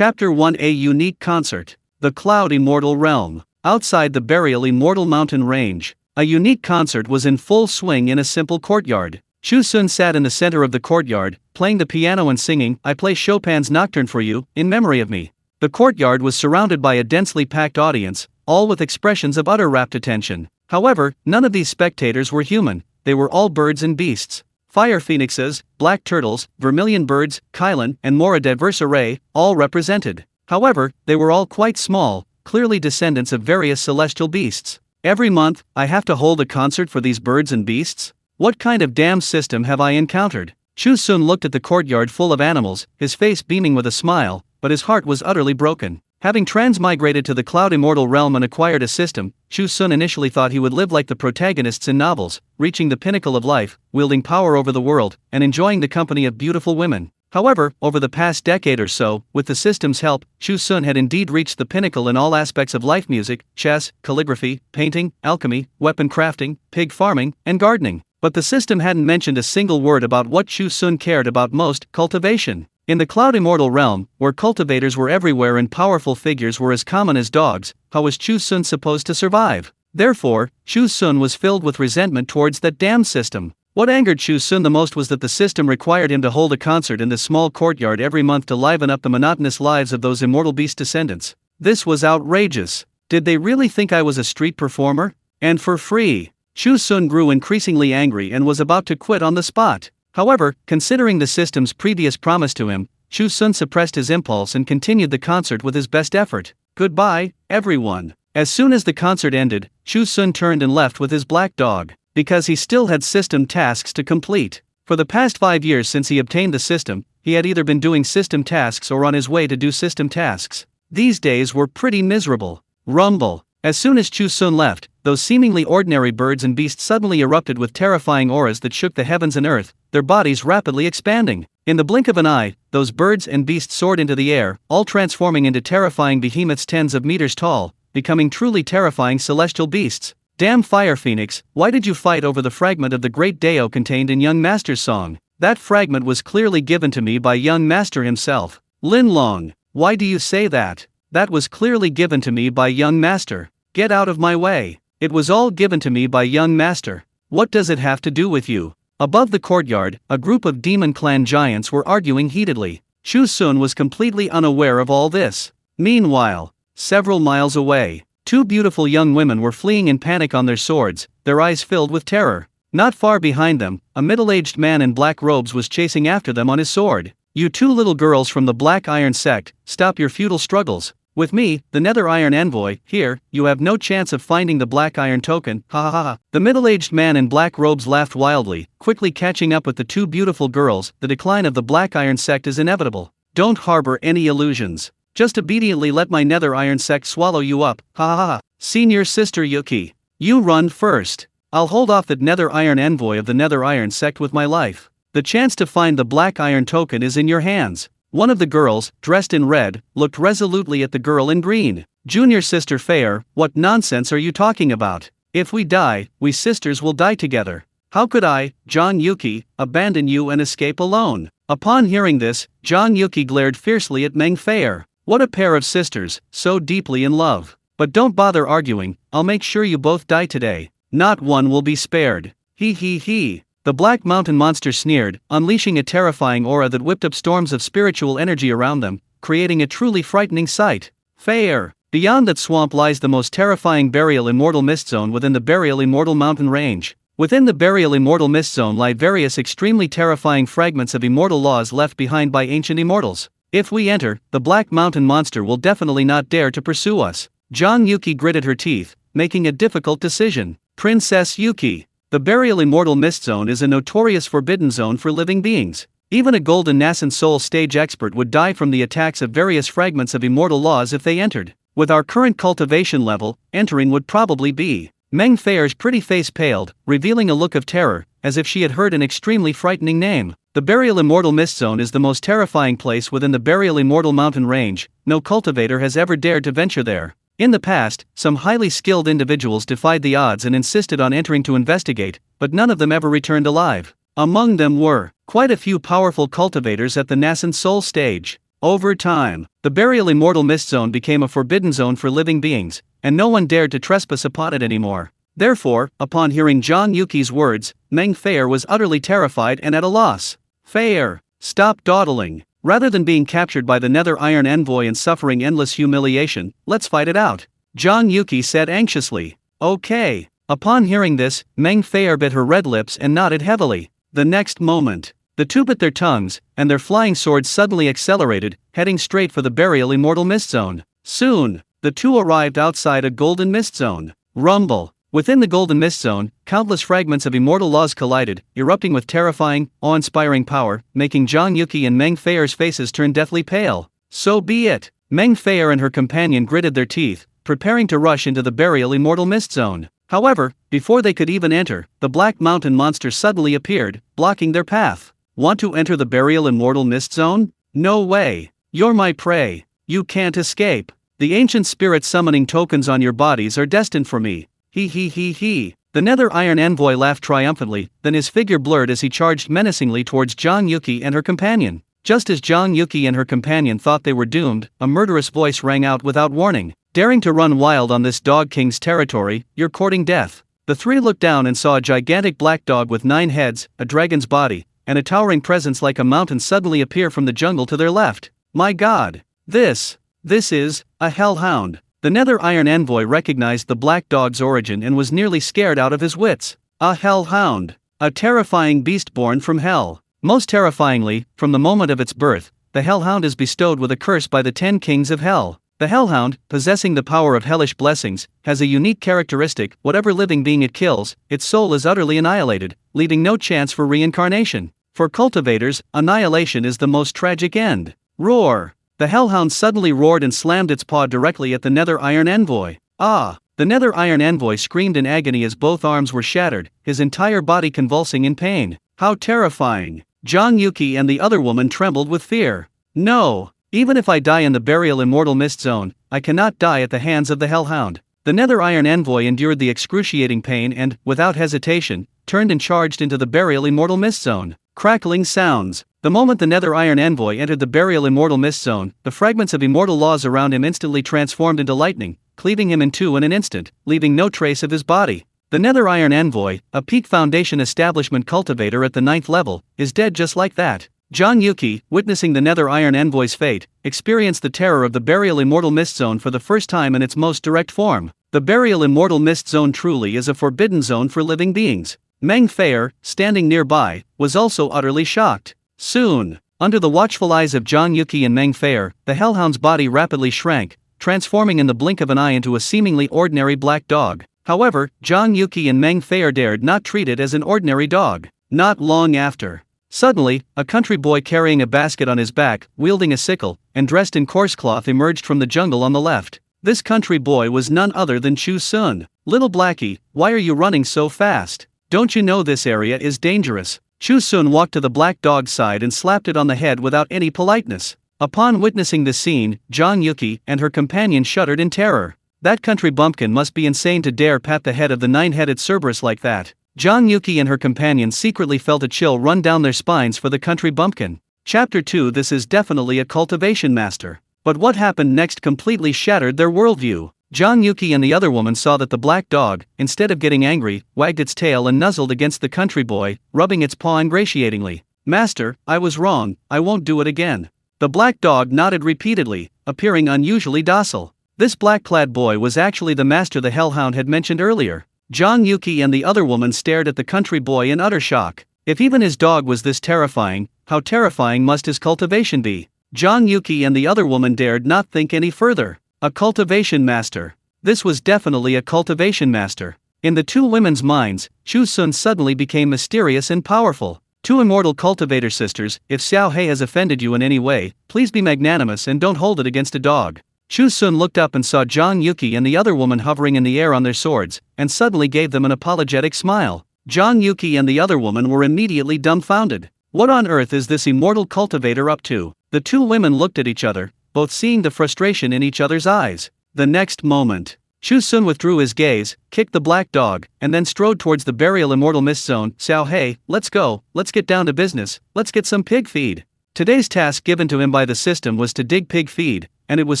Chapter 1: A Unique Concert. The Cloud Immortal Realm. Outside the burial Immortal Mountain Range, a unique concert was in full swing in a simple courtyard. Chu Xun sat in the center of the courtyard, playing the piano and singing, "I play Chopin's Nocturne for you, in memory of me." The courtyard was surrounded by a densely packed audience, all with expressions of utter rapt attention. However, none of these spectators were human, they were all birds and beasts. Fire phoenixes, black turtles, vermilion birds, kylan, and more, a diverse array, all represented. However, they were all quite small, clearly descendants of various celestial beasts. Every month, I have to hold a concert for these birds and beasts? What kind of damn system have I encountered? Chu Xun looked at the courtyard full of animals, his face beaming with a smile, but his heart was utterly broken. Having transmigrated to the Cloud Immortal Realm and acquired a system, Chu Xun initially thought he would live like the protagonists in novels, reaching the pinnacle of life, wielding power over the world, and enjoying the company of beautiful women. However, over the past decade or so, with the system's help, Chu Xun had indeed reached the pinnacle in all aspects of life: music, chess, calligraphy, painting, alchemy, weapon crafting, pig farming, and gardening. But the system hadn't mentioned a single word about what Chu Xun cared about most: cultivation. In the Cloud Immortal Realm, where cultivators were everywhere and powerful figures were as common as dogs, how was Chu Xun supposed to survive? Therefore, Chu Xun was filled with resentment towards that damn system. What angered Chu Xun the most was that the system required him to hold a concert in this small courtyard every month to liven up the monotonous lives of those immortal beast descendants. This was outrageous. Did they really think I was a street performer? And for free? Chu Xun grew increasingly angry and was about to quit on the spot. However, considering the system's previous promise to him, Chu Xun suppressed his impulse and continued the concert with his best effort. Goodbye, everyone. As soon as the concert ended, Chu Xun turned and left with his black dog, because he still had system tasks to complete. For the past 5 years since he obtained the system, he had either been doing system tasks or on his way to do system tasks. These days were pretty miserable. Rumble. As soon as Chu Xun left, those seemingly ordinary birds and beasts suddenly erupted with terrifying auras that shook the heavens and earth, their bodies rapidly expanding. In the blink of an eye, those birds and beasts soared into the air, all transforming into terrifying behemoths tens of meters tall, becoming truly terrifying celestial beasts. Damn Fire Phoenix, why did you fight over the fragment of the great Dao contained in Young Master's song? That fragment was clearly given to me by Young Master himself. Lin Long, why do you say that? That was clearly given to me by Young Master. Get out of my way. It was all given to me by Young Master. What does it have to do with you? Above the courtyard, a group of demon clan giants were arguing heatedly. Chu Xun was completely unaware of all this. Meanwhile, several miles away, two beautiful young women were fleeing in panic on their swords, their eyes filled with terror. Not far behind them, a middle-aged man in black robes was chasing after them on his sword. "You two little girls from the Black Iron sect, stop your futile struggles. With me, the Nether Iron Envoy, here, you have no chance of finding the Black Iron token, ha ha ha." The middle-aged man in black robes laughed wildly, quickly catching up with the two beautiful girls. "The decline of the Black Iron sect is inevitable. Don't harbor any illusions. Just obediently let my Nether Iron sect swallow you up, ha ha ha. Senior Sister Yuki, you run first. I'll hold off that Nether Iron Envoy of the Nether Iron sect with my life. The chance to find the Black Iron token is in your hands." One of the girls, dressed in red, looked resolutely at the girl in green. "Junior Sister Fair, what nonsense are you talking about? If we die, we sisters will die together. How could I, John Yuki, abandon you and escape alone?" Upon hearing this, John Yuki glared fiercely at Meng Fair. What a pair of sisters, so deeply in love. "But don't bother arguing, I'll make sure you both die today. Not one will be spared. He he he." The Black Mountain monster sneered, unleashing a terrifying aura that whipped up storms of spiritual energy around them, creating a truly frightening sight. Fair. Beyond that swamp lies the most terrifying Burial Immortal Mist Zone within the Burial Immortal Mountain Range. Within the Burial Immortal Mist Zone lie various extremely terrifying fragments of immortal laws left behind by ancient immortals. If we enter, the Black Mountain monster will definitely not dare to pursue us. John Yuki gritted her teeth, making a difficult decision. Princess Yuki. The Burial Immortal Mist Zone is a notorious forbidden zone for living beings. Even a Golden Nascent Soul stage expert would die from the attacks of various fragments of immortal laws if they entered. With our current cultivation level, entering would probably be. Meng Fair's pretty face paled, revealing a look of terror, as if she had heard an extremely frightening name. The Burial Immortal Mist Zone is the most terrifying place within the Burial Immortal Mountain Range. No cultivator has ever dared to venture there. In the past, some highly skilled individuals defied the odds and insisted on entering to investigate, but none of them ever returned alive. Among them were quite a few powerful cultivators at the nascent soul stage. Over time, the burial immortal mist zone became a forbidden zone for living beings, and no one dared to trespass upon it anymore. Therefore, upon hearing Zhang Yuqi's words, Meng Feier was utterly terrified and at a loss. Feier, stop dawdling. Rather than being captured by the Nether Iron Envoy and suffering endless humiliation, let's fight it out, Zhang Yuqi said anxiously. Okay. Upon hearing this, Meng Feier bit her red lips and nodded heavily. The next moment, the two bit their tongues, and their flying swords suddenly accelerated, heading straight for the burial immortal mist zone. Soon, the two arrived outside a golden mist zone. Rumble. Within the golden mist zone, countless fragments of immortal laws collided, erupting with terrifying, awe-inspiring power, making Zhang Yuqi and Meng Feier's faces turn deathly pale. So be it. Meng Feier and her companion gritted their teeth, preparing to rush into the burial immortal mist zone. However, before they could even enter, the black mountain monster suddenly appeared, blocking their path. Want to enter the burial immortal mist zone? No way. You're my prey. You can't escape. The ancient spirit summoning tokens on your bodies are destined for me. He. The Nether Iron Envoy laughed triumphantly, then his figure blurred as he charged menacingly towards Zhang Yuqi and her companion. Just as Zhang Yuqi and her companion thought they were doomed, a murderous voice rang out without warning. Daring to run wild on this dog king's territory, you're courting death. The three looked down and saw a gigantic black dog with 9 heads, a dragon's body, and a towering presence like a mountain suddenly appear from the jungle to their left. My god! This is a hellhound. The Nether Iron Envoy recognized the black dog's origin and was nearly scared out of his wits. A hellhound. A terrifying beast born from hell. Most terrifyingly, from the moment of its birth, the hellhound is bestowed with a curse by the 10 kings of hell. The hellhound, possessing the power of hellish blessings, has a unique characteristic: whatever living being it kills, its soul is utterly annihilated, leaving no chance for reincarnation. For cultivators, annihilation is the most tragic end. Roar! The hellhound suddenly roared and slammed its paw directly at the Nether Iron Envoy. Ah! The Nether Iron Envoy screamed in agony as both arms were shattered, his entire body convulsing in pain. How terrifying! Zhang Yuqi and the other woman trembled with fear. No! Even if I die in the burial immortal mist zone, I cannot die at the hands of the hellhound. The Nether Iron Envoy endured the excruciating pain and, without hesitation, turned and charged into the burial immortal mist zone. Crackling sounds. The moment the Nether Iron Envoy entered the burial immortal mist zone, the fragments of immortal laws around him instantly transformed into lightning, cleaving him in two in an instant, leaving no trace of his body. The Nether Iron Envoy, a peak foundation establishment cultivator at the 9th level, is dead just like that. Zhang Yuqi, witnessing the Nether Iron Envoy's fate, experienced the terror of the burial immortal mist zone for the first time in its most direct form. The burial immortal mist zone truly is a forbidden zone for living beings. Meng Feier, standing nearby, was also utterly shocked. Soon, under the watchful eyes of Zhang Yuqi and Meng Feier, the hellhound's body rapidly shrank, transforming in the blink of an eye into a seemingly ordinary black dog. However, Zhang Yuqi and Meng Feier dared not treat it as an ordinary dog. Not long after, suddenly, a country boy carrying a basket on his back, wielding a sickle, and dressed in coarse cloth emerged from the jungle on the left. This country boy was none other than Chu Xun. Little Blackie, why are you running so fast? Don't you know this area is dangerous? Chu Xun walked to the black dog's side and slapped it on the head without any politeness. Upon witnessing this scene, Zhang Yuqi and her companion shuddered in terror. That country bumpkin must be insane to dare pat the head of the 9-headed Cerberus like that. Zhang Yuqi and her companion secretly felt a chill run down their spines for the country bumpkin. Chapter 2. This is definitely a cultivation master. But what happened next completely shattered their worldview. Zhang Yuqi and the other woman saw that the black dog, instead of getting angry, wagged its tail and nuzzled against the country boy, rubbing its paw ingratiatingly. Master, I was wrong, I won't do it again. The black dog nodded repeatedly, appearing unusually docile. This black-clad boy was actually the master the hellhound had mentioned earlier. Zhang Yuqi and the other woman stared at the country boy in utter shock. If even his dog was this terrifying, how terrifying must his cultivation be? Zhang Yuqi and the other woman dared not think any further. A cultivation master. This was definitely a cultivation master. In the two women's minds, Chu Xun suddenly became mysterious and powerful. Two immortal cultivator sisters, if Xiao He has offended you in any way, please be magnanimous and don't hold it against a dog. Chu Xun looked up and saw Zhang Yuqi and the other woman hovering in the air on their swords, and suddenly gave them an apologetic smile. Zhang Yuqi and the other woman were immediately dumbfounded. What on earth is this immortal cultivator up to? The two women looked at each other, both seeing the frustration in each other's eyes. The next moment, Chu Xun withdrew his gaze, kicked the black dog, and then strode towards the burial immortal mist zone. Xiao He, let's go, let's get down to business, let's get some pig feed. Today's task given to him by the system was to dig pig feed, and it was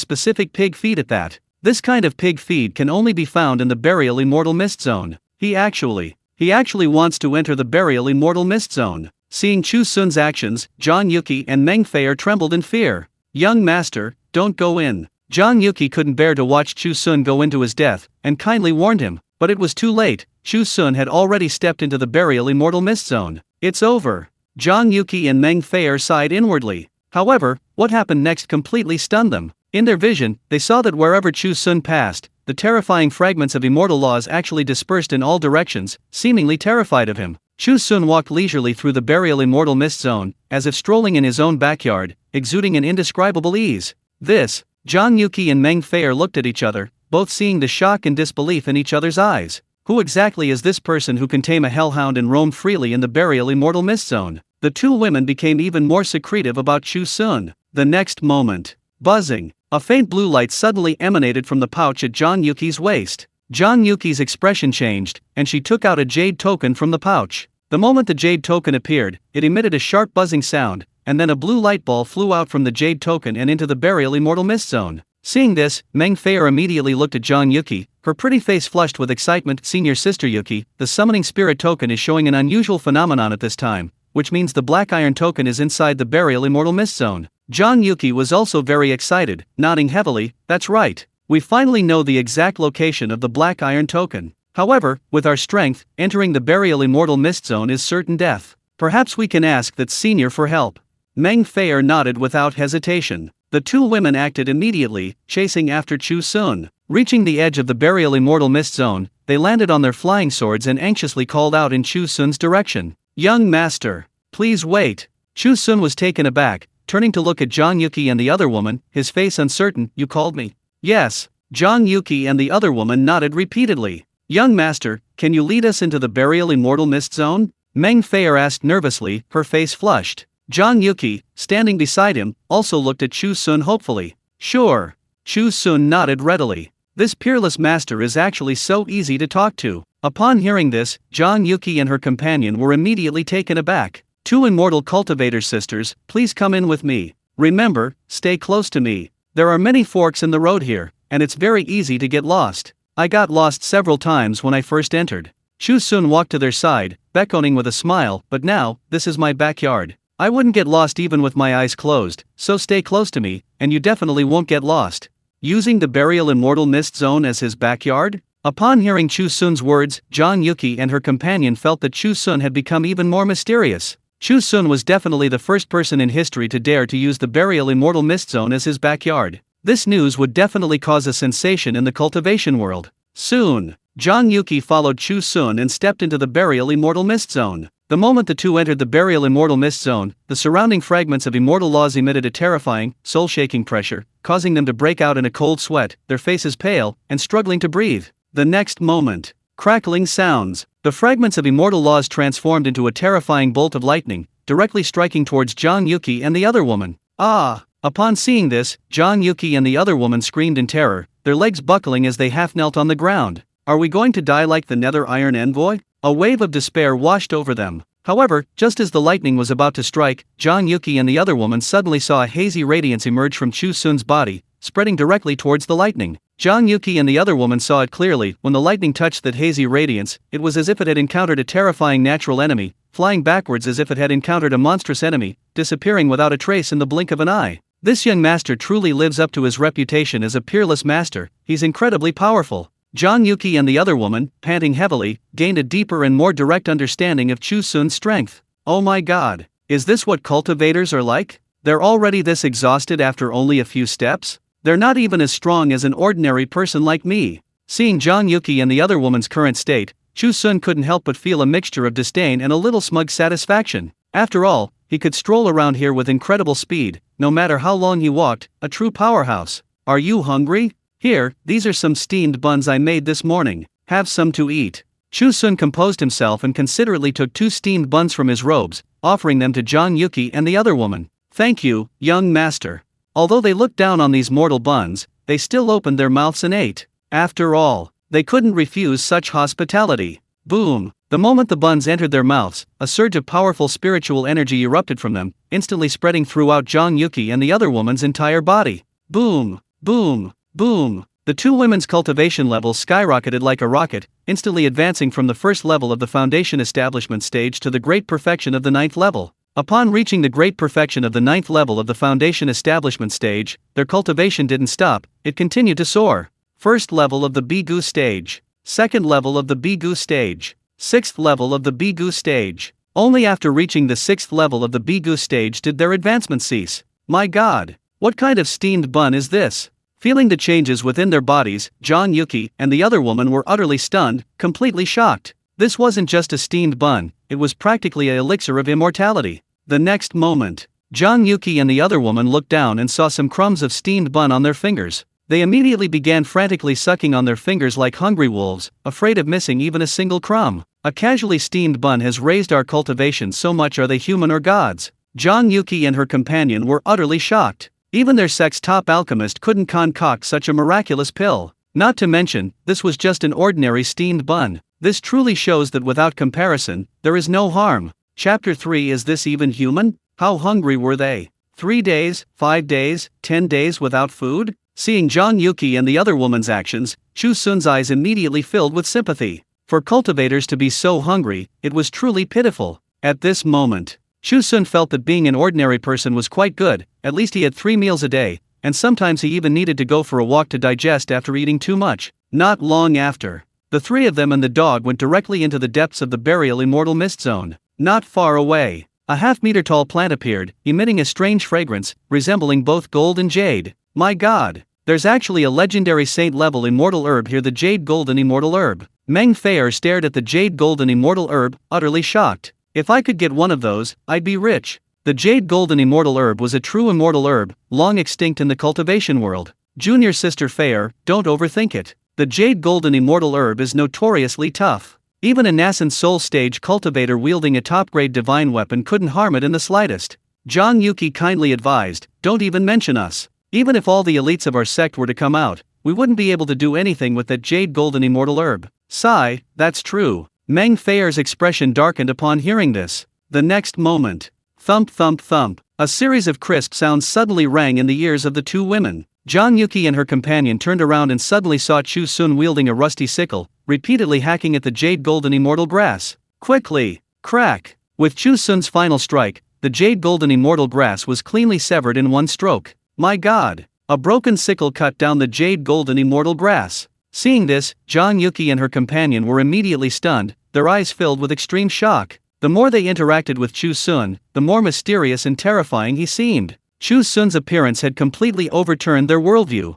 specific pig feed at that. This kind of pig feed can only be found in the burial immortal mist zone. He actually wants to enter the burial immortal mist zone. Seeing Chu Xun's actions, Zhang Yuqi and Meng Fei trembled in fear. Young master, don't go in. Zhang Yuqi couldn't bear to watch Chu Xun go into his death, and kindly warned him, but it was too late. Chu Xun had already stepped into the burial immortal mist zone. It's over. Zhang Yuqi and Meng Fei sighed inwardly. However, what happened next completely stunned them. In their vision, they saw that wherever Chu Xun passed, the terrifying fragments of immortal laws actually dispersed in all directions, seemingly terrified of him. Chu Xun walked leisurely through the burial immortal mist zone, as if strolling in his own backyard, exuding an indescribable ease. Zhang Yuqi and Meng Fei looked at each other, both seeing the shock and disbelief in each other's eyes. Who exactly is this person who can tame a hellhound and roam freely in the burial immortal mist zone? The two women became even more secretive about Chu Xun. The next moment, buzzing, a faint blue light suddenly emanated from the pouch at Zhang Yuqi's waist. Zhang Yuqi's expression changed, and she took out a jade token from the pouch. The moment the jade token appeared, it emitted a sharp buzzing sound, and then a blue light ball flew out from the jade token and into the burial immortal mist zone. Seeing this, Meng Fei immediately looked at Zhang Yuqi, her pretty face flushed with excitement. Senior sister Yuqi, the summoning spirit token is showing an unusual phenomenon at this time, which means the black iron token is inside the burial immortal mist zone. Zhang Yuqi was also very excited, nodding heavily. That's right. We finally know the exact location of the black iron token. However, with our strength, entering the burial immortal mist zone is certain death. Perhaps we can ask that senior for help. Meng Fei nodded without hesitation. The two women acted immediately, chasing after Chu Xun. Reaching the edge of the burial immortal mist zone, they landed on their flying swords and anxiously called out in Chu Xun's direction. Young master, please wait. Chu Xun was taken aback, turning to look at Zhang Yuqi and the other woman, his face uncertain. You called me? Yes. Zhang Yuqi and the other woman nodded repeatedly. Young master, can you lead us into the burial immortal mist zone? Meng Fei asked nervously, her face flushed. Zhang Yuqi, standing beside him, also looked at Chu Xun hopefully. Sure. Chu Xun nodded readily. This peerless master is actually so easy to talk to. Upon hearing this, Zhang Yuqi and her companion were immediately taken aback. Two immortal cultivator sisters, please come in with me. Remember, stay close to me. There are many forks in the road here, and it's very easy to get lost. I got lost several times when I first entered. Chu Xun walked to their side, beckoning with a smile, but now, this is my backyard. I wouldn't get lost even with my eyes closed, so stay close to me, and you definitely won't get lost. Using the burial immortal mist zone as his backyard? Upon hearing Chu Xun's words, Zhang Yuqi and her companion felt that Chu Xun had become even more mysterious. Chu Xun was definitely the first person in history to dare to use the burial immortal mist zone as his backyard. This news would definitely cause a sensation in the cultivation world. Soon, Zhang Yuqi followed Chu Xun and stepped into the burial immortal mist zone. The moment the two entered the burial immortal mist zone, the surrounding fragments of immortal laws emitted a terrifying, soul-shaking pressure, causing them to break out in a cold sweat, their faces pale, and struggling to breathe. The next moment, crackling sounds. The fragments of immortal laws transformed into a terrifying bolt of lightning, directly striking towards Zhang Yuqi and the other woman. Ah! Upon seeing this, Zhang Yuqi and the other woman screamed in terror, their legs buckling as they half knelt on the ground. Are we going to die like the Nether Iron Envoy? A wave of despair washed over them. However, just as the lightning was about to strike, Zhang Yuqi and the other woman suddenly saw a hazy radiance emerge from Chu Xun's body, spreading directly towards the lightning. Zhang Yuqi and the other woman saw it clearly. When the lightning touched that hazy radiance, it was as if it had encountered a terrifying natural enemy, flying backwards as if it had encountered a monstrous enemy, disappearing without a trace in the blink of an eye. This young master truly lives up to his reputation as a peerless master. He's incredibly powerful. Zhang Yuqi and the other woman, panting heavily, gained a deeper and more direct understanding of Chu Xun's strength. Oh my god, is this what cultivators are like? They're already this exhausted after only a few steps? They're not even as strong as an ordinary person like me. Seeing Zhang Yuqi and the other woman's current state, Chu Xun couldn't help but feel a mixture of disdain and a little smug satisfaction. After all, he could stroll around here with incredible speed, no matter how long he walked, a true powerhouse. Are you hungry? Here, these are some steamed buns I made this morning. Have some to eat. Chu Xun composed himself and considerately took 2 steamed buns from his robes, offering them to Zhang Yuqi and the other woman. Thank you, young master. Although they looked down on these mortal buns, they still opened their mouths and ate. After all, they couldn't refuse such hospitality. Boom! The moment the buns entered their mouths, a surge of powerful spiritual energy erupted from them, instantly spreading throughout Zhang Yuki and the other woman's entire body. Boom! Boom! Boom! The two women's cultivation levels skyrocketed like a rocket, instantly advancing from the first level of the foundation establishment stage to the great perfection of the 9th level. Upon reaching the great perfection of the 9th level of the foundation establishment stage, their cultivation didn't stop, it continued to soar. First level of the Bigu stage. Second level of the Bigu stage. 6th level of the Bigu stage. Only after reaching the 6th level of the Bigu stage did their advancement cease. My God! What kind of steamed bun is this? Feeling the changes within their bodies, Zhang Yuki and the other woman were utterly stunned, completely shocked. This wasn't just a steamed bun, it was practically an elixir of immortality. The next moment, Zhang Yuki and the other woman looked down and saw some crumbs of steamed bun on their fingers. They immediately began frantically sucking on their fingers like hungry wolves, afraid of missing even a single crumb. A casually steamed bun has raised our cultivation so much, are they human or gods? Zhang Yuki and her companion were utterly shocked. Even their sect's top alchemist couldn't concoct such a miraculous pill. Not to mention, this was just an ordinary steamed bun. This truly shows that without comparison, there is no harm. Chapter 3. Is this even human? How hungry were they? 3 days, 5 days, 10 days without food? Seeing Zhang Yuki and the other woman's actions, Chu Xun's eyes immediately filled with sympathy. For cultivators to be so hungry, it was truly pitiful. At this moment, Chu Xun felt that being an ordinary person was quite good. At least he had 3 meals a day, and sometimes he even needed to go for a walk to digest after eating too much. Not long after, the 3 of them and the dog went directly into the depths of the burial immortal mist zone. Not far away, a half-meter-tall plant appeared, emitting a strange fragrance, resembling both gold and jade. My God! There's actually a legendary saint-level immortal herb here, the Jade Golden Immortal Herb. Meng Feier stared at the Jade Golden Immortal Herb, utterly shocked. If I could get one of those, I'd be rich. The Jade Golden Immortal Herb was a true immortal herb, long extinct in the cultivation world. Junior Sister Feier, don't overthink it. The Jade Golden Immortal Herb is notoriously tough. Even a nascent soul stage cultivator wielding a top-grade divine weapon couldn't harm it in the slightest. Zhang Yuki kindly advised, don't even mention us. Even if all the elites of our sect were to come out, we wouldn't be able to do anything with that Jade Golden Immortal Herb. Sigh, that's true. Meng Feier's expression darkened upon hearing this. The next moment, thump thump thump, a series of crisp sounds suddenly rang in the ears of the two women. Zhang Yuki and her companion turned around and suddenly saw Chu Xun wielding a rusty sickle, repeatedly hacking at the Jade Golden Immortal grass. Quickly, crack! With Chu Xun's final strike, the Jade Golden Immortal grass was cleanly severed in one stroke. My God! A broken sickle cut down the Jade Golden Immortal grass. Seeing this, Zhang Yuki and her companion were immediately stunned, their eyes filled with extreme shock. The more they interacted with Chu Xun, the more mysterious and terrifying he seemed. Chu Xun's appearance had completely overturned their worldview.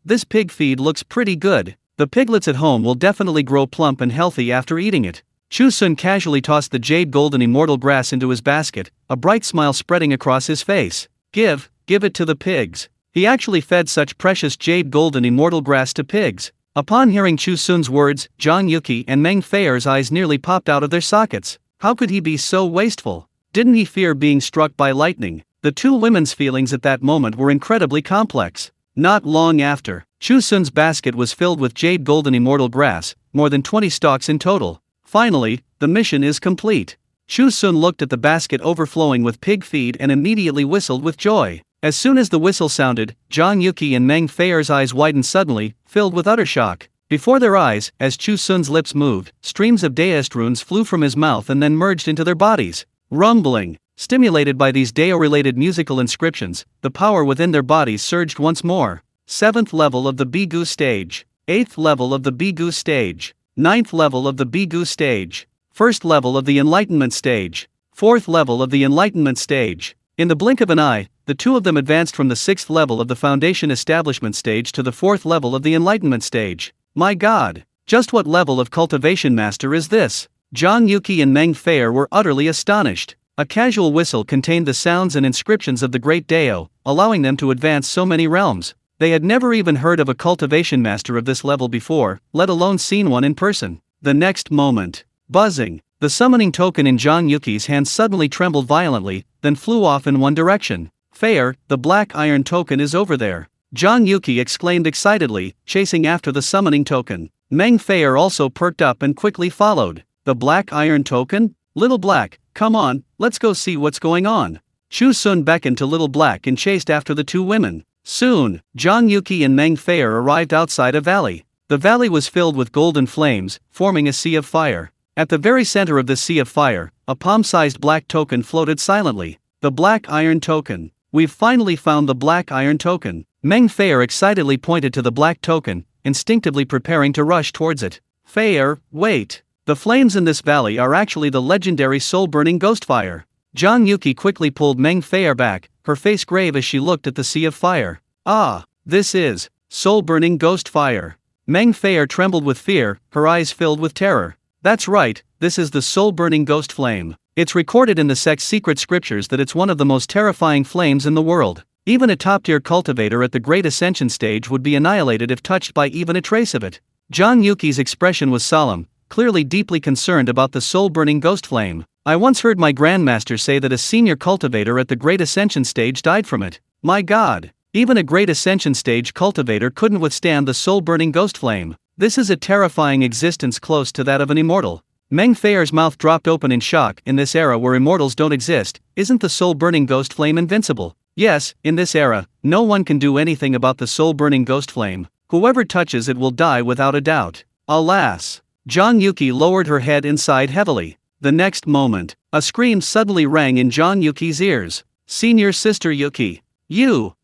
This pig feed looks pretty good. The piglets at home will definitely grow plump and healthy after eating it. Chu Xun casually tossed the Jade Golden Immortal grass into his basket, a bright smile spreading across his face. Give it to the pigs. He actually fed such precious Jade Golden Immortal grass to pigs. Upon hearing Chu Xun's words, Zhang Yuki and Meng Feier's eyes nearly popped out of their sockets. How could he be so wasteful? Didn't he fear being struck by lightning? The two women's feelings at that moment were incredibly complex. Not long after, Chu Xun's basket was filled with Jade Golden Immortal grass, more than 20 stalks in total. Finally, the mission is complete. Chu Xun looked at the basket overflowing with pig feed and immediately whistled with joy. As soon as the whistle sounded, Zhang Yuki and Meng Feier's eyes widened suddenly, filled with utter shock. Before their eyes, as Chu Xun's lips moved, streams of Daoist runes flew from his mouth and then merged into their bodies. Rumbling. Stimulated by these Dao-related musical inscriptions, the power within their bodies surged once more. 7th level of the Bigu stage. 8th level of the Bigu stage. 9th level of the Bigu stage. 1st level of the Enlightenment stage. 4th level of the Enlightenment stage. In the blink of an eye, the two of them advanced from the 6th level of the Foundation Establishment stage to the 4th level of the Enlightenment stage. My God! Just what level of cultivation master is this? Zhang Yuki and Meng Feier were utterly astonished. A casual whistle contained the sounds and inscriptions of the Great Dao, allowing them to advance so many realms. They had never even heard of a cultivation master of this level before, let alone seen one in person. The next moment, buzzing, the summoning token in Zhang Yuki's hand suddenly trembled violently, then flew off in one direction. Feier, the black iron token is over there. Zhang Yuki exclaimed excitedly, chasing after the summoning token. Meng Feier also perked up and quickly followed. The black iron token? Little Black, come on, let's go see what's going on. Chu Xun beckoned to Little Black and chased after the two women. Soon, Zhang Yuqi and Meng Feier arrived outside a valley. The valley was filled with golden flames, forming a sea of fire. At the very center of this sea of fire, a palm-sized black token floated silently. The black iron token. We've finally found the black iron token. Meng Feier excitedly pointed to the black token, instinctively preparing to rush towards it. Feier, wait. The flames in this valley are actually the legendary soul-burning ghost fire. Zhang Yuqi quickly pulled Meng Feier back, her face grave as she looked at the sea of fire. Ah, this is soul-burning ghost fire. Meng Feier trembled with fear, her eyes filled with terror. That's right, this is the soul-burning ghost flame. It's recorded in the sect's secret scriptures that it's one of the most terrifying flames in the world. Even a top-tier cultivator at the Great Ascension stage would be annihilated if touched by even a trace of it. Zhang Yuqi's expression was solemn, clearly deeply concerned about the soul-burning ghost flame. I once heard my grandmaster say that a senior cultivator at the Great Ascension stage died from it. My God, even a Great Ascension stage cultivator couldn't withstand the soul-burning ghost flame. This is a terrifying existence close to that of an immortal. Meng Feier's mouth dropped open in shock. In this era where immortals don't exist, isn't the soul-burning ghost flame invincible? Yes, in this era, no one can do anything about the soul-burning ghost flame. Whoever touches it will die without a doubt. Alas! Zhang Yuqi lowered her head and sighed heavily. The next moment, a scream suddenly rang in Zhang Yuqi's ears. Senior Sister Yuqi. You,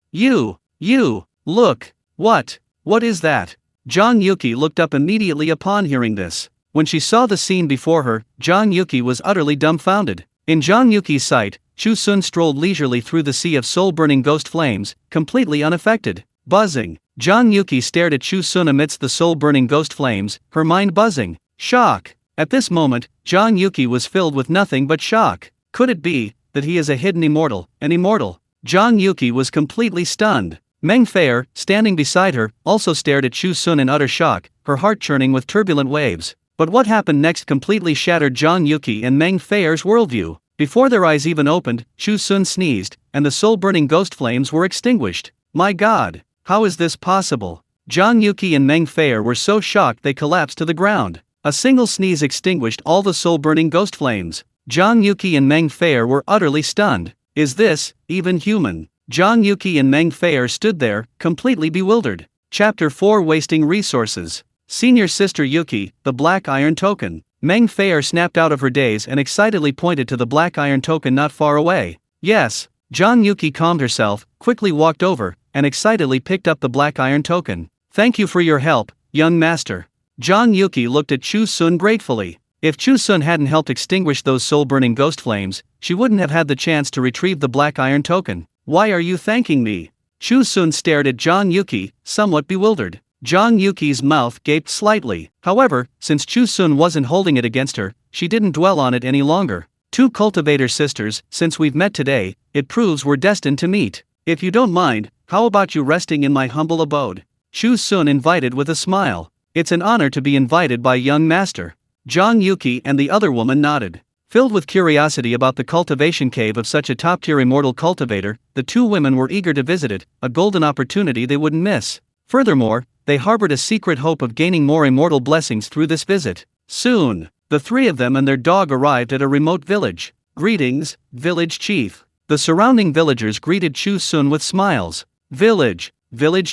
look, what is that? Zhang Yuqi looked up immediately upon hearing this. When she saw the scene before her, Zhang Yuqi was utterly dumbfounded. In Zhang Yuqi's sight, Chu Xun strolled leisurely through the sea of soul-burning ghost flames, completely unaffected. Buzzing. Zhang Yuqi stared at Chu Xun amidst the soul-burning ghost flames, her mind buzzing. Shock. At this moment, Zhang Yuqi was filled with nothing but shock. Could it be that he is a hidden immortal, an immortal? Zhang Yuqi was completely stunned. Meng Feier, standing beside her, also stared at Chu Xun in utter shock, her heart churning with turbulent waves. But what happened next completely shattered Zhang Yuqi and Meng Feier's worldview. Before their eyes even opened, Chu Xun sneezed, and the soul-burning ghost flames were extinguished. My God, how is this possible? Zhang Yuqi and Meng Feier were so shocked they collapsed to the ground. A single sneeze extinguished all the soul-burning ghost flames. Zhang Yuqi and Meng Feier were utterly stunned. Is this even human? Zhang Yuqi and Meng Feier stood there, completely bewildered. Chapter 4 Wasting Resources. Senior Sister Yuqi, the black iron token. Meng Feier snapped out of her daze and excitedly pointed to the black iron token not far away. Yes. Zhang Yuqi calmed herself, quickly walked over, and excitedly picked up the black iron token. Thank you for your help, young master. Zhang Yuqi looked at Chu Xun gratefully. If Chu Xun hadn't helped extinguish those soul-burning ghost flames, she wouldn't have had the chance to retrieve the black iron token. Why are you thanking me? Chu Xun stared at Zhang Yuqi, somewhat bewildered. Zhang Yuqi's mouth gaped slightly. However, since Chu Xun wasn't holding it against her, she didn't dwell on it any longer. Two cultivator sisters, since we've met today, it proves we're destined to meet. If you don't mind, how about you resting in my humble abode? Chu Xun invited with a smile. It's an honor to be invited by young master. Zhang Yuqi and the other woman nodded. Filled with curiosity about the cultivation cave of such a top-tier immortal cultivator, the two women were eager to visit it, a golden opportunity they wouldn't miss. Furthermore, they harbored a secret hope of gaining more immortal blessings through this visit. Soon, the three of them and their dog arrived at a remote village. Greetings, village chief. The surrounding villagers greeted Chu Xun with smiles. Village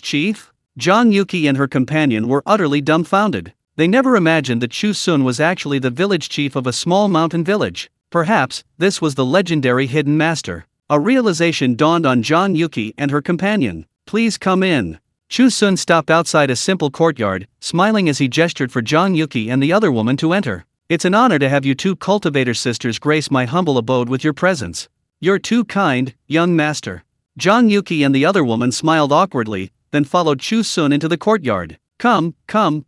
chief? Zhang Yuqi and her companion were utterly dumbfounded. They never imagined that Chu Xun was actually the village chief of a small mountain village. Perhaps, this was the legendary hidden master. A realization dawned on Zhang Yuqi and her companion. Please come in. Chu Xun stopped outside a simple courtyard, smiling as he gestured for Zhang Yuqi and the other woman to enter. It's an honor to have you two cultivator sisters grace my humble abode with your presence. You're too kind, young master. Zhang Yuqi and the other woman smiled awkwardly, then followed Chu Xun into the courtyard. Come,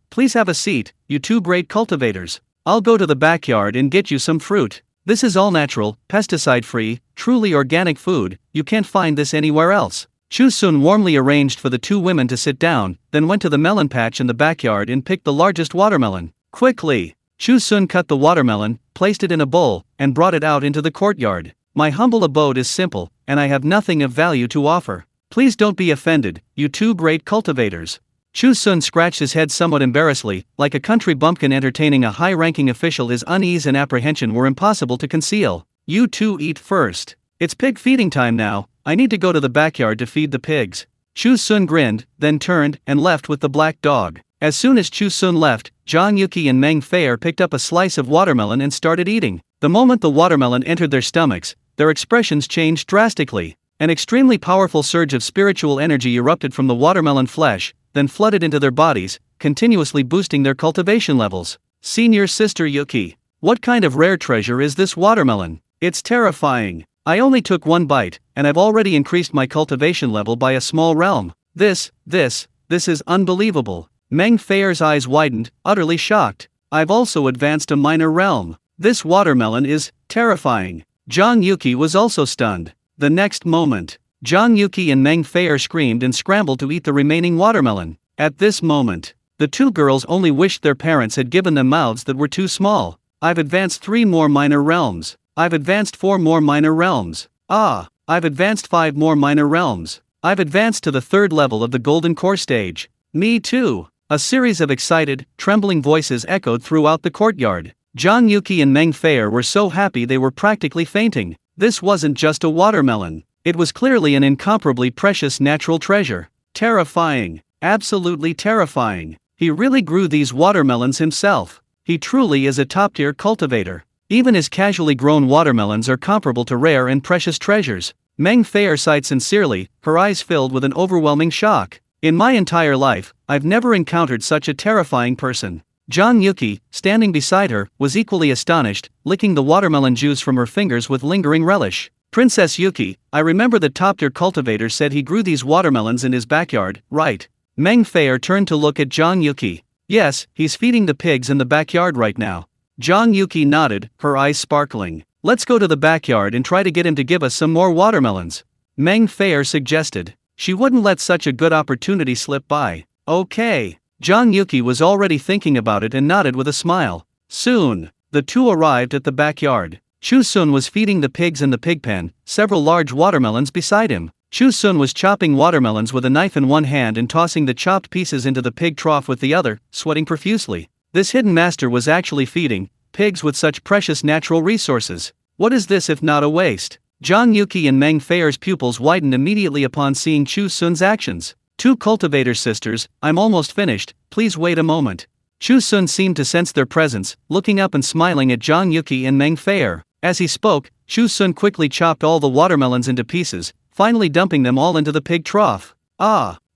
please have a seat, you two great cultivators. I'll go to the backyard and get you some fruit. This is all natural, pesticide-free, truly organic food, you can't find this anywhere else. Chu Xun warmly arranged for the two women to sit down, then went to the melon patch in the backyard and picked the largest watermelon. Quickly, Chu Xun cut the watermelon, placed it in a bowl, and brought it out into the courtyard. My humble abode is simple, and I have nothing of value to offer. Please don't be offended, you two great cultivators. Chu Xun scratched his head somewhat embarrassedly, like a country bumpkin entertaining a high-ranking official. His unease and apprehension were impossible to conceal. You two eat first. It's pig feeding time now, I need to go to the backyard to feed the pigs. Chu Xun grinned, then turned and left with the black dog. As soon as Chu Xun left, Zhang Yuqi and Meng Fei picked up a slice of watermelon and started eating. The moment the watermelon entered their stomachs, their expressions changed drastically. An extremely powerful surge of spiritual energy erupted from the watermelon flesh, then flooded into their bodies, continuously boosting their cultivation levels. Senior Sister Yuki, what kind of rare treasure is this watermelon? It's terrifying. I only took one bite, and I've already increased my cultivation level by a small realm. This is unbelievable. Meng Fei's eyes widened, utterly shocked. I've also advanced a minor realm. This watermelon is terrifying. Zhang Yuqi was also stunned. The next moment, Zhang Yuqi and Meng Fei screamed and scrambled to eat the remaining watermelon. At this moment, the two girls only wished their parents had given them mouths that were too small. I've advanced 3 more minor realms. I've advanced 4 more minor realms. I've advanced 5 more minor realms. I've advanced to the 3rd level of the Golden Core stage. Me too. A series of excited, trembling voices echoed throughout the courtyard. Zhang Yuqi and Meng Fei were so happy they were practically fainting. This wasn't just a watermelon. It was clearly an incomparably precious natural treasure. Terrifying. Absolutely terrifying. He really grew these watermelons himself. He truly is a top-tier cultivator. Even his casually grown watermelons are comparable to rare and precious treasures. Meng Fei sighed sincerely, her eyes filled with an overwhelming shock. In my entire life, I've never encountered such a terrifying person. Zhang Yuqi, standing beside her, was equally astonished, licking the watermelon juice from her fingers with lingering relish. Princess Yuki, I remember the top-tier cultivator said he grew these watermelons in his backyard, right? Meng Fei turned to look at Zhang Yuqi. Yes, he's feeding the pigs in the backyard right now. Zhang Yuqi nodded, her eyes sparkling. Let's go to the backyard and try to get him to give us some more watermelons. Meng Fei suggested. She wouldn't let such a good opportunity slip by. Okay. Zhang Yuqi was already thinking about it and nodded with a smile. Soon, the two arrived at the backyard. Chu Xun was feeding the pigs in the pig pen, several large watermelons beside him. Chu Xun was chopping watermelons with a knife in one hand and tossing the chopped pieces into the pig trough with the other, sweating profusely. This hidden master was actually feeding pigs with such precious natural resources. What is this if not a waste? Zhang Yuqi and Meng Fei's pupils widened immediately upon seeing Chu Xun's actions. 2 cultivator sisters, I'm almost finished, please wait a moment. Chu Xun seemed to sense their presence, looking up and smiling at Zhang Yuqi and Meng Fei. As he spoke, Chu Xun quickly chopped all the watermelons into pieces, finally dumping them all into the pig trough.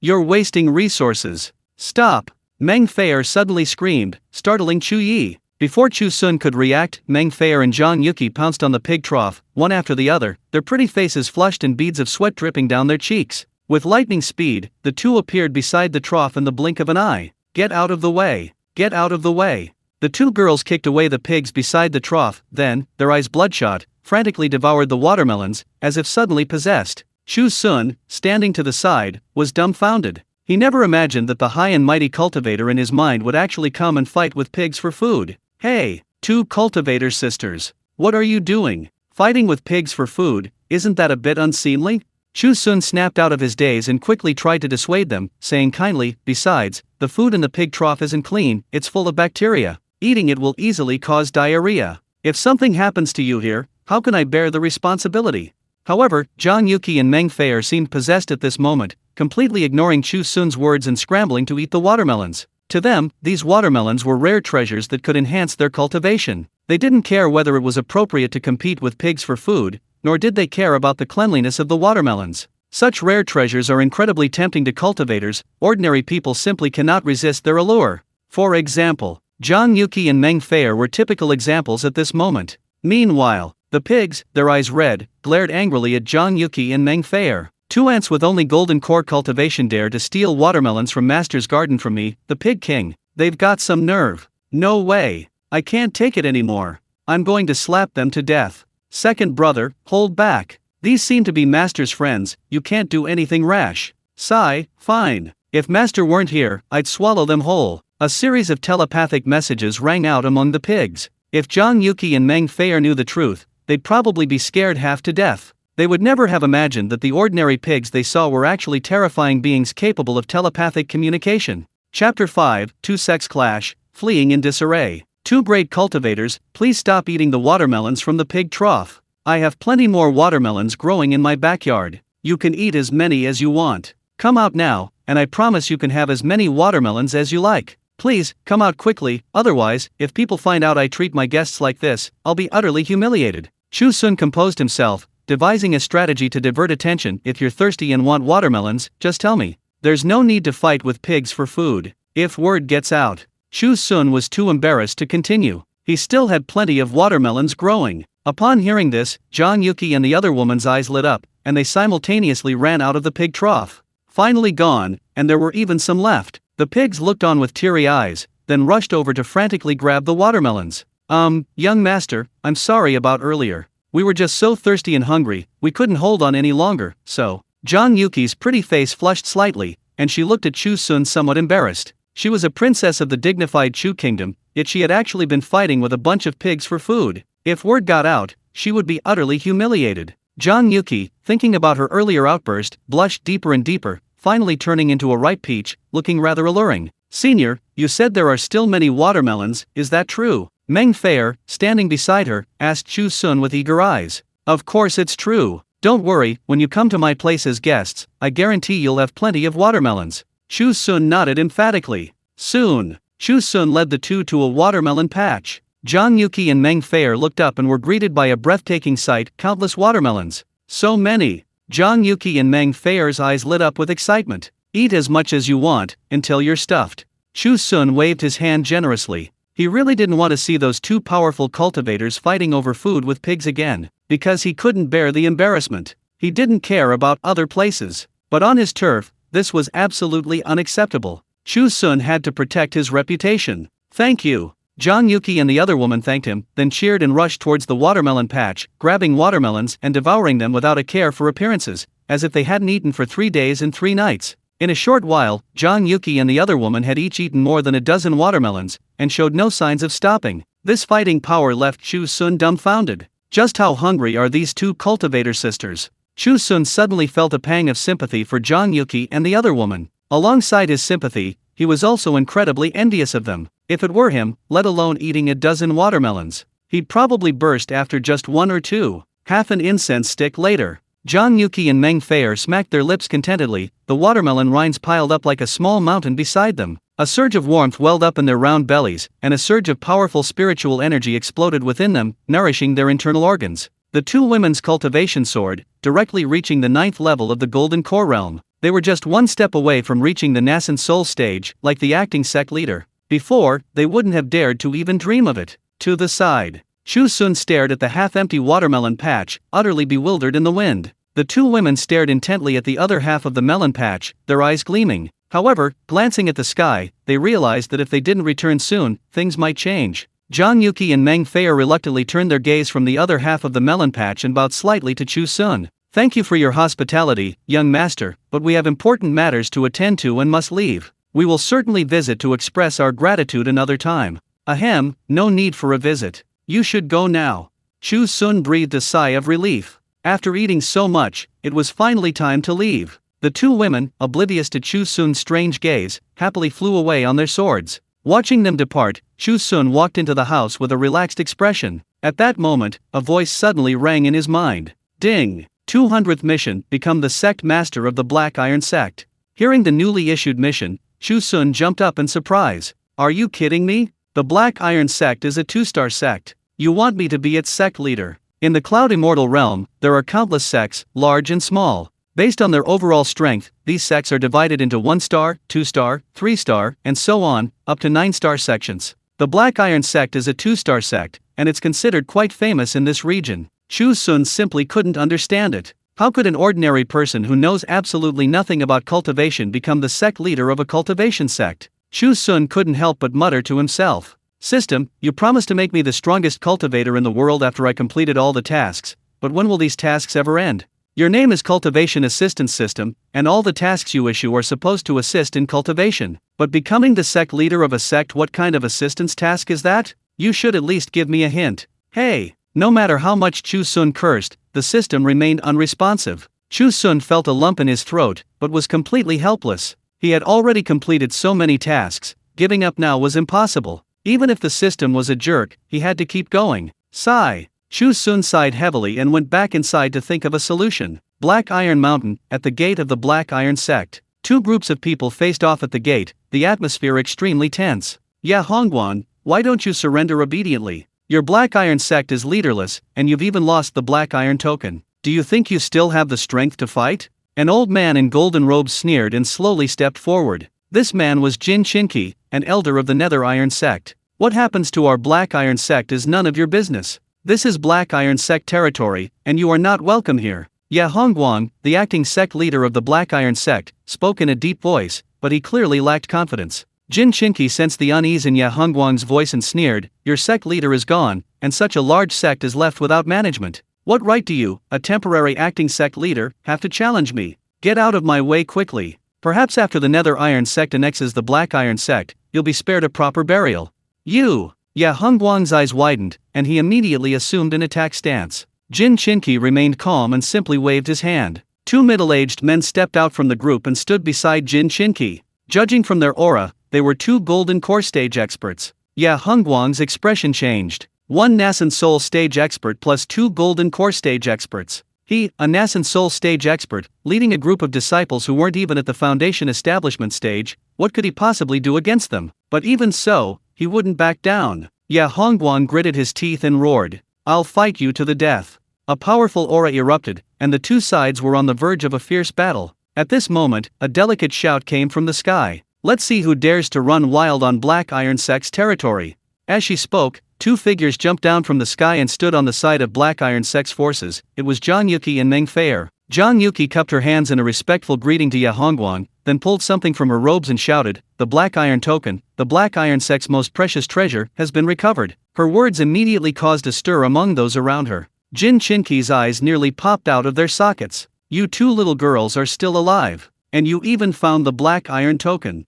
You're wasting resources. Stop! Meng Fei suddenly screamed, startling Chu Yi. Before Chu Xun could react, Meng Fei and Zhang Yuqi pounced on the pig trough, one after the other, their pretty faces flushed and beads of sweat dripping down their cheeks. With lightning speed, the two appeared beside the trough in the blink of an eye. Get out of the way! Get out of the way! The two girls kicked away the pigs beside the trough, then, their eyes bloodshot, frantically devoured the watermelons, as if suddenly possessed. Chu Xun, standing to the side, was dumbfounded. He never imagined that the high and mighty cultivator in his mind would actually come and fight with pigs for food. Hey, 2 cultivator sisters, what are you doing? Fighting with pigs for food, isn't that a bit unseemly? Chu Xun snapped out of his daze and quickly tried to dissuade them, saying kindly, besides, the food in the pig trough isn't clean, it's full of bacteria. Eating it will easily cause diarrhea. If something happens to you here, how can I bear the responsibility? However, Zhang Yuqi and Meng Fei seemed possessed at this moment, completely ignoring Chu Xun's words and scrambling to eat the watermelons. To them, these watermelons were rare treasures that could enhance their cultivation. They didn't care whether it was appropriate to compete with pigs for food, nor did they care about the cleanliness of the watermelons. Such rare treasures are incredibly tempting to cultivators, ordinary people simply cannot resist their allure. For example, Zhang Yuqi and Meng Fei were typical examples at this moment. Meanwhile, the pigs, their eyes red, glared angrily at Zhang Yuqi and Meng Fei. 2 ants with only golden core cultivation dare to steal watermelons from Master's garden from me, the pig king. They've got some nerve. No way. I can't take it anymore. I'm going to slap them to death. Second brother, hold back. These seem to be Master's friends, you can't do anything rash. Sigh, fine. If Master weren't here, I'd swallow them whole. A series of telepathic messages rang out among the pigs. If Zhang Yuqi and Meng Fei knew the truth, they'd probably be scared half to death. They would never have imagined that the ordinary pigs they saw were actually terrifying beings capable of telepathic communication. Chapter 5, Two Sects Clash, Fleeing in Disarray. Two great cultivators, please stop eating the watermelons from the pig trough. I have plenty more watermelons growing in my backyard. You can eat as many as you want. Come out now, and I promise you can have as many watermelons as you like. Please, come out quickly, otherwise, if people find out I treat my guests like this, I'll be utterly humiliated. Chu Xun composed himself, devising a strategy to divert attention. If you're thirsty and want watermelons, just tell me. There's no need to fight with pigs for food. If word gets out. Chu Xun was too embarrassed to continue. He still had plenty of watermelons growing. Upon hearing this, Zhang Yuki and the other woman's eyes lit up, and they simultaneously ran out of the pig trough. Finally gone, and there were even some left. The pigs looked on with teary eyes, then rushed over to frantically grab the watermelons. Young master, I'm sorry about earlier. We were just so thirsty and hungry, we couldn't hold on any longer, so. Zhang Yuki's pretty face flushed slightly, and she looked at Chu Xun somewhat embarrassed. She was a princess of the dignified Chu kingdom, yet she had actually been fighting with a bunch of pigs for food. If word got out, she would be utterly humiliated. Zhang Yuki, thinking about her earlier outburst, blushed deeper and deeper, finally turning into a ripe peach, looking rather alluring. Senior, you said there are still many watermelons, is that true? Meng Feier, standing beside her, asked Chu Xun with eager eyes. Of course it's true. Don't worry, when you come to my place as guests, I guarantee you'll have plenty of watermelons. Chu Xun nodded emphatically. Soon, Chu Xun led the two to a watermelon patch. Zhang Yuki and Meng Feier looked up and were greeted by a breathtaking sight, countless watermelons. So many. Zhang Yuki and Meng Feier's eyes lit up with excitement. Eat as much as you want, until you're stuffed. Chu Xun waved his hand generously. He really didn't want to see those two powerful cultivators fighting over food with pigs again, because he couldn't bear the embarrassment. He didn't care about other places. But on his turf, this was absolutely unacceptable. Chu Xun had to protect his reputation. Thank you. Zhang Yuki and the other woman thanked him, then cheered and rushed towards the watermelon patch, grabbing watermelons and devouring them without a care for appearances, as if they hadn't eaten for 3 days and 3 nights. In a short while, Zhang Yuki and the other woman had each eaten more than a dozen watermelons, and showed no signs of stopping. This fighting power left Chu Xun dumbfounded. Just how hungry are these two cultivator sisters? Chu Xun suddenly felt a pang of sympathy for Zhang Yuki and the other woman. Alongside his sympathy, he was also incredibly envious of them. If it were him, let alone eating a dozen watermelons, he'd probably burst after just 1 or 2. Half an incense stick later, Zhang Yuki and Meng Feier smacked their lips contentedly. The watermelon rinds piled up like a small mountain beside them. A surge of warmth welled up in their round bellies, and a surge of powerful spiritual energy exploded within them, nourishing their internal organs. The two women's cultivation soared, directly reaching the 9th level of the Golden Core realm. They were just 1 step away from reaching the nascent soul stage, like the acting sect leader. Before, they wouldn't have dared to even dream of it. To the side, Chu Xun stared at the half-empty watermelon patch, utterly bewildered in the wind. The two women stared intently at the other half of the melon patch, their eyes gleaming. However, glancing at the sky, they realized that if they didn't return soon, things might change. Zhang Yuki and Meng Feier reluctantly turned their gaze from the other half of the melon patch and bowed slightly to Chu Xun. Thank you for your hospitality, young master, but we have important matters to attend to and must leave. We will certainly visit to express our gratitude another time. Ahem, no need for a visit. You should go now. Chu Xun breathed a sigh of relief. After eating so much, it was finally time to leave. The two women, oblivious to Chu Xun's strange gaze, happily flew away on their swords. Watching them depart, Chu Xun walked into the house with a relaxed expression. At that moment, a voice suddenly rang in his mind. Ding! 200th mission, become the sect master of the Black Iron Sect. Hearing the newly issued mission, Chu Xun jumped up in surprise. Are you kidding me? The Black Iron Sect is a 2-star sect. You want me to be its sect leader? In the Cloud Immortal realm, there are countless sects, large and small. Based on their overall strength, these sects are divided into 1-star, 2-star, 3-star, and so on, up to 9-star sections. The Black Iron Sect is a 2-star sect, and it's considered quite famous in this region. Chu Xun simply couldn't understand it. How could an ordinary person who knows absolutely nothing about cultivation become the sect leader of a cultivation sect? Chu Xun couldn't help but mutter to himself. System, you promised to make me the strongest cultivator in the world after I completed all the tasks, but when will these tasks ever end? Your name is Cultivation Assistance System, and all the tasks you issue are supposed to assist in cultivation. But becoming the sect leader of a sect, what kind of assistance task is that? You should at least give me a hint. Hey! No matter how much Chu Xun cursed, the system remained unresponsive. Chu Xun felt a lump in his throat, but was completely helpless. He had already completed so many tasks, giving up now was impossible. Even if the system was a jerk, he had to keep going. Sigh. Chu Xun sighed heavily and went back inside to think of a solution. Black Iron Mountain, at the gate of the Black Iron sect. Two groups of people faced off at the gate, the atmosphere extremely tense. Ya Hongguan, why don't you surrender obediently? Your Black Iron sect is leaderless, and you've even lost the Black Iron token. Do you think you still have the strength to fight? An old man in golden robes sneered and slowly stepped forward. This man was Jin Qinqi, an elder of the Nether Iron sect. What happens to our Black Iron sect is none of your business. This is Black Iron sect territory, and you are not welcome here. Ya Hongguang, the acting sect leader of the Black Iron sect, spoke in a deep voice, but he clearly lacked confidence. Jin Qinqi sensed the unease in Ya Hongguang's voice and sneered, your sect leader is gone, and such a large sect is left without management. What right do you, a temporary acting sect leader, have to challenge me? Get out of my way quickly. Perhaps after the Nether Iron sect annexes the Black Iron sect, you'll be spared a proper burial. You! Ya Hongguang's eyes widened, and he immediately assumed an attack stance. Jin Qinqi remained calm and simply waved his hand. Two middle-aged men stepped out from the group and stood beside Jin Qinqi. Judging from their aura, they were two golden core stage experts. Ya Hongguang's expression changed. One nascent soul stage expert plus two golden core stage experts. He, a nascent soul stage expert, leading a group of disciples who weren't even at the foundation establishment stage, what could he possibly do against them? But even so, he wouldn't back down. Ya Hongguang gritted his teeth and roared, I'll fight you to the death. A powerful aura erupted, and the two sides were on the verge of a fierce battle. At this moment, a delicate shout came from the sky. Let's see who dares to run wild on Black Iron sect's territory. As she spoke, two figures jumped down from the sky and stood on the side of Black Iron sect's forces. It was Zhang Yuqi and Meng Feier. Zhang Yuqi cupped her hands in a respectful greeting to Ya Hongguang, then pulled something from her robes and shouted, the Black Iron token, the Black Iron sect's most precious treasure, has been recovered. Her words immediately caused a stir among those around her. Jin Qinqi's eyes nearly popped out of their sockets. You two little girls are still alive. And you even found the Black Iron token.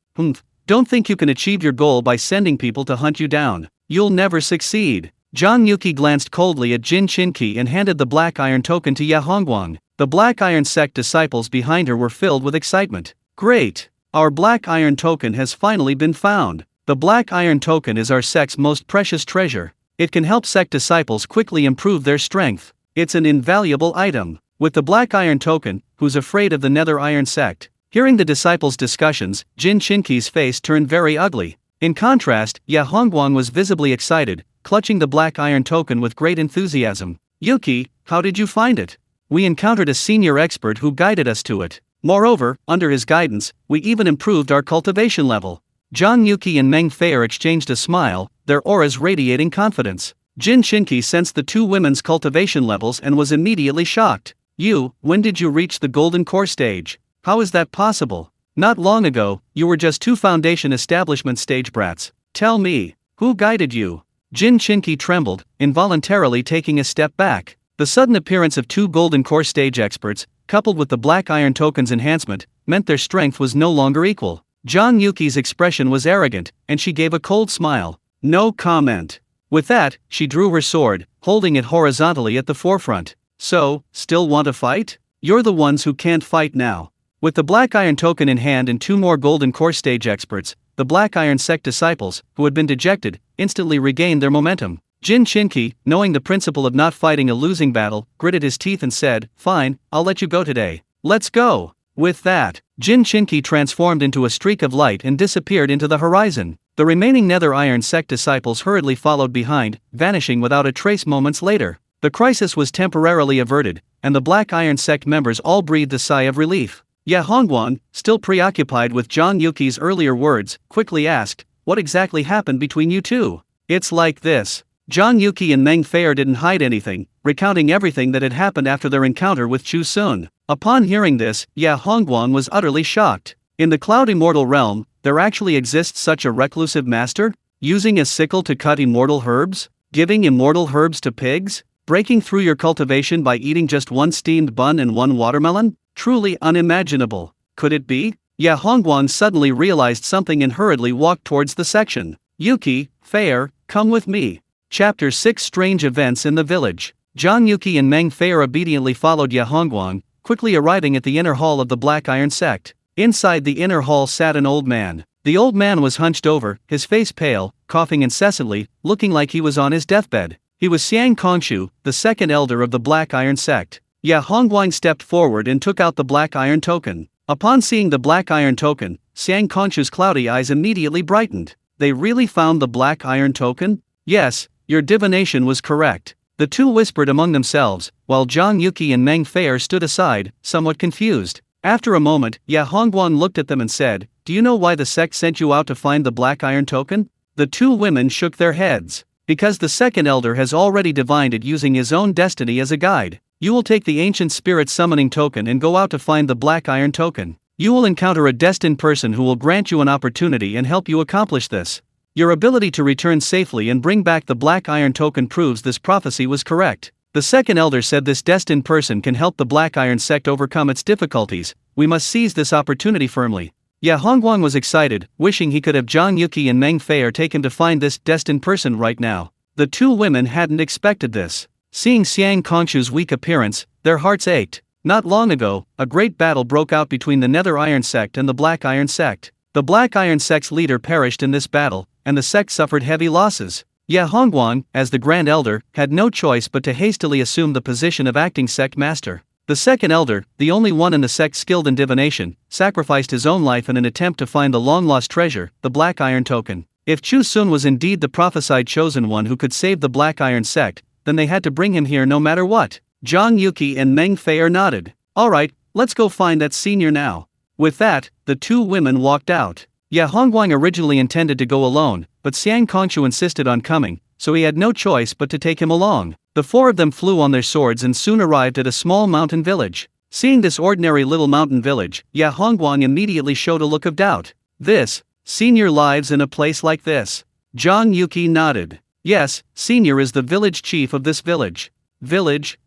Don't think you can achieve your goal by sending people to hunt you down. You'll never succeed. Zhang Yuqi glanced coldly at Jin Qinqi and handed the Black Iron token to Ya Hongguang. The Black Iron sect disciples behind her were filled with excitement. Great! Our Black Iron token has finally been found. The Black Iron token is our sect's most precious treasure. It can help sect disciples quickly improve their strength. It's an invaluable item. With the Black Iron token, who's afraid of the Nether Iron sect? Hearing the disciples' discussions, Jin Qinqi's face turned very ugly. In contrast, Ya Hongguang was visibly excited, clutching the Black Iron token with great enthusiasm. Yuki, how did you find it? We encountered a senior expert who guided us to it. Moreover, under his guidance, we even improved our cultivation level. Zhang Yuqi and Meng Feier exchanged a smile, their auras radiating confidence. Jin Qinqi sensed the two women's cultivation levels and was immediately shocked. When did you reach the golden core stage? How is that possible? Not long ago, you were just two foundation establishment stage brats. Tell me, who guided you? Jin Qinqi trembled, involuntarily taking a step back. The sudden appearance of two golden core stage experts, coupled with the Black Iron token's enhancement, meant their strength was no longer equal. Zhang Yuqi's expression was arrogant, and she gave a cold smile. No comment. With that, she drew her sword, holding it horizontally at the forefront. So, still want to fight? You're the ones who can't fight now. With the Black Iron token in hand and two more golden core stage experts, the Black Iron sect disciples, who had been dejected, instantly regained their momentum. Jin Qinqi, knowing the principle of not fighting a losing battle, gritted his teeth and said, Fine, I'll let you go today. Let's go. With that, Jin Qinqi transformed into a streak of light and disappeared into the horizon. The remaining Nether Iron sect disciples hurriedly followed behind, vanishing without a trace moments later. The crisis was temporarily averted, and the Black Iron sect members all breathed a sigh of relief. Ya Hongguang, still preoccupied with Zhang Yuqi's earlier words, quickly asked, What exactly happened between you two? It's like this. Zhang Yuqi and Meng Feier didn't hide anything, recounting everything that had happened after their encounter with Chu Xun. Upon hearing this, Ya Hongguang was utterly shocked. In the Cloud Immortal realm, there actually exists such a reclusive master? Using a sickle to cut immortal herbs? Giving immortal herbs to pigs? Breaking through your cultivation by eating just one steamed bun and one watermelon? Truly unimaginable. Could it be? Ya Hongguang suddenly realized something and hurriedly walked towards the section. Yuki, Feier, come with me. Chapter 6 Strange Events in the Village. Zhang Yuqi and Meng Fei obediently followed Ye Hongguang, quickly arriving at the inner hall of the Black Iron sect. Inside the inner hall sat an old man. The old man was hunched over, his face pale, coughing incessantly, looking like he was on his deathbed. He was Xiang Kongshu, the second elder of the Black Iron sect. Ye Hongguang stepped forward and took out the Black Iron token. Upon seeing the Black Iron token, Xiang Kongshu's cloudy eyes immediately brightened. They really found the Black Iron token? Yes, your divination was correct. The two whispered among themselves, while Zhang Yuqi and Meng Fei stood aside, somewhat confused. After a moment, Ye Hongguang looked at them and said, "Do you know why the sect sent you out to find the Black Iron token?" The two women shook their heads. Because the second elder has already divined it using his own destiny as a guide. You will take the ancient spirit summoning token and go out to find the Black Iron token. You will encounter a destined person who will grant you an opportunity and help you accomplish this. Your ability to return safely and bring back the Black Iron token proves this prophecy was correct. The second elder said this destined person can help the Black Iron sect overcome its difficulties. We must seize this opportunity firmly. Ye Hongguang was excited, wishing he could have Zhang Yuqi and Meng Fei take him to find this destined person right now. The two women hadn't expected this. Seeing Xiang Kongshu's weak appearance, their hearts ached. Not long ago, a great battle broke out between the Nether Iron sect and the Black Iron sect. The Black Iron sect's leader perished in this battle, and the sect suffered heavy losses. Ye Hongguang, as the Grand Elder, had no choice but to hastily assume the position of acting sect master. The second elder, the only one in the sect skilled in divination, sacrificed his own life in an attempt to find the long-lost treasure, the Black Iron token. If Chu Xun was indeed the prophesied chosen one who could save the Black Iron sect, then they had to bring him here no matter what. Zhang Yuqi and Meng Fei nodded. Alright, let's go find that senior now. With that, the two women walked out. Ye Hongguang originally intended to go alone, but Xiang Kongshu insisted on coming, so he had no choice but to take him along. The four of them flew on their swords and soon arrived at a small mountain village. Seeing this ordinary little mountain village, Ye Hongguang immediately showed a look of doubt. This, senior lives in a place like this? Zhang Yuqi nodded. Yes, senior is the village chief of this village. Village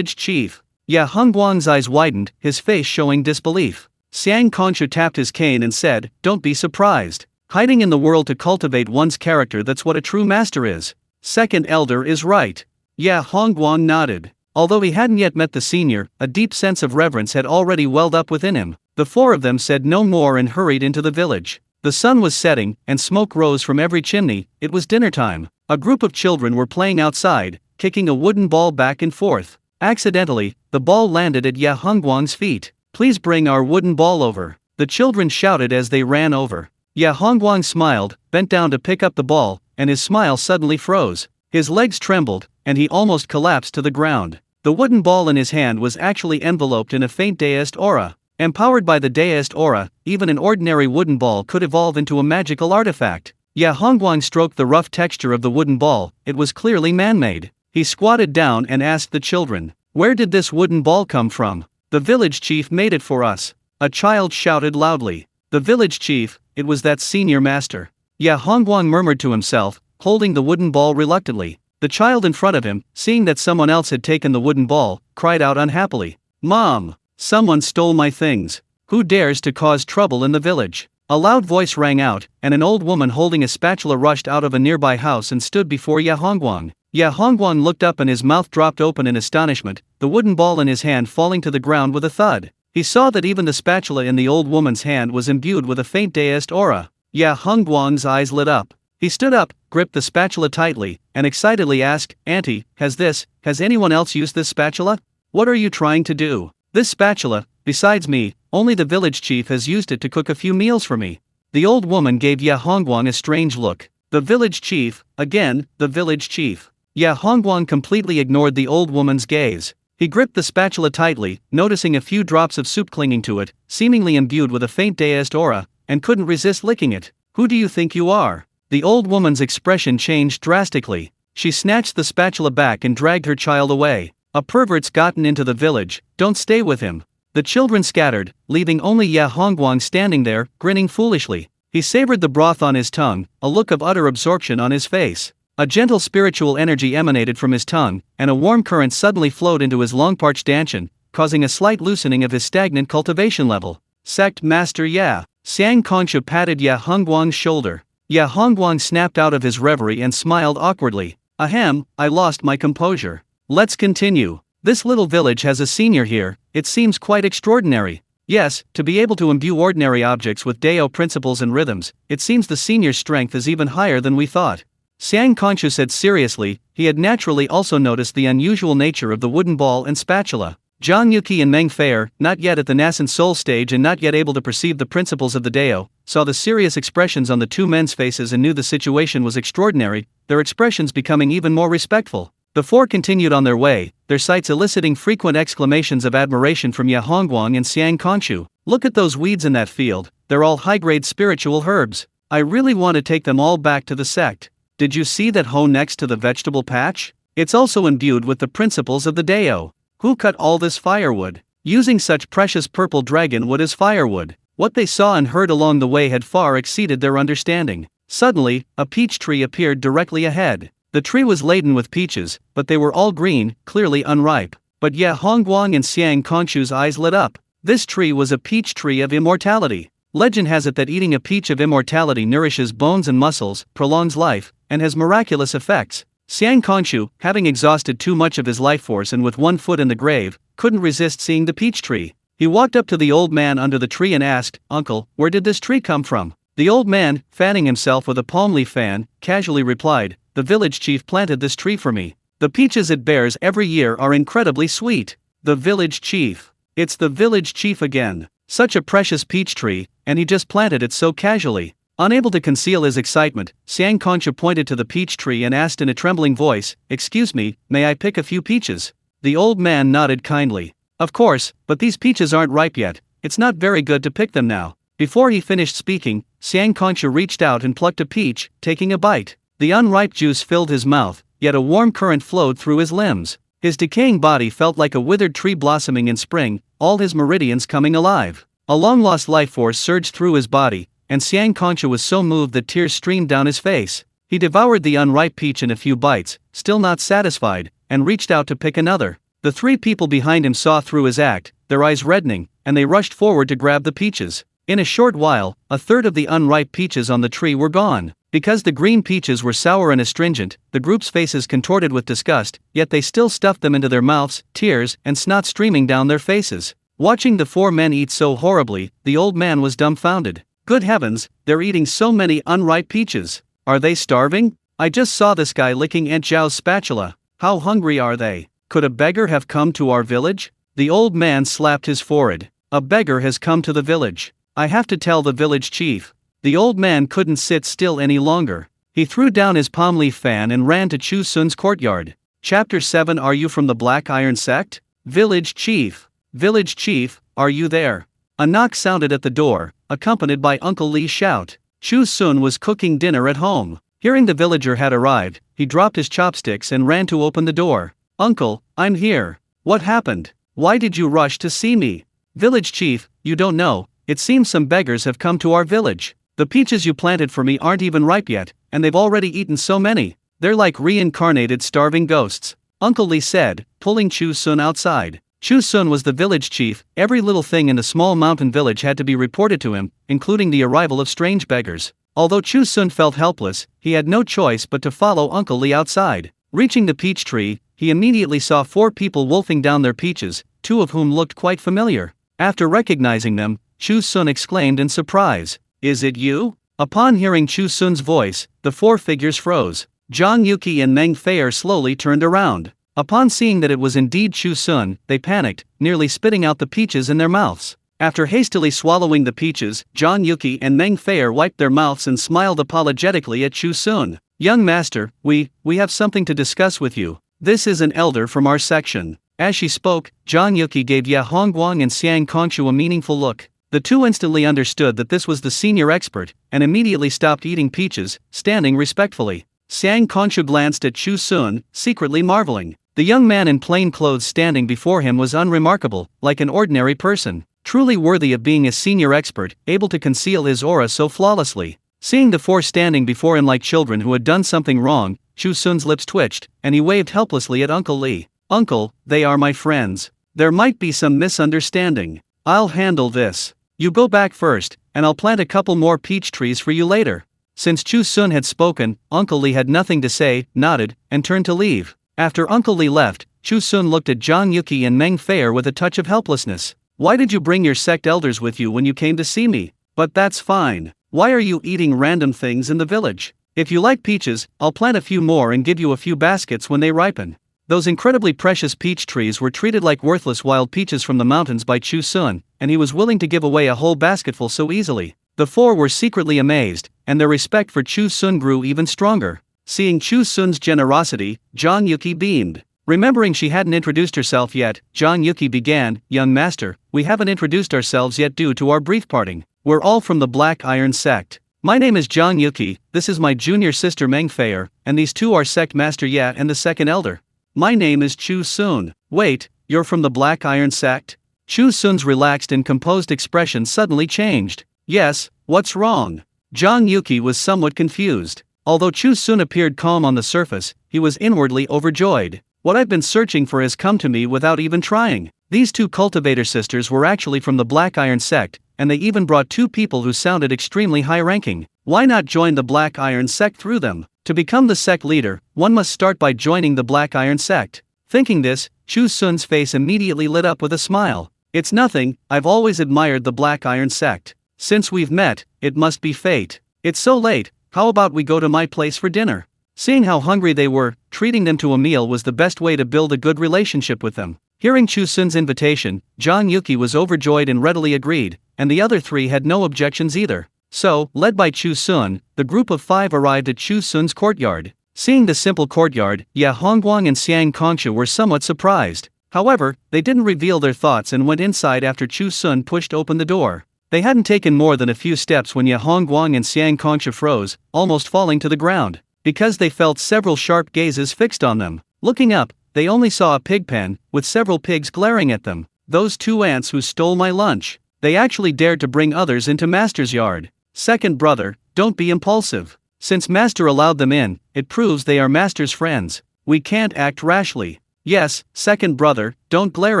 chief. Ye Hongguang's eyes widened, his face showing disbelief. Xiang Kongshu tapped his cane and said, "Don't be surprised. Hiding in the world to cultivate one's character, that's what a true master is." Second elder is right. Ye Hongguang nodded. Although he hadn't yet met the senior, a deep sense of reverence had already welled up within him. The four of them said no more and hurried into the village. The sun was setting, and smoke rose from every chimney. It was dinner time. A group of children were playing outside, kicking a wooden ball back and forth. Accidentally, the ball landed at Ye Hongguang's feet. "Please bring our wooden ball over," the children shouted as they ran over. Ye Hongguang smiled, bent down to pick up the ball, and his smile suddenly froze. His legs trembled, and he almost collapsed to the ground. The wooden ball in his hand was actually enveloped in a faint Daoist aura. Empowered by the Daoist aura, even an ordinary wooden ball could evolve into a magical artifact. Ye Hongguang stroked the rough texture of the wooden ball. It was clearly man-made. He squatted down and asked the children, "Where did this wooden ball come from?" "The village chief made it for us," a child shouted loudly. The village chief, it was that senior master. Ye Hongguang murmured to himself, holding the wooden ball reluctantly. The child in front of him, seeing that someone else had taken the wooden ball, cried out unhappily, "Mom! Someone stole my things. Who dares to cause trouble in the village?" A loud voice rang out, and an old woman holding a spatula rushed out of a nearby house and stood before Ye Hongguang. Ye Hongguang looked up and his mouth dropped open in astonishment, the wooden ball in his hand falling to the ground with a thud. He saw that even the spatula in the old woman's hand was imbued with a faint Daoist aura. Ye Hongguang's eyes lit up. He stood up, gripped the spatula tightly, and excitedly asked, "Auntie, has anyone else used this spatula? What are you trying to do?" "This spatula, besides me, only the village chief has used it to cook a few meals for me." The old woman gave Ye Hongguang a strange look. The village chief, again, the village chief. Ye Hongguang completely ignored the old woman's gaze. He gripped the spatula tightly, noticing a few drops of soup clinging to it, seemingly imbued with a faint Daoist aura, and couldn't resist licking it. "Who do you think you are?" The old woman's expression changed drastically. She snatched the spatula back and dragged her child away. "A pervert's gotten into the village, don't stay with him." The children scattered, leaving only Ye Hongguang standing there, grinning foolishly. He savored the broth on his tongue, a look of utter absorption on his face. A gentle spiritual energy emanated from his tongue, and a warm current suddenly flowed into his long-parched danshan, causing a slight loosening of his stagnant cultivation level. "Sect Master Ye." Xiang Kongshu patted Ye Hongguang's shoulder. Ye Hongguang snapped out of his reverie and smiled awkwardly. "Ahem, I lost my composure. Let's continue. This little village has a senior here, it seems quite extraordinary. Yes, to be able to imbue ordinary objects with Dao principles and rhythms, it seems the senior's strength is even higher than we thought. Xiang Konshu said seriously. He had naturally also noticed the unusual nature of the wooden ball and spatula. Zhang Yuqi and Meng Fei, not yet at the nascent soul stage and not yet able to perceive the principles of the Dao, saw the serious expressions on the two men's faces and knew the situation was extraordinary, their expressions becoming even more respectful. The four continued on their way, their sights eliciting frequent exclamations of admiration from Ye Hongguang and Xiang Konshu. Look at those weeds in that field, they're all high-grade spiritual herbs. I really want to take them all back to the sect. Did you see that hoe next to the vegetable patch? It's also imbued with the principles of the Dao. Who cut all this firewood? Using such precious purple dragon wood as firewood. What they saw and heard along the way had far exceeded their understanding. Suddenly, a peach tree appeared directly ahead. The tree was laden with peaches, but they were all green, clearly unripe. But Ye Hongguang and Xiang Konshu's eyes lit up. This tree was a peach tree of immortality. Legend has it that eating a peach of immortality nourishes bones and muscles, prolongs life, and has miraculous effects. Xiang Konshu, having exhausted too much of his life force and with one foot in the grave, couldn't resist seeing the peach tree. He walked up to the old man under the tree and asked, "Uncle, where did this tree come from?" The old man, fanning himself with a palm leaf fan, casually replied, "The village chief planted this tree for me. The peaches it bears every year are incredibly sweet." The village chief. It's the village chief again. Such a precious peach tree, and he just planted it so casually. Unable to conceal his excitement, Xiang Konshu pointed to the peach tree and asked in a trembling voice, "Excuse me, may I pick a few peaches?" The old man nodded kindly. "Of course, but these peaches aren't ripe yet, it's not very good to pick them now." Before he finished speaking, Xiang Konshu reached out and plucked a peach, taking a bite. The unripe juice filled his mouth, yet a warm current flowed through his limbs. His decaying body felt like a withered tree blossoming in spring, all his meridians coming alive. A long-lost life force surged through his body, and Xiang Konshu was so moved that tears streamed down his face. He devoured the unripe peach in a few bites, still not satisfied, and reached out to pick another. The three people behind him saw through his act, their eyes reddening, and they rushed forward to grab the peaches. In a short while, a third of the unripe peaches on the tree were gone. Because the green peaches were sour and astringent, the group's faces contorted with disgust, yet they still stuffed them into their mouths, tears and snot streaming down their faces. Watching the four men eat so horribly, the old man was dumbfounded. Good heavens, they're eating so many unripe peaches. Are they starving? I just saw this guy licking Aunt Zhao's spatula. How hungry are they? Could a beggar have come to our village? The old man slapped his forehead. A beggar has come to the village. I have to tell the village chief. The old man couldn't sit still any longer. He threw down his palm leaf fan and ran to Chu Xun's courtyard. Chapter 7. Are you from the Black Iron sect? Village chief. Village chief, are you there? A knock sounded at the door, accompanied by Uncle Li's shout. Chu Xun was cooking dinner at home. Hearing the villager had arrived, he dropped his chopsticks and ran to open the door. "Uncle, I'm here. What happened? Why did you rush to see me?" "Village chief, you don't know, it seems some beggars have come to our village. The peaches you planted for me aren't even ripe yet, and they've already eaten so many. They're like reincarnated starving ghosts," Uncle Li said, pulling Chu Xun outside. Chu Xun was the village chief. Every little thing in the small mountain village had to be reported to him, including the arrival of strange beggars. Although Chu Xun felt helpless, he had no choice but to follow Uncle Li outside. Reaching the peach tree, he immediately saw four people wolfing down their peaches, two of whom looked quite familiar. After recognizing them, Chu Xun exclaimed in surprise, "Is it you?" Upon hearing Chu Xun's voice, the four figures froze. Zhang Yuqi and Meng Fei slowly turned around. Upon seeing that it was indeed Chu Xun, they panicked, nearly spitting out the peaches in their mouths. After hastily swallowing the peaches, Zhang Yuqi and Meng Fei wiped their mouths and smiled apologetically at Chu Xun. "Young master, we have something to discuss with you. This is an elder from our section." As she spoke, Zhang Yuqi gave Ye Hongguang and Xiang Konshu a meaningful look. The two instantly understood that this was the senior expert, and immediately stopped eating peaches, standing respectfully. Xiang Konshu glanced at Chu Xun, secretly marveling. The young man in plain clothes standing before him was unremarkable, like an ordinary person, truly worthy of being a senior expert, able to conceal his aura so flawlessly. Seeing the four standing before him like children who had done something wrong, Chu Xun's lips twitched, and he waved helplessly at Uncle Li. "Uncle, they are my friends. There might be some misunderstanding. I'll handle this. You go back first, and I'll plant a couple more peach trees for you later." Since Chu Xun had spoken, Uncle Li had nothing to say, nodded, and turned to leave. After Uncle Li left, Chu Xun looked at Zhang Yuki and Meng Feier with a touch of helplessness. Why did you bring your sect elders with you when you came to see me? But that's fine. Why are you eating random things in the village? If you like peaches, I'll plant a few more and give you a few baskets when they ripen. Those incredibly precious peach trees were treated like worthless wild peaches from the mountains by Chu Xun, and he was willing to give away a whole basketful so easily. The four were secretly amazed, and their respect for Chu Xun grew even stronger. Seeing Chu Xun's generosity, Zhang Yuki beamed. Remembering she hadn't introduced herself yet, Zhang Yuki began, "Young master, we haven't introduced ourselves yet due to our brief parting. We're all from the Black Iron sect. My name is Zhang Yuki, this is my junior sister Meng Feier, and these two are sect master Yat and the second elder. My name is Chu Xun. Wait, you're from the Black Iron sect?" Chu Xun's relaxed and composed expression suddenly changed. "Yes, what's wrong?" Zhang Yuki was somewhat confused. Although Chu Xun appeared calm on the surface, he was inwardly overjoyed. What I've been searching for has come to me without even trying. These two cultivator sisters were actually from the Black Iron sect, and they even brought two people who sounded extremely high-ranking. Why not join the Black Iron sect through them? To become the sect leader, one must start by joining the Black Iron sect. Thinking this, Chu Xun's face immediately lit up with a smile. "It's nothing, I've always admired the Black Iron sect. Since we've met, it must be fate. It's so late, how about we go to my place for dinner?" Seeing how hungry they were, treating them to a meal was the best way to build a good relationship with them. Hearing Chu Xun's invitation, Zhang Yuki was overjoyed and readily agreed, and the other three had no objections either. So, led by Chu Xun, the group of five arrived at Chu Xun's courtyard. Seeing the simple courtyard, Ya Hongguang and Xiang Kongshu were somewhat surprised. However, they didn't reveal their thoughts and went inside after Chu Xun pushed open the door. They hadn't taken more than a few steps when Ya Hongguang and Xiang Kongshu froze, almost falling to the ground, because they felt several sharp gazes fixed on them. Looking up, they only saw a pig pen, with several pigs glaring at them. "Those two ants who stole my lunch. They actually dared to bring others into Master's yard. Second brother, don't be impulsive. Since Master allowed them in, it proves they are Master's friends. We can't act rashly. Yes, second brother, don't glare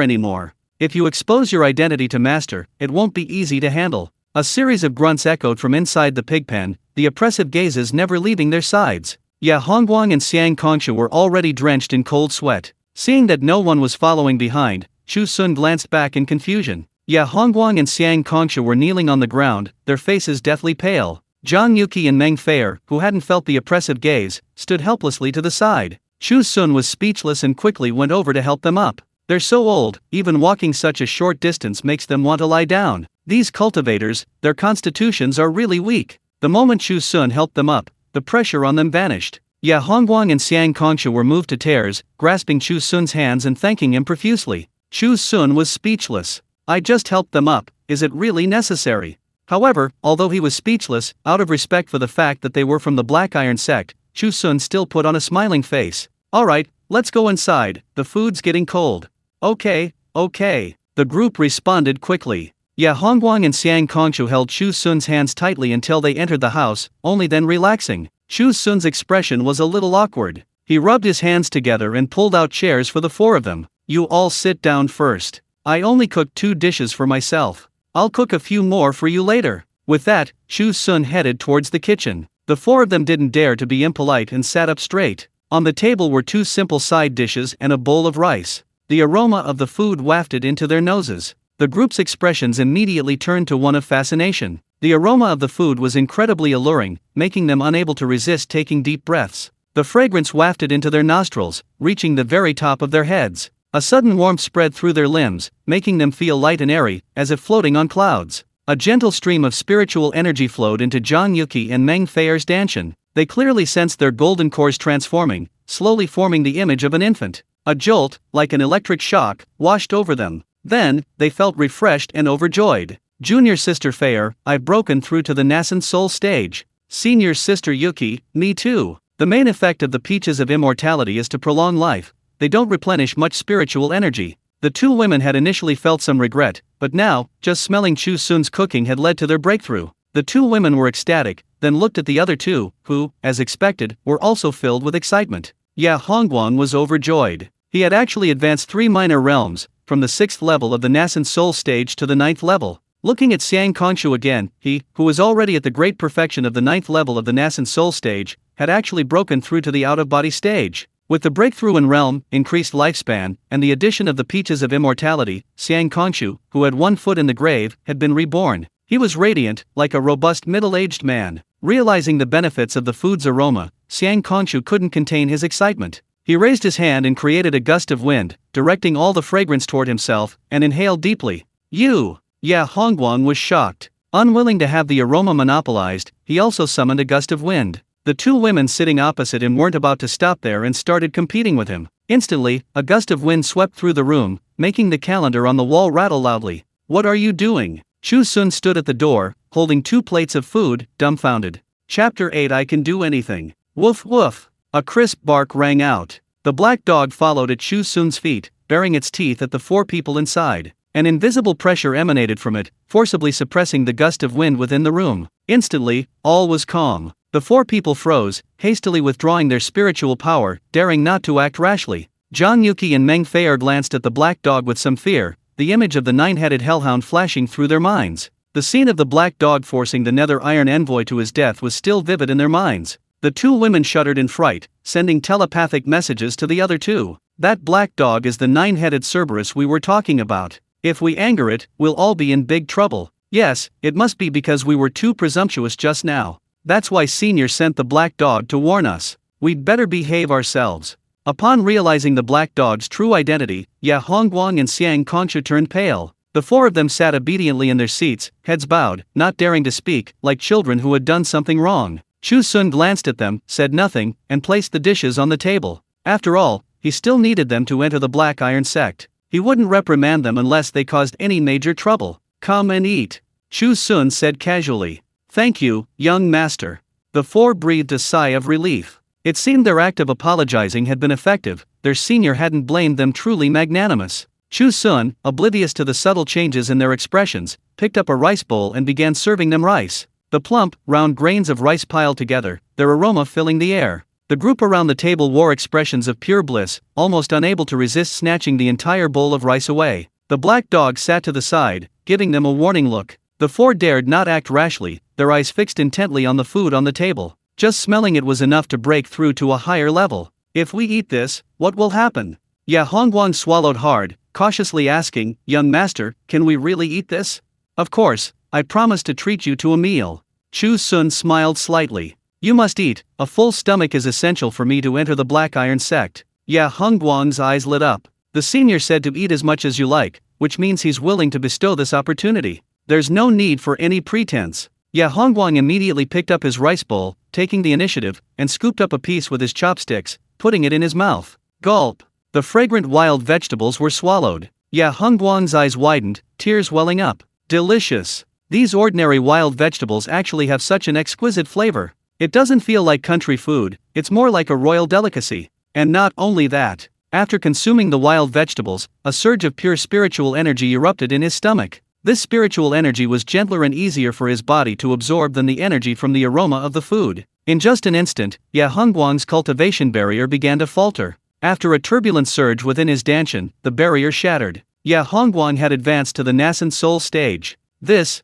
anymore. If you expose your identity to Master, it won't be easy to handle." A series of grunts echoed from inside the pig pen, the oppressive gazes never leaving their sides. Ya Hongguang and Xiang Kongshu were already drenched in cold sweat. Seeing that no one was following behind, Chu Xun glanced back in confusion. Ya Hongguang and Xiang Kongshu were kneeling on the ground, their faces deathly pale. Zhang Yuki and Meng Feier, who hadn't felt the oppressive gaze, stood helplessly to the side. Chu Xun was speechless and quickly went over to help them up. "They're so old, even walking such a short distance makes them want to lie down. These cultivators, their constitutions are really weak." The moment Chu Xun helped them up, the pressure on them vanished. Ya Hongguang and Xiang Kongshu were moved to tears, grasping Chu Xun's hands and thanking him profusely. Chu Xun was speechless. "I just helped them up, is it really necessary?" However, although he was speechless, out of respect for the fact that they were from the Black Iron sect, Chu Xun still put on a smiling face. "Alright, let's go inside, the food's getting cold." Okay. The group responded quickly. Ya Hongguang and Xiang Kongshu held Chu Xun's hands tightly until they entered the house, only then relaxing. Chu Xun's expression was a little awkward. He rubbed his hands together and pulled out chairs for the four of them. "You all sit down first. I only cooked 2 dishes for myself. I'll cook a few more for you later." With that, Chu Xun headed towards the kitchen. The four of them didn't dare to be impolite and sat up straight. On the table were 2 simple side dishes and a bowl of rice. The aroma of the food wafted into their noses. The group's expressions immediately turned to one of fascination. The aroma of the food was incredibly alluring, making them unable to resist taking deep breaths. The fragrance wafted into their nostrils, reaching the very top of their heads. A sudden warmth spread through their limbs, making them feel light and airy, as if floating on clouds. A gentle stream of spiritual energy flowed into Zhang Yuki and Meng Feier's danshan. They clearly sensed their golden cores transforming, slowly forming the image of an infant. A jolt, like an electric shock, washed over them. Then, they felt refreshed and overjoyed. "Junior sister Feier, I've broken through to the nascent soul stage. Senior sister Yuki, me too." The main effect of the peaches of immortality is to prolong life. They don't replenish much spiritual energy. The two women had initially felt some regret, but now, just smelling Chu Xun's cooking had led to their breakthrough. The two women were ecstatic, then looked at the other two, who, as expected, were also filled with excitement. Ya Hongguang was overjoyed. He had actually advanced 3 minor realms, from the 6th level of the nascent soul stage to the 9th level. Looking at Xiang Kongshu again, he, who was already at the great perfection of the 9th level of the nascent soul stage, had actually broken through to the out-of-body stage. With the breakthrough in realm, increased lifespan, and the addition of the peaches of immortality, Xiang Kongshu, who had 1 foot in the grave, had been reborn. He was radiant, like a robust middle-aged man. Realizing the benefits of the food's aroma, Xiang Kongshu couldn't contain his excitement. He raised his hand and created a gust of wind, directing all the fragrance toward himself, and inhaled deeply. You! Ya Hongguang was shocked. Unwilling to have the aroma monopolized, he also summoned a gust of wind. The 2 women sitting opposite him weren't about to stop there and started competing with him. Instantly, a gust of wind swept through the room, making the calendar on the wall rattle loudly. What are you doing? Chu Xun stood at the door, holding 2 plates of food, dumbfounded. Chapter 8 I Can Do Anything. Woof woof. A crisp bark rang out. The black dog followed at Chu Xun's feet, baring its teeth at the 4 people inside. An invisible pressure emanated from it, forcibly suppressing the gust of wind within the room. Instantly, all was calm. The 4 people froze, hastily withdrawing their spiritual power, daring not to act rashly. Zhang Yuqi and Meng Feier glanced at the black dog with some fear, the image of the 9-headed hellhound flashing through their minds. The scene of the black dog forcing the Nether Iron Envoy to his death was still vivid in their minds. The 2 women shuddered in fright, sending telepathic messages to the other 2. That black dog is the 9-headed Cerberus we were talking about. If we anger it, we'll all be in big trouble. Yes, it must be because we were too presumptuous just now. That's why Senior sent the black dog to warn us. We'd better behave ourselves. Upon realizing the black dog's true identity, Ya Hongguang and Xiang Kongshu turned pale. The 4 of them sat obediently in their seats, heads bowed, not daring to speak, like children who had done something wrong. Chu Xun glanced at them, said nothing, and placed the dishes on the table. After all, he still needed them to enter the Black Iron sect. He wouldn't reprimand them unless they caused any major trouble. Come and eat, Chu Xun said casually. Thank you, young master. The 4 breathed a sigh of relief. It seemed their act of apologizing had been effective, their senior hadn't blamed them. Truly magnanimous. Chu Xun, oblivious to the subtle changes in their expressions, picked up a rice bowl and began serving them rice. The plump, round grains of rice piled together, their aroma filling the air. The group around the table wore expressions of pure bliss, almost unable to resist snatching the entire bowl of rice away. The black dog sat to the side, giving them a warning look. The 4 dared not act rashly, their eyes fixed intently on the food on the table. Just smelling it was enough to break through to a higher level. If we eat this, what will happen? Ya Hongguang swallowed hard, cautiously asking, Young master, can we really eat this? Of course, I promise to treat you to a meal. Chu Xun smiled slightly. You must eat, a full stomach is essential for me to enter the Black Iron sect. Ya Hongguang's eyes lit up. The senior said to eat as much as you like, which means he's willing to bestow this opportunity. There's no need for any pretense. Ya Hongguang immediately picked up his rice bowl, taking the initiative, and scooped up a piece with his chopsticks, putting it in his mouth. Gulp! The fragrant wild vegetables were swallowed. Ya Hongguang's eyes widened, tears welling up. Delicious! These ordinary wild vegetables actually have such an exquisite flavor. It doesn't feel like country food, it's more like a royal delicacy. And not only that. After consuming the wild vegetables, a surge of pure spiritual energy erupted in his stomach. This spiritual energy was gentler and easier for his body to absorb than the energy from the aroma of the food. In just an instant, Ya Hongguang's cultivation barrier began to falter. After a turbulent surge within his danshan, the barrier shattered. Ya Hongguang had advanced to the nascent soul stage. This.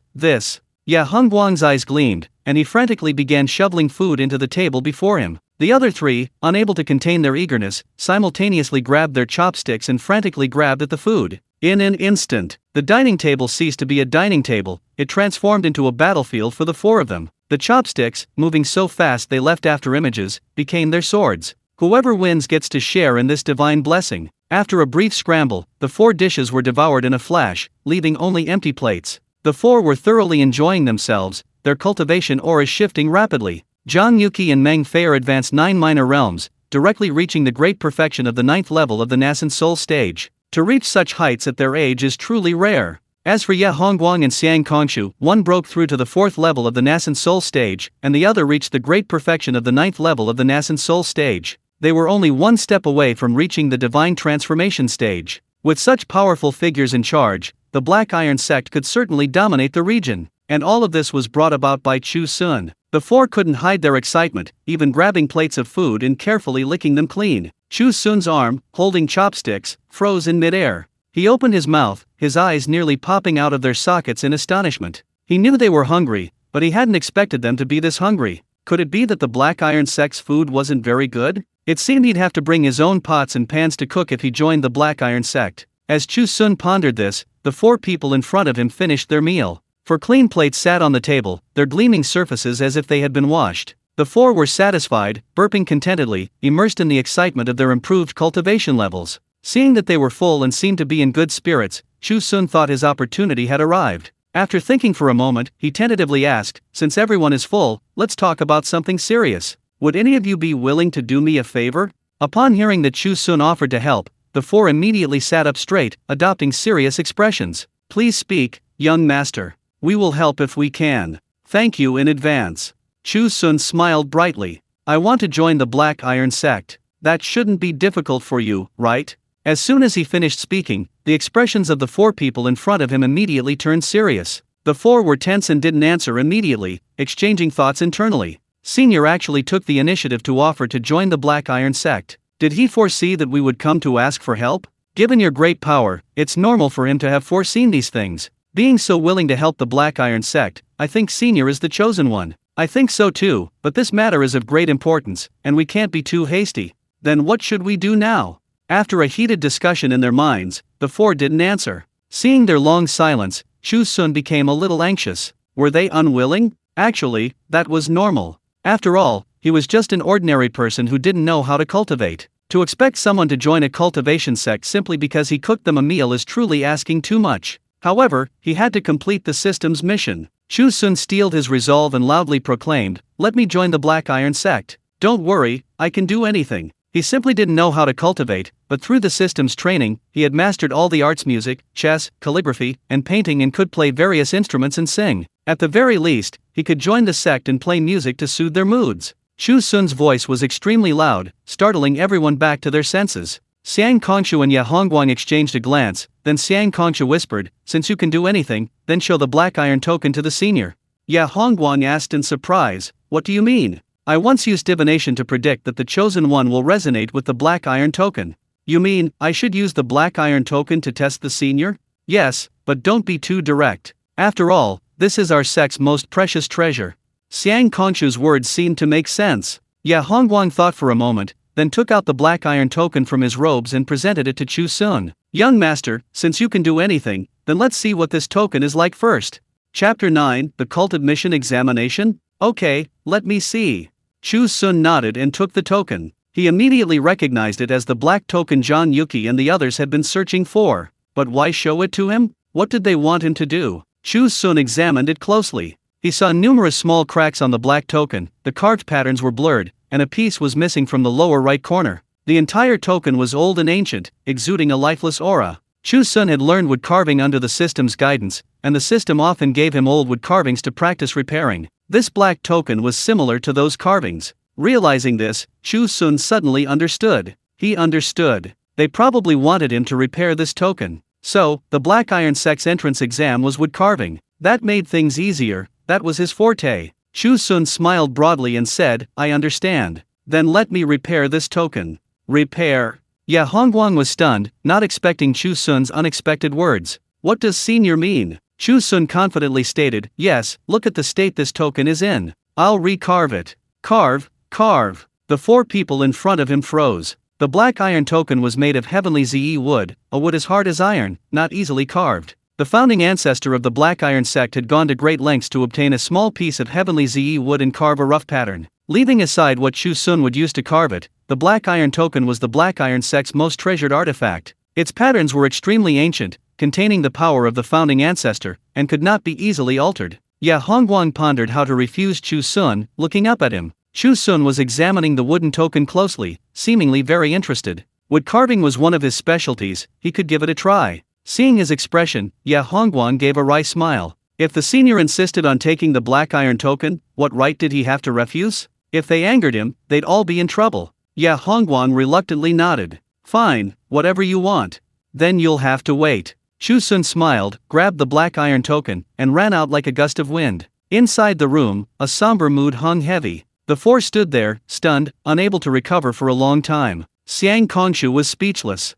Ya Hongguang's eyes gleamed, and he frantically began shoveling food into the table before him. The other 3, unable to contain their eagerness, simultaneously grabbed their chopsticks and frantically grabbed at the food. In an instant, the dining table ceased to be a dining table, it transformed into a battlefield for the 4 of them. The chopsticks, moving so fast they left after images, became their swords. Whoever wins gets to share in this divine blessing. After a brief scramble, the 4 dishes were devoured in a flash, leaving only empty plates. The 4 were thoroughly enjoying themselves, their cultivation auras shifting rapidly. Zhang Yuqi and Meng Feier advanced 9 minor realms, directly reaching the great perfection of the 9th level of the nascent soul stage. To reach such heights at their age is truly rare. As for Ya Hongguang and Xiang Kongshu, one broke through to the 4th level of the nascent soul stage, and the other reached the great perfection of the 9th level of the nascent soul stage. They were only one step away from reaching the divine transformation stage. With such powerful figures in charge, the Black Iron sect could certainly dominate the region. And all of this was brought about by Chu Xun. The 4 couldn't hide their excitement, even grabbing plates of food and carefully licking them clean. Chu Xun's arm, holding chopsticks, froze in midair. He opened his mouth, his eyes nearly popping out of their sockets in astonishment. He knew they were hungry, but he hadn't expected them to be this hungry. Could it be that the Black Iron sect's food wasn't very good? It seemed he'd have to bring his own pots and pans to cook if he joined the Black Iron sect. As Chu Xun pondered this, the 4 people in front of him finished their meal. 4 clean plates sat on the table, their gleaming surfaces as if they had been washed. The 4 were satisfied, burping contentedly, immersed in the excitement of their improved cultivation levels. Seeing that they were full and seemed to be in good spirits, Chu Xun thought his opportunity had arrived. After thinking for a moment, he tentatively asked, "Since everyone is full, let's talk about something serious. Would any of you be willing to do me a favor?" Upon hearing that Chu Xun offered to help, the 4 immediately sat up straight, adopting serious expressions. "Please speak, young master. We will help if we can. Thank you in advance." Chu Xun smiled brightly. "I want to join the Black Iron sect. That shouldn't be difficult for you, right?" As soon as he finished speaking, the expressions of the 4 people in front of him immediately turned serious. The 4 were tense and didn't answer immediately, exchanging thoughts internally. Senior actually took the initiative to offer to join the Black Iron sect. Did he foresee that we would come to ask for help? Given your great power, it's normal for him to have foreseen these things. Being so willing to help the Black Iron sect, I think Senior is the chosen one. I think so too, but this matter is of great importance, and we can't be too hasty. Then what should we do now? After a heated discussion in their minds, the 4 didn't answer. Seeing their long silence, Chu Xun became a little anxious. Were they unwilling? Actually, that was normal. After all, he was just an ordinary person who didn't know how to cultivate. To expect someone to join a cultivation sect simply because he cooked them a meal is truly asking too much. However, he had to complete the system's mission. Chu Xun steeled his resolve and loudly proclaimed, "Let me join the Black Iron sect. Don't worry, I can do anything." He simply didn't know how to cultivate, but through the system's training, he had mastered all the arts: music, chess, calligraphy, and painting, and could play various instruments and sing. At the very least, he could join the sect and play music to soothe their moods. Chu Xun's voice was extremely loud, startling everyone back to their senses. Xiang Kongshu and Ye Hongguang exchanged a glance, then Xiang Kongshu whispered, "Since you can do anything, then show the Black Iron token to the senior." Ye Hongguang asked in surprise, "What do you mean?" "I once used divination to predict that the chosen one will resonate with the Black Iron token." "You mean, I should use the Black Iron token to test the senior?" "Yes, but don't be too direct. After all, this is our sect's most precious treasure." Xiang Kongshu's words seemed to make sense. Ye Hongguang thought for a moment, then took out the Black Iron token from his robes and presented it to Chu Xun. "Young master, since you can do anything, then let's see what this token is like first." Chapter 9, The Cult Admission Examination? "Okay, let me see." Chu Xun nodded and took the token. He immediately recognized it as the black token Zhang Yuki and the others had been searching for. But why show it to him? What did they want him to do? Chu Xun examined it closely. He saw numerous small cracks on the black token, the carved patterns were blurred, and a piece was missing from the lower right corner. The entire token was old and ancient, exuding a lifeless aura. Chu Xun had learned wood carving under the system's guidance, and the system often gave him old wood carvings to practice repairing. This black token was similar to those carvings. Realizing this, Chu Xun suddenly understood. He understood. They probably wanted him to repair this token. So, the Black Iron sect's entrance exam was wood carving. That made things easier, that was his forte. Chu Xun smiled broadly and said, "I understand. Then let me repair this token." "Repair?" Ye Hongguang was stunned, not expecting Chu Xun's unexpected words. "What does senior mean?" Chu Xun confidently stated, "Yes, look at the state this token is in. I'll recarve it." "Carve, carve." The 4 people in front of him froze. The Black Iron token was made of heavenly Ze wood, a wood as hard as iron, not easily carved. The founding ancestor of the Black Iron sect had gone to great lengths to obtain a small piece of heavenly Ze wood and carve a rough pattern. Leaving aside what Chu Xun would use to carve it, the Black Iron token was the Black Iron sect's most treasured artifact. Its patterns were extremely ancient, containing the power of the founding ancestor, and could not be easily altered. Ye Hongguang pondered how to refuse Chu Xun, looking up at him. Chu Xun was examining the wooden token closely, seemingly very interested. Wood carving was one of his specialties, he could give it a try. Seeing his expression, Ye Hongguang gave a wry smile. If the senior insisted on taking the Black Iron token, what right did he have to refuse? If they angered him, they'd all be in trouble. Ye Hongguang reluctantly nodded. "Fine, whatever you want. Then you'll have to wait." Chu Xun smiled, grabbed the Black Iron token, and ran out like a gust of wind. Inside the room, a somber mood hung heavy. The 4 stood there, stunned, unable to recover for a long time. Xiang Kongshu was speechless.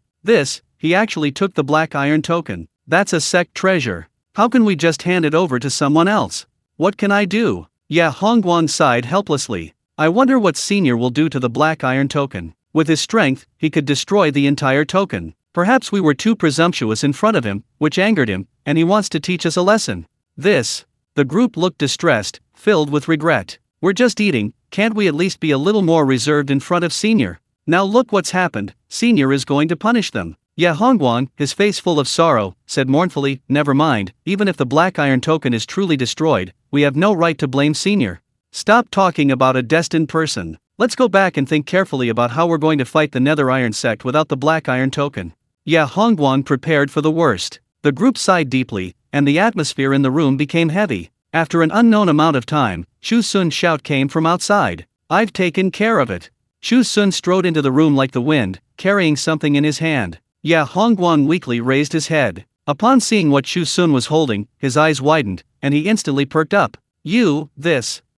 He actually took the Black Iron token. That's a sect treasure. How can we just hand it over to someone else? What can I do? Ye Hongguang sighed helplessly. I wonder what senior will do to the Black Iron token. With his strength, he could destroy the entire token. Perhaps we were too presumptuous in front of him, which angered him, and he wants to teach us a lesson. The group looked distressed, filled with regret. We're just eating, can't we at least be a little more reserved in front of Senior? Now look what's happened, Senior is going to punish them. Ya Hongguang, his face full of sorrow, said mournfully, never mind, even if the black iron token is truly destroyed, we have no right to blame Senior. Stop talking about a destined person. Let's go back and think carefully about how we're going to fight the Nether Iron sect without the black iron token. Ya Hongguang prepared for the worst. The group sighed deeply, and the atmosphere in the room became heavy. After an unknown amount of time, Chu Xun's shout came from outside. I've taken care of it. Chu Xun strode into the room like the wind, carrying something in his hand. Ya Hongguang weakly raised his head. Upon seeing what Chu Xun was holding, his eyes widened, and he instantly perked up.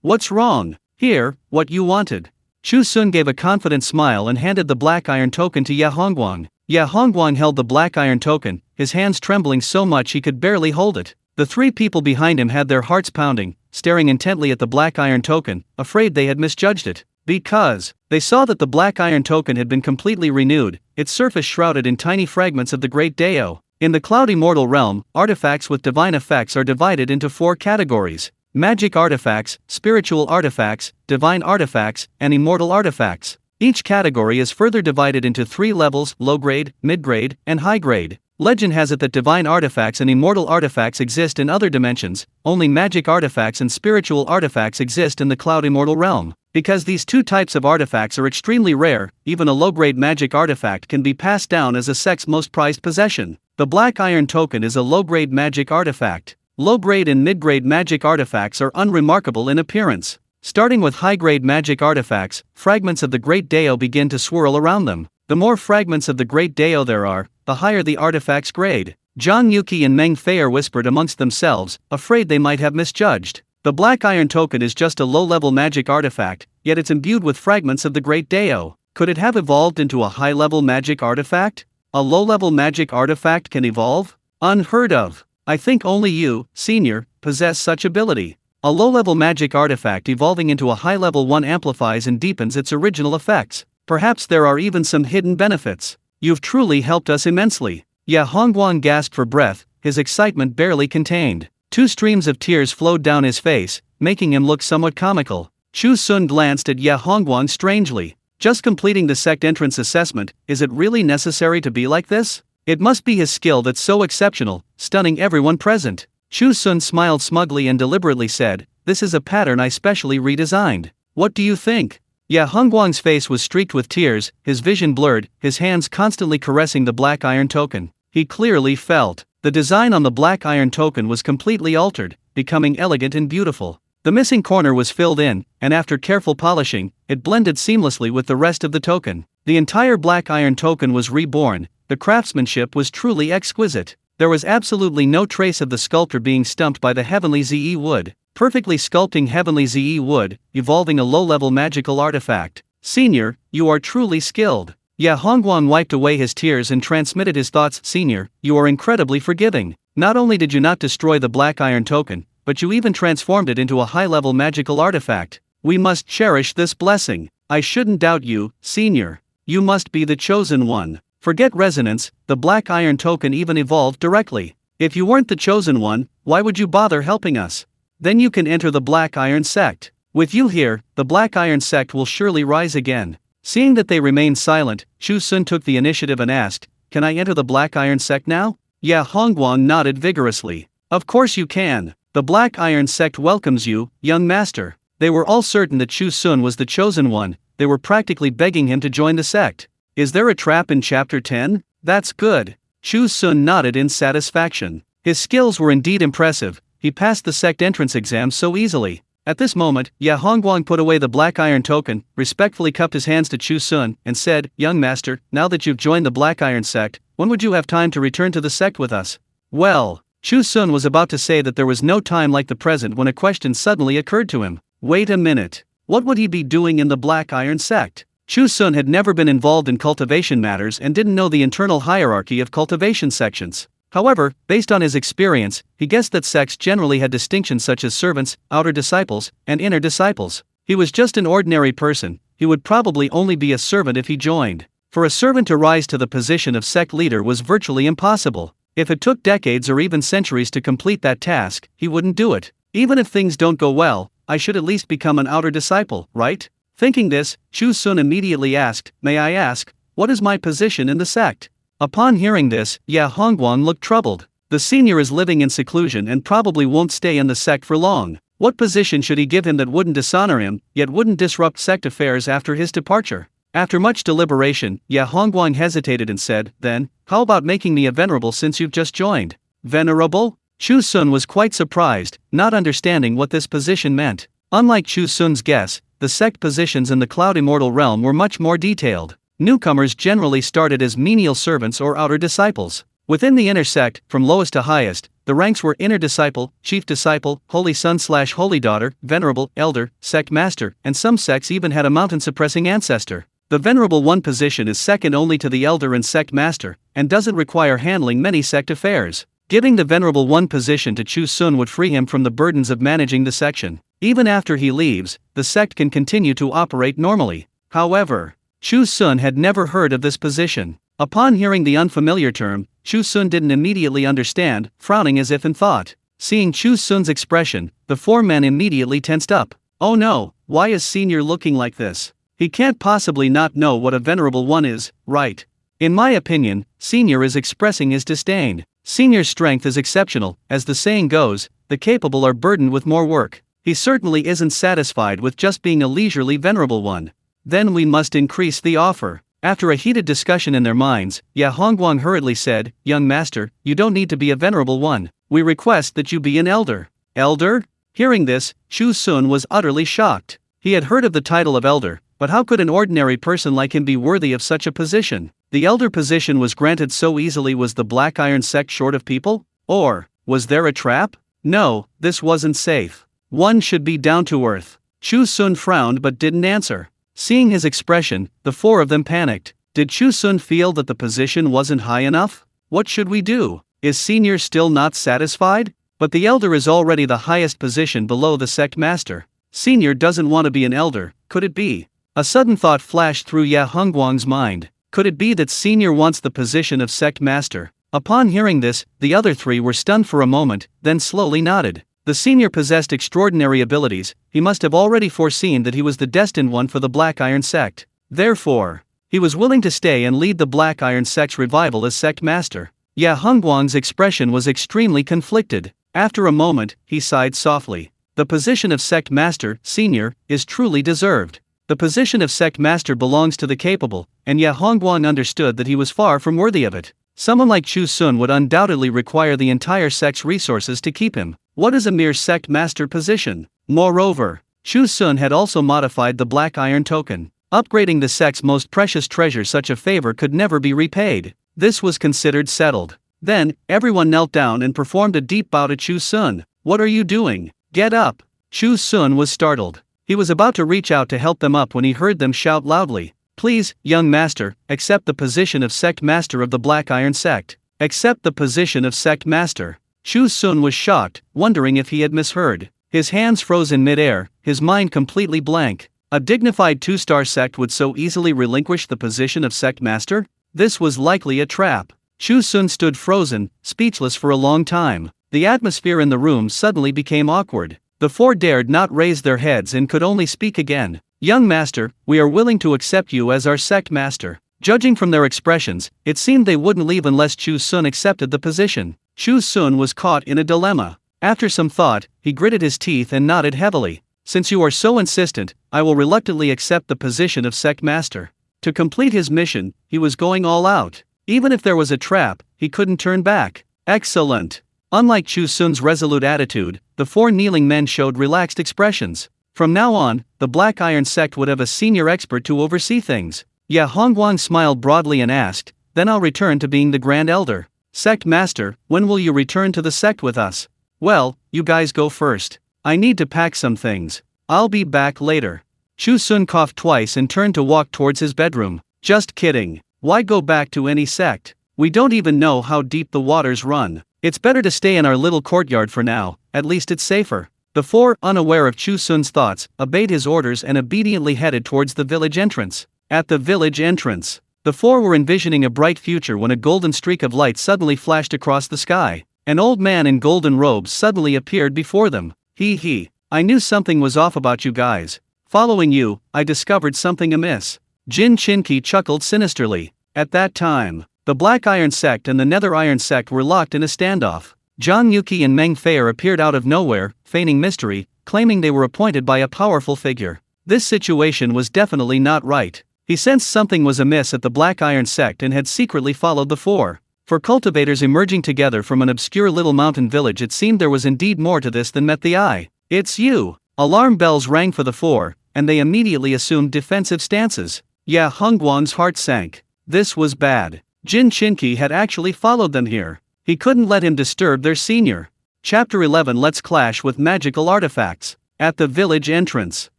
What's wrong? Here, what you wanted. Chu Xun gave a confident smile and handed the black iron token to Ya Hongguang. Ya Hongguang held the black iron token, his hands trembling so much he could barely hold it. The three people behind him had their hearts pounding, staring intently at the black iron token, afraid they had misjudged it. Because they saw that the black iron token had been completely renewed, its surface shrouded in tiny fragments of the great Dao. In the cloud immortal realm, artifacts with divine effects are divided into 4 categories: magic artifacts, spiritual artifacts, divine artifacts, and immortal artifacts. Each category is further divided into 3 levels: low grade, mid grade, and high grade. Legend has it that divine artifacts and immortal artifacts exist in other dimensions, only magic artifacts and spiritual artifacts exist in the cloud immortal realm. Because these 2 types of artifacts are extremely rare, even a low-grade magic artifact can be passed down as a sect's most prized possession. The black iron token is a low-grade magic artifact. Low-grade and mid-grade magic artifacts are unremarkable in appearance. Starting with high-grade magic artifacts, fragments of the Great Dao begin to swirl around them. The more fragments of the Great Dao there are, the higher the artifact's grade. Zhang Yuqi and Meng Feier whispered amongst themselves, afraid they might have misjudged. The black iron token is just a low-level magic artifact, yet it's imbued with fragments of the Great Dao. Could it have evolved into a high-level magic artifact? A low-level magic artifact can evolve? Unheard of. I think only you, Senior, possess such ability. A low-level magic artifact evolving into a high-level one amplifies and deepens its original effects. Perhaps there are even some hidden benefits. You've truly helped us immensely. Ya Hongguang gasped for breath, his excitement barely contained. 2 streams of tears flowed down his face, making him look somewhat comical. Chu Xun glanced at Ya Hongguang strangely. Just completing the sect entrance assessment, is it really necessary to be like this? It must be his skill that's so exceptional, stunning everyone present. Chu Xun smiled smugly and deliberately said, this is a pattern I specially redesigned. What do you think? Ya Hongguang's face was streaked with tears, his vision blurred, his hands constantly caressing the black iron token. He clearly felt the design on the black iron token was completely altered, becoming elegant and beautiful. The missing corner was filled in, and after careful polishing, it blended seamlessly with the rest of the token. The entire black iron token was reborn. The craftsmanship was truly exquisite. There was absolutely no trace of the sculptor being stumped by the heavenly Ze wood. Perfectly sculpting heavenly Ze wood, evolving a low-level magical artifact. Senior, you are truly skilled. Ya Hongguang wiped away his tears and transmitted his thoughts. Senior, you are incredibly forgiving. Not only did you not destroy the black iron token, but you even transformed it into a high-level magical artifact. We must cherish this blessing. I shouldn't doubt you, Senior. You must be the chosen one. Forget resonance, the black iron token even evolved directly. If you weren't the chosen one, why would you bother helping us? Then you can enter the Black Iron sect. With you here, the Black Iron sect will surely rise again. Seeing that they remained silent, Chu Xun took the initiative and asked, can I enter the Black Iron sect now? Ya Hongguang nodded vigorously. Of course you can. The Black Iron sect welcomes you, young master. They were all certain that Chu Xun was the chosen one. They were practically begging him to join the sect. Is there a trap in chapter 10? That's good. Chu Xun nodded in satisfaction. His skills were indeed impressive. He passed the sect entrance exam so easily. At this moment, Ya Hongguang put away the black iron token, respectfully cupped his hands to Chu Xun, and said, young master, now that you've joined the Black Iron sect, when would you have time to return to the sect with us? Well, Chu Xun was about to say that there was no time like the present when a question suddenly occurred to him. Wait a minute. What would he be doing in the Black Iron sect? Chu Xun had never been involved in cultivation matters and didn't know the internal hierarchy of cultivation sections. However, based on his experience, he guessed that sects generally had distinctions such as servants, outer disciples, and inner disciples. He was just an ordinary person, he would probably only be a servant if he joined. For a servant to rise to the position of sect leader was virtually impossible. If it took decades or even centuries to complete that task, he wouldn't do it. Even if things don't go well, I should at least become an outer disciple, right? Thinking this, Chu Xun immediately asked, "May I ask, what is my position in the sect?" Upon hearing this, Ya Hongguang looked troubled. The senior is living in seclusion and probably won't stay in the sect for long. What position should he give him that wouldn't dishonor him, yet wouldn't disrupt sect affairs after his departure? After much deliberation, Ya Hongguang hesitated and said, "Then, how about making me a venerable since you've just joined?" Venerable? Chu Xun was quite surprised, not understanding what this position meant. Unlike Chu Xun's guess, the sect positions in the Cloud Immortal realm were much more detailed. Newcomers generally started as menial servants or outer disciples. Within the inner sect, from lowest to highest, the ranks were inner disciple, chief disciple, holy son/holy daughter, venerable, elder, sect master, and some sects even had a mountain-suppressing ancestor. The venerable one position is second only to the elder and sect master, and doesn't require handling many sect affairs. Giving the venerable one position to Chu Xun would free him from the burdens of managing the section. Even after he leaves, the sect can continue to operate normally. However, Chu Xun had never heard of this position. Upon hearing the unfamiliar term, Chu Xun didn't immediately understand, frowning as if in thought. Seeing Chu Xun's expression, the four men immediately tensed up. Oh no, why is Senior looking like this? He can't possibly not know what a venerable one is, right? In my opinion, Senior is expressing his disdain. Senior's strength is exceptional, as the saying goes, the capable are burdened with more work. He certainly isn't satisfied with just being a leisurely venerable one. Then we must increase the offer. After a heated discussion in their minds, Ya Hongguang hurriedly said, "Young master, you don't need to be a venerable one. We request that you be an elder." Elder? Hearing this, Chu Xun was utterly shocked. He had heard of the title of elder, but how could an ordinary person like him be worthy of such a position? The elder position was granted so easily. Was the Black Iron sect short of people? Or, was there a trap? No, this wasn't safe. One should be down to earth. Chu Xun frowned but didn't answer. Seeing his expression, the four of them panicked. Did Chu Xun feel that the position wasn't high enough? What should we do? Is Senior still not satisfied? But the elder is already the highest position below the sect master. Senior doesn't want to be an elder, could it be? A sudden thought flashed through Ya Hongguang's mind. Could it be that Senior wants the position of sect master? Upon hearing this, the other three were stunned for a moment, then slowly nodded. The senior possessed extraordinary abilities. He must have already foreseen that he was the destined one for the Black Iron sect. Therefore, he was willing to stay and lead the Black Iron sect's revival as sect master. Ya Hongguang's expression was extremely conflicted. After a moment, he sighed softly. The position of sect master, senior, is truly deserved. The position of sect master belongs to the capable, and Ya Hongguang understood that he was far from worthy of it. Someone like Chu Xun would undoubtedly require the entire sect's resources to keep him. What is a mere sect master position? Moreover, Chu Xun had also modified the Black Iron token. Upgrading the sect's most precious treasure, such a favor could never be repaid. This was considered settled. Then, everyone knelt down and performed a deep bow to Chu Xun. "What are you doing? Get up!" Chu Xun was startled. He was about to reach out to help them up when he heard them shout loudly, "Please, young master, accept the position of sect master of the Black Iron sect. Accept the position of sect master." Chu Xun was shocked, wondering if he had misheard. His hands froze in mid-air, his mind completely blank. A dignified two-star sect would so easily relinquish the position of sect master? This was likely a trap. Chu Xun stood frozen, speechless for a long time. The atmosphere in the room suddenly became awkward. The four dared not raise their heads and could only speak again. "Young master, we are willing to accept you as our sect master." Judging from their expressions, it seemed they wouldn't leave unless Chu Xun accepted the position. Chu Xun was caught in a dilemma. After some thought, he gritted his teeth and nodded heavily. "Since you are so insistent, I will reluctantly accept the position of sect master." To complete his mission, he was going all out. Even if there was a trap, he couldn't turn back. Excellent. Unlike Chu Xun's resolute attitude, the four kneeling men showed relaxed expressions. From now on, the Black Iron sect would have a senior expert to oversee things. Ya Hongguang smiled broadly and asked, "Then I'll return to being the Grand Elder." "Sect Master, when will you return to the sect with us?" "Well, you guys go first. I need to pack some things. I'll be back later." Chu Xun coughed twice and turned to walk towards his bedroom. "Just kidding. Why go back to any sect? We don't even know how deep the waters run. It's better to stay in our little courtyard for now, at least it's safer." The four, unaware of Chu Xun's thoughts, obeyed his orders and obediently headed towards the village entrance. At the village entrance, the four were envisioning a bright future when a golden streak of light suddenly flashed across the sky. An old man in golden robes suddenly appeared before them. I knew something was off about you guys. Following you, I discovered something amiss. Jin Chinqi chuckled sinisterly. At that time, the Black Iron Sect and the Nether Iron Sect were locked in a standoff. Zhang Yuqi and Meng Feier appeared out of nowhere, feigning mystery, claiming they were appointed by a powerful figure. This situation was definitely not right. He sensed something was amiss at the Black Iron Sect and had secretly followed the four. For cultivators emerging together from an obscure little mountain village, it seemed there was indeed more to this than met the eye. It's you! Alarm bells rang for the four, and they immediately assumed defensive stances. Ya Hongguang's heart sank. This was bad. Jin Chinqi had actually followed them here. He couldn't let him disturb their senior. Chapter 11. Let's clash with magical artifacts. At the village entrance,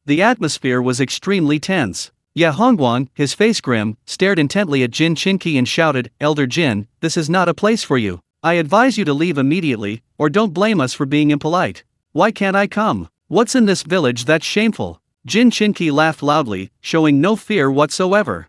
the atmosphere was extremely tense. Ya Hongguang, his face grim, stared intently at Jin Chinqi and shouted, "Elder Jin, this is not a place for you. I advise you to leave immediately, or don't blame us for being impolite." "Why can't I come? What's in this village that's shameful?" Jin Chinqi laughed loudly, showing no fear whatsoever.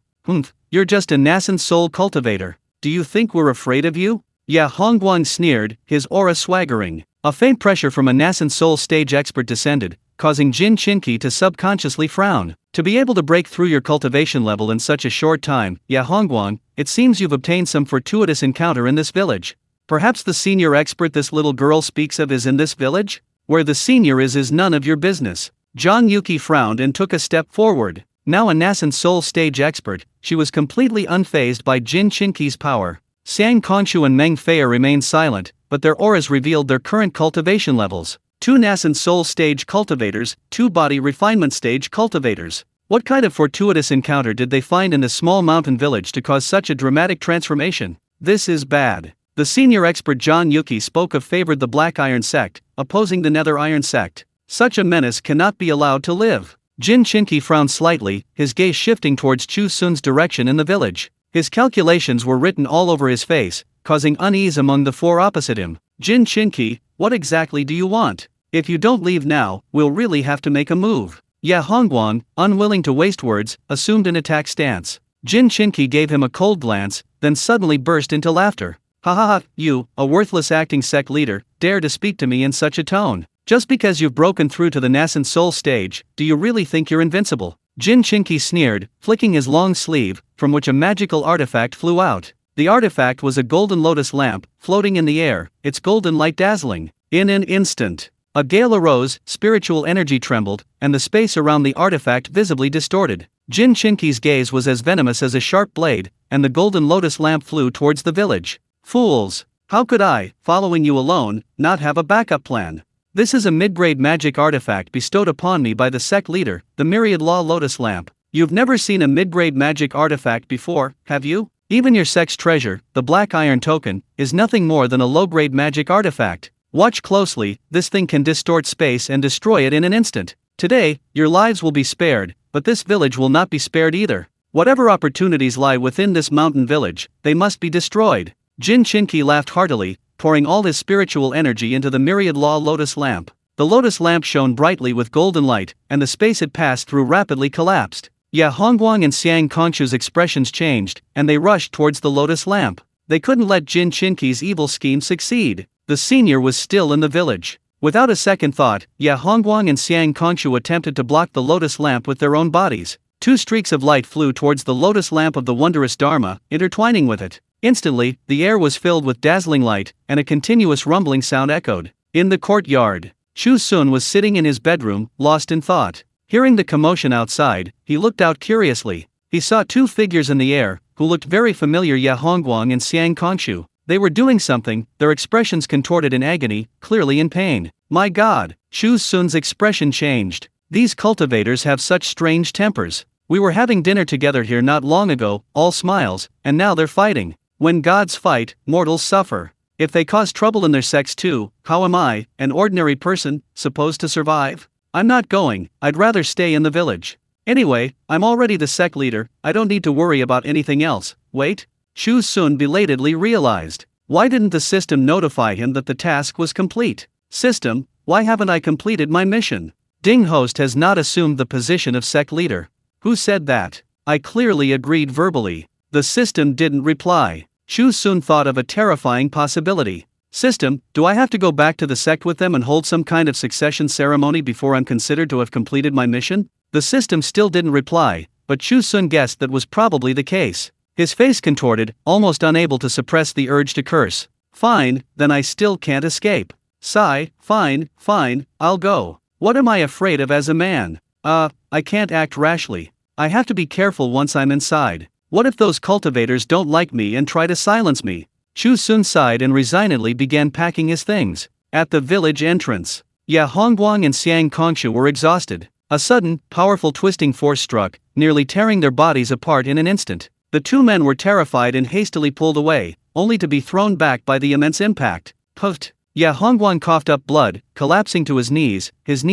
You're just a nascent soul cultivator. Do you think we're afraid of you?" Ya Hongguang sneered, his aura swaggering. A faint pressure from a nascent soul stage expert descended, causing Jin Chinqi to subconsciously frown. To be able to break through your cultivation level in such a short time, Ya Hongguang, it seems you've obtained some fortuitous encounter in this village. Perhaps the senior expert this little girl speaks of is in this village? Where the senior is none of your business. Zhang Yuqi frowned and took a step forward. Now a nascent soul stage expert, she was completely unfazed by Jin Chinqi's power. Xiang Kongshu and Meng Feier remained silent, but their auras revealed their current cultivation levels. 2 nascent soul stage cultivators, 2 body refinement stage cultivators. What kind of fortuitous encounter did they find in this small mountain village to cause such a dramatic transformation? This is bad. The senior expert Zhang Yuqi spoke of favored the Black Iron Sect, opposing the Nether Iron Sect. Such a menace cannot be allowed to live. Jin Chinqi frowned slightly, his gaze shifting towards Chu Xun's direction in the village. His calculations were written all over his face, causing unease among the four opposite him. "Jin Chinqi, what exactly do you want? If you don't leave now, we'll really have to make a move." Ya Hongguang, unwilling to waste words, assumed an attack stance. Jin Chinqi gave him a cold glance, then suddenly burst into laughter. "Ha, you, a worthless acting sect leader, dare to speak to me in such a tone. Just because you've broken through to the nascent soul stage, do you really think you're invincible?" Jin Chinqi sneered, flicking his long sleeve, from which a magical artifact flew out. The artifact was a golden lotus lamp, floating in the air, its golden light dazzling. In an instant, a gale arose, spiritual energy trembled, and the space around the artifact visibly distorted. Jin Chinqi's gaze was as venomous as a sharp blade, and the golden lotus lamp flew towards the village. "Fools! How could I, following you alone, not have a backup plan? This is a mid-grade magic artifact bestowed upon me by the sect leader, the Myriad Law Lotus Lamp. You've never seen a mid-grade magic artifact before, have you? Even your sect's treasure, the Black Iron Token, is nothing more than a low-grade magic artifact. Watch closely, this thing can distort space and destroy it in an instant. Today, your lives will be spared, but this village will not be spared either. Whatever opportunities lie within this mountain village, they must be destroyed." Jin Chinqi laughed heartily, pouring all his spiritual energy into the Myriad Law Lotus Lamp. The lotus lamp shone brightly with golden light, and the space it passed through rapidly collapsed. Ya Hongguang and Xiang Kongshu's expressions changed, and they rushed towards the lotus lamp. They couldn't let Jin Chinqi's evil scheme succeed. The senior was still in the village. Without a second thought, Ya Hongguang and Xiang Kongshu attempted to block the lotus lamp with their own bodies. 2 streaks of light flew towards the lotus lamp of the wondrous Dharma, intertwining with it. Instantly, the air was filled with dazzling light, and a continuous rumbling sound echoed. In the courtyard, Chu Xun was sitting in his bedroom, lost in thought. Hearing the commotion outside, he looked out curiously. He saw 2 figures in the air, who looked very familiar: Ya Hongguang and Xiang Kongshu. They were doing something, their expressions contorted in agony, clearly in pain. My God! Chu Xun's expression changed. These cultivators have such strange tempers. We were having dinner together here not long ago, all smiles, and now they're fighting. When gods fight, mortals suffer. If they cause trouble in their sects too, how am I, an ordinary person, supposed to survive? I'm not going, I'd rather stay in the village. Anyway, I'm already the sect leader, I don't need to worry about anything else. Wait? Chu Xun belatedly realized. Why didn't the system notify him that the task was complete? System, Why haven't I completed my mission? Ding host has not assumed the position of sect leader. Who said that? I clearly agreed verbally. The system didn't reply. Chu Xun thought of a terrifying possibility. System, do I have to go back to the sect with them and hold some kind of succession ceremony before I'm considered to have completed my mission? The system still didn't reply, but Chu Xun guessed that was probably the case. His face contorted, almost unable to suppress the urge to curse. Fine, then I still can't escape. Sigh, fine, I'll go. What am I afraid of as a man? I can't act rashly. I have to be careful once I'm inside. What if those cultivators don't like me and try to silence me? Chu Xun sighed and resignedly began packing his things. At the village entrance, Ya Hongguang and Xiang Kongshu were exhausted. A sudden, powerful twisting force struck, nearly tearing their bodies apart in an instant. The two men were terrified and hastily pulled away, only to be thrown back by the immense impact. Puffed. Ya Hongguang coughed up blood, collapsing to his knees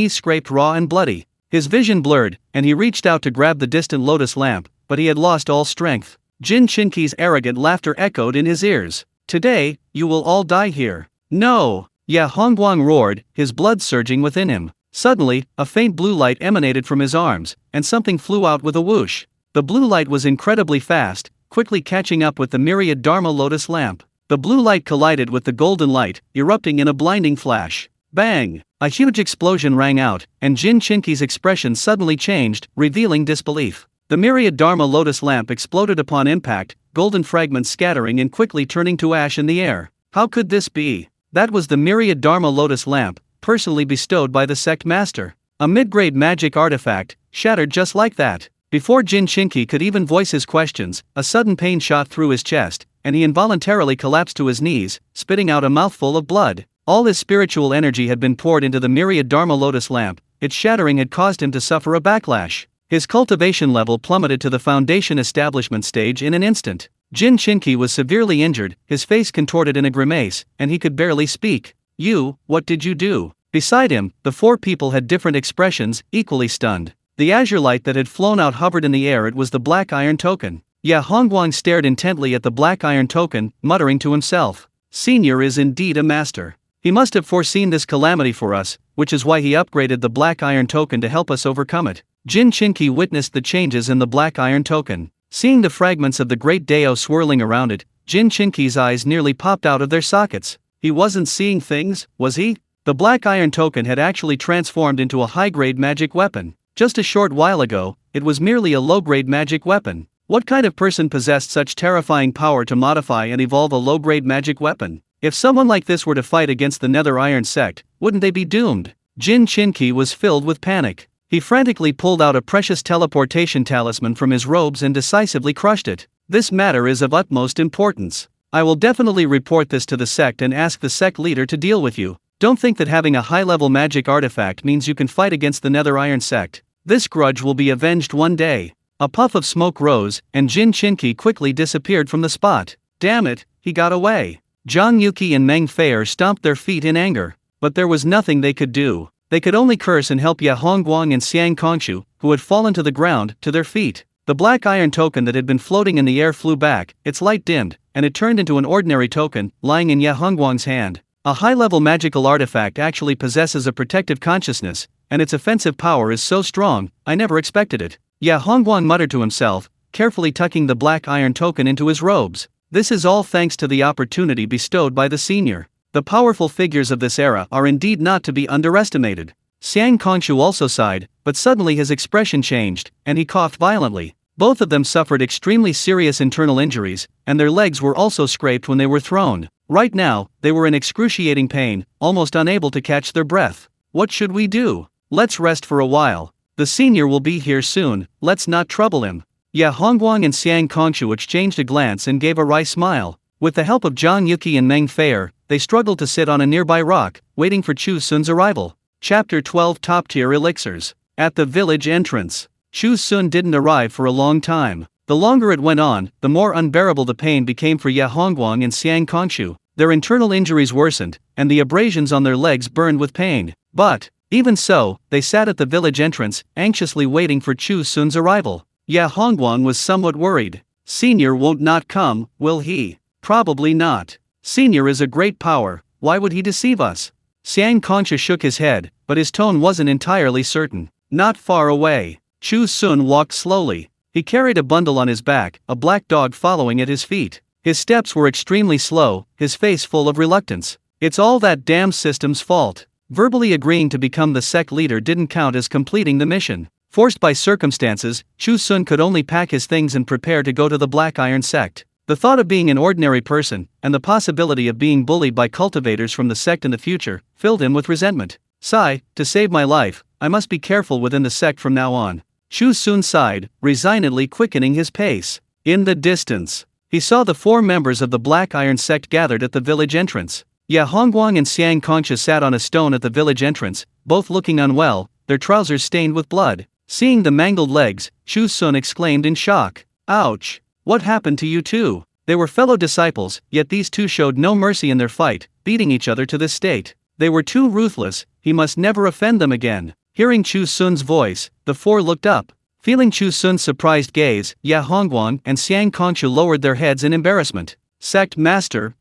scraped raw and bloody. His vision blurred, and he reached out to grab the distant lotus lamp, but he had lost all strength. Jin Chinqi's arrogant laughter echoed in his ears. Today, you will all die here. No! Ya Hongguang roared, his blood surging within him. Suddenly, a faint blue light emanated from his arms, and something flew out with a whoosh. The blue light was incredibly fast, quickly catching up with the myriad Dharma lotus lamp. The blue light collided with the golden light, erupting in a blinding flash. Bang! A huge explosion rang out, and Jin Chinqi's expression suddenly changed, revealing disbelief. The myriad Dharma lotus lamp exploded upon impact, golden fragments scattering and quickly turning to ash in the air. How could this be? That was the myriad Dharma lotus lamp, personally bestowed by the sect master. A mid-grade magic artifact, shattered just like that. Before Jin Chinqi could even voice his questions, a sudden pain shot through his chest, and he involuntarily collapsed to his knees, spitting out a mouthful of blood. All his spiritual energy had been poured into the myriad Dharma lotus lamp. Its shattering had caused him to suffer a backlash. His cultivation level plummeted to the foundation establishment stage in an instant. Jin Chinqi was severely injured, his face contorted in a grimace, and he could barely speak. You, what did you do? Beside him, the four people had different expressions, equally stunned. The azure light that had flown out hovered in the air. It was the black iron token. Ya Hongguang stared intently at the black iron token, muttering to himself. Senior is indeed a master. He must have foreseen this calamity for us, which is why he upgraded the black iron token to help us overcome it. Jin Chinqi witnessed the changes in the black iron token. Seeing the fragments of the great Dao swirling around it, Jin Chinqi's eyes nearly popped out of their sockets. He wasn't seeing things, was he? The black iron token had actually transformed into a high-grade magic weapon. Just a short while ago, it was merely a low-grade magic weapon. What kind of person possessed such terrifying power to modify and evolve a low-grade magic weapon? If someone like this were to fight against the Nether Iron sect, wouldn't they be doomed? Jin Chinqi was filled with panic. He frantically pulled out a precious teleportation talisman from his robes and decisively crushed it. This matter is of utmost importance. I will definitely report this to the sect and ask the sect leader to deal with you. Don't think that having a high-level magic artifact means you can fight against the Nether Iron sect. This grudge will be avenged one day. A puff of smoke rose, and Jin Chinqi quickly disappeared from the spot. Damn it, he got away. Zhang Yuqi and Meng Feier stomped their feet in anger. But there was nothing they could do. They could only curse and help Ya Hongguang and Xiang Kongshu, who had fallen to the ground, to their feet. The black iron token that had been floating in the air flew back, its light dimmed, and it turned into an ordinary token, lying in Ya Hongguang's hand. A high-level magical artifact actually possesses a protective consciousness, and its offensive power is so strong, I never expected it. Ya Hongguang muttered to himself, carefully tucking the black iron token into his robes. This is all thanks to the opportunity bestowed by the senior. The powerful figures of this era are indeed not to be underestimated. Xiang Kongshu also sighed, but suddenly his expression changed, and he coughed violently. Both of them suffered extremely serious internal injuries, and their legs were also scraped when they were thrown. Right now, they were in excruciating pain, almost unable to catch their breath. What should we do? Let's rest for a while. The senior will be here soon, let's not trouble him. Ya Hongguang and Xiang Kongshu exchanged a glance and gave a wry smile. With the help of Zhang Yuqi and Meng Feier, they struggled to sit on a nearby rock, waiting for Chu Xun's arrival. Chapter 12 Top-Tier Elixirs. At the village entrance, Chu Xun didn't arrive for a long time. The longer it went on, the more unbearable the pain became for Ya Hongguang and Xiang Kongshu. Their internal injuries worsened, and the abrasions on their legs burned with pain. But, even so, they sat at the village entrance, anxiously waiting for Chu Xun's arrival. Ya Hongguang was somewhat worried. Senior won't not come, will he? Probably not. Senior is a great power, why would he deceive us? Xiang Concha shook his head, but his tone wasn't entirely certain. Not far away. Chu Xun walked slowly. He carried a bundle on his back, a black dog following at his feet. His steps were extremely slow, his face full of reluctance. It's all that damn system's fault. Verbally agreeing to become the sect leader didn't count as completing the mission. Forced by circumstances, Chu Xun could only pack his things and prepare to go to the Black Iron sect. The thought of being an ordinary person, and the possibility of being bullied by cultivators from the sect in the future, filled him with resentment. Sigh, to save my life, I must be careful within the sect from now on. Chu Xun sighed, resignedly quickening his pace. In the distance, he saw the 4 members of the Black Iron sect gathered at the village entrance. Ya Hongguang and Xiang Concha sat on a stone at the village entrance, both looking unwell, their trousers stained with blood. Seeing the mangled legs, Chu Xun exclaimed in shock. Ouch! What happened to you two? They were fellow disciples, yet these two showed no mercy in their fight, beating each other to this state. They were too ruthless, he must never offend them again. Hearing Chu Xun's voice, the 4 looked up. Feeling Chu Xun's surprised gaze, Ya Hongguang and Xiang Concha lowered their heads in embarrassment. Sect Master,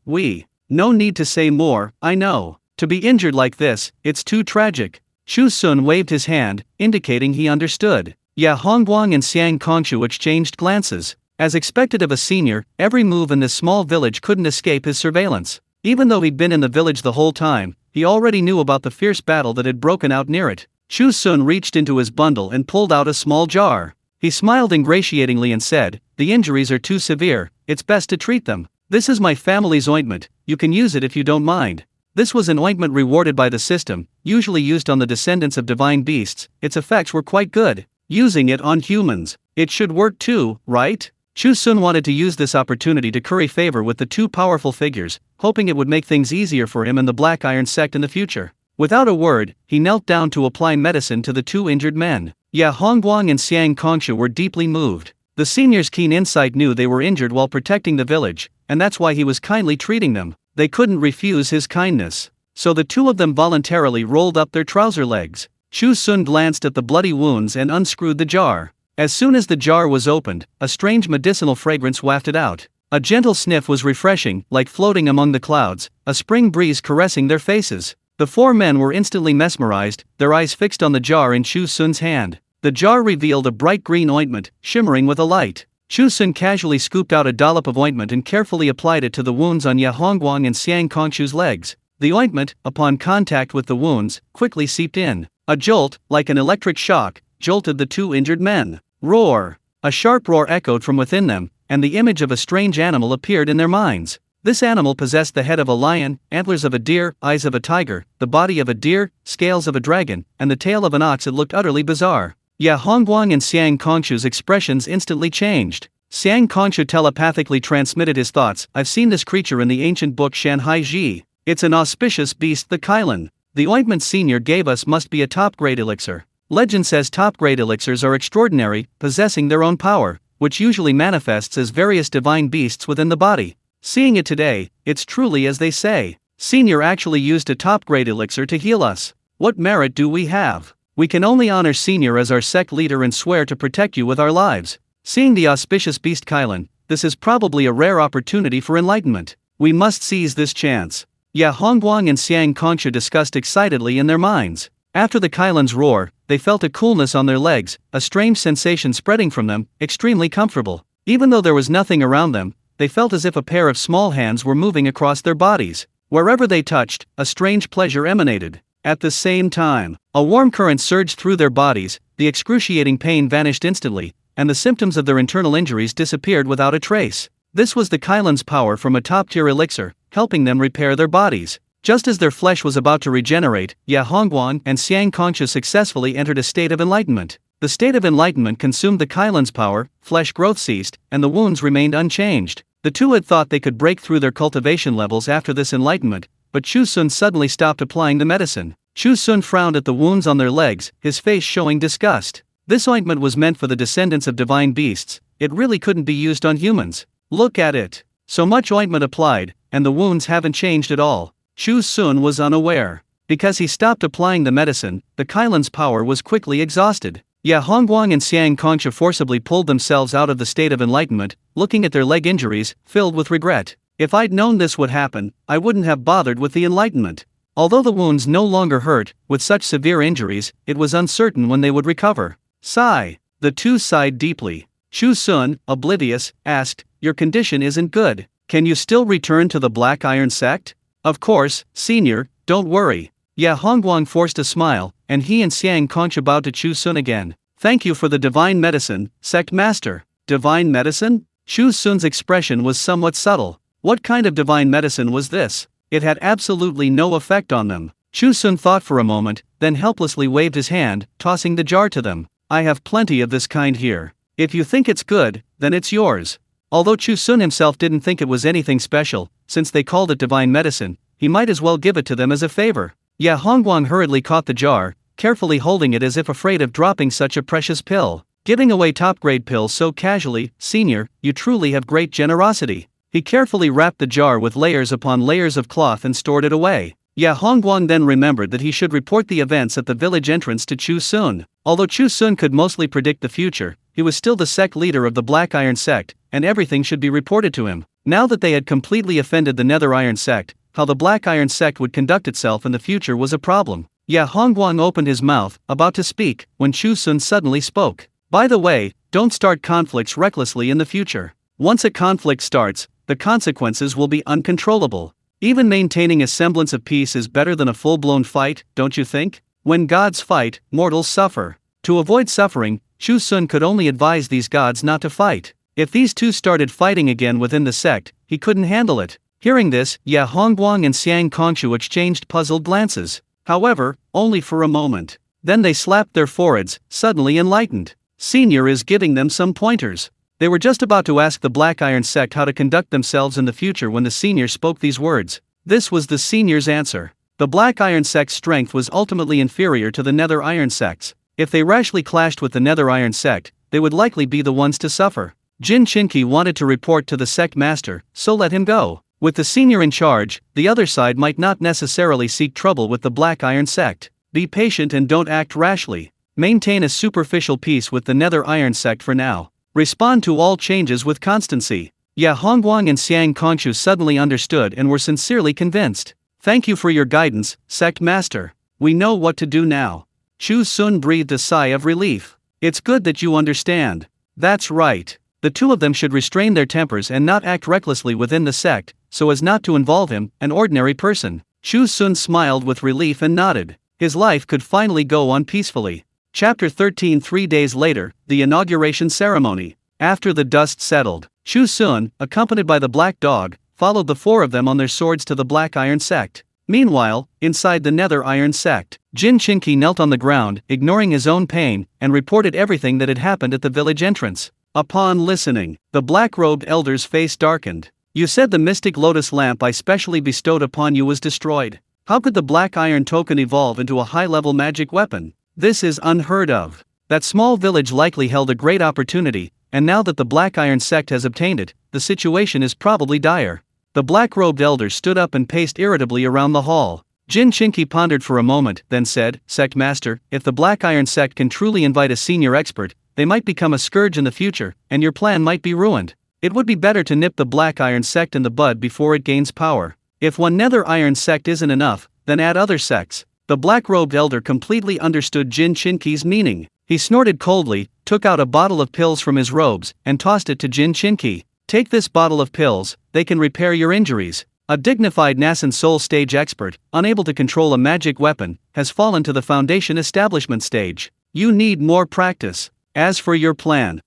no need to say more, I know. To be injured like this, it's too tragic. Chu Xun waved his hand, indicating he understood. Ya Hongguang and Xiang Concha exchanged glances. As expected of a senior, every move in this small village couldn't escape his surveillance. Even though he'd been in the village the whole time, he already knew about the fierce battle that had broken out near it. Chu Xun reached into his bundle and pulled out a small jar. He smiled ingratiatingly and said, "The injuries are too severe, it's best to treat them. This is my family's ointment, you can use it if you don't mind." This was an ointment rewarded by the system, usually used on the descendants of divine beasts. Its effects were quite good. Using it on humans, it should work too, right? Chu Xun wanted to use this opportunity to curry favor with the 2 powerful figures, hoping it would make things easier for him and the Black Iron sect in the future. Without a word, he knelt down to apply medicine to the 2 injured men. Ya Hongguang and Xiang Concha were deeply moved. The senior's keen insight knew they were injured while protecting the village, and that's why he was kindly treating them. They couldn't refuse his kindness. So the 2 of them voluntarily rolled up their trouser legs. Chu Xun glanced at the bloody wounds and unscrewed the jar. As soon as the jar was opened, a strange medicinal fragrance wafted out. A gentle sniff was refreshing, like floating among the clouds, a spring breeze caressing their faces. The 4 men were instantly mesmerized, their eyes fixed on the jar in Chu Xun's hand. The jar revealed a bright green ointment, shimmering with a light. Chu Xun casually scooped out a dollop of ointment and carefully applied it to the wounds on Ya Hongguang and Xiang Conchu's legs. The ointment, upon contact with the wounds, quickly seeped in. A jolt, like an electric shock, jolted the 2 injured men. Roar! A sharp roar echoed from within them, and the image of a strange animal appeared in their minds. This animal possessed the head of a lion, antlers of a deer, eyes of a tiger, the body of a deer, scales of a dragon, and the tail of an ox. It looked utterly bizarre. Ya Hongguang and Xiang Conchu's expressions instantly changed. Xiang Conchu telepathically transmitted his thoughts. "I've seen this creature in the ancient book Shanhai Ji. It's an auspicious beast, the Kailan. The ointment senior gave us must be a top-grade elixir. Legend says top-grade elixirs are extraordinary, possessing their own power, which usually manifests as various divine beasts within the body. Seeing it today, it's truly as they say. Senior actually used a top-grade elixir to heal us. What merit do we have? We can only honor Senior as our sect leader and swear to protect you with our lives. Seeing the auspicious beast Kailan, this is probably a rare opportunity for enlightenment. We must seize this chance." Ya Hongguang and Xiang Concha discussed excitedly in their minds. After the Kailan's roar, they felt a coolness on their legs, a strange sensation spreading from them, extremely comfortable. Even though there was nothing around them, they felt as if a pair of small hands were moving across their bodies. Wherever they touched, a strange pleasure emanated. At the same time, a warm current surged through their bodies, the excruciating pain vanished instantly, and the symptoms of their internal injuries disappeared without a trace. This was the Kailan's power from a top-tier elixir, helping them repair their bodies. Just as their flesh was about to regenerate, Ya Hongguang and Xiang Concha successfully entered a state of enlightenment. The state of enlightenment consumed the Kailan's power, flesh growth ceased, and the wounds remained unchanged. The two had thought they could break through their cultivation levels after this enlightenment, but Chu Xun suddenly stopped applying the medicine. Chu Xun frowned at the wounds on their legs, his face showing disgust. This ointment was meant for the descendants of divine beasts, it really couldn't be used on humans. Look at it. So much ointment applied, and the wounds haven't changed at all. Chu Xun was unaware. Because he stopped applying the medicine, the Kailan's power was quickly exhausted. Ya Hongguang and Xiang Concha forcibly pulled themselves out of the state of enlightenment, looking at their leg injuries, filled with regret. If I'd known this would happen, I wouldn't have bothered with the enlightenment. Although the wounds no longer hurt, with such severe injuries, it was uncertain when they would recover. Sigh. The two sighed deeply. Chu Xun, oblivious, asked, "Your condition isn't good. Can you still return to the Black Iron sect?" "Of course, senior, don't worry." Ya Hongguang forced a smile, and he and Xiang Kongshu bowed to Chu Xun again. "Thank you for the divine medicine, sect master." Divine medicine? Chu Xun's expression was somewhat subtle. What kind of divine medicine was this? It had absolutely no effect on them. Chu Xun thought for a moment, then helplessly waved his hand, tossing the jar to them. "I have plenty of this kind here. If you think it's good, then it's yours." Although Chu Xun himself didn't think it was anything special, since they called it divine medicine, he might as well give it to them as a favor. Ya Hongguang hurriedly caught the jar, carefully holding it as if afraid of dropping such a precious pill. "Giving away top-grade pills so casually, senior, you truly have great generosity." He carefully wrapped the jar with layers upon layers of cloth and stored it away. Ya Hongguang then remembered that he should report the events at the village entrance to Chu Xun. Although Chu Xun could mostly predict the future, he was still the sect leader of the Black Iron sect, and everything should be reported to him. Now that they had completely offended the Nether Iron sect, how the Black Iron sect would conduct itself in the future was a problem. Ya Hongguang opened his mouth, about to speak, when Chu Xun suddenly spoke. "By the way, don't start conflicts recklessly in the future. Once a conflict starts, the consequences will be uncontrollable. Even maintaining a semblance of peace is better than a full-blown fight, don't you think? When gods fight, mortals suffer." To avoid suffering, Chu Xun could only advise these gods not to fight. If these two started fighting again within the sect, he couldn't handle it. Hearing this, Ya Hongguang and Xiang Kongshu exchanged puzzled glances. However, only for a moment. Then they slapped their foreheads, suddenly enlightened. Senior is giving them some pointers. They were just about to ask the Black Iron sect how to conduct themselves in the future when the senior spoke these words. This was the senior's answer. The Black Iron sect's strength was ultimately inferior to the Nether Iron sect's. If they rashly clashed with the Nether Iron sect, they would likely be the ones to suffer. Jin Qinqi wanted to report to the sect master, so let him go. With the senior in charge, the other side might not necessarily seek trouble with the Black Iron sect. Be patient and don't act rashly. Maintain a superficial peace with the Nether Iron sect for now. Respond to all changes with constancy. Ya Hongguang and Xiang Kongshu suddenly understood and were sincerely convinced. "Thank you for your guidance, sect master. We know what to do now." Chu Xun breathed a sigh of relief. "It's good that you understand." That's right. The two of them should restrain their tempers and not act recklessly within the sect, so as not to involve him, an ordinary person. Chu Xun smiled with relief and nodded. His life could finally go on peacefully. Chapter 13. 3 days later, the inauguration ceremony. After the dust settled, Chu Xun, accompanied by the black dog, followed the four of them on their swords to the Black Iron sect. Meanwhile, inside the Nether Iron sect, Jin Qinqi knelt on the ground, ignoring his own pain, and reported everything that had happened at the village entrance. Upon listening, the black-robed elder's face darkened. "You said the mystic lotus lamp I specially bestowed upon you was destroyed. How could the Black Iron token evolve into a high-level magic weapon? This is unheard of. That small village likely held a great opportunity, and now that the Black Iron sect has obtained it, the situation is probably dire." The black-robed elder stood up and paced irritably around the hall. Jin Qinqi pondered for a moment, then said, "Sect master, if the Black Iron sect can truly invite a senior expert, they might become a scourge in the future, and your plan might be ruined. It would be better to nip the Black Iron sect in the bud before it gains power. If one Nether Iron sect isn't enough, then add other sects." The black-robed elder completely understood Jin Qinqi's meaning. He snorted coldly, took out a bottle of pills from his robes, and tossed it to Jin Qinqi. "Take this bottle of pills, they can repair your injuries." A dignified Nasan Soul stage expert, unable to control a magic weapon, has fallen to the foundation establishment stage. You need more practice. As for your plan,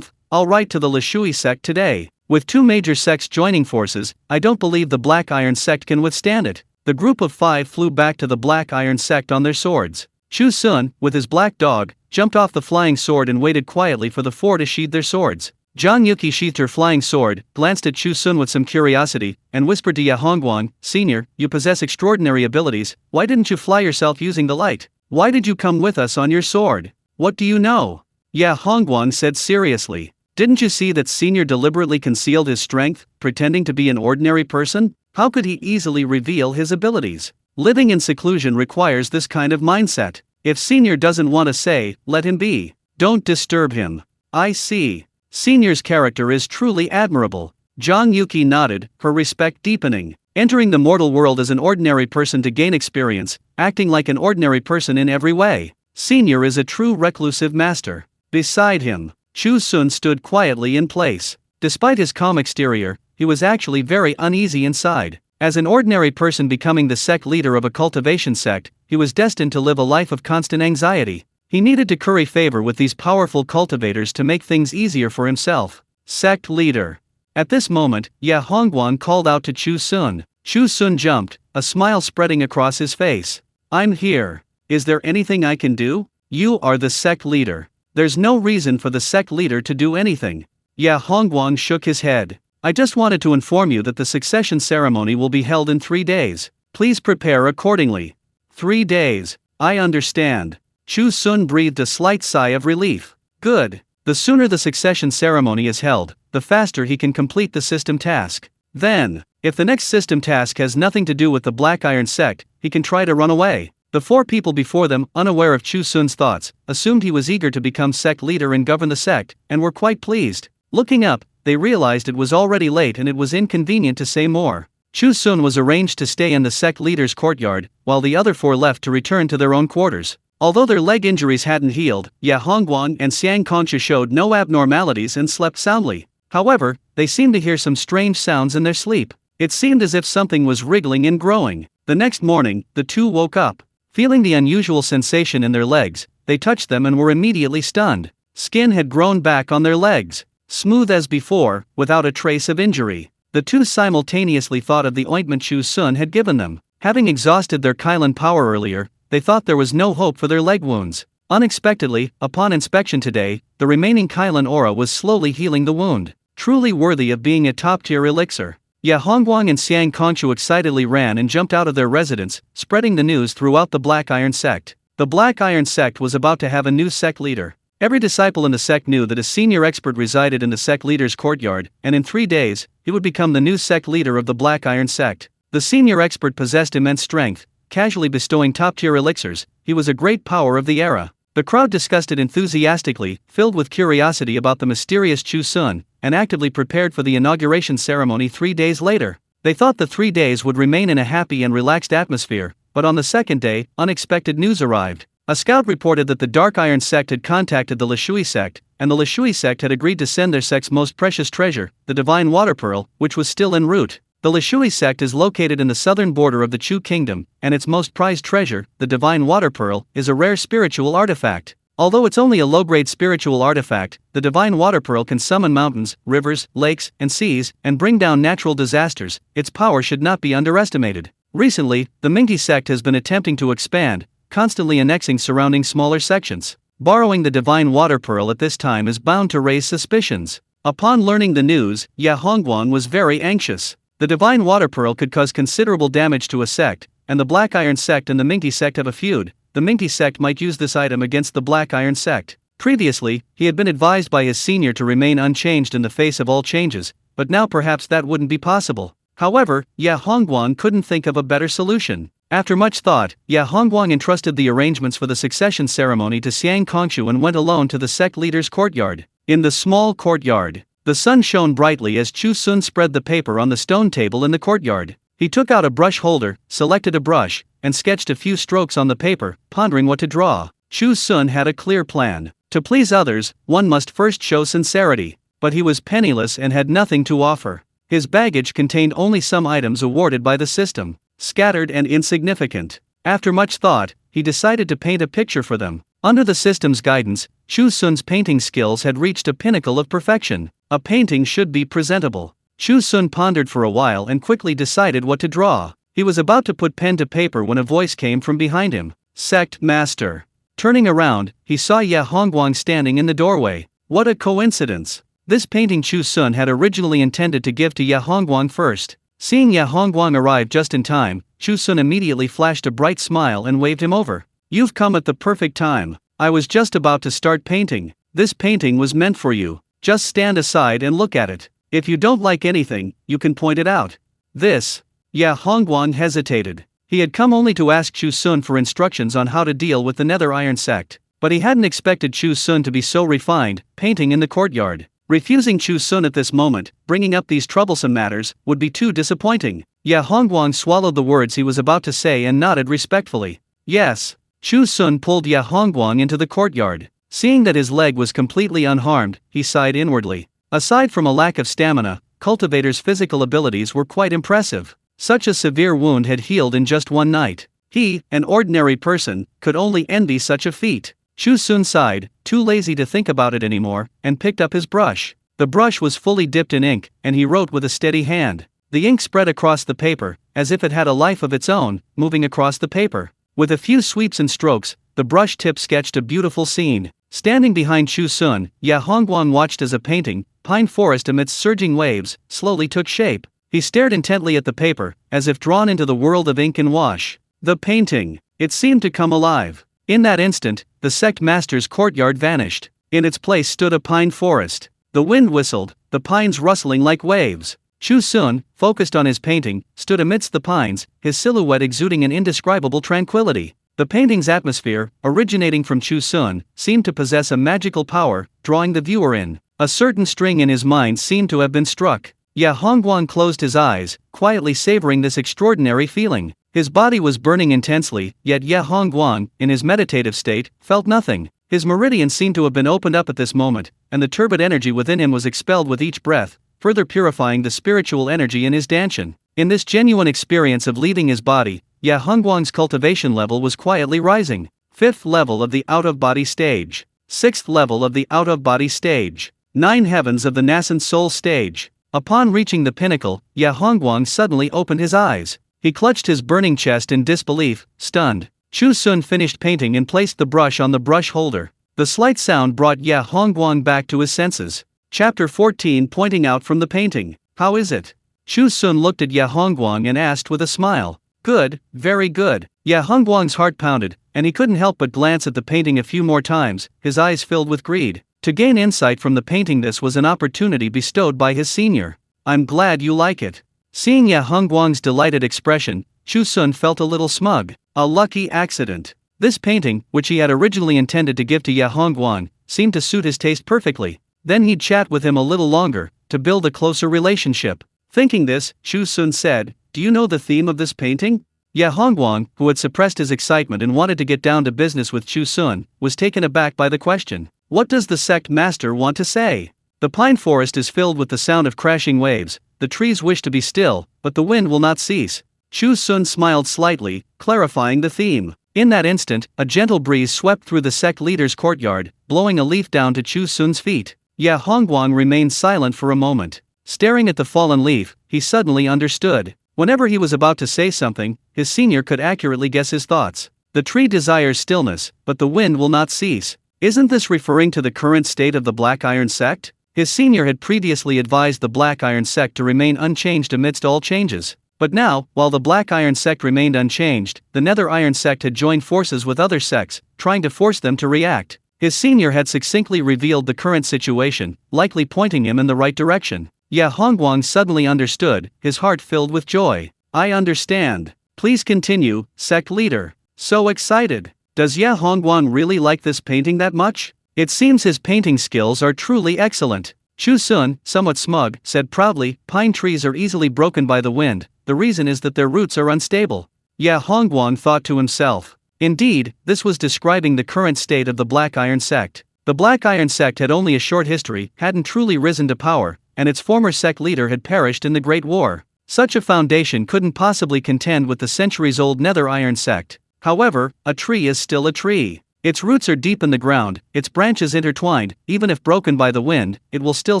I'll write to the Lishui sect today. With two major sects joining forces, I don't believe the Black Iron sect can withstand it. The group of 5 flew back to the Black Iron sect on their swords. Chu Xun, with his black dog, jumped off the flying sword and waited quietly for the 4 to sheathe their swords. Zhang Yuki sheathed her flying sword, glanced at Chu Xun with some curiosity, and whispered to Ya Hongguang, "Senior, you possess extraordinary abilities, why didn't you fly yourself using the light? Why did you come with us on your sword? What do you know?" Ya Hongguang said seriously, "Didn't you see that Senior deliberately concealed his strength, pretending to be an ordinary person? How could he easily reveal his abilities? Living in seclusion requires this kind of mindset. If Senior doesn't want to say, let him be. Don't disturb him." "I see. Senior's character is truly admirable." Zhang Yuki nodded, her respect deepening. entering the mortal world as an ordinary person to gain experience, acting like an ordinary person in every way. Senior is a true reclusive master. Beside him, Chu Xun stood quietly in place. Despite his calm exterior, he was actually very uneasy inside. As an ordinary person becoming the sect leader of a cultivation sect, he was destined to live a life of constant anxiety. He needed to curry favor with these powerful cultivators to make things easier for himself. Sect leader. At this moment, Ya Hongguang called out to Chu Xun. Chu Xun jumped, a smile spreading across his face. I'm here. Is there anything I can do? You are the sect leader. There's no reason for the sect leader to do anything. Ya Hongguang shook his head. I just wanted to inform you that the succession ceremony will be held in 3 days. Please prepare accordingly. 3 days. I understand. Chu Xun breathed a slight sigh of relief. Good. The sooner the succession ceremony is held, the faster he can complete the system task. Then, if the next system task has nothing to do with the Black Iron sect, he can try to run away. The 4 people before them, unaware of Chu Xun's thoughts, assumed he was eager to become sect leader and govern the sect, and were quite pleased. Looking up, they realized it was already late and it was inconvenient to say more. Chu Xun was arranged to stay in the sect leader's courtyard, while the other 4 left to return to their own quarters. Although their leg injuries hadn't healed, Ya Hongguang and Xiang Concha showed no abnormalities and slept soundly. However, they seemed to hear some strange sounds in their sleep. It seemed as if something was wriggling and growing. The next morning, the 2 woke up. Feeling the unusual sensation in their legs, they touched them and were immediately stunned. Skin had grown back on their legs, smooth as before, without a trace of injury. The 2 simultaneously thought of the ointment Chu Xun had given them. Having exhausted their Kailan power earlier, they thought there was no hope for their leg wounds. Unexpectedly, upon inspection today, the remaining Kailan aura was slowly healing the wound. Truly worthy of being a top-tier elixir. Ya Hongguang and Xiang Conchu excitedly ran and jumped out of their residence, spreading the news throughout the Black Iron sect. The Black Iron sect was about to have a new sect leader. Every disciple in the sect knew that a senior expert resided in the sect leader's courtyard, and in 3 days, he would become the new sect leader of the Black Iron sect. The senior expert possessed immense strength, casually bestowing top-tier elixirs. He was a great power of the era. The crowd discussed it enthusiastically, filled with curiosity about the mysterious Chu Xun, and actively prepared for the inauguration ceremony 3 days later. They thought the 3 days would remain in a happy and relaxed atmosphere, but on the second day, unexpected news arrived. A scout reported that the Dark Iron sect had contacted the Lishui sect, and the Lishui sect had agreed to send their sect's most precious treasure, the Divine Water Pearl, which was still en route. The Lishui sect is located in the southern border of the Chu kingdom, and its most prized treasure, the Divine Water Pearl, is a rare spiritual artifact. Although it's only a low-grade spiritual artifact, the Divine Water Pearl can summon mountains, rivers, lakes, and seas, and bring down natural disasters. Its power should not be underestimated. Recently, the Mingti sect has been attempting to expand, constantly annexing surrounding smaller sections. Borrowing the Divine Water Pearl at this time is bound to raise suspicions. Upon learning the news, Ya Hongguang was very anxious. The Divine Water Pearl could cause considerable damage to a sect, and the Black Iron sect and the Mingti sect have a feud. The Mingti sect might use this item against the Black Iron sect. Previously, he had been advised by his senior to remain unchanged in the face of all changes, but now perhaps that wouldn't be possible. However, Ya Hongguang couldn't think of a better solution. After much thought, Ya Hongguang entrusted the arrangements for the succession ceremony to Xiang Kongshu and went alone to the sect leader's courtyard. In the small courtyard, the sun shone brightly as Chu Xun spread the paper on the stone table in the courtyard. He took out a brush holder, selected a brush, and sketched a few strokes on the paper, pondering what to draw. Chu Xun had a clear plan. To please others, one must first show sincerity. But he was penniless and had nothing to offer. His baggage contained only some items awarded by the system, scattered and insignificant. After much thought, he decided to paint a picture for them. Under the system's guidance, Chu Xun's painting skills had reached a pinnacle of perfection. A painting should be presentable. Chu Xun pondered for a while and quickly decided what to draw. He was about to put pen to paper when a voice came from behind him. Sect Master. Turning around, he saw Ya Hongguang standing in the doorway. What a coincidence. This painting Chu Xun had originally intended to give to Ya Hongguang first. Seeing Ya Hongguang arrive just in time, Chu Xun immediately flashed a bright smile and waved him over. You've come at the perfect time. I was just about to start painting. This painting was meant for you. Just stand aside and look at it. If you don't like anything, you can point it out. This. Ya Hongguang hesitated. He had come only to ask Chu Xun for instructions on how to deal with the Nether Iron sect, but he hadn't expected Chu Xun to be so refined, painting in the courtyard. Refusing Chu Xun at this moment, bringing up these troublesome matters, would be too disappointing. Ya Hongguang swallowed the words he was about to say and nodded respectfully. Yes. Chu Xun pulled Ya Hongguang into the courtyard. Seeing that his leg was completely unharmed, he sighed inwardly. Aside from a lack of stamina, Cultivator's physical abilities were quite impressive. Such a severe wound had healed in just one night. He, an ordinary person, could only envy such a feat. Chu Xun sighed, too lazy to think about it anymore, and picked up his brush. The brush was fully dipped in ink, and he wrote with a steady hand. The ink spread across the paper, as if it had a life of its own, moving across the paper. With a few sweeps and strokes, the brush tip sketched a beautiful scene. Standing behind Chu Xun, Ya Hongguang watched as a painting, pine forest amidst surging waves, slowly took shape. He stared intently at the paper, as if drawn into the world of ink and wash. The painting. It seemed to come alive. In that instant, the sect master's courtyard vanished. In its place stood a pine forest. The wind whistled, the pines rustling like waves. Chu Xun, focused on his painting, stood amidst the pines, his silhouette exuding an indescribable tranquility. The painting's atmosphere, originating from Chu Xun, seemed to possess a magical power, drawing the viewer in. A certain string in his mind seemed to have been struck. Ya Hongguang closed his eyes, quietly savoring this extraordinary feeling. His body was burning intensely, yet Ya Hongguang, in his meditative state, felt nothing. His meridians seemed to have been opened up at this moment, and the turbid energy within him was expelled with each breath, further purifying the spiritual energy in his danshan. In this genuine experience of leaving his body, Ya Hongguang's cultivation level was quietly rising. 5th level of the out-of-body stage. 6th level of the out-of-body stage. 9 heavens of the nascent soul stage. Upon reaching the pinnacle, Ya Hongguang suddenly opened his eyes. He clutched his burning chest in disbelief, stunned. Chu Xun finished painting and placed the brush on the brush holder. The slight sound brought Ya Hongguang back to his senses. Chapter 14. Pointing out from the painting. How is it? Chu Xun looked at Ya Hongguang and asked with a smile. Good, very good. Ya Hongguang's heart pounded, and he couldn't help but glance at the painting a few more times, his eyes filled with greed. To gain insight from the painting, this was an opportunity bestowed by his senior. I'm glad you like it. Seeing Ya Hongguang's delighted expression, Chu Xun felt a little smug. A lucky accident. This painting, which he had originally intended to give to Ya Hongguang, seemed to suit his taste perfectly. Then he'd chat with him a little longer, to build a closer relationship. Thinking this, Chu Xun said, Do you know the theme of this painting? Ya Hongguang, who had suppressed his excitement and wanted to get down to business with Chu Xun, was taken aback by the question. What does the sect master want to say? The pine forest is filled with the sound of crashing waves, the trees wish to be still, but the wind will not cease. Chu Xun smiled slightly, clarifying the theme. In that instant, a gentle breeze swept through the sect leader's courtyard, blowing a leaf down to Chu Xun's feet. Ya Hongguang remained silent for a moment. Staring at the fallen leaf, he suddenly understood. Whenever he was about to say something, his senior could accurately guess his thoughts. The tree desires stillness, but the wind will not cease. Isn't this referring to the current state of the Black Iron sect? His senior had previously advised the Black Iron sect to remain unchanged amidst all changes. But now, while the Black Iron sect remained unchanged, the Nether Iron sect had joined forces with other sects, trying to force them to react. His senior had succinctly revealed the current situation, likely pointing him in the right direction. Ya Hongguang suddenly understood, his heart filled with joy. I understand. Please continue, sect leader. So excited. Does Ya Hongguang really like this painting that much? It seems his painting skills are truly excellent. Chu Xun, somewhat smug, said proudly, Pine trees are easily broken by the wind, the reason is that their roots are unstable. Ya Hongguang thought to himself. Indeed, this was describing the current state of the Black Iron sect. The Black Iron sect had only a short history, hadn't truly risen to power, and its former sect leader had perished in the Great War. Such a foundation couldn't possibly contend with the centuries-old Nether Iron sect. However, a tree is still a tree. Its roots are deep in the ground, its branches intertwined, even if broken by the wind, it will still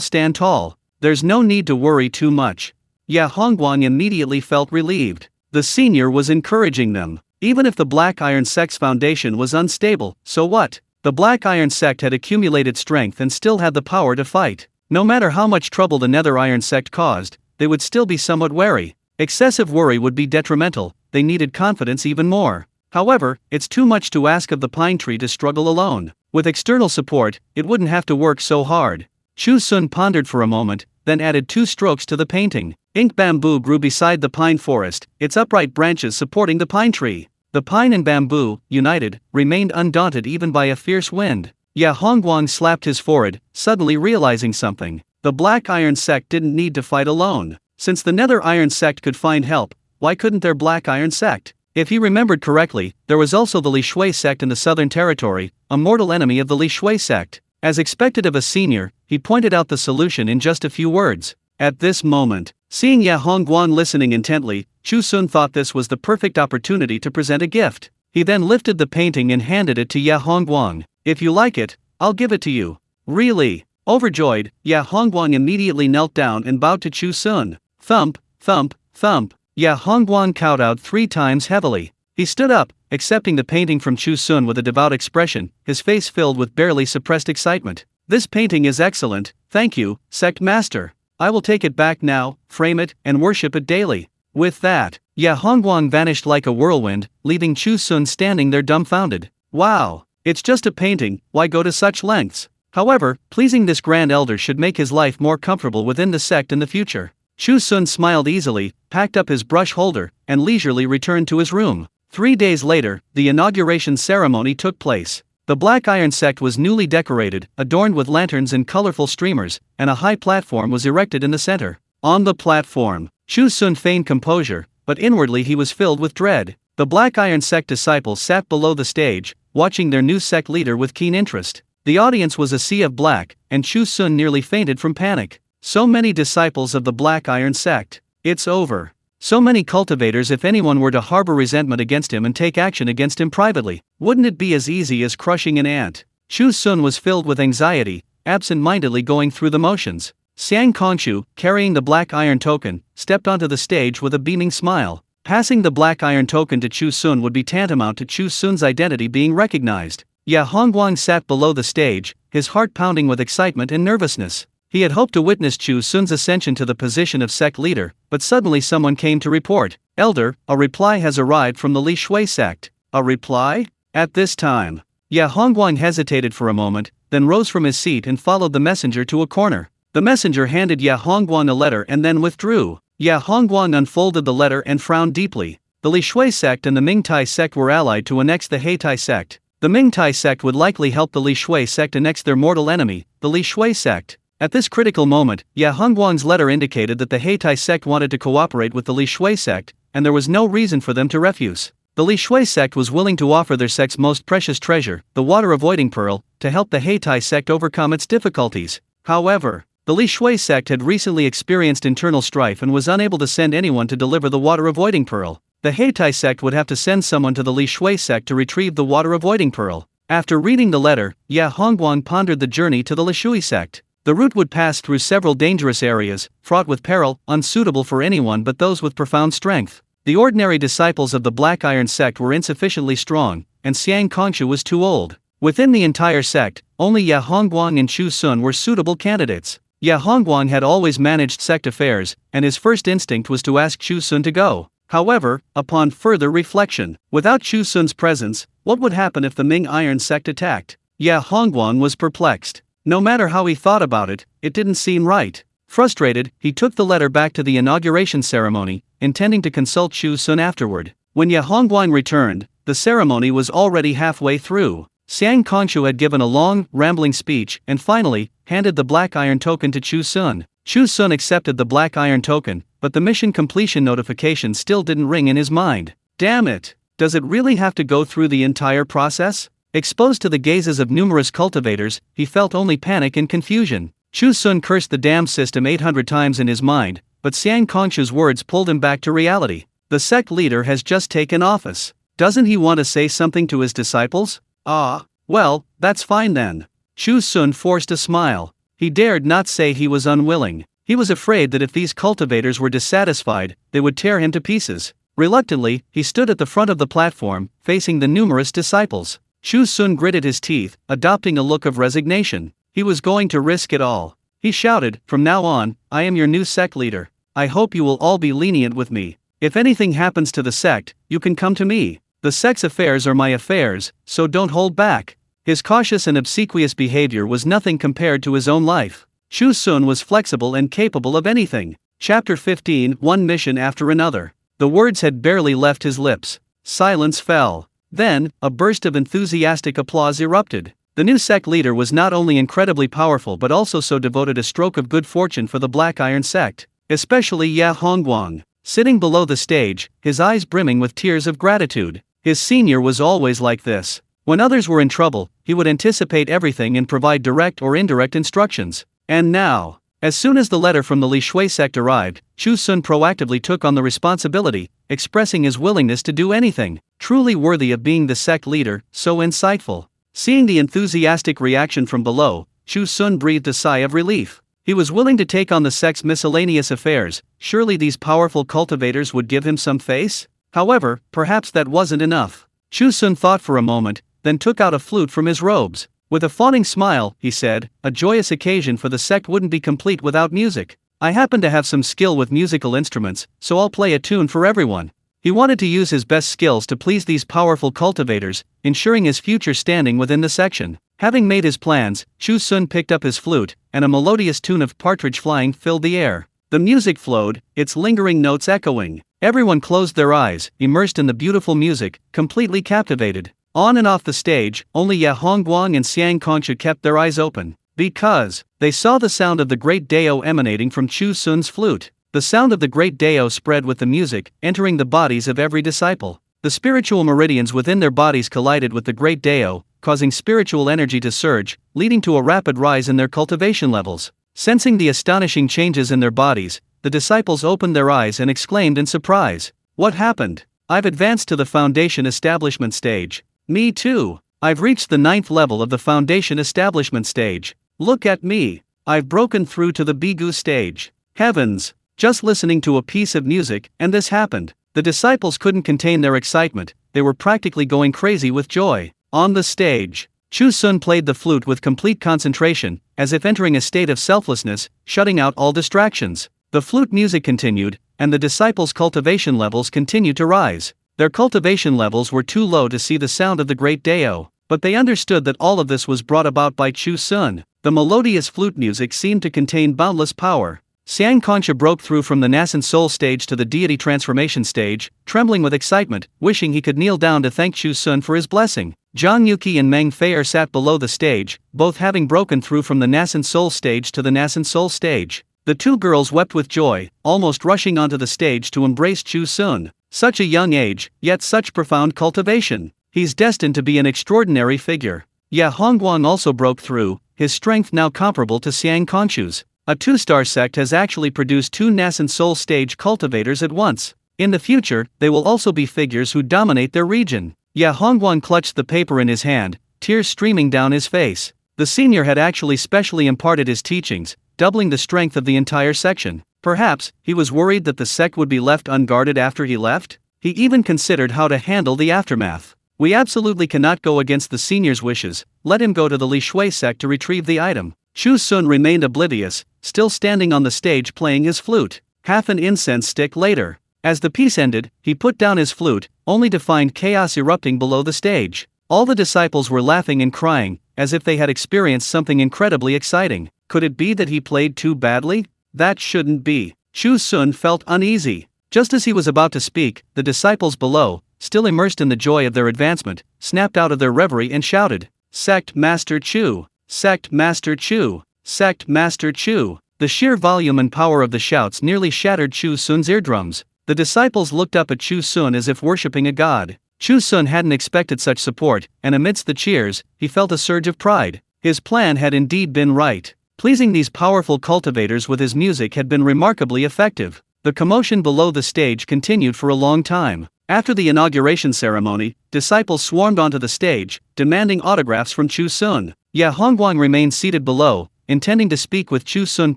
stand tall. There's no need to worry too much. Ya Hongguang immediately felt relieved. The senior was encouraging them. Even if the Black Iron sect's foundation was unstable, so what? The Black Iron sect had accumulated strength and still had the power to fight. No matter how much trouble the Nether Iron sect caused, they would still be somewhat wary. Excessive worry would be detrimental, they needed confidence even more. However, it's too much to ask of the pine tree to struggle alone. With external support, it wouldn't have to work so hard. Chu Xun pondered for a moment, then added 2 strokes to the painting. Ink bamboo grew beside the pine forest, its upright branches supporting the pine tree. The pine and bamboo, united, remained undaunted even by a fierce wind. Ya Hongguang slapped his forehead, suddenly realizing something. The Black Iron Sect didn't need to fight alone. Since the Nether Iron Sect could find help, why couldn't their Black Iron Sect? If he remembered correctly, there was also the Li Shui Sect in the Southern Territory, a mortal enemy of the Li Shui Sect. As expected of a senior, he pointed out the solution in just a few words. At this moment, seeing Ya Hongguang listening intently, Chu Xun thought this was the perfect opportunity to present a gift. He then lifted the painting and handed it to Ya Hongguang. If you like it, I'll give it to you. Really? Overjoyed, Ya Hongguang immediately knelt down and bowed to Chu Xun. Thump, thump, thump. Ya Hongguang kowtowed 3 times heavily. He stood up, accepting the painting from Chu Xun with a devout expression, his face filled with barely suppressed excitement. This painting is excellent, thank you, Sect Master. I will take it back now, frame it, and worship it daily. With that, Ya Hongguang vanished like a whirlwind, leaving Chu Xun standing there dumbfounded. Wow, it's just a painting, why go to such lengths? However, pleasing this grand elder should make his life more comfortable within the sect in the future. Chu Xun smiled easily, packed up his brush holder, and leisurely returned to his room. 3 days later, the inauguration ceremony took place. The Black Iron Sect was newly decorated, adorned with lanterns and colorful streamers, and a high platform was erected in the center. On the platform, Chu Xun feigned composure, but inwardly he was filled with dread. The Black Iron Sect disciples sat below the stage, watching their new sect leader with keen interest. The audience was a sea of black, and Chu Xun nearly fainted from panic. So many disciples of the Black Iron Sect. It's over. So many cultivators. If anyone were to harbor resentment against him and take action against him privately, wouldn't it be as easy as crushing an ant? Chu Xun was filled with anxiety, absent-mindedly going through the motions. Xiang Kongshu, carrying the Black Iron Token, stepped onto the stage with a beaming smile. Passing the Black Iron Token to Chu Xun would be tantamount to Chu Xun's identity being recognized. Ya Hongguang sat below the stage, his heart pounding with excitement and nervousness. He had hoped to witness Chu Xun's ascension to the position of sect leader, but suddenly someone came to report, "Elder, a reply has arrived from the Li Shui sect." A reply? At this time, Ya Hongguang hesitated for a moment, then rose from his seat and followed the messenger to a corner. The messenger handed Ya Hongguang a letter and then withdrew. Ya Hongguang unfolded the letter and frowned deeply. The Li Shui sect and the Mingtai sect were allied to annex the Heitai sect. The Mingtai sect would likely help the Li Shui sect annex their mortal enemy, the Li Shui sect. At this critical moment, Ya Hongguang's letter indicated that the Heitai sect wanted to cooperate with the Li Shui sect, and there was no reason for them to refuse. The Li Shui sect was willing to offer their sect's most precious treasure, the water-avoiding pearl, to help the Heitai sect overcome its difficulties. However, the Li Shui sect had recently experienced internal strife and was unable to send anyone to deliver the water-avoiding pearl. The Heitai sect would have to send someone to the Li Shui sect to retrieve the water-avoiding pearl. After reading the letter, Ya Hongguang pondered the journey to the Li Shui sect. The route would pass through several dangerous areas, fraught with peril, unsuitable for anyone but those with profound strength. The ordinary disciples of the Black Iron sect were insufficiently strong, and Xiang Kongshu was too old. Within the entire sect, only Ya Hongguang and Chu Xun were suitable candidates. Ya Hongguang had always managed sect affairs, and his first instinct was to ask Chu Xun to go. However, upon further reflection, without Chu Xun's presence, what would happen if the Ming Iron sect attacked? Ya Hongguang was perplexed. No matter how he thought about it, it didn't seem right. Frustrated, he took the letter back to the inauguration ceremony, intending to consult Chu Xun afterward. When Ya Hongguang returned, the ceremony was already halfway through. Xiang Kongshu had given a long, rambling speech and finally handed the Black Iron Token to Chu Xun. Chu Xun accepted the Black Iron Token, but the mission completion notification still didn't ring in his mind. Damn it! Does it really have to go through the entire process? Exposed to the gazes of numerous cultivators, he felt only panic and confusion. Chu Xun cursed the damn system 800 times in his mind, but Xiang Kongshu's words pulled him back to reality. The sect leader has just taken office. Doesn't he want to say something to his disciples? Well, that's fine then. Chu Xun forced a smile. He dared not say he was unwilling. He was afraid that if these cultivators were dissatisfied, they would tear him to pieces. Reluctantly, he stood at the front of the platform, facing the numerous disciples. Chu Xun gritted his teeth, adopting a look of resignation. He was going to risk it all. He shouted, "From now on, I am your new sect leader. I hope you will all be lenient with me. If anything happens to the sect, you can come to me. The sect's affairs are my affairs, so don't hold back." His cautious and obsequious behavior was nothing compared to his own life. Chu Xun was flexible and capable of anything. Chapter 15, one mission after another. The words had barely left his lips. Silence fell. Then, a burst of enthusiastic applause erupted. The new sect leader was not only incredibly powerful but also so devoted, a stroke of good fortune for the Black Iron sect, especially Ya Hongguang. Sitting below the stage, his eyes brimming with tears of gratitude. His senior was always like this. When others were in trouble, he would anticipate everything and provide direct or indirect instructions. And now, as soon as the letter from the Li Shui sect arrived, Chu Xun proactively took on the responsibility, expressing his willingness to do anything, truly worthy of being the sect leader, so insightful. Seeing the enthusiastic reaction from below, Chu Xun breathed a sigh of relief. He was willing to take on the sect's miscellaneous affairs. Surely these powerful cultivators would give him some face? However, perhaps that wasn't enough. Chu Xun thought for a moment, then took out a flute from his robes. With a fawning smile, he said, "A joyous occasion for the sect wouldn't be complete without music. I happen to have some skill with musical instruments, so I'll play a tune for everyone." He wanted to use his best skills to please these powerful cultivators, ensuring his future standing within the section. Having made his plans, Chu Xun picked up his flute, and a melodious tune of partridge flying filled the air. The music flowed, its lingering notes echoing. Everyone closed their eyes, immersed in the beautiful music, completely captivated. On and off the stage, only Ya Hongguang and Xiang Kongshu kept their eyes open, because they saw the sound of the great Dao emanating from Chu Xun's flute. The sound of the great Dao spread with the music, entering the bodies of every disciple. The spiritual meridians within their bodies collided with the great Dao, causing spiritual energy to surge, leading to a rapid rise in their cultivation levels. Sensing the astonishing changes in their bodies, the disciples opened their eyes and exclaimed in surprise, "What happened? I've advanced to the foundation establishment stage." "Me too. I've reached the 9th level of the foundation establishment stage. Look at me. I've broken through to the Bigu stage." Heavens! Just listening to a piece of music, and this happened. The disciples couldn't contain their excitement, they were practically going crazy with joy. On the stage, Chu Xun played the flute with complete concentration, as if entering a state of selflessness, shutting out all distractions. The flute music continued, and the disciples' cultivation levels continued to rise. Their cultivation levels were too low to see the sound of the great Dao, but they understood that all of this was brought about by Chu Xun. The melodious flute music seemed to contain boundless power. Xiang Kongshu broke through from the nascent soul stage to the deity transformation stage, trembling with excitement, wishing he could kneel down to thank Chu Xun for his blessing. Zhang Yuqi and Meng Fei sat below the stage, both having broken through from the nascent soul stage to the nascent soul stage. The two girls wept with joy, almost rushing onto the stage to embrace Chu Xun. Such a young age, yet such profound cultivation. He's destined to be an extraordinary figure. Ya Hongguang also broke through, his strength now comparable to Xiang Kongshu's. A two-star sect has actually produced two nascent soul stage cultivators at once. In the future, they will also be figures who dominate their region. Ya Hongguang clutched the paper in his hand, tears streaming down his face. The senior had actually specially imparted his teachings, doubling the strength of the entire section. Perhaps, he was worried that the sect would be left unguarded after he left? He even considered how to handle the aftermath. "We absolutely cannot go against the senior's wishes, let him go to the Li Shui sect to retrieve the item." Chu Xun remained oblivious, still standing on the stage playing his flute. Half an incense stick later, as the piece ended, he put down his flute, only to find chaos erupting below the stage. All the disciples were laughing and crying, as if they had experienced something incredibly exciting. Could it be that he played too badly? That shouldn't be. Chu Xun felt uneasy. Just as he was about to speak, the disciples below, still immersed in the joy of their advancement, snapped out of their reverie and shouted, "Sect Master Chu! Sect Master Chu! Sect Master Chu!" The sheer volume and power of the shouts nearly shattered Chu Xun's eardrums. The disciples looked up at Chu Xun as if worshipping a god. Chu Xun hadn't expected such support, and amidst the cheers, he felt a surge of pride. His plan had indeed been right. Pleasing these powerful cultivators with his music had been remarkably effective. The commotion below the stage continued for a long time. After the inauguration ceremony, disciples swarmed onto the stage, demanding autographs from Chu Xun. Ya Hongguang remained seated below, intending to speak with Chu Xun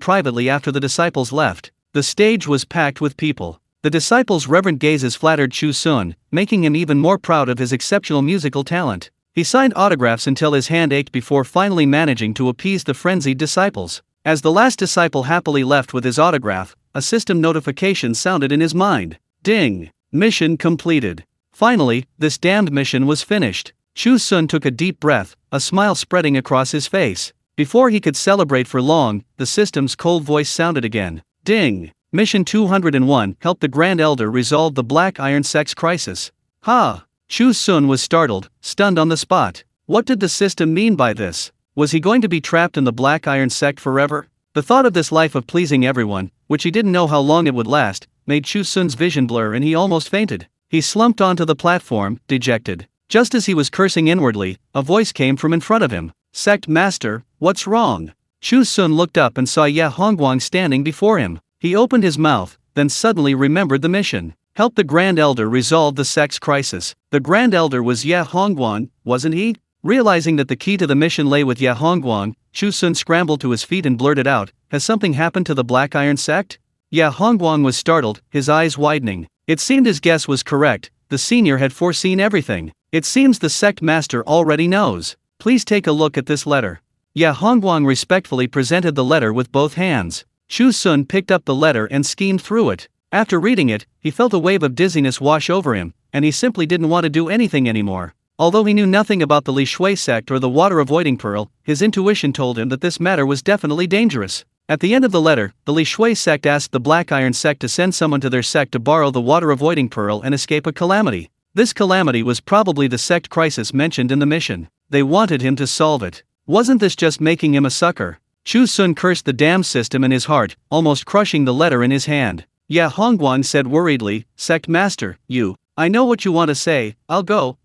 privately after the disciples left. The stage was packed with people. The disciples' reverent gazes flattered Chu Xun, making him even more proud of his exceptional musical talent. He signed autographs until his hand ached before finally managing to appease the frenzied disciples. As the last disciple happily left with his autograph, a system notification sounded in his mind. Ding! Mission completed. Finally, this damned mission was finished. Chu Xun took a deep breath, a smile spreading across his face. Before he could celebrate for long, the system's cold voice sounded again. Ding! Mission 201 helped the Grand Elder resolve the Black Iron Sect's crisis. Ha! Chu Xun was startled, stunned on the spot. What did the system mean by this? Was he going to be trapped in the Black Iron sect forever? The thought of this life of pleasing everyone, which he didn't know how long it would last, made Chu Xun's vision blur and he almost fainted. He slumped onto the platform, dejected. Just as he was cursing inwardly, a voice came from in front of him. Sect Master, what's wrong? Chu Xun looked up and saw Ye Hongguang standing before him. He opened his mouth, then suddenly remembered the mission. Help the Grand Elder resolve the sect's crisis. The Grand Elder was Ye Hongguang, wasn't he? Realizing that the key to the mission lay with Ye Hongguang, Chu Xun scrambled to his feet and blurted out, "Has something happened to the Black Iron sect?" Ye Hongguang was startled, his eyes widening. It seemed his guess was correct, the senior had foreseen everything. It seems the sect master already knows. Please take a look at this letter. Ye Hongguang respectfully presented the letter with both hands. Chu Xun picked up the letter and skimmed through it. After reading it, he felt a wave of dizziness wash over him, and he simply didn't want to do anything anymore. Although he knew nothing about the Li Shui sect or the water-avoiding pearl, his intuition told him that this matter was definitely dangerous. At the end of the letter, the Li Shui sect asked the Black Iron sect to send someone to their sect to borrow the water-avoiding pearl and escape a calamity. This calamity was probably the sect crisis mentioned in the mission. They wanted him to solve it. Wasn't this just making him a sucker? Chu Xun cursed the damn system in his heart, almost crushing the letter in his hand. Ye Hongguang said worriedly, "Sect Master, I know what you want to say, I'll go,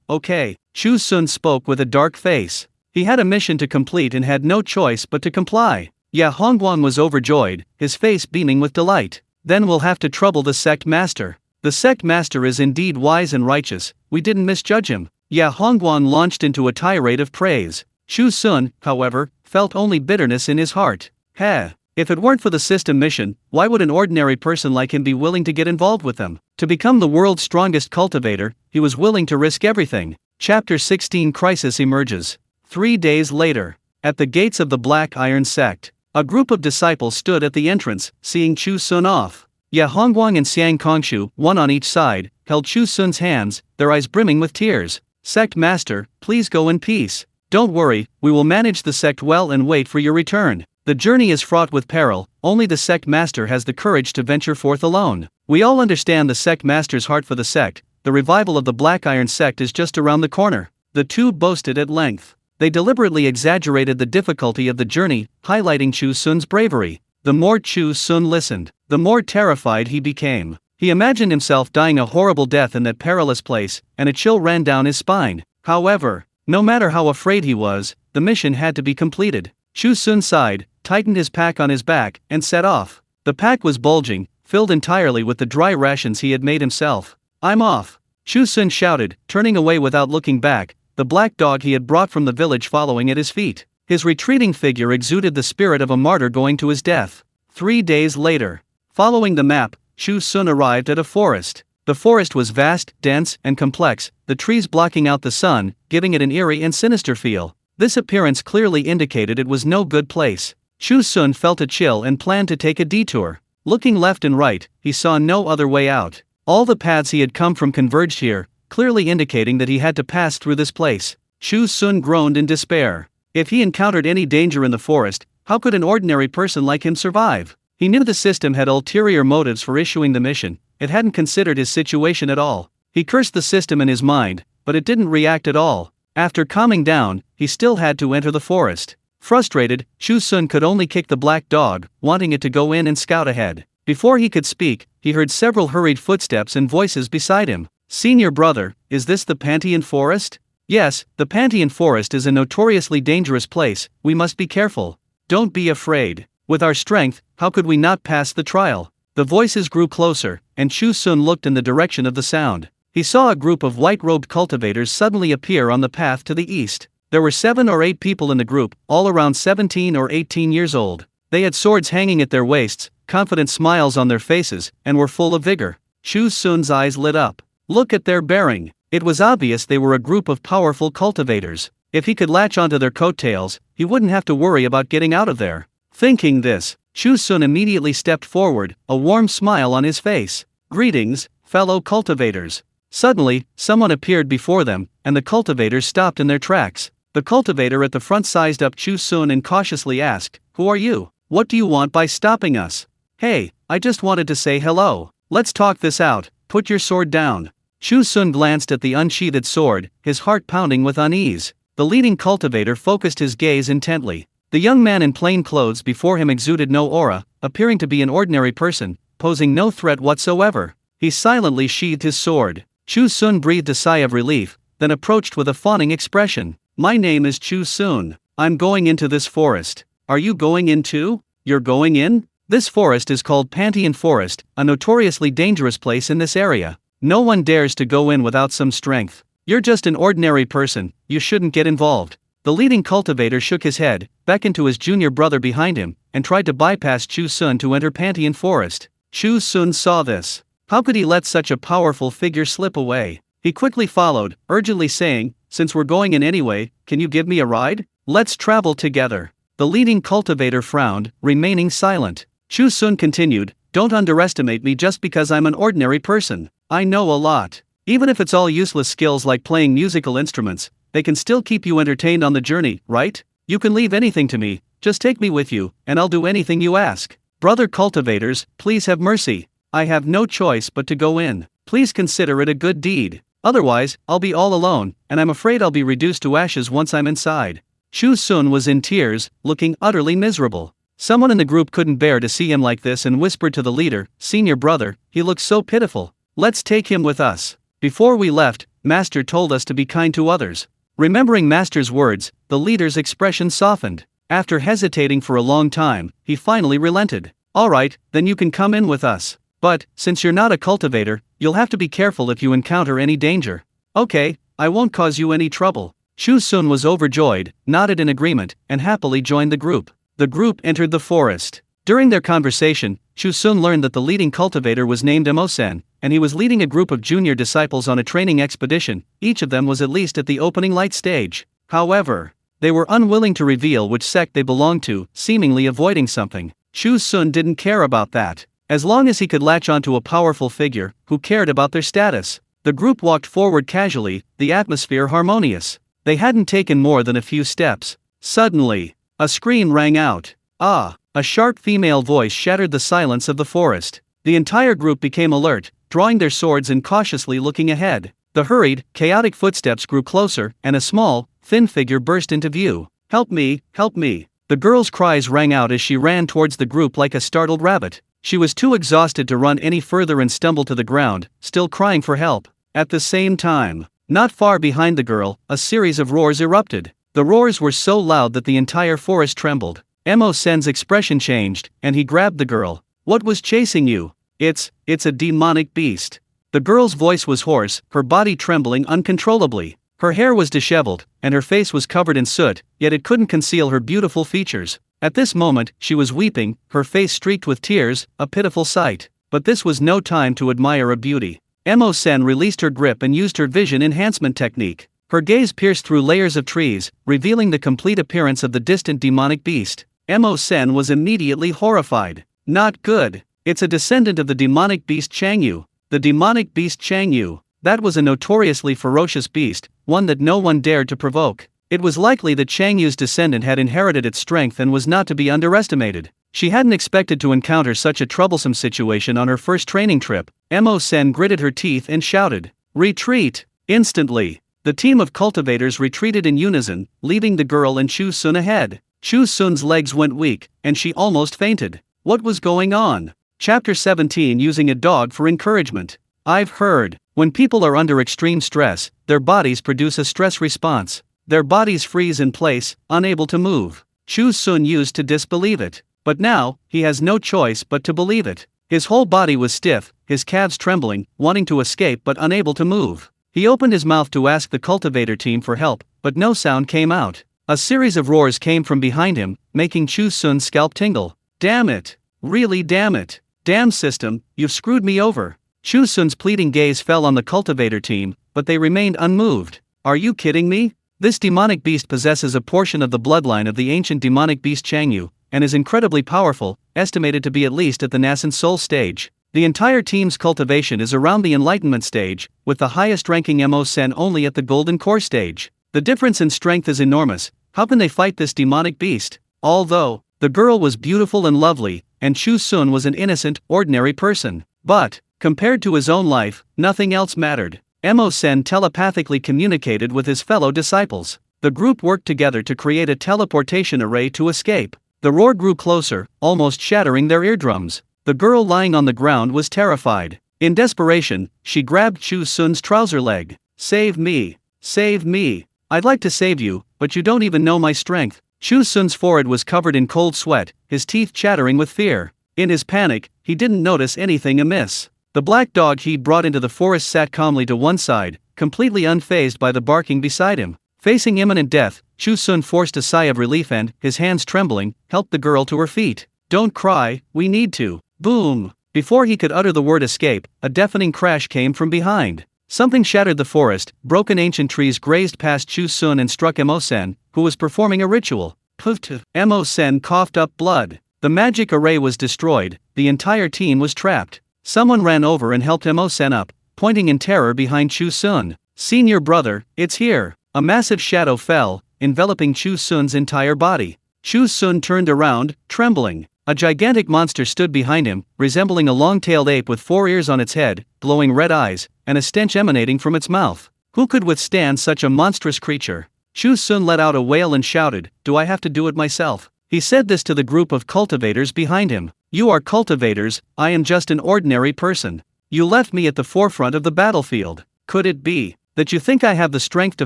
okay." Chu Xun spoke with a dark face. He had a mission to complete and had no choice but to comply. Ye Hongguang was overjoyed, his face beaming with delight. Then we'll have to trouble the sect master. The sect master is indeed wise and righteous, we didn't misjudge him. Ye Hongguang launched into a tirade of praise. Chu Xun, however, felt only bitterness in his heart. If it weren't for the system mission, why would an ordinary person like him be willing to get involved with them? To become the world's strongest cultivator, he was willing to risk everything. Chapter 16 Crisis emerges. 3 days later. At the gates of the Black Iron sect, a group of disciples stood at the entrance, seeing Chu Xun off. Ye Hongguang and Xiang Kongshu, one on each side, held Chu Xun's hands, their eyes brimming with tears. "Sect Master, please go in peace. Don't worry, we will manage the sect well and wait for your return. The journey is fraught with peril, only the sect master has the courage to venture forth alone. We all understand the sect master's heart for the sect, the revival of the Black Iron sect is just around the corner." The two boasted at length. They deliberately exaggerated the difficulty of the journey, highlighting Chu Xun's bravery. The more Chu Xun listened, the more terrified he became. He imagined himself dying a horrible death in that perilous place, and a chill ran down his spine. However, no matter how afraid he was, the mission had to be completed. Chu Xun sighed, tightened his pack on his back, and set off. The pack was bulging, filled entirely with the dry rations he had made himself. "I'm off!" Chu Xun shouted, turning away without looking back, the black dog he had brought from the village following at his feet. His retreating figure exuded the spirit of a martyr going to his death. 3 days later. Following the map, Chu Xun arrived at a forest. The forest was vast, dense, and complex, the trees blocking out the sun, giving it an eerie and sinister feel. This appearance clearly indicated it was no good place. Chu Xun felt a chill and planned to take a detour. Looking left and right, he saw no other way out. All the paths he had come from converged here, clearly indicating that he had to pass through this place. Chu Xun groaned in despair. If he encountered any danger in the forest, how could an ordinary person like him survive? He knew the system had ulterior motives for issuing the mission, it hadn't considered his situation at all. He cursed the system in his mind, but it didn't react at all. After calming down, he still had to enter the forest. Frustrated, Chu Xun could only kick the black dog, wanting it to go in and scout ahead. Before he could speak, he heard several hurried footsteps and voices beside him. "Senior brother, is this the Pantheon Forest?" "Yes, the Pantheon Forest is a notoriously dangerous place, we must be careful." "Don't be afraid. With our strength, how could we not pass the trial?" The voices grew closer, and Chu Xun looked in the direction of the sound. He saw a group of white-robed cultivators suddenly appear on the path to the east. There were 7 or 8 people in the group, all around 17 or 18 years old. They had swords hanging at their waists, confident smiles on their faces, and were full of vigor. Chu Xun's eyes lit up. Look at their bearing. It was obvious they were a group of powerful cultivators. If he could latch onto their coattails, he wouldn't have to worry about getting out of there. Thinking this, Chu Xun immediately stepped forward, a warm smile on his face. "Greetings, fellow cultivators." Suddenly, someone appeared before them, and the cultivators stopped in their tracks. The cultivator at the front sized up Chu Xun and cautiously asked, "Who are you? What do you want by stopping us?" "Hey, I just wanted to say hello. Let's talk this out, put your sword down." Chu Xun glanced at the unsheathed sword, his heart pounding with unease. The leading cultivator focused his gaze intently. The young man in plain clothes before him exuded no aura, appearing to be an ordinary person, posing no threat whatsoever. He silently sheathed his sword. Chu Xun breathed a sigh of relief, then approached with a fawning expression. "My name is Chu Xun. I'm going into this forest. Are you going in too?" "You're going in?" "This forest is called Pantheon Forest, a notoriously dangerous place in this area. No one dares to go in without some strength. You're just an ordinary person, you shouldn't get involved." The leading cultivator shook his head, beckoned to his junior brother behind him, and tried to bypass Chu Xun to enter Pantheon Forest. Chu Xun saw this. How could he let such a powerful figure slip away? He quickly followed, urgently saying, "Since we're going in anyway, can you give me a ride? Let's travel together." The leading cultivator frowned, remaining silent. Chu Xun continued, "Don't underestimate me just because I'm an ordinary person. I know a lot. Even if it's all useless skills like playing musical instruments, they can still keep you entertained on the journey, right? You can leave anything to me, just take me with you, and I'll do anything you ask. Brother cultivators, please have mercy. I have no choice but to go in. Please consider it a good deed. Otherwise, I'll be all alone, and I'm afraid I'll be reduced to ashes once I'm inside." Chu Xun was in tears, looking utterly miserable. Someone in the group couldn't bear to see him like this and whispered to the leader, "Senior brother, he looks so pitiful. Let's take him with us. Before we left, Master told us to be kind to others." Remembering Master's words, the leader's expression softened. After hesitating for a long time, he finally relented. "All right, then you can come in with us. But, since you're not a cultivator, you'll have to be careful if you encounter any danger." "Okay, I won't cause you any trouble." Chu Xun was overjoyed, nodded in agreement, and happily joined the group. The group entered the forest. During their conversation, Chu Xun learned that the leading cultivator was named Emosen, and he was leading a group of junior disciples on a training expedition. Each of them was at least at the opening light stage. However, they were unwilling to reveal which sect they belonged to, seemingly avoiding something. Chu Xun didn't care about that. As long as he could latch onto a powerful figure, who cared about their status? The group walked forward casually, the atmosphere harmonious. They hadn't taken more than a few steps. Suddenly, a scream rang out. "Ah!" A sharp female voice shattered the silence of the forest. The entire group became alert, drawing their swords and cautiously looking ahead. The hurried, chaotic footsteps grew closer, and a small, thin figure burst into view. "Help me, help me!" The girl's cries rang out as she ran towards the group like a startled rabbit. She was too exhausted to run any further and stumbled to the ground, still crying for help. At the same time, not far behind the girl, a series of roars erupted. The roars were so loud that the entire forest trembled. Emosen's expression changed, and he grabbed the girl. "What was chasing you?" It's a demonic beast." The girl's voice was hoarse, her body trembling uncontrollably. Her hair was disheveled, and her face was covered in soot, yet it couldn't conceal her beautiful features. At this moment, she was weeping, her face streaked with tears, a pitiful sight. But this was no time to admire a beauty. Emosen released her grip and used her vision enhancement technique. Her gaze pierced through layers of trees, revealing the complete appearance of the distant demonic beast. Emosen was immediately horrified. "Not good. It's a descendant of the demonic beast Changyu." The demonic beast Changyu. That was a notoriously ferocious beast, one that no one dared to provoke. It was likely that Changyu's descendant had inherited its strength and was not to be underestimated. She hadn't expected to encounter such a troublesome situation on her first training trip. Emosen gritted her teeth and shouted, "Retreat!" Instantly, the team of cultivators retreated in unison, leaving the girl and Chu Xun ahead. Chu Xun's legs went weak, and she almost fainted. What was going on? Chapter 17. Using a dog for encouragement. I've heard, when people are under extreme stress, their bodies produce a stress response. Their bodies freeze in place, unable to move. Chu Xun used to disbelieve it. But now, he has no choice but to believe it. His whole body was stiff, his calves trembling, wanting to escape but unable to move. He opened his mouth to ask the cultivator team for help, but no sound came out. A series of roars came from behind him, making Chu Xun's scalp tingle. "Damn it! Really damn it! Damn system, you've screwed me over." Chu Xun's pleading gaze fell on the cultivator team, but they remained unmoved. "Are you kidding me? This demonic beast possesses a portion of the bloodline of the ancient demonic beast Changyu, and is incredibly powerful, estimated to be at least at the nascent soul stage. The entire team's cultivation is around the enlightenment stage, with the highest ranking Mo-sen only at the golden core stage. The difference in strength is enormous. How can they fight this demonic beast?" Although the girl was beautiful and lovely, and Chu Xun was an innocent, ordinary person, but, compared to his own life, nothing else mattered. Mo-sen telepathically communicated with his fellow disciples. The group worked together to create a teleportation array to escape. The roar grew closer, almost shattering their eardrums. The girl lying on the ground was terrified. In desperation, she grabbed Chu Xun's trouser leg. "Save me! Save me! I'd like to save you, but you don't even know my strength." Chu Xun's forehead was covered in cold sweat, his teeth chattering with fear. In his panic, he didn't notice anything amiss. The black dog he'd brought into the forest sat calmly to one side, completely unfazed by the barking beside him. Facing imminent death, Chu Xun forced a sigh of relief and, his hands trembling, helped the girl to her feet. "Don't cry, we need to." Boom! Before he could utter the word escape, a deafening crash came from behind. Something shattered the forest, broken ancient trees grazed past Chu Xun and struck Mo-sen, who was performing a ritual. Pfft! Mo-sen coughed up blood. The magic array was destroyed, the entire team was trapped. Someone ran over and helped Mo-sen up, pointing in terror behind Chu Xun. "Senior brother, it's here." A massive shadow fell, enveloping Chu Xun's entire body. Chu Xun turned around, trembling. A gigantic monster stood behind him, resembling a long-tailed ape with 4 ears on its head, glowing red eyes, and a stench emanating from its mouth. Who could withstand such a monstrous creature? Chu Xun let out a wail and shouted, "Do I have to do it myself?" He said this to the group of cultivators behind him. "You are cultivators, I am just an ordinary person. You left me at the forefront of the battlefield. Could it be that you think I have the strength to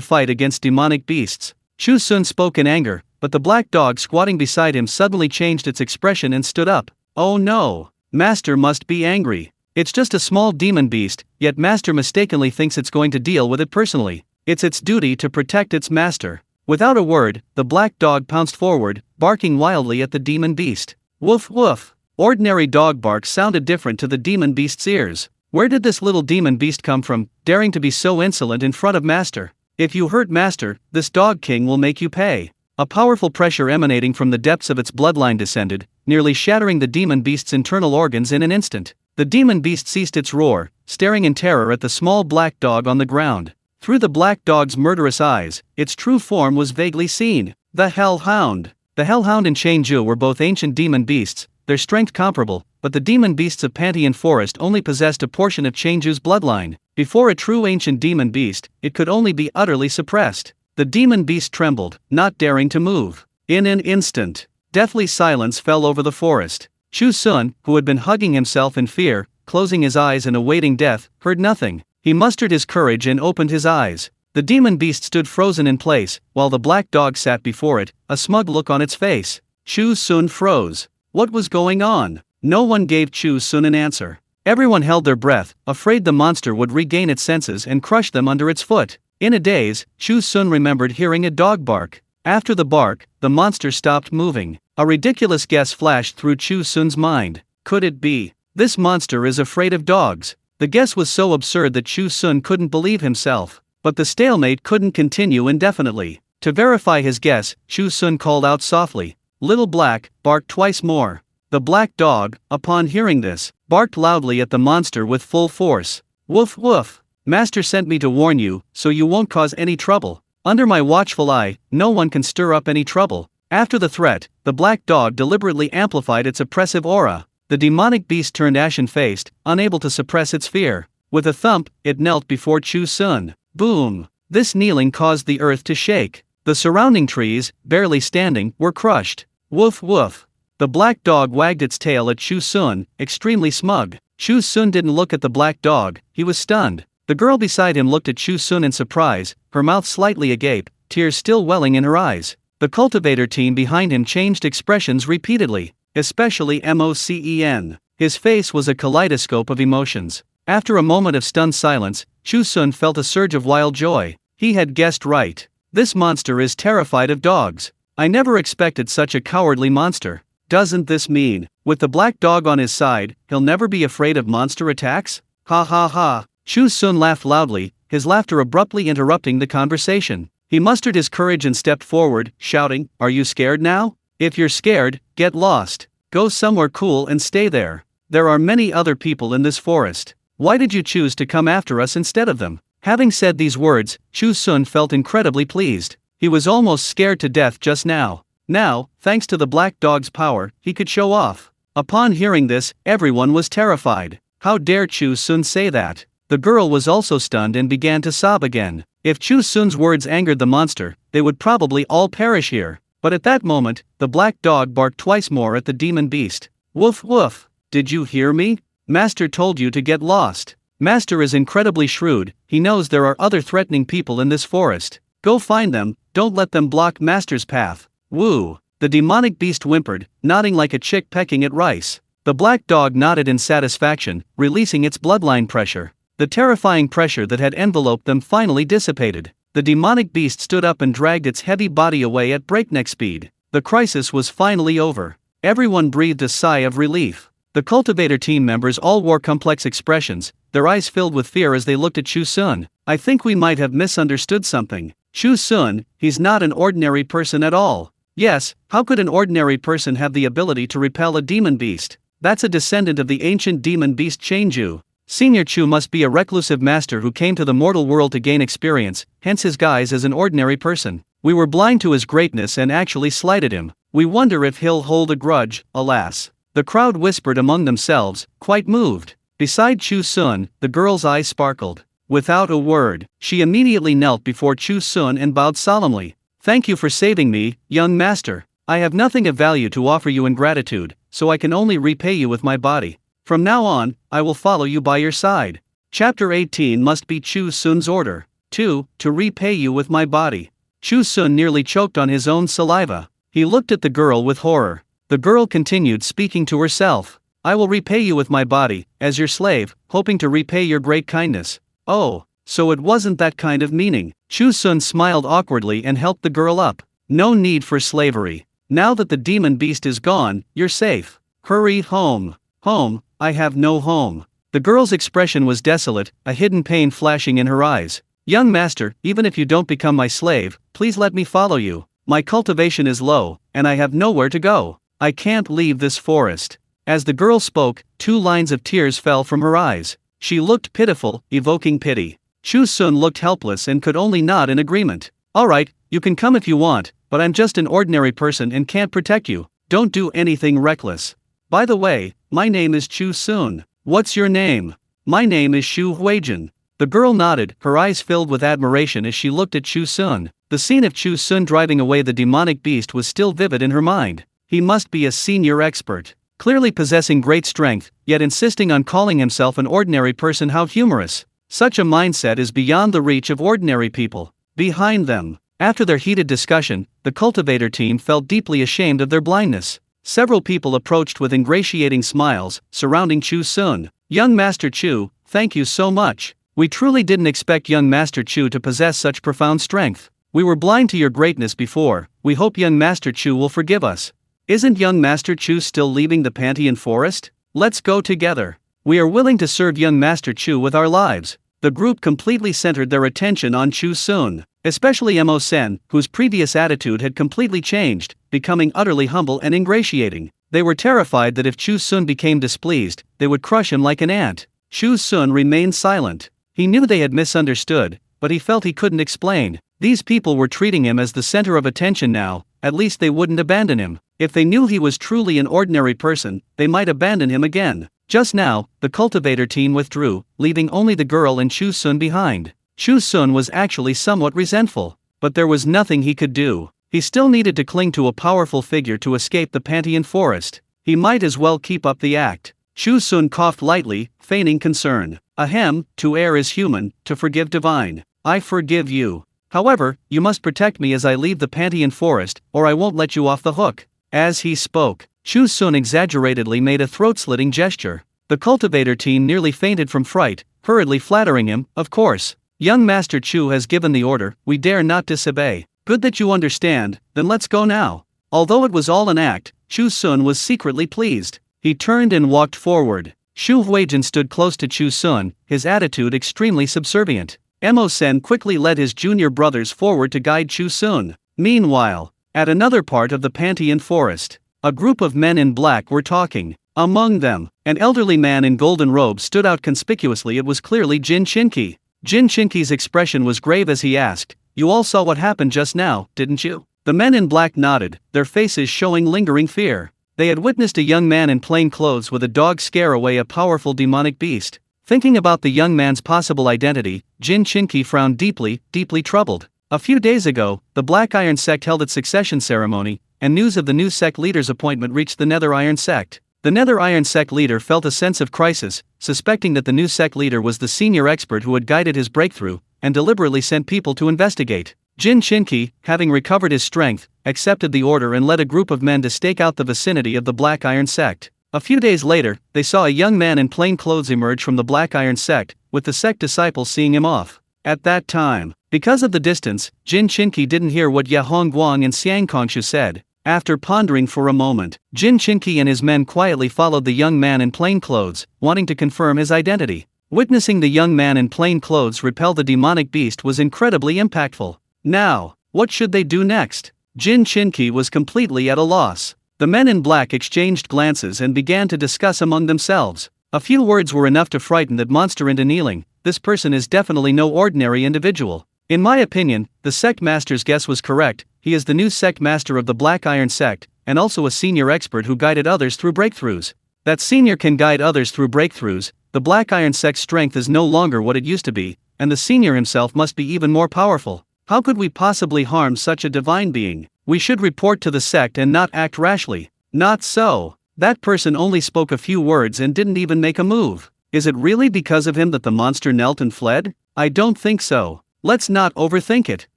fight against demonic beasts?" Chu Xun spoke in anger, but the black dog squatting beside him suddenly changed its expression and stood up. "Oh no! Master must be angry. It's just a small demon beast, yet Master mistakenly thinks it's going to deal with it personally. It's its duty to protect its master." Without a word, the black dog pounced forward, barking wildly at the demon beast. Woof woof! Ordinary dog bark sounded different to the demon beast's ears. Where did this little demon beast come from, daring to be so insolent in front of Master? "If you hurt Master, this dog king will make you pay." A powerful pressure emanating from the depths of its bloodline descended, nearly shattering the demon beast's internal organs in an instant. The demon beast ceased its roar, staring in terror at the small black dog on the ground. Through the black dog's murderous eyes, its true form was vaguely seen. The Hellhound. The Hellhound and Changju were both ancient demon beasts, their strength comparable, but the demon beasts of Pantheon Forest only possessed a portion of Changju's bloodline. Before a true ancient demon beast, it could only be utterly suppressed. The demon beast trembled, not daring to move. In an instant, deathly silence fell over the forest. Chu Xun, who had been hugging himself in fear, closing his eyes and awaiting death, heard nothing. He mustered his courage and opened his eyes. The demon beast stood frozen in place, while the black dog sat before it, a smug look on its face. Chu Xun froze. What was going on? No one gave Chu Xun an answer. Everyone held their breath, afraid the monster would regain its senses and crush them under its foot. In a daze, Chu Xun remembered hearing a dog bark. After the bark, the monster stopped moving. A ridiculous guess flashed through Chu Xun's mind. Could it be? This monster is afraid of dogs. The guess was so absurd that Chu Xun couldn't believe himself. But the stalemate couldn't continue indefinitely. To verify his guess, Chu Xun called out softly, "Little Black, bark twice more." The black dog, upon hearing this, barked loudly at the monster with full force. "Woof woof! Master sent me to warn you, so you won't cause any trouble. Under my watchful eye, no one can stir up any trouble." After the threat, the black dog deliberately amplified its oppressive aura. The demonic beast turned ashen-faced, unable to suppress its fear. With a thump, it knelt before Chu Xun. Boom! This kneeling caused the earth to shake. The surrounding trees, barely standing, were crushed. Woof woof! The black dog wagged its tail at Chu Xun, extremely smug. Chu Xun didn't look at the black dog, he was stunned. The girl beside him looked at Chu Xun in surprise, her mouth slightly agape, tears still welling in her eyes. The cultivator team behind him changed expressions repeatedly, especially Mo-sen. His face was a kaleidoscope of emotions. After a moment of stunned silence, Chu Xun felt a surge of wild joy. He had guessed right. This monster is terrified of dogs. I never expected such a cowardly monster. Doesn't this mean, with the black dog on his side, he'll never be afraid of monster attacks? Ha ha ha! Chu Xun laughed loudly, his laughter abruptly interrupting the conversation. He mustered his courage and stepped forward, shouting, "Are you scared now? If you're scared, get lost. Go somewhere cool and stay there. There are many other people in this forest. Why did you choose to come after us instead of them?" Having said these words, Chu Xun felt incredibly pleased. He was almost scared to death just now. Now, thanks to the black dog's power, he could show off. Upon hearing this, everyone was terrified. How dare Chu Xun say that? The girl was also stunned and began to sob again. If Chu Xun's words angered the monster, they would probably all perish here. But at that moment, the black dog barked twice more at the demon beast. Woof woof, did you hear me? Master told you to get lost. Master is incredibly shrewd, he knows there are other threatening people in this forest. Go find them, don't let them block Master's path. Woo! The demonic beast whimpered, nodding like a chick pecking at rice. The black dog nodded in satisfaction, releasing its bloodline pressure. The terrifying pressure that had enveloped them finally dissipated. The demonic beast stood up and dragged its heavy body away at breakneck speed. The crisis was finally over. Everyone breathed a sigh of relief. The cultivator team members all wore complex expressions, their eyes filled with fear as they looked at Chu Xun. I think we might have misunderstood something. Chu Xun, he's not an ordinary person at all. Yes, how could an ordinary person have the ability to repel a demon beast? That's a descendant of the ancient demon beast Changju. Senior Chu must be a reclusive master who came to the mortal world to gain experience, hence his guise as an ordinary person. We were blind to his greatness and actually slighted him. We wonder if he'll hold a grudge, alas. The crowd whispered among themselves, quite moved. Beside Chu Xun, the girl's eyes sparkled. Without a word, she immediately knelt before Chu Xun and bowed solemnly. Thank you for saving me, young master. I have nothing of value to offer you in gratitude, so I can only repay you with my body. From now on, I will follow you by your side. Chapter 18 must be Chu Xun's order. 2. To repay you with my body. Chu Xun nearly choked on his own saliva. He looked at the girl with horror. The girl continued speaking to herself. I will repay you with my body, as your slave, hoping to repay your great kindness. Oh, so it wasn't that kind of meaning. Chu Xun smiled awkwardly and helped the girl up. No need for slavery. Now that the demon beast is gone, you're safe. Hurry home. Home, I have no home. The girl's expression was desolate, a hidden pain flashing in her eyes. Young master, even if you don't become my slave, please let me follow you. My cultivation is low, and I have nowhere to go. I can't leave this forest. As the girl spoke, 2 lines of tears fell from her eyes. She looked pitiful, evoking pity. Chu Xun looked helpless and could only nod in agreement. Alright, you can come if you want, but I'm just an ordinary person and can't protect you. Don't do anything reckless. By the way, my name is Chu Xun. What's your name? My name is Chu Huijin. The girl nodded, her eyes filled with admiration as she looked at Chu Xun. The scene of Chu Xun driving away the demonic beast was still vivid in her mind. He must be a senior expert. Clearly possessing great strength, yet insisting on calling himself an ordinary person. How humorous. Such a mindset is beyond the reach of ordinary people. Behind them, after their heated discussion, the cultivator team felt deeply ashamed of their blindness. Several people approached with ingratiating smiles, surrounding Chu Xun. Young Master Chu, thank you so much. We truly didn't expect young Master Chu to possess such profound strength. We were blind to your greatness before, we hope young Master Chu will forgive us. Isn't young Master Chu still leaving the Pantheon Forest? Let's go together. We are willing to serve young Master Chu with our lives. The group completely centered their attention on Chu Xun, especially Mo Sen, whose previous attitude had completely changed, becoming utterly humble and ingratiating. They were terrified that if Chu Xun became displeased, they would crush him like an ant. Chu Xun remained silent. He knew they had misunderstood, but he felt he couldn't explain. These people were treating him as the center of attention now, at least they wouldn't abandon him. If they knew he was truly an ordinary person, they might abandon him again. Just now, the cultivator team withdrew, leaving only the girl and Chu Xun behind. Chu Xun was actually somewhat resentful, but there was nothing he could do. He still needed to cling to a powerful figure to escape the Pantheon Forest. He might as well keep up the act. Chu Xun coughed lightly, feigning concern. Ahem, to err is human, to forgive divine. I forgive you. However, you must protect me as I leave the Pantheon Forest, or I won't let you off the hook. As he spoke, Chu Xun exaggeratedly made a throat-slitting gesture. The cultivator team nearly fainted from fright, hurriedly flattering him, of course. Young Master Chu has given the order, we dare not disobey. Good that you understand, then let's go now. Although it was all an act, Chu Xun was secretly pleased. He turned and walked forward. Chu Huijin stood close to Chu Xun, his attitude extremely subservient. Mo Sen quickly led his junior brothers forward to guide Chu Xun. Meanwhile, at another part of the Pantheon Forest, a group of men in black were talking. Among them, an elderly man in golden robes stood out conspicuously. It was clearly Jin Shinki. Jin Shinki's expression was grave as he asked, "You all saw what happened just now, didn't you?" The men in black nodded, their faces showing lingering fear. They had witnessed a young man in plain clothes with a dog scare away a powerful demonic beast. Thinking about the young man's possible identity, Jin Shinki frowned deeply, deeply troubled. A few days ago, the Black Iron sect held its succession ceremony, and news of the new sect leader's appointment reached the Nether Iron sect. The Nether Iron sect leader felt a sense of crisis, suspecting that the new sect leader was the senior expert who had guided his breakthrough, and deliberately sent people to investigate. Jin Shinki, having recovered his strength, accepted the order and led a group of men to stake out the vicinity of the Black Iron sect. A few days later, they saw a young man in plain clothes emerge from the Black Iron sect, with the sect disciples seeing him off. At that time, because of the distance, Jin Shinki didn't hear what Ye Hongguang and Xiang Kongshu said. After pondering for a moment, Jin Shinki and his men quietly followed the young man in plain clothes, wanting to confirm his identity. Witnessing the young man in plain clothes repel the demonic beast was incredibly impactful. Now, what should they do next? Jin Shinki was completely at a loss. The men in black exchanged glances and began to discuss among themselves. A few words were enough to frighten that monster into kneeling. This person is definitely no ordinary individual. In my opinion, the sect master's guess was correct. He is the new sect master of the Black Iron sect, and also a senior expert who guided others through breakthroughs. That senior can guide others through breakthroughs. The Black Iron sect's strength is no longer what it used to be, and the senior himself must be even more powerful. How could we possibly harm such a divine being? We should report to the sect and not act rashly. Not so. That person only spoke a few words and didn't even make a move. Is it really because of him that the monster knelt and fled? I don't think so. Let's not overthink it.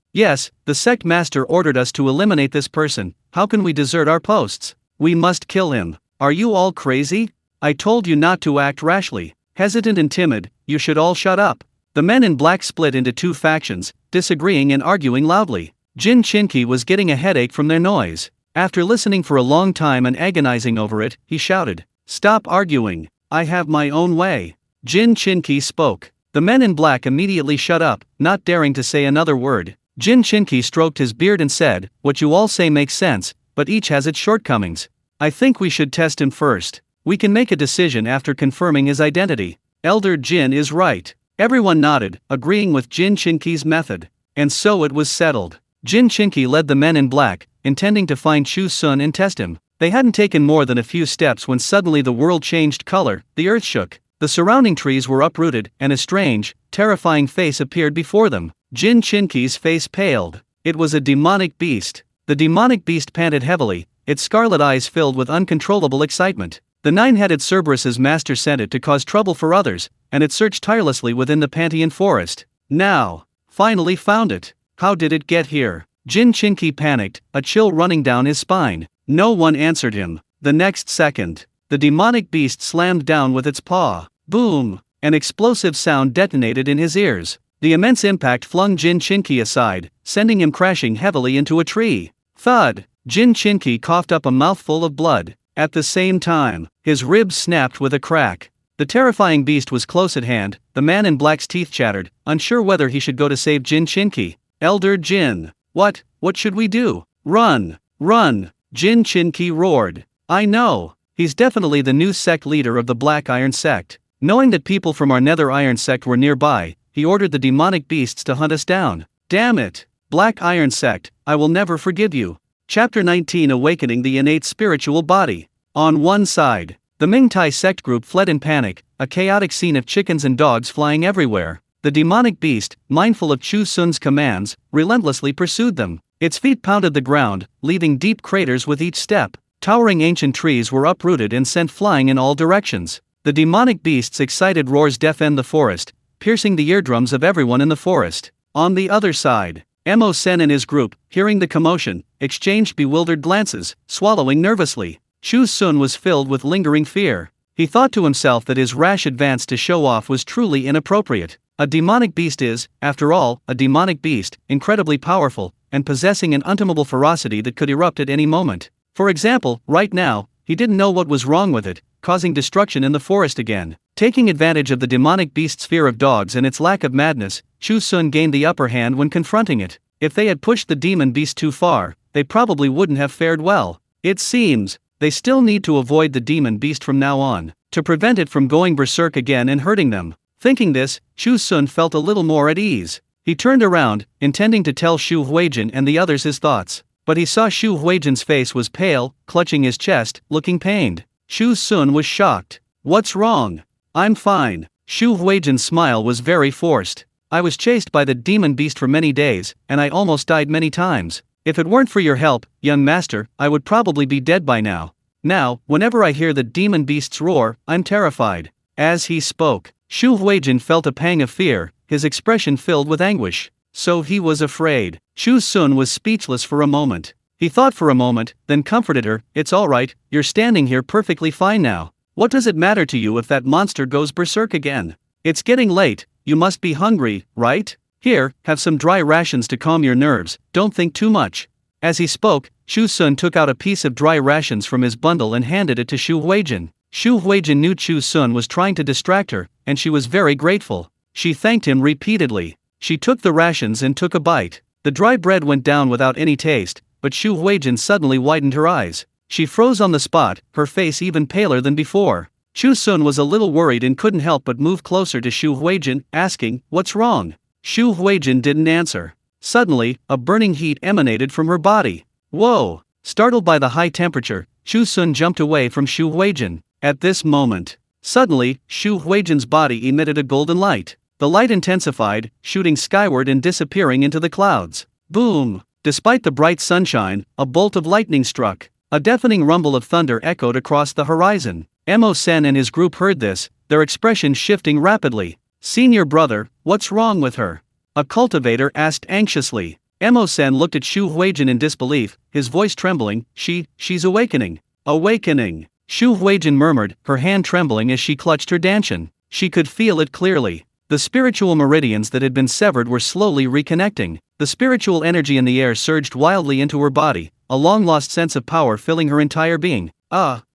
Yes, the sect master ordered us to eliminate this person. How can we desert our posts? We must kill him. Are you all crazy? I told you not to act rashly. Hesitant and timid, you should all shut up. The men in black split into two factions, disagreeing and arguing loudly. Jin Shinki was getting a headache from their noise. After listening for a long time and agonizing over it, he shouted, "Stop arguing. I have my own way." Jin Shinki spoke. The men in black immediately shut up, not daring to say another word. Jin Shinki stroked his beard and said, "What you all say makes sense, but each has its shortcomings. I think we should test him first. We can make a decision after confirming his identity." Elder Jin is right. Everyone nodded, agreeing with Jin Shinki's method. And so it was settled. Jin Shinki led the men in black, intending to find Chu Xun and test him. They hadn't taken more than a few steps when suddenly the world changed color, the earth shook. The surrounding trees were uprooted, and a strange, terrifying face appeared before them. Jin Shinki's face paled. It was a demonic beast. The demonic beast panted heavily, its scarlet eyes filled with uncontrollable excitement. The nine-headed Cerberus's master sent it to cause trouble for others, and it searched tirelessly within the Pantheon forest. Now, finally found it. How did it get here? Jin Shinki panicked, a chill running down his spine. No one answered him. The next second, the demonic beast slammed down with its paw. Boom! An explosive sound detonated in his ears. The immense impact flung Jin Shinki aside, sending him crashing heavily into a tree. Thud! Jin Shinki coughed up a mouthful of blood. At the same time, his ribs snapped with a crack. The terrifying beast was close at hand. The man in black's teeth chattered, unsure whether he should go to save Jin Shinki. Elder Jin. What should we do? Run! Run! Jin Shinki roared. I know. He's definitely the new sect leader of the Black Iron sect. Knowing that people from our Nether Iron sect were nearby, he ordered the demonic beasts to hunt us down. Damn it! Black Iron sect, I will never forgive you. Chapter 19 Awakening the Innate Spiritual Body. On one side, the Mingtai sect group fled in panic, a chaotic scene of chickens and dogs flying everywhere. The demonic beast, mindful of Chu Xun's commands, relentlessly pursued them. Its feet pounded the ground, leaving deep craters with each step. Towering ancient trees were uprooted and sent flying in all directions. The demonic beast's excited roars deafened the forest, piercing the eardrums of everyone in the forest. On the other side, Mo Sen and his group, hearing the commotion, exchanged bewildered glances, swallowing nervously. Chu Xun was filled with lingering fear. He thought to himself that his rash advance to show off was truly inappropriate. A demonic beast is, after all, a demonic beast, incredibly powerful, and possessing an untamable ferocity that could erupt at any moment. For example, right now, he didn't know what was wrong with it, causing destruction in the forest again. Taking advantage of the demonic beast's fear of dogs and its lack of madness, Chu Xun gained the upper hand when confronting it. If they had pushed the demon beast too far, they probably wouldn't have fared well. It seems, they still need to avoid the demon beast from now on, to prevent it from going berserk again and hurting them. Thinking this, Chu Xun felt a little more at ease. He turned around, intending to tell Xu Huijin and the others his thoughts. But he saw Xu Huijin's face was pale, clutching his chest, looking pained. Chu Xun was shocked. What's wrong? I'm fine. Xu Huijin's smile was very forced. I was chased by the demon beast for many days, and I almost died many times. If it weren't for your help, young master, I would probably be dead by now. Now, whenever I hear the demon beast's roar, I'm terrified." As he spoke, Chu Huijin felt a pang of fear, his expression filled with anguish. So he was afraid. Chu Xun was speechless for a moment. He thought for a moment, then comforted her. "It's all right, you're standing here perfectly fine now. What does it matter to you if that monster goes berserk again? It's getting late, you must be hungry, right? Here, have some dry rations to calm your nerves, don't think too much." As he spoke, Chu Xun took out a piece of dry rations from his bundle and handed it to Chu Huijin. Chu Huijin knew Chu Xun was trying to distract her, and she was very grateful. She thanked him repeatedly. She took the rations and took a bite. The dry bread went down without any taste, but Chu Huijin suddenly widened her eyes. She froze on the spot, her face even paler than before. Chu Xun was a little worried and couldn't help but move closer to Chu Huijin, asking, "What's wrong?" Chu Huijin didn't answer. Suddenly, a burning heat emanated from her body. Whoa! Startled by the high temperature, Chu Xun jumped away from Chu Huijin. At this moment, suddenly, Chu Huijin's body emitted a golden light. The light intensified, shooting skyward and disappearing into the clouds. Boom! Despite the bright sunshine, a bolt of lightning struck. A deafening rumble of thunder echoed across the horizon. Mo Sen and his group heard this, their expressions shifting rapidly. "Senior brother, what's wrong with her?" a cultivator asked anxiously. Mo Sen looked at Chu Huijin in disbelief, his voice trembling. She's awakening. Awakening. Chu Huijin murmured, her hand trembling as she clutched her dantian. She could feel it clearly. The spiritual meridians that had been severed were slowly reconnecting. The spiritual energy in the air surged wildly into her body, a long-lost sense of power filling her entire being.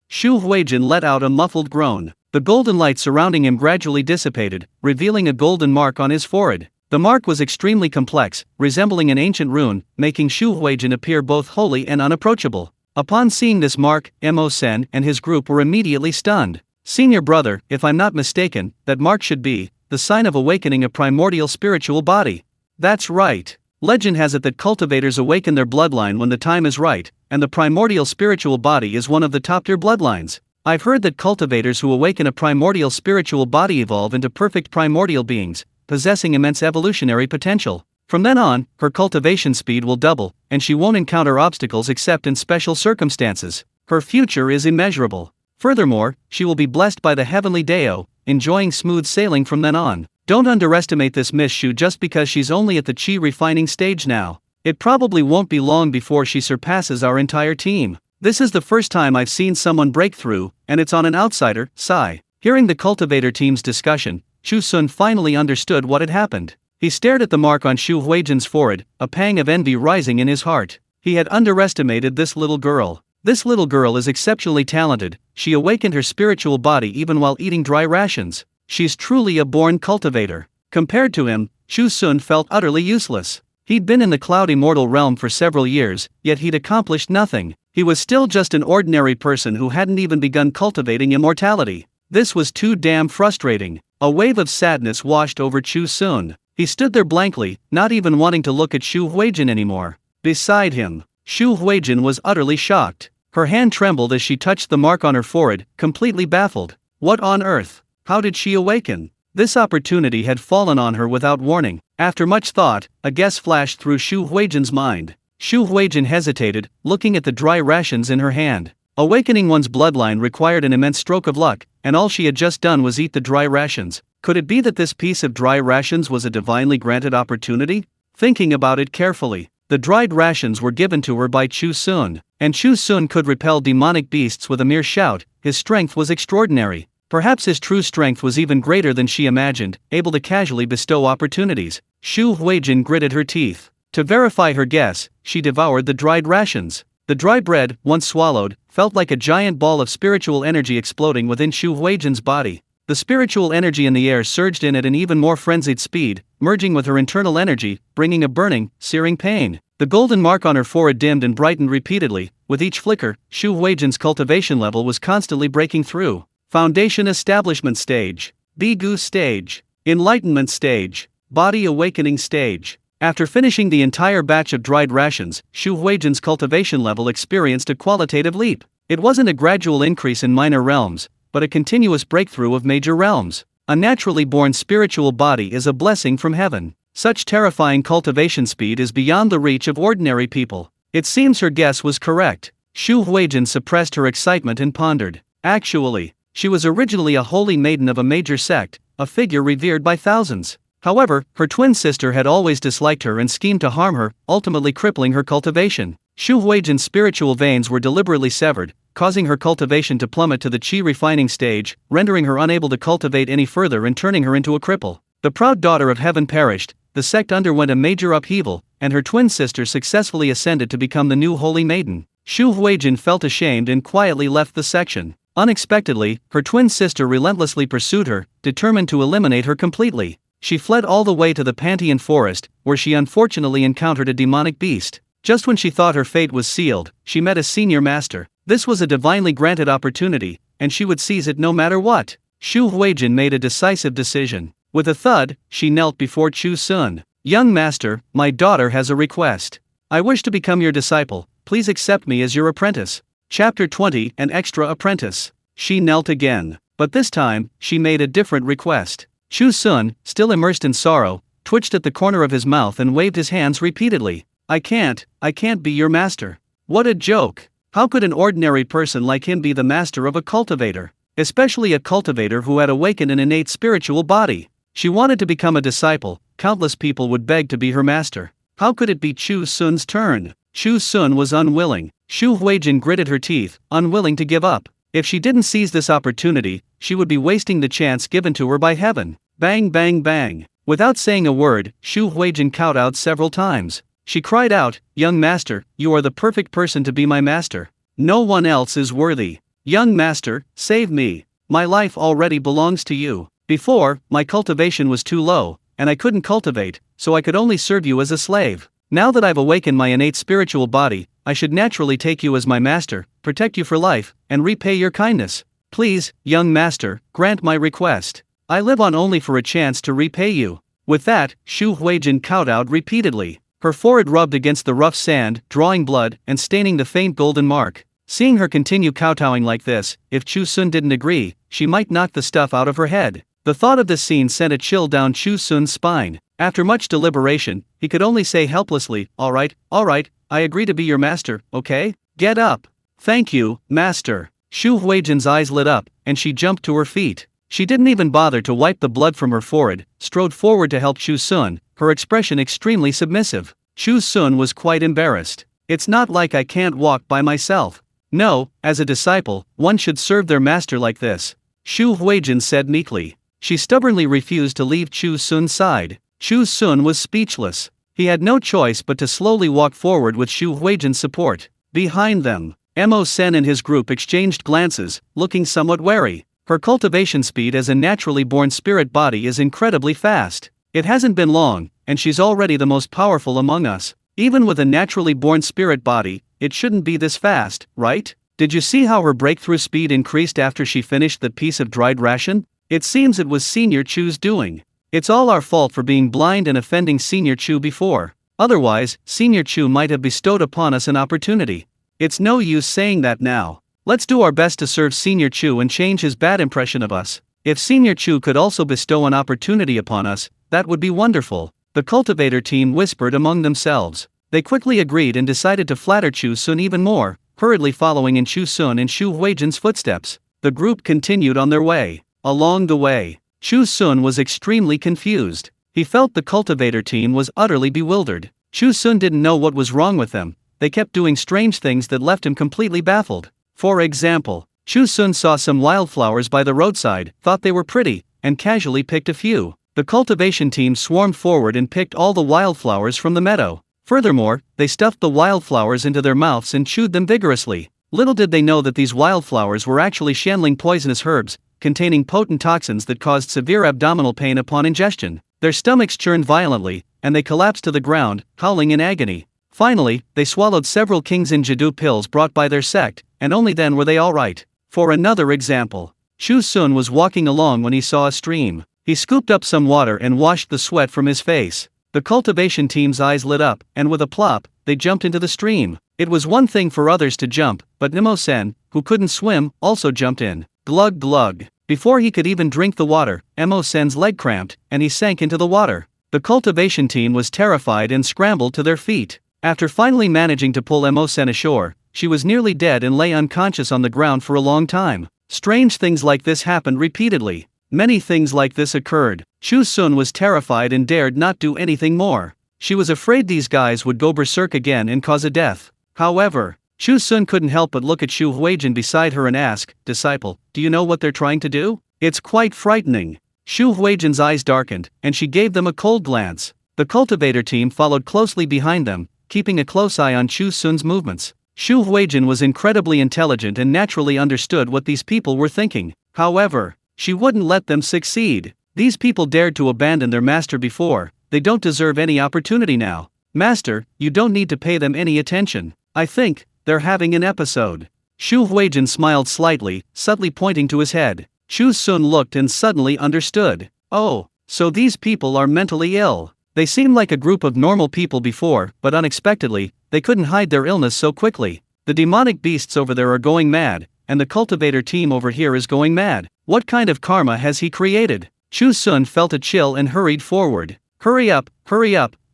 Chu Huijin let out a muffled groan. The golden light surrounding him gradually dissipated, revealing a golden mark on his forehead. The mark was extremely complex, resembling an ancient rune, making Chu Huijin appear both holy and unapproachable. Upon seeing this mark, Mo Sen and his group were immediately stunned. "Senior brother, if I'm not mistaken, that mark should be the sign of awakening a primordial spiritual body." That's right. Legend has it that cultivators awaken their bloodline when the time is right, and the primordial spiritual body is one of the top-tier bloodlines. I've heard that cultivators who awaken a primordial spiritual body evolve into perfect primordial beings, possessing immense evolutionary potential. From then on, her cultivation speed will double, and she won't encounter obstacles except in special circumstances. Her future is immeasurable. Furthermore, she will be blessed by the heavenly Dao, enjoying smooth sailing from then on. Don't underestimate this Miss Shu just because she's only at the chi refining stage now. It probably won't be long before she surpasses our entire team. This is the first time I've seen someone break through, and it's on an outsider. Sigh. Hearing the cultivator team's discussion, Chu Xun finally understood what had happened. He stared at the mark on Chu Huijin's forehead, a pang of envy rising in his heart. He had underestimated this little girl. This little girl is exceptionally talented. She awakened her spiritual body even while eating dry rations. She's truly a born cultivator. Compared to him, Chu Xun felt utterly useless. He'd been in the cloud immortal realm for several years, yet he'd accomplished nothing. He was still just an ordinary person who hadn't even begun cultivating immortality. This was too damn frustrating. A wave of sadness washed over Chu Xun. He stood there blankly, not even wanting to look at Chu Huijin anymore. Beside him, Chu Huijin was utterly shocked. Her hand trembled as she touched the mark on her forehead, completely baffled. What on earth? How did she awaken? This opportunity had fallen on her without warning. After much thought, a guess flashed through Chu Huijin's mind. Chu Huijin hesitated, looking at the dry rations in her hand. Awakening one's bloodline required an immense stroke of luck, and all she had just done was eat the dry rations. Could it be that this piece of dry rations was a divinely granted opportunity? Thinking about it carefully, the dried rations were given to her by Chu Xun, and Chu Xun could repel demonic beasts with a mere shout. His strength was extraordinary. Perhaps his true strength was even greater than she imagined, able to casually bestow opportunities. Chu Huijin gritted her teeth. To verify her guess, she devoured the dried rations. The dry bread, once swallowed, felt like a giant ball of spiritual energy exploding within Chu Huijin's body. The spiritual energy in the air surged in at an even more frenzied speed, merging with her internal energy, bringing a burning, searing pain. The golden mark on her forehead dimmed and brightened repeatedly. With each flicker, Chu Huijin's cultivation level was constantly breaking through. Foundation establishment stage, Bigu stage, enlightenment stage, body awakening stage. After finishing the entire batch of dried rations, Chu Huijin's cultivation level experienced a qualitative leap. It wasn't a gradual increase in minor realms, but a continuous breakthrough of major realms. A naturally born spiritual body is a blessing from heaven. Such terrifying cultivation speed is beyond the reach of ordinary people. It seems her guess was correct. Chu Huijin suppressed her excitement and pondered. Actually, she was originally a holy maiden of a major sect, a figure revered by thousands. However, her twin sister had always disliked her and schemed to harm her, ultimately crippling her cultivation. Chu Huijin's spiritual veins were deliberately severed, causing her cultivation to plummet to the qi refining stage, rendering her unable to cultivate any further and turning her into a cripple. The proud daughter of heaven perished, the sect underwent a major upheaval, and her twin sister successfully ascended to become the new holy maiden. Chu Huijin felt ashamed and quietly left the section. Unexpectedly, her twin sister relentlessly pursued her, determined to eliminate her completely. She fled all the way to the Pantheon forest, where she unfortunately encountered a demonic beast. Just when she thought her fate was sealed, she met a senior master. This was a divinely granted opportunity, and she would seize it no matter what. Chu Huijin made a decisive decision. With a thud, she knelt before Chu Xun. "Young master, my daughter has a request. I wish to become your disciple, please accept me as your apprentice." Chapter 20, An Extra Apprentice. She knelt again, but this time, she made a different request. Chu Xun, still immersed in sorrow, twitched at the corner of his mouth and waved his hands repeatedly. I can't be your master." What a joke! How could an ordinary person like him be the master of a cultivator? Especially a cultivator who had awakened an innate spiritual body. She wanted to become a disciple, countless people would beg to be her master. How could it be Chu Xun's turn? Chu Xun was unwilling. Chu Huijin gritted her teeth, unwilling to give up. If she didn't seize this opportunity, she would be wasting the chance given to her by heaven. Bang bang bang. Without saying a word, Chu Huijin kowtowed several times. She cried out, "Young master, you are the perfect person to be my master. No one else is worthy. Young master, save me. My life already belongs to you. Before, my cultivation was too low, and I couldn't cultivate, so I could only serve you as a slave. Now that I've awakened my innate spiritual body, I should naturally take you as my master, protect you for life, and repay your kindness. Please, young master, grant my request. I live on only for a chance to repay you." With that, Chu Huijin kowtowed repeatedly. Her forehead rubbed against the rough sand, drawing blood and staining the faint golden mark. Seeing her continue kowtowing like this, if Chu Xun didn't agree, she might knock the stuff out of her head. The thought of this scene sent a chill down Chu Xun's spine. After much deliberation, he could only say helplessly, all right, I agree to be your master, okay? Get up." "Thank you, master." Chu Huijin's eyes lit up, and she jumped to her feet. She didn't even bother to wipe the blood from her forehead, strode forward to help Chu Xun, her expression extremely submissive. Chu Xun was quite embarrassed. "It's not like I can't walk by myself. No, as a disciple, one should serve their master like this," Chu Huijin said meekly. She stubbornly refused to leave Chu Xun's side. Chu Xun was speechless. He had no choice but to slowly walk forward with Chu Huijin's support. Behind them, Mo Sen and his group exchanged glances, looking somewhat wary. Her cultivation speed as a naturally born spirit body is incredibly fast. It hasn't been long, and she's already the most powerful among us. Even with a naturally born spirit body, it shouldn't be this fast, right? Did you see how her breakthrough speed increased after she finished the piece of dried ration? It seems it was Senior Chu's doing. It's all our fault for being blind and offending Senior Chu before. Otherwise, Senior Chu might have bestowed upon us an opportunity. It's no use saying that now. Let's do our best to serve Senior Chu and change his bad impression of us. If Senior Chu could also bestow an opportunity upon us, that would be wonderful. The cultivator team whispered among themselves. They quickly agreed and decided to flatter Chu Xun even more, hurriedly following in Chu Xun and Chu Huijin's footsteps. The group continued on their way. Along the way, Chu Xun was extremely confused. He felt the cultivator team was utterly bewildered. Chu Xun didn't know what was wrong with them. They kept doing strange things that left him completely baffled. For example, Chu Xun saw some wildflowers by the roadside, thought they were pretty, and casually picked a few. The cultivation team swarmed forward and picked all the wildflowers from the meadow. Furthermore, they stuffed the wildflowers into their mouths and chewed them vigorously. Little did they know that these wildflowers were actually shanling poisonous herbs, containing potent toxins that caused severe abdominal pain upon ingestion. Their stomachs churned violently, and they collapsed to the ground, howling in agony. Finally, they swallowed several King's in Jadu pills brought by their sect, and only then were they all right. For another example, Chu Xun was walking along when he saw a stream. He scooped up some water and washed the sweat from his face. The cultivation team's eyes lit up, and with a plop, they jumped into the stream. It was one thing for others to jump, but Mo Sen, who couldn't swim, also jumped in. Glug glug. Before he could even drink the water, Mo Sen's leg cramped, and he sank into the water. The cultivation team was terrified and scrambled to their feet. After finally managing to pull Mo Sen ashore, she was nearly dead and lay unconscious on the ground for a long time. Strange things like this happened repeatedly. Many things like this occurred. Chu Xun was terrified and dared not do anything more. She was afraid these guys would go berserk again and cause a death. However, Chu Xun couldn't help but look at Chu Huijin beside her and ask, "Disciple, do you know what they're trying to do? It's quite frightening." Chu Huijin's eyes darkened, and she gave them a cold glance. The cultivator team followed closely behind them, keeping a close eye on Chu Xun's movements. Chu Huijin was incredibly intelligent and naturally understood what these people were thinking. However, she wouldn't let them succeed. These people dared to abandon their master before. They don't deserve any opportunity now. Master, you don't need to pay them any attention. I think they're having an episode. Chu Huijin smiled slightly, subtly pointing to his head. Chu Xun looked and suddenly understood. Oh, so these people are mentally ill. They seemed like a group of normal people before, but unexpectedly, they couldn't hide their illness so quickly. The demonic beasts over there are going mad, and the cultivator team over here is going mad. What kind of karma has he created? Chu Xun felt a chill and hurried forward. Hurry up,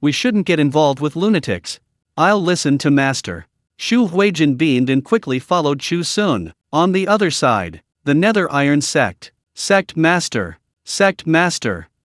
we shouldn't get involved with lunatics. I'll listen to Master. Chu Huijin beamed and quickly followed Chu Xun. On the other side, the Nether Iron Sect. Sect Master.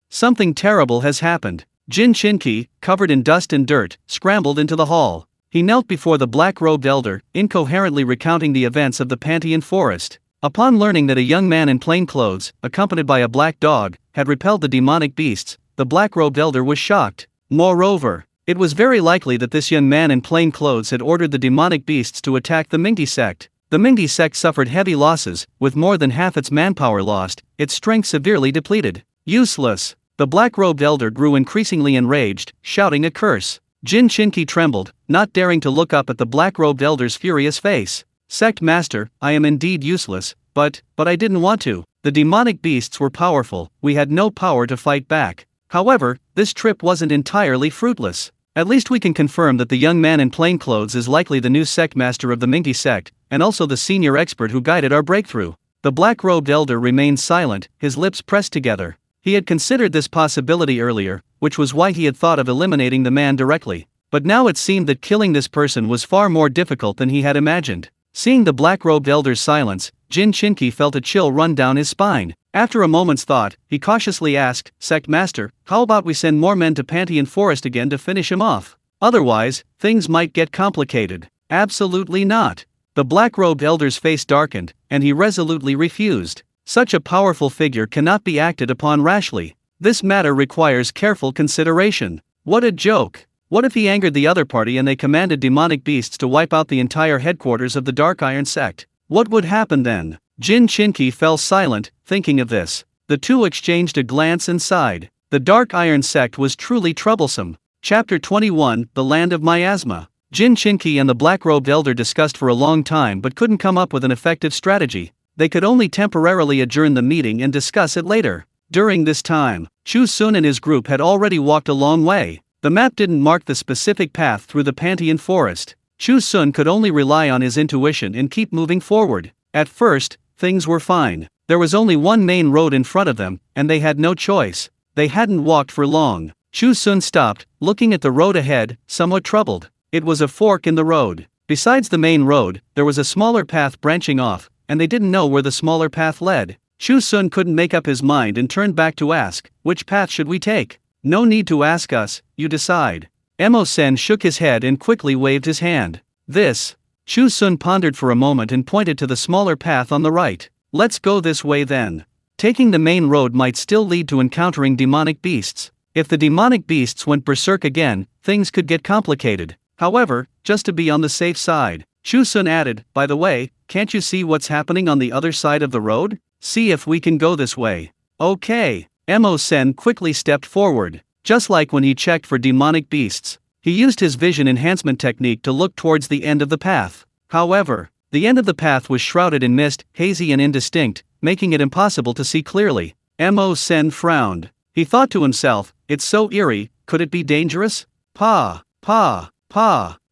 Something terrible has happened. Jin Shinki, covered in dust and dirt, scrambled into the hall. He knelt before the black-robed elder, incoherently recounting the events of the Pantheon forest. Upon learning that a young man in plain clothes, accompanied by a black dog, had repelled the demonic beasts, the black-robed elder was shocked. Moreover, it was very likely that this young man in plain clothes had ordered the demonic beasts to attack the Mingdi sect. The Mingdi sect suffered heavy losses, with more than half its manpower lost, its strength severely depleted. Useless. The black-robed elder grew increasingly enraged, shouting a curse. Jin Shinki trembled, not daring to look up at the black-robed elder's furious face. Sect Master, I am indeed useless, but I didn't want to. The demonic beasts were powerful, we had no power to fight back. However, this trip wasn't entirely fruitless. At least we can confirm that the young man in plain clothes is likely the new sect master of the Mingdi sect, and also the senior expert who guided our breakthrough. The black-robed elder remained silent, his lips pressed together. He had considered this possibility earlier, which was why he had thought of eliminating the man directly. But now it seemed that killing this person was far more difficult than he had imagined. Seeing the black-robed elder's silence, Jin Shinki felt a chill run down his spine. After a moment's thought, he cautiously asked, Sect Master, how about we send more men to Pantheon Forest again to finish him off? Otherwise, things might get complicated. Absolutely not. The black-robed elder's face darkened, and he resolutely refused. Such a powerful figure cannot be acted upon rashly. This matter requires careful consideration. What a joke! What if he angered the other party and they commanded demonic beasts to wipe out the entire headquarters of the Dark Iron Sect? What would happen then? Jin Shinki fell silent, thinking of this. The two exchanged a glance and sighed. The Dark Iron Sect was truly troublesome. Chapter 21, The Land of Miasma. Jin Shinki and the black-robed elder discussed for a long time but couldn't come up with an effective strategy. They could only temporarily adjourn the meeting and discuss it later. During this time, Chu Xun and his group had already walked a long way. The map didn't mark the specific path through the Pantheon Forest. Chu Xun could only rely on his intuition and keep moving forward. At first, things were fine. There was only one main road in front of them, and they had no choice. They hadn't walked for long. Chu Xun stopped, looking at the road ahead, somewhat troubled. It was a fork in the road. Besides the main road, there was a smaller path branching off, and they didn't know where the smaller path led. Chu Xun couldn't make up his mind and turned back to ask, which path should we take? No need to ask us, you decide. Mo Sen shook his head and quickly waved his hand. This. Chu Xun pondered for a moment and pointed to the smaller path on the right. Let's go this way then. Taking the main road might still lead to encountering demonic beasts. If the demonic beasts went berserk again, things could get complicated. However, just to be on the safe side, Chu Xun added, by the way, can't you see what's happening on the other side of the road? See if we can go this way. Okay. Mo Sen quickly stepped forward. Just like when he checked for demonic beasts, he used his vision enhancement technique to look towards the end of the path. However, the end of the path was shrouded in mist, hazy and indistinct, making it impossible to see clearly. Mo Sen frowned. He thought to himself, it's so eerie, could it be dangerous? Pa.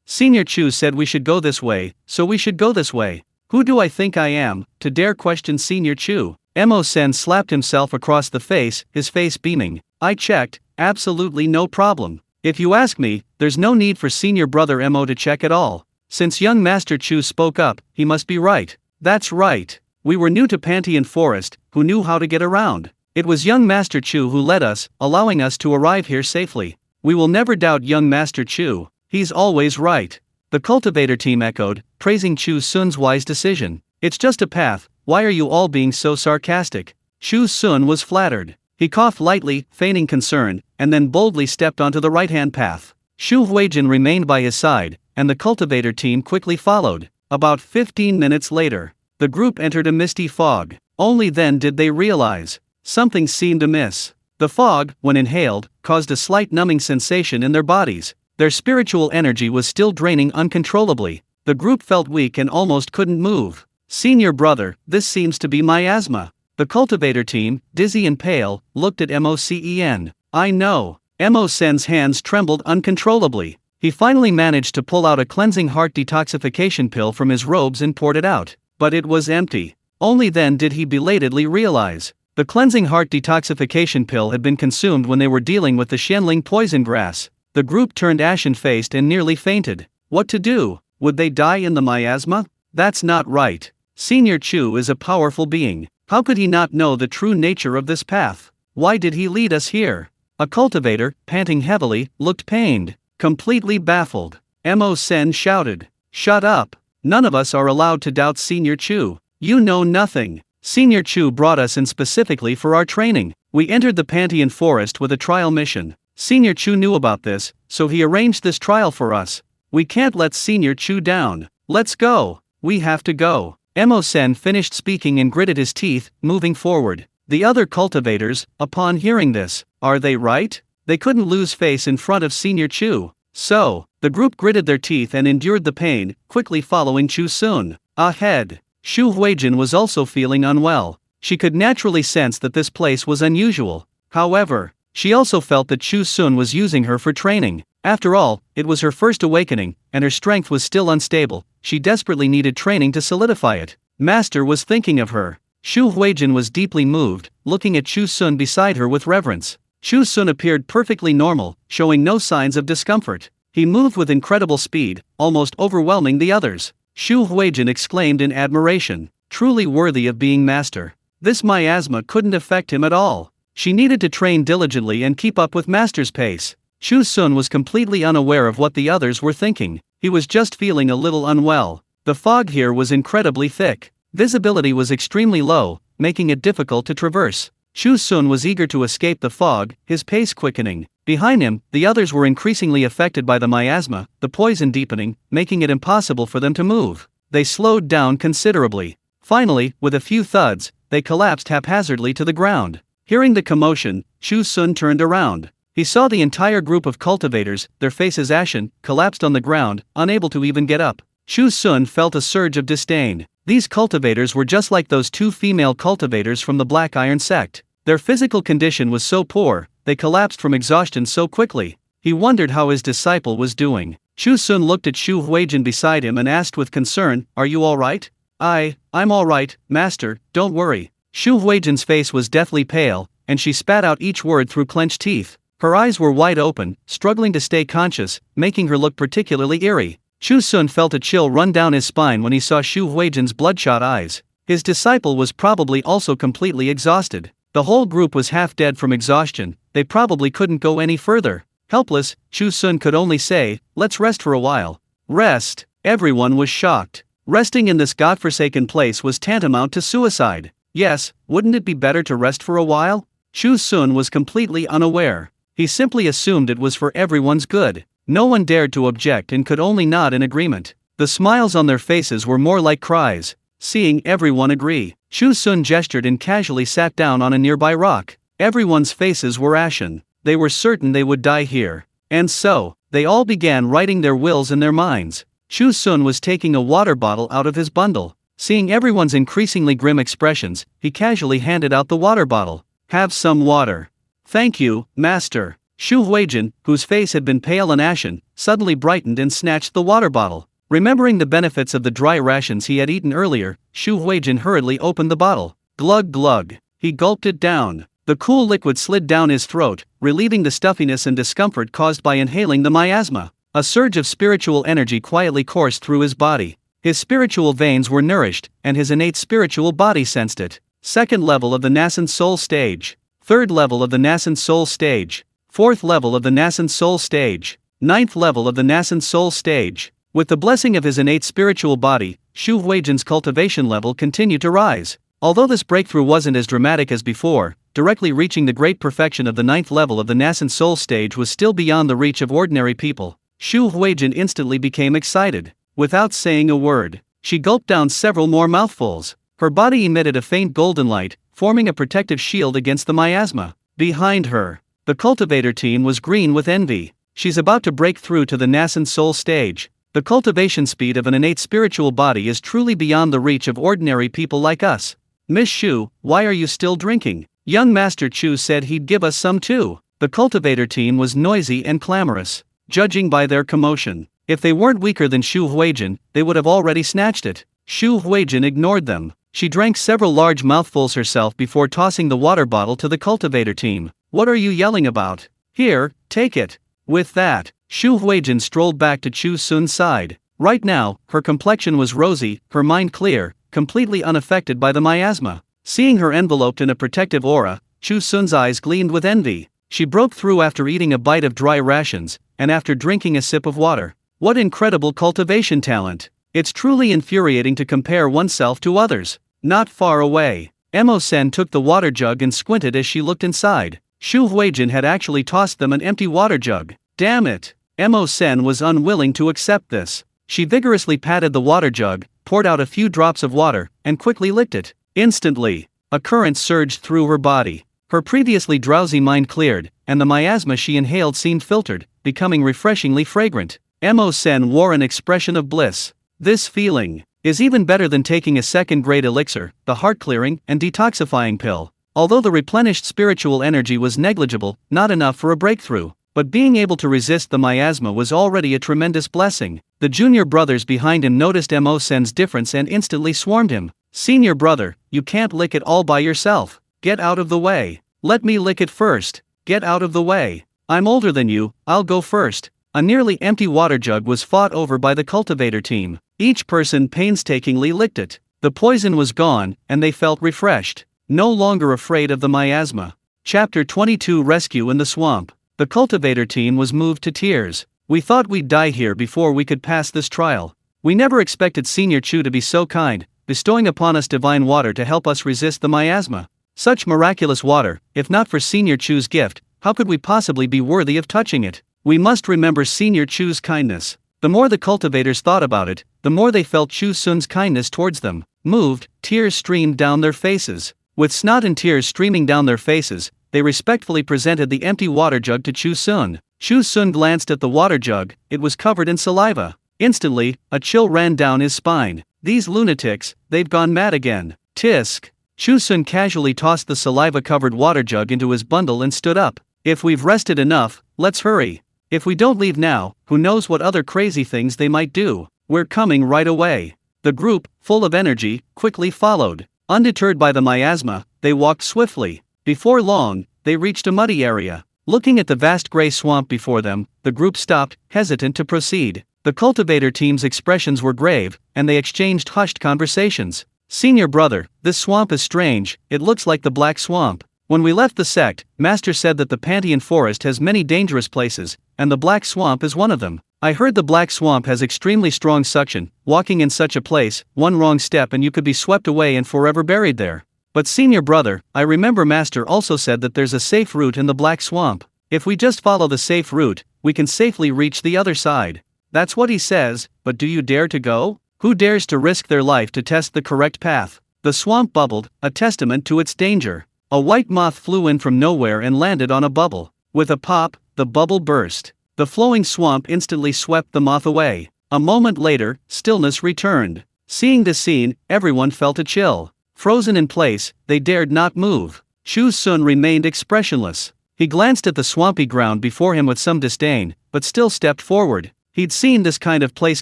Senior Chu said we should go this way, so we should go this way. Who do I think I am, to dare question Senior Chu? Mo-sen slapped himself across the face, his face beaming. I checked, absolutely no problem. If you ask me, there's no need for senior brother Mo to check at all. Since young Master Chu spoke up, he must be right. That's right. We were new to Pantheon Forest, who knew how to get around. It was young Master Chu who led us, allowing us to arrive here safely. We will never doubt young Master Chu, he's always right. The cultivator team echoed, praising Chu Xun's wise decision. It's just a path, why are you all being so sarcastic? Chu Xun was flattered. He coughed lightly, feigning concern, and then boldly stepped onto the right-hand path. Xu Huijin remained by his side, and the cultivator team quickly followed. About 15 minutes later, the group entered a misty fog. Only then did they realize something seemed amiss. The fog, when inhaled, caused a slight numbing sensation in their bodies. Their spiritual energy was still draining uncontrollably. The group felt weak and almost couldn't move. Senior brother, this seems to be miasma. The cultivator team, dizzy and pale, looked at Mo-sen. I know. Mo-sen's hands trembled uncontrollably. He finally managed to pull out a cleansing heart detoxification pill from his robes and poured it out. But it was empty. Only then did he belatedly realize. The cleansing heart detoxification pill had been consumed when they were dealing with the Xianling poison grass. The group turned ashen-faced and nearly fainted. What to do? Would they die in the miasma? That's not right. Senior Chu is a powerful being. How could he not know the true nature of this path? Why did he lead us here? A cultivator, panting heavily, looked pained. Completely baffled, Mo-sen shouted. Shut up. None of us are allowed to doubt Senior Chu. You know nothing. Senior Chu brought us in specifically for our training. We entered the Pantheon Forest with a trial mission. Senior Chu knew about this, so he arranged this trial for us. We can't let Senior Chu down. Let's go. We have to go. Mo-sen finished speaking and gritted his teeth, moving forward. The other cultivators, upon hearing this, are they right? They couldn't lose face in front of Senior Chu. So, the group gritted their teeth and endured the pain, quickly following Chu Xun. Ahead, Xu Huijin was also feeling unwell. She could naturally sense that this place was unusual. However, she also felt that Chu Xun was using her for training. After all, it was her first awakening, and her strength was still unstable. She desperately needed training to solidify it. Master was thinking of her. Xu Huijin was deeply moved, looking at Chu Xun beside her with reverence. Chu Xun appeared perfectly normal, showing no signs of discomfort. He moved with incredible speed, almost overwhelming the others. Xu Huijin exclaimed in admiration, truly worthy of being master. This miasma couldn't affect him at all. She needed to train diligently and keep up with master's pace. Chu Xun was completely unaware of what the others were thinking. He was just feeling a little unwell. The fog here was incredibly thick. Visibility was extremely low, making it difficult to traverse. Chu Xun was eager to escape the fog, his pace quickening. Behind him, the others were increasingly affected by the miasma, the poison deepening, making it impossible for them to move. They slowed down considerably. Finally, with a few thuds, they collapsed haphazardly to the ground. Hearing the commotion, Chu Xun turned around. He saw the entire group of cultivators, their faces ashen, collapsed on the ground, unable to even get up. Chu Xun felt a surge of disdain. These cultivators were just like those two female cultivators from the Black Iron sect. Their physical condition was so poor, they collapsed from exhaustion so quickly. He wondered how his disciple was doing. Chu Xun looked at Xu Huijin beside him and asked with concern, "Are you all right?" I'm all right, master, don't worry." Xu Huijin's face was deathly pale, and she spat out each word through clenched teeth. Her eyes were wide open, struggling to stay conscious, making her look particularly eerie. Chu Xun felt a chill run down his spine when he saw Xu Huijin's bloodshot eyes. His disciple was probably also completely exhausted. The whole group was half dead from exhaustion, they probably couldn't go any further. Helpless, Chu Xun could only say, "Let's rest for a while." Rest? Everyone was shocked. Resting in this godforsaken place was tantamount to suicide. Yes, wouldn't it be better to rest for a while? Chu Xun was completely unaware. He simply assumed it was for everyone's good. No one dared to object and could only nod in agreement. The smiles on their faces were more like cries. Seeing everyone agree, Chu Xun gestured and casually sat down on a nearby rock. Everyone's faces were ashen. They were certain they would die here. And so, they all began writing their wills in their minds. Chu Xun was taking a water bottle out of his bundle. Seeing everyone's increasingly grim expressions, he casually handed out the water bottle. "Have some water." "Thank you, master." Xu Huijin, whose face had been pale and ashen, suddenly brightened and snatched the water bottle. Remembering the benefits of the dry rations he had eaten earlier, Xu Huijin hurriedly opened the bottle. Glug glug. He gulped it down. The cool liquid slid down his throat, relieving the stuffiness and discomfort caused by inhaling the miasma. A surge of spiritual energy quietly coursed through his body. His spiritual veins were nourished, and his innate spiritual body sensed it. Second level of the nascent soul stage. Third level of the nascent soul stage. Fourth level of the nascent soul stage. Ninth level of the nascent soul stage. With the blessing of his innate spiritual body, Chu Huijin's cultivation level continued to rise. Although this breakthrough wasn't as dramatic as before, directly reaching the great perfection of the ninth level of the nascent soul stage was still beyond the reach of ordinary people. Chu Huijin instantly became excited. Without saying a word, she gulped down several more mouthfuls. Her body emitted a faint golden light, forming a protective shield against the miasma. Behind her, the cultivator team was green with envy. She's about to break through to the nascent soul stage. The cultivation speed of an innate spiritual body is truly beyond the reach of ordinary people like us. Miss Shu, why are you still drinking? Young Master Chu said he'd give us some too. The cultivator team was noisy and clamorous. Judging by their commotion, if they weren't weaker than Chu Huijin, they would have already snatched it. Chu Huijin ignored them. She drank several large mouthfuls herself before tossing the water bottle to the cultivator team. What are you yelling about? Here, take it. With that, Chu Huijin strolled back to Chu Xun's side. Right now, her complexion was rosy, her mind clear, completely unaffected by the miasma. Seeing her enveloped in a protective aura, Chu Xun's eyes gleamed with envy. She broke through after eating a bite of dry rations, and after drinking a sip of water. What incredible cultivation talent! It's truly infuriating to compare oneself to others. Not far away, Emo-sen took the water jug and squinted as she looked inside. Chu Huijin had actually tossed them an empty water jug. Damn it! Emo-sen was unwilling to accept this. She vigorously patted the water jug, poured out a few drops of water, and quickly licked it. Instantly, a current surged through her body. Her previously drowsy mind cleared, and the miasma she inhaled seemed filtered, becoming refreshingly fragrant. Emo-sen wore an expression of bliss. This feeling is even better than taking a second-grade elixir, the heart-clearing and detoxifying pill. Although the replenished spiritual energy was negligible, not enough for a breakthrough, but being able to resist the miasma was already a tremendous blessing. The junior brothers behind him noticed Emo-sen's difference and instantly swarmed him. Senior brother, you can't lick it all by yourself. Get out of the way. Let me lick it first. Get out of the way. I'm older than you, I'll go first. A nearly empty water jug was fought over by the cultivator team. Each person painstakingly licked it. The poison was gone, and they felt refreshed. No longer afraid of the miasma. Chapter 22 Rescue in the Swamp. The cultivator team was moved to tears. We thought we'd die here before we could pass this trial. We never expected Senior Chu to be so kind, bestowing upon us divine water to help us resist the miasma. Such miraculous water, if not for Senior Chu's gift, how could we possibly be worthy of touching it? We must remember Senior Chu's kindness. The more the cultivators thought about it, the more they felt Chu Xun's kindness towards them. Moved, tears streamed down their faces. With snot and tears streaming down their faces, they respectfully presented the empty water jug to Chu Xun. Chu Xun glanced at the water jug, it was covered in saliva. Instantly, a chill ran down his spine. These lunatics, they've gone mad again. Tisk. Chu Xun casually tossed the saliva-covered water jug into his bundle and stood up. If we've rested enough, let's hurry. If we don't leave now, who knows what other crazy things they might do. We're coming right away. The group, full of energy, quickly followed. Undeterred by the miasma, they walked swiftly. Before long, they reached a muddy area. Looking at the vast gray swamp before them, the group stopped, hesitant to proceed. The cultivator team's expressions were grave, and they exchanged hushed conversations. Senior brother, this swamp is strange, it looks like the Black Swamp. When we left the sect, Master said that the Pantheon Forest has many dangerous places, and the Black Swamp is one of them. I heard the Black Swamp has extremely strong suction. Walking in such a place, one wrong step and you could be swept away and forever buried there. But senior brother, I remember Master also said that there's a safe route in the Black Swamp. If we just follow the safe route, we can safely reach the other side. That's what he says, but do you dare to go? Who dares to risk their life to test the correct path? The swamp bubbled, a testament to its danger. A white moth flew in from nowhere and landed on a bubble. With a pop, the bubble burst. The flowing swamp instantly swept the moth away. A moment later, stillness returned. Seeing this scene, everyone felt a chill. Frozen in place, they dared not move. Chu Xun remained expressionless. He glanced at the swampy ground before him with some disdain, but still stepped forward. He'd seen this kind of place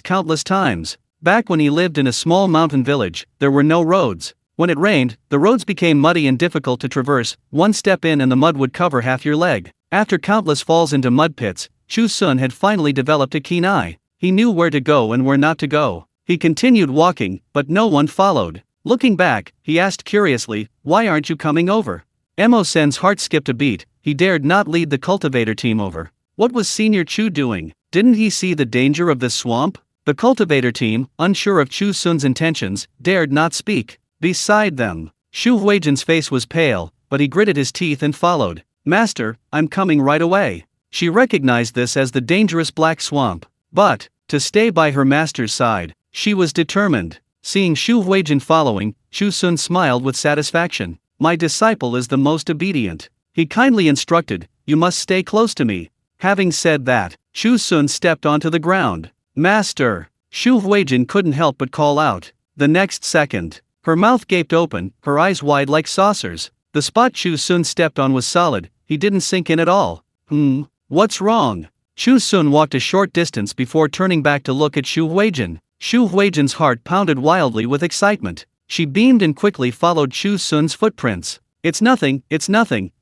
countless times. Back when he lived in a small mountain village, there were no roads. When it rained, the roads became muddy and difficult to traverse. One step in and the mud would cover half your leg. After countless falls into mud pits, Chu Xun had finally developed a keen eye. He knew where to go and where not to go. He continued walking, but no one followed. Looking back, he asked curiously, "Why aren't you coming over?" Mo Sen's heart skipped a beat. He dared not lead the cultivator team over. What was Senior Chu doing? Didn't he see the danger of this swamp? The cultivator team, unsure of Chu Xun's intentions, dared not speak. Beside them, Xu Huijin's face was pale, but he gritted his teeth and followed. "Master, I'm coming right away." She recognized this as the dangerous black swamp. But, to stay by her master's side, she was determined. Seeing Xu Huijin following, Chu Xun smiled with satisfaction. "My disciple is the most obedient," he kindly instructed. "You must stay close to me." Having said that, Chu Xun stepped onto the ground. "Master!" Xu Huijin couldn't help but call out. The next second, her mouth gaped open, her eyes wide like saucers. The spot Chu Xun stepped on was solid. He didn't sink in at all. What's wrong?" Chu Xun walked a short distance before turning back to look at Xu Huijin. Xu Huijin's heart pounded wildly with excitement. She beamed and quickly followed Chu Xun's footprints. It's nothing,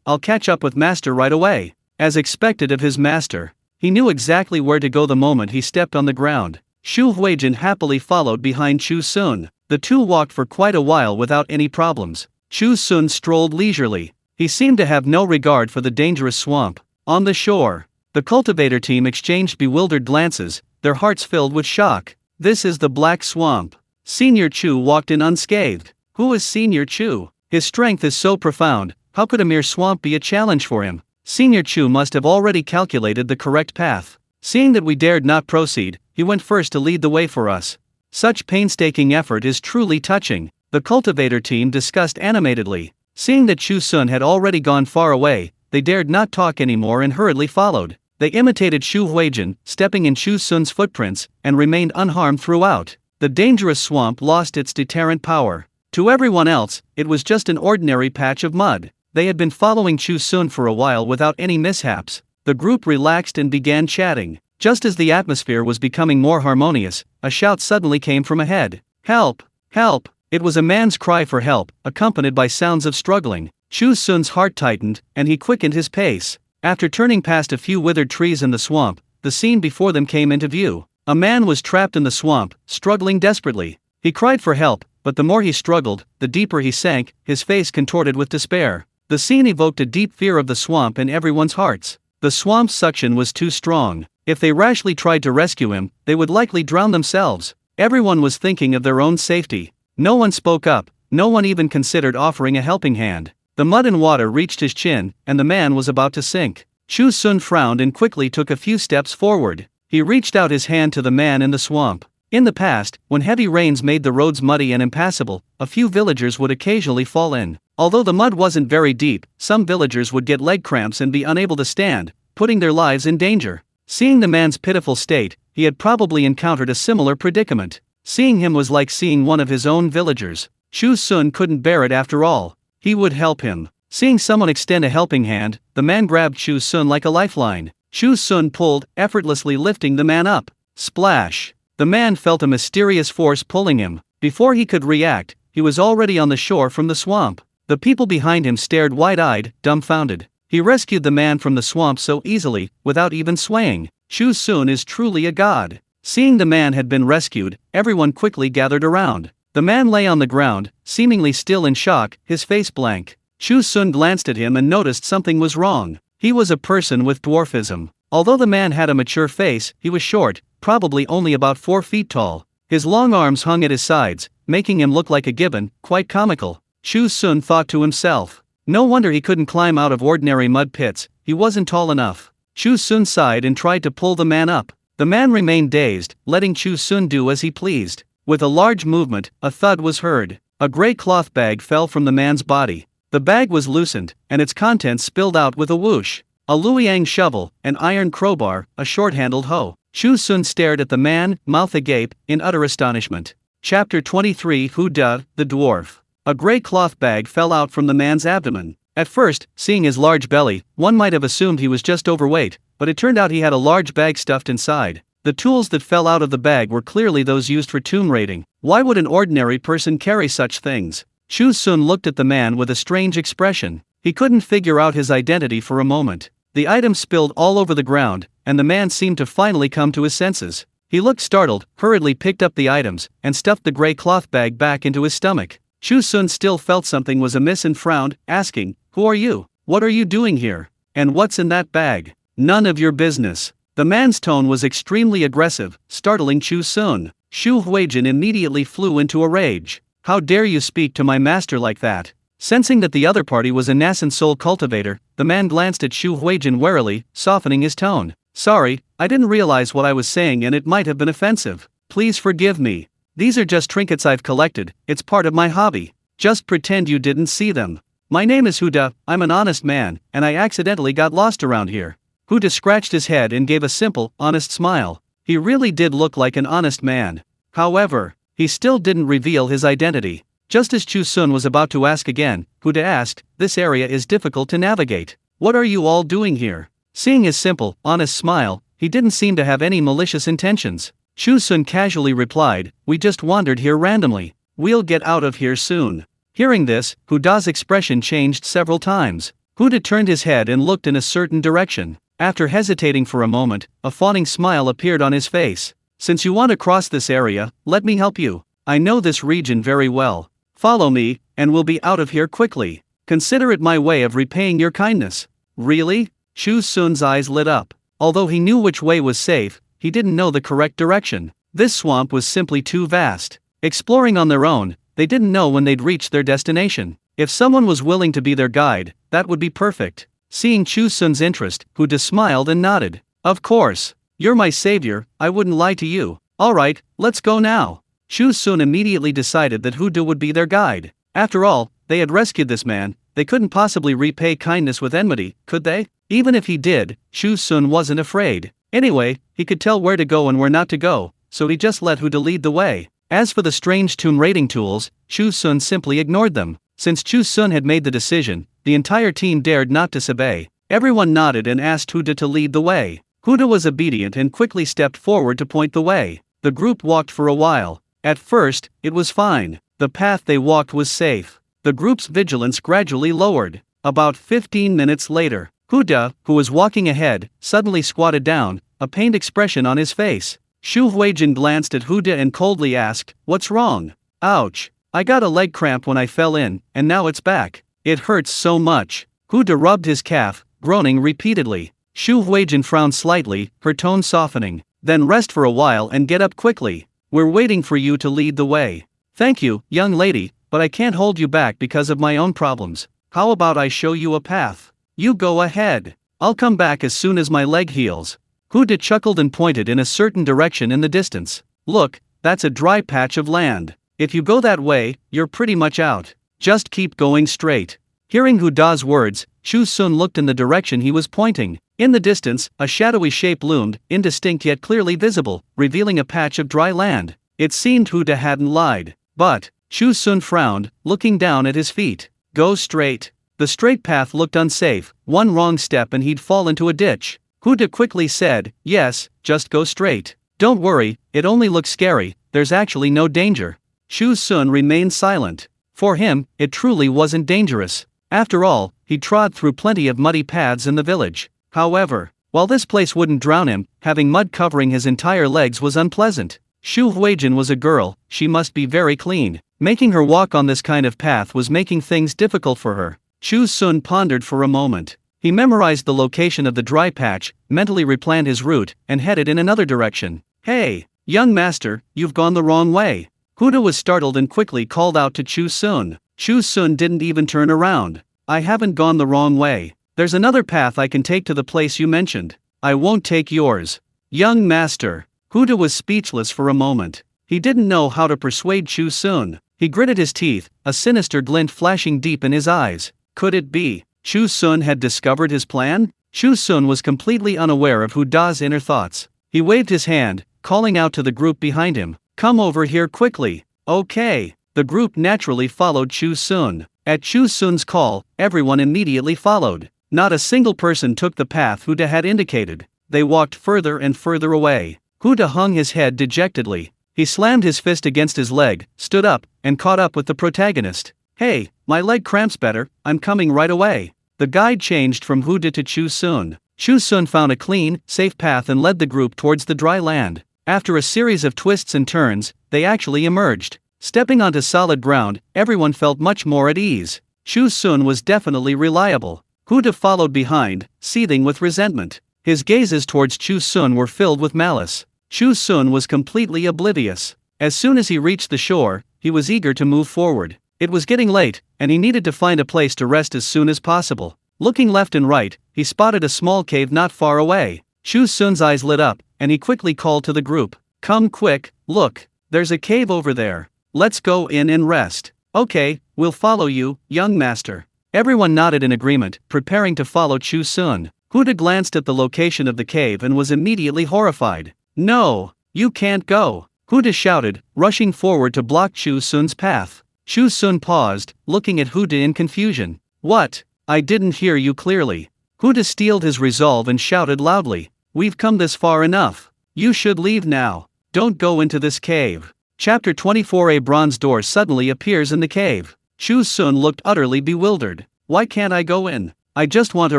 I'll catch up with Master right away." As expected of his master, he knew exactly where to go the moment he stepped on the ground. Xu Huijin happily followed behind Chu Xun. The two walked for quite a while without any problems. Chu Xun strolled leisurely. He seemed to have no regard for the dangerous swamp. On the shore, the cultivator team exchanged bewildered glances, their hearts filled with shock. "This is the Black Swamp." Senior Chu walked in unscathed. Who is Senior Chu? His strength is so profound, how could a mere swamp be a challenge for him? Senior Chu must have already calculated the correct path. Seeing that we dared not proceed, he went first to lead the way for us. Such painstaking effort is truly touching, the cultivator team discussed animatedly. Seeing that Chu Xun had already gone far away, they dared not talk anymore and hurriedly followed. They imitated Xu Huijin, stepping in Chu Xun's footprints, and remained unharmed throughout. The dangerous swamp lost its deterrent power. To everyone else, it was just an ordinary patch of mud. They had been following Chu Xun for a while without any mishaps. The group relaxed and began chatting. Just as the atmosphere was becoming more harmonious, a shout suddenly came from ahead. "Help! Help!" It was a man's cry for help, accompanied by sounds of struggling. Chu Xun's heart tightened, and he quickened his pace. After turning past a few withered trees in the swamp, the scene before them came into view. A man was trapped in the swamp, struggling desperately. He cried for help, but the more he struggled, the deeper he sank, his face contorted with despair. The scene evoked a deep fear of the swamp in everyone's hearts. The swamp's suction was too strong. If they rashly tried to rescue him, they would likely drown themselves. Everyone was thinking of their own safety. No one spoke up, no one even considered offering a helping hand. The mud and water reached his chin, and the man was about to sink. Chu Xun frowned and quickly took a few steps forward. He reached out his hand to the man in the swamp. In the past, when heavy rains made the roads muddy and impassable, a few villagers would occasionally fall in. Although the mud wasn't very deep, some villagers would get leg cramps and be unable to stand, putting their lives in danger. Seeing the man's pitiful state, he had probably encountered a similar predicament. Seeing him was like seeing one of his own villagers. Chu Xun couldn't bear it after all. He would help him. Seeing someone extend a helping hand, the man grabbed Chu Xun like a lifeline. Chu Xun pulled, effortlessly lifting the man up. Splash! The man felt a mysterious force pulling him. Before he could react, he was already on the shore from the swamp. The people behind him stared wide-eyed, dumbfounded. He rescued the man from the swamp so easily, without even swaying. Chu Xun is truly a god. Seeing the man had been rescued, everyone quickly gathered around. The man lay on the ground, seemingly still in shock, his face blank. Chu Xun glanced at him and noticed something was wrong. He was a person with dwarfism. Although the man had a mature face, he was short, probably only about 4 feet tall. His long arms hung at his sides, making him look like a gibbon, quite comical. Chu Xun thought to himself. No wonder he couldn't climb out of ordinary mud pits, he wasn't tall enough. Chu Xun sighed and tried to pull the man up. The man remained dazed, letting Chu Xun do as he pleased. With a large movement, a thud was heard. A gray cloth bag fell from the man's body. The bag was loosened, and its contents spilled out with a whoosh. A Luoyang shovel, an iron crowbar, a short-handled hoe. Chu Xun stared at the man, mouth agape, in utter astonishment. Chapter 23 Hu Da, the Dwarf. A gray cloth bag fell out from the man's abdomen. At first, seeing his large belly, one might have assumed he was just overweight, but it turned out he had a large bag stuffed inside. The tools that fell out of the bag were clearly those used for tomb raiding. Why would an ordinary person carry such things? Chu Xun looked at the man with a strange expression. He couldn't figure out his identity for a moment. The items spilled all over the ground, and the man seemed to finally come to his senses. He looked startled, hurriedly picked up the items, and stuffed the gray cloth bag back into his stomach. Chu Xun still felt something was amiss and frowned, asking, "Who are you? What are you doing here? And what's in that bag?" "None of your business." The man's tone was extremely aggressive, startling Chu Xun. Chu Huijin immediately flew into a rage. "How dare you speak to my master like that?" Sensing that the other party was a nascent soul cultivator, the man glanced at Chu Huijin warily, softening his tone. "Sorry, I didn't realize what I was saying and it might have been offensive. Please forgive me. These are just trinkets I've collected, it's part of my hobby. Just pretend you didn't see them. My name is Huda, I'm an honest man, and I accidentally got lost around here." Huda scratched his head and gave a simple, honest smile. He really did look like an honest man. However, he still didn't reveal his identity. Just as Chu Xun was about to ask again, Huda asked, "This area is difficult to navigate. What are you all doing here?" Seeing his simple, honest smile, he didn't seem to have any malicious intentions. Chu Xun casually replied, "We just wandered here randomly. We'll get out of here soon." Hearing this, Huda's expression changed several times. Huda turned his head and looked in a certain direction. After hesitating for a moment, a fawning smile appeared on his face. "Since you want to cross this area, let me help you. I know this region very well. Follow me, and we'll be out of here quickly. Consider it my way of repaying your kindness." "Really?" Chu Xun's eyes lit up. Although he knew which way was safe, he didn't know the correct direction. This swamp was simply too vast. Exploring on their own, they didn't know when they'd reach their destination. If someone was willing to be their guide, that would be perfect. Seeing Chu Xun's interest, Huda smiled and nodded. "Of course. You're my savior, I wouldn't lie to you. Alright, let's go now." Chu Xun immediately decided that Huda would be their guide. After all, they had rescued this man, they couldn't possibly repay kindness with enmity, could they? Even if he did, Chu Xun wasn't afraid. Anyway, he could tell where to go and where not to go, so he just let Huda lead the way. As for the strange tomb raiding tools, Chu Xun simply ignored them. Since Chu Xun had made the decision, the entire team dared not disobey. Everyone nodded and asked Huda to lead the way. Huda was obedient and quickly stepped forward to point the way. The group walked for a while. At first, it was fine. The path they walked was safe. The group's vigilance gradually lowered. About 15 minutes later, Huda, who was walking ahead, suddenly squatted down, a pained expression on his face. Chu Huijin glanced at Huda and coldly asked, "What's wrong?" "Ouch. I got a leg cramp when I fell in, and now it's back. It hurts so much." Huda rubbed his calf, groaning repeatedly. Chu Huijin frowned slightly, her tone softening. "Then rest for a while and get up quickly. We're waiting for you to lead the way." "Thank you, young lady, but I can't hold you back because of my own problems. How about I show you a path? You go ahead. I'll come back as soon as my leg heals." Huda chuckled and pointed in a certain direction in the distance. "Look, that's a dry patch of land. If you go that way, you're pretty much out. Just keep going straight." Hearing Huda's words, Chu Xun looked in the direction he was pointing. In the distance, a shadowy shape loomed, indistinct yet clearly visible, revealing a patch of dry land. It seemed Huda hadn't lied. But, Chu Xun frowned, looking down at his feet. "Go straight." The straight path looked unsafe, one wrong step and he'd fall into a ditch. Huda quickly said, "Yes, just go straight. Don't worry, it only looks scary, there's actually no danger." Chu Xun remained silent. For him, it truly wasn't dangerous. After all, he trod through plenty of muddy paths in the village. However, while this place wouldn't drown him, having mud covering his entire legs was unpleasant. Chu Huijin was a girl, she must be very clean. Making her walk on this kind of path was making things difficult for her. Chu Xun pondered for a moment. He memorized the location of the dry patch, mentally replanned his route, and headed in another direction. "Hey, young master, you've gone the wrong way." Huda was startled and quickly called out to Chu Xun. Chu Xun didn't even turn around. "I haven't gone the wrong way. There's another path I can take to the place you mentioned. I won't take yours." "Young master." Huda was speechless for a moment. He didn't know how to persuade Chu Xun. He gritted his teeth, a sinister glint flashing deep in his eyes. Could it be Chu Xun had discovered his plan? Chu Xun was completely unaware of Huda's inner thoughts. He waved his hand, calling out to the group behind him, "Come over here quickly." "Okay." The group naturally followed Chu Xun. At Chu Xun's call, everyone immediately followed. Not a single person took the path Huda had indicated. They walked further and further away. Huda hung his head dejectedly. He slammed his fist against his leg, stood up, and caught up with the protagonist. Hey, my leg cramps better, I'm coming right away. The guide changed from Huda to Chu Xun. Chu Xun found a clean, safe path and led the group towards the dry land. After a series of twists and turns, they actually emerged. Stepping onto solid ground, everyone felt much more at ease. Chu Xun was definitely reliable. Huda followed behind, seething with resentment. His gazes towards Chu Xun were filled with malice. Chu Xun was completely oblivious. As soon as he reached the shore, he was eager to move forward. It was getting late, and he needed to find a place to rest as soon as possible. Looking left and right, he spotted a small cave not far away. Chu Xun's eyes lit up, and he quickly called to the group. Come quick, look, there's a cave over there. Let's go in and rest. Okay, we'll follow you, young master. Everyone nodded in agreement, preparing to follow Chu Xun. Huda glanced at the location of the cave and was immediately horrified. No, you can't go, Huda shouted, rushing forward to block Chu Xun's path. Chu Xun paused, looking at Huda in confusion. What? I didn't hear you clearly. Huda steeled his resolve and shouted loudly. We've come this far enough. You should leave now. Don't go into this cave. Chapter 24. A bronze door suddenly appears in the cave. Chu Xun looked utterly bewildered. Why can't I go in? I just want to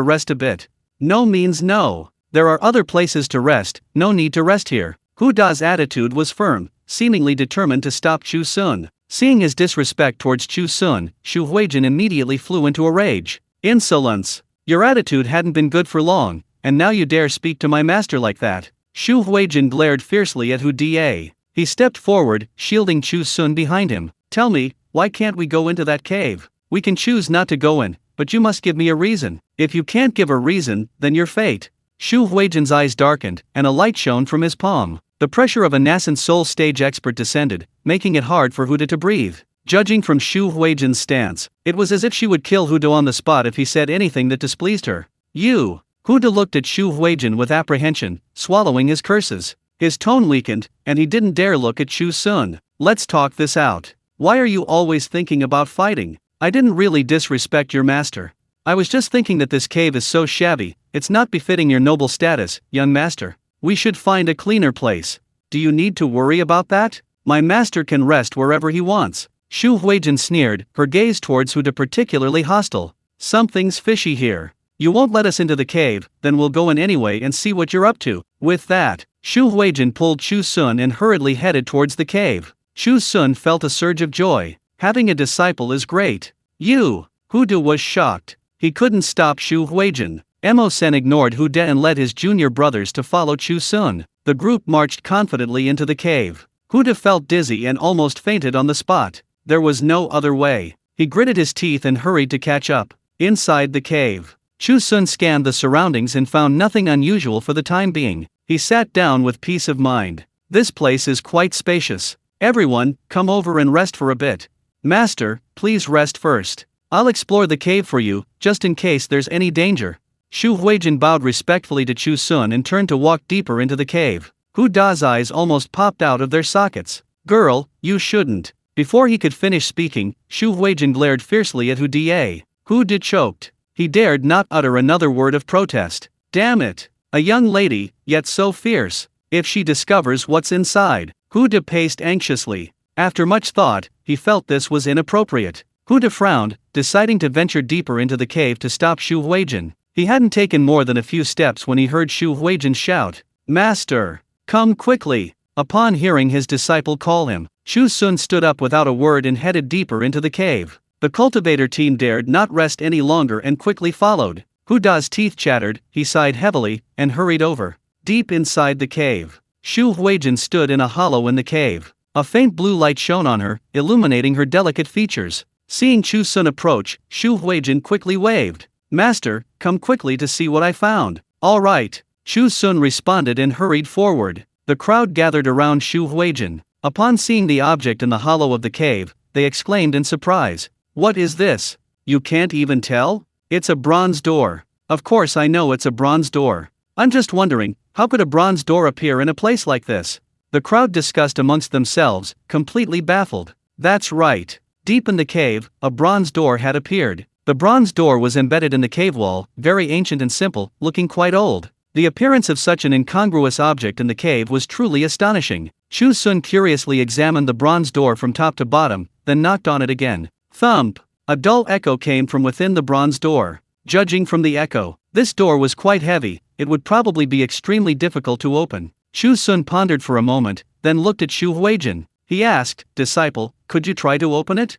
rest a bit. No means no. There are other places to rest, no need to rest here. Huda's attitude was firm, seemingly determined to stop Chu Xun. Seeing his disrespect towards Chu Xun, Xu Huijin immediately flew into a rage. Insolence! Your attitude hadn't been good for long, and now you dare speak to my master like that. Xu Huijin glared fiercely at Huda. He stepped forward, shielding Chu Xun behind him. Tell me, why can't we go into that cave? We can choose not to go in, but you must give me a reason. If you can't give a reason, then your fate. Xu Huijin's eyes darkened, and a light shone from his palm. The pressure of a nascent soul stage expert descended, making it hard for Huda to breathe. Judging from Xu Huijin's stance, it was as if she would kill Huda on the spot if he said anything that displeased her. You! Huda looked at Xu Huijin with apprehension, swallowing his curses. His tone weakened, and he didn't dare look at Chu Xun. Let's talk this out. Why are you always thinking about fighting? I didn't really disrespect your master. I was just thinking that this cave is so shabby, it's not befitting your noble status, young master. We should find a cleaner place. Do you need to worry about that? My master can rest wherever he wants. Xu Huijin sneered, her gaze towards Huda particularly hostile. Something's fishy here. You won't let us into the cave, then we'll go in anyway and see what you're up to. With that, Xu Huijin pulled Chu Xun and hurriedly headed towards the cave. Chu Xun felt a surge of joy. Having a disciple is great. You! Huda was shocked. He couldn't stop Xu Huijin. Emo-sen ignored Huda and led his junior brothers to follow Chu Xun. The group marched confidently into the cave. Huda felt dizzy and almost fainted on the spot. There was no other way. He gritted his teeth and hurried to catch up. Inside the cave, Chu Xun scanned the surroundings and found nothing unusual for the time being. He sat down with peace of mind. This place is quite spacious. Everyone, come over and rest for a bit. Master, please rest first. I'll explore the cave for you, just in case there's any danger. Xu Huijin bowed respectfully to Chu Xun and turned to walk deeper into the cave. Huda's eyes almost popped out of their sockets. Girl, you shouldn't. Before he could finish speaking, Xu Huijin glared fiercely at Huda. Huda choked. He dared not utter another word of protest. Damn it! A young lady, yet so fierce. If she discovers what's inside. Huda paced anxiously. After much thought, he felt this was inappropriate. Huda frowned, deciding to venture deeper into the cave to stop Xu Huijin. He hadn't taken more than a few steps when he heard Xu Huijin shout, Master! Come quickly! Upon hearing his disciple call him, Chu Xun stood up without a word and headed deeper into the cave. The cultivator team dared not rest any longer and quickly followed. Huda's teeth chattered, he sighed heavily, and hurried over. Deep inside the cave, Xu Huijin stood in a hollow in the cave. A faint blue light shone on her, illuminating her delicate features. Seeing Chu Xun approach, Xu Huijin quickly waved. Master, come quickly to see what I found. All right. Chu Xun responded and hurried forward. The crowd gathered around Xu Huijin. Upon seeing the object in the hollow of the cave, they exclaimed in surprise. What is this? You can't even tell? It's a bronze door. Of course I know it's a bronze door. I'm just wondering, how could a bronze door appear in a place like this? The crowd discussed amongst themselves, completely baffled. That's right. Deep in the cave, a bronze door had appeared. The bronze door was embedded in the cave wall, very ancient and simple, looking quite old. The appearance of such an incongruous object in the cave was truly astonishing. Chu Xun curiously examined the bronze door from top to bottom, then knocked on it again. Thump! A dull echo came from within the bronze door. Judging from the echo, this door was quite heavy, it would probably be extremely difficult to open. Chu Xun pondered for a moment, then looked at Xu Huijin. He asked, "Disciple, could you try to open it?"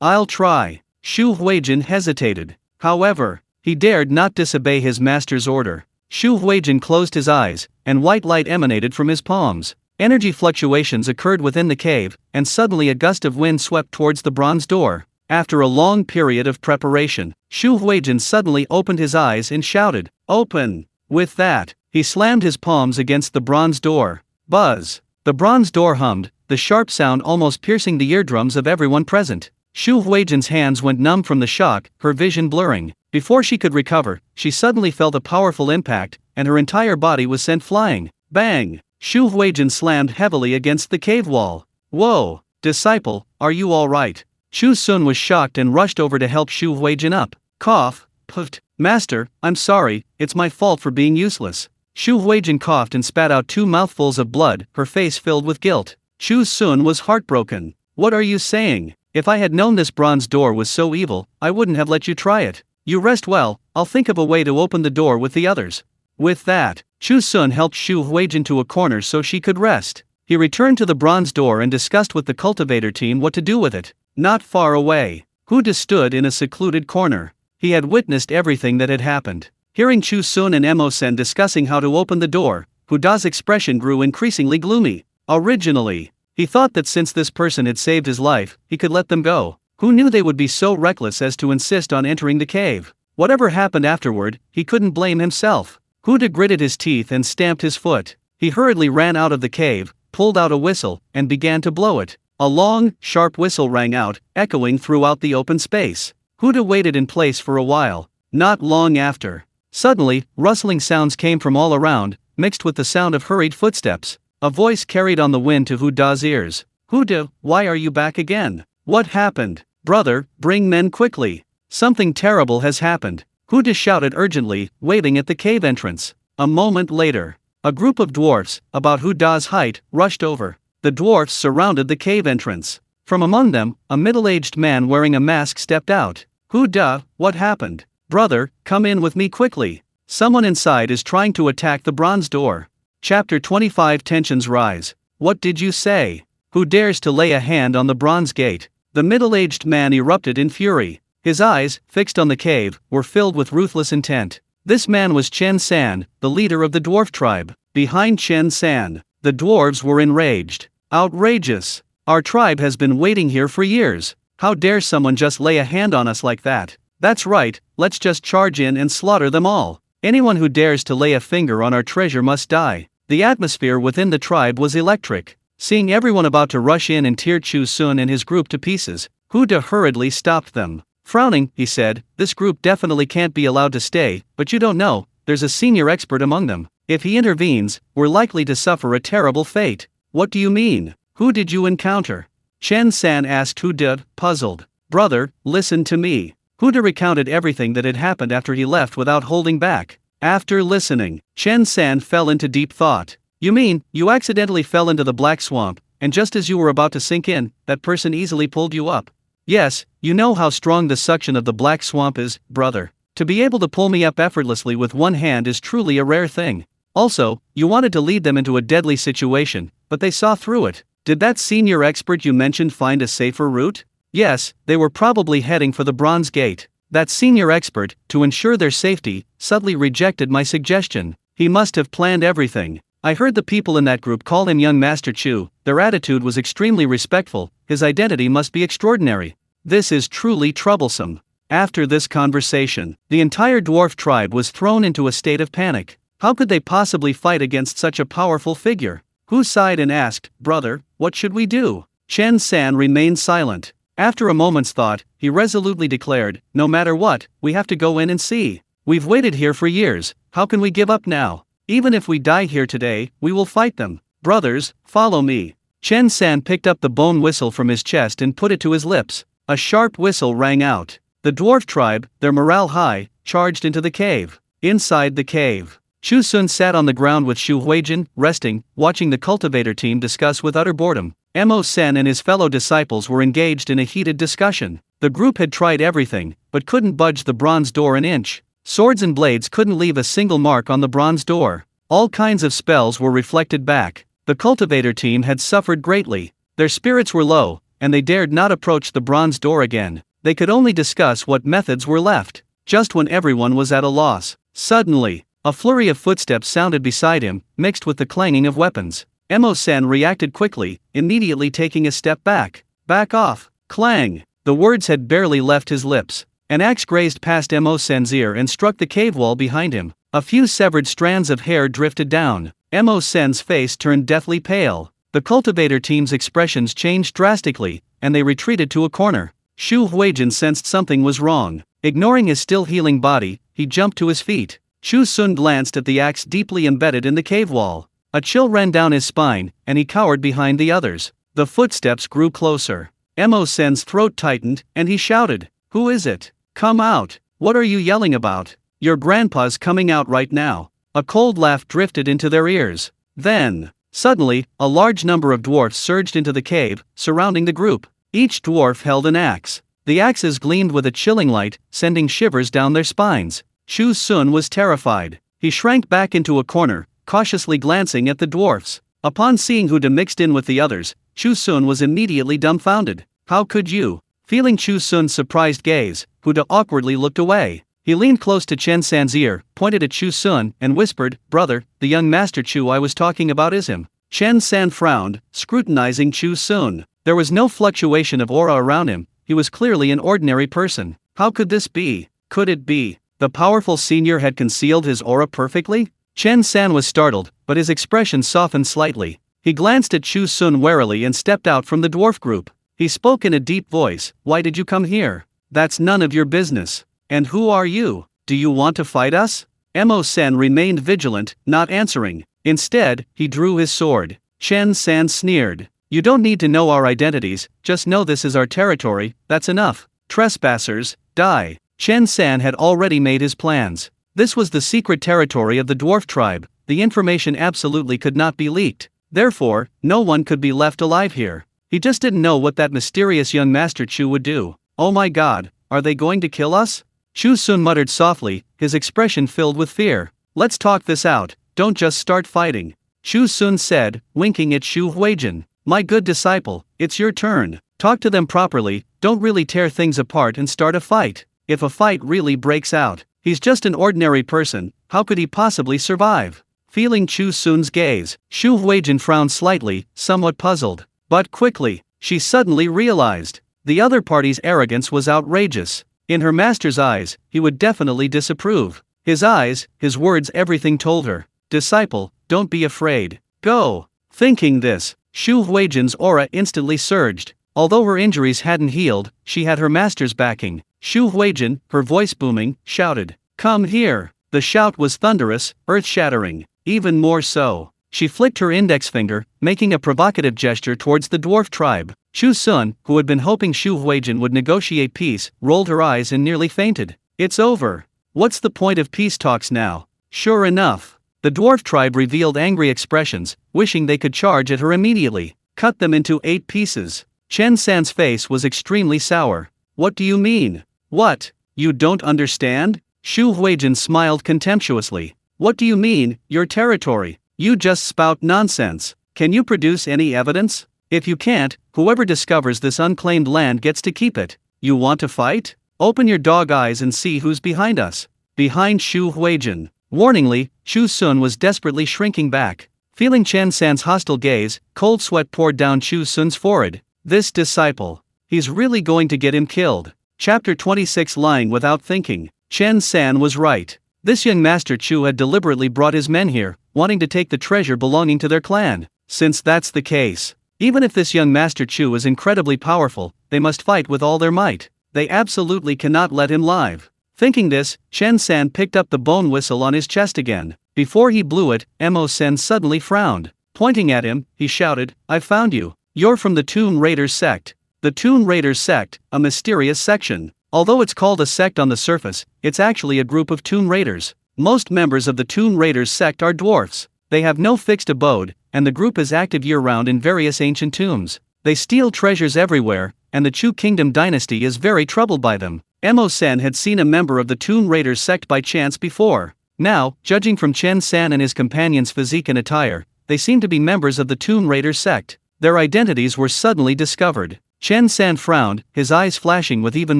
I'll try." Xu Huijin hesitated. However, he dared not disobey his master's order. Xu Huijin closed his eyes, and white light emanated from his palms. Energy fluctuations occurred within the cave, and suddenly a gust of wind swept towards the bronze door. After a long period of preparation, Xu Huijin suddenly opened his eyes and shouted, "Open!" With that, he slammed his palms against the bronze door. Buzz! The bronze door hummed, the sharp sound almost piercing the eardrums of everyone present. Xu Huijin's hands went numb from the shock, her vision blurring. Before she could recover, she suddenly felt a powerful impact, and her entire body was sent flying. Bang! Xu Huijin slammed heavily against the cave wall. "Whoa! Disciple, are you alright?" Chu Xun was shocked and rushed over to help Xu Huijin up. Cough, puffed. "Master, I'm sorry, it's my fault for being useless." Xu Huijin coughed and spat out 2 mouthfuls of blood, her face filled with guilt. Chu Xun was heartbroken. "What are you saying? If I had known this bronze door was so evil, I wouldn't have let you try it. You rest well, I'll think of a way to open the door with the others." With that, Chu Xun helped Xu Huijin to a corner so she could rest. He returned to the bronze door and discussed with the cultivator team what to do with it. Not far away, Huda stood in a secluded corner. He had witnessed everything that had happened. Hearing Chu Xun and Emosen discussing how to open the door, Huda's expression grew increasingly gloomy. Originally, he thought that since this person had saved his life, he could let them go. Who knew they would be so reckless as to insist on entering the cave? Whatever happened afterward, he couldn't blame himself. Huda gritted his teeth and stamped his foot. He hurriedly ran out of the cave, pulled out a whistle, and began to blow it. A long, sharp whistle rang out, echoing throughout the open space. Huda waited in place for a while. Not long after, suddenly, rustling sounds came from all around, mixed with the sound of hurried footsteps. A voice carried on the wind to Huda's ears. "Huda, why are you back again? What happened? Brother, bring men quickly. Something terrible has happened." Huda shouted urgently, waving at the cave entrance. A moment later, a group of dwarfs, about Huda's height, rushed over. The dwarfs surrounded the cave entrance. From among them, a middle-aged man wearing a mask stepped out. "Huda, what happened? Brother, come in with me quickly. Someone inside is trying to attack the bronze door." Chapter 25. Tensions rise. "What did you say? Who dares to lay a hand on the bronze gate?" The middle-aged man erupted in fury. His eyes, fixed on the cave, were filled with ruthless intent. This man was Chen San, the leader of the dwarf tribe. Behind Chen San, the dwarves were enraged. "Outrageous! Our tribe has been waiting here for years. How dare someone just lay a hand on us like that? That's right, let's just charge in and slaughter them all. Anyone who dares to lay a finger on our treasure must die." The atmosphere within the tribe was electric. Seeing everyone about to rush in and tear Chu Xun and his group to pieces, Huda hurriedly stopped them. Frowning, he said, "This group definitely can't be allowed to stay, but you don't know, there's a senior expert among them. If he intervenes, we're likely to suffer a terrible fate." "What do you mean? Who did you encounter?" Chen San asked Huda, puzzled. "Brother, listen to me." Huda recounted everything that had happened after he left without holding back. After listening, Chen San fell into deep thought. "You mean, you accidentally fell into the black swamp, and just as you were about to sink in, that person easily pulled you up?" "Yes, you know how strong the suction of the black swamp is, brother. To be able to pull me up effortlessly with one hand is truly a rare thing. Also, you wanted to lead them into a deadly situation, but they saw through it. Did that senior expert you mentioned find a safer route?" "Yes, they were probably heading for the bronze gate. That senior expert, to ensure their safety, subtly rejected my suggestion. He must have planned everything. I heard the people in that group call him young Master Chu. Their attitude was extremely respectful. His identity must be extraordinary. This is truly troublesome." After this conversation, the entire dwarf tribe was thrown into a state of panic. How could they possibly fight against such a powerful figure? Hu sighed and asked, "Brother, what should we do?" Chen San remained silent. After a moment's thought, he resolutely declared, "No matter what, we have to go in and see. We've waited here for years, how can we give up now? Even if we die here today, we will fight them. Brothers, follow me." Chen San picked up the bone whistle from his chest and put it to his lips. A sharp whistle rang out. The dwarf tribe, their morale high, charged into the cave. Inside the cave, Chu Xun sat on the ground with Xu Huijin, resting, watching the cultivator team discuss with utter boredom. Mo Sen and his fellow disciples were engaged in a heated discussion. The group had tried everything, but couldn't budge the bronze door an inch. Swords and blades couldn't leave a single mark on the bronze door. All kinds of spells were reflected back. The cultivator team had suffered greatly. Their spirits were low, and they dared not approach the bronze door again. They could only discuss what methods were left. Just when everyone was at a loss, suddenly, a flurry of footsteps sounded beside him, mixed with the clanging of weapons. Emo-sen reacted quickly, immediately taking a step back. Back off! Clang! The words had barely left his lips. An axe grazed past Emo-sen's ear and struck the cave wall behind him. A few severed strands of hair drifted down. Emo-sen's face turned deathly pale. The cultivator team's expressions changed drastically, and they retreated to a corner. Chu Huijin sensed something was wrong. Ignoring his still healing body, he jumped to his feet. Chu Xun glanced at the axe deeply embedded in the cave wall. A chill ran down his spine, and he cowered behind the others. The footsteps grew closer. Emo-sen's throat tightened, and he shouted, "Who is it? Come out! What are you yelling about? Your grandpa's coming out right now." A cold laugh drifted into their ears. Then, suddenly, a large number of dwarfs surged into the cave, surrounding the group. Each dwarf held an axe. The axes gleamed with a chilling light, sending shivers down their spines. Chu Xun was terrified. He shrank back into a corner, cautiously glancing at the dwarfs. Upon seeing Huda mixed in with the others, Chu Xun was immediately dumbfounded. "How could you?" Feeling Chu Xun's surprised gaze, Huda awkwardly looked away. He leaned close to Chen San's ear, pointed at Chu Xun, and whispered, "Brother, the young master Chu I was talking about is him." Chen San frowned, scrutinizing Chu Xun. There was no fluctuation of aura around him. He was clearly an ordinary person. How could this be? Could it be the powerful senior had concealed his aura perfectly? Chen San was startled, but his expression softened slightly. He glanced at Chu Xun warily and stepped out from the dwarf group. He spoke in a deep voice, "Why did you come here? That's none of your business. And who are you? Do you want to fight us?" Emo-sen remained vigilant, not answering. Instead, he drew his sword. Chen San sneered, "You don't need to know our identities, just know this is our territory, that's enough. Trespassers, die." Chen San had already made his plans. This was the secret territory of the dwarf tribe. The information absolutely could not be leaked. Therefore, no one could be left alive here. He just didn't know what that mysterious young master Chu would do. "Oh my god, are they going to kill us?" Chu Xun muttered softly, his expression filled with fear. "Let's talk this out, don't just start fighting," Chu Xun said, winking at Chu Huijin. "My good disciple, it's your turn. Talk to them properly, don't really tear things apart and start a fight. If a fight really breaks out, he's just an ordinary person, how could he possibly survive?" Feeling Chu Xun's gaze, Chu Huijin frowned slightly, somewhat puzzled. But quickly, she suddenly realized. The other party's arrogance was outrageous. In her master's eyes, he would definitely disapprove. His eyes, his words, everything told her. "Disciple, don't be afraid. Go." Thinking this, Chu Huijin's aura instantly surged. Although her injuries hadn't healed, she had her master's backing. Chu Huijin, her voice booming, shouted, "Come here." The shout was thunderous, earth-shattering. Even more so, she flicked her index finger, making a provocative gesture towards the dwarf tribe. Chu Xun, who had been hoping Chu Huijin would negotiate peace, rolled her eyes and nearly fainted. "It's over. What's the point of peace talks now?" Sure enough, the dwarf tribe revealed angry expressions, wishing they could charge at her immediately. Cut them into 8 pieces. Chen San's face was extremely sour. "What do you mean? What? You don't understand?" Chu Huijin smiled contemptuously. "What do you mean, your territory? You just spout nonsense. Can you produce any evidence? If you can't, whoever discovers this unclaimed land gets to keep it. You want to fight? Open your dog eyes and see who's behind us." Behind Chu Huijin. Warningly, Chu Xun was desperately shrinking back. Feeling Chen San's hostile gaze, cold sweat poured down Chu Xun's forehead. This disciple. He's really going to get him killed. Chapter 26. Lying without thinking. Chen San was right. This young master Chu had deliberately brought his men here, wanting to take the treasure belonging to their clan. Since that's the case, even if this young master Chu is incredibly powerful, they must fight with all their might. They absolutely cannot let him live. Thinking this, Chen San picked up the bone whistle on his chest again. Before he blew it, Emo-sen suddenly frowned. Pointing at him, he shouted, "I found you. You're from the Tomb Raiders sect." The Tomb Raiders sect, a mysterious section. Although it's called a sect on the surface, it's actually a group of Tomb Raiders. Most members of the Tomb Raiders sect are dwarfs. They have no fixed abode, and the group is active year-round in various ancient tombs. They steal treasures everywhere, and the Chu Kingdom dynasty is very troubled by them. Mo Sen had seen a member of the Tomb Raiders sect by chance before. Now, judging from Chen San and his companion's physique and attire, they seemed to be members of the Tomb Raiders sect. Their identities were suddenly discovered. Chen San frowned, his eyes flashing with even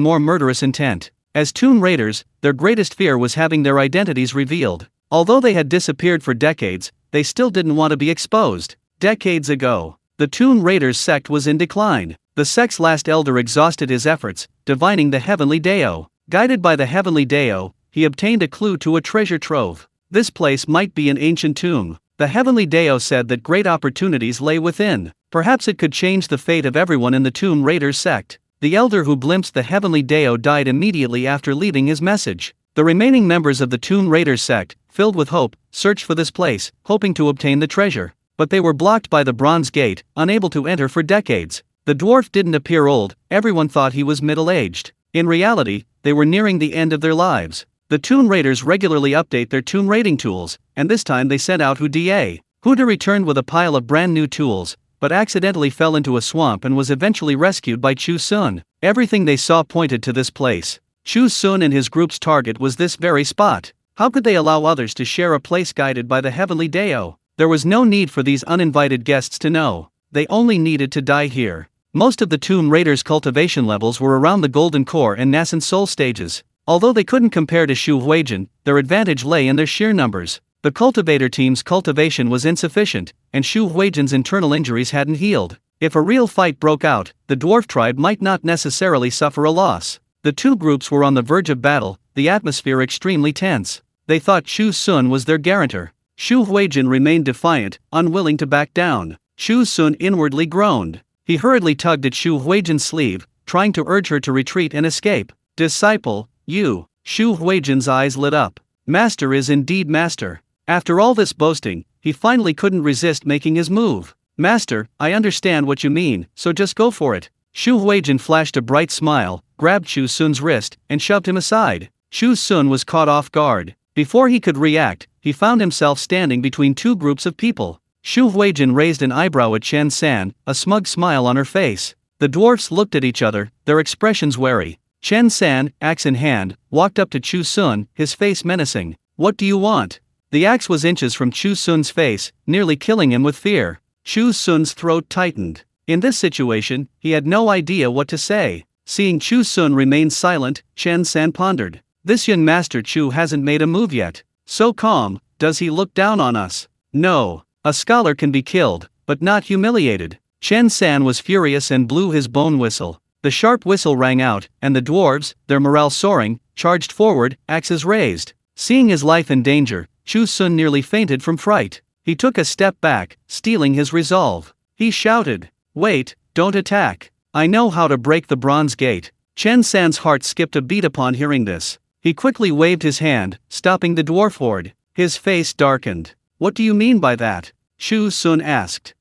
more murderous intent. As Tomb Raiders, their greatest fear was having their identities revealed. Although they had disappeared for decades, they still didn't want to be exposed. Decades ago, the Tomb Raiders sect was in decline. The sect's last elder exhausted his efforts, divining the Heavenly Dao. Guided by the Heavenly Dao, he obtained a clue to a treasure trove. This place might be an ancient tomb. The Heavenly Dao said that great opportunities lay within. Perhaps it could change the fate of everyone in the Tomb Raiders sect. The elder who glimpsed the Heavenly Dao died immediately after leaving his message. The remaining members of the Tomb Raiders sect, filled with hope, searched for this place, hoping to obtain the treasure. But they were blocked by the Bronze Gate, unable to enter for decades. The dwarf didn't appear old, everyone thought he was middle-aged. In reality, they were nearing the end of their lives. The Tomb Raiders regularly update their tomb raiding tools, and this time they sent out Huda. Huda returned with a pile of brand new tools, but accidentally fell into a swamp and was eventually rescued by Chu Xun. Everything they saw pointed to this place. Chu Xun and his group's target was this very spot. How could they allow others to share a place guided by the Heavenly Dao? There was no need for these uninvited guests to know. They only needed to die here. Most of the Tomb Raiders' cultivation levels were around the Golden Core and Nascent Soul stages. Although they couldn't compare to Shu Huijin, their advantage lay in their sheer numbers. The cultivator team's cultivation was insufficient, and Shu Huijin's internal injuries hadn't healed. If a real fight broke out, the dwarf tribe might not necessarily suffer a loss. The two groups were on the verge of battle, the atmosphere extremely tense. They thought Chu Xun was their guarantor. Shu Huijin remained defiant, unwilling to back down. Chu Xun inwardly groaned. He hurriedly tugged at Shu Huijin's sleeve, trying to urge her to retreat and escape. Disciple, you. Shu Huijin's eyes lit up. Master is indeed master. After all this boasting, he finally couldn't resist making his move. Master, I understand what you mean, so just go for it. Shu Huijin flashed a bright smile, grabbed Chu Xun's wrist, and shoved him aside. Chu Xun was caught off guard. Before he could react, he found himself standing between two groups of people. Shu Huijin raised an eyebrow at Chen San, a smug smile on her face. The dwarfs looked at each other, their expressions wary. Chen San, axe in hand, walked up to Chu Xun, his face menacing. What do you want? The axe was inches from Chu Xun's face, nearly killing him with fear. Chu Xun's throat tightened. In this situation, he had no idea what to say. Seeing Chu Xun remain silent, Chen San pondered. This young Master Chu hasn't made a move yet. So calm, does he look down on us? No. A scholar can be killed, but not humiliated. Chen San was furious and blew his bone whistle. The sharp whistle rang out, and the dwarves, their morale soaring, charged forward, axes raised. Seeing his life in danger, Chu Xun nearly fainted from fright. He took a step back, steeling his resolve. He shouted, "Wait, don't attack. I know how to break the Bronze Gate." Chen San's heart skipped a beat upon hearing this. He quickly waved his hand, stopping the dwarf horde. His face darkened. What do you mean by that? Chu Xun asked.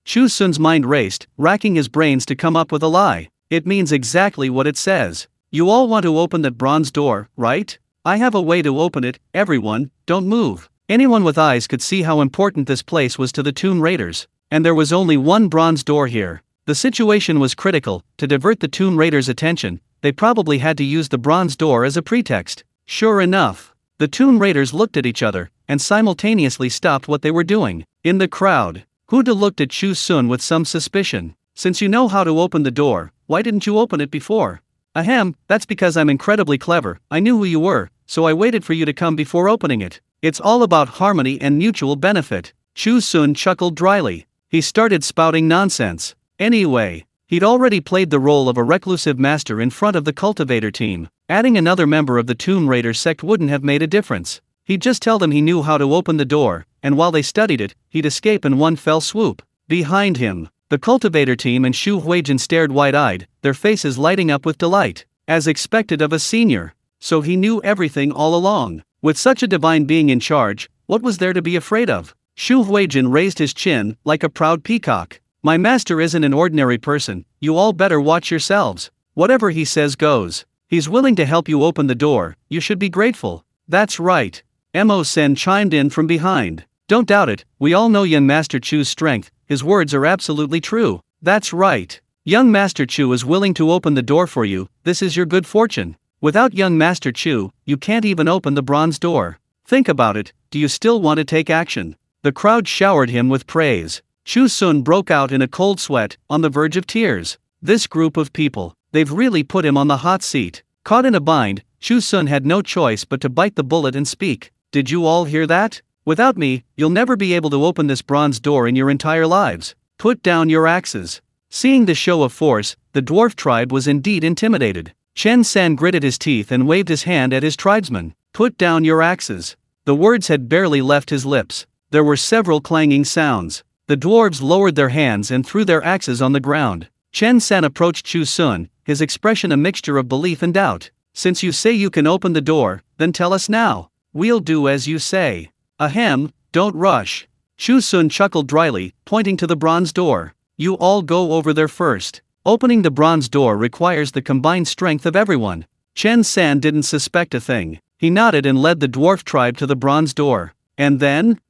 Chu Xun's mind raced, racking his brains to come up with a lie. It means exactly what it says. You all want to open that bronze door, right? I have a way to open it. Everyone, don't move. Anyone with eyes could see how important this place was to the Tomb Raiders. And there was only one bronze door here. The situation was critical. To divert the Tomb Raiders' attention, they probably had to use the bronze door as a pretext. Sure enough, the Tomb Raiders looked at each other, and simultaneously stopped what they were doing. In the crowd, Huda looked at Chu Xun with some suspicion. Since you know how to open the door, why didn't you open it before? Ahem, that's because I'm incredibly clever. I knew who you were, so I waited for you to come before opening it. It's all about harmony and mutual benefit. Chu Xun chuckled dryly. He started spouting nonsense. Anyway, he'd already played the role of a reclusive master in front of the cultivator team. Adding another member of the Tomb Raider sect wouldn't have made a difference. He'd just tell them he knew how to open the door, and while they studied it, he'd escape in one fell swoop. Behind him, the cultivator team and Shu Huijin stared wide-eyed, their faces lighting up with delight. As expected of a senior. So he knew everything all along. With such a divine being in charge, what was there to be afraid of? Shu Huijin raised his chin, like a proud peacock. My master isn't an ordinary person, you all better watch yourselves. Whatever he says goes. He's willing to help you open the door, you should be grateful. That's right. Mo Sen chimed in from behind. Don't doubt it, we all know young Master Chu's strength, his words are absolutely true. That's right. Young Master Chu is willing to open the door for you, this is your good fortune. Without young Master Chu, you can't even open the bronze door. Think about it, do you still want to take action? The crowd showered him with praise. Chu Xun broke out in a cold sweat, on the verge of tears. This group of people, they've really put him on the hot seat. Caught in a bind, Chu Xun had no choice but to bite the bullet and speak. Did you all hear that? Without me, you'll never be able to open this bronze door in your entire lives. Put down your axes. Seeing the show of force, the dwarf tribe was indeed intimidated. Chen San gritted his teeth and waved his hand at his tribesmen. Put down your axes. The words had barely left his lips. There were several clanging sounds. The dwarves lowered their hands and threw their axes on the ground. Chen San approached Chu Xun, his expression a mixture of belief and doubt. Since you say you can open the door, then tell us now. We'll do as you say. Ahem, don't rush. Chu Xun chuckled dryly, pointing to the bronze door. You all go over there first. Opening the bronze door requires the combined strength of everyone. Chen San didn't suspect a thing. He nodded and led the dwarf tribe to the bronze door. And then?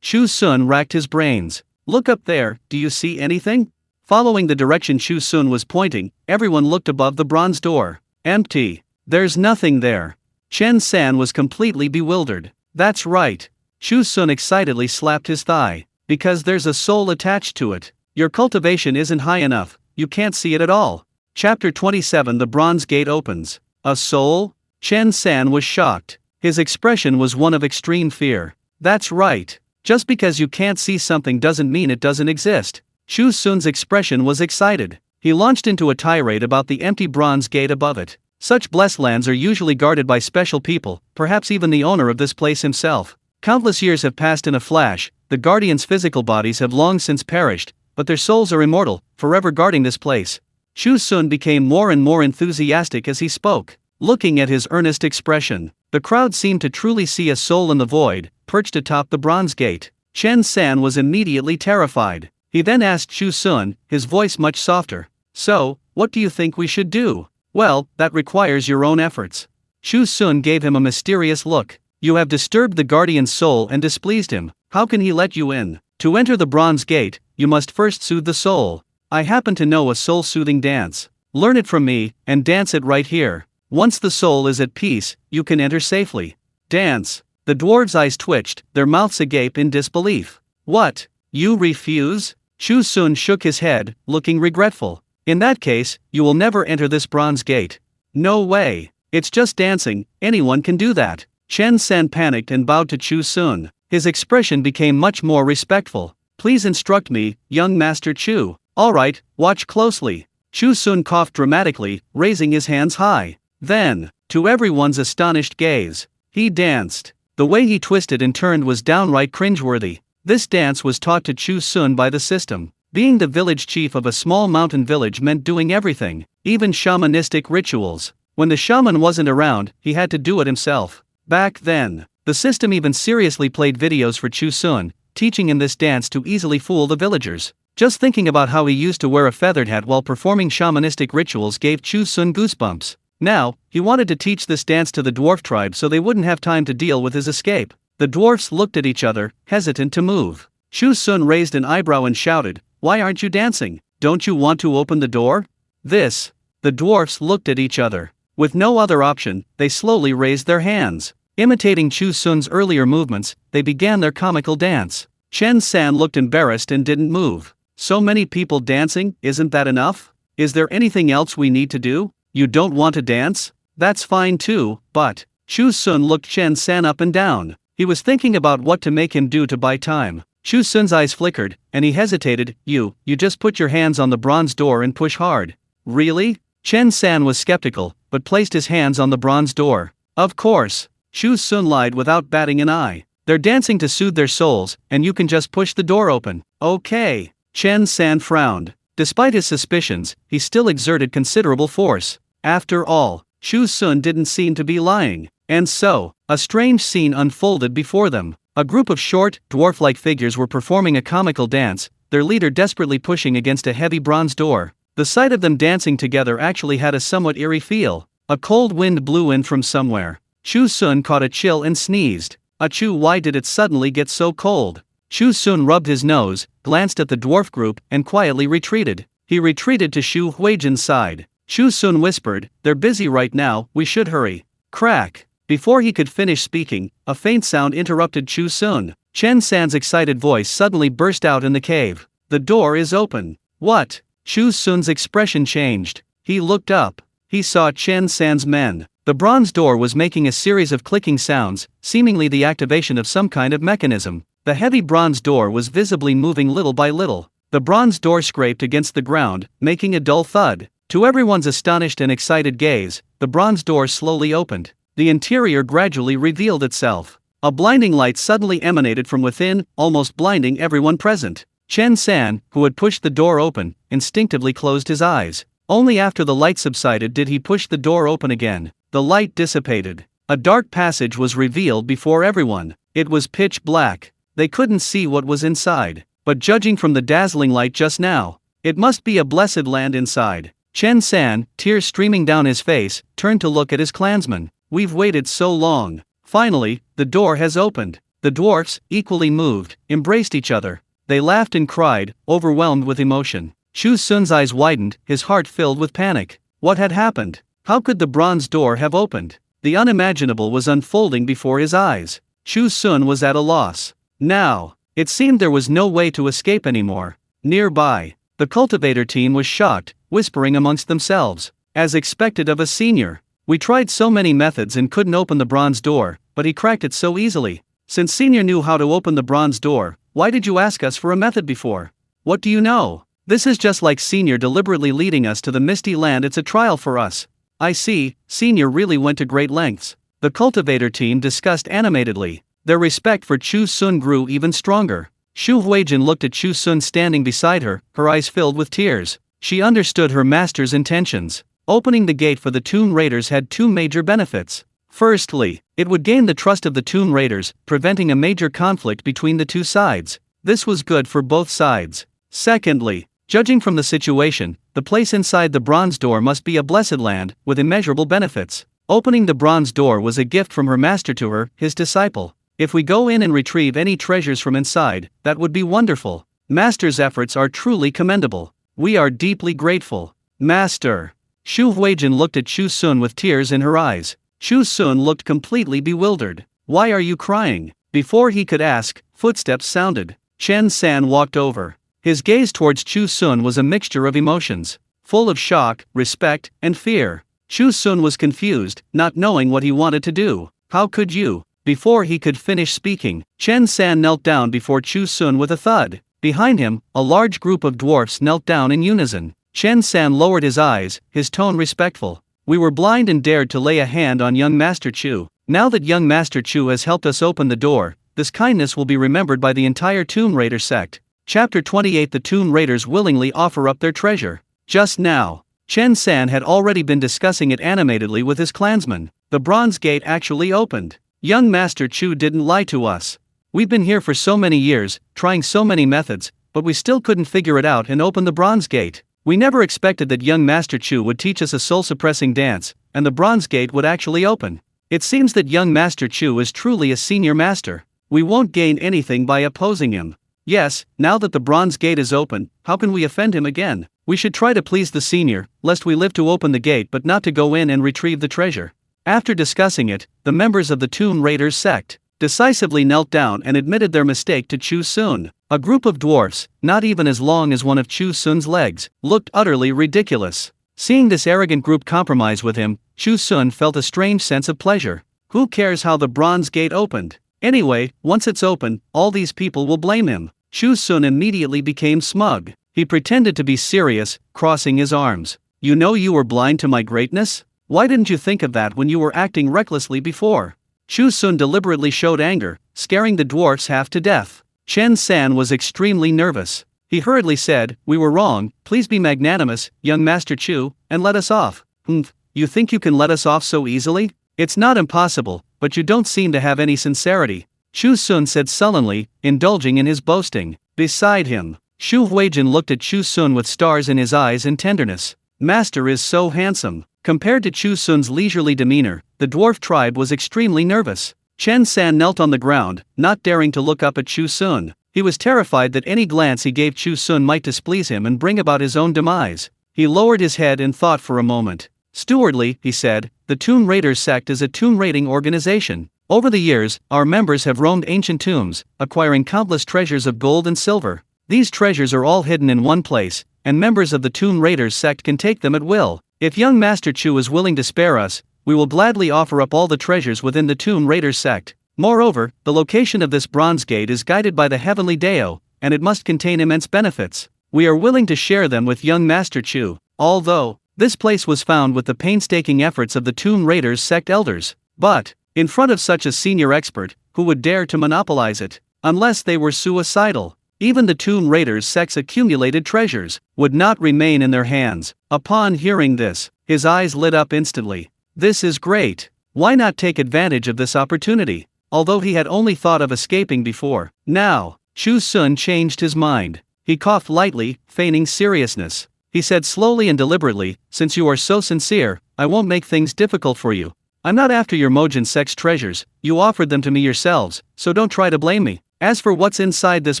Chu Xun racked his brains. Look up there, do you see anything? Following the direction Chu Xun was pointing, everyone looked above the bronze door. Empty. There's nothing there. Chen San was completely bewildered. That's right. Chu Xun excitedly slapped his thigh. Because there's a soul attached to it. Your cultivation isn't high enough, you can't see it at all. Chapter 27. The Bronze Gate opens. A soul? Chen San was shocked. His expression was one of extreme fear. That's right. Just because you can't see something doesn't mean it doesn't exist. Chu Xun's expression was excited. He launched into a tirade about the empty bronze gate above it. Such blessed lands are usually guarded by special people, perhaps even the owner of this place himself. Countless years have passed in a flash, the guardians' physical bodies have long since perished, but their souls are immortal, forever guarding this place. Chu Xun became more and more enthusiastic as he spoke. Looking at his earnest expression, the crowd seemed to truly see a soul in the void, perched atop the bronze gate. Chen San was immediately terrified. He then asked Chu Xun, his voice much softer. So, what do you think we should do? Well, that requires your own efforts. Chu Xun gave him a mysterious look. You have disturbed the guardian's soul and displeased him. How can he let you in? To enter the bronze gate, you must first soothe the soul. I happen to know a soul-soothing dance. Learn it from me, and dance it right here. Once the soul is at peace, you can enter safely. Dance. The dwarves' eyes twitched, their mouths agape in disbelief. What? You refuse? Chu Xun shook his head, looking regretful. In that case, you will never enter this bronze gate. No way. It's just dancing, anyone can do that. Chen San panicked and bowed to Chu Xun. His expression became much more respectful. Please instruct me, young Master Chu. Alright, watch closely. Chu Xun coughed dramatically, raising his hands high. Then, to everyone's astonished gaze, he danced. The way he twisted and turned was downright cringeworthy. This dance was taught to Chu Xun by the system. Being the village chief of a small mountain village meant doing everything, even shamanistic rituals. When the shaman wasn't around, he had to do it himself. Back then, the system even seriously played videos for Chu Xun, teaching him this dance to easily fool the villagers. Just thinking about how he used to wear a feathered hat while performing shamanistic rituals gave Chu Xun goosebumps. Now, he wanted to teach this dance to the dwarf tribe so they wouldn't have time to deal with his escape. The dwarfs looked at each other, hesitant to move. Chu Xun raised an eyebrow and shouted, "Why aren't you dancing? Don't you want to open the door?" The dwarfs looked at each other. With no other option, they slowly raised their hands. Imitating Chu Xun's earlier movements, they began their comical dance. Chen San looked embarrassed and didn't move. So many people dancing, isn't that enough? Is there anything else we need to do? You don't want to dance? That's fine too, but... Chu Xun looked Chen San up and down. He was thinking about what to make him do to buy time. Chu Xun's eyes flickered, and he hesitated. You just put your hands on the bronze door and push hard. Really? Chen San was skeptical, but placed his hands on the bronze door. Of course. Chu Xun lied without batting an eye. They're dancing to soothe their souls, and you can just push the door open. Okay. Chen San frowned. Despite his suspicions, he still exerted considerable force. After all, Chu Xun didn't seem to be lying. And so, a strange scene unfolded before them. A group of short, dwarf-like figures were performing a comical dance, their leader desperately pushing against a heavy bronze door. The sight of them dancing together actually had a somewhat eerie feel. A cold wind blew in from somewhere. Chu Xun caught a chill and sneezed. Achoo, why did it suddenly get so cold? Chu Xun rubbed his nose, glanced at the dwarf group, and quietly retreated. He retreated to Chu Huijin's side. Chu Xun whispered, "They're busy right now, we should hurry." Crack! Before he could finish speaking, a faint sound interrupted Chu Xun. Chen San's excited voice suddenly burst out in the cave. "The door is open." "What?" Chu Xun's expression changed. He looked up. He saw Chen San's men. The bronze door was making a series of clicking sounds, seemingly the activation of some kind of mechanism. The heavy bronze door was visibly moving little by little. The bronze door scraped against the ground, making a dull thud. To everyone's astonished and excited gaze, the bronze door slowly opened. The interior gradually revealed itself. A blinding light suddenly emanated from within, almost blinding everyone present. Chen San, who had pushed the door open, instinctively closed his eyes. Only after the light subsided did he push the door open again. The light dissipated. A dark passage was revealed before everyone. It was pitch black. They couldn't see what was inside. But judging from the dazzling light just now, it must be a blessed land inside. Chen San, tears streaming down his face, turned to look at his clansmen. "We've waited so long. Finally, the door has opened." The dwarfs, equally moved, embraced each other. They laughed and cried, overwhelmed with emotion. Chu Xun's eyes widened, his heart filled with panic. What had happened? How could the bronze door have opened? The unimaginable was unfolding before his eyes. Chu Xun was at a loss. Now, it seemed there was no way to escape anymore. Nearby, the cultivator team was shocked, whispering amongst themselves. As expected of a senior. "We tried so many methods and couldn't open the bronze door, but he cracked it so easily. Since senior knew how to open the bronze door, why did you ask us for a method before? What do you know? This is just like senior deliberately leading us to the misty land. It's a trial for us." "I see, senior really went to great lengths." The cultivator team discussed animatedly. Their respect for Chu Xun grew even stronger. Chu Huijin looked at Chu Xun standing beside her, her eyes filled with tears. She understood her master's intentions. Opening the gate for the Tomb Raiders had two major benefits. Firstly, it would gain the trust of the Tomb Raiders, preventing a major conflict between the two sides. This was good for both sides. Secondly, judging from the situation, the place inside the bronze door must be a blessed land, with immeasurable benefits. Opening the bronze door was a gift from her master to her, his disciple. "If we go in and retrieve any treasures from inside, that would be wonderful. Master's efforts are truly commendable. We are deeply grateful. Master." Chu Huijin looked at Chu Xun with tears in her eyes. Chu Xun looked completely bewildered. "Why are you crying?" Before he could ask, footsteps sounded. Chen San walked over. His gaze towards Chu Xun was a mixture of emotions, full of shock, respect, and fear. Chu Xun was confused, not knowing what he wanted to do. "How could you?" Before he could finish speaking, Chen San knelt down before Chu Xun with a thud. Behind him, a large group of dwarfs knelt down in unison. Chen San lowered his eyes, his tone respectful. "We were blind and dared to lay a hand on young Master Chu. Now that young Master Chu has helped us open the door, this kindness will be remembered by the entire Tomb Raider sect." Chapter 28. The Tomb Raiders willingly offer up their treasure. Just now, Chen San had already been discussing it animatedly with his clansmen. The bronze gate actually opened. "Young Master Chu didn't lie to us. We've been here for so many years, trying so many methods, but we still couldn't figure it out and open the bronze gate. We never expected that young Master Chu would teach us a soul-suppressing dance, and the bronze gate would actually open. It seems that young Master Chu is truly a senior master. We won't gain anything by opposing him. Yes, now that the bronze gate is open, how can we offend him again? We should try to please the senior, lest we live to open the gate but not to go in and retrieve the treasure." After discussing it, the members of the Tomb Raiders sect decisively knelt down and admitted their mistake to Chu Xun. A group of dwarfs, not even as long as one of Chu Xun's legs, looked utterly ridiculous. Seeing this arrogant group compromise with him, Chu Xun felt a strange sense of pleasure. Who cares how the bronze gate opened? Anyway, once it's open, all these people will blame him. Chu Xun immediately became smug. He pretended to be serious, crossing his arms. "You know you were blind to my greatness? Why didn't you think of that when you were acting recklessly before?" Chu Xun deliberately showed anger, scaring the dwarfs half to death. Chen San was extremely nervous. He hurriedly said, "We were wrong, please be magnanimous, young Master Chu, and let us off." "Humph, you think you can let us off so easily? It's not impossible, but you don't seem to have any sincerity," Chu Xun said sullenly, indulging in his boasting. Beside him, Chu Huijin looked at Chu Xun with stars in his eyes and tenderness. "Master is so handsome." Compared to Chu Xun's leisurely demeanor, the dwarf tribe was extremely nervous. Chen San knelt on the ground, not daring to look up at Chu Xun. He was terrified that any glance he gave Chu Xun might displease him and bring about his own demise. He lowered his head and thought for a moment. Stewardly, he said, the Tomb Raiders sect is a tomb raiding organization. Over the years, our members have roamed ancient tombs, acquiring countless treasures of gold and silver. These treasures are all hidden in one place, and members of the Tomb Raiders sect can take them at will. If young Master Chu is willing to spare us, we will gladly offer up all the treasures within the Tomb Raiders sect. Moreover, the location of this bronze gate is guided by the heavenly Dao, and it must contain immense benefits. We are willing to share them with young Master Chu, although this place was found with the painstaking efforts of the Tomb Raiders sect elders. But, in front of such a senior expert, who would dare to monopolize it? Unless they were suicidal. Even the Tomb Raiders sect's accumulated treasures would not remain in their hands. Upon hearing this, his eyes lit up instantly. This is great. Why not take advantage of this opportunity? Although he had only thought of escaping before. Now, Chu Xun changed his mind. He coughed lightly, feigning seriousness. He said slowly and deliberately, since you are so sincere, I won't make things difficult for you. I'm not after your Mojin sect's treasures, you offered them to me yourselves, so don't try to blame me. As for what's inside this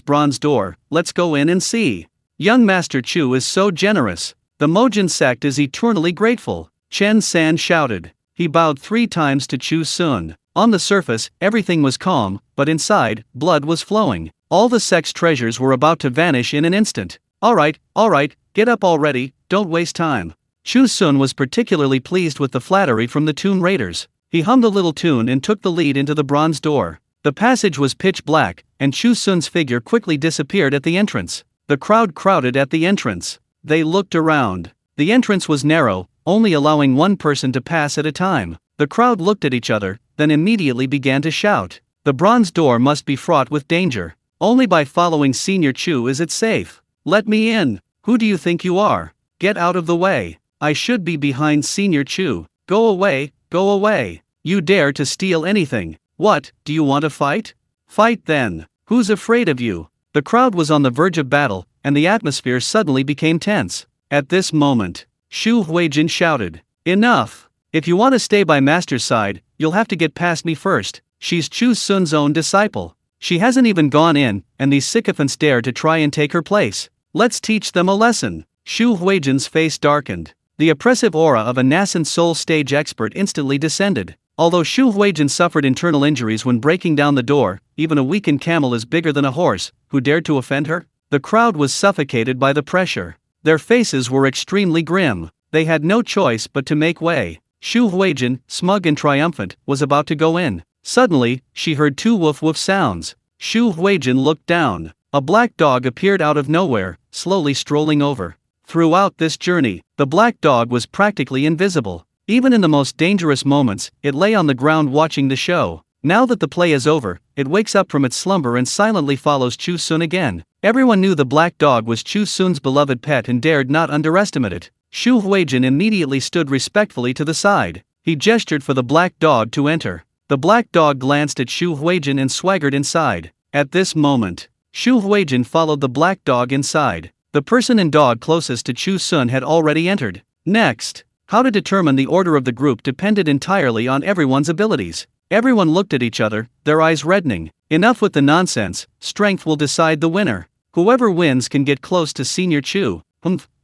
bronze door, let's go in and see. Young Master Chu is so generous. The Mojin sect is eternally grateful. Chen San shouted. He bowed 3 times to Chu Xun. On the surface, everything was calm, but inside, blood was flowing. All the sect's treasures were about to vanish in an instant. Alright, get up already, don't waste time. Chu Xun was particularly pleased with the flattery from the Tomb Raiders. He hummed a little tune and took the lead into the bronze door. The passage was pitch black, and Chu Xun's figure quickly disappeared at the entrance. The crowd crowded at the entrance. They looked around. The entrance was narrow, only allowing one person to pass at a time. The crowd looked at each other, then immediately began to shout. The bronze door must be fraught with danger. Only by following Senior Chu is it safe. Let me in. Who do you think you are? Get out of the way. I should be behind Senior Chu. Go away, go away. You dare to steal anything. What, do you want to fight? Fight then. Who's afraid of you? The crowd was on the verge of battle, and the atmosphere suddenly became tense. At this moment, Xu Huijin shouted. Enough. If you want to stay by Master's side, you'll have to get past me first. She's Chu Xun's own disciple. She hasn't even gone in, and these sycophants dare to try and take her place. Let's teach them a lesson. Xu Huijin's face darkened. The oppressive aura of a nascent soul stage expert instantly descended. Although Xu Huijin suffered internal injuries when breaking down the door, even a weakened camel is bigger than a horse, who dared to offend her? The crowd was suffocated by the pressure. Their faces were extremely grim. They had no choice but to make way. Xu Huijin, smug and triumphant, was about to go in. Suddenly, she heard 2 woof-woof sounds. Xu Huijin looked down. A black dog appeared out of nowhere, slowly strolling over. Throughout this journey, the black dog was practically invisible. Even in the most dangerous moments, it lay on the ground watching the show. Now that the play is over, it wakes up from its slumber and silently follows Chu Xun again. Everyone knew the black dog was Chu Xun's beloved pet and dared not underestimate it. Xu Huijin immediately stood respectfully to the side. He gestured for the black dog to enter. The black dog glanced at Xu Huijin and swaggered inside. At this moment, Xu Huijin followed the black dog inside. The person and dog closest to Chu Xun had already entered. Next, how to determine the order of the group depended entirely on everyone's abilities. Everyone looked at each other, their eyes reddening. Enough with the nonsense, strength will decide the winner. Whoever wins can get close to Senior Chu.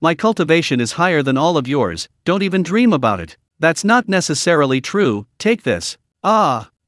My cultivation is higher than all of yours, don't even dream about it. That's not necessarily true, take this.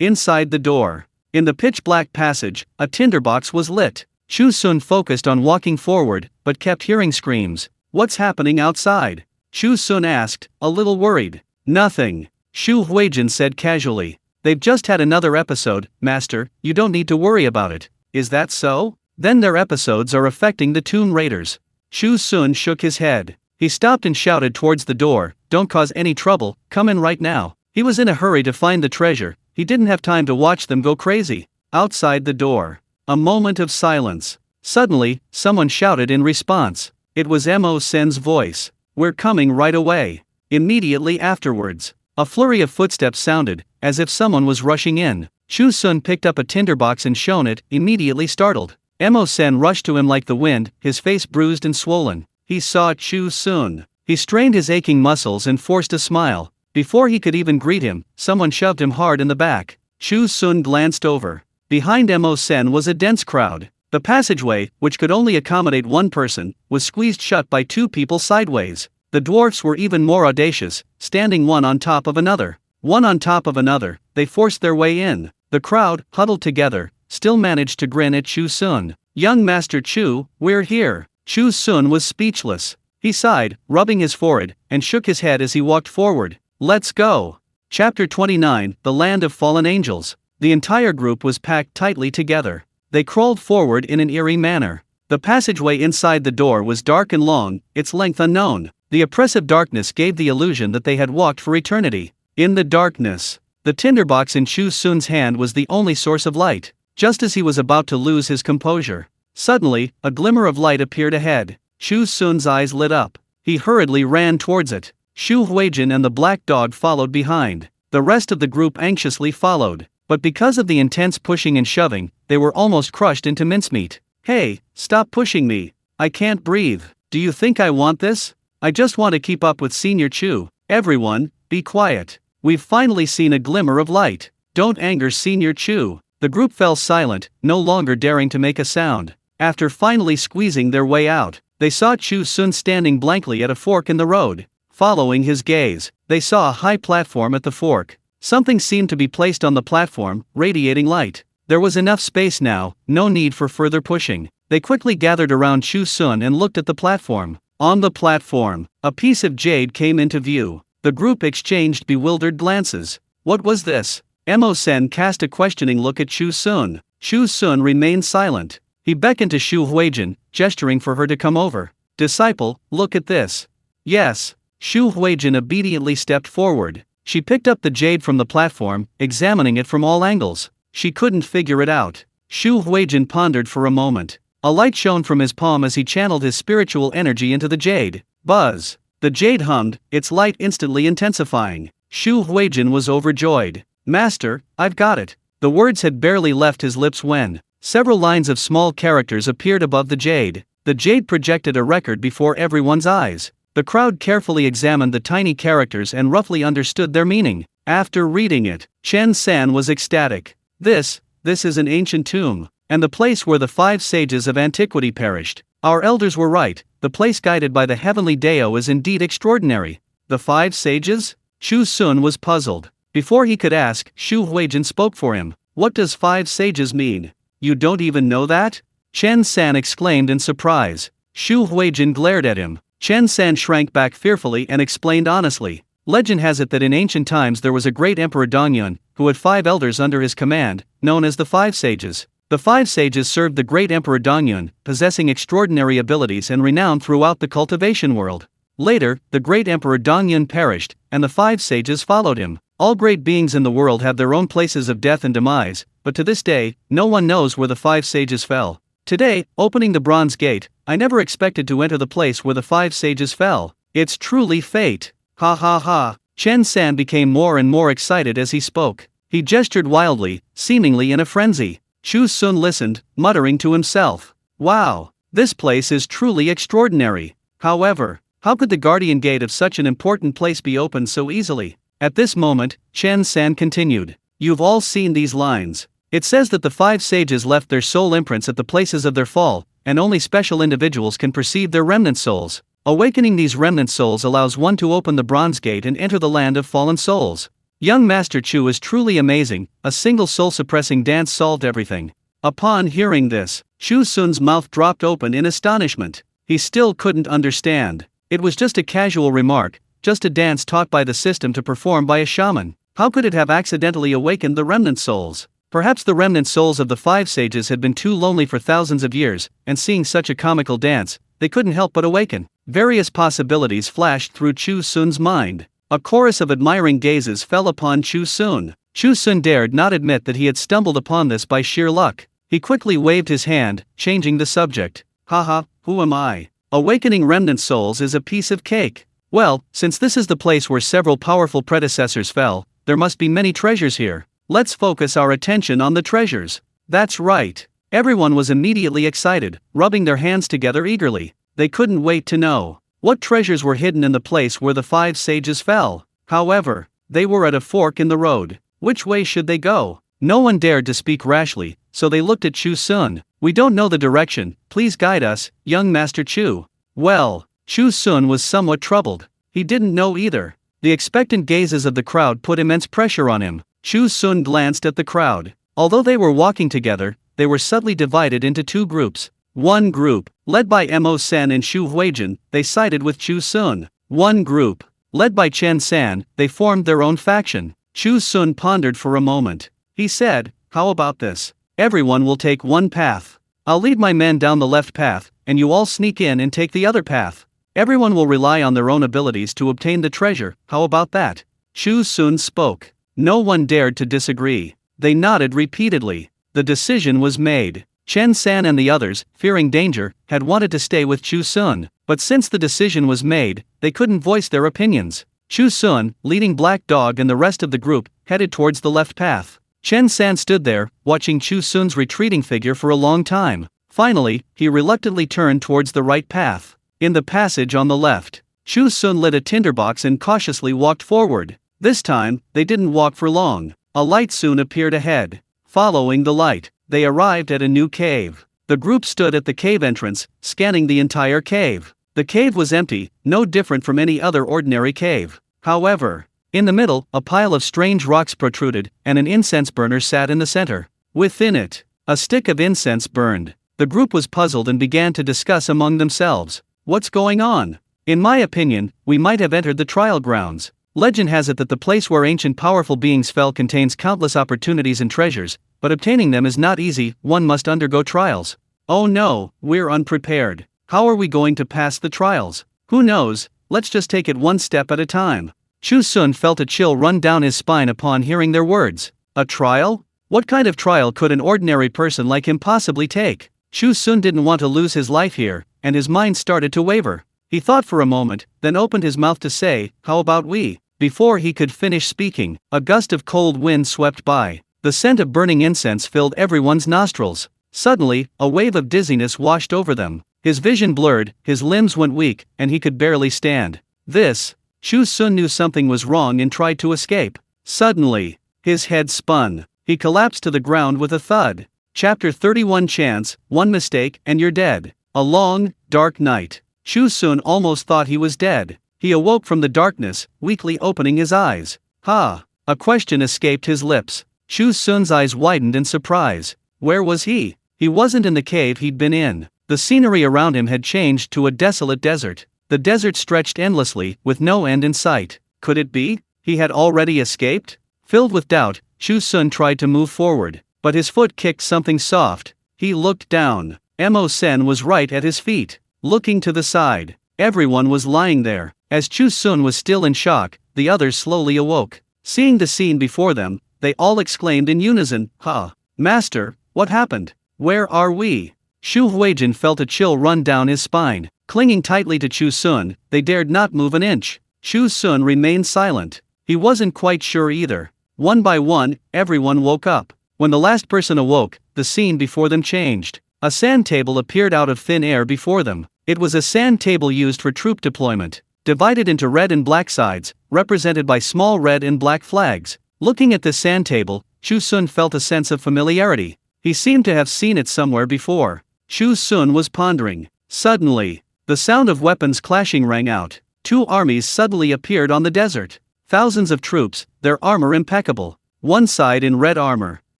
Inside the door. In the pitch-black passage, a tinderbox was lit. Chu Xun focused on walking forward, but kept hearing screams. What's happening outside? Chu Xun asked, a little worried. Nothing. Xu Huijin said casually. They've just had another episode, Master, you don't need to worry about it. Is that so? Then their episodes are affecting the Tomb Raiders. Chu Xun shook his head. He stopped and shouted towards the door, don't cause any trouble, come in right now. He was in a hurry to find the treasure, he didn't have time to watch them go crazy. Outside the door. A moment of silence. Suddenly, someone shouted in response. It was Mo Sen's voice. We're coming right away. Immediately afterwards, a flurry of footsteps sounded, as if someone was rushing in. Chu Xun picked up a tinderbox and shone it, immediately startled. Mo Sen rushed to him like the wind, his face bruised and swollen. He saw Chu Xun. He strained his aching muscles and forced a smile. Before he could even greet him, someone shoved him hard in the back. Chu Xun glanced over. Behind Mo Sen was a dense crowd. The passageway, which could only accommodate one person, was squeezed shut by two people sideways. The dwarfs were even more audacious, standing one on top of another. One on top of another, they forced their way in. The crowd, huddled together, still managed to grin at Chu Xun. "Young Master Chu, we're here." Chu Xun was speechless. He sighed, rubbing his forehead, and shook his head as he walked forward. "Let's go." Chapter 29, The Land of Fallen Angels. The entire group was packed tightly together. They crawled forward in an eerie manner. The passageway inside the door was dark and long, its length unknown. The oppressive darkness gave the illusion that they had walked for eternity. In the darkness, the tinderbox in Chu Xun's hand was the only source of light. Just as he was about to lose his composure, suddenly, a glimmer of light appeared ahead. Chu Xun's eyes lit up. He hurriedly ran towards it. Chu Huijin and the black dog followed behind. The rest of the group anxiously followed, but because of the intense pushing and shoving, they were almost crushed into mincemeat. "Hey, stop pushing me. I can't breathe. Do you think I want this? I just want to keep up with Senior Chu." "Everyone, be quiet. We've finally seen a glimmer of light. Don't anger Senior Chu." The group fell silent, no longer daring to make a sound. After finally squeezing their way out, they saw Chu Xun standing blankly at a fork in the road. Following his gaze, they saw a high platform at the fork. Something seemed to be placed on the platform, radiating light. There was enough space now, no need for further pushing. They quickly gathered around Chu Xun and looked at the platform. On the platform, a piece of jade came into view. The group exchanged bewildered glances. What was this? Mo-sen cast a questioning look at Chu Xun. Chu Xun remained silent. He beckoned to Chu Huijin, gesturing for her to come over. "Disciple, look at this." "Yes." Chu Huijin obediently stepped forward. She picked up the jade from the platform, examining it from all angles. She couldn't figure it out. Chu Huijin pondered for a moment. A light shone from his palm as he channeled his spiritual energy into the jade. Buzz! The jade hummed, its light instantly intensifying. Chu Huijin was overjoyed. "Master, I've got it." The words had barely left his lips when several lines of small characters appeared above the jade. The jade projected a record before everyone's eyes. The crowd carefully examined the tiny characters and roughly understood their meaning. After reading it, Chen San was ecstatic. This is an ancient tomb, and the place where the 5 sages of antiquity perished. Our elders were right, the place guided by the heavenly Dao is indeed extraordinary. The 5 sages? Chu Xun was puzzled. Before he could ask, Chu Huijin spoke for him. "What does 5 sages mean? You don't even know that?" Chen San exclaimed in surprise. Chu Huijin glared at him. Chen San shrank back fearfully and explained honestly. Legend has it that in ancient times there was a great Emperor Dongyun, who had 5 elders under his command, known as the 5 sages. The 5 sages served the great Emperor Dongyun, possessing extraordinary abilities and renown throughout the cultivation world. Later, the great Emperor Dongyun perished, and the 5 sages followed him. All great beings in the world have their own places of death and demise, but to this day, no one knows where the 5 sages fell. Today, opening the bronze gate, I never expected to enter the place where the 5 sages fell. It's truly fate. Ha ha ha. Chen San became more and more excited as he spoke. He gestured wildly, seemingly in a frenzy. Chu Xun listened, muttering to himself. Wow, this place is truly extraordinary. However, how could the guardian gate of such an important place be opened so easily? At this moment, Chen San continued. You've all seen these lines. It says that the 5 sages left their soul imprints at the places of their fall, and only special individuals can perceive their remnant souls. Awakening these remnant souls allows one to open the bronze gate and enter the land of fallen souls. Young Master Chu is truly amazing, a single soul-suppressing dance solved everything. Upon hearing this, Chu Xun's mouth dropped open in astonishment. He still couldn't understand. It was just a casual remark, just a dance taught by the system to perform by a shaman. How could it have accidentally awakened the remnant souls? Perhaps the remnant souls of the 5 sages had been too lonely for thousands of years, and seeing such a comical dance, they couldn't help but awaken. Various possibilities flashed through Chu Xun's mind. A chorus of admiring gazes fell upon Chu Xun. Chu Xun dared not admit that he had stumbled upon this by sheer luck. He quickly waved his hand, changing the subject. Haha, who am I? Awakening remnant souls is a piece of cake. Well, since this is the place where several powerful predecessors fell, there must be many treasures here. Let's focus our attention on the treasures. That's right. Everyone was immediately excited, rubbing their hands together eagerly. They couldn't wait to know what treasures were hidden in the place where the 5 sages fell. However, they were at a fork in the road. Which way should they go? No one dared to speak rashly, so they looked at Chu Xun. "We don't know the direction, please guide us, young Master Chu." Well, Chu Xun was somewhat troubled. He didn't know either. The expectant gazes of the crowd put immense pressure on him. Chu Xun glanced at the crowd. Although they were walking together, they were subtly divided into two groups. One group, led by Mo Sen and Xu Huijin, they sided with Chu Xun. One group, led by Chen San, they formed their own faction. Chu Xun pondered for a moment. He said, "How about this? Everyone will take one path. I'll lead my men down the left path, and you all sneak in and take the other path. Everyone will rely on their own abilities to obtain the treasure, how about that?" Chu Xun spoke. No one dared to disagree. They nodded repeatedly. The decision was made. Chen San and the others, fearing danger, had wanted to stay with Chu Xun, but since the decision was made, they couldn't voice their opinions. Chu Xun, leading Black Dog and the rest of the group, headed towards the left path. Chen San stood there, watching Chu Xun's retreating figure for a long time. Finally, he reluctantly turned towards the right path. In the passage on the left, Chu Xun lit a tinderbox and cautiously walked forward. This time, they didn't walk for long. A light soon appeared ahead. Following the light, they arrived at a new cave. The group stood at the cave entrance, scanning the entire cave. The cave was empty, no different from any other ordinary cave. However, in the middle, a pile of strange rocks protruded, and an incense burner sat in the center. Within it, a stick of incense burned. The group was puzzled and began to discuss among themselves. "What's going on? In my opinion, we might have entered the trial grounds. Legend has it that the place where ancient powerful beings fell contains countless opportunities and treasures, but obtaining them is not easy, one must undergo trials. Oh no, we're unprepared. How are we going to pass the trials? Who knows, let's just take it one step at a time." Chu Xun felt a chill run down his spine upon hearing their words. A trial? What kind of trial could an ordinary person like him possibly take? Chu Xun didn't want to lose his life here, and his mind started to waver. He thought for a moment, then opened his mouth to say, "How about we?" Before he could finish speaking, a gust of cold wind swept by. The scent of burning incense filled everyone's nostrils. Suddenly, a wave of dizziness washed over them. His vision blurred, his limbs went weak, and he could barely stand. Chu Xun knew something was wrong and tried to escape. Suddenly, his head spun. He collapsed to the ground with a thud. Chapter 31 Chance, one mistake and you're dead. A long, dark night. Chu Xun almost thought he was dead. He awoke from the darkness, weakly opening his eyes. "Ha!" A question escaped his lips. Chu Xun's eyes widened in surprise. Where was he? He wasn't in the cave he'd been in. The scenery around him had changed to a desolate desert. The desert stretched endlessly, with no end in sight. Could it be? He had already escaped? Filled with doubt, Chu Xun tried to move forward, but his foot kicked something soft. He looked down. Mo Sen was right at his feet. Looking to the side, everyone was lying there. As Chu Xun was still in shock, the others slowly awoke. Seeing the scene before them, they all exclaimed in unison, "Ha! Master, what happened? Where are we?" Xu Huijin felt a chill run down his spine. Clinging tightly to Chu Xun, they dared not move an inch. Chu Xun remained silent. He wasn't quite sure either. One by one, everyone woke up. When the last person awoke, the scene before them changed. A sand table appeared out of thin air before them. It was a sand table used for troop deployment, divided into red and black sides, represented by small red and black flags. Looking at this sand table, Chu Xun felt a sense of familiarity. He seemed to have seen it somewhere before. Chu Xun was pondering. Suddenly, the sound of weapons clashing rang out. Two armies suddenly appeared on the desert. Thousands of troops, their armor impeccable. One side in red armor,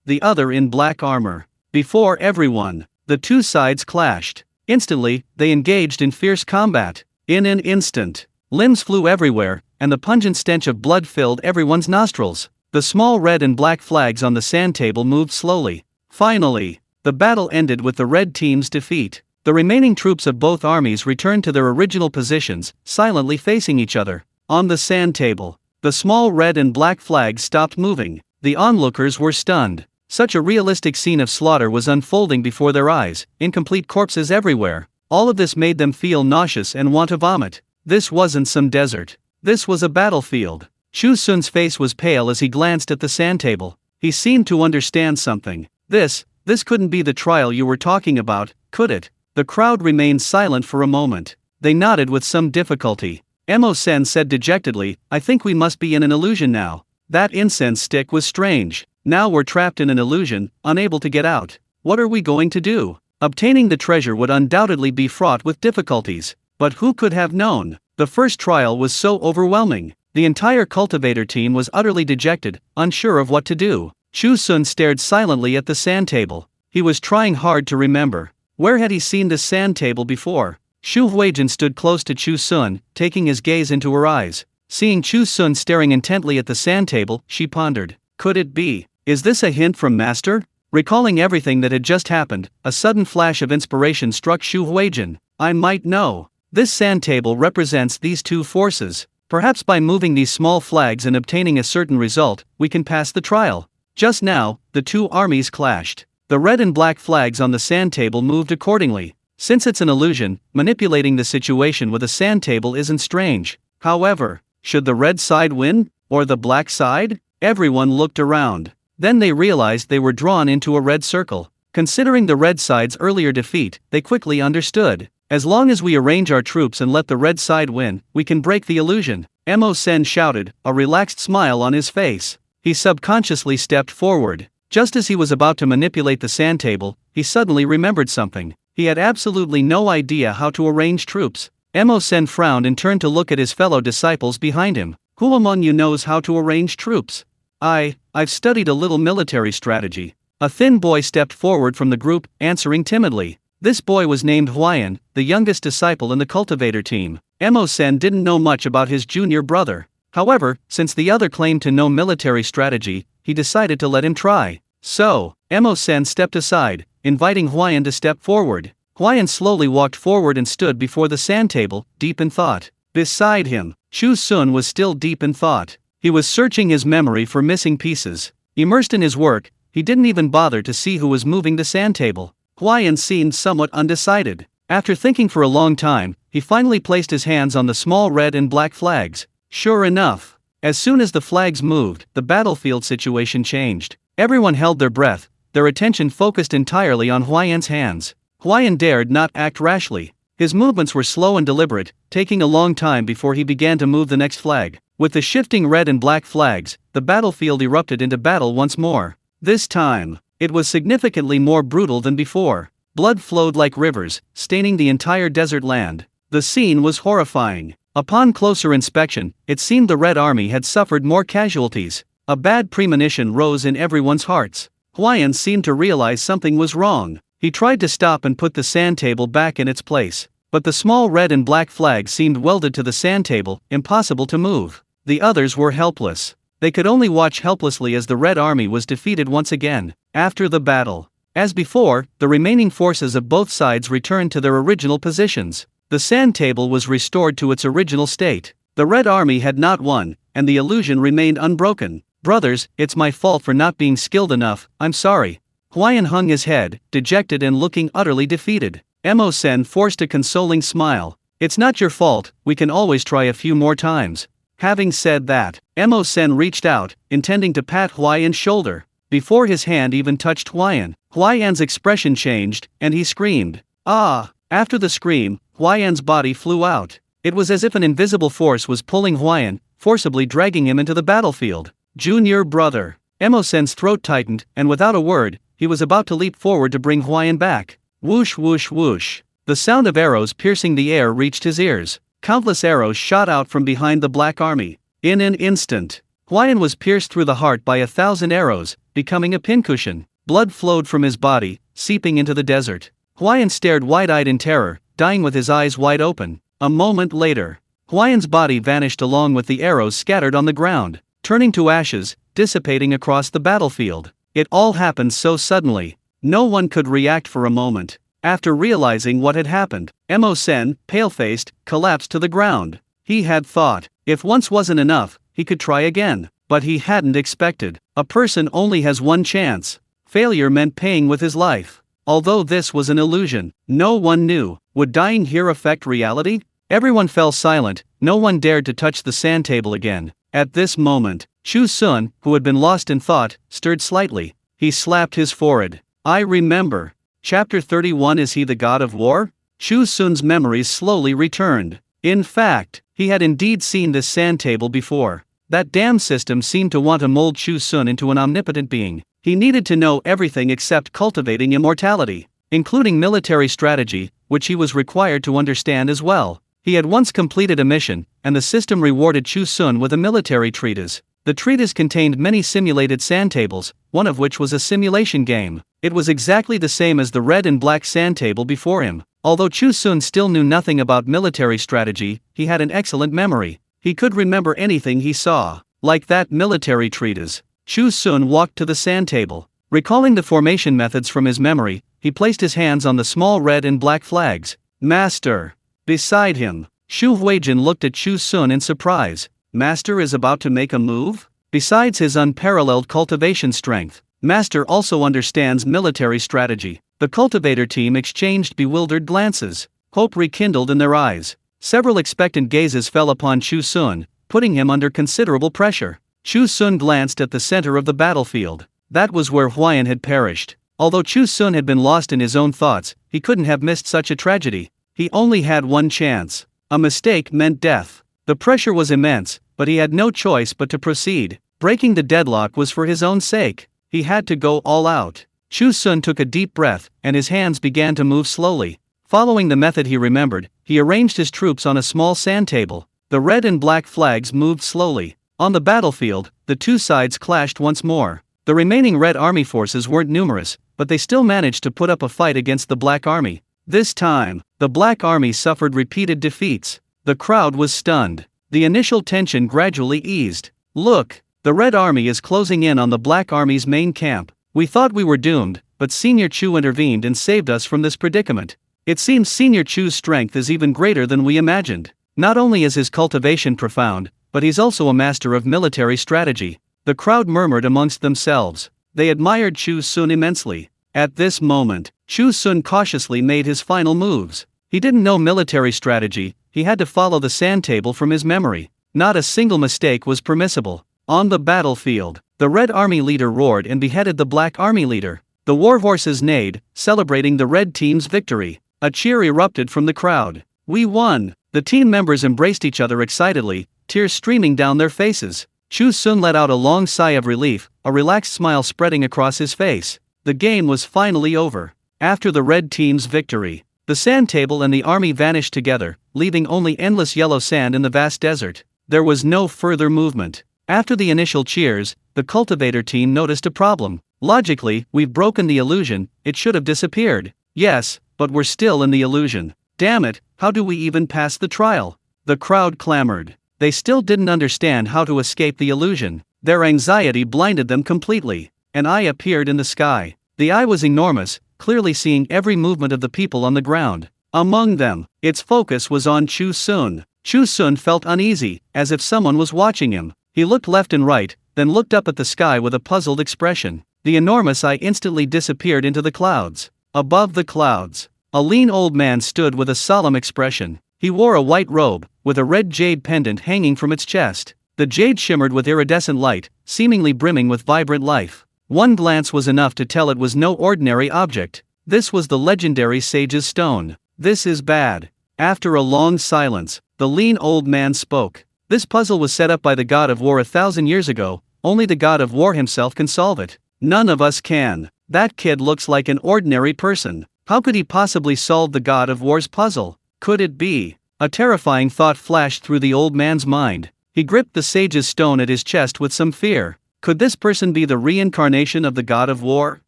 the other in black armor. Before everyone, the two sides clashed. Instantly, they engaged in fierce combat. In an instant, limbs flew everywhere, and the pungent stench of blood filled everyone's nostrils. The small red and black flags on the sand table moved slowly. Finally, the battle ended with the red team's defeat. The remaining troops of both armies returned to their original positions, silently facing each other. On the sand table, the small red and black flags stopped moving. The onlookers were stunned. Such a realistic scene of slaughter was unfolding before their eyes, incomplete corpses everywhere. All of this made them feel nauseous and want to vomit. This wasn't some desert. This was a battlefield. Chu Xun's face was pale as he glanced at the sand table. He seemed to understand something. This couldn't be the trial you were talking about, could it? The crowd remained silent for a moment. They nodded with some difficulty. Mo Sen said dejectedly, "I think we must be in an illusion now. That incense stick was strange. Now we're trapped in an illusion, unable to get out." What are we going to do? Obtaining the treasure would undoubtedly be fraught with difficulties, but who could have known? The first trial was so overwhelming. The entire cultivator team was utterly dejected, unsure of what to do. Chu Xun stared silently at the sand table. He was trying hard to remember. Where had he seen this sand table before? Chu Huijin stood close to Chu Xun, taking his gaze into her eyes. Seeing Chu Xun staring intently at the sand table, she pondered. Could it be? Is this a hint from Master? Recalling everything that had just happened, a sudden flash of inspiration struck Chu Huijin. I might know. This sand table represents these two forces. Perhaps by moving these small flags and obtaining a certain result, we can pass the trial. Just now, the two armies clashed. The red and black flags on the sand table moved accordingly. Since it's an illusion, manipulating the situation with a sand table isn't strange. However, should the red side win, or the black side? Everyone looked around. Then they realized they were drawn into a red circle. Considering the red side's earlier defeat, they quickly understood. As long as we arrange our troops and let the red side win, we can break the illusion. Mo Sen shouted, a relaxed smile on his face. He subconsciously stepped forward. Just as he was about to manipulate the sand table, he suddenly remembered something. He had absolutely no idea how to arrange troops. Mo Sen frowned and turned to look at his fellow disciples behind him. Who among you knows how to arrange troops? I've studied a little military strategy. A thin boy stepped forward from the group, answering timidly. This boy was named Huayan, the youngest disciple in the cultivator team. Mo Sen didn't know much about his junior brother. However, since the other claimed to know military strategy, he decided to let him try. So, Mo Sen stepped aside, inviting Huayan to step forward. Huayan slowly walked forward and stood before the sand table, deep in thought. Beside him, Chu Xun was still deep in thought. He was searching his memory for missing pieces. Immersed in his work, he didn't even bother to see who was moving the sand table. Huayan seemed somewhat undecided. After thinking for a long time, he finally placed his hands on the small red and black flags. Sure enough, as soon as the flags moved, the battlefield situation changed. Everyone held their breath, their attention focused entirely on Huayan's hands. Huayan dared not act rashly. His movements were slow and deliberate, taking a long time before he began to move the next flag. With the shifting red and black flags, the battlefield erupted into battle once more. This time, it was significantly more brutal than before. Blood flowed like rivers, staining the entire desert land. The scene was horrifying. Upon closer inspection, it seemed the Red Army had suffered more casualties. A bad premonition rose in everyone's hearts. Huayan seemed to realize something was wrong. He tried to stop and put the sand table back in its place. But the small red and black flag seemed welded to the sand table, impossible to move. The others were helpless. They could only watch helplessly as the Red Army was defeated once again. After the battle, as before, the remaining forces of both sides returned to their original positions. The sand table was restored to its original state. The Red Army had not won, and the illusion remained unbroken. Brothers, it's my fault for not being skilled enough, I'm sorry. Huayan hung his head, dejected and looking utterly defeated. Mo Sen forced a consoling smile. It's not your fault, we can always try a few more times. Having said that, Mo Sen reached out, intending to pat Huayan's shoulder. Before his hand even touched Huayan, Huayan's expression changed, and he screamed. Ah! After the scream, Huayan's body flew out. It was as if an invisible force was pulling Huayan, forcibly dragging him into the battlefield. Junior brother. Mo Sen's throat tightened, and without a word, he was about to leap forward to bring Huayan back. Whoosh whoosh whoosh. The sound of arrows piercing the air reached his ears. Countless arrows shot out from behind the Black Army. In an instant, Huayan was pierced through the heart by 1,000 arrows, becoming a pincushion. Blood flowed from his body, seeping into the desert. Huayan stared wide-eyed in terror, dying with his eyes wide open. A moment later, Huayan's body vanished along with the arrows scattered on the ground, turning to ashes, dissipating across the battlefield. It all happened so suddenly. No one could react for a moment. After realizing what had happened, Mo Sen, pale-faced, collapsed to the ground. He had thought, if once wasn't enough, he could try again. But he hadn't expected. A person only has one chance. Failure meant paying with his life. Although this was an illusion, no one knew, would dying here affect reality? Everyone fell silent, no one dared to touch the sand table again. At this moment, Chu Xun, who had been lost in thought, stirred slightly. He slapped his forehead. I remember. Chapter 31. Is he the god of war? Chu Xun's memories slowly returned. In fact, he had indeed seen this sand table before. That damn system seemed to want to mold Chu Xun into an omnipotent being. He needed to know everything except cultivating immortality, including military strategy, which he was required to understand as well. He had once completed a mission, and the system rewarded Chu Xun with a military treatise. The treatise contained many simulated sand tables, one of which was a simulation game. It was exactly the same as the red and black sand table before him. Although Chu Xun still knew nothing about military strategy, he had an excellent memory. He could remember anything he saw. Like that military treatise, Chu Xun walked to the sand table. Recalling the formation methods from his memory, he placed his hands on the small red and black flags. Master! Beside him, Xu Huijin looked at Chu Xun in surprise. Master is about to make a move? Besides his unparalleled cultivation strength, Master also understands military strategy. The cultivator team exchanged bewildered glances. Hope rekindled in their eyes. Several expectant gazes fell upon Chu Xun, putting him under considerable pressure. Chu Xun glanced at the center of the battlefield. That was where Huayan had perished. Although Chu Xun had been lost in his own thoughts, he couldn't have missed such a tragedy. He only had one chance. A mistake meant death. The pressure was immense, but he had no choice but to proceed. Breaking the deadlock was for his own sake. He had to go all out. Chu Xun took a deep breath, and his hands began to move slowly. Following the method he remembered, he arranged his troops on a small sand table. The red and black flags moved slowly. On the battlefield, the two sides clashed once more. The remaining Red Army forces weren't numerous, but they still managed to put up a fight against the Black Army. This time, the Black Army suffered repeated defeats. The crowd was stunned. The initial tension gradually eased. Look, the Red Army is closing in on the Black Army's main camp. We thought we were doomed, but Senior Chu intervened and saved us from this predicament. It seems Senior Chu's strength is even greater than we imagined. Not only is his cultivation profound, but he's also a master of military strategy. The crowd murmured amongst themselves. They admired Chu Xun immensely. At this moment, Chu Xun cautiously made his final moves. He didn't know military strategy, he had to follow the sand table from his memory. Not a single mistake was permissible. On the battlefield, the Red Army leader roared and beheaded the Black Army leader. The war horses neighed, celebrating the Red team's victory. A cheer erupted from the crowd. We won! The team members embraced each other excitedly, tears streaming down their faces. Chu Xun let out a long sigh of relief, a relaxed smile spreading across his face. The game was finally over. After the Red team's victory, the sand table and the army vanished together, leaving only endless yellow sand in the vast desert. There was no further movement. After the initial cheers, the cultivator team noticed a problem. Logically, we've broken the illusion, it should have disappeared. Yes, but we're still in the illusion. Damn it, how do we even pass the trial? The crowd clamored. They still didn't understand how to escape the illusion. Their anxiety blinded them completely. An eye appeared in the sky. The eye was enormous, clearly seeing every movement of the people on the ground. Among them, its focus was on Chu Xun. Chu Xun felt uneasy, as if someone was watching him. He looked left and right, then looked up at the sky with a puzzled expression. The enormous eye instantly disappeared into the clouds. Above the clouds, a lean old man stood with a solemn expression. He wore a white robe, with a red jade pendant hanging from its chest. The jade shimmered with iridescent light, seemingly brimming with vibrant life. One glance was enough to tell it was no ordinary object. This was the legendary Sage's Stone. This is bad. After a long silence, the lean old man spoke. This puzzle was set up by the god of war 1,000 years ago. Only the god of war himself can solve it. None of us can. That kid looks like an ordinary person. How could he possibly solve the god of war's puzzle? Could it be? A terrifying thought flashed through the old man's mind. He gripped the Sage's Stone at his chest with some fear. Could this person be the reincarnation of the god of war?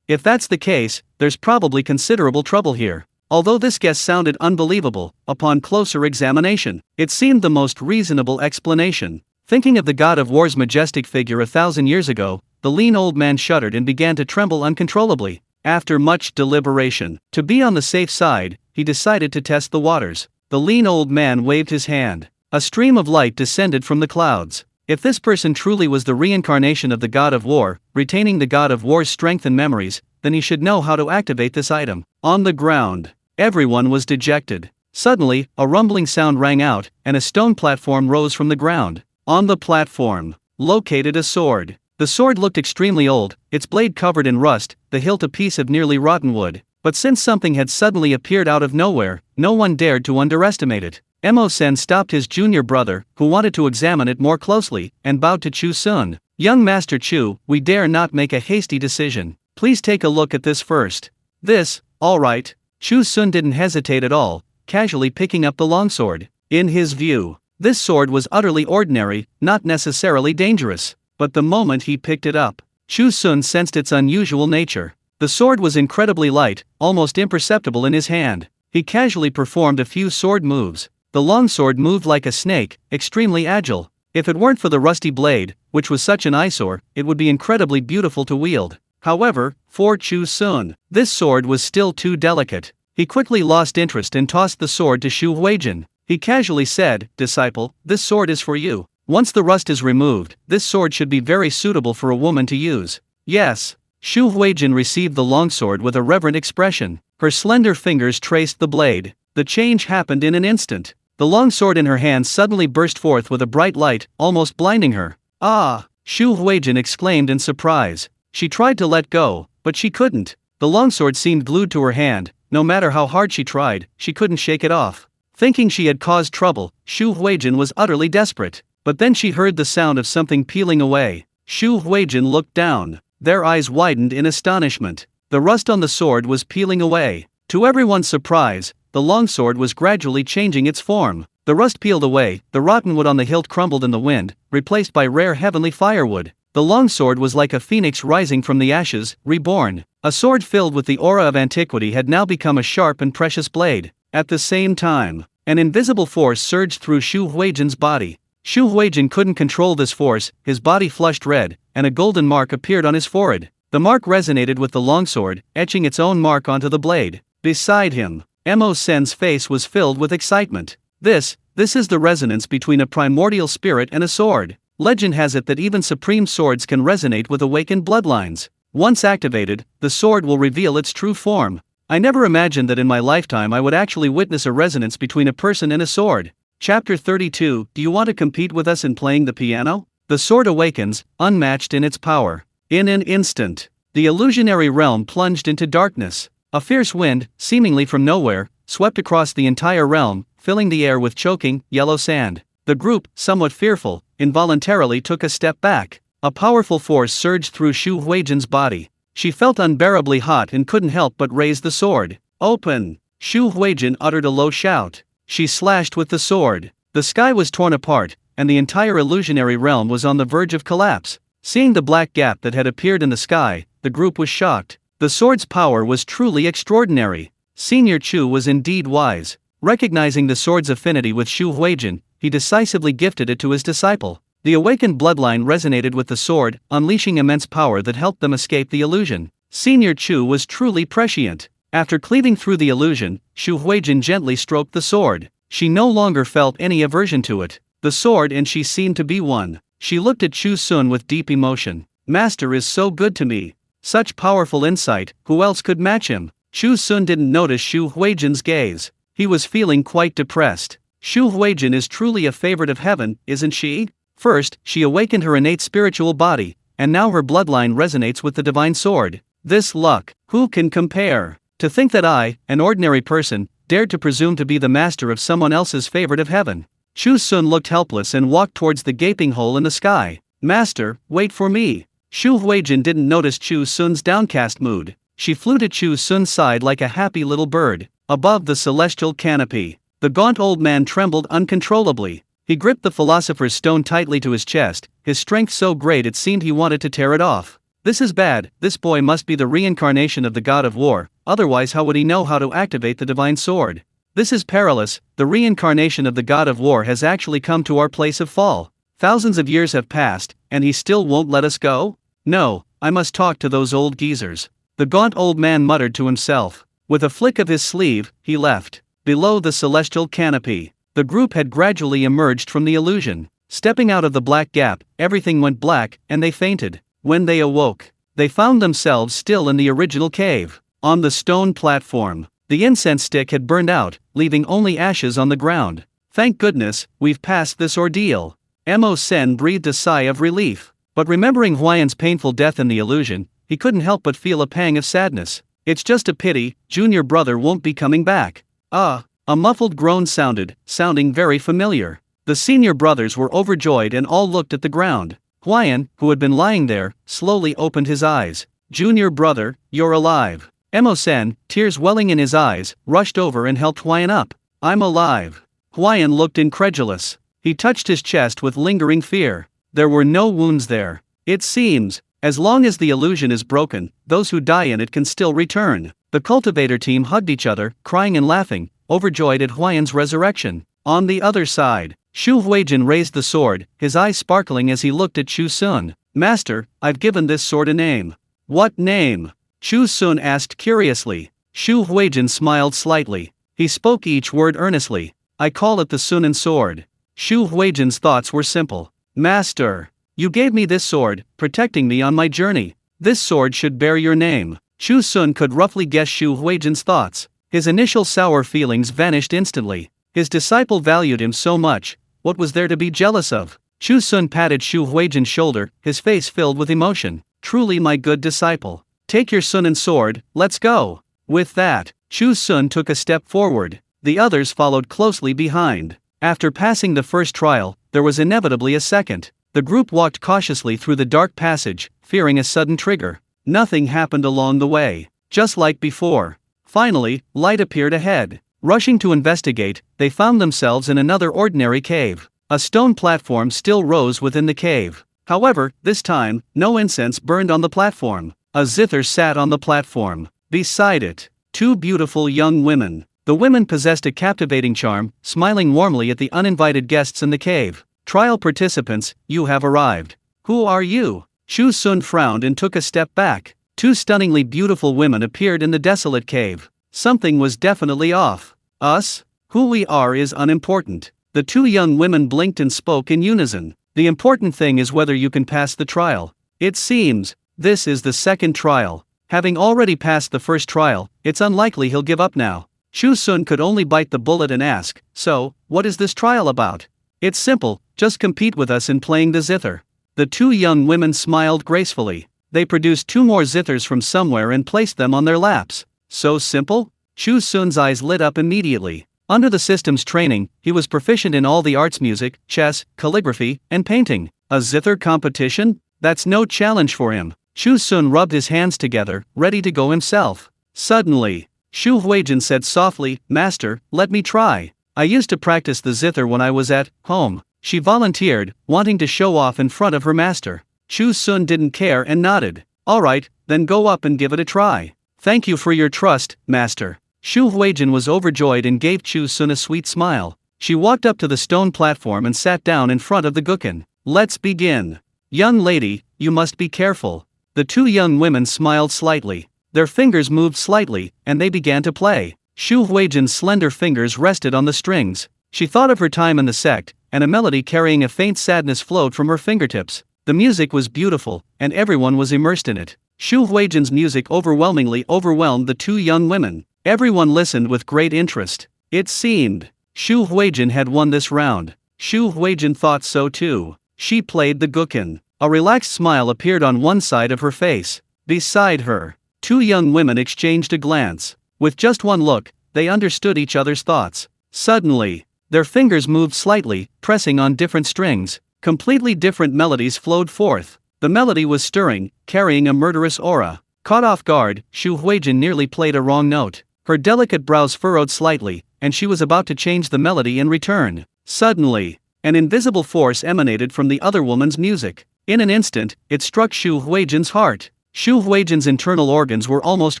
If that's the case, there's probably considerable trouble here. Although this guess sounded unbelievable, upon closer examination, it seemed the most reasonable explanation. Thinking of the god of war's majestic figure 1,000 years ago, the lean old man shuddered and began to tremble uncontrollably. After much deliberation, to be on the safe side, he decided to test the waters. The lean old man waved his hand. A stream of light descended from the clouds. If this person truly was the reincarnation of the god of war, retaining the god of war's strength and memories, then he should know how to activate this item. On the ground, everyone was dejected. Suddenly, a rumbling sound rang out, and a stone platform rose from the ground. On the platform, located a sword. The sword looked extremely old, its blade covered in rust, the hilt a piece of nearly rotten wood. But since something had suddenly appeared out of nowhere, no one dared to underestimate it. Mo Sen stopped his junior brother, who wanted to examine it more closely, and bowed to Chu Xun. Young Master Chu, we dare not make a hasty decision. Please take a look at this first. This, alright. Chu Xun didn't hesitate at all, casually picking up the longsword. In his view, this sword was utterly ordinary, not necessarily dangerous. But the moment he picked it up, Chu Xun sensed its unusual nature. The sword was incredibly light, almost imperceptible in his hand. He casually performed a few sword moves. The longsword moved like a snake, extremely agile. If it weren't for the rusty blade, which was such an eyesore, it would be incredibly beautiful to wield. However, for Chu Xun, this sword was still too delicate. He quickly lost interest and tossed the sword to Chu Huijin. He casually said, "Disciple, this sword is for you. Once the rust is removed, this sword should be very suitable for a woman to use." "Yes." Chu Huijin received the longsword with a reverent expression. Her slender fingers traced the blade. The change happened in an instant. The longsword in her hand suddenly burst forth with a bright light, almost blinding her. "Ah!" Chu Huijin exclaimed in surprise. She tried to let go, but she couldn't. The longsword seemed glued to her hand. No matter how hard she tried, she couldn't shake it off. Thinking she had caused trouble, Chu Huijin was utterly desperate. But then she heard the sound of something peeling away. Chu Huijin looked down. Their eyes widened in astonishment. The rust on the sword was peeling away. To everyone's surprise, the longsword was gradually changing its form. The rust peeled away, the rotten wood on the hilt crumbled in the wind, replaced by rare heavenly firewood. The longsword was like a phoenix rising from the ashes, reborn. A sword filled with the aura of antiquity had now become a sharp and precious blade. At the same time, an invisible force surged through Chu Huijin's body. Chu Huijin couldn't control this force, his body flushed red, and a golden mark appeared on his forehead. The mark resonated with the longsword, etching its own mark onto the blade. Beside him, Mo Sen's face was filled with excitement. This is the resonance between a primordial spirit and a sword. Legend has it that even supreme swords can resonate with awakened bloodlines. Once activated, the sword will reveal its true form. I never imagined that in my lifetime I would actually witness a resonance between a person and a sword. Chapter 32. Do you want to compete with us in playing the piano? The sword awakens, unmatched in its power. In an instant, the illusionary realm plunged into darkness. A fierce wind, seemingly from nowhere, swept across the entire realm, filling the air with choking, yellow sand. The group, somewhat fearful, involuntarily took a step back. A powerful force surged through Chu Huijin's body. She felt unbearably hot and couldn't help but raise the sword. "Open!" Chu Huijin uttered a low shout. She slashed with the sword. The sky was torn apart, and the entire illusionary realm was on the verge of collapse. Seeing the black gap that had appeared in the sky, the group was shocked. The sword's power was truly extraordinary. Senior Chu was indeed wise. Recognizing the sword's affinity with Chu Huijin, he decisively gifted it to his disciple. The awakened bloodline resonated with the sword, unleashing immense power that helped them escape the illusion. Senior Chu was truly prescient. After cleaving through the illusion, Chu Huijin gently stroked the sword. She no longer felt any aversion to it. The sword and she seemed to be one. She looked at Chu Xun with deep emotion. "Master is so good to me. Such powerful insight, who else could match him?" Chu Xun didn't notice Chu Huijin's gaze. He was feeling quite depressed. Chu Huijin is truly a favorite of heaven, isn't she? First, she awakened her innate spiritual body, and now her bloodline resonates with the divine sword. This luck, who can compare? To think that I, an ordinary person, dared to presume to be the master of someone else's favorite of heaven. Chu Xun looked helpless and walked towards the gaping hole in the sky. "Master, wait for me." Chu Huijin didn't notice Chu Xun's downcast mood. She flew to Chu Xun's side like a happy little bird. Above the celestial canopy, the gaunt old man trembled uncontrollably. He gripped the philosopher's stone tightly to his chest, his strength so great it seemed he wanted to tear it off. "This is bad, this boy must be the reincarnation of the god of war, otherwise how would he know how to activate the divine sword? This is perilous, the reincarnation of the god of war has actually come to our place of fall. Thousands of years have passed, and he still won't let us go? No, I must talk to those old geezers." The gaunt old man muttered to himself. With a flick of his sleeve, he left. Below the celestial canopy, the group had gradually emerged from the illusion. Stepping out of the black gap, everything went black, and they fainted. When they awoke, they found themselves still in the original cave. On the stone platform, the incense stick had burned out, leaving only ashes on the ground. "Thank goodness, we've passed this ordeal." Mo Sen breathed a sigh of relief. But remembering Huayan's painful death in the illusion, he couldn't help but feel a pang of sadness. "It's just a pity, junior brother won't be coming back." A muffled groan sounding very familiar. The senior brothers were overjoyed and all looked at the ground. Huayan, who had been lying there, slowly opened his eyes. Junior brother, you're alive. Emo-sen, tears welling in his eyes, rushed over and helped Huayan up. I'm alive. Huayan looked incredulous. He touched his chest with lingering fear. There were no wounds there. It seems, as long as the illusion is broken, those who die in it can still return. The cultivator team hugged each other, crying and laughing, overjoyed at Huayan's resurrection. On the other side, Chu Huijin raised the sword, his eyes sparkling as he looked at Chu Xun. Master, I've given this sword a name. What name? Chu Xun asked curiously. Chu Huijin smiled slightly. He spoke each word earnestly. I call it the Sunan sword. Chu Huijin's thoughts were simple. Master, you gave me this sword, protecting me on my journey. This sword should bear your name. Chu Xun could roughly guess Chu Huijin's thoughts. His initial sour feelings vanished instantly. His disciple valued him so much. What was there to be jealous of? Chu Xun patted Chu Huijin's shoulder, his face filled with emotion. Truly my good disciple. Take your Sunan sword, let's go. With that, Chu Xun took a step forward. The others followed closely behind. After passing the first trial, there was inevitably a second. The group walked cautiously through the dark passage, fearing a sudden trigger. Nothing happened along the way. Just like before. Finally, light appeared ahead. Rushing to investigate, they found themselves in another ordinary cave. A stone platform still rose within the cave. However, this time, no incense burned on the platform. A zither sat on the platform. Beside it, two beautiful young women. The women possessed a captivating charm, smiling warmly at the uninvited guests in the cave. Trial participants, you have arrived. Who are you? Chu Xun frowned and took a step back. Two stunningly beautiful women appeared in the desolate cave. Something was definitely off. Us? Who we are is unimportant. The two young women blinked and spoke in unison. The important thing is whether you can pass the trial. It seems, this is the second trial. Having already passed the first trial, it's unlikely he'll give up now. Chu Xun could only bite the bullet and ask, so, what is this trial about? It's simple, just compete with us in playing the zither. The two young women smiled gracefully. They produced two more zithers from somewhere and placed them on their laps. So simple? Chu Xun's eyes lit up immediately. Under the system's training, he was proficient in all the arts: music, chess, calligraphy, and painting. A zither competition? That's no challenge for him. Chu Xun rubbed his hands together, ready to go himself. Suddenly, Chu Huijin said softly, Master, let me try. I used to practice the zither when I was at home. She volunteered, wanting to show off in front of her master. Chu Xun didn't care and nodded. Alright, then go up and give it a try. Thank you for your trust, master. Chu Huijin was overjoyed and gave Chu Xun a sweet smile. She walked up to the stone platform and sat down in front of the gukin. Let's begin. Young lady, you must be careful. The two young women smiled slightly. Their fingers moved slightly, and they began to play. Chu Huijin's slender fingers rested on the strings. She thought of her time in the sect, and a melody carrying a faint sadness flowed from her fingertips. The music was beautiful, and everyone was immersed in it. Chu Huijin's music overwhelmingly overwhelmed the two young women. Everyone listened with great interest. It seemed Chu Huijin had won this round. Chu Huijin thought so too. She played the gukin. A relaxed smile appeared on one side of her face. Beside her, two young women exchanged a glance. With just one look, they understood each other's thoughts. Suddenly, their fingers moved slightly, pressing on different strings. Completely different melodies flowed forth. The melody was stirring, carrying a murderous aura. Caught off guard, Chu Huijin nearly played a wrong note. Her delicate brows furrowed slightly, and she was about to change the melody in return. Suddenly, an invisible force emanated from the other woman's music. In an instant, it struck Chu Huijin's heart. Chu Huijin's internal organs were almost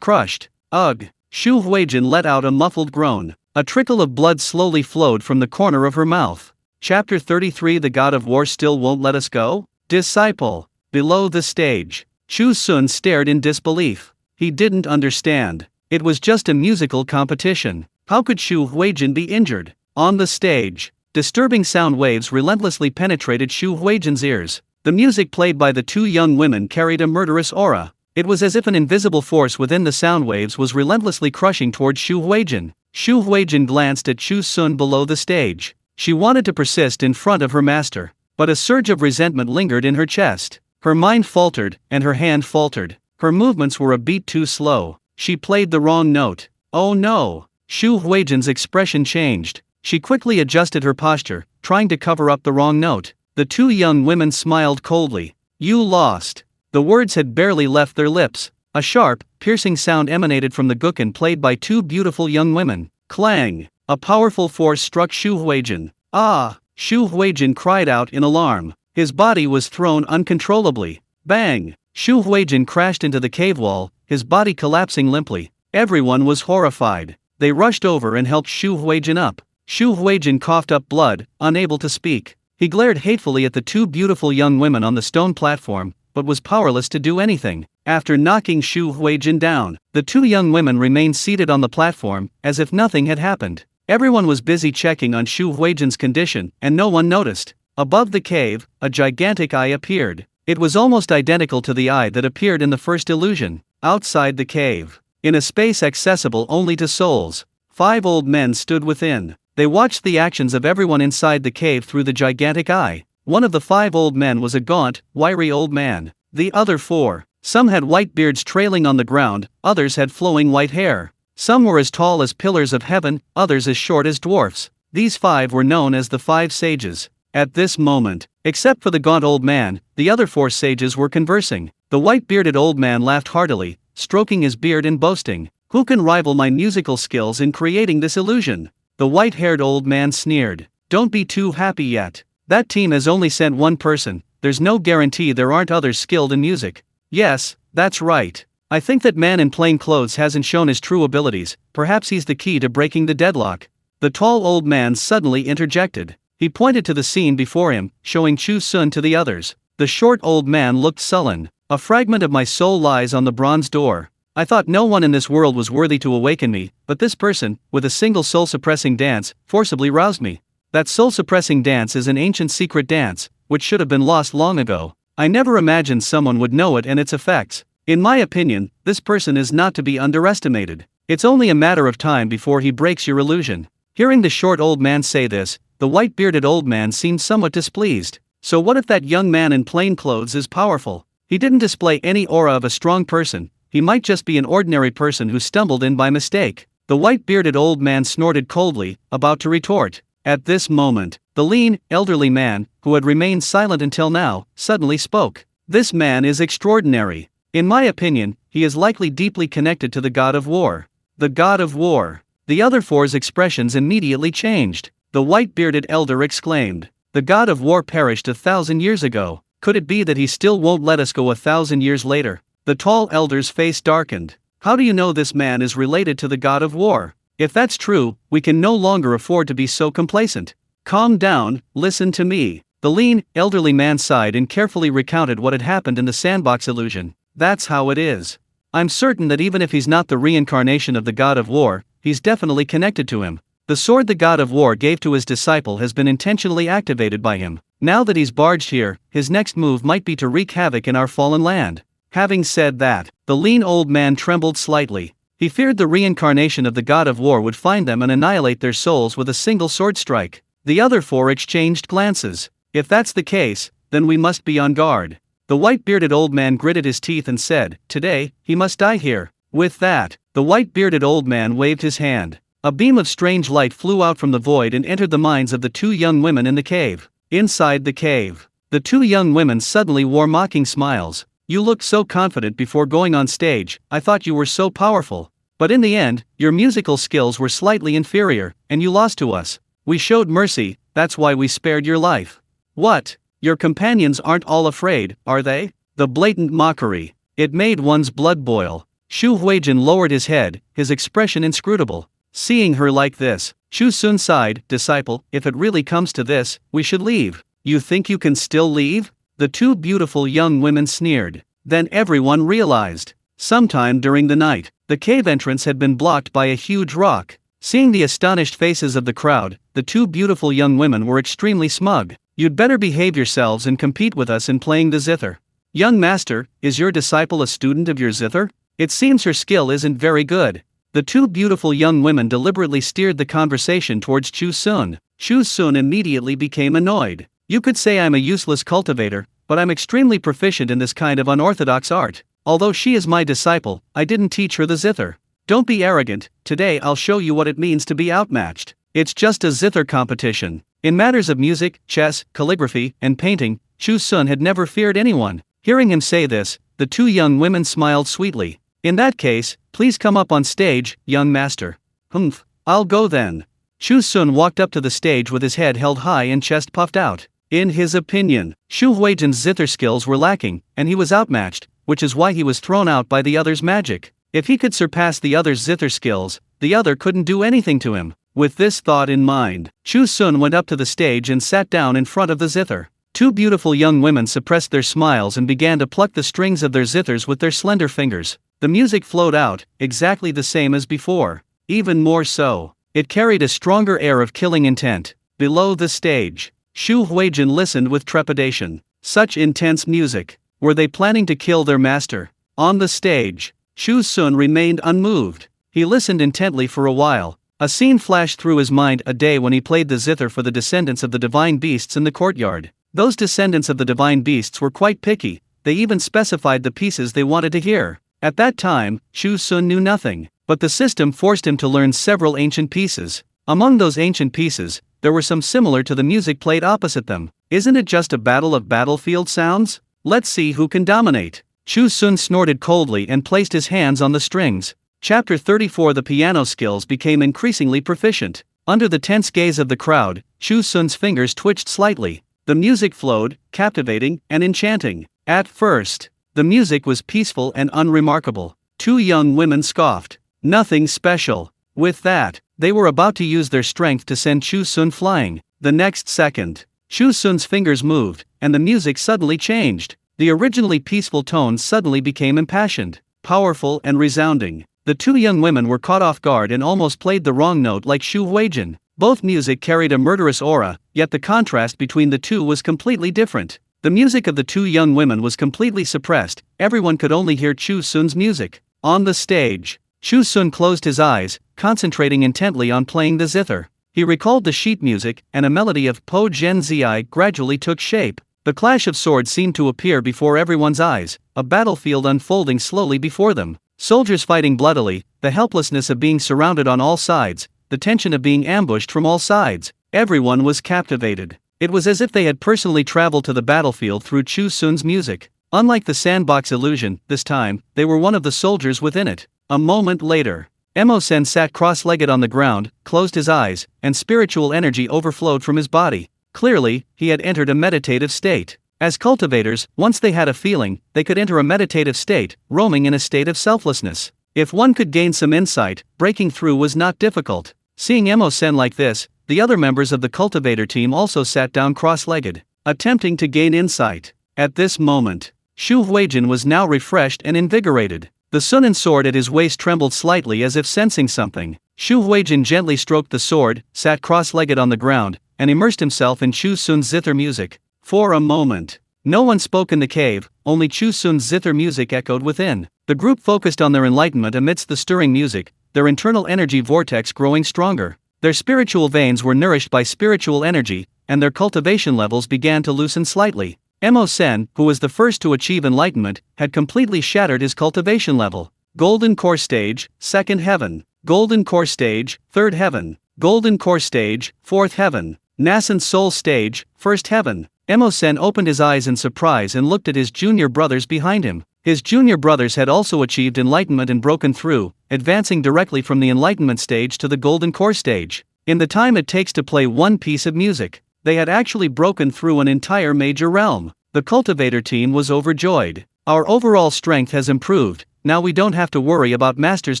crushed. Ugh! Chu Huijin let out a muffled groan. A trickle of blood slowly flowed from the corner of her mouth. Chapter 33 The God of War still won't let us go? Disciple. Below the stage, Chu Xun stared in disbelief. He didn't understand. It was just a musical competition. How could Chu Huijin be injured? On the stage, disturbing sound waves relentlessly penetrated Chu Huijin's ears. The music played by the two young women carried a murderous aura. It was as if an invisible force within the sound waves was relentlessly crushing towards Chu Huijin. Chu Huijin glanced at Chu Xun below the stage. She wanted to persist in front of her master, but a surge of resentment lingered in her chest. Her mind faltered, and her hand faltered. Her movements were a beat too slow. She played the wrong note. Oh no! Chu Huijin's expression changed. She quickly adjusted her posture, trying to cover up the wrong note. The two young women smiled coldly. You lost. The words had barely left their lips. A sharp, piercing sound emanated from the guqin played by two beautiful young women. Clang! A powerful force struck Chu Xun. Ah! Chu Xun cried out in alarm. His body was thrown uncontrollably. Bang! Chu Xun crashed into the cave wall, his body collapsing limply. Everyone was horrified. They rushed over and helped Chu Xun up. Chu Xun coughed up blood, unable to speak. He glared hatefully at the two beautiful young women on the stone platform, but was powerless to do anything. After knocking Chu Xun down, the two young women remained seated on the platform, as if nothing had happened. Everyone was busy checking on Chu Xun's condition, and no one noticed. Above the cave, a gigantic eye appeared. It was almost identical to the eye that appeared in the first illusion. Outside the cave, in a space accessible only to souls, 5 old men stood within. They watched the actions of everyone inside the cave through the gigantic eye. One of the 5 old men was a gaunt, wiry old man. The other 4, some had white beards trailing on the ground, others had flowing white hair. Some were as tall as pillars of heaven, others as short as dwarfs. These 5 were known as the 5 sages. At this moment, except for the gaunt old man, the other 4 sages were conversing. The white-bearded old man laughed heartily, stroking his beard and boasting, "Who can rival my musical skills in creating this illusion?" The white-haired old man sneered, "Don't be too happy yet. That team has only sent one person, there's no guarantee there aren't others skilled in music." "Yes, that's right. I think that man in plain clothes hasn't shown his true abilities, perhaps he's the key to breaking the deadlock." The tall old man suddenly interjected. He pointed to the scene before him, showing Chu Xun to the others. The short old man looked sullen. "A fragment of my soul lies on the bronze door. I thought no one in this world was worthy to awaken me, but this person, with a single soul-suppressing dance, forcibly roused me. That soul-suppressing dance is an ancient secret dance, which should have been lost long ago. I never imagined someone would know it and its effects. In my opinion, this person is not to be underestimated. It's only a matter of time before he breaks your illusion." Hearing the short old man say this, the white-bearded old man seemed somewhat displeased. So what if that young man in plain clothes is powerful? He didn't display any aura of a strong person, he might just be an ordinary person who stumbled in by mistake. The white-bearded old man snorted coldly, about to retort. At this moment, the lean, elderly man, who had remained silent until now, suddenly spoke. "This man is extraordinary. In my opinion, he is likely deeply connected to the god of war." The god of war. The other 4's expressions immediately changed. The white-bearded elder exclaimed, "The god of war perished 1,000 years ago. Could it be that he still won't let us go 1,000 years later?" The tall elder's face darkened. "How do you know this man is related to the god of war? If that's true, we can no longer afford to be so complacent. Calm down, listen to me." The lean, elderly man sighed and carefully recounted what had happened in the sandbox illusion. "That's how it is. I'm certain that even if he's not the reincarnation of the god of war, he's definitely connected to him. The sword the god of war gave to his disciple has been intentionally activated by him. Now that he's barged here, his next move might be to wreak havoc in our fallen land." Having said that, the lean old man trembled slightly. He feared the reincarnation of the god of war would find them and annihilate their souls with a single sword strike. The other 4 exchanged glances. "If that's the case, then we must be on guard." The white-bearded old man gritted his teeth and said, "Today, he must die here." With that, the white-bearded old man waved his hand. A beam of strange light flew out from the void and entered the minds of the 2 young women in the cave. Inside the cave, the 2 young women suddenly wore mocking smiles. "You looked so confident before going on stage, I thought you were so powerful. But in the end, your musical skills were slightly inferior, and you lost to us. We showed mercy, that's why we spared your life." "What? Your companions aren't all afraid, are they?" The blatant mockery. It made one's blood boil. Chu Xun lowered his head, his expression inscrutable. Seeing her like this, Chu Xun sighed, "Disciple, if it really comes to this, we should leave." "You think you can still leave?" The 2 beautiful young women sneered. Then everyone realized. Sometime during the night, the cave entrance had been blocked by a huge rock. Seeing the astonished faces of the crowd, the 2 beautiful young women were extremely smug. "You'd better behave yourselves and compete with us in playing the zither." "Young master, is your disciple a student of your zither? It seems her skill isn't very good." The 2 beautiful young women deliberately steered the conversation towards Chu Xun. Chu Xun immediately became annoyed. "You could say I'm a useless cultivator, but I'm extremely proficient in this kind of unorthodox art. Although she is my disciple, I didn't teach her the zither. Don't be arrogant, today I'll show you what it means to be outmatched. It's just a zither competition." In matters of music, chess, calligraphy, and painting, Chu Xun had never feared anyone. Hearing him say this, the two young women smiled sweetly. In that case, please come up on stage, young master. Humph, I'll go then. Chu Xun walked up to the stage with his head held high and chest puffed out. In his opinion, Xu Huijin's zither skills were lacking, and he was outmatched, which is why he was thrown out by the other's magic. If he could surpass the other's zither skills, the other couldn't do anything to him. With this thought in mind, Chu Xun went up to the stage and sat down in front of the zither. Two beautiful young women suppressed their smiles and began to pluck the strings of their zithers with their slender fingers. The music flowed out, exactly the same as before. Even more so, it carried a stronger air of killing intent. Below the stage, Xu Huijin listened with trepidation. Such intense music. Were they planning to kill their master? On the stage, Chu Xun remained unmoved. He listened intently for a while. A scene flashed through his mind, a day when he played the zither for the descendants of the divine beasts in the courtyard. Those descendants of the divine beasts were quite picky, they even specified the pieces they wanted to hear. At that time, Chu Xun knew nothing, but the system forced him to learn several ancient pieces. Among those ancient pieces, there were some similar to the music played opposite them. Isn't it just a battle of battlefield sounds? Let's see who can dominate. Chu Xun snorted coldly and placed his hands on the strings. Chapter 34. The piano skills became increasingly proficient. Under the tense gaze of the crowd, Chu Xun's fingers twitched slightly. The music flowed, captivating and enchanting. At first, the music was peaceful and unremarkable. Two young women scoffed. Nothing special. With that, they were about to use their strength to send Chu Xun flying. The next second, Chu Xun's fingers moved, and the music suddenly changed. The originally peaceful tones suddenly became impassioned, powerful and resounding. The two young women were caught off guard and almost played the wrong note like Xu Huijin. Both music carried a murderous aura, yet the contrast between the two was completely different. The music of the two young women was completely suppressed, everyone could only hear Chu Xun's music. On the stage, Chu Xun closed his eyes, concentrating intently on playing the zither. He recalled the sheet music, and a melody of Po Zhen Zi gradually took shape. The clash of swords seemed to appear before everyone's eyes, a battlefield unfolding slowly before them. Soldiers fighting bloodily, the helplessness of being surrounded on all sides, the tension of being ambushed from all sides. Everyone was captivated. It was as if they had personally traveled to the battlefield through Chu Xun's music. Unlike the sandbox illusion, this time, they were one of the soldiers within it. A moment later, Emosen sat cross-legged on the ground, closed his eyes, and spiritual energy overflowed from his body. Clearly, he had entered a meditative state. As cultivators, once they had a feeling, they could enter a meditative state, roaming in a state of selflessness. If one could gain some insight, breaking through was not difficult. Seeing Emosen like this, the other members of the cultivator team also sat down cross-legged, attempting to gain insight. At this moment, Xu Huijin was now refreshed and invigorated. The Sunan sword at his waist trembled slightly as if sensing something. Xu Huijin gently stroked the sword, sat cross-legged on the ground, and immersed himself in Chu Xun's zither music. For a moment, no one spoke in the cave, only Chu Xun's zither music echoed within. The group focused on their enlightenment amidst the stirring music, their internal energy vortex growing stronger. Their spiritual veins were nourished by spiritual energy, and their cultivation levels began to loosen slightly. Emosen, who was the first to achieve enlightenment, had completely shattered his cultivation level. Golden Core Stage, 2nd Heaven. Golden Core Stage, 3rd Heaven. Golden Core Stage, 4th Heaven. Nascent Soul Stage, 1st Heaven. Emosen opened his eyes in surprise and looked at his junior brothers behind him. His junior brothers had also achieved enlightenment and broken through, advancing directly from the enlightenment stage to the Golden Core Stage. In the time it takes to play one piece of music, they had actually broken through an entire major realm. The cultivator team was overjoyed. Our overall strength has improved, now we don't have to worry about Master's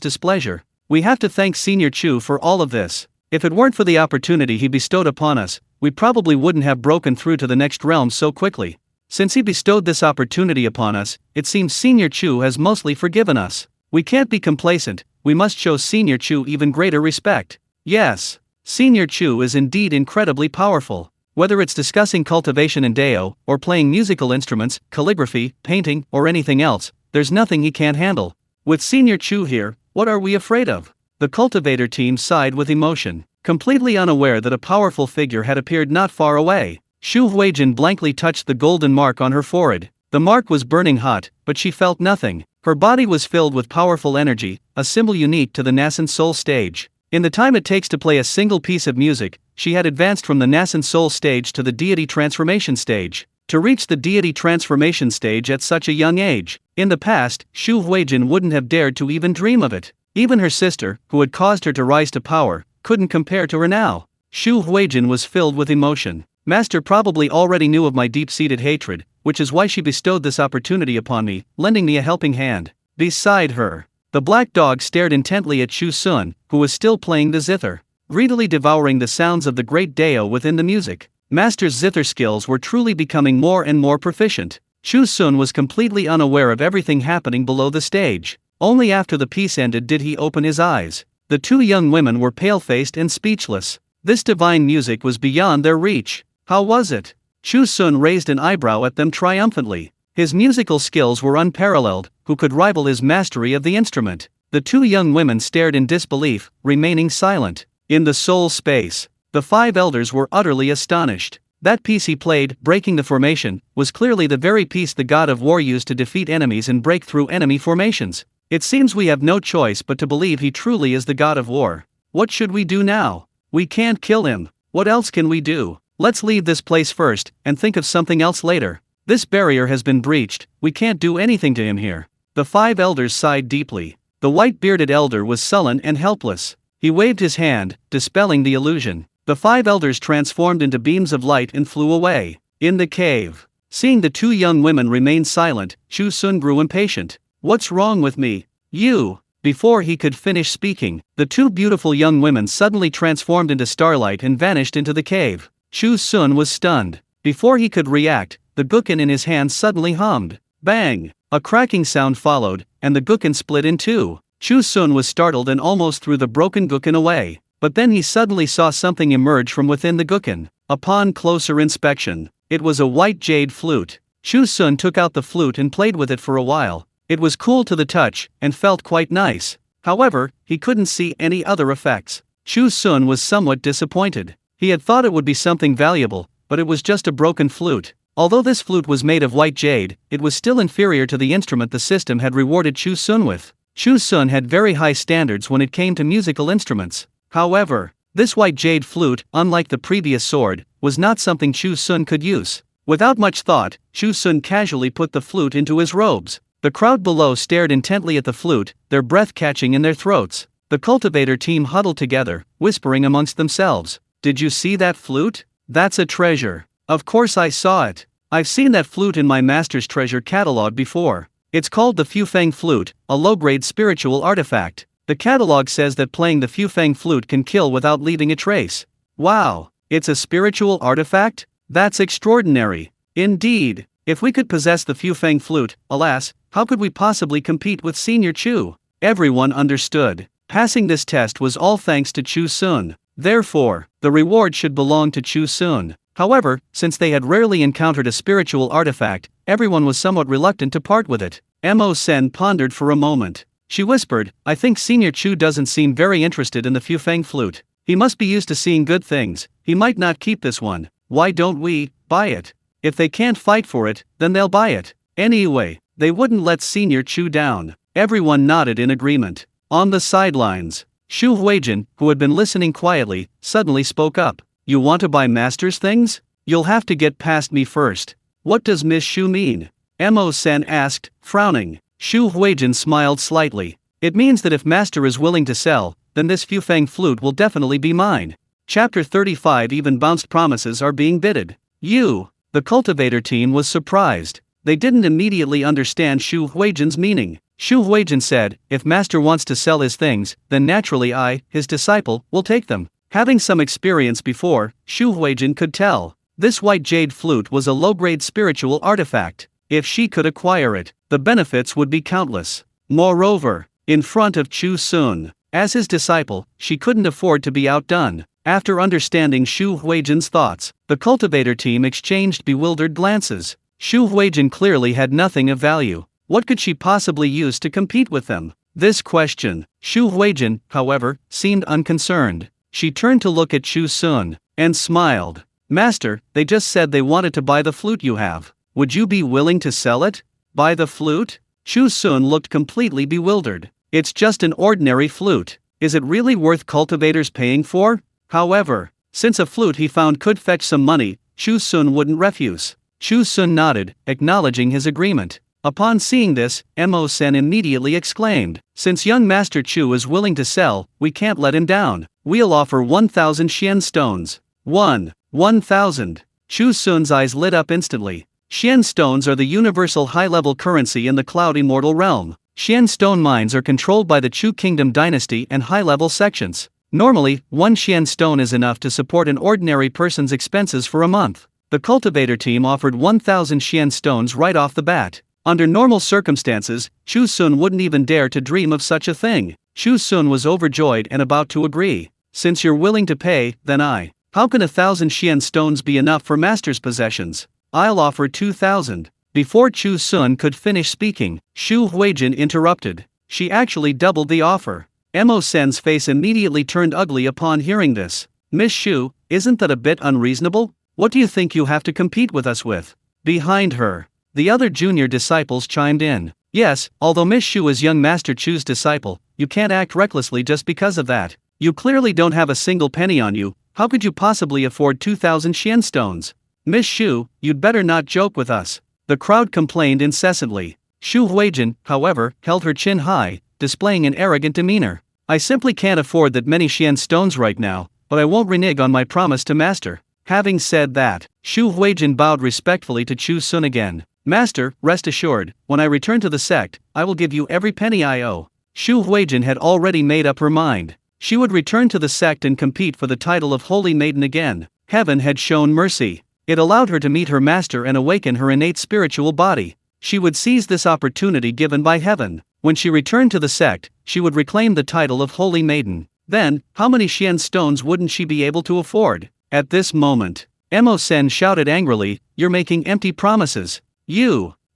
displeasure. We have to thank Senior Chu for all of this. If it weren't for the opportunity he bestowed upon us, we probably wouldn't have broken through to the next realm so quickly. Since he bestowed this opportunity upon us, it seems Senior Chu has mostly forgiven us. We can't be complacent, we must show Senior Chu even greater respect. Yes, Senior Chu is indeed incredibly powerful. Whether it's discussing cultivation in Dao, or playing musical instruments, calligraphy, painting, or anything else, there's nothing he can't handle. With Senior Chu here, what are we afraid of? The cultivator team sighed with emotion, completely unaware that a powerful figure had appeared not far away. Xu Huijin blankly touched the golden mark on her forehead. The mark was burning hot, but she felt nothing. Her body was filled with powerful energy, a symbol unique to the nascent soul stage. In the time it takes to play a single piece of music, she had advanced from the nascent soul stage to the deity transformation stage. To reach the deity transformation stage at such a young age, in the past, Chu Huijin wouldn't have dared to even dream of it. Even her sister, who had caused her to rise to power, couldn't compare to her now. Chu Huijin was filled with emotion. Master probably already knew of my deep-seated hatred, which is why she bestowed this opportunity upon me, lending me a helping hand. Beside her, the black dog stared intently at Chu Xun, who was still playing the zither, greedily devouring the sounds of the great Dao within the music. Master's zither skills were truly becoming more and more proficient. Chu Xun was completely unaware of everything happening below the stage. Only after the piece ended did he open his eyes. The two young women were pale-faced and speechless. This divine music was beyond their reach. How was it? Chu Xun raised an eyebrow at them triumphantly. His musical skills were unparalleled. Who could rival his mastery of the instrument? The two young women stared in disbelief, remaining silent. In the soul space, the five elders were utterly astonished. That piece he played, breaking the formation, was clearly the very piece the god of war used to defeat enemies and break through enemy formations. It seems we have no choice but to believe he truly is the god of war. What should we do now? We can't kill him. What else can we do? Let's leave this place first, and think of something else later. This barrier has been breached, we can't do anything to him here. The five elders sighed deeply. The white-bearded elder was sullen and helpless. He waved his hand, dispelling the illusion. The five elders transformed into beams of light and flew away. In the cave, seeing the two young women remain silent, Chu Xun grew impatient. What's wrong with me? You! Before he could finish speaking, the two beautiful young women suddenly transformed into starlight and vanished into the cave. Chu Xun was stunned. Before he could react, the guqin in his hand suddenly hummed. Bang! A cracking sound followed, and the guqin split in two. Chu Xun was startled and almost threw the broken guqin away. But then he suddenly saw something emerge from within the guqin. Upon closer inspection, it was a white jade flute. Chu Xun took out the flute and played with it for a while. It was cool to the touch, and felt quite nice. However, he couldn't see any other effects. Chu Xun was somewhat disappointed. He had thought it would be something valuable, but it was just a broken flute. Although this flute was made of white jade, it was still inferior to the instrument the system had rewarded Chu Xun with. Chu Xun had very high standards when it came to musical instruments. However, this white jade flute, unlike the previous sword, was not something Chu Xun could use. Without much thought, Chu Xun casually put the flute into his robes. The crowd below stared intently at the flute, their breath catching in their throats. The cultivator team huddled together, whispering amongst themselves. Did you see that flute? That's a treasure. Of course I saw it. I've seen that flute in my master's treasure catalog before. It's called the Fufeng flute, a low-grade spiritual artifact. The catalog says that playing the Fufeng flute can kill without leaving a trace. Wow, it's a spiritual artifact? That's extraordinary. Indeed, if we could possess the Fufeng flute, alas, how could we possibly compete with Senior Chu? Everyone understood. Passing this test was all thanks to Chu Xun. Therefore, the reward should belong to Chu Xun. However, since they had rarely encountered a spiritual artifact, everyone was somewhat reluctant to part with it. Mo Sen pondered for a moment. She whispered, I think Senior Chu doesn't seem very interested in the Fufeng flute. He must be used to seeing good things. He might not keep this one. Why don't we buy it? If they can't fight for it, then they'll buy it. Anyway, they wouldn't let Senior Chu down. Everyone nodded in agreement. On the sidelines, Chu Huijin, who had been listening quietly, suddenly spoke up. You want to buy master's things? You'll have to get past me first. What does Miss Chu mean? Mo Sen asked, frowning. Chu Huijin smiled slightly. It means that if master is willing to sell, then this Fufeng flute will definitely be mine. Chapter 35. Even bounced promises are being bidded. The cultivator team was surprised. They didn't immediately understand Chu Huijin's meaning. Chu Huijin said, if master wants to sell his things, then naturally I, his disciple, will take them. Having some experience before, Chu Huijin could tell. This white jade flute was a low-grade spiritual artifact. If she could acquire it, the benefits would be countless. Moreover, in front of Chu Xun, as his disciple, she couldn't afford to be outdone. After understanding Chu Huijin's thoughts, the cultivator team exchanged bewildered glances. Chu Huijin clearly had nothing of value. What could she possibly use to compete with them? This question, Chu Huijin, however, seemed unconcerned. She turned to look at Chu Xun, and smiled. Master, they just said they wanted to buy the flute you have. Would you be willing to sell it? Buy the flute? Chu Xun looked completely bewildered. It's just an ordinary flute. Is it really worth cultivators paying for? However, since a flute he found could fetch some money, Chu Xun wouldn't refuse. Chu Xun nodded, acknowledging his agreement. Upon seeing this, Mo Sen immediately exclaimed, "Since young Master Chu is willing to sell, we can't let him down. We'll offer 1,000 Xian stones." 1,000. Chu Xun's eyes lit up instantly. Xian stones are the universal high-level currency in the Cloud Immortal realm. Xian stone mines are controlled by the Chu Kingdom dynasty and high-level sections. Normally, 1 Xian stone is enough to support an ordinary person's expenses for a month. The cultivator team offered 1,000 Xian stones right off the bat. Under normal circumstances, Chu Xun wouldn't even dare to dream of such a thing. Chu Xun was overjoyed and about to agree. "Since you're willing to pay, then How can 1,000 Xian stones be enough for master's possessions? I'll offer 2,000. Before Chu Xun could finish speaking, Xu Huijin interrupted. She actually doubled the offer. Mo Sen's face immediately turned ugly upon hearing this. "Miss Xu, isn't that a bit unreasonable? What do you think you have to compete with us with?" Behind her, the other junior disciples chimed in. "Yes, although Miss Xu is young Master Chu's disciple, you can't act recklessly just because of that. You clearly don't have a single penny on you. How could you possibly afford 2,000 Xian stones? Miss Xu, you'd better not joke with us." The crowd complained incessantly. Xu Huijin, however, held her chin high, displaying an arrogant demeanor. "I simply can't afford that many Xian stones right now, but I won't renege on my promise to Master." Having said that, Xu Huijin bowed respectfully to Chu Xun again. "Master, rest assured, when I return to the sect, I will give you every penny I owe." Xu Huijin had already made up her mind. She would return to the sect and compete for the title of Holy Maiden again. Heaven had shown mercy. It allowed her to meet her master and awaken her innate spiritual body. She would seize this opportunity given by heaven. When she returned to the sect, she would reclaim the title of Holy Maiden. Then, how many Xian stones wouldn't she be able to afford? At this moment, Mo Sen shouted angrily, "You're making empty promises.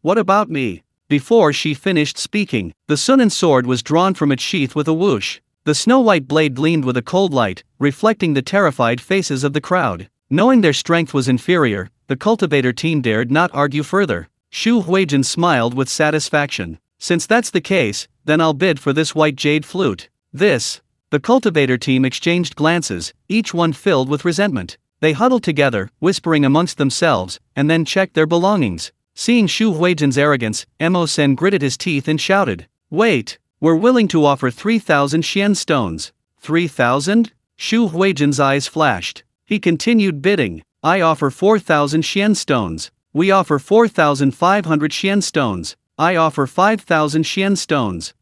What about me?" Before she finished speaking, the Sunan sword was drawn from its sheath with a whoosh. The snow-white blade gleamed with a cold light, reflecting the terrified faces of the crowd. Knowing their strength was inferior, the cultivator team dared not argue further. Xu Huijin smiled with satisfaction. "Since that's the case, then I'll bid for this white jade flute." The cultivator team exchanged glances, each one filled with resentment. They huddled together, whispering amongst themselves, and then checked their belongings. Seeing Xu Huijin's arrogance, Mo Sen gritted his teeth and shouted, "Wait, we're willing to offer 3,000 Xian stones." 3,000? Xu Huijin's eyes flashed. He continued bidding. "I offer 4,000 Xian stones. We offer 4,500 Xian stones. I offer 5,000 Xian stones.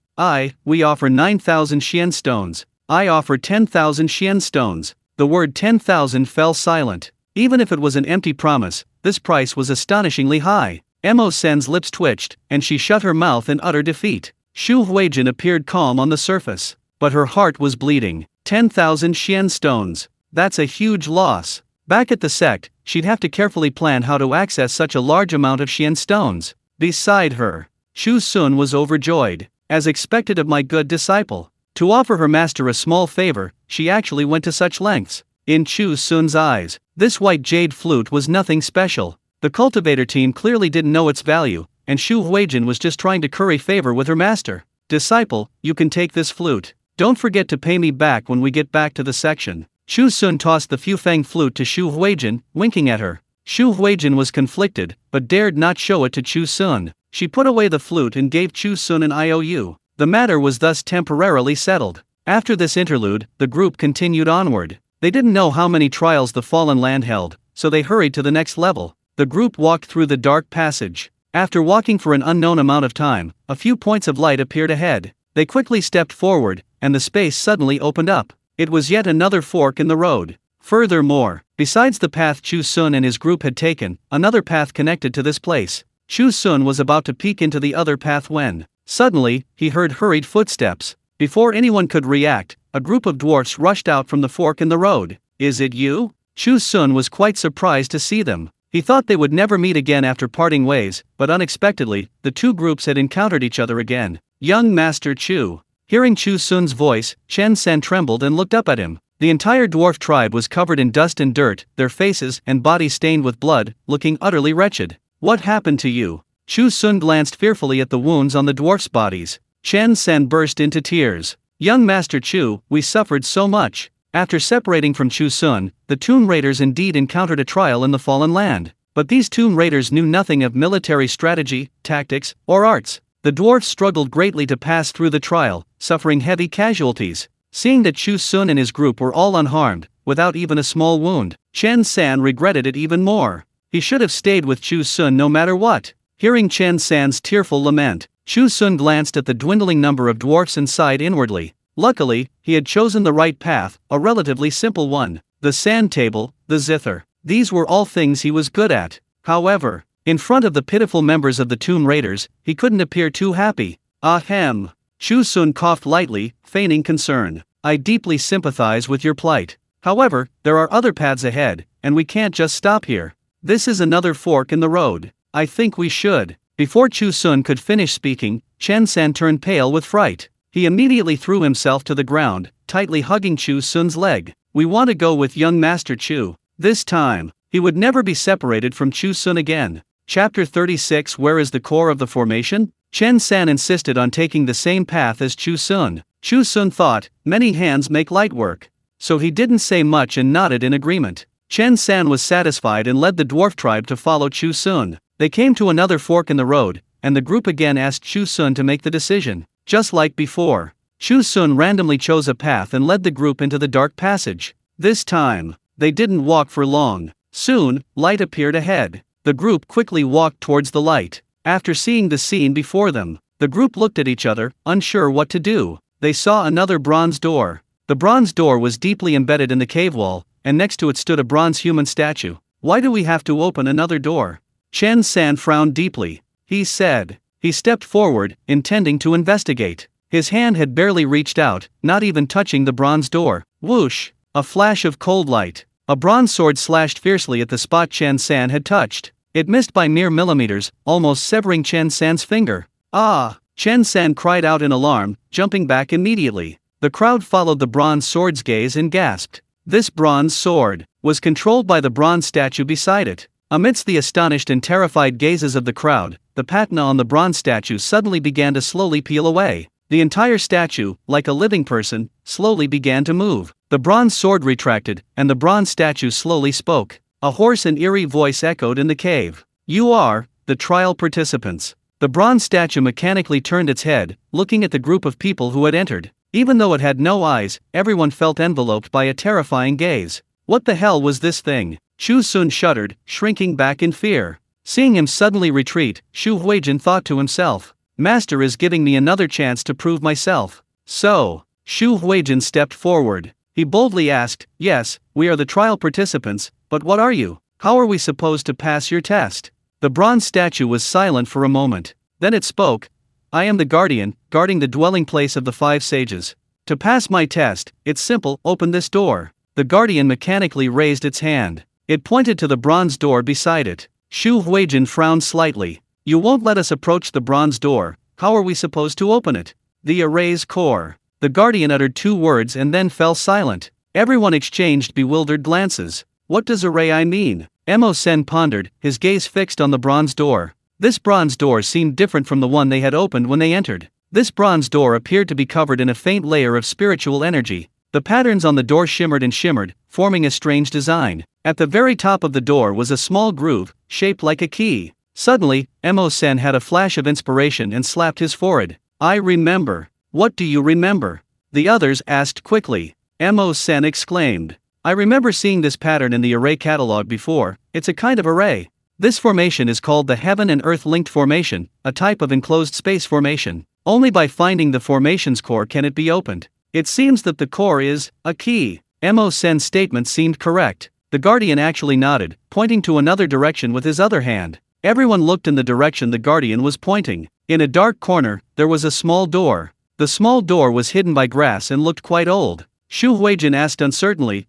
We offer 9,000 Xian stones. I offer 10,000 Xian stones." The word 10,000 fell silent. Even if it was an empty promise, this price was astonishingly high. Mo Sen's lips twitched, and she shut her mouth in utter defeat. Xu Huijin appeared calm on the surface, but her heart was bleeding. 10,000 Xian stones. That's a huge loss. Back at the sect, she'd have to carefully plan how to access such a large amount of Xian stones. Beside her, Chu Xun was overjoyed. As expected of my good disciple. To offer her master a small favor, she actually went to such lengths. In Chu Xun's eyes, this white jade flute was nothing special. The cultivator team clearly didn't know its value, and Xu Huijin was just trying to curry favor with her master. "Disciple, you can take this flute. Don't forget to pay me back when we get back to the section." Chu Xun tossed the Fufeng flute to Xu Huijin, winking at her. Xu Huijin was conflicted, but dared not show it to Chu Xun. She put away the flute and gave Chu Xun an IOU. The matter was thus temporarily settled. After this interlude, the group continued onward. They didn't know how many trials the fallen land held, so they hurried to the next level. The group walked through the dark passage. After walking for an unknown amount of time, a few points of light appeared ahead. They quickly stepped forward, and the space suddenly opened up. It was yet another fork in the road. Furthermore, besides the path Chu Xun and his group had taken, another path connected to this place. Chu Xun was about to peek into the other path when, suddenly, he heard hurried footsteps. Before anyone could react, a group of dwarfs rushed out from the fork in the road. "Is it you?" Chu Xun was quite surprised to see them. He thought they would never meet again after parting ways, but unexpectedly, the two groups had encountered each other again. "Young Master Chu." Hearing Chu Xun's voice, Chen Sen trembled and looked up at him. The entire dwarf tribe was covered in dust and dirt, their faces and bodies stained with blood, looking utterly wretched. "What happened to you?" Chu Xun glanced fearfully at the wounds on the dwarfs' bodies. Chen Sen burst into tears. "Young Master Chu, we suffered so much." After separating from Chu Xun, the Tomb Raiders indeed encountered a trial in the Fallen Land. But these tomb raiders knew nothing of military strategy, tactics, or arts. The dwarfs struggled greatly to pass through the trial, suffering heavy casualties. Seeing that Chu Xun and his group were all unharmed, without even a small wound, Chen San regretted it even more. He should have stayed with Chu Xun no matter what. Hearing Chen San's tearful lament, Chu Xun glanced at the dwindling number of dwarfs and sighed inwardly. Luckily, he had chosen the right path, a relatively simple one. The sand table, the zither. These were all things he was good at. However, in front of the pitiful members of the tomb raiders, he couldn't appear too happy. Ahem. Chu Xun coughed lightly, feigning concern. I deeply sympathize with your plight. However, there are other paths ahead, and we can't just stop here. This is another fork in the road. I think we should. Before Chu Xun could finish speaking, Chen San turned pale with fright. He immediately threw himself to the ground, tightly hugging Chu Xun's leg. We want to go with young Master Chu. This time, he would never be separated from Chu Xun again. Chapter 36. Where is the core of the formation? Chen San insisted on taking the same path as Chu Xun. Chu Xun thought, many hands make light work. So he didn't say much and nodded in agreement. Chen San was satisfied and led the dwarf tribe to follow Chu Xun. They came to another fork in the road, and the group again asked Chu Xun to make the decision. Just like before, Chu Xun randomly chose a path and led the group into the dark passage. This time, they didn't walk for long. Soon, light appeared ahead. The group quickly walked towards the light. After seeing the scene before them, the group looked at each other, unsure what to do. They saw another bronze door. The bronze door was deeply embedded in the cave wall, and next to it stood a bronze human statue. Why do we have to open another door? Chen San frowned deeply. He said. He stepped forward, intending to investigate. His hand had barely reached out, not even touching the bronze door. Whoosh! A flash of cold light. A bronze sword slashed fiercely at the spot Chen San had touched. It missed by mere millimeters, almost severing Chen San's finger. Ah! Chen San cried out in alarm, jumping back immediately. The crowd followed the bronze sword's gaze and gasped. This bronze sword was controlled by the bronze statue beside it. Amidst the astonished and terrified gazes of the crowd, the patina on the bronze statue suddenly began to slowly peel away. The entire statue, like a living person, slowly began to move. The bronze sword retracted, and the bronze statue slowly spoke. A hoarse and eerie voice echoed in the cave. You are the trial participants. The bronze statue mechanically turned its head, looking at the group of people who had entered. Even though it had no eyes, everyone felt enveloped by a terrifying gaze. What the hell was this thing? Chu Xun shuddered, shrinking back in fear. Seeing him suddenly retreat, Xu Huijin thought to himself, Master is giving me another chance to prove myself. So, Xu Huijin stepped forward. He boldly asked, Yes, we are the trial participants, but what are you? How are we supposed to pass your test? The bronze statue was silent for a moment. Then it spoke. I am the guardian, guarding the dwelling place of the 5 sages. To pass my test, it's simple, open this door. The guardian mechanically raised its hand. It pointed to the bronze door beside it. Xu Huijin frowned slightly. You won't let us approach the bronze door, how are we supposed to open it? The array's core. The guardian uttered 2 words and then fell silent. Everyone exchanged bewildered glances. What does array I mean? Mo Sen pondered, his gaze fixed on the bronze door. This bronze door seemed different from the one they had opened when they entered. This bronze door appeared to be covered in a faint layer of spiritual energy. The patterns on the door shimmered and shimmered, forming a strange design. At the very top of the door was a small groove, shaped like a key. Suddenly, Mo Sen had a flash of inspiration and slapped his forehead. I remember. What do you remember? The others asked quickly. Mo Sen exclaimed. I remember seeing this pattern in the array catalog before. It's a kind of array. This formation is called the Heaven and Earth Linked Formation, a type of enclosed space formation. Only by finding the formation's core can it be opened. It seems that the core is a key. Mo Sen's statement seemed correct. The guardian actually nodded, pointing to another direction with his other hand. Everyone looked in the direction the guardian was pointing. In a dark corner, there was a small door. The small door was hidden by grass and looked quite old. Xu Huijin asked uncertainly,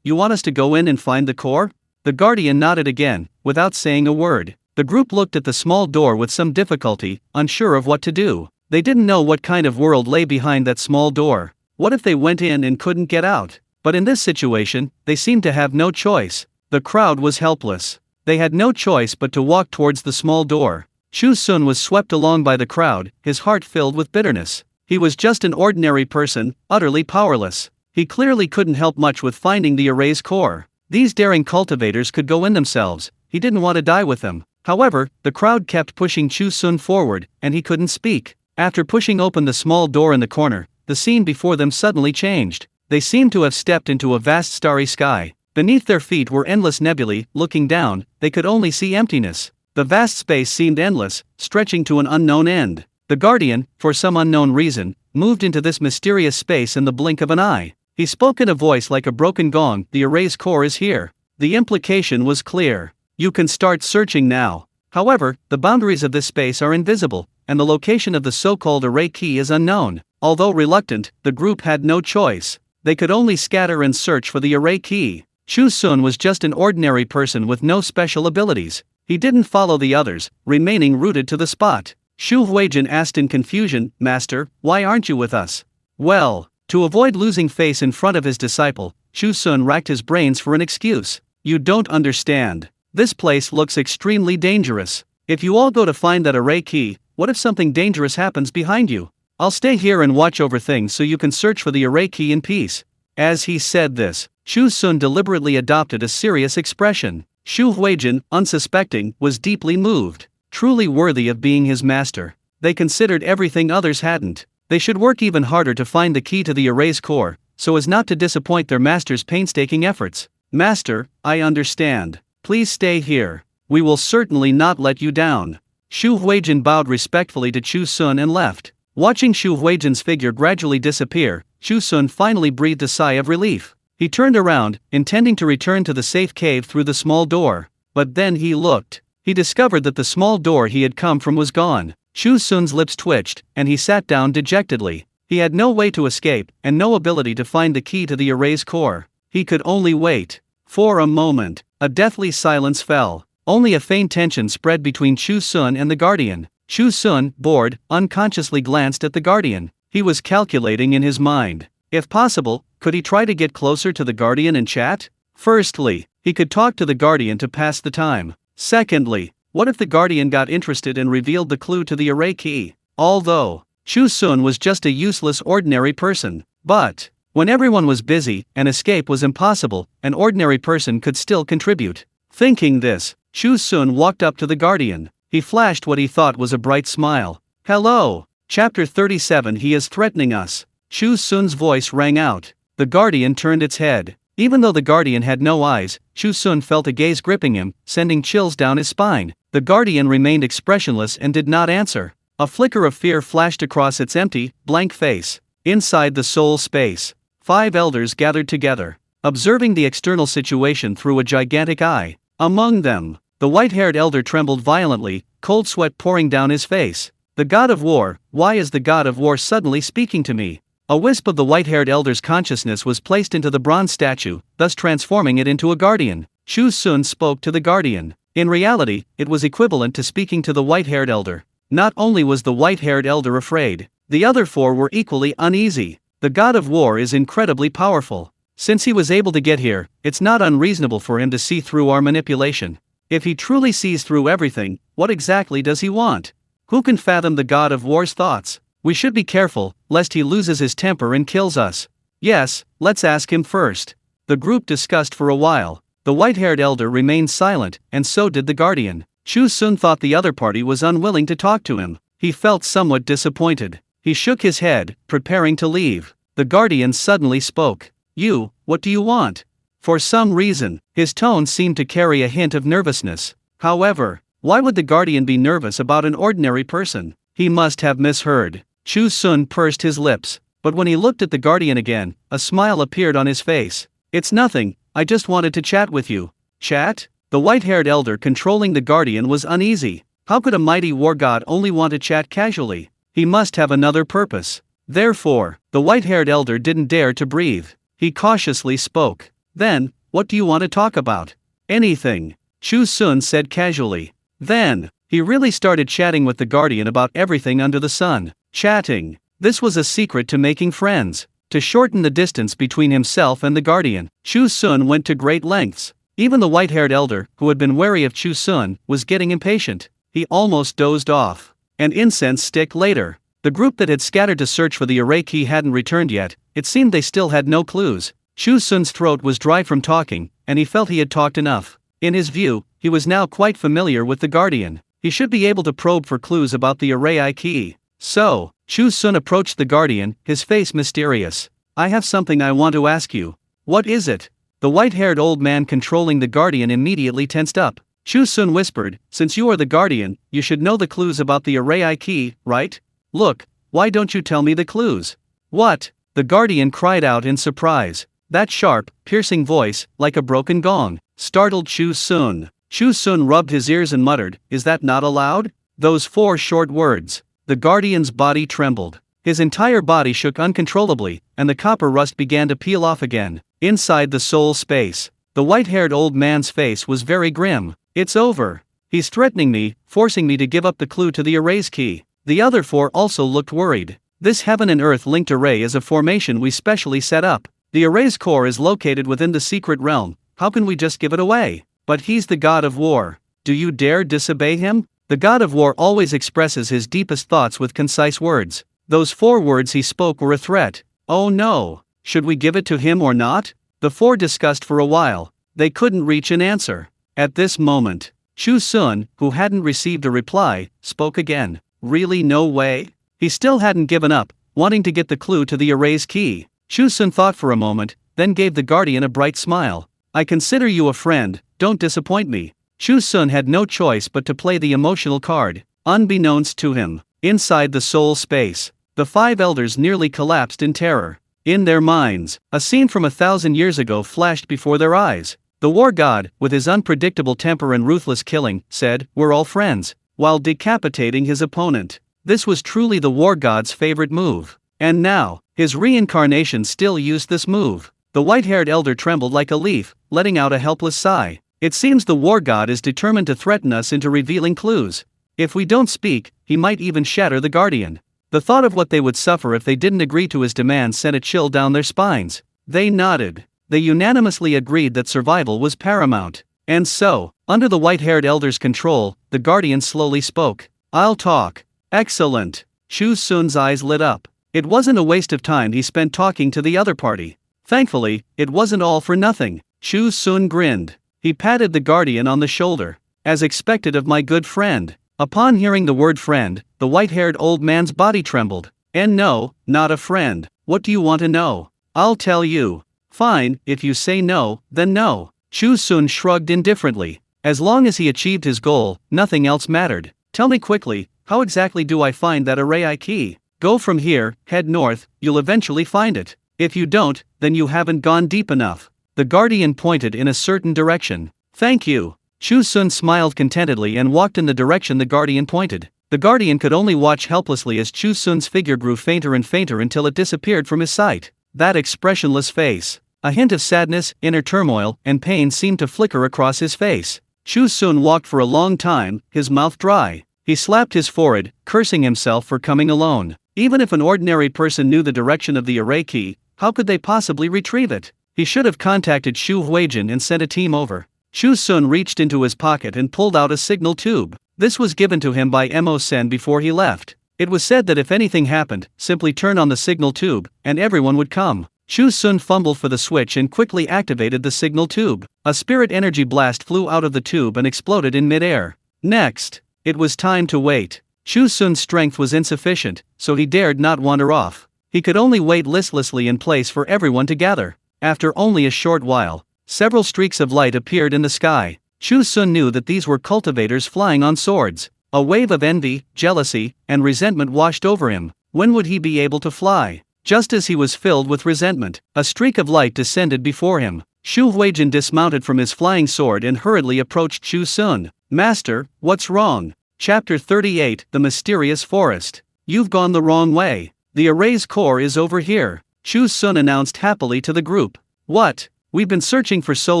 you want us to go in and find the core? The guardian nodded again, without saying a word. The group looked at the small door with some difficulty, unsure of what to do. They didn't know what kind of world lay behind that small door. What if they went in and couldn't get out? But in this situation, they seemed to have no choice. The crowd was helpless. They had no choice but to walk towards the small door. Chu Xun was swept along by the crowd, his heart filled with bitterness. He was just an ordinary person, utterly powerless. He clearly couldn't help much with finding the array's core. These daring cultivators could go in themselves. he didn't want to die with them. However, the crowd kept pushing Chu Xun forward, and he couldn't speak. After pushing open the small door in the corner, the scene before them suddenly changed. They seemed to have stepped into a vast starry sky. Beneath their feet were endless nebulae. Looking down, they could only see emptiness. The vast space seemed endless, stretching to an unknown end. The Guardian, for some unknown reason, moved into this mysterious space in the blink of an eye. He spoke in a voice like a broken gong. The array's core is here. The implication was clear. You can start searching now. However, the boundaries of this space are invisible, and the location of the so-called array key is unknown. Although reluctant, the group had no choice. They could only scatter and search for the array key. Chu Xun was just an ordinary person with no special abilities. He didn't follow the others, remaining rooted to the spot. Chu Huijin asked in confusion, "Master, why aren't you with us?" Well, to avoid losing face in front of his disciple, Chu Xun racked his brains for an excuse. You don't understand. This place looks extremely dangerous. If you all go to find that array key, what if something dangerous happens behind you? I'll stay here and watch over things so you can search for the array key in peace. As he said this, Chu Xun deliberately adopted a serious expression. Chu Huijin, unsuspecting, was deeply moved. Truly worthy of being his master. They considered everything others hadn't. They should work even harder to find the key to the array's core, so as not to disappoint their master's painstaking efforts. Master, I understand. Please stay here. We will certainly not let you down. Chu Huijin bowed respectfully to Chu Xun and left. Watching Chu Huijin's figure gradually disappear, Chu Xun finally breathed a sigh of relief. He turned around, intending to return to the safe cave through the small door. But then he looked. He discovered that the small door he had come from was gone. Chu Xun's lips twitched, and he sat down dejectedly. He had no way to escape, and no ability to find the key to the array's core. He could only wait. For a moment, a deathly silence fell. Only a faint tension spread between Chu Xun and the Guardian. Chu Xun, bored, unconsciously glanced at the Guardian. He was calculating in his mind. If possible, could he try to get closer to the Guardian and chat? Firstly, he could talk to the Guardian to pass the time. Secondly, what if the Guardian got interested and revealed the clue to the array key? Although Chu Xun was just a useless ordinary person. But when everyone was busy and escape was impossible, an ordinary person could still contribute. Thinking this, Chu Xun walked up to the Guardian. He flashed what he thought was a bright smile. Hello. Chapter 37. He is threatening us. Chu Xun's voice rang out. The Guardian turned its head. Even though the Guardian had no eyes, Chu Xun felt a gaze gripping him, sending chills down his spine. The Guardian remained expressionless and did not answer. A flicker of fear flashed across its empty, blank face. Inside the soul space, 5 elders gathered together, observing the external situation through a gigantic eye. Among them, the white-haired elder trembled violently, cold sweat pouring down his face. The god of war, why is the god of war suddenly speaking to me? A wisp of the white-haired elder's consciousness was placed into the bronze statue, thus transforming it into a guardian. Chu Xun spoke to the guardian. In reality, it was equivalent to speaking to the white-haired elder. Not only was the white-haired elder afraid, the other 4 were equally uneasy. The god of war is incredibly powerful. Since he was able to get here, it's not unreasonable for him to see through our manipulation. If he truly sees through everything, what exactly does he want? Who can fathom the god of war's thoughts? We should be careful, lest he loses his temper and kills us. Yes, let's ask him first. The group discussed for a while. The white-haired elder remained silent, and so did the guardian. Chu Xun thought the other party was unwilling to talk to him. He felt somewhat disappointed. He shook his head, preparing to leave. The guardian suddenly spoke. You, what do you want? For some reason, his tone seemed to carry a hint of nervousness. However, why would the guardian be nervous about an ordinary person? He must have misheard. Chu Xun pursed his lips, but when he looked at the guardian again, a smile appeared on his face. It's nothing, I just wanted to chat with you. Chat? The white-haired elder controlling the guardian was uneasy. How could a mighty war god only want to chat casually? He must have another purpose. Therefore, the white-haired elder didn't dare to breathe. He cautiously spoke. Then, what do you want to talk about? Anything, Chu Xun said casually. Then, he really started chatting with the guardian about everything under the sun. Chatting. This was a secret to making friends. To shorten the distance between himself and the guardian, Chu Xun went to great lengths. Even the white-haired elder, who had been wary of Chu Xun, was getting impatient. He almost dozed off. An incense stick later. The group that had scattered to search for the array key hadn't returned yet. It seemed they still had no clues. Chu Xun's throat was dry from talking, and he felt he had talked enough. In his view, he was now quite familiar with the Guardian. He should be able to probe for clues about the array key. So, Chu Xun approached the Guardian, his face mysterious. I have something I want to ask you. What is it? The white-haired old man controlling the Guardian immediately tensed up. Chu Xun whispered, since you are the Guardian, you should know the clues about the array key, right? Look, why don't you tell me the clues? What? The Guardian cried out in surprise. That sharp, piercing voice, like a broken gong, startled Chu Xun. Chu Xun rubbed his ears and muttered, is that not allowed? Those 4 short words. The Guardian's body trembled. His entire body shook uncontrollably, and the copper rust began to peel off again. Inside the soul space, the white-haired old man's face was very grim. It's over. He's threatening me, forcing me to give up the clue to the array's key. The other 4 also looked worried. This heaven and earth linked array is a formation we specially set up. The array's core is located within the secret realm. How can we just give it away? But he's the god of war. Do you dare disobey him? The god of war always expresses his deepest thoughts with concise words. Those 4 words he spoke were a threat. Oh no. Should we give it to him or not? The 4 discussed for a while. They couldn't reach an answer. At this moment, Chu Xun, who hadn't received a reply, spoke again. Really no way? He still hadn't given up, wanting to get the clue to the array's key. Chu Xun thought for a moment, then gave the Guardian a bright smile. I consider you a friend, don't disappoint me. Chu Xun had no choice but to play the emotional card. Unbeknownst to him, inside the soul space, the 5 elders nearly collapsed in terror. In their minds, a scene from 1,000 years ago flashed before their eyes. The war god, with his unpredictable temper and ruthless killing, said, "We're all friends," while decapitating his opponent. This was truly the war god's favorite move. And now, his reincarnation still used this move. The white-haired elder trembled like a leaf, letting out a helpless sigh. It seems the war god is determined to threaten us into revealing clues. If we don't speak, he might even shatter the Guardian. The thought of what they would suffer if they didn't agree to his demands sent a chill down their spines. They nodded. They unanimously agreed that survival was paramount. And so, under the white-haired elder's control, the Guardian slowly spoke. I'll talk. Excellent. Chu Xun's eyes lit up. It wasn't a waste of time he spent talking to the other party. Thankfully, it wasn't all for nothing. Chu Xun grinned. He patted the Guardian on the shoulder. As expected of my good friend. Upon hearing the word friend, the white-haired old man's body trembled. And no, not a friend. What do you want to know? I'll tell you. Fine, if you say no, then no. Chu Xun shrugged indifferently. As long as he achieved his goal, nothing else mattered. Tell me quickly, how exactly do I find that array key? Go from here, head north, you'll eventually find it. If you don't, then you haven't gone deep enough. The Guardian pointed in a certain direction. Thank you. Chu Xun smiled contentedly and walked in the direction the Guardian pointed. The Guardian could only watch helplessly as Chu Xun's figure grew fainter and fainter until it disappeared from his sight. That expressionless face. A hint of sadness, inner turmoil, and pain seemed to flicker across his face. Chu Xun walked for a long time, his mouth dry. He slapped his forehead, cursing himself for coming alone. Even if an ordinary person knew the direction of the array key, how could they possibly retrieve it? He should have contacted Xu Huijin and sent a team over. Chu Xun reached into his pocket and pulled out a signal tube. This was given to him by Mo Sen before he left. It was said that if anything happened, simply turn on the signal tube, and everyone would come. Chu Xun fumbled for the switch and quickly activated the signal tube. A spirit energy blast flew out of the tube and exploded in midair. Next, it was time to wait. Chu Xun's strength was insufficient, so he dared not wander off. He could only wait listlessly in place for everyone to gather. After only a short while, several streaks of light appeared in the sky. Chu Xun knew that these were cultivators flying on swords. A wave of envy, jealousy, and resentment washed over him. When would he be able to fly? Just as he was filled with resentment, a streak of light descended before him. Xu Huijin dismounted from his flying sword and hurriedly approached Chu Xun. Master, what's wrong? Chapter 38, The Mysterious Forest. You've gone the wrong way. The array's core is over here, Chu Xun announced happily to the group. What? We've been searching for so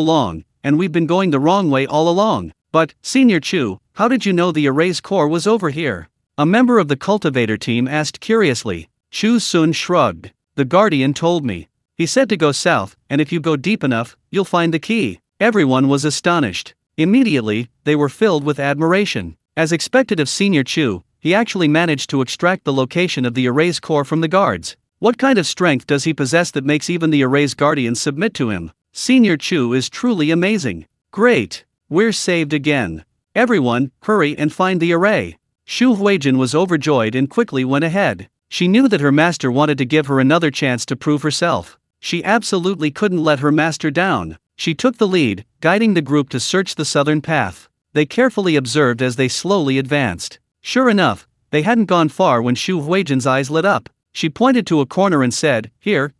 long, and we've been going the wrong way all along. But, Senior Chu, how did you know the array's core was over here? A member of the cultivator team asked curiously. Chu Xun shrugged. The Guardian told me. He said to go south, and if you go deep enough, you'll find the key. Everyone was astonished. Immediately, they were filled with admiration. As expected of Senior Chu, he actually managed to extract the location of the array's core from the guards. What kind of strength does he possess that makes even the array's guardians submit to him? Senior Chu is truly amazing. Great. We're saved again. Everyone, hurry and find the array. Chu Huijin was overjoyed and quickly went ahead. She knew that her master wanted to give her another chance to prove herself. She absolutely couldn't let her master down. She took the lead, guiding the group to search the southern path. They carefully observed as they slowly advanced. Sure enough, they hadn't gone far when Chu Huijin's eyes lit up. She pointed to a corner and said, Here,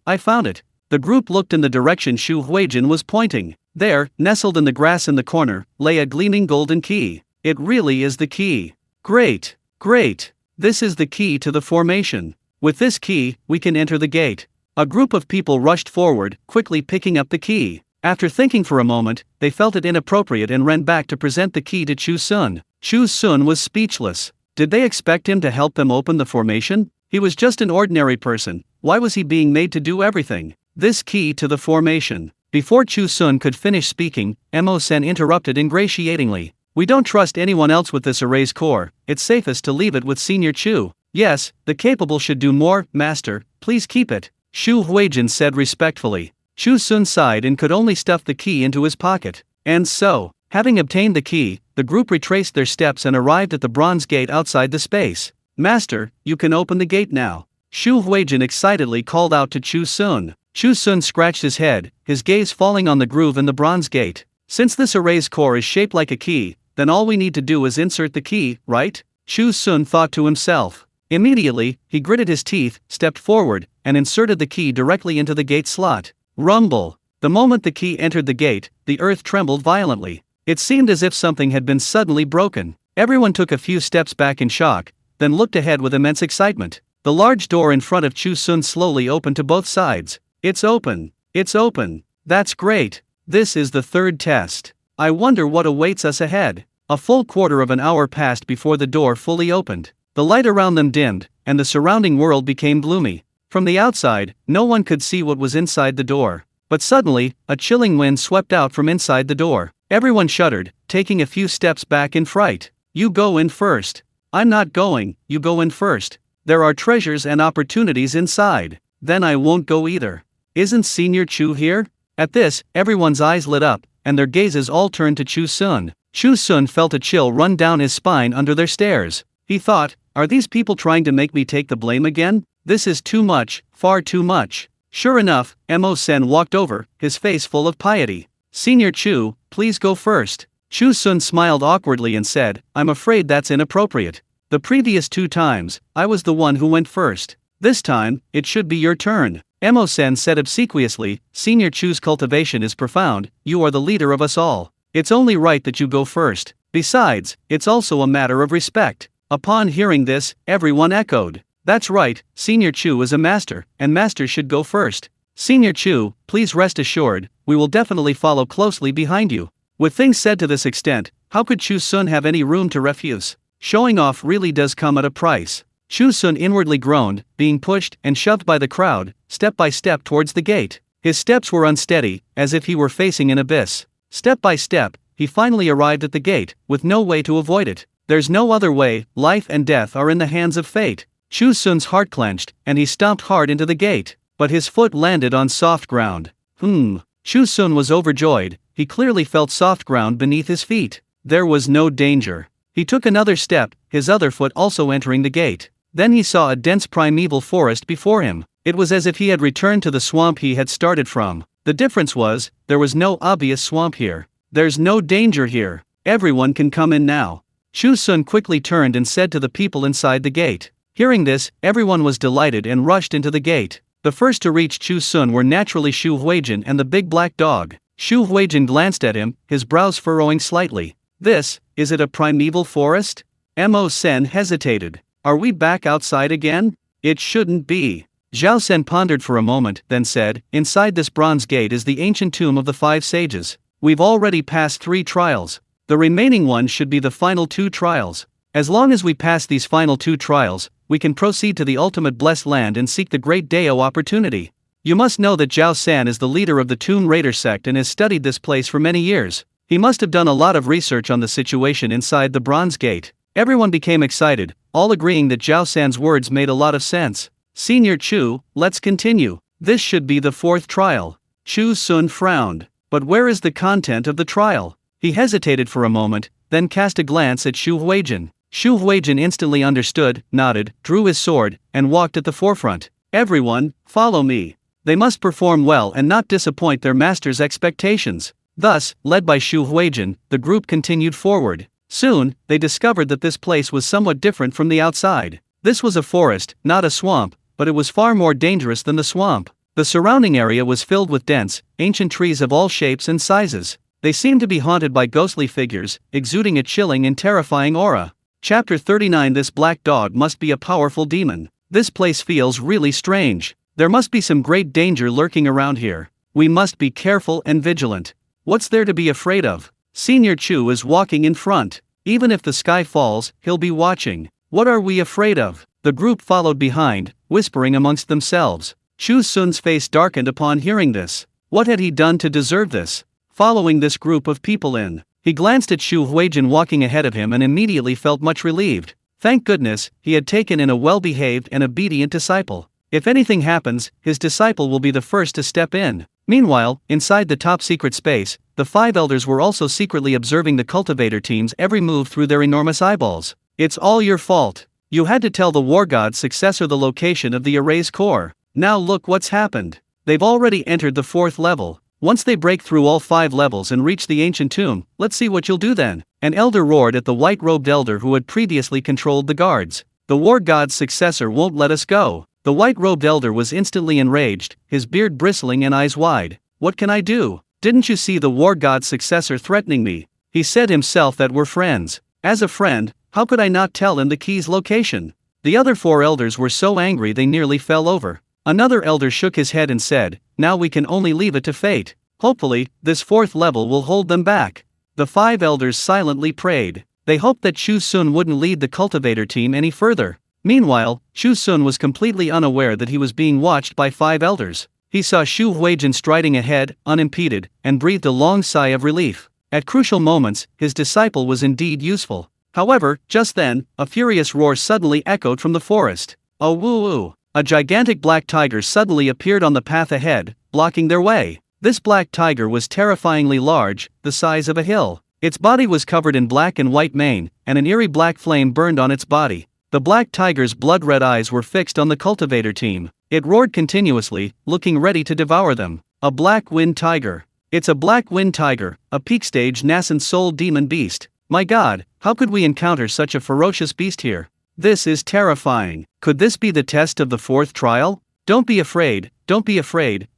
I found it. The group looked in the direction Chu Huijin was pointing. There, nestled in the grass in the corner, lay a gleaming golden key. It really is the key. Great. This is the key to the formation. With this key, we can enter the gate. A group of people rushed forward, quickly picking up the key. After thinking for a moment, they felt it inappropriate and ran back to present the key to Chu Xun. Chu Xun was speechless. Did they expect him to help them open the formation? He was just an ordinary person. Why was he being made to do everything? This key to the formation. Before Chu Xun could finish speaking, Mo-sen interrupted ingratiatingly. We don't trust anyone else with this array's core. It's safest to leave it with Senior Chu. Yes, the capable should do more, Master. Please keep it. Chu Huijin said respectfully. Chu Xun sighed and could only stuff the key into his pocket. And so, having obtained the key, the group retraced their steps and arrived at the bronze gate outside the space. Master, you can open the gate now. Chu Huijin excitedly called out to Chu Xun. Chu Xun scratched his head, his gaze falling on the groove in the bronze gate. Since this array's core is shaped like a key, then all we need to do is insert the key, right? Chu Xun thought to himself. Immediately, he gritted his teeth, stepped forward, and inserted the key directly into the gate slot. Rumble! The moment the key entered the gate, the earth trembled violently. It seemed as if something had been suddenly broken. Everyone took a few steps back in shock, then looked ahead with immense excitement. The large door in front of Chu Xun slowly opened to both sides. It's open! That's great! This is the third test. I wonder what awaits us ahead. A full quarter of an hour passed before the door fully opened. The light around them dimmed, and the surrounding world became gloomy. From the outside, no one could see what was inside the door. But suddenly, a chilling wind swept out from inside the door. Everyone shuddered, taking a few steps back in fright. You go in first. I'm not going, you go in first. There are treasures and opportunities inside. Then I won't go either. Isn't Senior Chu here? At this, everyone's eyes lit up, and their gazes all turned to Chu Xun. Chu Xun felt a chill run down his spine under their stares. He thought, are these people trying to make me take the blame again? This is too much, far too much. Sure enough, Mo-sen walked over, his face full of piety. Senior Chu, please go first. Chu Xun smiled awkwardly and said, I'm afraid that's inappropriate. The previous 2 times, I was the one who went first. This time, it should be your turn. Mo-sen said obsequiously, Senior Chu's cultivation is profound, you are the leader of us all. It's only right that you go first. Besides, it's also a matter of respect. Upon hearing this, everyone echoed. That's right, Senior Chu is a master, and masters should go first. Senior Chu, please rest assured, we will definitely follow closely behind you. With things said to this extent, how could Chu Xun have any room to refuse? Showing off really does come at a price. Chu Xun inwardly groaned, being pushed and shoved by the crowd, step by step towards the gate. His steps were unsteady, as if he were facing an abyss. Step by step, he finally arrived at the gate, with no way to avoid it. There's no other way, life and death are in the hands of fate. Chu Xun's heart clenched, and he stomped hard into the gate, but his foot landed on soft ground. Chu Xun was overjoyed, he clearly felt soft ground beneath his feet. There was no danger. He took another step, his other foot also entering the gate. Then he saw a dense primeval forest before him. It was as if he had returned to the swamp he had started from. The difference was, there was no obvious swamp here. There's no danger here. Everyone can come in now. Chu Xun quickly turned and said to the people inside the gate. Hearing this, everyone was delighted and rushed into the gate. The first to reach Chu Xun were naturally Chu Huijin and the big black dog. Chu Huijin glanced at him, his brows furrowing slightly. Is it a primeval forest? Mo-sen hesitated. Are we back outside again? It shouldn't be. Zhao Sen pondered for a moment, then said, inside this bronze gate is the ancient tomb of the 5 sages. We've already passed 3 trials. The remaining one should be the final 2 trials. As long as we pass these final 2 trials, we can proceed to the ultimate blessed land and seek the great Dao opportunity. You must know that Zhao San is the leader of the Tomb Raider sect and has studied this place for many years. He must have done a lot of research on the situation inside the bronze gate. Everyone became excited, all agreeing that Zhao San's words made a lot of sense. Senior Chu, let's continue. This should be the 4th trial. Chu Xun frowned. But where is the content of the trial? He hesitated for a moment, then cast a glance at Chu Huijin. Chu Huijin instantly understood, nodded, drew his sword, and walked at the forefront. Everyone, follow me. They must perform well and not disappoint their master's expectations. Thus, led by Chu Huijin, the group continued forward. Soon, they discovered that this place was somewhat different from the outside. This was a forest, not a swamp, but it was far more dangerous than the swamp. The surrounding area was filled with dense, ancient trees of all shapes and sizes. They seemed to be haunted by ghostly figures, exuding a chilling and terrifying aura. Chapter 39. This black dog must be a powerful demon. This place feels really strange. There must be some great danger lurking around here. We must be careful and vigilant. What's there to be afraid of? Senior Chu is walking in front. Even if the sky falls, he'll be watching. What are we afraid of? The group followed behind, whispering amongst themselves. Chu Xun's face darkened upon hearing this. What had he done to deserve this? Following this group of people in. He glanced at Chu Huijin walking ahead of him and immediately felt much relieved. Thank goodness, he had taken in a well-behaved and obedient disciple. If anything happens, his disciple will be the first to step in. Meanwhile, inside the top-secret space, the 5 elders were also secretly observing the cultivator team's every move through their enormous eyeballs. It's all your fault. You had to tell the war god's successor the location of the array's core. Now look what's happened. They've already entered the 4th level. Once they break through all 5 levels and reach the ancient tomb, let's see what you'll do then. An elder roared at the white-robed elder who had previously controlled the guards. The war god's successor won't let us go. The white-robed elder was instantly enraged, his beard bristling and eyes wide. What can I do? Didn't you see the war god's successor threatening me? He said himself that we're friends. As a friend, how could I not tell him the key's location? The other 4 elders were so angry they nearly fell over. Another elder shook his head and said, now we can only leave it to fate. Hopefully, this 4th level will hold them back. The 5 elders silently prayed. They hoped that Chu Xun wouldn't lead the cultivator team any further. Meanwhile, Chu Xun was completely unaware that he was being watched by 5 elders. He saw Chu Huijin striding ahead, unimpeded, and breathed a long sigh of relief. At crucial moments, his disciple was indeed useful. However, just then, a furious roar suddenly echoed from the forest. Oh woo-woo! A gigantic black tiger suddenly appeared on the path ahead, blocking their way. This black tiger was terrifyingly large, the size of a hill. Its body was covered in black and white mane, and an eerie black flame burned on its body. The black tiger's blood-red eyes were fixed on the cultivator team. It roared continuously, looking ready to devour them. A black wind tiger. It's a black wind tiger, a peak-stage nascent soul demon beast. My god, how could we encounter such a ferocious beast here? This is terrifying. Could this be the test of the 4th trial? Don't be afraid,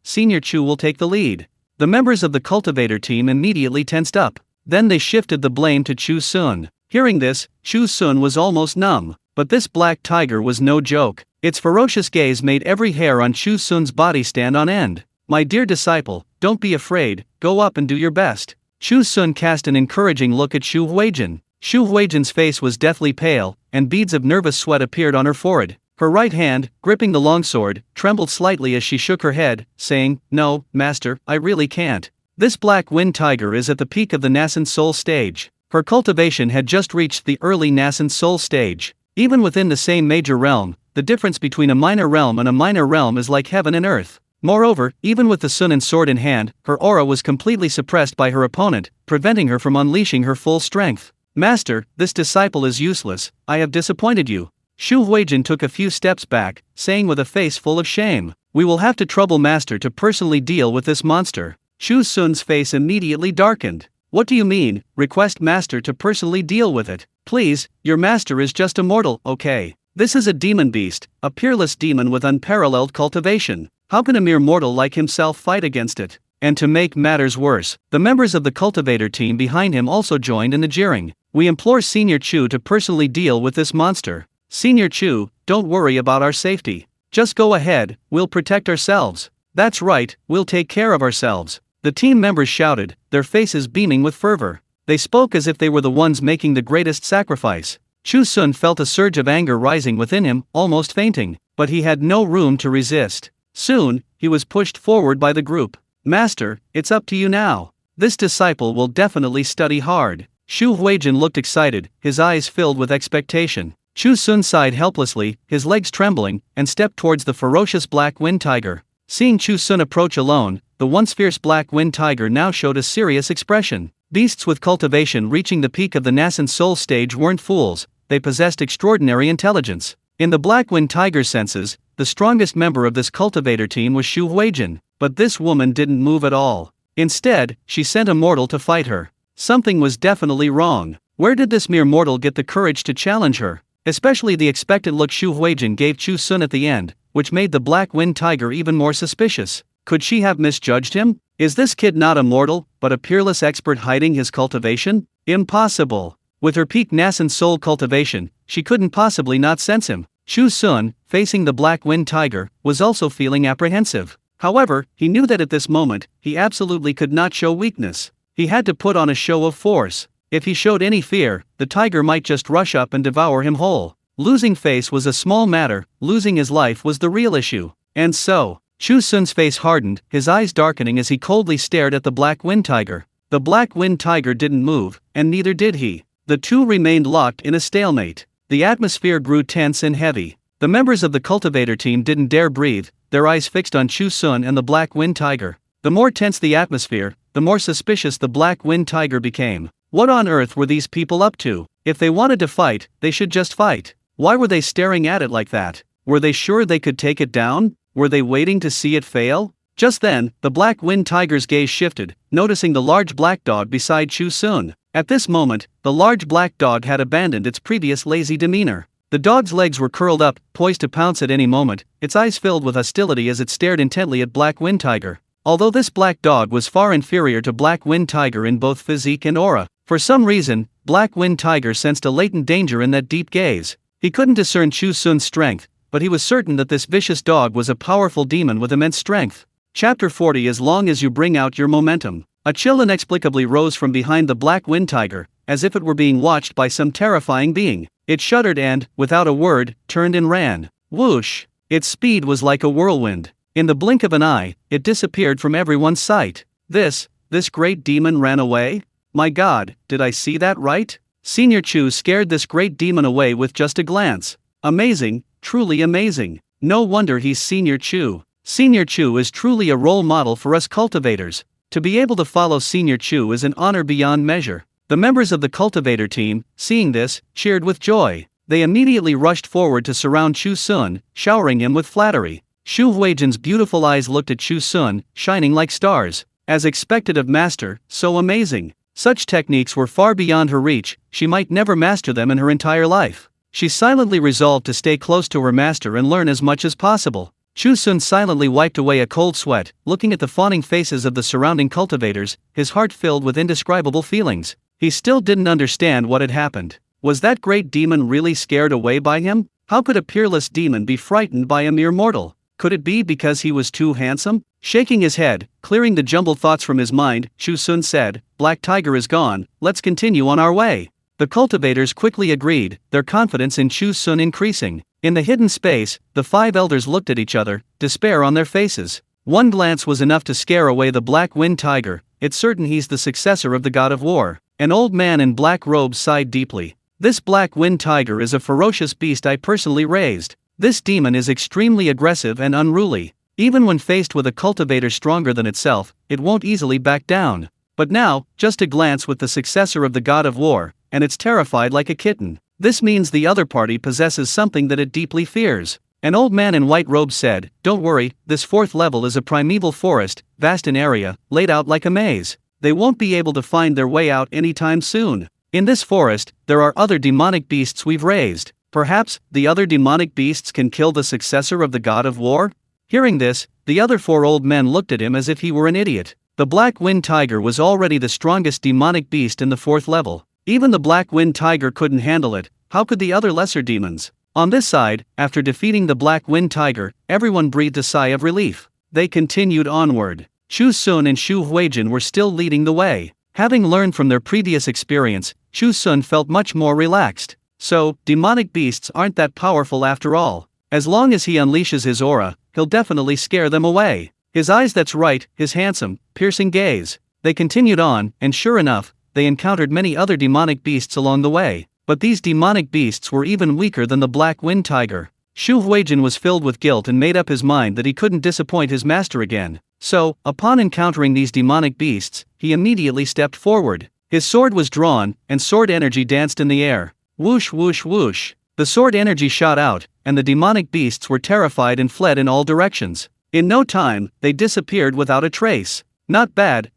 Senior Chu will take the lead. The members of the cultivator team immediately tensed up. Then they shifted the blame to Chu Xun. Hearing this, Chu Xun was almost numb. But this black tiger was no joke. Its ferocious gaze made every hair on Chu Xun's body stand on end. My dear disciple, don't be afraid, go up and do your best. Chu Xun cast an encouraging look at Chu Huijin. Chu Huijin's face was deathly pale, and beads of nervous sweat appeared on her forehead. Her right hand, gripping the longsword, trembled slightly as she shook her head, saying, no, master, I really can't. This black wind tiger is at the peak of the nascent soul stage. Her cultivation had just reached the early nascent soul stage. Even within the same major realm, the difference between a minor realm and a minor realm is like heaven and earth. Moreover, even with the sun and sword in hand, her aura was completely suppressed by her opponent, preventing her from unleashing her full strength. Master, this disciple is useless, I have disappointed you. Chu Huijin took a few steps back, saying with a face full of shame, we will have to trouble Master to personally deal with this monster. Chu Xun's face immediately darkened. What do you mean, request Master to personally deal with it? Please, your master is just a mortal, okay? This is a demon beast, a peerless demon with unparalleled cultivation. How can a mere mortal like himself fight against it? And to make matters worse, the members of the cultivator team behind him also joined in the jeering. We implore Senior Chu to personally deal with this monster. Senior Chu, don't worry about our safety. Just go ahead, we'll protect ourselves. That's right, we'll take care of ourselves. The team members shouted, their faces beaming with fervor. They spoke as if they were the ones making the greatest sacrifice. Chu Xun felt a surge of anger rising within him, almost fainting, but he had no room to resist. Soon, he was pushed forward by the group. Master, it's up to you now. This disciple will definitely study hard. Chu Huijin looked excited, his eyes filled with expectation. Chu Xun sighed helplessly, his legs trembling, and stepped towards the ferocious black wind tiger. Seeing Chu Xun approach alone, the once fierce black wind tiger now showed a serious expression. Beasts with cultivation reaching the peak of the nascent soul stage weren't fools, they possessed extraordinary intelligence. In the Black Wind Tiger's senses, the strongest member of this cultivator team was Chu Xun, but this woman didn't move at all. Instead, she sent a mortal to fight her. Something was definitely wrong. Where did this mere mortal get the courage to challenge her? Especially the expectant look Chu Xun gave Chu Xun at the end, which made the Black Wind Tiger even more suspicious. Could she have misjudged him? Is this kid not a mortal, but a peerless expert hiding his cultivation? Impossible. With her peak nascent soul cultivation, she couldn't possibly not sense him. Chu Xun, facing the Black Wind Tiger, was also feeling apprehensive. However, he knew that at this moment, he absolutely could not show weakness. He had to put on a show of force. If he showed any fear, the tiger might just rush up and devour him whole. Losing face was a small matter, losing his life was the real issue. And so, Chu Xun's face hardened, his eyes darkening as he coldly stared at the Black Wind Tiger. The Black Wind Tiger didn't move, and neither did he. The two remained locked in a stalemate. The atmosphere grew tense and heavy. The members of the cultivator team didn't dare breathe, their eyes fixed on Chu Xun and the Black Wind Tiger. The more tense the atmosphere, the more suspicious the Black Wind Tiger became. What on earth were these people up to? If they wanted to fight, they should just fight. Why were they staring at it like that? Were they sure they could take it down? Were they waiting to see it fail? Just then, the Black Wind Tiger's gaze shifted, noticing the large black dog beside Chu Xun. At this moment, the large black dog had abandoned its previous lazy demeanor. The dog's legs were curled up, poised to pounce at any moment, its eyes filled with hostility as it stared intently at Black Wind Tiger. Although this black dog was far inferior to Black Wind Tiger in both physique and aura, for some reason, Black Wind Tiger sensed a latent danger in that deep gaze. He couldn't discern Chu Xun's strength, but he was certain that this vicious dog was a powerful demon with immense strength. Chapter 40. As long as you bring out your momentum. A chill inexplicably rose from behind the Black Wind Tiger, as if it were being watched by some terrifying being. It shuddered and, without a word, turned and ran. Whoosh! Its speed was like a whirlwind. In the blink of an eye, it disappeared from everyone's sight. This great demon ran away? My God, did I see that right? Senior Chu scared this great demon away with just a glance. Amazing, truly amazing. No wonder he's Senior Chu. Senior Chu is truly a role model for us cultivators. To be able to follow Senior Chu is an honor beyond measure. The members of the cultivator team, seeing this, cheered with joy. They immediately rushed forward to surround Chu Xun, showering him with flattery. Chu Huijin's beautiful eyes looked at Chu Xun, shining like stars. As expected of master, so amazing. Such techniques were far beyond her reach, she might never master them in her entire life. She silently resolved to stay close to her master and learn as much as possible. Chu Xun silently wiped away a cold sweat, looking at the fawning faces of the surrounding cultivators, his heart filled with indescribable feelings. He still didn't understand what had happened. Was that great demon really scared away by him? How could a peerless demon be frightened by a mere mortal? Could it be because he was too handsome? Shaking his head, clearing the jumbled thoughts from his mind, Chu Xun said, "Black Tiger is gone, let's continue on our way." The cultivators quickly agreed, their confidence in Chu Xun increasing. In the hidden space, the five elders looked at each other, despair on their faces. One glance was enough to scare away the Black Wind Tiger. It's certain he's the successor of the god of war. An old man in black robes sighed deeply. This Black Wind Tiger is a ferocious beast I personally raised. This demon is extremely aggressive and unruly. Even when faced with a cultivator stronger than itself, it won't easily back down. But now, just a glance with the successor of the god of war, and it's terrified like a kitten. This means the other party possesses something that it deeply fears. An old man in white robes said, "Don't worry, this fourth level is a primeval forest, vast in area, laid out like a maze. They won't be able to find their way out anytime soon. In this forest, there are other demonic beasts we've raised. Perhaps, the other demonic beasts can kill the successor of the god of war?" Hearing this, the other four old men looked at him as if he were an idiot. The Black Wind Tiger was already the strongest demonic beast in the fourth level. Even the Black Wind Tiger couldn't handle it, how could the other lesser demons? On this side, after defeating the Black Wind Tiger, everyone breathed a sigh of relief. They continued onward. Chu Xun and Chu Huijin were still leading the way. Having learned from their previous experience, Chu Xun felt much more relaxed. So, demonic beasts aren't that powerful after all. As long as he unleashes his aura, he'll definitely scare them away. His eyes, that's right, his handsome, piercing gaze. They continued on, and sure enough, they encountered many other demonic beasts along the way. But these demonic beasts were even weaker than the Black Wind Tiger. Chu Huijin was filled with guilt and made up his mind that he couldn't disappoint his master again. So, upon encountering these demonic beasts, he immediately stepped forward. His sword was drawn, and sword energy danced in the air. Whoosh whoosh whoosh. The sword energy shot out, and the demonic beasts were terrified and fled in all directions. In no time, they disappeared without a trace. Not bad,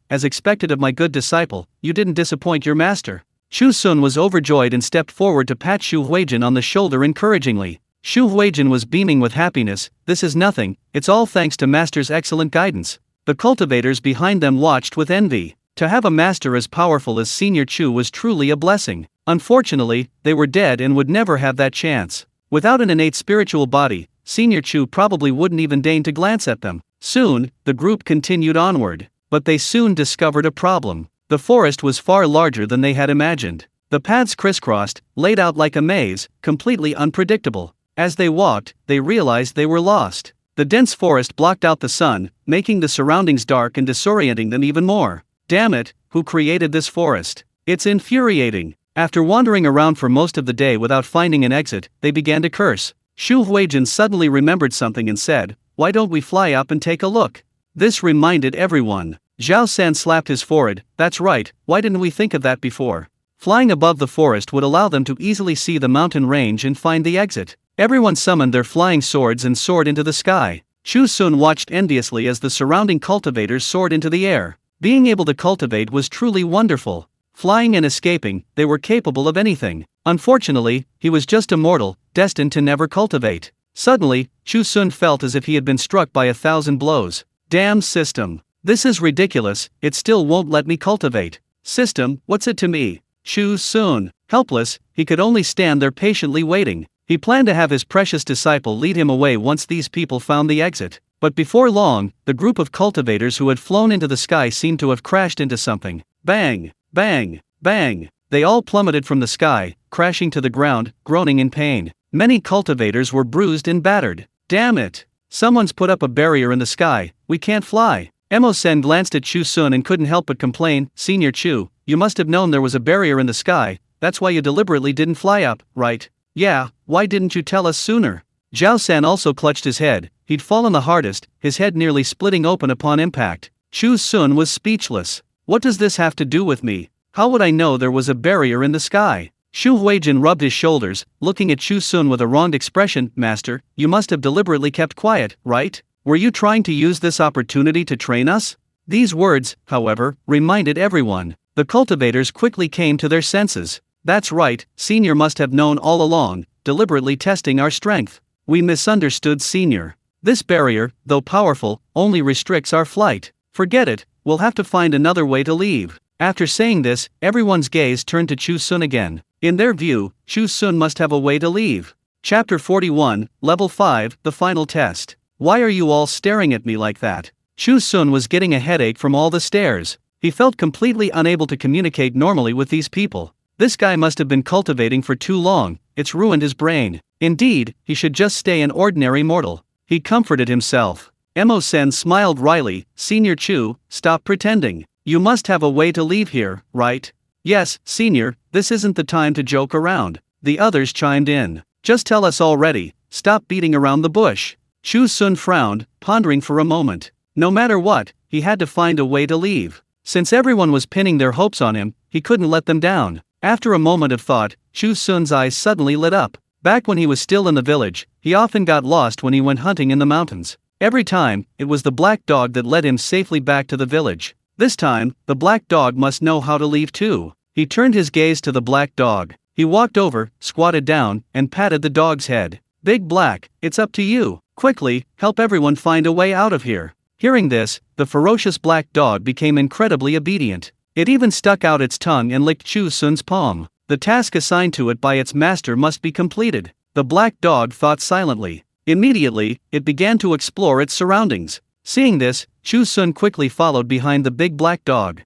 as expected of my good disciple, you didn't disappoint your master. Chu Xun was overjoyed and stepped forward to pat Xu Huijin on the shoulder encouragingly. Xu Huijin was beaming with happiness. This is nothing, it's all thanks to master's excellent guidance. The cultivators behind them watched with envy. To have a master as powerful as Senior Chu was truly a blessing. Unfortunately, they were dead and would never have that chance. Without an innate spiritual body, Senior Chu probably wouldn't even deign to glance at them. Soon, the group continued onward. But they soon discovered a problem. The forest was far larger than they had imagined. The paths crisscrossed, laid out like a maze, completely unpredictable. As they walked, they realized they were lost. The dense forest blocked out the sun, making the surroundings dark and disorienting them even more. Damn it, who created this forest? It's infuriating. After wandering around for most of the day without finding an exit, they began to curse. Xu Huijin suddenly remembered something and said, "Why don't we fly up and take a look?" This reminded everyone. Zhao San slapped his forehead. That's right, why didn't we think of that before? Flying above the forest would allow them to easily see the mountain range and find the exit. Everyone summoned their flying swords and soared into the sky. Chu Xun watched enviously as the surrounding cultivators soared into the air. Being able to cultivate was truly wonderful. Flying and escaping, they were capable of anything. Unfortunately, he was just a mortal, destined to never cultivate. Suddenly, Chu Xun felt as if he had been struck by 1,000 blows. Damn system. This is ridiculous, it still won't let me cultivate. System, what's it to me? Chu Xun, helpless, he could only stand there patiently waiting. He planned to have his precious disciple lead him away once these people found the exit. But before long, the group of cultivators who had flown into the sky seemed to have crashed into something. Bang, bang, bang. They all plummeted from the sky, crashing to the ground, groaning in pain. Many cultivators were bruised and battered. Damn it! Someone's put up a barrier in the sky, we can't fly. Sen glanced at Chu Xun and couldn't help but complain, Senior Chu, you must have known there was a barrier in the sky, that's why you deliberately didn't fly up, right? Yeah, why didn't you tell us sooner? Zhao San also clutched his head, he'd fallen the hardest, his head nearly splitting open upon impact. Chu Xun was speechless. What does this have to do with me? How would I know there was a barrier in the sky? Xu Huijin rubbed his shoulders, looking at Chu Xun with a wronged expression. Master, you must have deliberately kept quiet, right? Were you trying to use this opportunity to train us? These words, however, reminded everyone. The cultivators quickly came to their senses. That's right, Senior must have known all along, deliberately testing our strength. We misunderstood Senior. This barrier, though powerful, only restricts our flight. Forget it, we'll have to find another way to leave. After saying this, everyone's gaze turned to Chu Xun again. In their view, Chu Xun must have a way to leave. Chapter 41, Level 5, The Final Test. Why are you all staring at me like that? Chu Xun was getting a headache from all the stares. He felt completely unable to communicate normally with these people. This guy must have been cultivating for too long, it's ruined his brain. Indeed, he should just stay an ordinary mortal. He comforted himself. Sen smiled wryly, Senior Chu, stop pretending. You must have a way to leave here, right? Yes, Senior, this isn't the time to joke around. The others chimed in. Just tell us already, stop beating around the bush. Chu Xun frowned, pondering for a moment. No matter what, he had to find a way to leave. Since everyone was pinning their hopes on him, he couldn't let them down. After a moment of thought, Chu Xun's eyes suddenly lit up. Back when he was still in the village, he often got lost when he went hunting in the mountains. Every time, it was the black dog that led him safely back to the village. This time, the black dog must know how to leave too. He turned his gaze to the black dog. He walked over, squatted down, and patted the dog's head. Big Black, it's up to you. Quickly, help everyone find a way out of here. Hearing this, the ferocious black dog became incredibly obedient. It even stuck out its tongue and licked Chu Xun's palm. The task assigned to it by its master must be completed. The black dog thought silently. Immediately, it began to explore its surroundings. Seeing this, Chu Xun quickly followed behind the big black dog.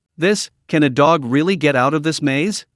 Can a dog really get out of this maze?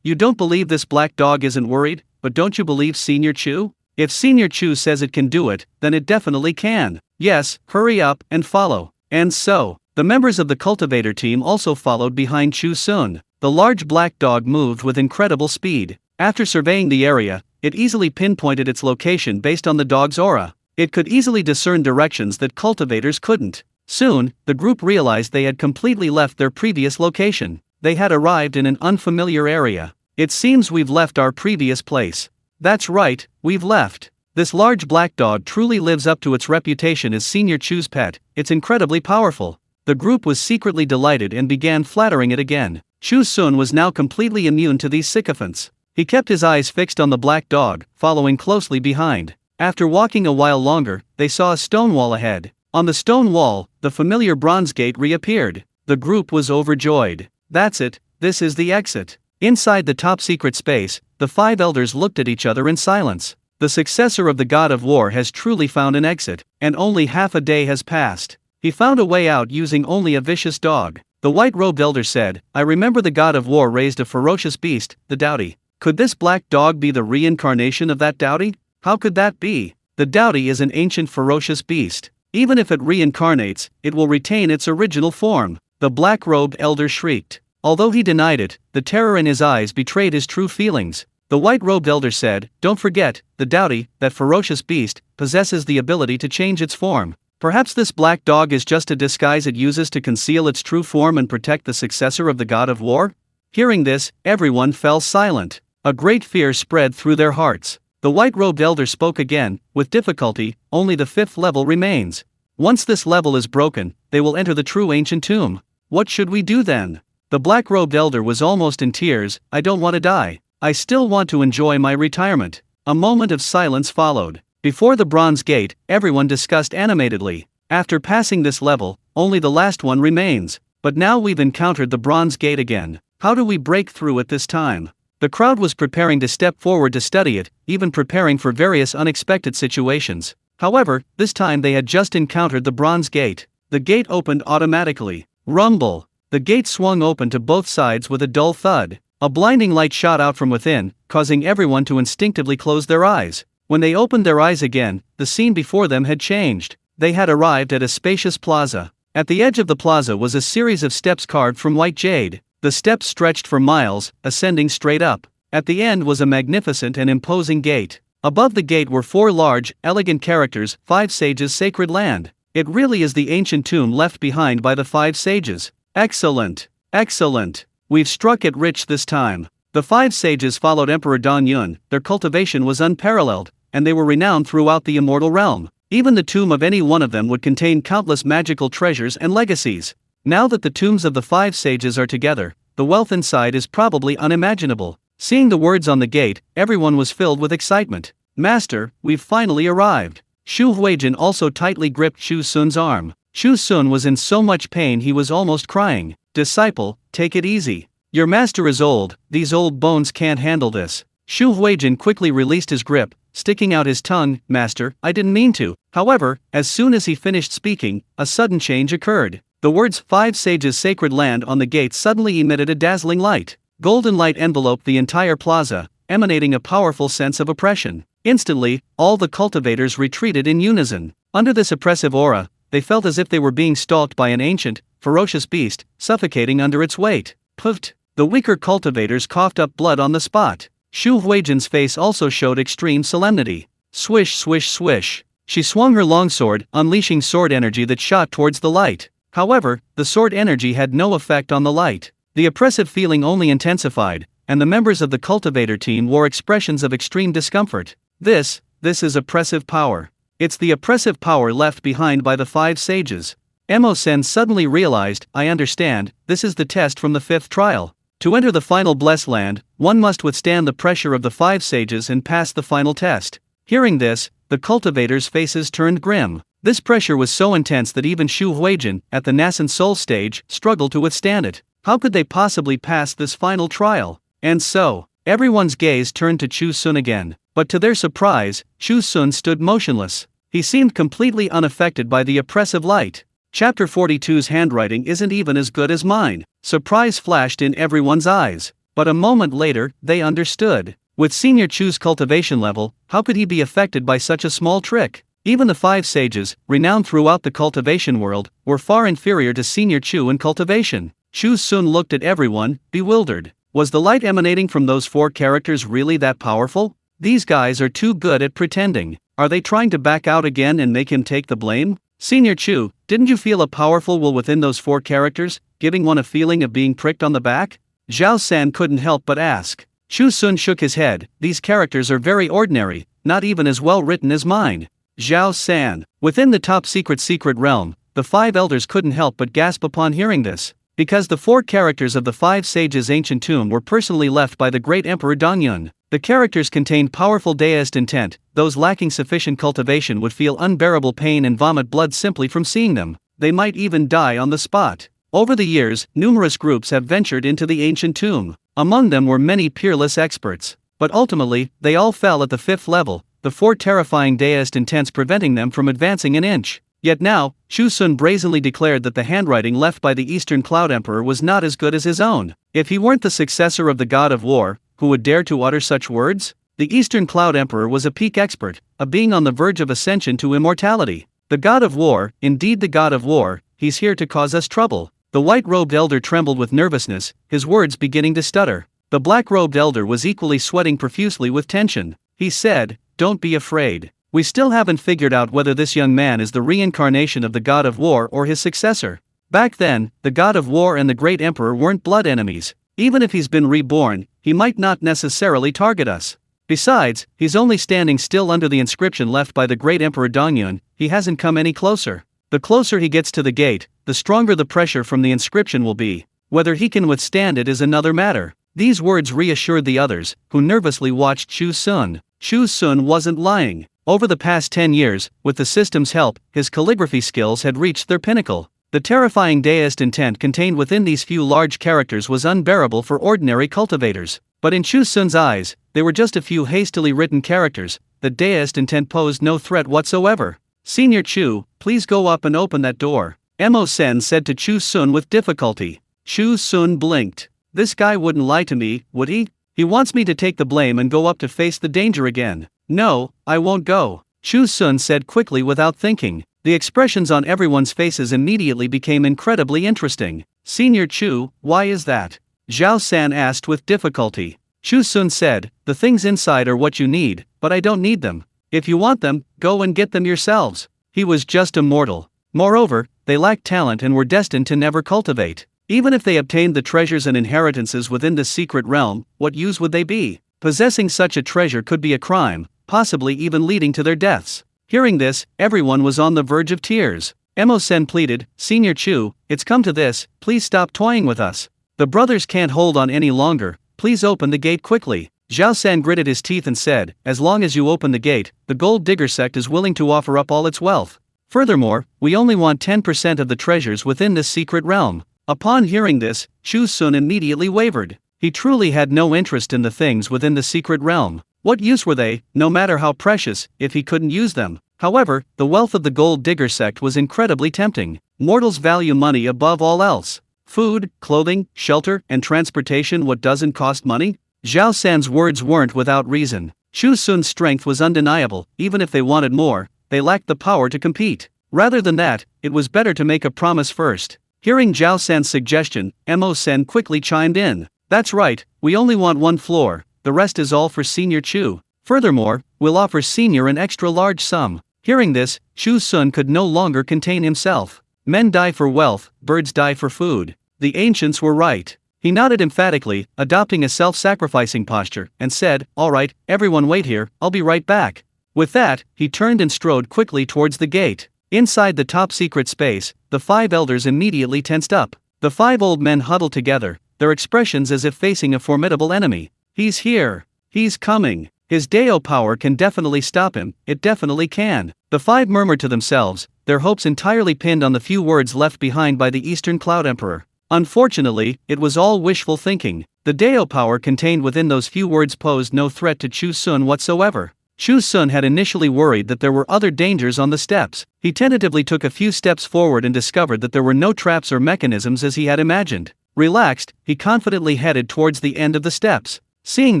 You don't believe this black dog isn't worried, but don't you believe Senior Chu? If Senior Chu says it can do it, then it definitely can. Yes, hurry up and follow. And so, the members of the cultivator team also followed behind Chu Xun. The large black dog moved with incredible speed. After surveying the area, it easily pinpointed its location based on the dog's aura. It could easily discern directions that cultivators couldn't. Soon, the group realized they had completely left their previous location. They had arrived in an unfamiliar area. It seems we've left our previous place. That's right, we've left. This large black dog truly lives up to its reputation as Senior Chu's pet. It's incredibly powerful. The group was secretly delighted and began flattering it again. Chu Xun was now completely immune to these sycophants. He kept his eyes fixed on the black dog, following closely behind. After walking a while longer, they saw a stone wall ahead. On the stone wall, the familiar bronze gate reappeared. The group was overjoyed. That's it, this is the exit. Inside the top secret space, the 5 elders looked at each other in silence. The successor of the god of war has truly found an exit, and only half a day has passed. He found a way out using only a vicious dog. The white-robed elder said, I remember the god of war raised a ferocious beast, the Daoist. Could this black dog be the reincarnation of that Daoist? How could that be? The Daoist is an ancient ferocious beast. Even if it reincarnates, it will retain its original form. The black-robed elder shrieked. Although he denied it, the terror in his eyes betrayed his true feelings. The white-robed elder said, don't forget, the Daoist, that ferocious beast, possesses the ability to change its form. Perhaps this black dog is just a disguise it uses to conceal its true form and protect the successor of the god of war? Hearing this, everyone fell silent. A great fear spread through their hearts. The white-robed elder spoke again, with difficulty, only the 5th level remains. Once this level is broken, they will enter the true ancient tomb. What should we do then? The black-robed elder was almost in tears. I don't want to die. I still want to enjoy my retirement. A moment of silence followed. Before the bronze gate, everyone discussed animatedly. After passing this level, only the last one remains. But now we've encountered the bronze gate again. How do we break through it this time? The crowd was preparing to step forward to study it, even preparing for various unexpected situations. However, this time they had just encountered the bronze gate. The gate opened automatically. Rumble. The gate swung open to both sides with a dull thud. A blinding light shot out from within, causing everyone to instinctively close their eyes. When they opened their eyes again, the scene before them had changed. They had arrived at a spacious plaza. At the edge of the plaza was a series of steps carved from white jade. The steps stretched for miles, ascending straight up. At the end was a magnificent and imposing gate. Above the gate were 4 large, elegant characters, 5 sages' sacred land. It really is the ancient tomb left behind by the 5 sages. Excellent! Excellent! We've struck it rich this time. The 5 sages followed Emperor Don Yun. Their cultivation was unparalleled, and they were renowned throughout the immortal realm. Even the tomb of any one of them would contain countless magical treasures and legacies. Now that the tombs of the 5 sages are together, the wealth inside is probably unimaginable. Seeing the words on the gate, everyone was filled with excitement. Master, we've finally arrived. Chu Huijin also tightly gripped Chu Xun's arm. Chu Xun was in so much pain he was almost crying. Disciple, take it easy. Your master is old, these old bones can't handle this. Chu Huijin quickly released his grip, sticking out his tongue. Master, I didn't mean to. However, as soon as he finished speaking, a sudden change occurred. The words 5 sages' sacred land on the gate suddenly emitted a dazzling light. Golden light enveloped the entire plaza, emanating a powerful sense of oppression. Instantly, all the cultivators retreated in unison. Under this oppressive aura, they felt as if they were being stalked by an ancient, ferocious beast, suffocating under its weight. Puffed. The weaker cultivators coughed up blood on the spot. Chu Huijin's face also showed extreme solemnity. Swish, swish, swish. She swung her longsword, unleashing sword energy that shot towards the light. However, the sword energy had no effect on the light. The oppressive feeling only intensified, and the members of the cultivator team wore expressions of extreme discomfort. This is oppressive power. It's the oppressive power left behind by the 5 sages. Mo Sen suddenly realized, I understand, this is the test from the 5th trial. To enter the final blessed land, one must withstand the pressure of the 5 sages and pass the final test. Hearing this, the cultivators' faces turned grim. This pressure was so intense that even Chu Huijin, at the nascent soul stage, struggled to withstand it. How could they possibly pass this final trial? And so, everyone's gaze turned to Chu Xun again. But to their surprise, Chu Xun stood motionless. He seemed completely unaffected by the oppressive light. Chapter 42's handwriting isn't even as good as mine. Surprise flashed in everyone's eyes. But a moment later, they understood. With Senior Chu's cultivation level, how could he be affected by such a small trick? Even the 5 sages, renowned throughout the cultivation world, were far inferior to Senior Chu in cultivation. Chu Xun looked at everyone, bewildered. Was the light emanating from those 4 characters really that powerful? These guys are too good at pretending. Are they trying to back out again and make him take the blame? Senior Chu, didn't you feel a powerful will within those 4 characters, giving one a feeling of being pricked on the back? Zhao San couldn't help but ask. Chu Xun shook his head. These characters are very ordinary, not even as well written as mine. Zhao San. Within the top secret realm, the 5 elders couldn't help but gasp upon hearing this. Because the 4 characters of the 5 sages' ancient tomb were personally left by the great Emperor Dongyun. The characters contained powerful Daoist intent. Those lacking sufficient cultivation would feel unbearable pain and vomit blood simply from seeing them. They might even die on the spot. Over the years, numerous groups have ventured into the ancient tomb. Among them were many peerless experts. But ultimately, they all fell at the 5th level, the 4 terrifying Daoist intents preventing them from advancing an inch. Yet now, Chu Xun brazenly declared that the handwriting left by the Eastern Cloud Emperor was not as good as his own. If he weren't the successor of the God of War, who would dare to utter such words? The Eastern Cloud Emperor was a peak expert, a being on the verge of ascension to immortality. The God of War, indeed the God of War, he's here to cause us trouble. The white-robed elder trembled with nervousness, his words beginning to stutter. The black-robed elder was equally sweating profusely with tension. He said, "Don't be afraid. We still haven't figured out whether this young man is the reincarnation of the God of War or his successor. Back then, the God of War and the Great Emperor weren't blood enemies. Even if he's been reborn, he might not necessarily target us. Besides, he's only standing still under the inscription left by the Great Emperor Dongyun. He hasn't come any closer. The closer he gets to the gate, the stronger the pressure from the inscription will be. Whether he can withstand it is another matter." These words reassured the others, who nervously watched Chu Xun. Chu Xun wasn't lying. Over the past 10 years, with the system's help, his calligraphy skills had reached their pinnacle. The terrifying Daoist intent contained within these few large characters was unbearable for ordinary cultivators. But in Chu Xun's eyes, they were just a few hastily written characters. The Daoist intent posed no threat whatsoever. "Senior Chu, please go up and open that door," Mo Sen said to Chu Xun with difficulty. Chu Xun blinked. This guy wouldn't lie to me, would he? He wants me to take the blame and go up to face the danger again. No, I won't go, Chu Xun said quickly without thinking. The expressions on everyone's faces immediately became incredibly interesting. "Senior Chu, why is that?" Zhao San asked with difficulty. Chu Xun said, "The things inside are what you need, but I don't need them. If you want them, go and get them yourselves." He was just a mortal. Moreover, they lacked talent and were destined to never cultivate. Even if they obtained the treasures and inheritances within this secret realm, what use would they be? Possessing such a treasure could be a crime, possibly even leading to their deaths. Hearing this, everyone was on the verge of tears. Mo Sen pleaded, "Senior Chu, it's come to this, please stop toying with us. The brothers can't hold on any longer, please open the gate quickly." Zhao San gritted his teeth and said, "As long as you open the gate, the Gold Digger sect is willing to offer up all its wealth. Furthermore, we only want 10% of the treasures within this secret realm." Upon hearing this, Chu Xun immediately wavered. He truly had no interest in the things within the secret realm. What use were they, no matter how precious, if he couldn't use them? However, the wealth of the Gold Digger sect was incredibly tempting. Mortals value money above all else. Food, clothing, shelter, and transportation. What doesn't cost money? Zhao San's words weren't without reason. Chu Xun's strength was undeniable. Even if they wanted more, they lacked the power to compete. Rather than that, it was better to make a promise first. Hearing Zhao San's suggestion, Mo Sen quickly chimed in. "That's right, we only want 1 floor, the rest is all for Senior Chu. Furthermore, we'll offer Senior an extra large sum." Hearing this, Chu Xun could no longer contain himself. Men die for wealth, birds die for food. The ancients were right. He nodded emphatically, adopting a self-sacrificing posture, and said, "All right, everyone wait here, I'll be right back." With that, he turned and strode quickly towards the gate. Inside the top-secret space, the 5 elders immediately tensed up. The 5 old men huddled together, their expressions as if facing a formidable enemy. "He's here. He's coming. His Dao power can definitely stop him, it definitely can." The 5 murmured to themselves, their hopes entirely pinned on the few words left behind by the Eastern Cloud Emperor. Unfortunately, it was all wishful thinking. The Dao power contained within those few words posed no threat to Chu Xun whatsoever. Chu Xun had initially worried that there were other dangers on the steps. He tentatively took a few steps forward and discovered that there were no traps or mechanisms as he had imagined. Relaxed, he confidently headed towards the end of the steps. Seeing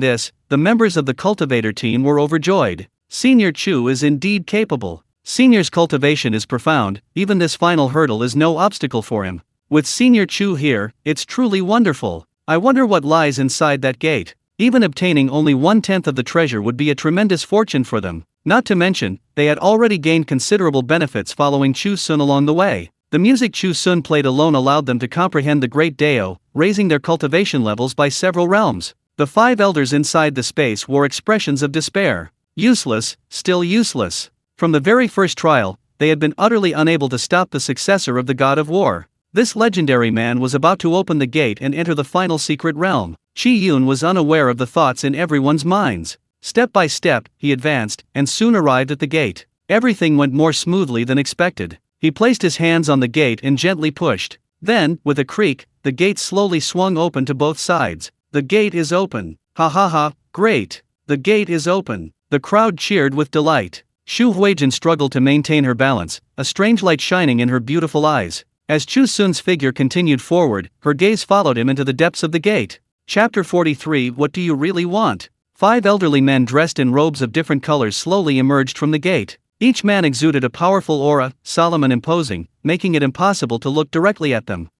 this, the members of the cultivator team were overjoyed. Senior Chu is indeed capable. Senior's cultivation is profound, even this final hurdle is no obstacle for him. With Senior Chu here, it's truly wonderful. I wonder what lies inside that gate. Even obtaining only 1/10 of the treasure would be a tremendous fortune for them. Not to mention, they had already gained considerable benefits following Chu Xun along the way. The music Chu Xun played alone allowed them to comprehend the great Dao, raising their cultivation levels by several realms. The 5 elders inside the space wore expressions of despair. Useless, still useless. From the very first trial, they had been utterly unable to stop the successor of the god of war. This legendary man was about to open the gate and enter the final secret realm. Chu Xun was unaware of the thoughts in everyone's minds. Step by step, he advanced, and soon arrived at the gate. Everything went more smoothly than expected. He placed his hands on the gate and gently pushed. Then, with a creak, the gate slowly swung open to both sides. The gate is open. Ha ha ha, great. The gate is open. The crowd cheered with delight. Xu Huijin struggled to maintain her balance, a strange light shining in her beautiful eyes. As Chu Xun's figure continued forward, her gaze followed him into the depths of the gate. Chapter 43. What do you really want? 5 elderly men dressed in robes of different colors slowly emerged from the gate. Each man exuded a powerful aura, solemn and imposing, making it impossible to look directly at them.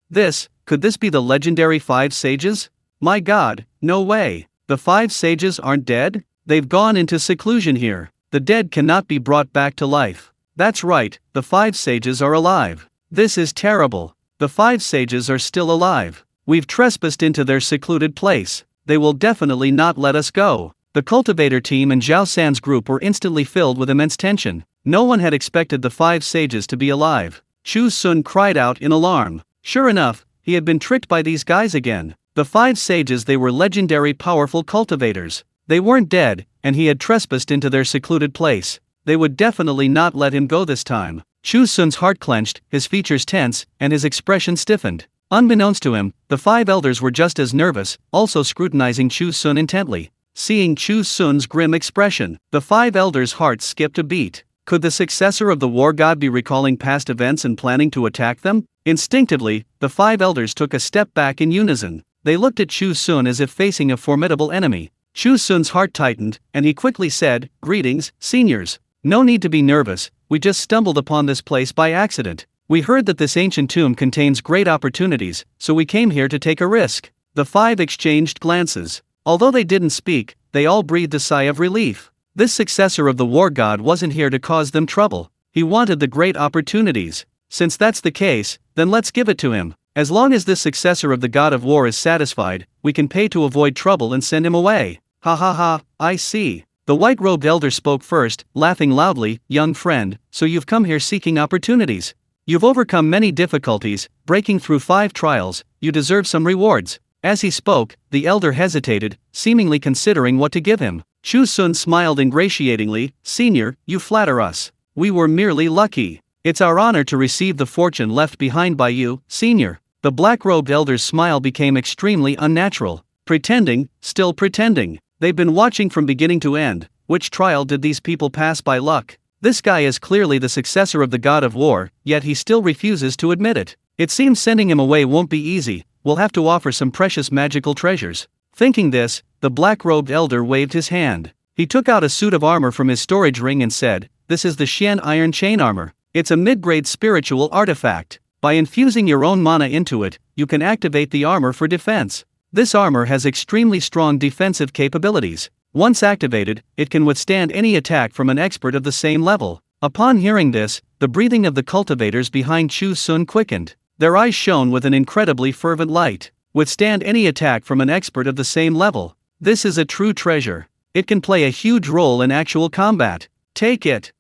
Could this be the legendary 5 sages? My god, no way. The 5 sages aren't dead? They've gone into seclusion here. The dead cannot be brought back to life. That's right, the 5 sages are alive. This is terrible. The 5 sages are still alive. We've trespassed into their secluded place. They will definitely not let us go. The cultivator team and Zhao San's group were instantly filled with immense tension. No one had expected the 5 sages to be alive. Chu Xun cried out in alarm. Sure enough, he had been tricked by these guys again. The 5 sages, they were legendary powerful cultivators. They weren't dead, and he had trespassed into their secluded place. They would definitely not let him go this time. Chu Xun's heart clenched, his features tense, and his expression stiffened. Unbeknownst to him, the 5 elders were just as nervous, also scrutinizing Chu Xun intently. Seeing Chu Xun's grim expression, the 5 elders' hearts skipped a beat. Could the successor of the war god be recalling past events and planning to attack them? Instinctively, the 5 elders took a step back in unison. They looked at Chu Xun as if facing a formidable enemy. Chu Xun's heart tightened, and he quickly said, "Greetings, seniors. No need to be nervous, we just stumbled upon this place by accident. We heard that this ancient tomb contains great opportunities, so we came here to take a risk." The 5 exchanged glances. Although they didn't speak, they all breathed a sigh of relief. This successor of the war god wasn't here to cause them trouble. He wanted the great opportunities. Since that's the case, then let's give it to him. As long as this successor of the god of war is satisfied, we can pay to avoid trouble and send him away. Ha ha ha, I see. The white-robed elder spoke first, laughing loudly. Young friend, so you've come here seeking opportunities. You've overcome many difficulties, breaking through 5 trials, you deserve some rewards. As he spoke, the elder hesitated, seemingly considering what to give him. Chu Xun smiled ingratiatingly. Senior, you flatter us. We were merely lucky. It's our honor to receive the fortune left behind by you, senior. The black-robed elder's smile became extremely unnatural. Pretending, still pretending. They've been watching from beginning to end. Which trial did these people pass by luck? This guy is clearly the successor of the god of war, yet he still refuses to admit it. It seems sending him away won't be easy. We'll have to offer some precious magical treasures. Thinking this, the black-robed elder waved his hand. He took out a suit of armor from his storage ring and said, "This is the Xian Iron Chain Armor. It's a mid-grade spiritual artifact. By infusing your own mana into it, you can activate the armor for defense. This armor has extremely strong defensive capabilities. Once activated, it can withstand any attack from an expert of the same level." Upon hearing this, the breathing of the cultivators behind Chu Xun quickened. Their eyes shone with an incredibly fervent light. Withstand any attack from an expert of the same level. This is a true treasure. It can play a huge role in actual combat. Take it,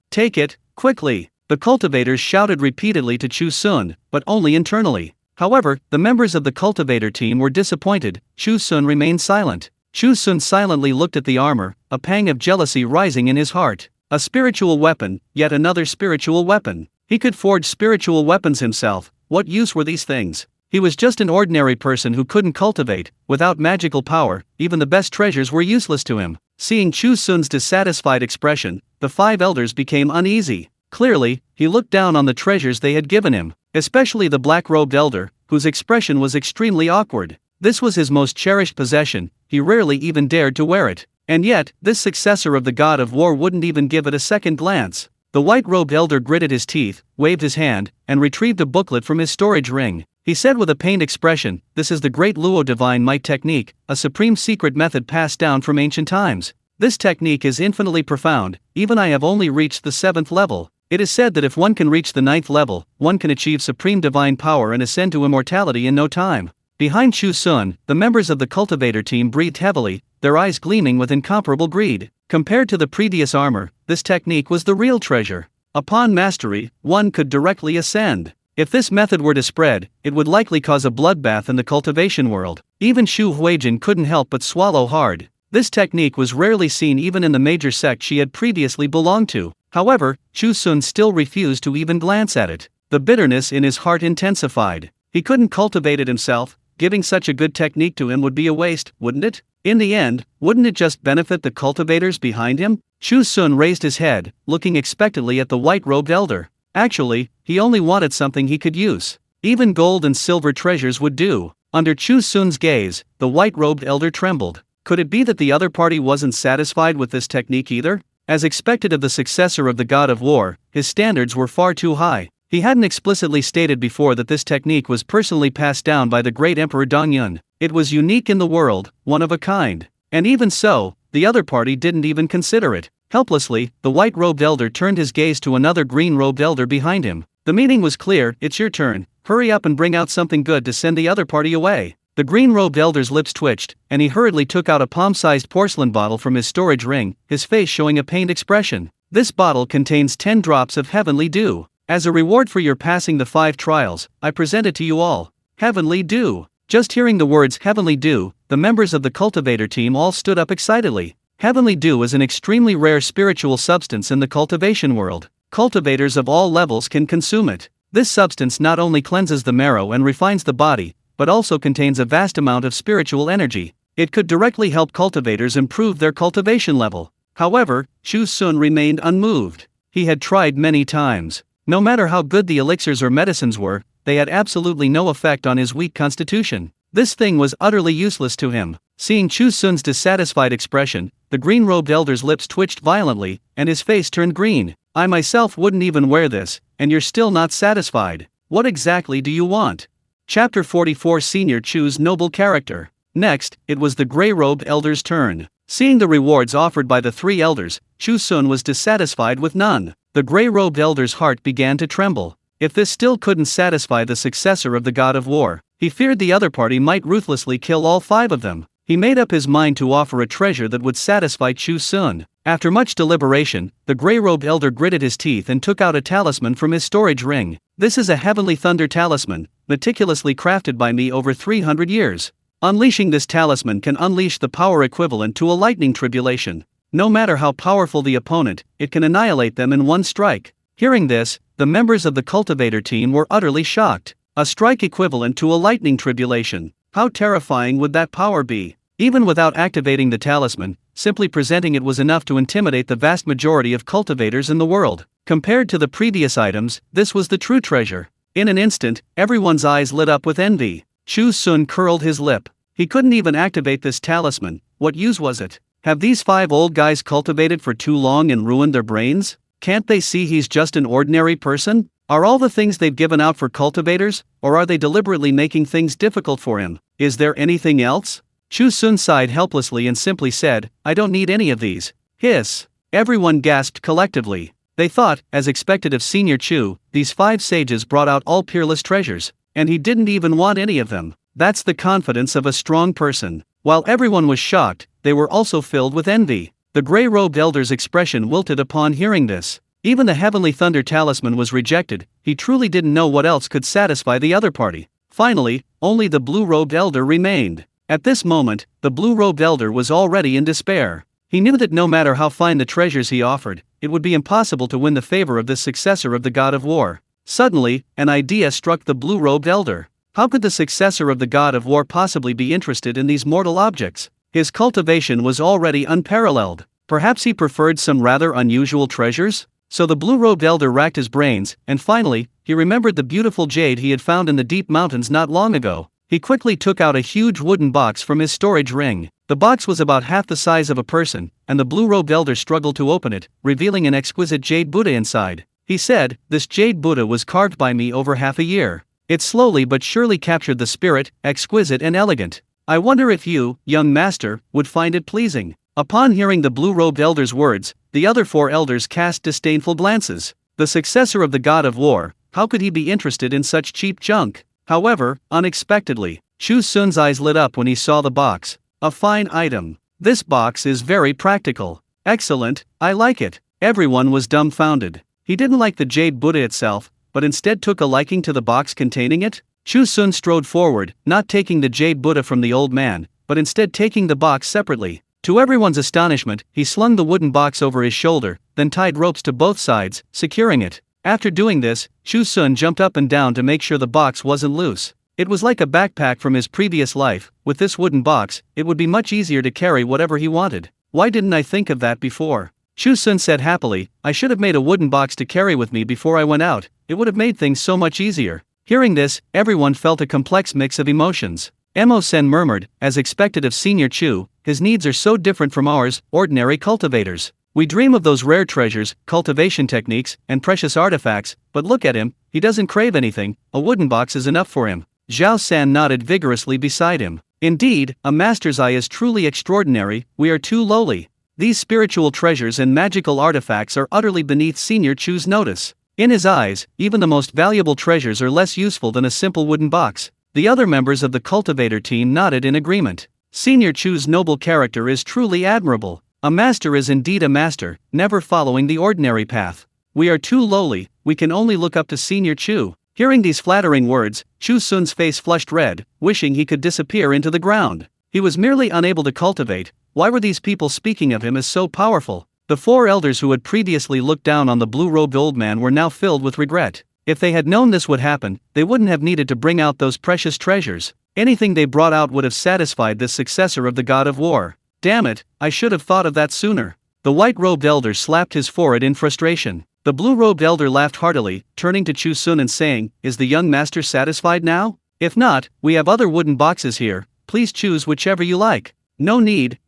quickly. The cultivators shouted repeatedly to Chu Xun, but only internally. However, the members of the cultivator team were disappointed. Chu Xun remained silent. Chu Xun silently looked at the armor, a pang of jealousy rising in his heart. A spiritual weapon, yet another spiritual weapon. He could forge spiritual weapons himself. What use were these things? He was just an ordinary person who couldn't cultivate. Without magical power, even the best treasures were useless to him. Seeing Chu Xun's dissatisfied expression, the 5 elders became uneasy. Clearly, he looked down on the treasures they had given him, especially the black-robed elder, whose expression was extremely awkward. This was his most cherished possession, he rarely even dared to wear it. And yet, this successor of the god of war wouldn't even give it a second glance. The white-robed elder gritted his teeth, waved his hand, and retrieved a booklet from his storage ring. He said with a pained expression, "This is the great Luo divine might technique, a supreme secret method passed down from ancient times. This technique is infinitely profound, even I have only reached the 7th level. It is said that if one can reach the 9th level, one can achieve supreme divine power and ascend to immortality in no time. Behind Chu Xun, the members of the cultivator team breathed heavily, their eyes gleaming with incomparable greed. Compared to the previous armor, this technique was the real treasure. Upon mastery, one could directly ascend. If this method were to spread, it would likely cause a bloodbath in the cultivation world. Even Xu Huijin couldn't help but swallow hard. This technique was rarely seen even in the major sect she had previously belonged to. However, Chu Xun still refused to even glance at it. The bitterness in his heart intensified. He couldn't cultivate it himself. Giving such a good technique to him would be a waste, wouldn't it? In the end, wouldn't it just benefit the cultivators behind him? Chu Xun raised his head, looking expectantly at the white-robed elder. Actually, he only wanted something he could use. Even gold and silver treasures would do. Under Chu Xun's gaze, the white-robed elder trembled. Could it be that the other party wasn't satisfied with this technique either? As expected of the successor of the god of war, his standards were far too high. He hadn't explicitly stated before that this technique was personally passed down by the great Emperor Dongyun. It was unique in the world, one of a kind. And even so, the other party didn't even consider it. Helplessly, the white-robed elder turned his gaze to another green-robed elder behind him. The meaning was clear: it's your turn. Hurry up and bring out something good to send the other party away. The green-robed elder's lips twitched, and he hurriedly took out a palm-sized porcelain bottle from his storage ring, his face showing a pained expression. This bottle contains 10 drops of heavenly dew. As a reward for your passing the 5 trials, I present it to you all. Heavenly dew. Just hearing the words heavenly dew, the members of the cultivator team all stood up excitedly. Heavenly dew is an extremely rare spiritual substance in the cultivation world. Cultivators of all levels can consume it. This substance not only cleanses the marrow and refines the body, but also contains a vast amount of spiritual energy. It could directly help cultivators improve their cultivation level. However, Chu Xun remained unmoved. He had tried many times. No matter how good the elixirs or medicines were, they had absolutely no effect on his weak constitution. This thing was utterly useless to him. Seeing Chu Xun's dissatisfied expression, the green-robed elder's lips twitched violently, and his face turned green. I myself wouldn't even wear this, and you're still not satisfied. What exactly do you want? Chapter 44 Senior Chu's Noble Character. Next, it was the gray-robed elder's turn. Seeing the rewards offered by the 3 elders, Chu Xun was dissatisfied with none. The gray-robed elder's heart began to tremble. If this still couldn't satisfy the successor of the god of war, he feared the other party might ruthlessly kill all 5 of them. He made up his mind to offer a treasure that would satisfy Chu Xun. After much deliberation, the gray-robed elder gritted his teeth and took out a talisman from his storage ring. This is a heavenly thunder talisman, meticulously crafted by me over 300 years. Unleashing this talisman can unleash the power equivalent to a lightning tribulation. No matter how powerful the opponent, it can annihilate them in one strike. Hearing this, the members of the cultivator team were utterly shocked. A strike equivalent to a lightning tribulation. How terrifying would that power be? Even without activating the talisman, simply presenting it was enough to intimidate the vast majority of cultivators in the world. Compared to the previous items, this was the true treasure. In an instant, everyone's eyes lit up with envy. Chu Xun curled his lip. He couldn't even activate this talisman. What use was it? Have these 5 old guys cultivated for too long and ruined their brains? Can't they see he's just an ordinary person? Are all the things they've given out for cultivators, or are they deliberately making things difficult for him? Is there anything else? Chu Xun sighed helplessly and simply said, I don't need any of these. Hiss. Everyone gasped collectively. They thought, as expected of Senior Chu, these 5 sages brought out all peerless treasures, and he didn't even want any of them. That's the confidence of a strong person. While everyone was shocked, they were also filled with envy. The gray-robed elder's expression wilted upon hearing this. Even the heavenly thunder talisman was rejected. He truly didn't know what else could satisfy the other party. Finally, only the blue-robed elder remained. At this moment, the blue-robed elder was already in despair. He knew that no matter how fine the treasures he offered, it would be impossible to win the favor of this successor of the god of war. Suddenly, an idea struck the blue-robed elder. How could the successor of the god of war possibly be interested in these mortal objects? His cultivation was already unparalleled. Perhaps he preferred some rather unusual treasures? So the blue-robed elder racked his brains, and finally, he remembered the beautiful jade he had found in the deep mountains not long ago. He quickly took out a huge wooden box from his storage ring. The box was about half the size of a person, and the blue-robed elder struggled to open it, revealing an exquisite jade Buddha inside. He said, "This jade Buddha was carved by me over half a year. It slowly but surely captured the spirit, exquisite and elegant. I wonder if you, young master, would find it pleasing." Upon hearing the blue-robed elder's words, the other 4 elders cast disdainful glances. The successor of the god of war, how could he be interested in such cheap junk? However, unexpectedly, Chu Xun's eyes lit up when he saw the box. A fine item. This box is very practical. Excellent, I like it. Everyone was dumbfounded. He didn't like the jade Buddha itself, but instead took a liking to the box containing it. Chu Xun strode forward, not taking the jade Buddha from the old man, but instead taking the box separately. To everyone's astonishment, he slung the wooden box over his shoulder, then tied ropes to both sides, securing it. After doing this, Chu Xun jumped up and down to make sure the box wasn't loose. It was like a backpack from his previous life. With this wooden box, it would be much easier to carry whatever he wanted. Why didn't I think of that before? Chu Xun said happily, I should have made a wooden box to carry with me before I went out. It would have made things so much easier. Hearing this, everyone felt a complex mix of emotions. Mo Sen murmured, as expected of Senior Chu, his needs are so different from ours, ordinary cultivators. We dream of those rare treasures, cultivation techniques, and precious artifacts, but look at him, he doesn't crave anything, a wooden box is enough for him. Zhao San nodded vigorously beside him. Indeed, a master's eye is truly extraordinary, we are too lowly. These spiritual treasures and magical artifacts are utterly beneath Senior Chu's notice. In his eyes, even the most valuable treasures are less useful than a simple wooden box. The other members of the cultivator team nodded in agreement. Senior Chu's noble character is truly admirable. A master is indeed a master, never following the ordinary path. We are too lowly, we can only look up to Senior Chu. Hearing these flattering words, Chu Xun's face flushed red, wishing he could disappear into the ground. He was merely unable to cultivate. Why were these people speaking of him as so powerful? The 4 elders who had previously looked down on the blue-robed old man were now filled with regret. If they had known this would happen, they wouldn't have needed to bring out those precious treasures. Anything they brought out would have satisfied this successor of the god of war. Damn it, I should have thought of that sooner. The white-robed elder slapped his forehead in frustration. The blue-robed elder laughed heartily, turning to Chu Xun and saying, Is the young master satisfied now? If not, we have other wooden boxes here, please choose whichever you like. No need,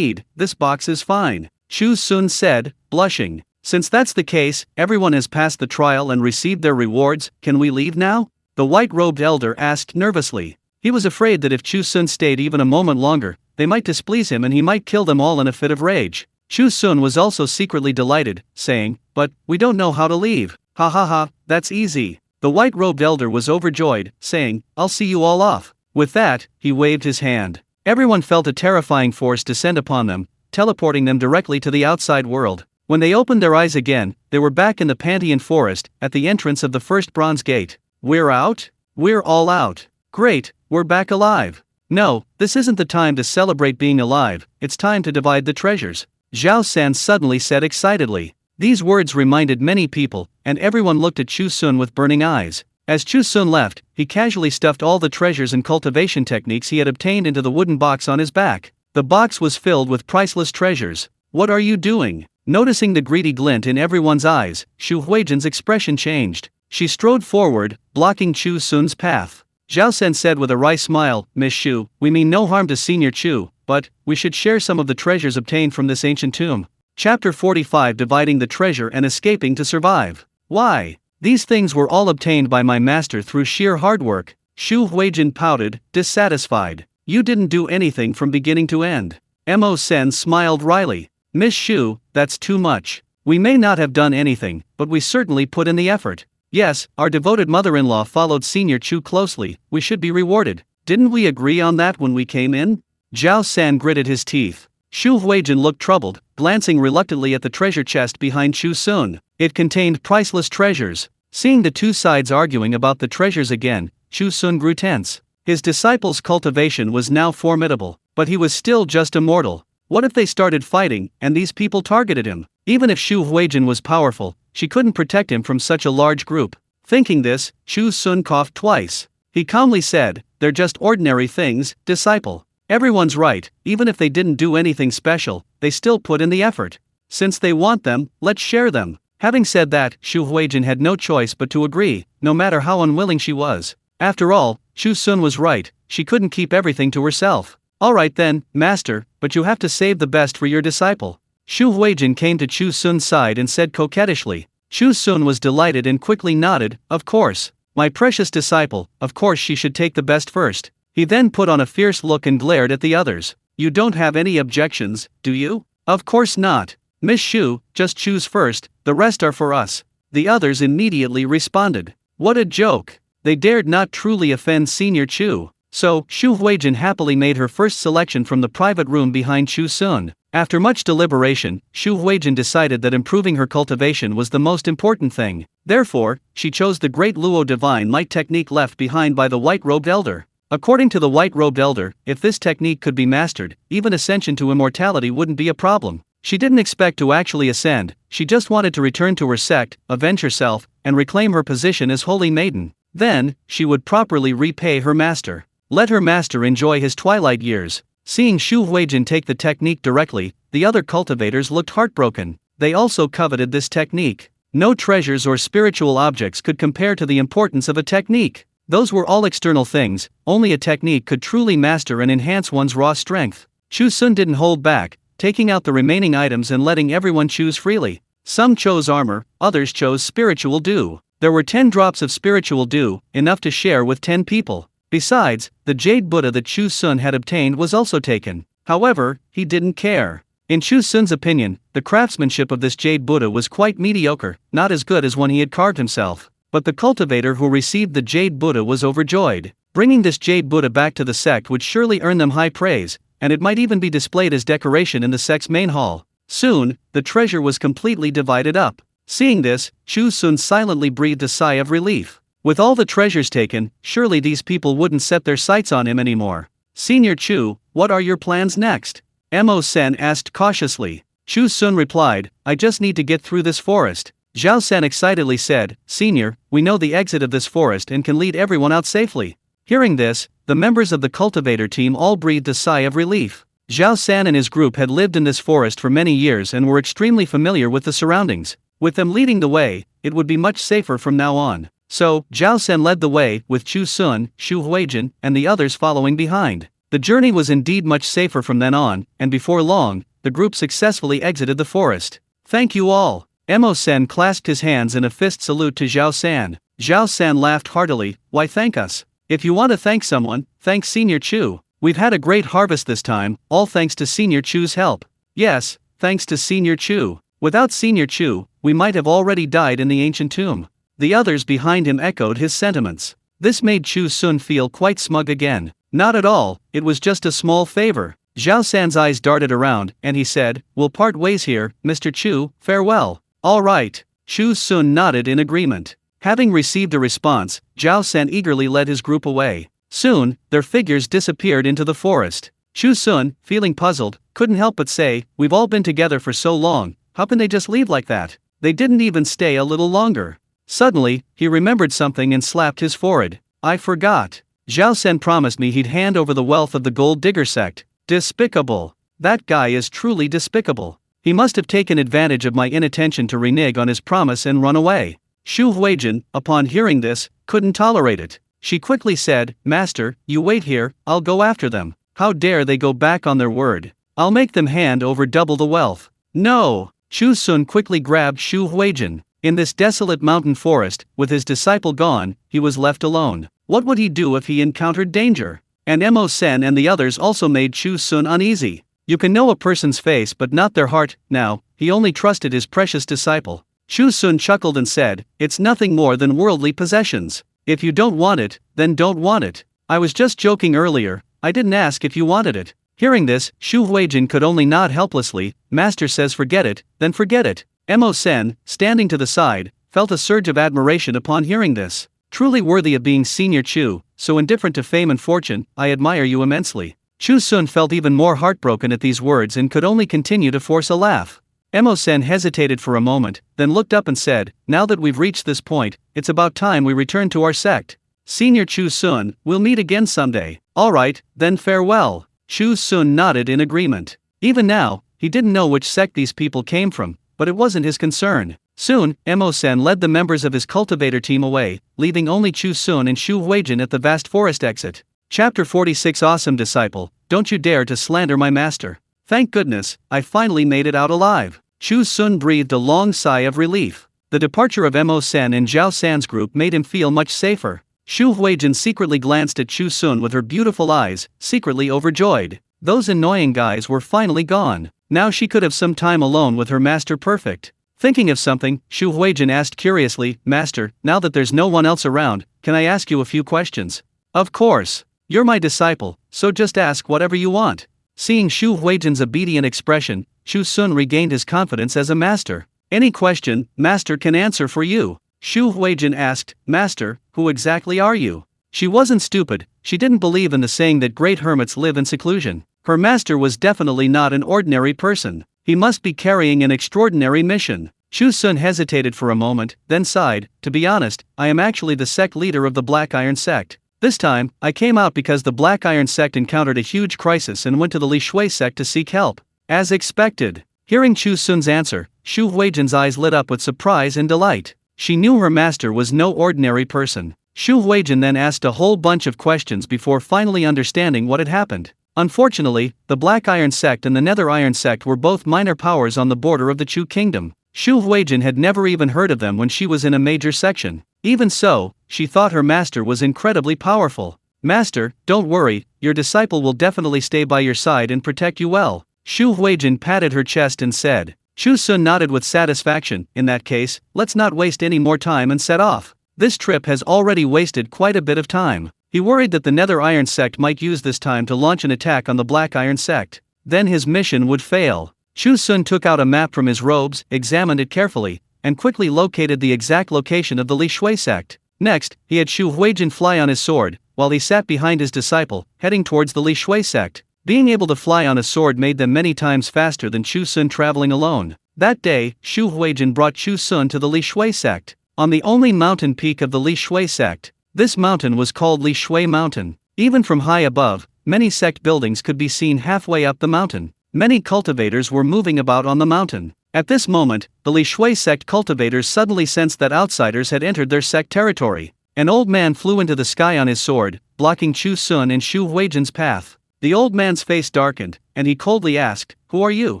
this box is fine, Chu Xun said, blushing. Since that's the case, everyone has passed the trial and received their rewards, can we leave now? The white-robed elder asked nervously. He was afraid that if Chu Xun stayed even a moment longer, they might displease him and he might kill them all in a fit of rage. Chu Xun was also secretly delighted, saying, But, we don't know how to leave. Ha ha ha, that's easy. The white-robed elder was overjoyed, saying, I'll see you all off. With that, he waved his hand. Everyone felt a terrifying force descend upon them, teleporting them directly to the outside world. When they opened their eyes again, they were back in the Pantheon forest, at the entrance of the first bronze gate. We're out? We're all out. Great, we're back alive. No, this isn't the time to celebrate being alive, it's time to divide the treasures, Zhao San suddenly said excitedly. These words reminded many people, and everyone looked at Chu Xun with burning eyes. As Chu Xun left, he casually stuffed all the treasures and cultivation techniques he had obtained into the wooden box on his back. The box was filled with priceless treasures. What are you doing? Noticing the greedy glint in everyone's eyes, Xu Huijin's expression changed. She strode forward, blocking Chu Xun's path. Zhao Sen said with a wry smile, Miss Xu, we mean no harm to Senior Chu, but we should share some of the treasures obtained from this ancient tomb. Chapter 45 Dividing the Treasure and Escaping to Survive. Why? These things were all obtained by my master through sheer hard work. Xu Huijin pouted, dissatisfied. You didn't do anything from beginning to end. Mo Sen smiled wryly. Miss Xu, that's too much. We may not have done anything, but we certainly put in the effort. Yes, our devoted mother-in-law followed Senior Chu closely, we should be rewarded. Didn't we agree on that when we came in? Zhao San gritted his teeth. Xu Huijin looked troubled, glancing reluctantly at the treasure chest behind Chu Xun. It contained priceless treasures. Seeing the two sides arguing about the treasures again, Chu Xun grew tense. His disciple's cultivation was now formidable, but he was still just a mortal. What if they started fighting, and these people targeted him? Even if Xu Huijin was powerful, she couldn't protect him from such a large group. Thinking this, Chu Xun coughed twice. He calmly said, They're just ordinary things, disciple. Everyone's right, even if they didn't do anything special, they still put in the effort. Since they want them, let's share them. Having said that, Xu Huijin had no choice but to agree, no matter how unwilling she was. After all, Chu Xun was right, she couldn't keep everything to herself. Alright then, master, but you have to save the best for your disciple. Xu Huijin came to Chu Xun's side and said coquettishly. Chu Xun was delighted and quickly nodded, Of course. My precious disciple, of course she should take the best first. He then put on a fierce look and glared at the others. You don't have any objections, do you? Of course not. Miss Shu, just choose first, the rest are for us. The others immediately responded. What a joke. They dared not truly offend Senior Chu. So, Shu Huijin happily made her first selection from the private room behind Chu Xun. After much deliberation, Shu Huijin decided that improving her cultivation was the most important thing. Therefore, she chose the Great Luo Divine Light technique left behind by the white-robed elder. According to the white-robed elder, if this technique could be mastered, even ascension to immortality wouldn't be a problem. She didn't expect to actually ascend, she just wanted to return to her sect, avenge herself, and reclaim her position as Holy Maiden. Then, she would properly repay her master. Let her master enjoy his twilight years. Seeing Shu Huijin take the technique directly, the other cultivators looked heartbroken. They also coveted this technique. No treasures or spiritual objects could compare to the importance of a technique. Those were all external things, only a technique could truly master and enhance one's raw strength. Chu Xun didn't hold back, taking out the remaining items and letting everyone choose freely. Some chose armor, others chose spiritual dew. There were 10 drops of spiritual dew, enough to share with 10 people. Besides, the jade Buddha that Chu Xun had obtained was also taken. However, he didn't care. In Chu Xun's opinion, the craftsmanship of this jade Buddha was quite mediocre, not as good as one he had carved himself. But the cultivator who received the jade Buddha was overjoyed. Bringing this jade Buddha back to the sect would surely earn them high praise, and it might even be displayed as decoration in the sect's main hall. Soon, the treasure was completely divided up. Seeing this, Chu Xun silently breathed a sigh of relief. With all the treasures taken, surely these people wouldn't set their sights on him anymore. Senior Chu, what are your plans next? Mo Sen asked cautiously. Chu Xun replied, I just need to get through this forest. Zhao San excitedly said, Senior, we know the exit of this forest and can lead everyone out safely. Hearing this, the members of the cultivator team all breathed a sigh of relief. Zhao San and his group had lived in this forest for many years and were extremely familiar with the surroundings. With them leading the way, it would be much safer from now on. So, Zhao San led the way, with Chu Xun, Shu Huijin, and the others following behind. The journey was indeed much safer from then on, and before long, the group successfully exited the forest. Thank you all. Mo Sen clasped his hands in a fist salute to Zhao San. Zhao San laughed heartily, why thank us? If you want to thank someone, thank Senior Chu. We've had a great harvest this time, all thanks to Senior Chu's help. Yes, thanks to Senior Chu. Without Senior Chu, we might have already died in the ancient tomb. The others behind him echoed his sentiments. This made Chu Xun feel quite smug again. Not at all, it was just a small favor. Zhao San's eyes darted around, and he said, we'll part ways here, Mr. Chu, farewell. All right. Chu Xun nodded in agreement. Having received a response, Zhao San eagerly led his group away. Soon, their figures disappeared into the forest. Chu Xun, feeling puzzled, couldn't help but say, we've all been together for so long, how can they just leave like that? They didn't even stay a little longer. Suddenly, he remembered something and slapped his forehead. I forgot. Zhao San promised me he'd hand over the wealth of the gold digger sect. Despicable. That guy is truly despicable. He must have taken advantage of my inattention to renege on his promise and run away. Shu Huijin, upon hearing this, couldn't tolerate it. She quickly said, Master, you wait here, I'll go after them. How dare they go back on their word? I'll make them hand over double the wealth. No! Chu Xun quickly grabbed Shu Huijin. In this desolate mountain forest, with his disciple gone, he was left alone. What would he do if he encountered danger? And Mo Sen and the others also made Chu Xun uneasy. You can know a person's face but not their heart. Now, he only trusted his precious disciple. Chu Xun chuckled and said, it's nothing more than worldly possessions. If you don't want it, then don't want it. I was just joking earlier, I didn't ask if you wanted it. Hearing this, Shu Huijin could only nod helplessly. Master says forget it, then forget it. Mo Sen, standing to the side, felt a surge of admiration upon hearing this. Truly worthy of being Senior Chu, so indifferent to fame and fortune, I admire you immensely. Chu Xun felt even more heartbroken at these words and could only continue to force a laugh. Mo Sen hesitated for a moment, then looked up and said, now that we've reached this point, it's about time we return to our sect. Senior Chu Xun, we'll meet again someday. Alright, then farewell. Chu Xun nodded in agreement. Even now, he didn't know which sect these people came from, but it wasn't his concern. Soon, Mo Sen led the members of his cultivator team away, leaving only Chu Xun and Shu Huijin at the vast forest exit. Chapter 46 Awesome Disciple, don't you dare to slander my master. Thank goodness, I finally made it out alive. Chu Xun breathed a long sigh of relief. The departure of Mo Sen and Zhao San's group made him feel much safer. Shu Huijin secretly glanced at Chu Xun with her beautiful eyes, secretly overjoyed. Those annoying guys were finally gone. Now she could have some time alone with her master. Perfect. Thinking of something, Chu Huijin asked curiously, Master, now that there's no one else around, can I ask you a few questions? Of course. You're my disciple, so just ask whatever you want. Seeing Chu Huijin's obedient expression, Chu Xun regained his confidence as a master. Any question, Master can answer for you. Chu Huijin asked, Master, who exactly are you? She wasn't stupid, she didn't believe in the saying that great hermits live in seclusion. Her master was definitely not an ordinary person. He must be carrying an extraordinary mission. Chu Xun hesitated for a moment, then sighed, to be honest, I am actually the sect leader of the Black Iron sect. This time, I came out because the Black Iron sect encountered a huge crisis and went to the Li Shui sect to seek help. As expected. Hearing Chu Xun's answer, Chu Huijin's eyes lit up with surprise and delight. She knew her master was no ordinary person. Chu Huijin then asked a whole bunch of questions before finally understanding what had happened. Unfortunately, the Black Iron sect and the Nether Iron sect were both minor powers on the border of the Chu kingdom. Chu Huijin had never even heard of them when she was in a major section. Even so, she thought her master was incredibly powerful. Master, don't worry, your disciple will definitely stay by your side and protect you well. Chu Huijin patted her chest and said. Chu Xun nodded with satisfaction. In that case, let's not waste any more time and set off. This trip has already wasted quite a bit of time. He worried that the Nether Iron sect might use this time to launch an attack on the Black Iron sect. Then his mission would fail. Chu Xun took out a map from his robes, examined it carefully, and quickly located the exact location of the Li Shui sect. Next, he had Chu Huijin fly on his sword, while he sat behind his disciple, heading towards the Li Shui sect. Being able to fly on a sword made them many times faster than Chu Xun traveling alone. That day, Chu Huijin brought Chu Xun to the Li Shui sect. On the only mountain peak of the Li Shui sect. This mountain was called Li Shui Mountain. Even from high above, many sect buildings could be seen halfway up the mountain. Many cultivators were moving about on the mountain. At this moment, the Li Shui sect cultivators suddenly sensed that outsiders had entered their sect territory. An old man flew into the sky on his sword, blocking Chu Xun and Chu Huijin's path. The old man's face darkened, and he coldly asked, Who are you?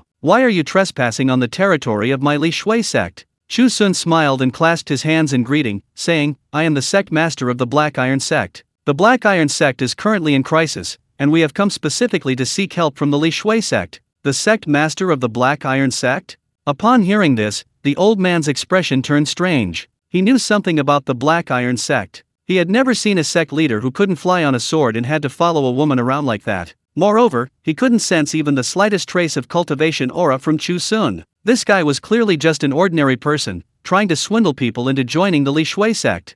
Why are you trespassing on the territory of my Li Shui sect? Chu Xun smiled and clasped his hands in greeting, saying, I am the sect master of the Black Iron sect. The Black Iron sect is currently in crisis, and we have come specifically to seek help from the Li Shui sect. The sect master of the Black Iron sect? Upon hearing this, the old man's expression turned strange. He knew something about the Black Iron sect. He had never seen a sect leader who couldn't fly on a sword and had to follow a woman around like that. Moreover, he couldn't sense even the slightest trace of cultivation aura from Chu Xun. This guy was clearly just an ordinary person, trying to swindle people into joining the Li Shui sect.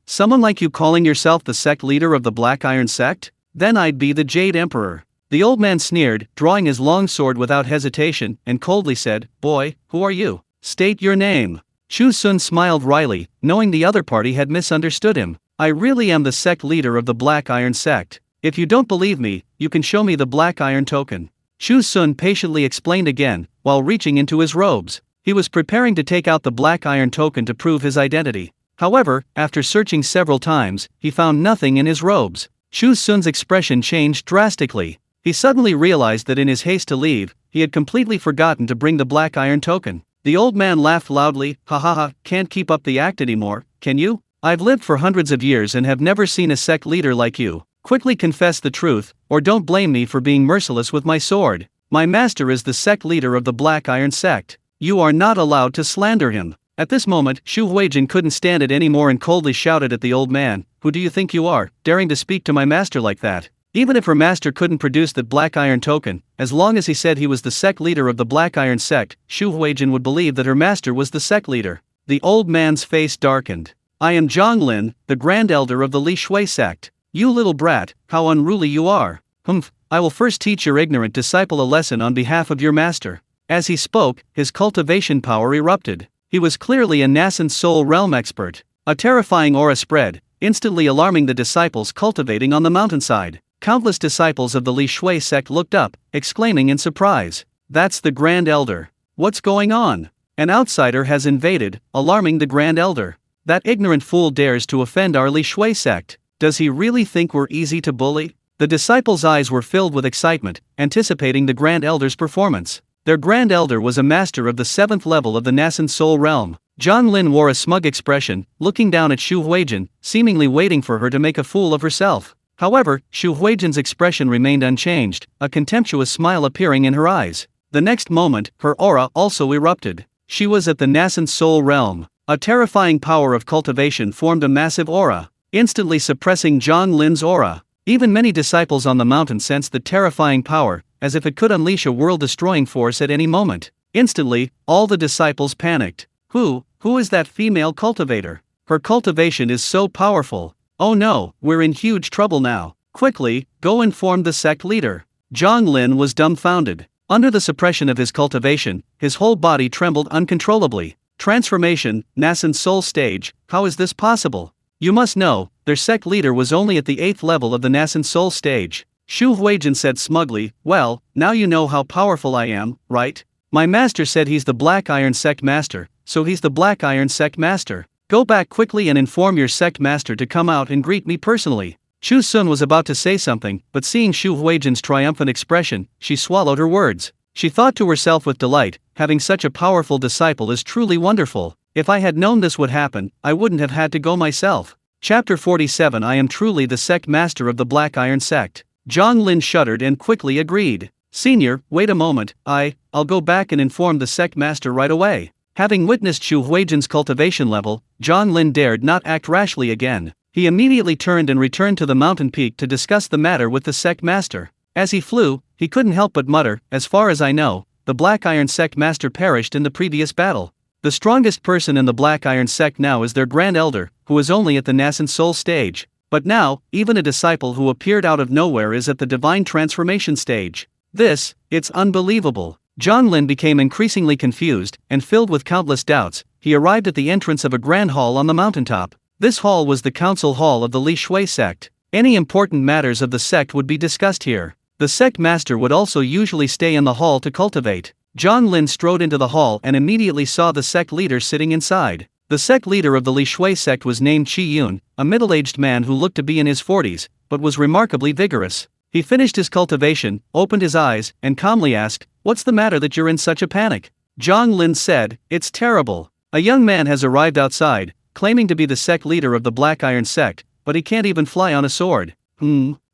Someone like you calling yourself the sect leader of the Black Iron sect? Then I'd be the Jade Emperor. The old man sneered, drawing his long sword without hesitation, and coldly said, Boy, who are you? State your name. Chu Xun smiled wryly, knowing the other party had misunderstood him. I really am the sect leader of the Black Iron sect. If you don't believe me, you can show me the Black Iron token. Chu Xun patiently explained again, while reaching into his robes. He was preparing to take out the Black Iron token to prove his identity. However, after searching several times, he found nothing in his robes. Chu Xun's expression changed drastically. He suddenly realized that in his haste to leave, he had completely forgotten to bring the Black Iron token. The old man laughed loudly, Ha ha ha, can't keep up the act anymore, can you? I've lived for hundreds of years and have never seen a sect leader like you. Quickly confess the truth, or don't blame me for being merciless with my sword. My master is the sect leader of the Black Iron sect. You are not allowed to slander him. At this moment, Chu Huijin couldn't stand it anymore and coldly shouted at the old man, Who do you think you are, daring to speak to my master like that? Even if her master couldn't produce that Black Iron token, as long as he said he was the sect leader of the Black Iron sect, Chu Huijin would believe that her master was the sect leader. The old man's face darkened. I am Zhonglin, the Grand Elder of the Li Shui sect. You little brat, how unruly you are. I will first teach your ignorant disciple a lesson on behalf of your master. As he spoke, his cultivation power erupted. He was clearly a nascent soul realm expert. A terrifying aura spread, instantly alarming the disciples cultivating on the mountainside. Countless disciples of the Li Shui sect looked up, exclaiming in surprise, That's the Grand Elder. What's going on? An outsider has invaded, alarming the Grand Elder. That ignorant fool dares to offend our Li Shui sect. Does he really think we're easy to bully? The disciples' eyes were filled with excitement, anticipating the Grand Elder's performance. Their Grand Elder was a master of the 7th level of the nascent soul realm. Zhonglin wore a smug expression, looking down at Chu Huijin, seemingly waiting for her to make a fool of herself. However, Xu Huijin's expression remained unchanged, a contemptuous smile appearing in her eyes. The next moment, her aura also erupted. She was at the nascent soul realm. A terrifying power of cultivation formed a massive aura, instantly suppressing Zhang Lin's aura. Even many disciples on the mountain sensed the terrifying power, as if it could unleash a world-destroying force at any moment. Instantly, all the disciples panicked. Who is that female cultivator? Her cultivation is so powerful. Oh no, we're in huge trouble now. Quickly, go inform the sect leader. Zhang Lin was dumbfounded. Under the suppression of his cultivation, his whole body trembled uncontrollably. Transformation, nascent soul stage, how is this possible? You must know, their sect leader was only at the 8th level of the nascent soul stage. Xu Huijin said smugly, well, now you know how powerful I am, right? My master said he's the Black Iron Sect Master, so he's the Black Iron Sect Master. Go back quickly and inform your sect master to come out and greet me personally. Chu Xun was about to say something, but seeing Xu Huijin's triumphant expression, she swallowed her words. She thought to herself with delight, having such a powerful disciple is truly wonderful. If I had known this would happen, I wouldn't have had to go myself. Chapter 47 I am truly the sect master of the Black Iron Sect. Zhang Lin shuddered and quickly agreed. Senior, wait a moment, I'll go back and inform the sect master right away. Having witnessed Xu Huijin's cultivation level, Zhang Lin dared not act rashly again. He immediately turned and returned to the mountain peak to discuss the matter with the sect master. As he flew, he couldn't help but mutter, as far as I know, the Black Iron Sect Master perished in the previous battle. The strongest person in the Black Iron Sect now is their Grand Elder, who is only at the nascent soul stage. But now, even a disciple who appeared out of nowhere is at the divine transformation stage. It's unbelievable. Zhang Lin became increasingly confused, and filled with countless doubts, he arrived at the entrance of a grand hall on the mountaintop. This hall was the council hall of the Li Shui sect. Any important matters of the sect would be discussed here. The sect master would also usually stay in the hall to cultivate. Zhang Lin strode into the hall and immediately saw the sect leader sitting inside. The sect leader of the Li Shui sect was named Chu Xun, a middle-aged man who looked to be in his 40s, but was remarkably vigorous. He finished his cultivation, opened his eyes, and calmly asked, "What's the matter that you're in such a panic?" Zhang Lin said, "It's terrible. A young man has arrived outside, claiming to be the sect leader of the Black Iron Sect, but he can't even fly on a sword."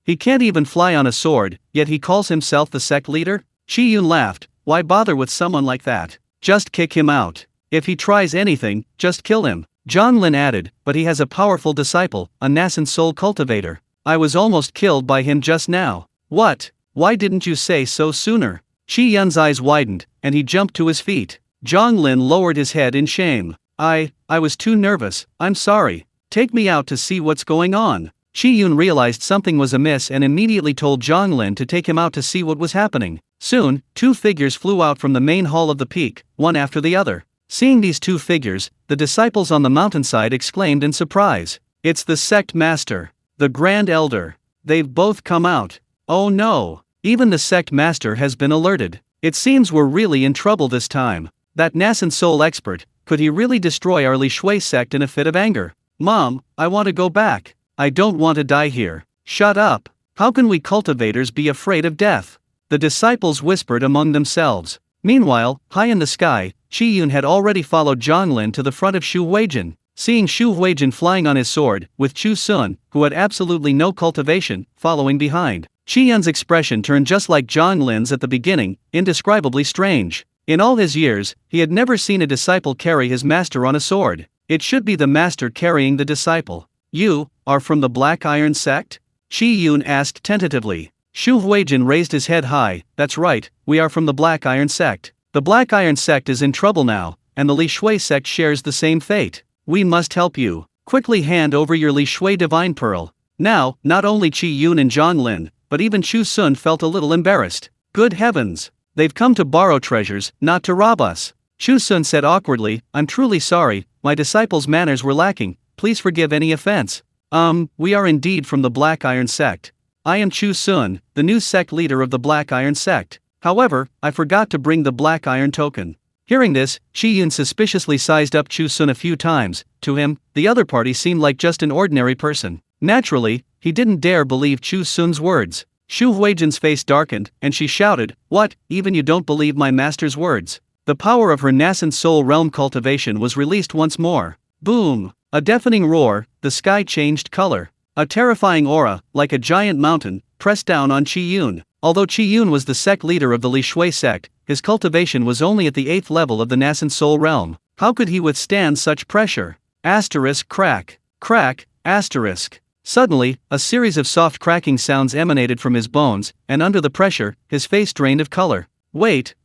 He can't even fly on a sword, yet he calls himself the sect leader? Chu Xun laughed. Why bother with someone like that? Just kick him out. If he tries anything, just kill him. Zhang Lin added, but he has a powerful disciple, a nascent soul cultivator. I was almost killed by him just now. What? Why didn't you say so sooner? Chu Yun's eyes widened, and he jumped to his feet. Zhang Lin lowered his head in shame. I was too nervous, I'm sorry. Take me out to see what's going on. Chu Yun realized something was amiss and immediately told Zhang Lin to take him out to see what was happening. Soon, two figures flew out from the main hall of the peak, one after the other. Seeing these two figures, the disciples on the mountainside exclaimed in surprise. It's the sect master, the Grand Elder. They've both come out. Oh no! Even the sect master has been alerted. It seems we're really in trouble this time. That nascent soul expert, could he really destroy our Li Shui sect in a fit of anger? Mom, I want to go back. I don't want to die here. Shut up. How can we cultivators be afraid of death? The disciples whispered among themselves. Meanwhile, high in the sky, Chu Yun had already followed Zhang Lin to the front of Xu Huijin. Seeing Xu Huijin flying on his sword, with Chu Xun, who had absolutely no cultivation, following behind, Chu Yun's expression turned just like Zhang Lin's at the beginning, indescribably strange. In all his years, he had never seen a disciple carry his master on a sword. It should be the master carrying the disciple. You are from the Black Iron Sect? Chu Yun asked tentatively. Xu Huijin raised his head high. That's right, we are from the Black Iron Sect. The Black Iron Sect is in trouble now, and the Li Shui Sect shares the same fate. We must help you. Quickly hand over your Li Shui Divine Pearl. Now, not only Chu Yun and Zhang Lin, but even Chu Xun felt a little embarrassed. Good heavens! They've come to borrow treasures, not to rob us. Chu Xun said awkwardly, I'm truly sorry, my disciples' manners were lacking, please forgive any offense. We are indeed from the Black Iron Sect. I am Chu Xun, the new sect leader of the Black Iron Sect. However, I forgot to bring the Black Iron token. Hearing this, Chu Yun suspiciously sized up Chu Xun a few times. To him, the other party seemed like just an ordinary person. Naturally, he didn't dare believe Chu Xun's words. Xu Huijin's face darkened, and she shouted, What, even you don't believe my master's words? The power of her nascent soul realm cultivation was released once more. Boom! A deafening roar, the sky changed color. A terrifying aura, like a giant mountain, pressed down on Chu Xun. Although Chu Xun was the sect leader of the Li Shui sect, his cultivation was only at the 8th level of the nascent soul realm. How could he withstand such pressure? Asterisk crack. Crack, asterisk. Suddenly, a series of soft cracking sounds emanated from his bones, and under the pressure, his face drained of color. Wait.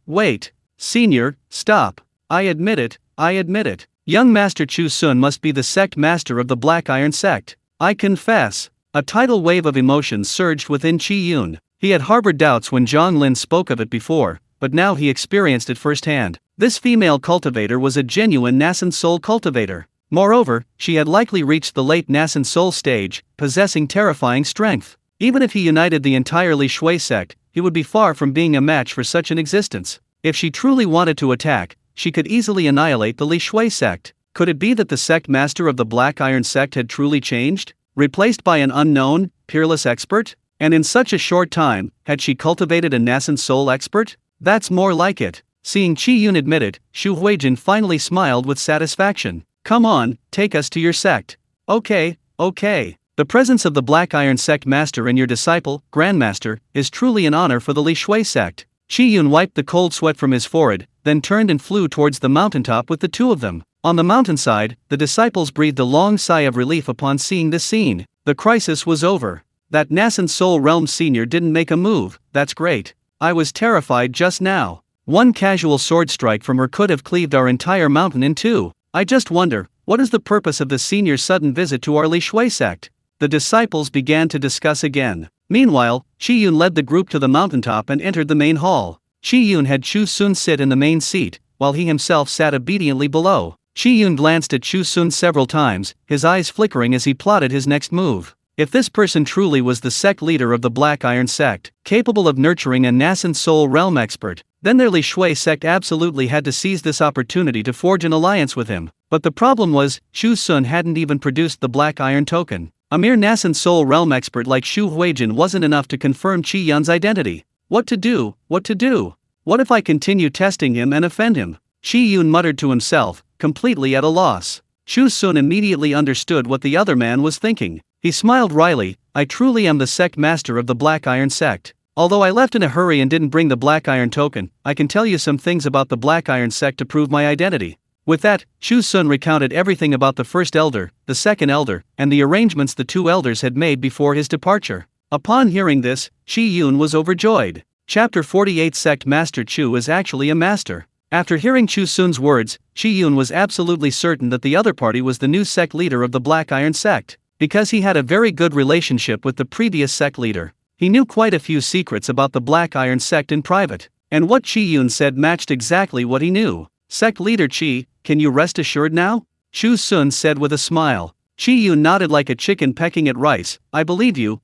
Senior, stop. I admit it. Young Master Chu Xun must be the sect master of the Black Iron sect. I confess. A tidal wave of emotions surged within Chu Xun. He had harbored doubts when Zhang Lin spoke of it before, but now he experienced it firsthand. This female cultivator was a genuine nascent soul cultivator. Moreover, she had likely reached the late nascent soul stage, possessing terrifying strength. Even if he united the entire Li Shui sect, he would be far from being a match for such an existence. If she truly wanted to attack, she could easily annihilate the Li Shui sect. Could it be that the sect master of the Black Iron sect had truly changed? Replaced by an unknown, peerless expert? And in such a short time, had she cultivated a nascent soul expert? That's more like it. Seeing Chu Xun admit it, Xu Huijin finally smiled with satisfaction. Come on, take us to your sect. Okay. The presence of the Black Iron sect master and your disciple, Grandmaster, is truly an honor for the Li Shui sect. Chu Xun wiped the cold sweat from his forehead, then turned and flew towards the mountaintop with the two of them. On the mountainside, the disciples breathed a long sigh of relief upon seeing this scene. The crisis was over. That nascent soul realm senior didn't make a move. That's great. I was terrified just now. One casual sword strike from her could have cleaved our entire mountain in two. I just wonder, what is the purpose of the senior's sudden visit to our Li Shui sect? The disciples began to discuss again. Meanwhile, Chu Xun led the group to the mountaintop and entered the main hall. Chu Xun had Chu Xun sit in the main seat, while he himself sat obediently below. Chu Xun glanced at Chu Xun several times, his eyes flickering as he plotted his next move. If this person truly was the sect leader of the Black Iron sect, capable of nurturing a nascent soul realm expert, then their Li Shui sect absolutely had to seize this opportunity to forge an alliance with him. But the problem was, Chu Xun hadn't even produced the Black Iron token. A mere nascent soul realm expert like Xu Huijin wasn't enough to confirm Chu Yun's identity. What to do? What if I continue testing him and offend him? Chu Yun muttered to himself, completely at a loss. Chu Xun immediately understood what the other man was thinking. He smiled wryly. I truly am the sect master of the Black Iron sect. Although I left in a hurry and didn't bring the Black Iron token, I can tell you some things about the Black Iron sect to prove my identity. With that, Chu Xun recounted everything about the first elder, the second elder, and the arrangements the two elders had made before his departure. Upon hearing this, Chu Yun was overjoyed. Chapter 48 Sect Master Chu is actually a master. After hearing Chu Xun's words, Chu Yun was absolutely certain that the other party was the new sect leader of the Black Iron sect. Because he had a very good relationship with the previous sect leader, he knew quite a few secrets about the Black Iron sect in private. And what Chu Yun said matched exactly what he knew. Sect leader Chi, can you rest assured now? Chu Xun said with a smile. Chu Yun nodded like a chicken pecking at rice. I believe you.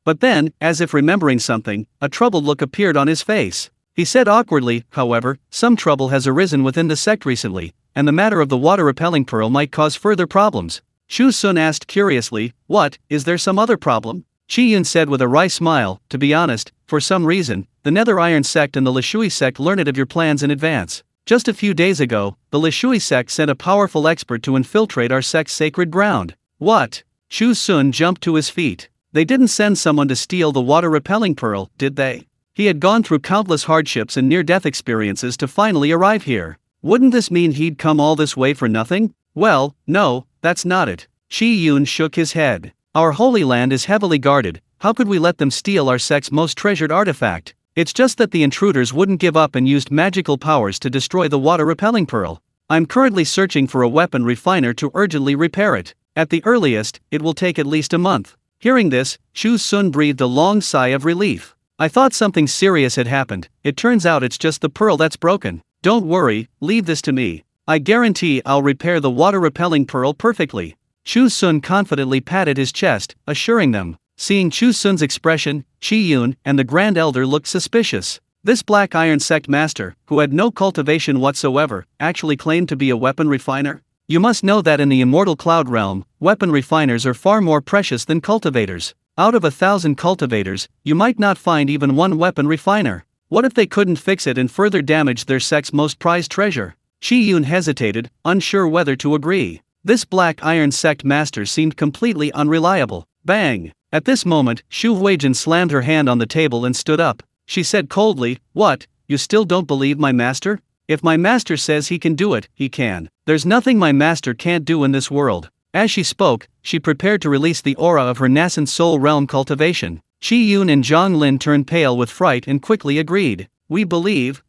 But then, as if remembering something, a troubled look appeared on his face. He said awkwardly, however, some trouble has arisen within the sect recently, and the matter of the water-repelling pearl might cause further problems. Chu Xun asked curiously, what, is there some other problem? Chu Yun said with a wry smile, to be honest, for some reason, the Nether Iron sect and the Li Shui sect learned of your plans in advance. Just a few days ago, the Li Shui sect sent a powerful expert to infiltrate our sect's sacred ground. What? Chu Xun jumped to his feet. They didn't send someone to steal the water-repelling pearl, did they? He had gone through countless hardships and near-death experiences to finally arrive here. Wouldn't this mean he'd come all this way for nothing? Well, no, that's not it. Chu Yun shook his head. Our holy land is heavily guarded. How could we let them steal our sect's most treasured artifact? It's just that the intruders wouldn't give up and used magical powers to destroy the water-repelling pearl. I'm currently searching for a weapon refiner to urgently repair it. At the earliest, it will take at least a month. Hearing this, Chu Xun breathed a long sigh of relief. I thought something serious had happened. It turns out it's just the pearl that's broken. Don't worry, leave this to me. I guarantee I'll repair the water-repelling pearl perfectly. Chu Xun confidently patted his chest, assuring them. Seeing Chu Xun's expression, Chu Yun and the Grand Elder looked suspicious. This Black Iron sect master, who had no cultivation whatsoever, actually claimed to be a weapon refiner? You must know that in the immortal cloud realm, weapon refiners are far more precious than cultivators. Out of 1,000 cultivators, you might not find even one weapon refiner. What if they couldn't fix it and further damage their sect's most prized treasure? Chu Yun hesitated, unsure whether to agree. This black iron sect master seemed completely unreliable. Bang! At this moment, Chu Huijin slammed her hand on the table and stood up. She said coldly, "What, you still don't believe my master? If my master says he can do it, he can. There's nothing my master can't do in this world." As she spoke, she prepared to release the aura of her nascent soul realm cultivation. Chu Xun and Zhang Lin turned pale with fright and quickly agreed. We believe.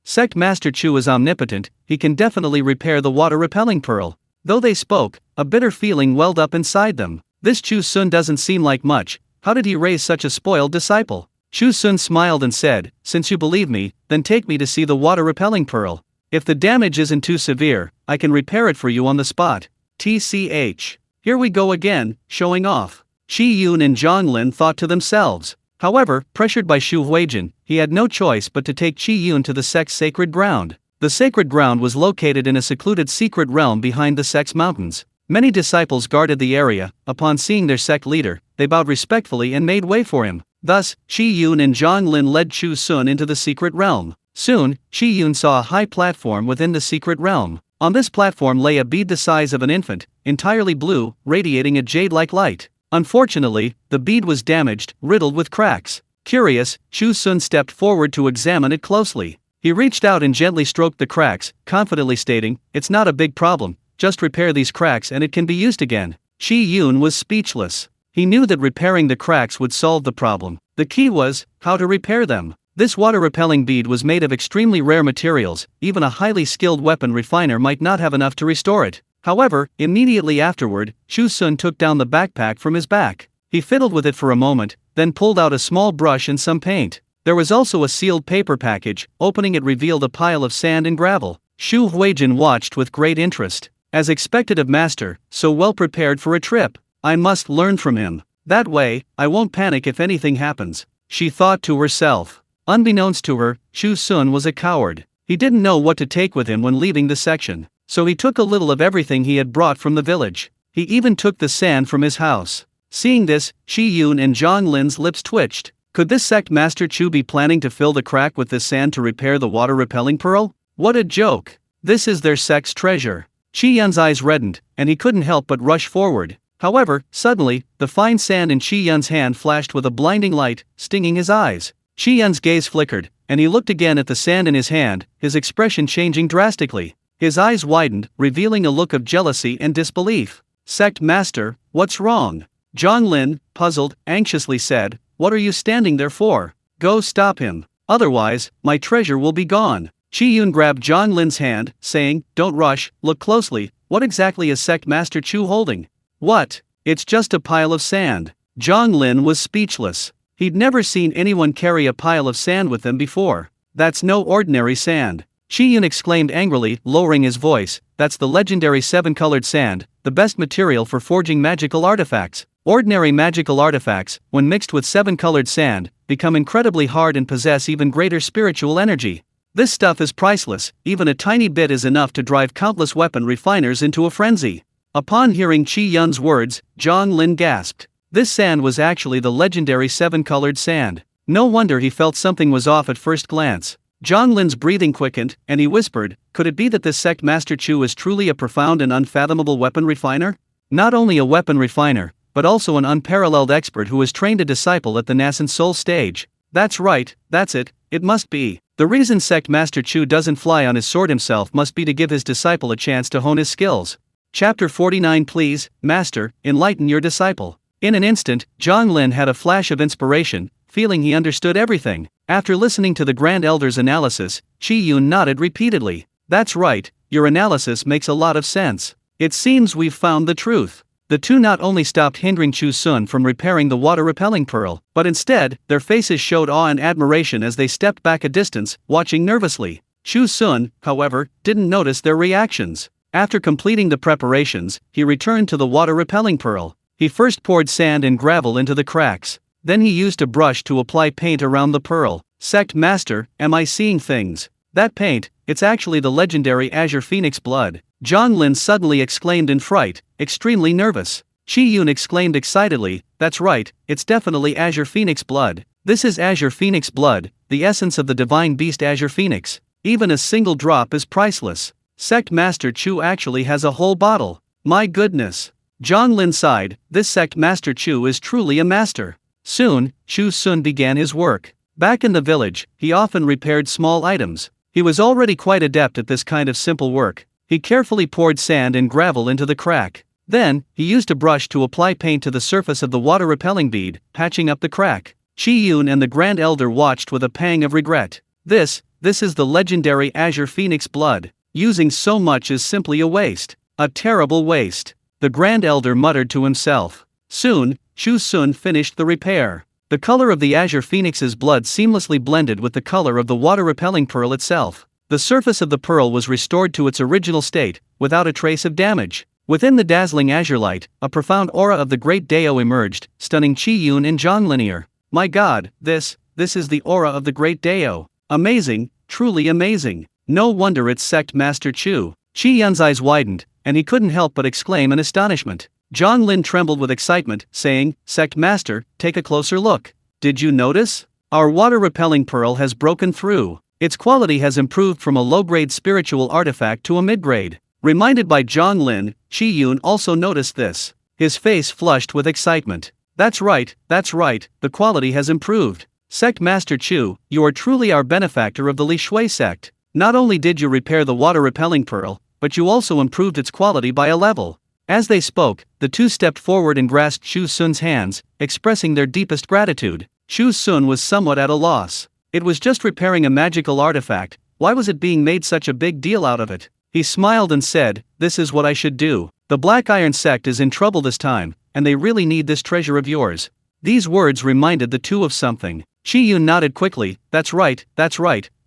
Sect Master Chu is omnipotent, he can definitely repair the water-repelling pearl. Though they spoke, a bitter feeling welled up inside them. This Chu Xun doesn't seem like much, how did he raise such a spoiled disciple? Chu Xun smiled and said, "Since you believe me, then take me to see the water-repelling pearl. If the damage isn't too severe, I can repair it for you on the spot." TCH. Here we go again, showing off. Chu Yun and Zhang Lin thought to themselves. However, pressured by Chu Huijin, he had no choice but to take Chu Yun to the sect's sacred ground. The sacred ground was located in a secluded secret realm behind the sect's mountains. Many disciples guarded the area. Upon seeing their sect leader, they bowed respectfully and made way for him. Thus, Chu Yun and Zhang Lin led Chu Xun into the secret realm. Soon, Chu Yun saw a high platform within the secret realm. On this platform lay a bead the size of an infant, entirely blue, radiating a jade-like light. Unfortunately, the bead was damaged, riddled with cracks. Curious, Chu Xun stepped forward to examine it closely. He reached out and gently stroked the cracks, confidently stating, "It's not a big problem, just repair these cracks and it can be used again." Chu Yun was speechless. He knew that repairing the cracks would solve the problem. The key was, how to repair them. This water-repelling bead was made of extremely rare materials, even a highly skilled weapon refiner might not have enough to restore it. However, immediately afterward, Chu Xun took down the backpack from his back. He fiddled with it for a moment, then pulled out a small brush and some paint. There was also a sealed paper package. Opening it revealed a pile of sand and gravel. Chu Huijin watched with great interest. As expected of master, so well prepared for a trip. I must learn from him. That way, I won't panic if anything happens, she thought to herself. Unbeknownst to her, Chu Xun was a coward. He didn't know what to take with him when leaving the section, so he took a little of everything he had brought from the village. He even took the sand from his house. Seeing this, Chu Yun and Zhang Lin's lips twitched. Could this sect master Chu be planning to fill the crack with this sand to repair the water-repelling pearl? What a joke! This is their sect's treasure. Chu Yun's eyes reddened, and he couldn't help but rush forward. However, suddenly, the fine sand in Chu Yun's hand flashed with a blinding light, stinging his eyes. Chu Yun's gaze flickered, and he looked again at the sand in his hand, his expression changing drastically. His eyes widened, revealing a look of jealousy and disbelief. "Sect master, what's wrong?" Zhang Lin, puzzled, anxiously said, "What are you standing there for? Go stop him. Otherwise, my treasure will be gone." Chu Yun grabbed Zhang Lin's hand, saying, "Don't rush, look closely. What exactly is sect master Chu holding?" "What? It's just a pile of sand." Zhang Lin was speechless. He'd never seen anyone carry a pile of sand with them before. "That's no ordinary sand." Chu Yun exclaimed angrily, lowering his voice, "That's the legendary seven-colored sand, the best material for forging magical artifacts. Ordinary magical artifacts, when mixed with seven-colored sand, become incredibly hard and possess even greater spiritual energy. This stuff is priceless, even a tiny bit is enough to drive countless weapon refiners into a frenzy." Upon hearing Chu Yun's words, Zhang Lin gasped. This sand was actually the legendary seven-colored sand. No wonder he felt something was off at first glance. Zhang Lin's breathing quickened, and he whispered, "Could it be that this sect master Chu is truly a profound and unfathomable weapon refiner? Not only a weapon refiner, but also an unparalleled expert who has trained a disciple at the nascent soul stage. That's right, that's it must be. The reason sect master Chu doesn't fly on his sword himself must be to give his disciple a chance to hone his skills." Chapter 49. Please, master, enlighten your disciple. In an instant, Zhang Lin had a flash of inspiration, feeling he understood everything. After listening to the Grand Elder's analysis, Chu Yun nodded repeatedly. "That's right, your analysis makes a lot of sense. It seems we've found the truth." The two not only stopped hindering Chu Xun from repairing the water-repelling pearl, but instead, their faces showed awe and admiration as they stepped back a distance, watching nervously. Chu Xun, however, didn't notice their reactions. After completing the preparations, he returned to the water-repelling pearl. He first poured sand and gravel into the cracks. Then he used a brush to apply paint around the pearl. "Sect master, am I seeing things? That paint, it's actually the legendary Azure Phoenix blood." Zhang Lin suddenly exclaimed in fright, extremely nervous. Chu Yun exclaimed excitedly, "That's right, it's definitely Azure Phoenix blood. This is Azure Phoenix blood, the essence of the divine beast Azure Phoenix. Even a single drop is priceless." Sect Master Chu actually has a whole bottle. My goodness. Zhang Lin sighed, this Sect Master Chu is truly a master. Soon, Chu Xun began his work. Back in the village, he often repaired small items. He was already quite adept at this kind of simple work. He carefully poured sand and gravel into the crack. Then, he used a brush to apply paint to the surface of the water-repelling bead, patching up the crack. Chu Xun and the Grand Elder watched with a pang of regret. This is the legendary Azure Phoenix blood. Using so much is simply a waste. A terrible waste. The Grand Elder muttered to himself. Soon, Chu Xun finished the repair. The color of the Azure Phoenix's blood seamlessly blended with the color of the water-repelling pearl itself. The surface of the pearl was restored to its original state, without a trace of damage. Within the dazzling azure light, a profound aura of the great Dao emerged, stunning Chu Xun and Zhang Linear. My god, this is the aura of the great Dao. Amazing, truly amazing. No wonder it's Sect Master Chu. Chu Yun's eyes widened, and he couldn't help but exclaim in astonishment. Zhang Lin trembled with excitement, saying, Sect Master, take a closer look. Did you notice? Our water-repelling pearl has broken through. Its quality has improved from a low-grade spiritual artifact to a mid-grade. Reminded by Zhang Lin, Chu Xun also noticed this. His face flushed with excitement. That's right, the quality has improved. Sect Master Chu, you are truly our benefactor of the Li Shui sect. Not only did you repair the water-repelling pearl, but you also improved its quality by a level. As they spoke, the two stepped forward and grasped Chu Xun's hands, expressing their deepest gratitude. Chu Xun was somewhat at a loss. It was just repairing a magical artifact, why was it being made such a big deal out of it? He smiled and said, this is what I should do. The Black Iron sect is in trouble this time, and they really need this treasure of yours. These words reminded the two of something. Chu Xun nodded quickly, that's right,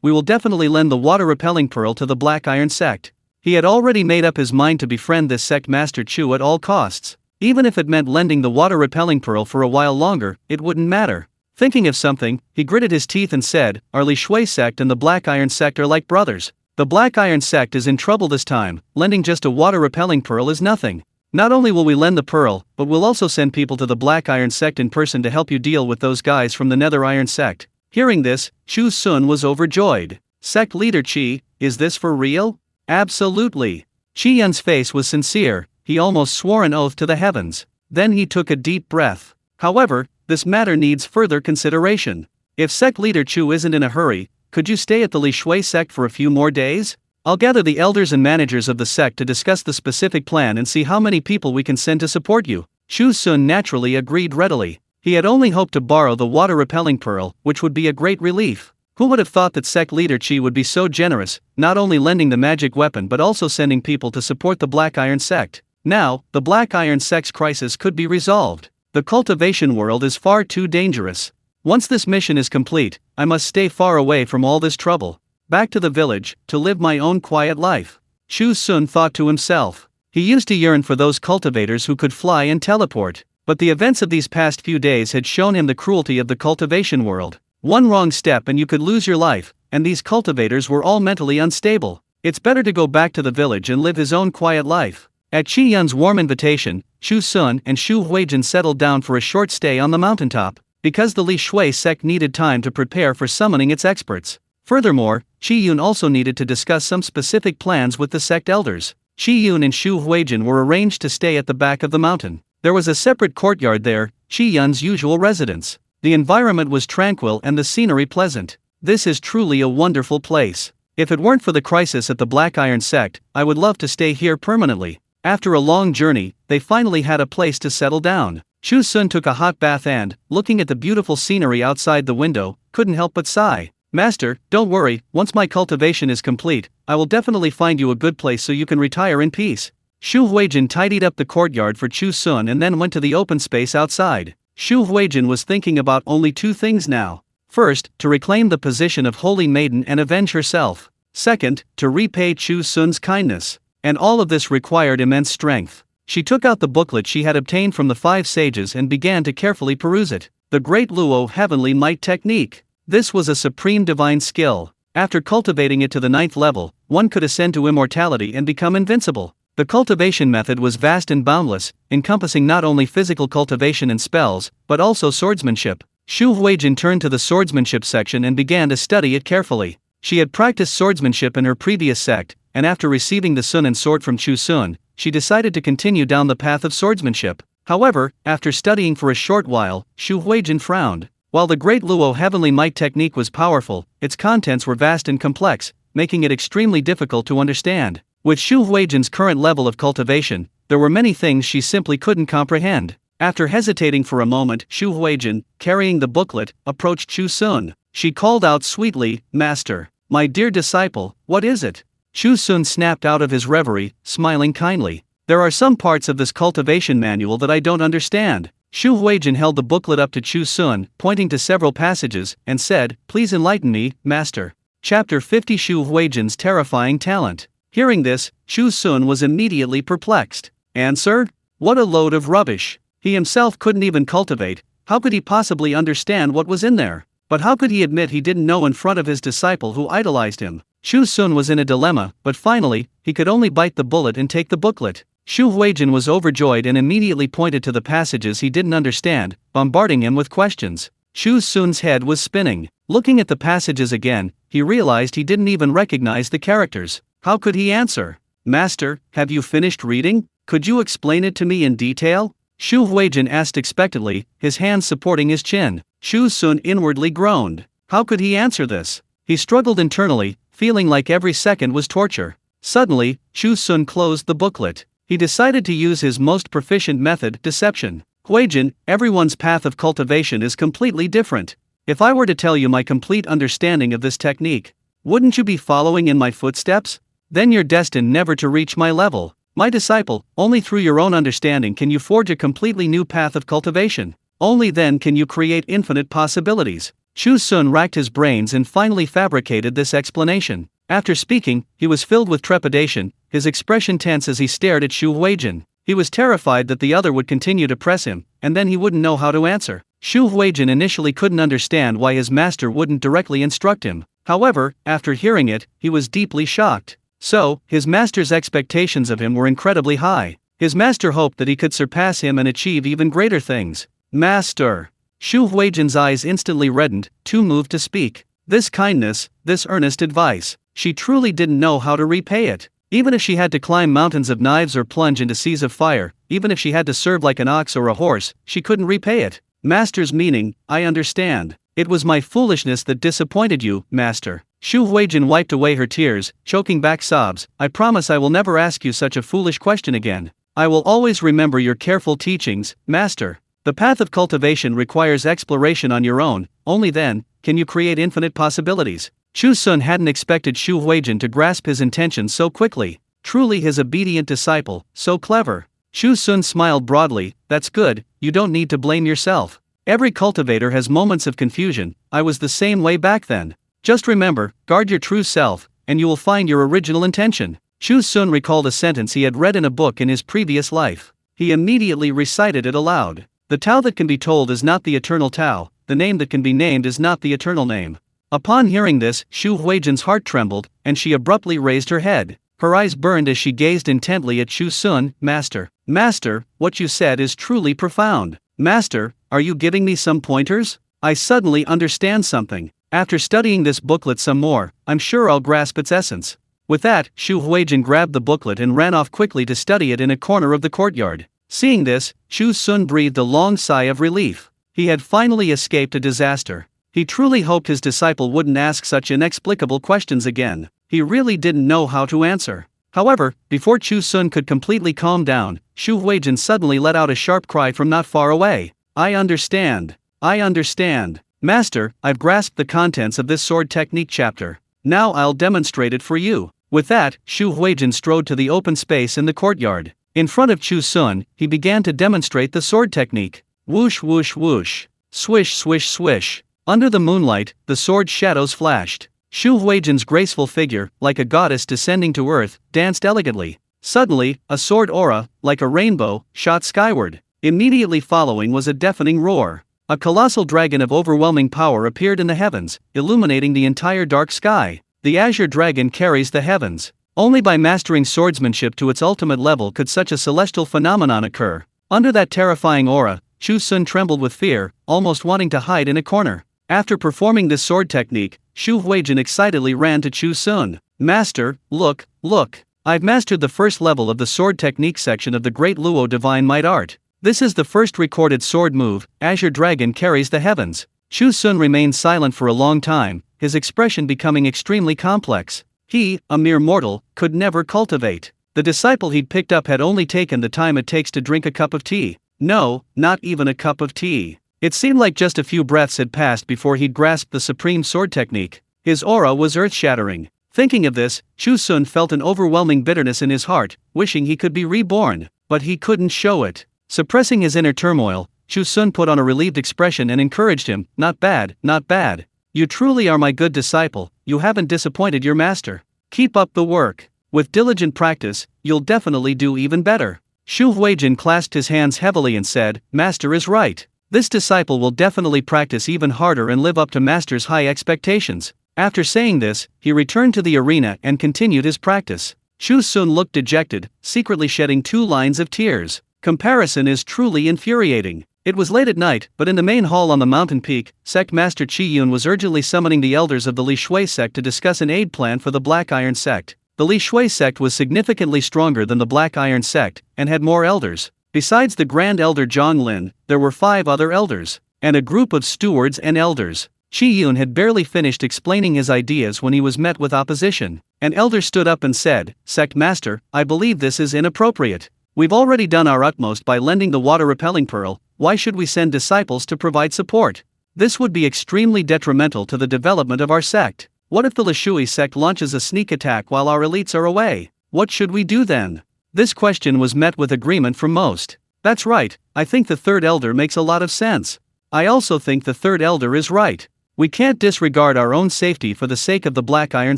we will definitely lend the water-repelling pearl to the Black Iron sect. He had already made up his mind to befriend this Sect Master Chu at all costs. Even if it meant lending the water-repelling pearl for a while longer, it wouldn't matter. Thinking of something, he gritted his teeth and said, our Li Shui sect and the Black Iron sect are like brothers. The Black Iron sect is in trouble this time, lending just a water-repelling pearl is nothing. Not only will we lend the pearl, but we'll also send people to the Black Iron sect in person to help you deal with those guys from the Nether Iron sect. Hearing this, Chu Xun was overjoyed. Sect leader Qi, is this for real? Absolutely. Qi Yun's face was sincere, he almost swore an oath to the heavens. Then he took a deep breath. However, this matter needs further consideration. If Sect leader Chu isn't in a hurry, could you stay at the Li Shui sect for a few more days? I'll gather the elders and managers of the sect to discuss the specific plan and see how many people we can send to support you. Chu Xun naturally agreed readily. He had only hoped to borrow the water-repelling pearl, which would be a great relief. Who would have thought that Sect leader Qi would be so generous, not only lending the magic weapon but also sending people to support the Black Iron sect? Now, the Black Iron sect's crisis could be resolved. The cultivation world is far too dangerous. Once this mission is complete, I must stay far away from all this trouble. Back to the village, to live my own quiet life. Chu Xun thought to himself. He used to yearn for those cultivators who could fly and teleport. But the events of these past few days had shown him the cruelty of the cultivation world. One wrong step and you could lose your life, and these cultivators were all mentally unstable. It's better to go back to the village and live his own quiet life. At Qi Yun's warm invitation, Chu Xun and Xu Huijin settled down for a short stay on the mountaintop, because the Li Shui sect needed time to prepare for summoning its experts. Furthermore, Qi Yun also needed to discuss some specific plans with the sect elders. Qi Yun and Xu Huijin were arranged to stay at the back of the mountain. There was a separate courtyard there, Qi Yun's usual residence. The environment was tranquil and the scenery pleasant. This is truly a wonderful place. If it weren't for the crisis at the Black Iron sect, I would love to stay here permanently. After a long journey, they finally had a place to settle down. Chu Xun took a hot bath and, looking at the beautiful scenery outside the window, couldn't help but sigh. Master, don't worry, once my cultivation is complete, I will definitely find you a good place so you can retire in peace. Xu Huijin tidied up the courtyard for Chu Xun and then went to the open space outside. Xu Huijin was thinking about only two things now. First, to reclaim the position of Holy Maiden and avenge herself. Second, to repay Chu Xun's kindness. And all of this required immense strength. She took out the booklet she had obtained from the 5 sages and began to carefully peruse it. The Great Luo Heavenly Might Technique. This was a supreme divine skill. After cultivating it to the 9th level, one could ascend to immortality and become invincible. The cultivation method was vast and boundless, encompassing not only physical cultivation and spells, but also swordsmanship. Xu Huijin turned to the swordsmanship section and began to study it carefully. She had practiced swordsmanship in her previous sect, and after receiving the Sun and sword from Chu Xun, she decided to continue down the path of swordsmanship. However, after studying for a short while, Xu Huijin frowned. While the Great Luo Heavenly Might technique was powerful, its contents were vast and complex, making it extremely difficult to understand. With Xu Huijin's current level of cultivation, there were many things she simply couldn't comprehend. After hesitating for a moment, Xu Huijin, carrying the booklet, approached Chu Xun. She called out sweetly, "Master, my dear disciple, what is it?" Chu Xun snapped out of his reverie, smiling kindly. "There are some parts of this cultivation manual that I don't understand." Xu Huijin held the booklet up to Chu Xun, pointing to several passages, and said, "Please enlighten me, Master." Chapter 50 Xu Huijin's Terrifying Talent. Hearing this, Chu Xun was immediately perplexed. Answer? What a load of rubbish. He himself couldn't even cultivate, how could he possibly understand what was in there? But how could he admit he didn't know in front of his disciple who idolized him? Chu Xun was in a dilemma, but finally, he could only bite the bullet and take the booklet. Xu Huijin was overjoyed and immediately pointed to the passages he didn't understand, bombarding him with questions. Chu Xun's head was spinning. Looking at the passages again, he realized he didn't even recognize the characters. How could he answer? "Master, have you finished reading? Could you explain it to me in detail?" Xu Huijin asked expectantly, his hands supporting his chin. Chu Xun inwardly groaned. How could he answer this? He struggled internally, feeling like every second was torture. Suddenly, Chu Xun closed the booklet. He decided to use his most proficient method, deception. "Huijin, everyone's path of cultivation is completely different. If I were to tell you my complete understanding of this technique, wouldn't you be following in my footsteps? Then you're destined never to reach my level. My disciple, only through your own understanding can you forge a completely new path of cultivation. Only then can you create infinite possibilities." Chu Xun racked his brains and finally fabricated this explanation. After speaking, he was filled with trepidation, his expression tense as he stared at Xu Huijin. He was terrified that the other would continue to press him, and then he wouldn't know how to answer. Xu Huijin initially couldn't understand why his master wouldn't directly instruct him. However, after hearing it, he was deeply shocked. So, his master's expectations of him were incredibly high. His master hoped that he could surpass him and achieve even greater things. "Master!" Xu Huijin's eyes instantly reddened, too moved to speak. This kindness, this earnest advice, she truly didn't know how to repay it. Even if she had to climb mountains of knives or plunge into seas of fire, even if she had to serve like an ox or a horse, she couldn't repay it. Master's meaning, I understand. It was my foolishness that disappointed you, Master. Xu Huijin wiped away her tears, choking back sobs. I promise I will never ask you such a foolish question again. I will always remember your careful teachings, Master. The path of cultivation requires exploration on your own, only then can you create infinite possibilities. Chu Xun hadn't expected Xu Huijin to grasp his intentions so quickly. Truly his obedient disciple, so clever. Chu Xun smiled broadly. That's good, you don't need to blame yourself. Every cultivator has moments of confusion, I was the same way back then. Just remember, guard your true self, and you will find your original intention. Chu Xun recalled a sentence he had read in a book in his previous life. He immediately recited it aloud. The Tao that can be told is not the eternal Tao, the name that can be named is not the eternal name. Upon hearing this, Xu Huijin's heart trembled, and she abruptly raised her head. Her eyes burned as she gazed intently at Chu Xun. Master, Master, what you said is truly profound. Master, are you giving me some pointers? I suddenly understand something. After studying this booklet some more, I'm sure I'll grasp its essence. With that, Xu Huijin grabbed the booklet and ran off quickly to study it in a corner of the courtyard. Seeing this, Chu Xun breathed a long sigh of relief. He had finally escaped a disaster. He truly hoped his disciple wouldn't ask such inexplicable questions again. He really didn't know how to answer. However, before Chu Xun could completely calm down, Xu Huijin suddenly let out a sharp cry from not far away. I understand. I understand. Master, I've grasped the contents of this sword technique chapter. Now I'll demonstrate it for you. With that, Xu Huijin strode to the open space in the courtyard. In front of Chu Xun, he began to demonstrate the sword technique. Whoosh whoosh whoosh. Swish swish swish. Under the moonlight, the sword's shadows flashed. Xu Huijin's graceful figure, like a goddess descending to earth, danced elegantly. Suddenly, a sword aura, like a rainbow, shot skyward. Immediately following was a deafening roar. A colossal dragon of overwhelming power appeared in the heavens, illuminating the entire dark sky. The azure dragon carries the heavens. Only by mastering swordsmanship to its ultimate level could such a celestial phenomenon occur. Under that terrifying aura, Chu Xun trembled with fear, almost wanting to hide in a corner. After performing this sword technique, Chu Huijin excitedly ran to Chu Xun. Master, look, look. I've mastered the first level of the sword technique section of the Great Luo Divine Might Art. This is the first recorded sword move, Azure Dragon Carries the Heavens. Chu Xun remained silent for a long time, his expression becoming extremely complex. He, a mere mortal, could never cultivate. The disciple he'd picked up had only taken the time it takes to drink a cup of tea. No, not even a cup of tea. It seemed like just a few breaths had passed before he'd grasped the supreme sword technique. His aura was earth-shattering. Thinking of this, Chu Xun felt an overwhelming bitterness in his heart, wishing he could be reborn, but he couldn't show it. Suppressing his inner turmoil, Chu Xun put on a relieved expression and encouraged him, "Not bad, not bad. You truly are my good disciple, you haven't disappointed your master. Keep up the work. With diligent practice, you'll definitely do even better." Chu Huijin clasped his hands heavily and said, "Master is right. This disciple will definitely practice even harder and live up to Master's high expectations." After saying this, he returned to the arena and continued his practice. Chu Xun looked dejected, secretly shedding 2 lines of tears. Comparison is truly infuriating. It was late at night, but in the main hall on the mountain peak, Sect Master Chu Xun was urgently summoning the elders of the Li Shui sect to discuss an aid plan for the Black Iron sect. The Li Shui sect was significantly stronger than the Black Iron sect, and had more elders. Besides the Grand Elder Zhang Lin, there were 5 other elders, and a group of stewards and elders. Chu Xun had barely finished explaining his ideas when he was met with opposition. An elder stood up and said, "Sect Master, I believe this is inappropriate. We've already done our utmost by lending the water-repelling pearl, why should we send disciples to provide support? This would be extremely detrimental to the development of our sect. What if the Lishui sect launches a sneak attack while our elites are away? What should we do then?" This question was met with agreement from most. "That's right, I think the third elder makes a lot of sense. I also think the third elder is right. We can't disregard our own safety for the sake of the Black Iron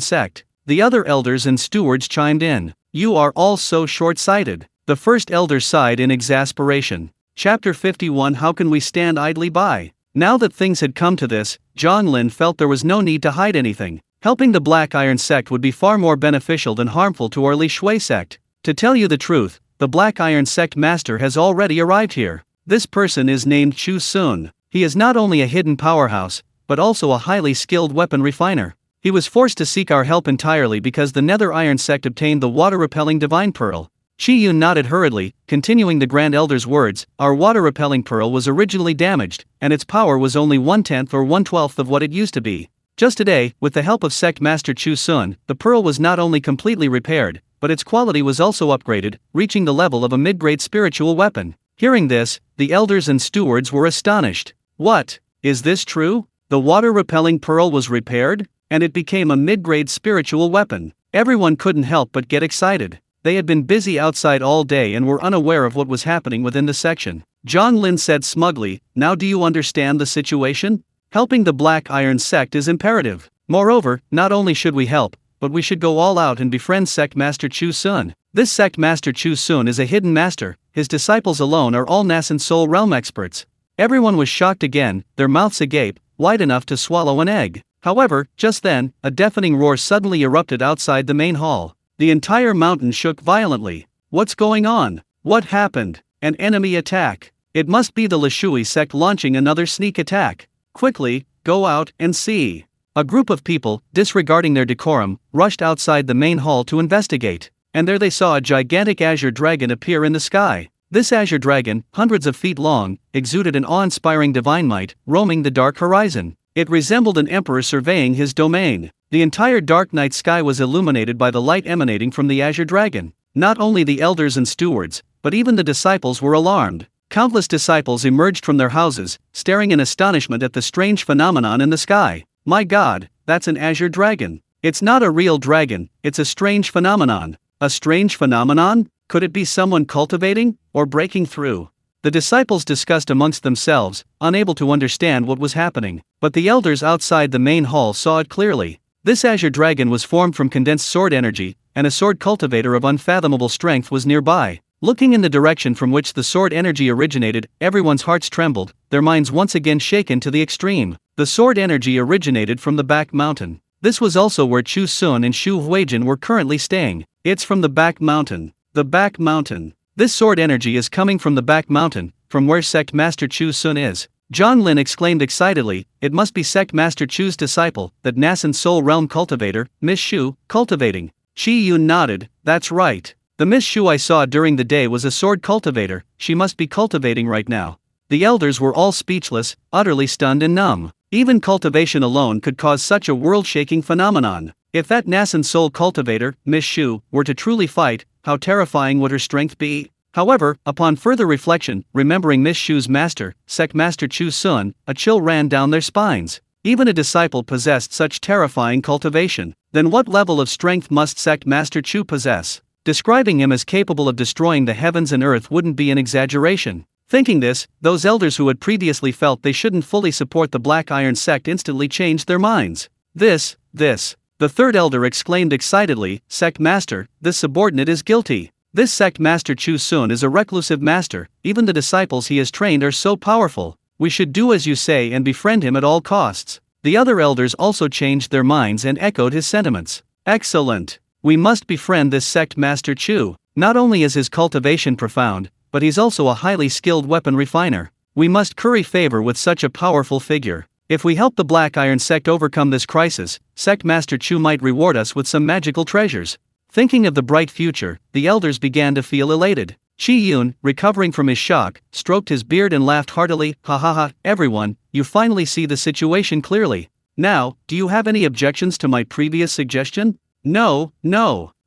sect." The other elders and stewards chimed in. "You are all so short-sighted." The first elder sighed in exasperation. Chapter 51. How can we stand idly by? Now that things had come to this, Zhang Lin felt there was no need to hide anything. Helping the Black Iron sect would be far more beneficial than harmful to our Li Shui sect. To tell you the truth, the Black Iron sect master has already arrived here. This person is named Chu Xun. He is not only a hidden powerhouse, but also a highly skilled weapon refiner. He was forced to seek our help entirely because the Nether Iron sect obtained the water-repelling divine pearl. Chu Xun nodded hurriedly, continuing the Grand Elder's words. "Our water-repelling pearl was originally damaged, and its power was only 1/10 or 1/12 of what it used to be. Just today, with the help of Sect Master Chu Xun, the pearl was not only completely repaired, but its quality was also upgraded, reaching the level of a mid-grade spiritual weapon." Hearing this, the elders and stewards were astonished. "What? Is this true? The water-repelling pearl was repaired, and it became a mid-grade spiritual weapon." Everyone couldn't help but get excited. They had been busy outside all day and were unaware of what was happening within the section. Zhang Lin said smugly, "Now do you understand the situation? Helping the Black Iron sect is imperative. Moreover, not only should we help, but we should go all out and befriend Sect Master Chu Xun. This Sect Master Chu Xun is a hidden master, his disciples alone are all nascent soul realm experts." Everyone was shocked again, their mouths agape, wide enough to swallow an egg. However, just then, a deafening roar suddenly erupted outside the main hall. The entire mountain shook violently. "What's going on? What happened? An enemy attack. It must be the Lishui sect launching another sneak attack. Quickly, go out and see." A group of people, disregarding their decorum, rushed outside the main hall to investigate. And there they saw a gigantic azure dragon appear in the sky. This azure dragon, hundreds of feet long, exuded an awe-inspiring divine might, roaming the dark horizon. It resembled an emperor surveying his domain. The entire dark night sky was illuminated by the light emanating from the azure dragon. Not only the elders and stewards, but even the disciples were alarmed. Countless disciples emerged from their houses, staring in astonishment at the strange phenomenon in the sky. "My God, that's an azure dragon. It's not a real dragon, it's a strange phenomenon." A strange phenomenon? Could it be someone cultivating, or breaking through? The disciples discussed amongst themselves, unable to understand what was happening, but the elders outside the main hall saw it clearly. This azure dragon was formed from condensed sword energy, and a sword cultivator of unfathomable strength was nearby. Looking in the direction from which the sword energy originated, everyone's hearts trembled, their minds once again shaken to the extreme. The sword energy originated from the back mountain. This was also where Chu Xun and Chu Huijin were currently staying. "It's from the back mountain. The back mountain. This sword energy is coming from the back mountain, from where Sect Master Chu Xun is. Zhonglin exclaimed excitedly, "It must be Sect Master Chu's disciple, that nascent soul realm cultivator, Miss Shu, cultivating." Chi Yun nodded, "That's right. The Miss Shu I saw during the day was a sword cultivator, she must be cultivating right now." The elders were all speechless, utterly stunned and numb. Even cultivation alone could cause such a world-shaking phenomenon. If that nascent soul cultivator, Miss Shu, were to truly fight, how terrifying would her strength be? However, upon further reflection, remembering Miss Shu's master, Sect Master Chu Xun, a chill ran down their spines. Even a disciple possessed such terrifying cultivation. Then what level of strength must Sect Master Chu possess? Describing him as capable of destroying the heavens and earth wouldn't be an exaggeration. Thinking this, those elders who had previously felt they shouldn't fully support the Black Iron sect instantly changed their minds. This. The third elder exclaimed excitedly, "Sect Master, this subordinate is guilty. This Sect Master Chu Xun is a reclusive master, even the disciples he has trained are so powerful. We should do as you say and befriend him at all costs." The other elders also changed their minds and echoed his sentiments. "Excellent. We must befriend this Sect Master Chu. Not only is his cultivation profound, but he's also a highly skilled weapon refiner. We must curry favor with such a powerful figure. If we help the Black Iron sect overcome this crisis, Sect Master Chu might reward us with some magical treasures." Thinking of the bright future, the elders began to feel elated. Chi Yun, recovering from his shock, stroked his beard and laughed heartily, "Ha ha ha, everyone, you finally see the situation clearly. Now, do you have any objections to my previous suggestion?" No,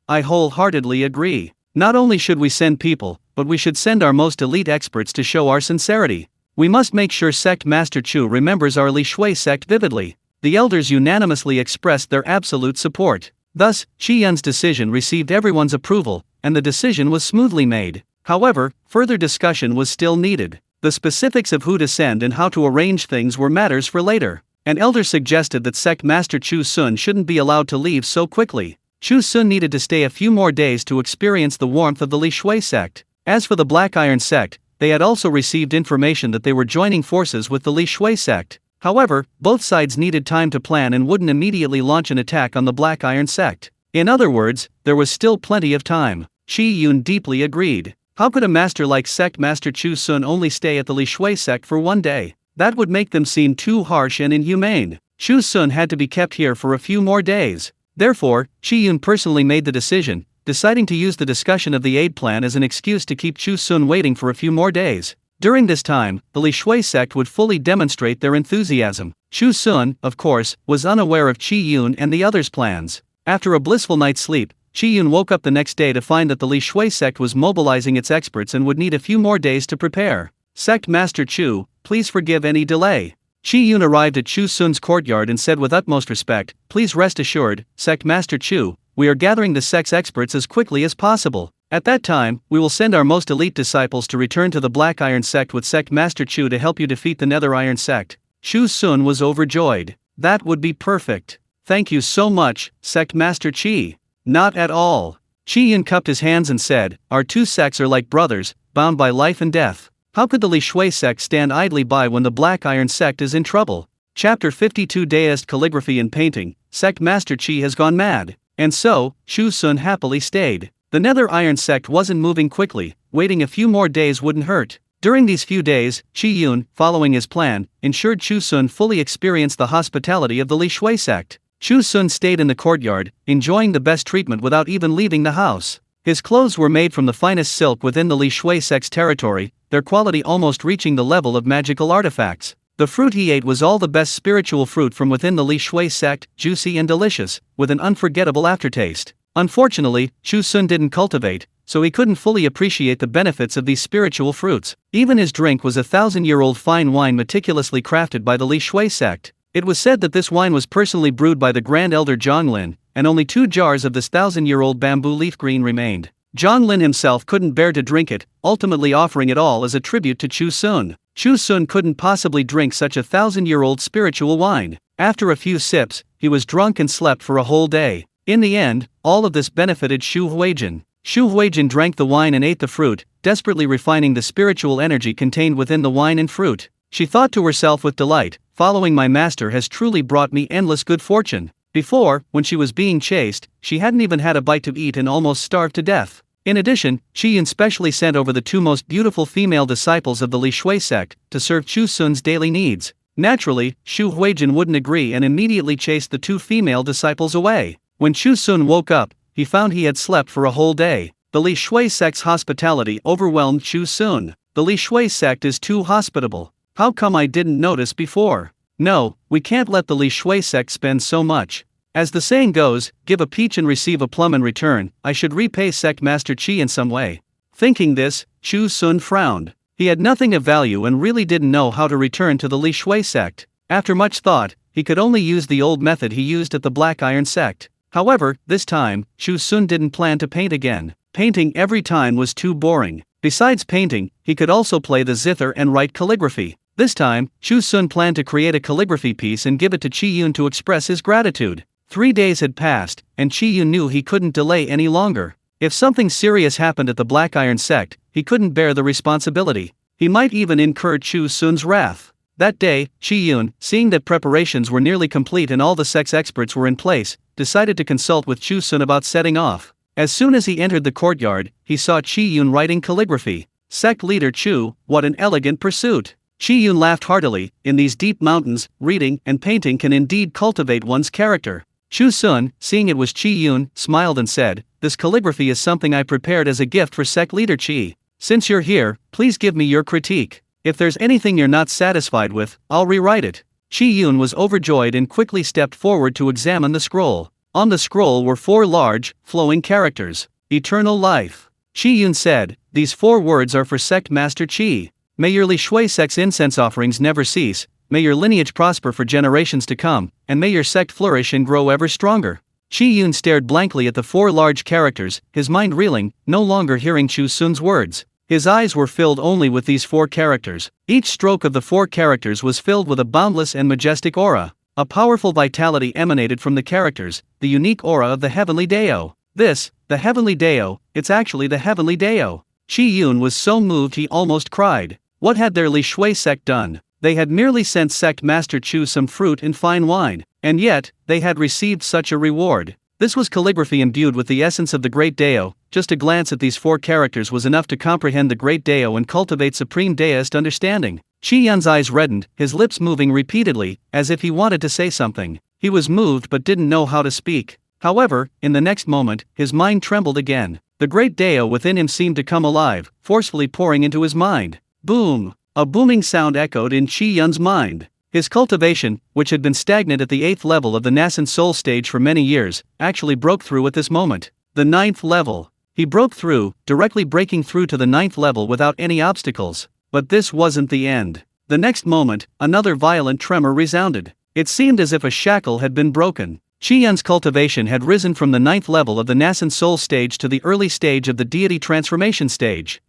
I wholeheartedly agree. Not only should we send people, but we should send our most elite experts to show our sincerity. We must make sure Sect Master Chu remembers our Li Shui sect vividly." The elders unanimously expressed their absolute support. Thus, Chi Yun's decision received everyone's approval, and the decision was smoothly made. However, further discussion was still needed. The specifics of who to send and how to arrange things were matters for later. An elder suggested that Sect Master Chu Xun shouldn't be allowed to leave so quickly. Chu Xun needed to stay a few more days to experience the warmth of the Li Shui sect. As for the Black Iron sect, they had also received information that they were joining forces with the Li Shui sect. However, both sides needed time to plan and wouldn't immediately launch an attack on the Black Iron sect. In other words, there was still plenty of time. Chi Yun deeply agreed. How could a master like Sect Master Chu Xun only stay at the Li Shui sect for one day? That would make them seem too harsh and inhumane. Chu Xun had to be kept here for a few more days. Therefore, Chi Yun personally made the decision, deciding to use the discussion of the aid plan as an excuse to keep Chu Xun waiting for a few more days. During this time, the Li Shui sect would fully demonstrate their enthusiasm. Chu Xun, of course, was unaware of Chi Yun and the others' plans. After a blissful night's sleep, Chi Yun woke up the next day to find that the Li Shui sect was mobilizing its experts and would need a few more days to prepare. "Sect Master Chu, please forgive any delay." Chi Yun arrived at Chu Xun's courtyard and said with utmost respect, "Please rest assured, Sect Master Chu, we are gathering the sect's experts as quickly as possible. At that time, we will send our most elite disciples to return to the Black Iron sect with Sect Master Chu to help you defeat the Nether Iron sect." Chu Xun was overjoyed. "That would be perfect. Thank you so much, Sect Master Chi." "Not at all." Chi Yun cupped his hands and said, "Our two sects are like brothers, bound by life and death. How could the Li Shui sect stand idly by when the Black Iron sect is in trouble?" Chapter 52 Daoist Calligraphy and Painting. Sect Master Chi has gone mad. And so, Chu Xun happily stayed. The Nether Iron sect wasn't moving quickly, waiting a few more days wouldn't hurt. During these few days, Chi Yun, following his plan, ensured Chu Xun fully experienced the hospitality of the Li Shui sect. Chu Xun stayed in the courtyard, enjoying the best treatment without even leaving the house. His clothes were made from the finest silk within the Li Shui sect's territory, their quality almost reaching the level of magical artifacts. The fruit he ate was all the best spiritual fruit from within the Li Shui sect, juicy and delicious, with an unforgettable aftertaste. Unfortunately, Chu Xun didn't cultivate, so he couldn't fully appreciate the benefits of these spiritual fruits. Even his drink was a 1,000-year-old fine wine meticulously crafted by the Li Shui sect. It was said that this wine was personally brewed by the Grand Elder Zhonglin, and only 2 jars of this 1,000-year-old bamboo leaf green remained. Zhonglin himself couldn't bear to drink it, ultimately offering it all as a tribute to Chu Xun. Chu Xun couldn't possibly drink such a 1,000-year-old spiritual wine. After a few sips, he was drunk and slept for a whole day. In the end, all of this benefited Xu Huijin. Xu Huijin drank the wine and ate the fruit, desperately refining the spiritual energy contained within the wine and fruit. She thought to herself with delight, "Following my master has truly brought me endless good fortune." Before, when she was being chased, she hadn't even had a bite to eat and almost starved to death. In addition, Chu Xun specially sent over the two most beautiful female disciples of the Li Shui sect to serve Chu Xun's daily needs. Naturally, Xu Huijin wouldn't agree and immediately chased the two female disciples away. When Chu Xun woke up, he found he had slept for a whole day. The Li Shui sect's hospitality overwhelmed Chu Xun. The Li Shui sect is too hospitable. How come I didn't notice before? No, we can't let the Li Shui sect spend so much. As the saying goes, give a peach and receive a plum in return. I should repay Sect Master Qi in some way. Thinking this, Chu Xun frowned. He had nothing of value and really didn't know how to return to the Li Shui sect. After much thought, he could only use the old method he used at the Black Iron sect. However, this time, Chu Xun didn't plan to paint again. Painting every time was too boring. Besides painting, he could also play the zither and write calligraphy. This time, Chu Xun planned to create a calligraphy piece and give it to Chi Yun to express his gratitude. 3 days had passed, and Chi Yun knew he couldn't delay any longer. If something serious happened at the Black Iron sect, he couldn't bear the responsibility. He might even incur Chu Xun's wrath. That day, Chi Yun, seeing that preparations were nearly complete and all the sect's experts were in place, decided to consult with Chu Xun about setting off. As soon as he entered the courtyard, he saw Chi Yun writing calligraphy. Sect leader Chu, what an elegant pursuit! Chi Yun laughed heartily. In these deep mountains, reading and painting can indeed cultivate one's character. Chu Xun, seeing it was Chi Yun, smiled and said, "This calligraphy is something I prepared as a gift for sect leader Qi. Since you're here, please give me your critique. If there's anything you're not satisfied with, I'll rewrite it." Chi Yun was overjoyed and quickly stepped forward to examine the scroll. On the scroll were 4 large, flowing characters. Eternal life. Chi Yun said, "These 4 words are for Sect Master Qi. May your Li Shui sect's incense offerings never cease. May your lineage prosper for generations to come, and may your sect flourish and grow ever stronger." Chi Yun stared blankly at the 4 large characters, his mind reeling, no longer hearing Chu Xun's words. His eyes were filled only with these 4 characters. Each stroke of the 4 characters was filled with a boundless and majestic aura. A powerful vitality emanated from the characters, the unique aura of the Heavenly Dao. This, the Heavenly Dao, it's actually the Heavenly Dao. Chi Yun was so moved he almost cried. What had their Li Shui sect done? They had merely sent Sect Master Chu some fruit and fine wine, and yet, they had received such a reward. This was calligraphy imbued with the essence of the Great Dao. Just a glance at these 4 characters was enough to comprehend the Great Dao and cultivate supreme Daoist understanding. Chi Yun's eyes reddened, his lips moving repeatedly, as if he wanted to say something. He was moved but didn't know how to speak. However, in the next moment, his mind trembled again. The Great Dao within him seemed to come alive, forcefully pouring into his mind. Boom! A booming sound echoed in Chi Yun's mind. His cultivation, which had been stagnant at the 8th level of the nascent soul stage for many years, actually broke through at this moment. The 9th level. He broke through, directly breaking through to the 9th level without any obstacles. But this wasn't the end. The next moment, another violent tremor resounded. It seemed as if a shackle had been broken. Chi Yun's cultivation had risen from the 9th level of the nascent soul stage to the early stage of the deity transformation stage.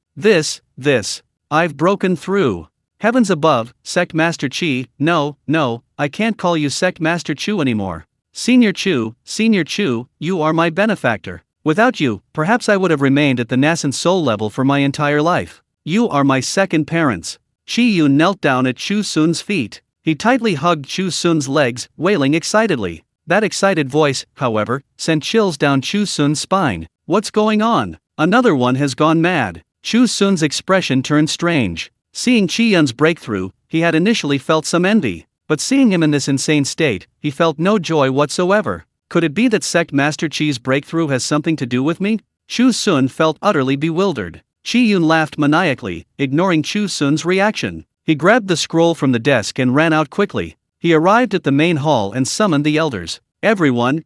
I've broken through. Heavens above, Sect Master Qi, no, I can't call you Sect Master Chu anymore. Senior Chu, you are my benefactor. Without you, perhaps I would have remained at the nascent soul level for my entire life. You are my second parents. Chi Yun knelt down at Chu Xun's feet. He tightly hugged Chu Xun's legs, wailing excitedly. That excited voice, however, sent chills down Chu Xun's spine. What's going on? Another one has gone mad. Chu Xun's expression turned strange. Seeing Chi Yun's breakthrough, he had initially felt some envy, but seeing him in this insane state, he felt no joy whatsoever. Could it be that Sect Master Qi's breakthrough has something to do with me? Chu Xun felt utterly bewildered. Chi Yun laughed maniacally, ignoring Chu Xun's reaction. He grabbed the scroll from the desk and ran out quickly. He arrived at the main hall and summoned the elders. Everyone!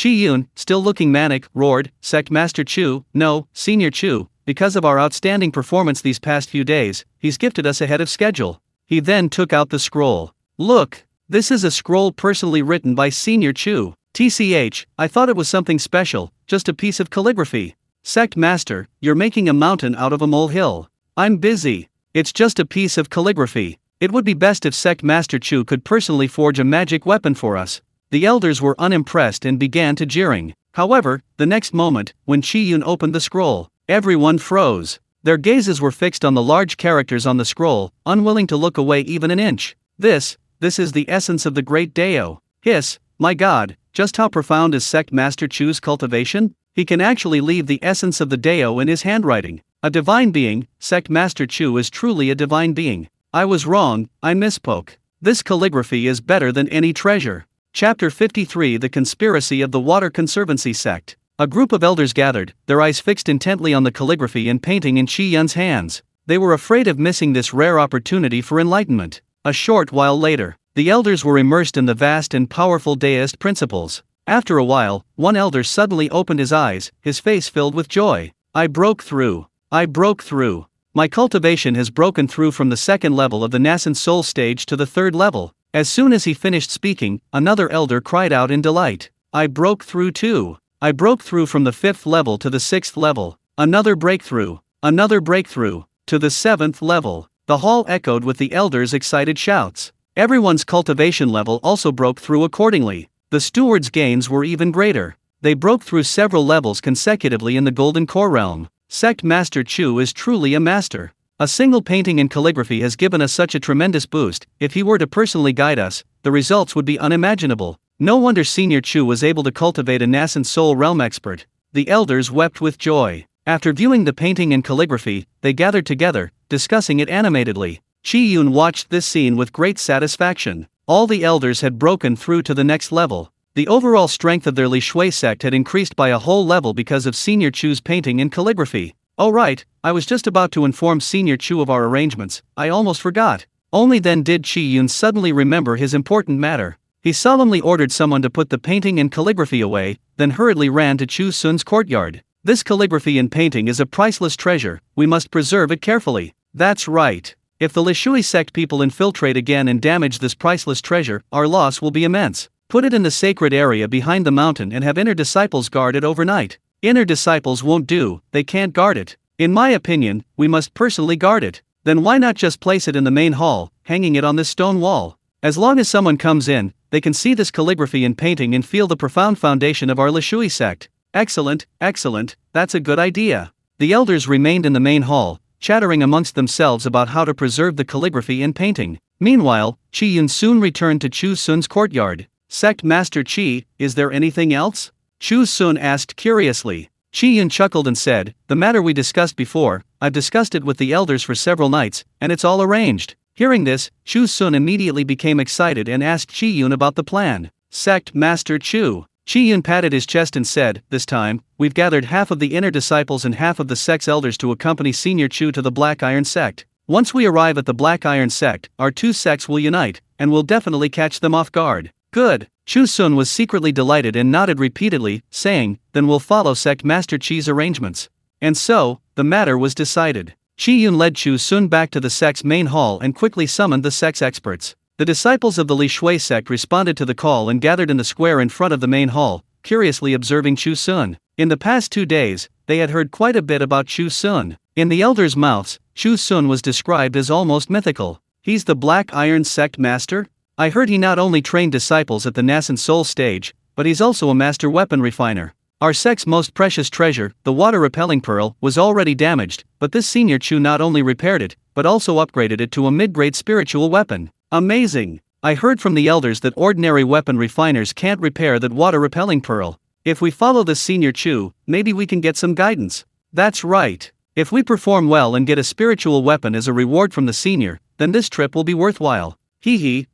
Chi Yun, still looking manic, roared, "Sect Master Chu, no, Senior Chu. Because of our outstanding performance these past few days, he's gifted us ahead of schedule." He then took out the scroll. "Look, this is a scroll personally written by Senior Chu. TCH, I thought it was something special, just a piece of calligraphy. Sect Master, you're making a mountain out of a molehill. I'm busy. It's just a piece of calligraphy. It would be best if Sect Master Chu could personally forge a magic weapon for us." The elders were unimpressed and began to jeering. However, the next moment, when Chi Yun opened the scroll, everyone froze. Their gazes were fixed on the large characters on the scroll, unwilling to look away even an inch. This is the essence of the Great Dao. Hiss, my God, Just how profound is Sect Master Chu's cultivation? He can actually leave the essence of the Dao in his handwriting. A divine being, Sect Master Chu is truly a divine being. I was wrong, I misspoke. This calligraphy is better than any treasure. Chapter 53 The Conspiracy of the Water Conservancy Sect. A group of elders gathered, their eyes fixed intently on the calligraphy and painting in Chu Xun's hands. They were afraid of missing this rare opportunity for enlightenment. A short while later, the elders were immersed in the vast and powerful Daoist principles. After a while, one elder suddenly opened his eyes, his face filled with joy. I broke through. I broke through. My cultivation has broken through from the second level of the nascent soul stage to the third level. As soon as he finished speaking, another elder cried out in delight. I broke through too. I broke through from the fifth level to the sixth level. Another breakthrough. Another breakthrough. To the seventh level. The hall echoed with the elders' excited shouts. Everyone's cultivation level also broke through accordingly. The stewards' gains were even greater. They broke through several levels consecutively in the Golden Core realm. Sect Master Chu is truly a master. A single painting and calligraphy has given us such a tremendous boost. If he were to personally guide us, the results would be unimaginable. No wonder Senior Chu was able to cultivate a nascent soul realm expert. The elders wept with joy. After viewing the painting and calligraphy, they gathered together, discussing it animatedly. Chu Xun watched this scene with great satisfaction. All the elders had broken through to the next level. The overall strength of their Li Shui sect had increased by a whole level because of Senior Chu's painting and calligraphy. Oh right, I was just about to inform Senior Chu of our arrangements, I almost forgot. Only then did Chu Xun suddenly remember his important matter. He solemnly ordered someone to put the painting and calligraphy away, then hurriedly ran to Chu Xun's courtyard. This calligraphy and painting is a priceless treasure, we must preserve it carefully. That's right. If the Li Shui sect people infiltrate again and damage this priceless treasure, our loss will be immense. Put it in the sacred area behind the mountain and have inner disciples guard it overnight. Inner disciples won't do, they can't guard it. In my opinion, we must personally guard it. Then why not just place it in the main hall, hanging it on this stone wall? As long as someone comes in, they can see this calligraphy and painting and feel the profound foundation of our Li Shui sect. Excellent, excellent, that's a good idea. The elders remained in the main hall, chattering amongst themselves about how to preserve the calligraphy and painting. Meanwhile, Chu Xun soon returned to Chu Xun's courtyard. Sect Master Chi, is there anything else? Chu Xun asked curiously. Chu Xun chuckled and said, the matter we discussed before, I've discussed it with the elders for several nights, and it's all arranged. Hearing this, Chu Xun immediately became excited and asked Chu Xun about the plan. Sect Master Chu. Chu Xun patted his chest and said, this time, we've gathered half of the inner disciples and half of the sect's elders to accompany Senior Chu to the Black Iron sect. Once we arrive at the Black Iron sect, our two sects will unite, and we'll definitely catch them off guard. Good. Chu Xun was secretly delighted and nodded repeatedly, saying, then we'll follow Sect Master Chi's arrangements. And so, the matter was decided. Chu Xun led Chu Xun back to the sect's main hall and quickly summoned the sect's experts. The disciples of the Li Shui sect responded to the call and gathered in the square in front of the main hall, curiously observing Chu Xun. In the past 2 days, they had heard quite a bit about Chu Xun. In the elders' mouths, Chu Xun was described as almost mythical. He's the Black Iron sect master? I heard he not only trained disciples at the nascent soul stage, but he's also a master weapon refiner. Our sect's most precious treasure, the water-repelling pearl, was already damaged, but this Senior Chu not only repaired it, but also upgraded it to a mid-grade spiritual weapon. Amazing! I heard from the elders that ordinary weapon refiners can't repair that water-repelling pearl. If we follow this Senior Chu, maybe we can get some guidance. That's right. If we perform well and get a spiritual weapon as a reward from the senior, then this trip will be worthwhile.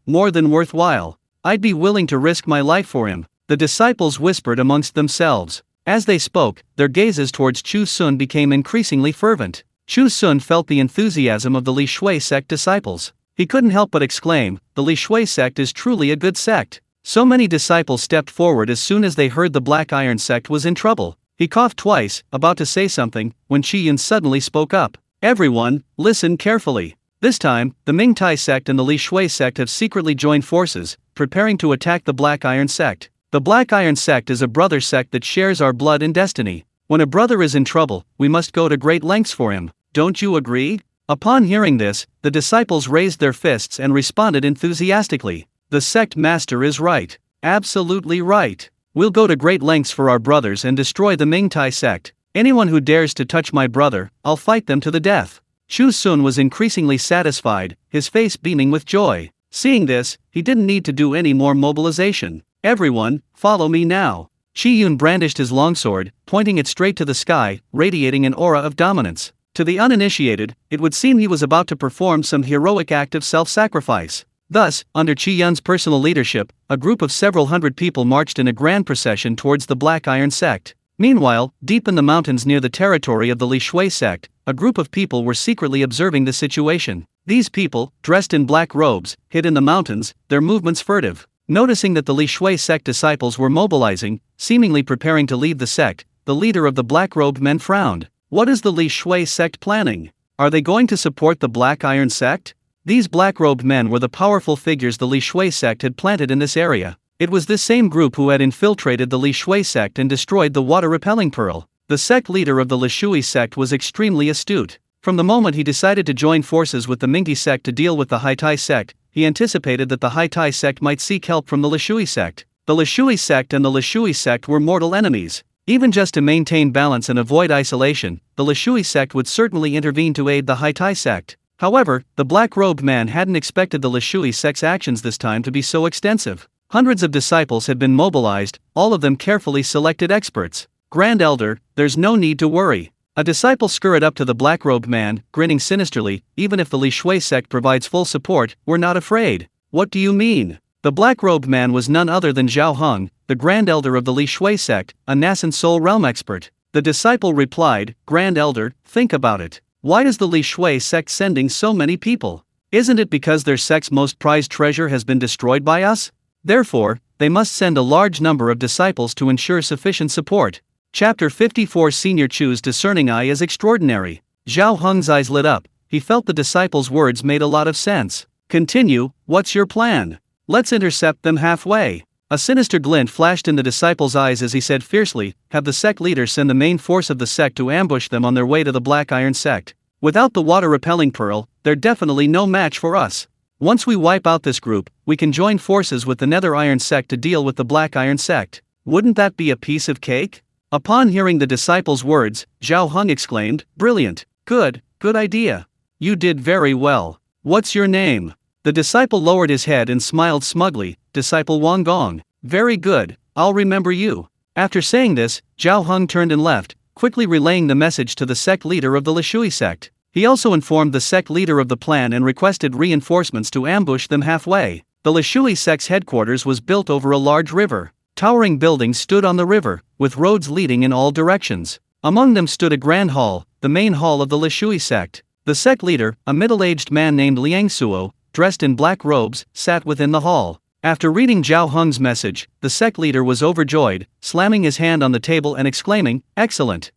More than worthwhile. I'd be willing to risk my life for him. The disciples whispered amongst themselves. As they spoke, their gazes towards Chu Xun became increasingly fervent. Chu Xun felt the enthusiasm of the Li Shui sect disciples. He couldn't help but exclaim, the Li Shui sect is truly a good sect. So many disciples stepped forward as soon as they heard the Black Iron sect was in trouble. He coughed twice, about to say something, when Chu Xun suddenly spoke up. Everyone, listen carefully. This time, the Ming Tai sect and the Li Shui sect have secretly joined forces, preparing to attack the Black Iron sect. The Black Iron sect is a brother sect that shares our blood and destiny. When a brother is in trouble, we must go to great lengths for him. Don't you agree? Upon hearing this, the disciples raised their fists and responded enthusiastically. The sect master is right. Absolutely right. We'll go to great lengths for our brothers and destroy the Ming Tai sect. Anyone who dares to touch my brother, I'll fight them to the death. Chu Xun was increasingly satisfied, his face beaming with joy. Seeing this, he didn't need to do any more mobilization. Everyone, follow me now. Chu Xun brandished his longsword, pointing it straight to the sky, radiating an aura of dominance. To the uninitiated, it would seem he was about to perform some heroic act of self-sacrifice. Thus, under Chu Yun's personal leadership, a group of several hundred people marched in a grand procession towards the Black Iron sect. Meanwhile, deep in the mountains near the territory of the Li Shui sect, a group of people were secretly observing the situation. These people, dressed in black robes, hid in the mountains, their movements furtive. Noticing that the Li Shui sect disciples were mobilizing, seemingly preparing to leave the sect, the leader of the black-robed men frowned. What is the Li Shui sect planning? Are they going to support the Black Iron sect? These black-robed men were the powerful figures the Li Shui sect had planted in this area. It was this same group who had infiltrated the Li Shui sect and destroyed the water-repelling pearl. The sect leader of the Li Shui sect was extremely astute. From the moment he decided to join forces with the Mingti sect to deal with the Haitai sect, he anticipated that the Haitai sect might seek help from the Li Shui sect. The Li Shui sect and the Li Shui sect were mortal enemies. Even just to maintain balance and avoid isolation, the Li Shui sect would certainly intervene to aid the Haitai sect. However, the black-robed man hadn't expected the Li Shui sect's actions this time to be so extensive. Hundreds of disciples had been mobilized, all of them carefully selected experts. Grand Elder, there's no need to worry. A disciple scurried up to the black-robed man, grinning sinisterly. Even if the Li Shui sect provides full support, we're not afraid. What do you mean? The black-robed man was none other than Zhao Heng, the Grand Elder of the Li Shui sect, a nascent soul realm expert. The disciple replied, Grand Elder, think about it. Why is the Li Shui sect sending so many people? Isn't it because their sect's most prized treasure has been destroyed by us? Therefore, they must send a large number of disciples to ensure sufficient support. Chapter 54 Senior Chu's discerning eye is extraordinary. Zhao Heng's eyes lit up. He felt the disciple's words made a lot of sense. Continue, what's your plan? Let's intercept them halfway. A sinister glint flashed in the disciple's eyes as he said fiercely, have the sect leader send the main force of the sect to ambush them on their way to the Black Iron sect. Without the water-repelling pearl, they're definitely no match for us. Once we wipe out this group, we can join forces with the Nether Iron sect to deal with the Black Iron sect. Wouldn't that be a piece of cake? Upon hearing the disciple's words, Zhao Heng exclaimed, brilliant, good idea. You did very well. What's your name? The disciple lowered his head and smiled smugly, Disciple Wang Gong. Very good, I'll remember you. After saying this, Zhao Heng turned and left, quickly relaying the message to the sect leader of the Li Shui sect. He also informed the sect leader of the plan and requested reinforcements to ambush them halfway. The Li Shui sect's headquarters was built over a large river. Towering buildings stood on the river, with roads leading in all directions. Among them stood a grand hall, the main hall of the Li Shui sect. The sect leader, a middle-aged man named Liang Suo, dressed in black robes, sat within the hall. After reading Zhao Heng's message, the sect leader was overjoyed, slamming his hand on the table and exclaiming, excellent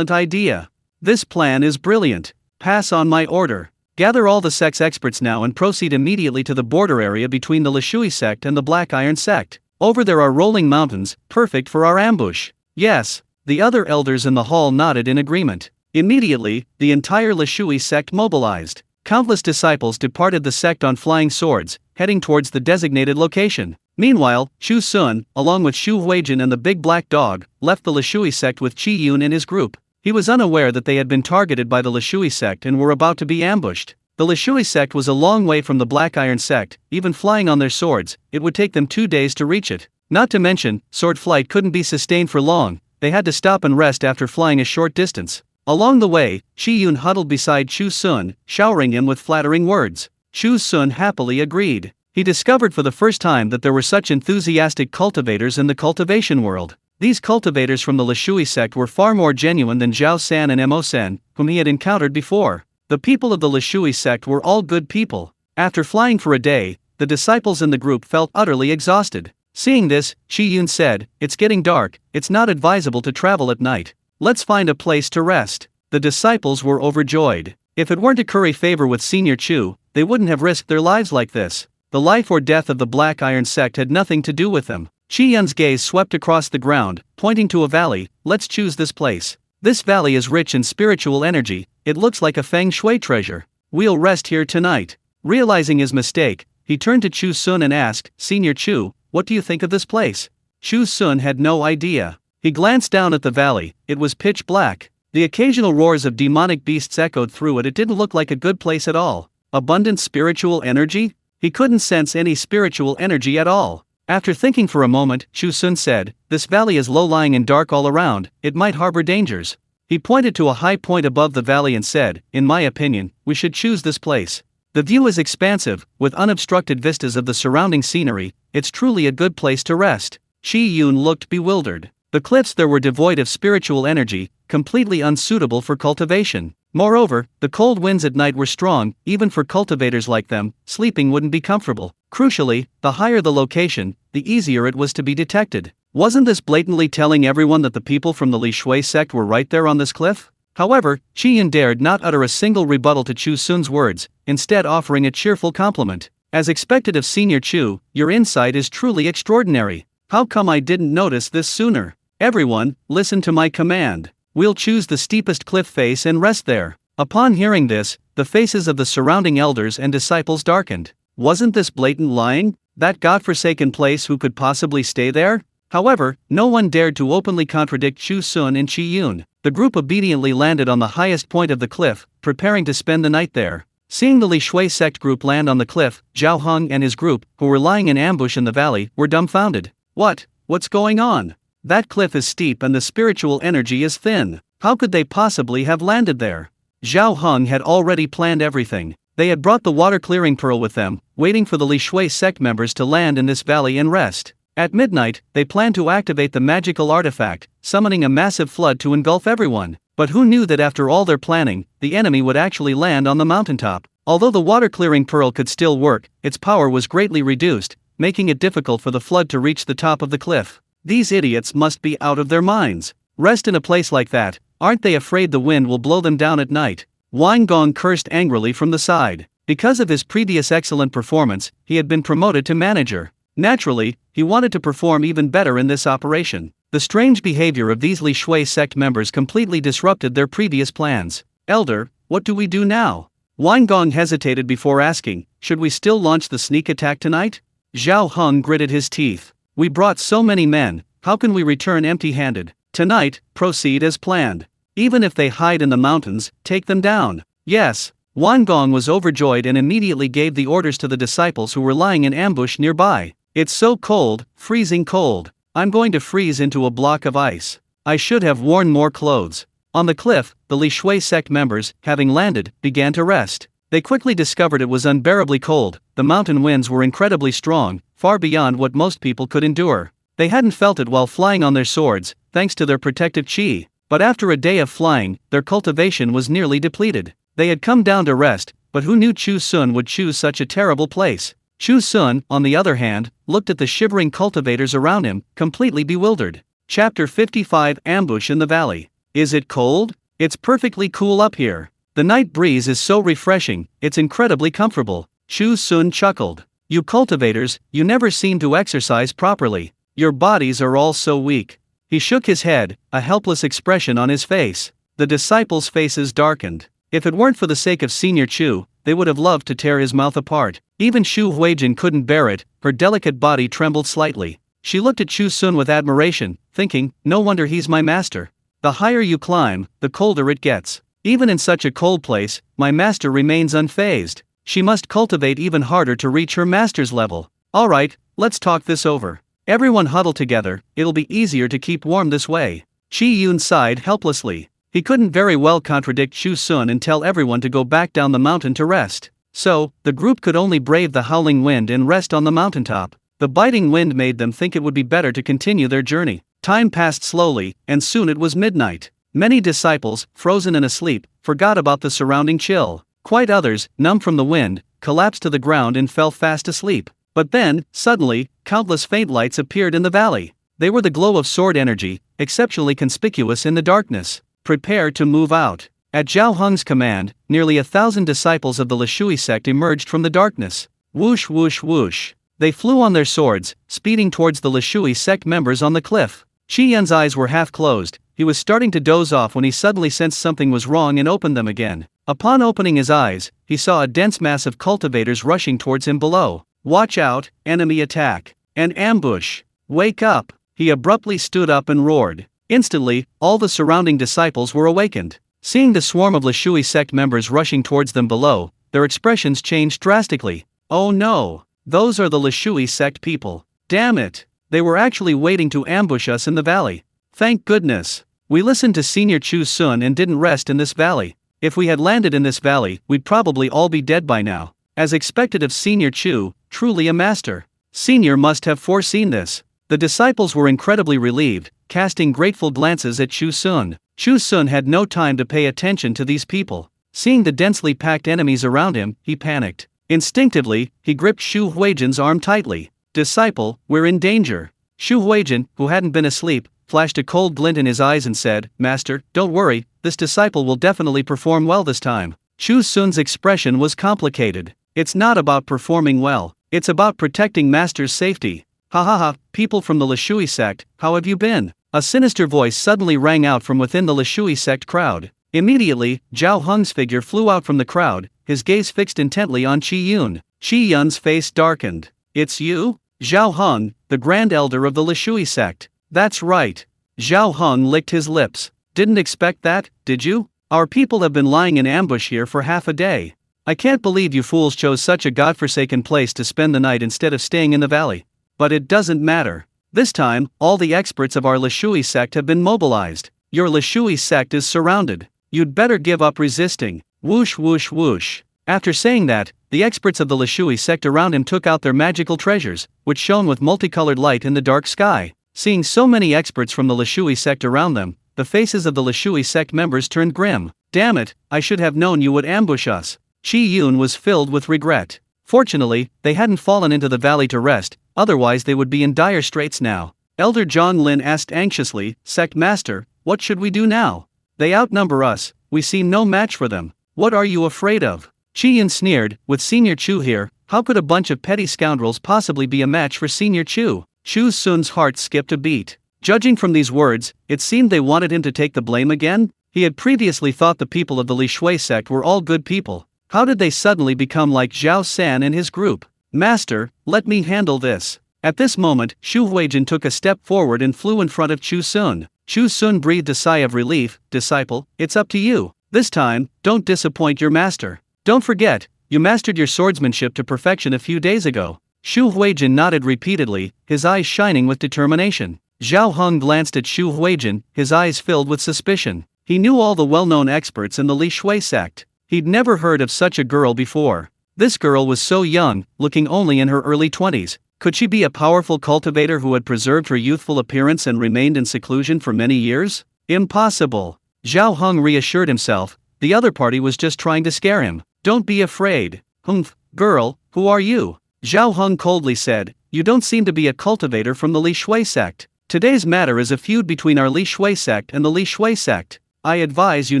idea. This plan is brilliant. Pass on my order. Gather all the sect's experts now and proceed immediately to the border area between the Li Shui sect and the Black Iron sect. Over there are rolling mountains, perfect for our ambush. Yes, the other elders in the hall nodded in agreement. Immediately, the entire Li Shui sect mobilized. Countless disciples departed the sect on flying swords, heading towards the designated location. Meanwhile, Chu Xun, along with Xu Huijin and the big black dog, left the Li Shui sect with Chu Yun and his group. He was unaware that they had been targeted by the Li Shui sect and were about to be ambushed. The Li Shui sect was a long way from the Black Iron sect. Even flying on their swords, it would take them 2 days to reach it. Not to mention, sword flight couldn't be sustained for long. They had to stop and rest after flying a short distance. Along the way, Chu Yun huddled beside Chu Xun, showering him with flattering words. Chu Xun happily agreed. He discovered for the first time that there were such enthusiastic cultivators in the cultivation world. These cultivators from the Li Shui sect were far more genuine than Zhao San and Mo Sen, whom he had encountered before. The people of the Li Shui sect were all good people. After flying for a day, the disciples in the group felt utterly exhausted. Seeing this, Chu Yun said, it's getting dark, it's not advisable to travel at night. Let's find a place to rest. The disciples were overjoyed. If it weren't to curry favor with Senior Chu, they wouldn't have risked their lives like this. The life or death of the Black Iron sect had nothing to do with them. Chu Yun's gaze swept across the ground, pointing to a valley. Let's choose this place. This valley is rich in spiritual energy, it looks like a feng shui treasure. We'll rest here tonight. Realizing his mistake, he turned to Chu Xun and asked, Senior Chu, what do you think of this place? Chu Xun had no idea. He glanced down at the valley, it was pitch black. The occasional roars of demonic beasts echoed through it. It didn't look like a good place at all. Abundant spiritual energy? He couldn't sense any spiritual energy at all. After thinking for a moment, Chu Xun said, "This valley is low-lying and dark all around, it might harbor dangers." He pointed to a high point above the valley and said, "In my opinion, we should choose this place. The view is expansive, with unobstructed vistas of the surrounding scenery, it's truly a good place to rest." Chu Xun looked bewildered. The cliffs there were devoid of spiritual energy, completely unsuitable for cultivation. Moreover, the cold winds at night were strong, even for cultivators like them, sleeping wouldn't be comfortable. Crucially, the higher the location, the easier it was to be detected. Wasn't this blatantly telling everyone that the people from the Li Shui sect were right there on this cliff? However, Chu Xun dared not utter a single rebuttal to Chu Xun's words, instead offering a cheerful compliment. "As expected of Senior Chu, your insight is truly extraordinary. How come I didn't notice this sooner? Everyone, listen to my command. We'll choose the steepest cliff face and rest there." Upon hearing this, the faces of the surrounding elders and disciples darkened. Wasn't this blatant lying? That godforsaken place, who could possibly stay there? However, no one dared to openly contradict Chu Xun and Chu Xun. The group obediently landed on the highest point of the cliff, preparing to spend the night there. Seeing the Li Shui sect group land on the cliff, Zhao Heng and his group, who were lying in ambush in the valley, were dumbfounded. What's going on? That cliff is steep and the spiritual energy is thin. How could they possibly have landed there? Zhao Heng had already planned everything. They had brought the water-clearing pearl with them, waiting for the Li Shui sect members to land in this valley and rest. At midnight, they planned to activate the magical artifact, summoning a massive flood to engulf everyone. But who knew that after all their planning, the enemy would actually land on the mountaintop? Although the water-clearing pearl could still work, its power was greatly reduced, making it difficult for the flood to reach the top of the cliff. These idiots must be out of their minds. Rest in a place like that, aren't they afraid the wind will blow them down at night? Wang Gong cursed angrily from the side. Because of his previous excellent performance, he had been promoted to manager. Naturally, he wanted to perform even better in this operation. The strange behavior of these Li Shui sect members completely disrupted their previous plans. "Elder, what do we do now?" Wang Gong hesitated before asking, "Should we still launch the sneak attack tonight?" Zhao Heng gritted his teeth. "We brought so many men, how can we return empty-handed? Tonight, proceed as planned. Even if they hide in the mountains, take them down." "Yes." Wang Gong was overjoyed and immediately gave the orders to the disciples who were lying in ambush nearby. "It's so cold, freezing cold. I'm going to freeze into a block of ice. I should have worn more clothes." On the cliff, the Li Shui sect members, having landed, began to rest. They quickly discovered it was unbearably cold. The mountain winds were incredibly strong, far beyond what most people could endure. They hadn't felt it while flying on their swords, thanks to their protective chi. But after a day of flying, their cultivation was nearly depleted. They had come down to rest, but who knew Chu Xun would choose such a terrible place? Chu Xun, on the other hand, looked at the shivering cultivators around him, completely bewildered. Chapter 55: Ambush in the Valley. "Is it cold? It's perfectly cool up here. The night breeze is so refreshing, it's incredibly comfortable." Chu Xun chuckled. "You cultivators, you never seem to exercise properly. Your bodies are all so weak." He shook his head, a helpless expression on his face. The disciples' faces darkened. If it weren't for the sake of Senior Chu, they would have loved to tear his mouth apart. Even Xu Huijin couldn't bear it, her delicate body trembled slightly. She looked at Chu Xun with admiration, thinking, "No wonder he's my master. The higher you climb, the colder it gets. Even in such a cold place, my master remains unfazed. She must cultivate even harder to reach her master's level. Alright, let's talk this over. Everyone huddle together, it'll be easier to keep warm this way." Chu Yun sighed helplessly. He couldn't very well contradict Chu Xun and tell everyone to go back down the mountain to rest. So, the group could only brave the howling wind and rest on the mountaintop. The biting wind made them think it would be better to continue their journey. Time passed slowly, and soon it was midnight. Many disciples, frozen and asleep, forgot about the surrounding chill. Quite others, numb from the wind, collapsed to the ground and fell fast asleep. But then, suddenly, countless faint lights appeared in the valley. They were the glow of sword energy, exceptionally conspicuous in the darkness. "Prepare to move out." At Zhao Heng's command, nearly 1,000 disciples of the Li Shui sect emerged from the darkness. Whoosh whoosh whoosh. They flew on their swords, speeding towards the Li Shui sect members on the cliff. Qi Yan's eyes were half closed. He was starting to doze off when he suddenly sensed something was wrong and opened them again. Upon opening his eyes, he saw a dense mass of cultivators rushing towards him below. "Watch out, enemy attack. An ambush. Wake up." He abruptly stood up and roared. Instantly, all the surrounding disciples were awakened. Seeing the swarm of Li Shui sect members rushing towards them below, their expressions changed drastically. "Oh no! Those are the Li Shui sect people. Damn it! They were actually waiting to ambush us in the valley. Thank goodness. We listened to Senior Chu Xun and didn't rest in this valley. If we had landed in this valley, we'd probably all be dead by now. As expected of Senior Chu, truly a master. Senior must have foreseen this. The disciples were incredibly relieved, casting grateful glances at Chu Xun. Chu Xun had no time to pay attention to these people. Seeing the densely packed enemies around him, he panicked. Instinctively, he gripped Shu Huijin's arm tightly. Disciple, we're in danger. Shu Huijin, who hadn't been asleep, flashed a cold glint in his eyes and said, Master, don't worry, this disciple will definitely perform well this time. Chu Xun's expression was complicated. It's not about performing well, it's about protecting Master's safety. Ha ha ha, people from the Lishui sect, how have you been? A sinister voice suddenly rang out from within the Lishui sect crowd. Immediately, Zhao Heng's figure flew out from the crowd, his gaze fixed intently on Qi Yun. Qi Yun's face darkened. It's you? Zhao Heng, the Grand Elder of the Lishui sect. That's right. Zhao Heng licked his lips. Didn't expect that, did you? Our people have been lying in ambush here for half a day. I can't believe you fools chose such a godforsaken place to spend the night instead of staying in the valley. But it doesn't matter. This time, all the experts of our Lishui sect have been mobilized. Your Lishui sect is surrounded. You'd better give up resisting. Whoosh whoosh whoosh. After saying that, the experts of the Lishui sect around him took out their magical treasures, which shone with multicolored light in the dark sky. Seeing so many experts from the Lishui sect around them, the faces of the Lishui sect members turned grim. Damn it, I should have known you would ambush us. Qi Yun was filled with regret. Fortunately, they hadn't fallen into the valley to rest, otherwise they would be in dire straits now. Elder John Lin asked anxiously, Sect Master, what should we do now? They outnumber us, we seem no match for them. What are you afraid of? Qi Yun sneered, with Senior Chu here, how could a bunch of petty scoundrels possibly be a match for Senior Chu? Chu Xun's heart skipped a beat. Judging from these words, it seemed they wanted him to take the blame again? He had previously thought the people of the Li Shui sect were all good people. How did they suddenly become like Zhao San and his group? Master, let me handle this. At this moment, Shu Huijin took a step forward and flew in front of Chu Xun. Chu Xun breathed a sigh of relief. Disciple, it's up to you. This time, don't disappoint your master. Don't forget, you mastered your swordsmanship to perfection a few days ago. Shu Huijin nodded repeatedly, his eyes shining with determination. Zhao Heng glanced at Shu Huijin, his eyes filled with suspicion. He knew all the well-known experts in the Li Shui sect. He'd never heard of such a girl before. This girl was so young, looking only in her early 20s. Could she be a powerful cultivator who had preserved her youthful appearance and remained in seclusion for many years? Impossible. Zhao Heng reassured himself, the other party was just trying to scare him. Don't be afraid. Humph, girl, who are you? Zhao Heng coldly said, you don't seem to be a cultivator from the Li Shui sect. Today's matter is a feud between our Li Shui sect and the Li Shui sect. I advise you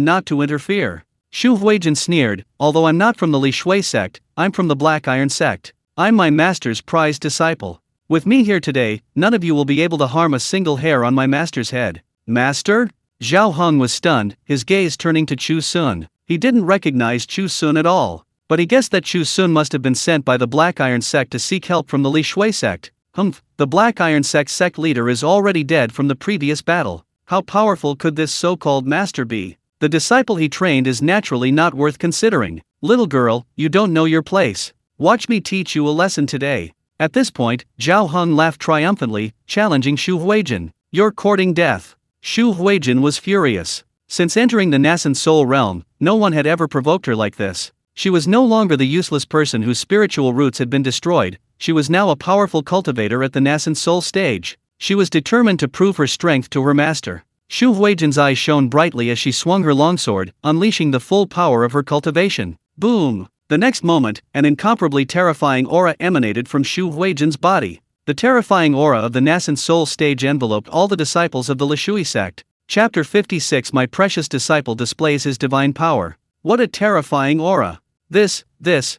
not to interfere. Shu Huijin sneered, although I'm not from the Li Shui sect, I'm from the Black Iron sect. I'm my master's prized disciple. With me here today, none of you will be able to harm a single hair on my master's head. Master? Zhao Heng was stunned, his gaze turning to Chu Xun. He didn't recognize Chu Xun at all, but he guessed that Chu Xun must have been sent by the Black Iron sect to seek help from the Li Shui sect. Humph, the Black Iron sect leader is already dead from the previous battle. How powerful could this so-called master be? The disciple he trained is naturally not worth considering. Little girl, you don't know your place. Watch me teach you a lesson today. At this point, Zhao Heng laughed triumphantly, challenging Shu Huijin. You're courting death. Shu Huijin was furious. Since entering the Nascent Soul realm, no one had ever provoked her like this. She was no longer the useless person whose spiritual roots had been destroyed, she was now a powerful cultivator at the Nascent Soul stage. She was determined to prove her strength to her master. Shu Huijin's eyes shone brightly as she swung her longsword, unleashing the full power of her cultivation. Boom! The next moment, an incomparably terrifying aura emanated from Shu Huijin's body. The terrifying aura of the Nascent Soul stage enveloped all the disciples of the Lishui sect. Chapter 56 My precious disciple displays his divine power. What a terrifying aura! This is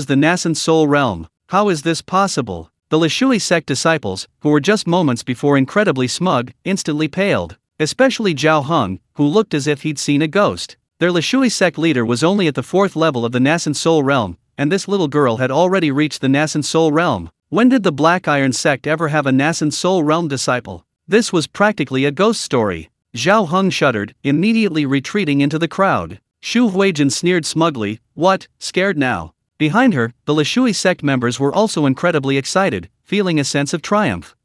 the Nascent Soul realm. How is this possible? The Lishui sect disciples, who were just moments before incredibly smug, instantly paled. Especially Zhao Heng, who looked as if he'd seen a ghost. Their Lishui sect leader was only at the 4th level of the Nascent Soul realm, and this little girl had already reached the Nascent Soul realm. When did the Black Iron sect ever have a Nascent Soul realm disciple? This was practically a ghost story. Zhao Heng shuddered, immediately retreating into the crowd. Shu Huijin sneered smugly, what, scared now? Behind her, the Lishui sect members were also incredibly excited, feeling a sense of triumph.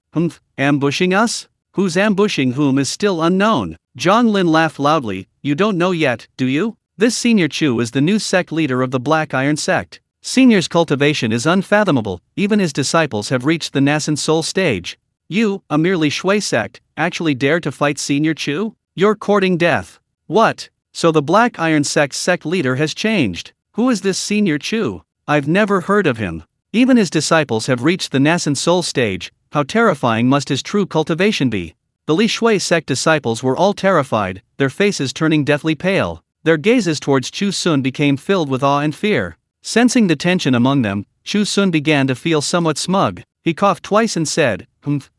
Ambushing us? Who's ambushing whom is still unknown. John Lin laughed loudly. You don't know yet, do you? This Senior Chu is the new sect leader of the Black Iron sect. Senior's cultivation is unfathomable, even his disciples have reached the nascent soul stage. You, a merely Shui sect, actually dare to fight Senior Chu? You're courting death. What? So the Black Iron sect's sect leader has changed. Who is this Senior Chu? I've never heard of him. Even his disciples have reached the nascent soul stage. How terrifying must his true cultivation be? The Li Shui sect disciples were all terrified, their faces turning deathly pale. Their gazes towards Chu Xun became filled with awe and fear. Sensing the tension among them, Chu Xun began to feel somewhat smug. He coughed twice and said,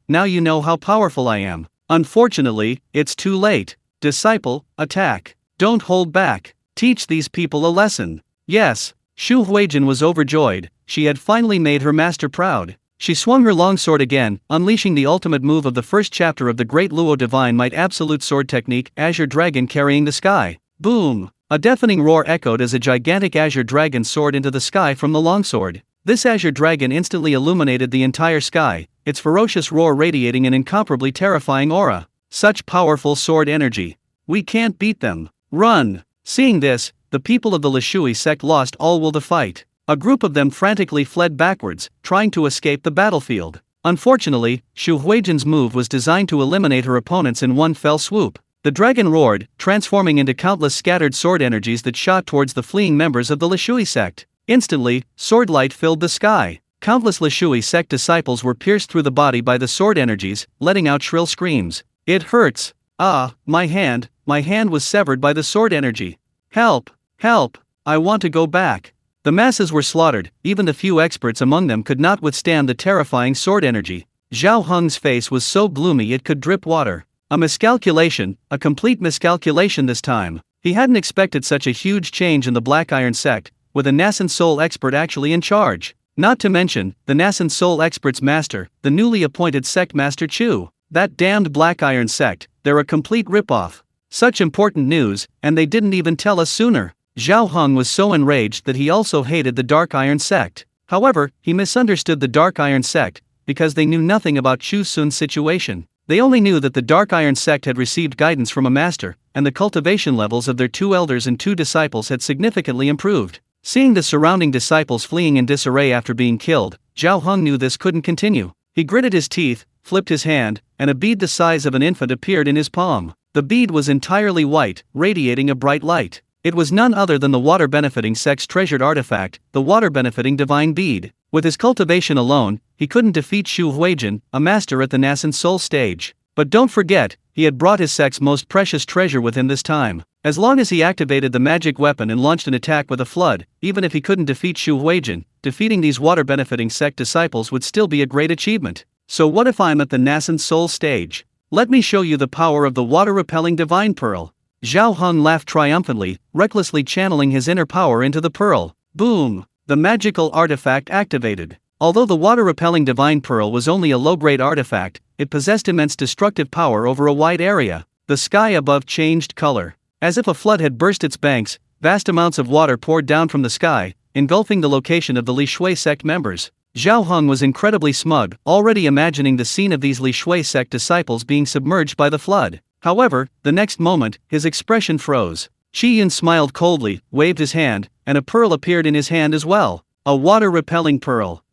now you know how powerful I am. Unfortunately, it's too late. Disciple, attack. Don't hold back. Teach these people a lesson. Yes, Xu Huijin was overjoyed. She had finally made her master proud. She swung her longsword again, unleashing the ultimate move of the first chapter of the Great Luo Divine Might Absolute Sword Technique, Azure Dragon Carrying the Sky. Boom! A deafening roar echoed as a gigantic azure dragon soared into the sky from the longsword. This azure dragon instantly illuminated the entire sky, its ferocious roar radiating an incomparably terrifying aura. Such powerful sword energy. We can't beat them. Run! Seeing this, the people of the Lishui sect lost all will to fight. A group of them frantically fled backwards, trying to escape the battlefield. Unfortunately, Xu Huijin's move was designed to eliminate her opponents in one fell swoop. The dragon roared, transforming into countless scattered sword energies that shot towards the fleeing members of the Lishui sect. Instantly, sword light filled the sky. Countless Lishui sect disciples were pierced through the body by the sword energies, letting out shrill screams. It hurts. Ah, my hand was severed by the sword energy. Help! Help! I want to go back. The masses were slaughtered, even the few experts among them could not withstand the terrifying sword energy. Zhao Heng's face was so gloomy it could drip water. A miscalculation, a complete miscalculation this time. He hadn't expected such a huge change in the Black Iron sect, with a nascent soul expert actually in charge. Not to mention, the nascent soul expert's master, the newly appointed sect master Chu. That damned Black Iron sect, they're a complete ripoff. Such important news, and they didn't even tell us sooner. Zhao Heng was so enraged that he also hated the Dark Iron sect. However, he misunderstood the Dark Iron sect, because they knew nothing about Chu Xun's situation. They only knew that the Dark Iron sect had received guidance from a master, and the cultivation levels of their 2 elders and 2 disciples had significantly improved. Seeing the surrounding disciples fleeing in disarray after being killed, Zhao Heng knew this couldn't continue. He gritted his teeth, flipped his hand, and a bead the size of an infant appeared in his palm. The bead was entirely white, radiating a bright light. It was none other than the water-benefiting sect's treasured artifact, the water-benefiting divine bead. With his cultivation alone, he couldn't defeat Xu Huijin, a master at the nascent soul stage. But don't forget, he had brought his sect's most precious treasure with him this time. As long as he activated the magic weapon and launched an attack with a flood, even if he couldn't defeat Xu Huijin, defeating these water-benefiting sect disciples would still be a great achievement. So what if I'm at the nascent soul stage? Let me show you the power of the water-repelling divine pearl. Zhao Heng laughed triumphantly, recklessly channeling his inner power into the pearl. Boom! The magical artifact activated. Although the water-repelling divine pearl was only a low-grade artifact, it possessed immense destructive power over a wide area. The sky above changed color. As if a flood had burst its banks, vast amounts of water poured down from the sky, engulfing the location of the Li Shui sect members. Zhao Heng was incredibly smug, already imagining the scene of these Li Shui sect disciples being submerged by the flood. However, the next moment, his expression froze. Qi Yun smiled coldly, waved his hand, and a pearl appeared in his hand as well. A water-repelling pearl.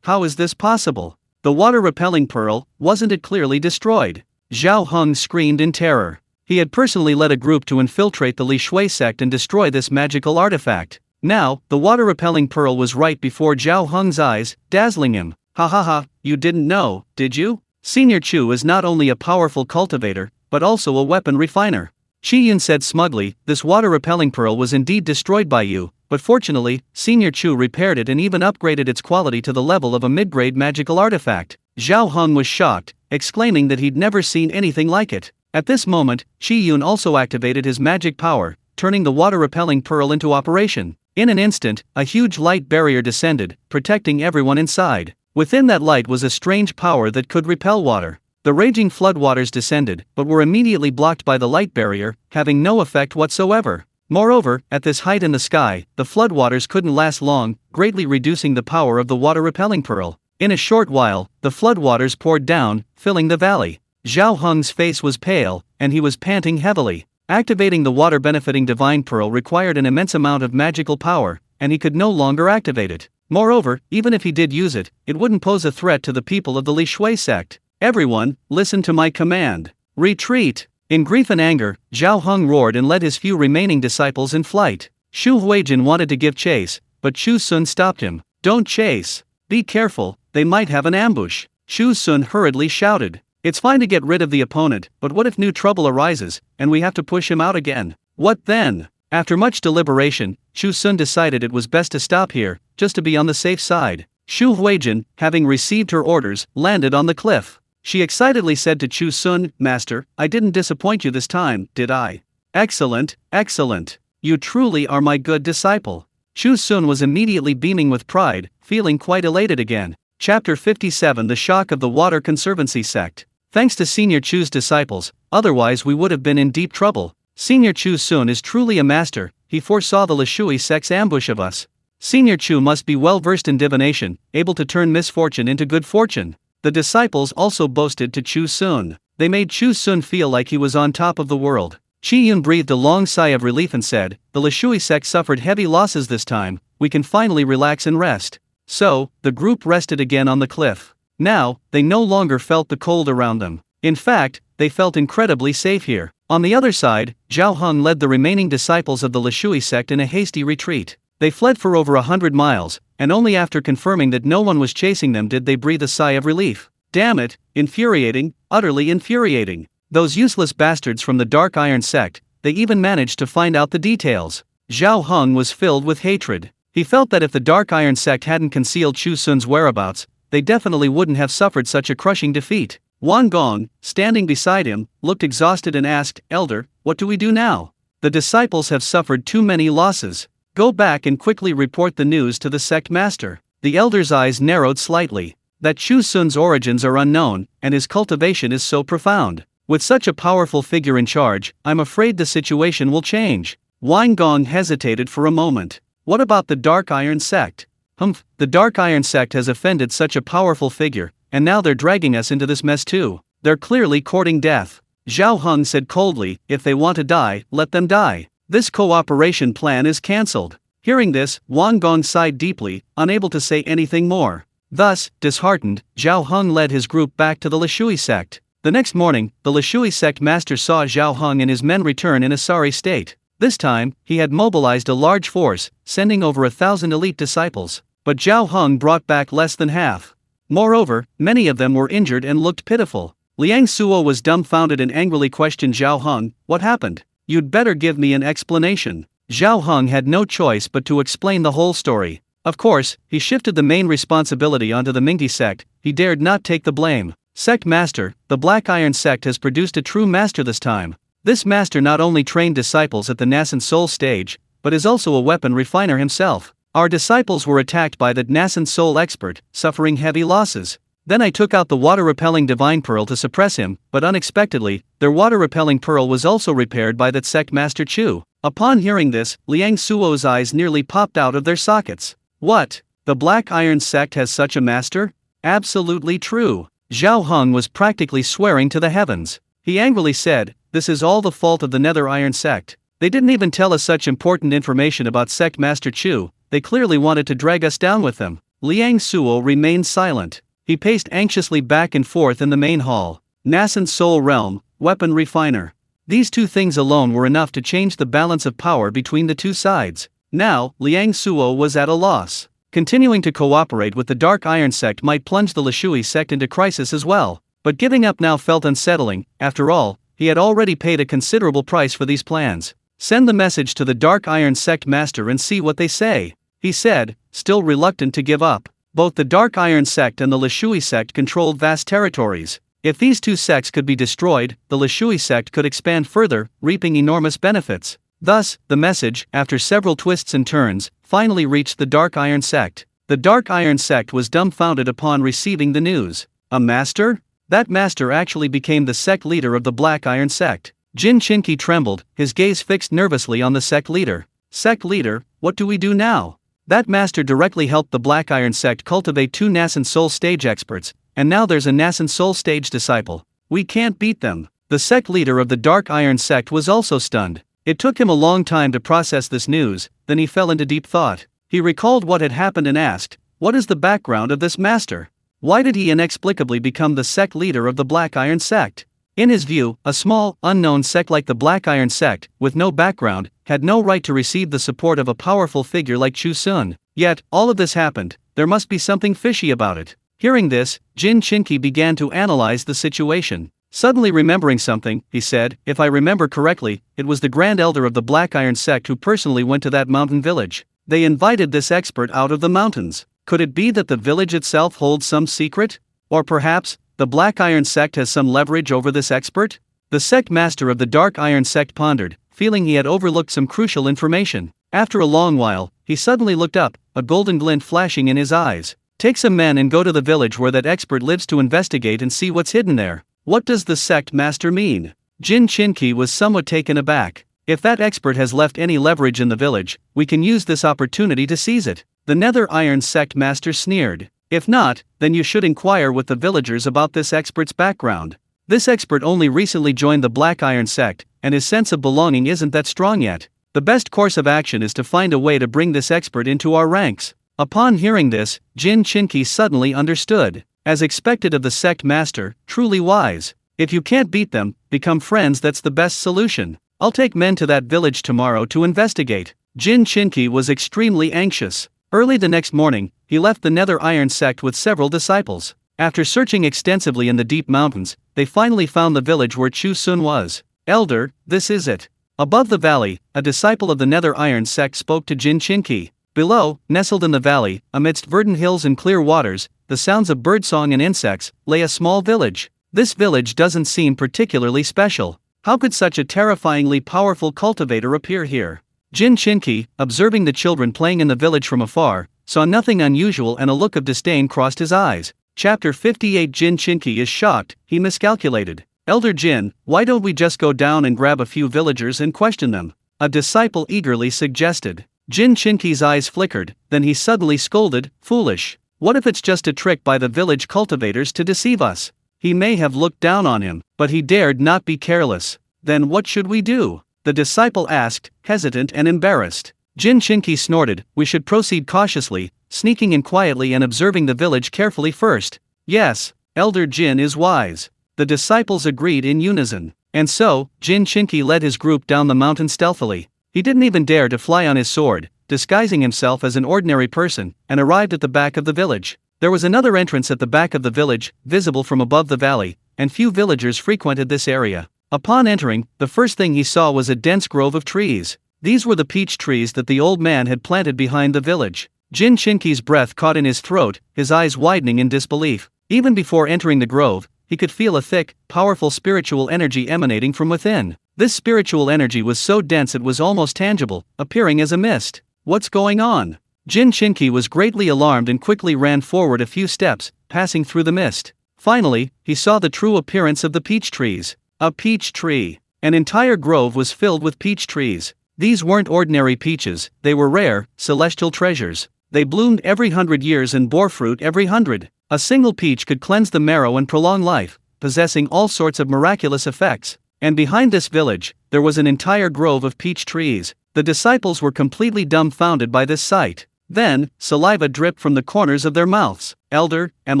How is this possible? The water-repelling pearl, wasn't it clearly destroyed? Zhao Heng screamed in terror. He had personally led a group to infiltrate the Li Shui sect and destroy this magical artifact. Now, the water-repelling pearl was right before Zhao Heng's eyes, dazzling him. Ha ha ha, you didn't know, did you? Senior Chu is not only a powerful cultivator, but also a weapon refiner. Qi Yun said smugly, this water-repelling pearl was indeed destroyed by you, but fortunately, Senior Chu repaired it and even upgraded its quality to the level of a mid-grade magical artifact. Zhao Heng was shocked, exclaiming that he'd never seen anything like it. At this moment, Qi Yun also activated his magic power, turning the water-repelling pearl into operation. In an instant, a huge light barrier descended, protecting everyone inside. Within that light was a strange power that could repel water. The raging floodwaters descended, but were immediately blocked by the light barrier, having no effect whatsoever. Moreover, at this height in the sky, the floodwaters couldn't last long, greatly reducing the power of the water-repelling pearl. In a short while, the floodwaters poured down, filling the valley. Zhao Heng's face was pale, and he was panting heavily. Activating the water-benefiting divine pearl required an immense amount of magical power, and he could no longer activate it. Moreover, even if he did use it, it wouldn't pose a threat to the people of the Li Shui sect. Everyone, listen to my command. Retreat! In grief and anger, Zhao Heng roared and led his few remaining disciples in flight. Xu Huijin wanted to give chase, but Chu Xun stopped him. Don't chase. Be careful, they might have an ambush. Chu Xun hurriedly shouted. It's fine to get rid of the opponent, but what if new trouble arises, and we have to push him out again? What then? After much deliberation, Chu Xun decided it was best to stop here, just to be on the safe side. Xu Huijin, having received her orders, landed on the cliff. She excitedly said to Chu Xun, Master, I didn't disappoint you this time, did I? Excellent, excellent. You truly are my good disciple. Chu Xun was immediately beaming with pride, feeling quite elated again. Chapter 57 The Shock of the Water Conservancy Sect. Thanks to Senior Chu's disciples, otherwise we would have been in deep trouble. Senior Chu Xun is truly a master, he foresaw the Lishui sect's ambush of us. Senior Chu must be well versed in divination, able to turn misfortune into good fortune. The disciples also boasted to Chu Xun. They made Chu Xun feel like he was on top of the world. Chi Yun breathed a long sigh of relief and said, the Lishui sect suffered heavy losses this time, we can finally relax and rest. So, the group rested again on the cliff. Now, they no longer felt the cold around them. In fact, they felt incredibly safe here. On the other side, Zhao Heng led the remaining disciples of the Lishui sect in a hasty retreat. They fled for over 100 miles, and only after confirming that no one was chasing them did they breathe a sigh of relief. Damn it, infuriating, utterly infuriating. Those useless bastards from the Dark Iron sect, they even managed to find out the details. Zhao Heng was filled with hatred. He felt that if the Dark Iron sect hadn't concealed Chu Xun's whereabouts, they definitely wouldn't have suffered such a crushing defeat. Wang Gong, standing beside him, looked exhausted and asked, Elder, what do we do now? The disciples have suffered too many losses. Go back and quickly report the news to the sect master. The elder's eyes narrowed slightly. That Chu Xun's origins are unknown, and his cultivation is so profound. With such a powerful figure in charge, I'm afraid the situation will change. Wang Gong hesitated for a moment. What about the Dark Iron sect? The Dark Iron sect has offended such a powerful figure, and now they're dragging us into this mess too. They're clearly courting death. Zhao Heng said coldly, if they want to die, let them die. This cooperation plan is cancelled. Hearing this, Wang Gong sighed deeply, unable to say anything more. Thus, disheartened, Zhao Heng led his group back to the Lishui sect. The next morning, the Lishui sect master saw Zhao Heng and his men return in a sorry state. This time, he had mobilized a large force, sending over 1,000 elite disciples. But Zhao Heng brought back less than half. Moreover, many of them were injured and looked pitiful. Liang Suo was dumbfounded and angrily questioned Zhao Heng, what happened? You'd better give me an explanation. Zhao Heng had no choice but to explain the whole story. Of course, he shifted the main responsibility onto the Mingti sect, he dared not take the blame. Sect Master, the Black Iron sect has produced a true master this time. This master not only trained disciples at the nascent soul stage, but is also a weapon refiner himself. Our disciples were attacked by the nascent soul expert, suffering heavy losses. Then I took out the water-repelling divine pearl to suppress him, but unexpectedly, their water-repelling pearl was also repaired by that sect Master Chu. Upon hearing this, Liang Suo's eyes nearly popped out of their sockets. What? The Black Iron sect has such a master? Absolutely true. Zhao Heng was practically swearing to the heavens. He angrily said, this is all the fault of the Nether Iron sect. They didn't even tell us such important information about sect Master Chu, they clearly wanted to drag us down with them. Liang Suo remained silent. He paced anxiously back and forth in the main hall. Nascent Soul Realm, Weapon Refiner. These two things alone were enough to change the balance of power between the two sides. Now, Liang Suo was at a loss. Continuing to cooperate with the Dark Iron sect might plunge the Lishui sect into crisis as well. But giving up now felt unsettling. After all, he had already paid a considerable price for these plans. Send the message to the Dark Iron sect master and see what they say, he said, still reluctant to give up. Both the Dark Iron sect and the Lishui sect controlled vast territories. If these two sects could be destroyed, the Lishui sect could expand further, reaping enormous benefits. Thus, the message, after several twists and turns, finally reached the Dark Iron sect. The Dark Iron sect was dumbfounded upon receiving the news. A master? That master actually became the sect leader of the Black Iron sect. Jin Chinqi trembled, his gaze fixed nervously on the sect leader. Sect leader, what do we do now? That master directly helped the Black Iron sect cultivate 2 nascent soul stage experts, and now there's a nascent soul stage disciple. We can't beat them. The sect leader of the Dark Iron sect was also stunned. It took him a long time to process this news, then he fell into deep thought. He recalled what had happened and asked, what is the background of this master? Why did he inexplicably become the sect leader of the Black Iron sect? In his view, a small, unknown sect like the Black Iron sect, with no background, had no right to receive the support of a powerful figure like Chu Xun. Yet, all of this happened, there must be something fishy about it. Hearing this, Jin Chinqi began to analyze the situation. Suddenly remembering something, he said, if I remember correctly, it was the Grand Elder of the Black Iron sect who personally went to that mountain village. They invited this expert out of the mountains. Could it be that the village itself holds some secret? Or perhaps, the Black Iron sect has some leverage over this expert? The sect master of the Dark Iron sect pondered, feeling he had overlooked some crucial information. After a long while, he suddenly looked up, a golden glint flashing in his eyes. Take some men and go to the village where that expert lives to investigate and see what's hidden there. What does the sect master mean? Jin Chinqi was somewhat taken aback. If that expert has left any leverage in the village, we can use this opportunity to seize it. The Nether Iron sect master sneered. If not, then you should inquire with the villagers about this expert's background. This expert only recently joined the Black Iron sect, and his sense of belonging isn't that strong yet. The best course of action is to find a way to bring this expert into our ranks. Upon hearing this, Jin Chinqi suddenly understood. As expected of the sect master, truly wise. If you can't beat them, become friends, that's the best solution. I'll take men to that village tomorrow to investigate. Jin Chinqi was extremely anxious. Early the next morning, he left the Nether Iron sect with several disciples. After searching extensively in the deep mountains, they finally found the village where Chu Xun was. Elder, this is it. Above the valley, a disciple of the Nether Iron sect spoke to Jin Chinqi. Below, nestled in the valley, amidst verdant hills and clear waters, the sounds of birdsong and insects, lay a small village. This village doesn't seem particularly special. How could such a terrifyingly powerful cultivator appear here? Jin Chinqi, observing the children playing in the village from afar, saw nothing unusual and a look of disdain crossed his eyes. Chapter 58. Jin Chinqi is shocked, he miscalculated. Elder Jin, why don't we just go down and grab a few villagers and question them? A disciple eagerly suggested. Jin Chinqi's eyes flickered, then he suddenly scolded, foolish. What if it's just a trick by the village cultivators to deceive us? He may have looked down on him, but he dared not be careless. Then what should we do? The disciple asked, hesitant and embarrassed. Jin Chinqi snorted, we should proceed cautiously, sneaking in quietly and observing the village carefully first. Yes, Elder Jin is wise. The disciples agreed in unison. And so, Jin Chinqi led his group down the mountain stealthily. He didn't even dare to fly on his sword, disguising himself as an ordinary person, and arrived at the back of the village. There was another entrance at the back of the village, visible from above the valley, and few villagers frequented this area. Upon entering, the first thing he saw was a dense grove of trees. These were the peach trees that the old man had planted behind the village. Jin Chinqi's breath caught in his throat, his eyes widening in disbelief. Even before entering the grove, he could feel a thick, powerful spiritual energy emanating from within. This spiritual energy was so dense it was almost tangible, appearing as a mist. What's going on? Jin Chinqi was greatly alarmed and quickly ran forward a few steps, passing through the mist. Finally, he saw the true appearance of the peach trees. A peach tree. An entire grove was filled with peach trees. These weren't ordinary peaches, they were rare, celestial treasures. They bloomed every 100 years and bore fruit every 100. A single peach could cleanse the marrow and prolong life, possessing all sorts of miraculous effects. And behind this village, there was an entire grove of peach trees. The disciples were completely dumbfounded by this sight. Then, saliva dripped from the corners of their mouths. Elder, am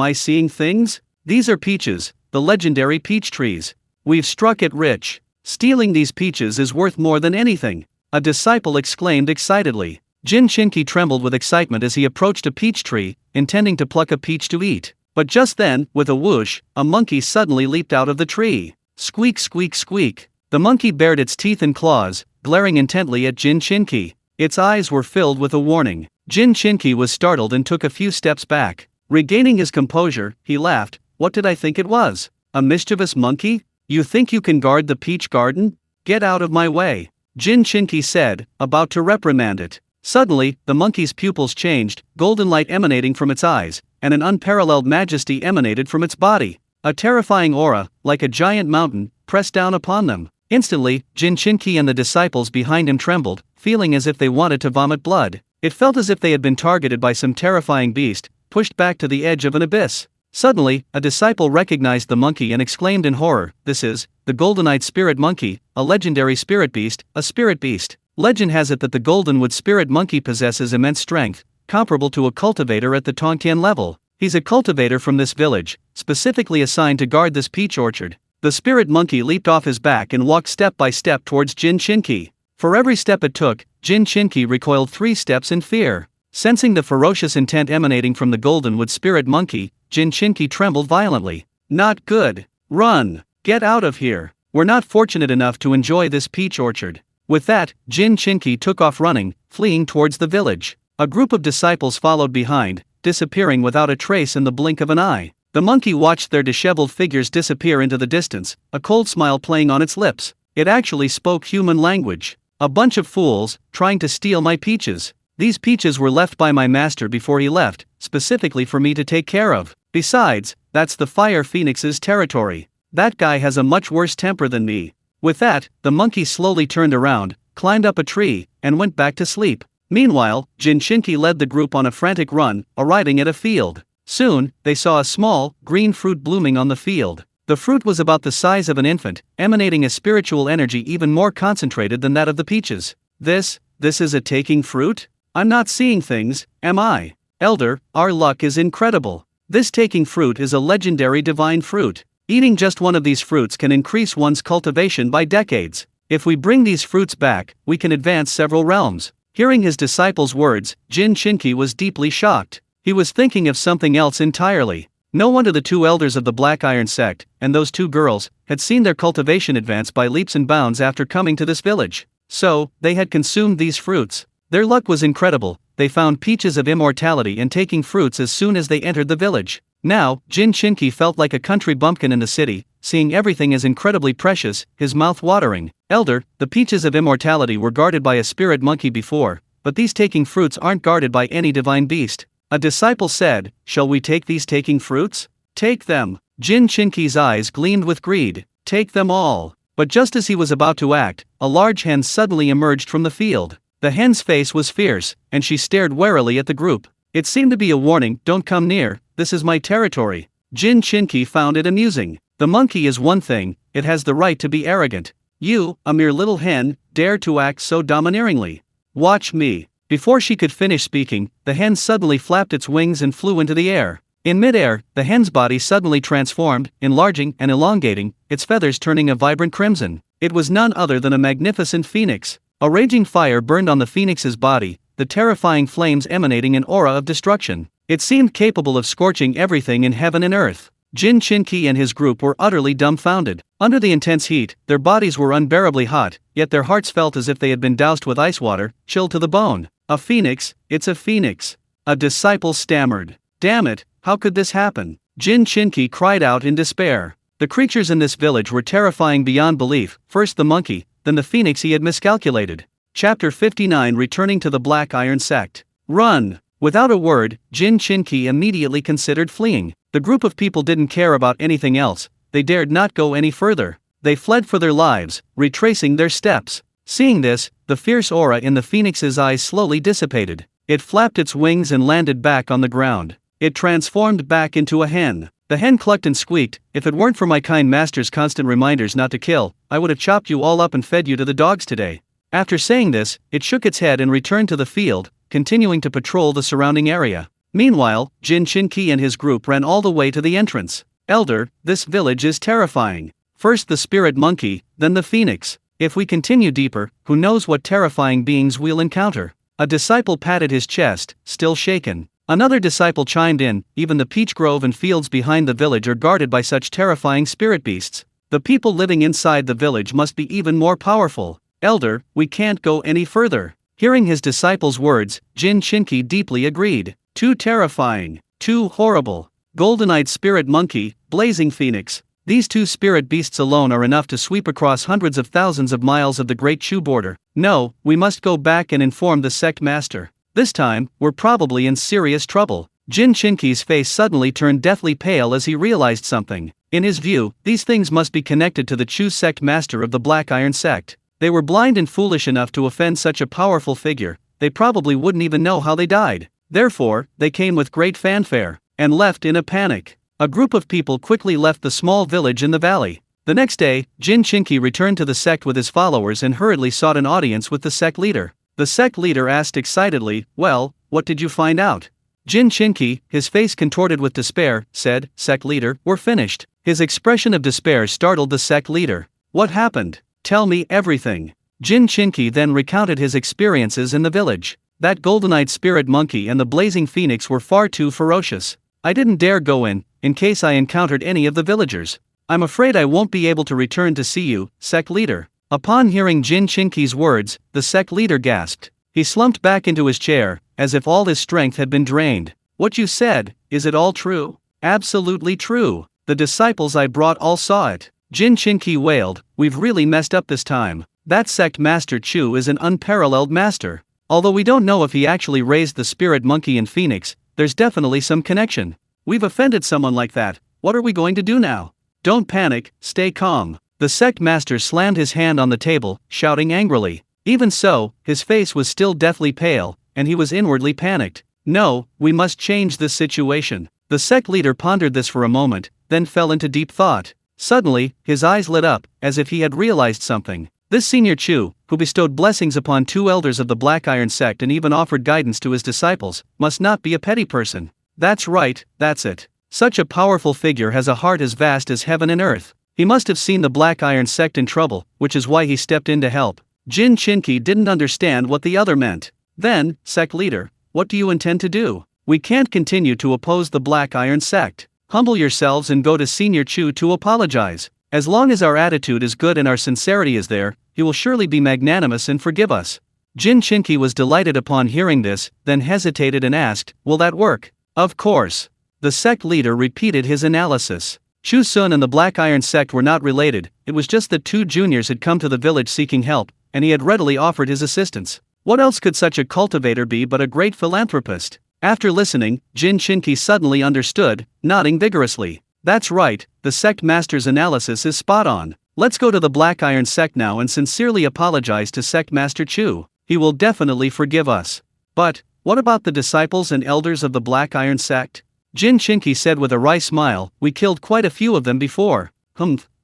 I seeing things? These are peaches, the legendary peach trees. We've struck it rich. Stealing these peaches is worth more than anything. A disciple exclaimed excitedly. Jin Chinqi trembled with excitement as he approached a peach tree, intending to pluck a peach to eat. But just then, with a whoosh, a monkey suddenly leaped out of the tree. Squeak, squeak, squeak. The monkey bared its teeth and claws, glaring intently at Jin Chinqi. Its eyes were filled with a warning. Jin Chinqi was startled and took a few steps back. Regaining his composure, he laughed. What did I think it was? A mischievous monkey? You think you can guard the peach garden? Get out of my way, Jin Chinqi said, about to reprimand it. Suddenly, the monkey's pupils changed, golden light emanating from its eyes, and an unparalleled majesty emanated from its body. A terrifying aura, like a giant mountain, pressed down upon them. Instantly, Jin Chinqi and the disciples behind him trembled, feeling as if they wanted to vomit blood. It felt as if they had been targeted by some terrifying beast, pushed back to the edge of an abyss. Suddenly, a disciple recognized the monkey and exclaimed in horror, "This is the golden-eyed spirit monkey, a legendary spirit beast, a spirit beast." Legend has it that the golden-wood spirit monkey possesses immense strength, comparable to a cultivator at the Tongtian level. He's a cultivator from this village, specifically assigned to guard this peach orchard. The spirit monkey leaped off his back and walked step by step towards Jin Shinki. For every step it took, Jin Shinki recoiled 3 steps in fear. Sensing the ferocious intent emanating from the golden-wood spirit monkey, Jin Shinki trembled violently. "Not good. Run! Get out of here! We're not fortunate enough to enjoy this peach orchard." With that, Jin Shinki took off running, fleeing towards the village. A group of disciples followed behind, disappearing without a trace in the blink of an eye. The monkey watched their disheveled figures disappear into the distance, a cold smile playing on its lips. It actually spoke human language. "A bunch of fools, trying to steal my peaches. These peaches were left by my master before he left, specifically for me to take care of. Besides, that's the Fire Phoenix's territory. That guy has a much worse temper than me." With that, the monkey slowly turned around, climbed up a tree, and went back to sleep. Meanwhile, Jin Shinki led the group on a frantic run, arriving at a field. Soon, they saw a small, green fruit blooming on the field. The fruit was about the size of an infant, emanating a spiritual energy even more concentrated than that of the peaches. This is a taking fruit? I'm not seeing things, am I? Elder, our luck is incredible. This taking fruit is a legendary divine fruit. Eating just one of these fruits can increase one's cultivation by decades. If we bring these fruits back, we can advance several realms. Hearing his disciples' words, Jin Shinki was deeply shocked. He was thinking of something else entirely. No wonder the 2 elders of the Black Iron sect, and those 2 girls, had seen their cultivation advance by leaps and bounds after coming to this village. So, they had consumed these fruits. Their luck was incredible. They found peaches of immortality and taking fruits as soon as they entered the village. Now, Jin Shinki felt like a country bumpkin in the city, seeing everything as incredibly precious, his mouth watering. "Elder, the peaches of immortality were guarded by a spirit monkey before, but these taking fruits aren't guarded by any divine beast." A disciple said, "Shall we take these taking fruits?" "Take them." Jin Shinki's eyes gleamed with greed. "Take them all." But just as he was about to act, a large hen suddenly emerged from the field. The hen's face was fierce, and she stared warily at the group. It seemed to be a warning, "Don't come near, this is my territory." Jin Shinki found it amusing. The monkey is one thing, it has the right to be arrogant. "You, a mere little hen, dare to act so domineeringly. Watch me." Before she could finish speaking, the hen suddenly flapped its wings and flew into the air. In midair, the hen's body suddenly transformed, enlarging and elongating, its feathers turning a vibrant crimson. It was none other than a magnificent phoenix. A raging fire burned on the phoenix's body, the terrifying flames emanating an aura of destruction. It seemed capable of scorching everything in heaven and earth. Jin Shinki and his group were utterly dumbfounded. Under the intense heat, their bodies were unbearably hot, yet their hearts felt as if they had been doused with ice water, chilled to the bone. "A phoenix, it's a phoenix." A disciple stammered. "Damn it, how could this happen?" Jin Shinki cried out in despair. The creatures in this village were terrifying beyond belief, first the monkey, then the phoenix he had miscalculated. Chapter 59 Returning to the Black Iron Sect. "Run!" Without a word, Jin Shinki immediately considered fleeing. The group of people didn't care about anything else, they dared not go any further. They fled for their lives, retracing their steps. Seeing this, the fierce aura in the phoenix's eyes slowly dissipated. It flapped its wings and landed back on the ground. It transformed back into a hen. The hen clucked and squeaked, "If it weren't for my kind master's constant reminders not to kill, I would have chopped you all up and fed you to the dogs today." After saying this, it shook its head and returned to the field, continuing to patrol the surrounding area. Meanwhile, Jin Shinki and his group ran all the way to the entrance. "Elder, this village is terrifying. First the spirit monkey, then the phoenix. If we continue deeper, who knows what terrifying beings we'll encounter." A disciple patted his chest, still shaken. Another disciple chimed in, "Even the peach grove and fields behind the village are guarded by such terrifying spirit beasts. The people living inside the village must be even more powerful. Elder, we can't go any further." Hearing his disciples' words, Jin Shinki deeply agreed. Too terrifying, too horrible. Golden-eyed spirit monkey, blazing phoenix. These 2 spirit beasts alone are enough to sweep across hundreds of thousands of miles of the Great Chu border. No, we must go back and inform the sect master. This time, we're probably in serious trouble. Jin Shinki's face suddenly turned deathly pale as he realized something. In his view, these things must be connected to the Chu sect master of the Black Iron sect. They were blind and foolish enough to offend such a powerful figure, they probably wouldn't even know how they died. Therefore, they came with great fanfare, and left in a panic. A group of people quickly left the small village in the valley. The next day, Jin Chinky returned to the sect with his followers and hurriedly sought an audience with the sect leader. The sect leader asked excitedly, "Well, what did you find out?" Jin Chinky, his face contorted with despair, said, "Sect leader, we're finished." His expression of despair startled the sect leader. "What happened? Tell me everything." Jin Chinky then recounted his experiences in the village. That golden-eyed spirit monkey and the blazing phoenix were far too ferocious. I didn't dare go in case I encountered any of the villagers. I'm afraid I won't be able to return to see you, sect leader. Upon hearing Jin Chinky's words, the sect leader gasped. He slumped back into his chair, as if all his strength had been drained. "What you said, is it all true?" "Absolutely true. The disciples I brought all saw it." Jin Chinky wailed, "We've really messed up this time. That sect master Chu is an unparalleled master. Although we don't know if he actually raised the spirit monkey and phoenix, there's definitely some connection. We've offended someone like that. What are we going to do now?" "Don't panic, stay calm." The sect master slammed his hand on the table, shouting angrily. Even so, his face was still deathly pale, and he was inwardly panicked. "No, we must change this situation." The sect leader pondered this for a moment, then fell into deep thought. Suddenly, his eyes lit up, as if he had realized something. This senior Chu, who bestowed blessings upon 2 elders of the Black Iron sect and even offered guidance to his disciples, must not be a petty person. That's right, that's it. Such a powerful figure has a heart as vast as heaven and earth. He must have seen the Black Iron sect in trouble, which is why he stepped in to help. Jin Chinky didn't understand what the other meant. "Then, sect leader, what do you intend to do? We can't continue to oppose the Black Iron sect. Humble yourselves and go to Senior Chu to apologize. As long as our attitude is good and our sincerity is there, he will surely be magnanimous and forgive us." Jin Chinky was delighted upon hearing this, then hesitated and asked, "Will that work?" "Of course." The sect leader repeated his analysis. Chu Xun and the Black Iron sect were not related, it was just that 2 juniors had come to the village seeking help, and he had readily offered his assistance. What else could such a cultivator be but a great philanthropist? After listening, Jin Chinky suddenly understood, nodding vigorously. "That's right, the sect master's analysis is spot on. Let's go to the Black Iron sect now and sincerely apologize to Sect Master Chu. He will definitely forgive us." "But, what about the disciples and elders of the Black Iron sect?" Jin Chinky said with a wry smile, "We killed quite a few of them before."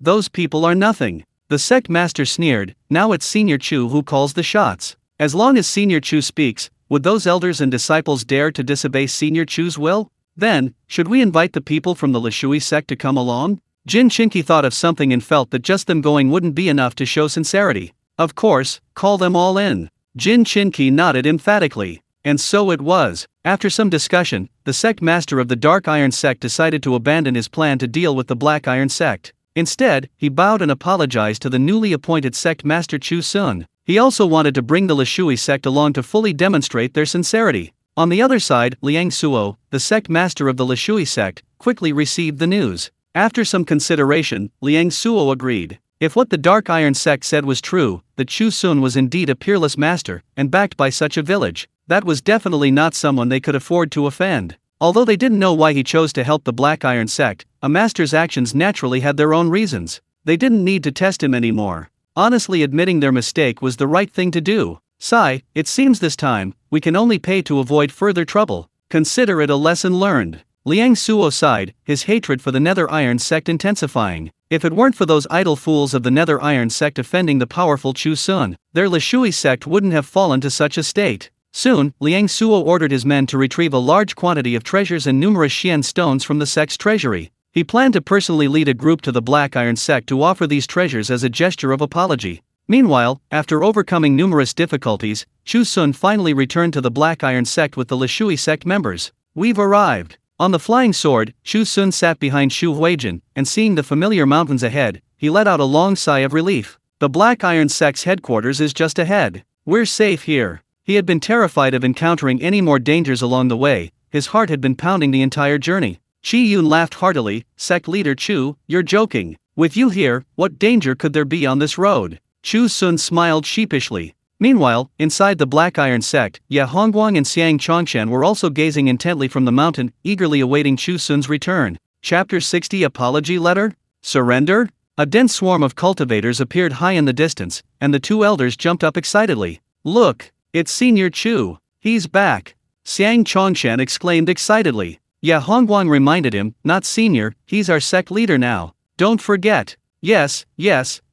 Those people are nothing." The sect master sneered, "Now it's Senior Chu who calls the shots. As long as Senior Chu speaks, would those elders and disciples dare to disobey Senior Chu's will? Then, should we invite the people from the Lishui sect to come along?" Jin Chinky thought of something and felt that just them going wouldn't be enough to show sincerity. "Of course, call them all in." Jin Chinky nodded emphatically. And so it was. After some discussion, the sect master of the Dark Iron sect decided to abandon his plan to deal with the Black Iron sect. Instead, he bowed and apologized to the newly appointed sect master Chu Xun. He also wanted to bring the Lishui sect along to fully demonstrate their sincerity. On the other side, Liang Suo, the sect master of the Lishui sect, quickly received the news. After some consideration, Liang Suo agreed. If what the Dark Iron sect said was true, that Chu Xun was indeed a peerless master, and backed by such a village, that was definitely not someone they could afford to offend. Although they didn't know why he chose to help the Black Iron sect, a master's actions naturally had their own reasons. They didn't need to test him anymore. Honestly, admitting their mistake was the right thing to do. "Sai, it seems this time, we can only pay to avoid further trouble. Consider it a lesson learned." Liang Suo sighed, his hatred for the Nether Iron sect intensifying. If it weren't for those idle fools of the Nether Iron sect offending the powerful Chu Xun, their Lishui sect wouldn't have fallen to such a state. Soon, Liang Suo ordered his men to retrieve a large quantity of treasures and numerous Xian stones from the sect's treasury. He planned to personally lead a group to the Black Iron sect to offer these treasures as a gesture of apology. Meanwhile, after overcoming numerous difficulties, Chu Xun finally returned to the Black Iron sect with the Lishui sect members. "We've arrived." On the flying sword, Chu Xun sat behind Shu Huijin, and seeing the familiar mountains ahead, he let out a long sigh of relief. The Black Iron sect's headquarters is just ahead. We're safe here. He had been terrified of encountering any more dangers along the way, his heart had been pounding the entire journey. Chi Yun laughed heartily, "Sect leader Chu, you're joking. With you here, what danger could there be on this road?" Chu Xun smiled sheepishly. Meanwhile, inside the Black Iron sect, Ye Hongguang and Xiang Chongshan were also gazing intently from the mountain, eagerly awaiting Chu Xun's return. Chapter 60 Apology Letter? Surrender? A dense swarm of cultivators appeared high in the distance, and the 2 elders jumped up excitedly. "Look! It's Senior Chu. He's back. Xiang Chongshan exclaimed excitedly. Ya Hongguang reminded him, not Senior, he's our sect leader now. Don't forget. Yes,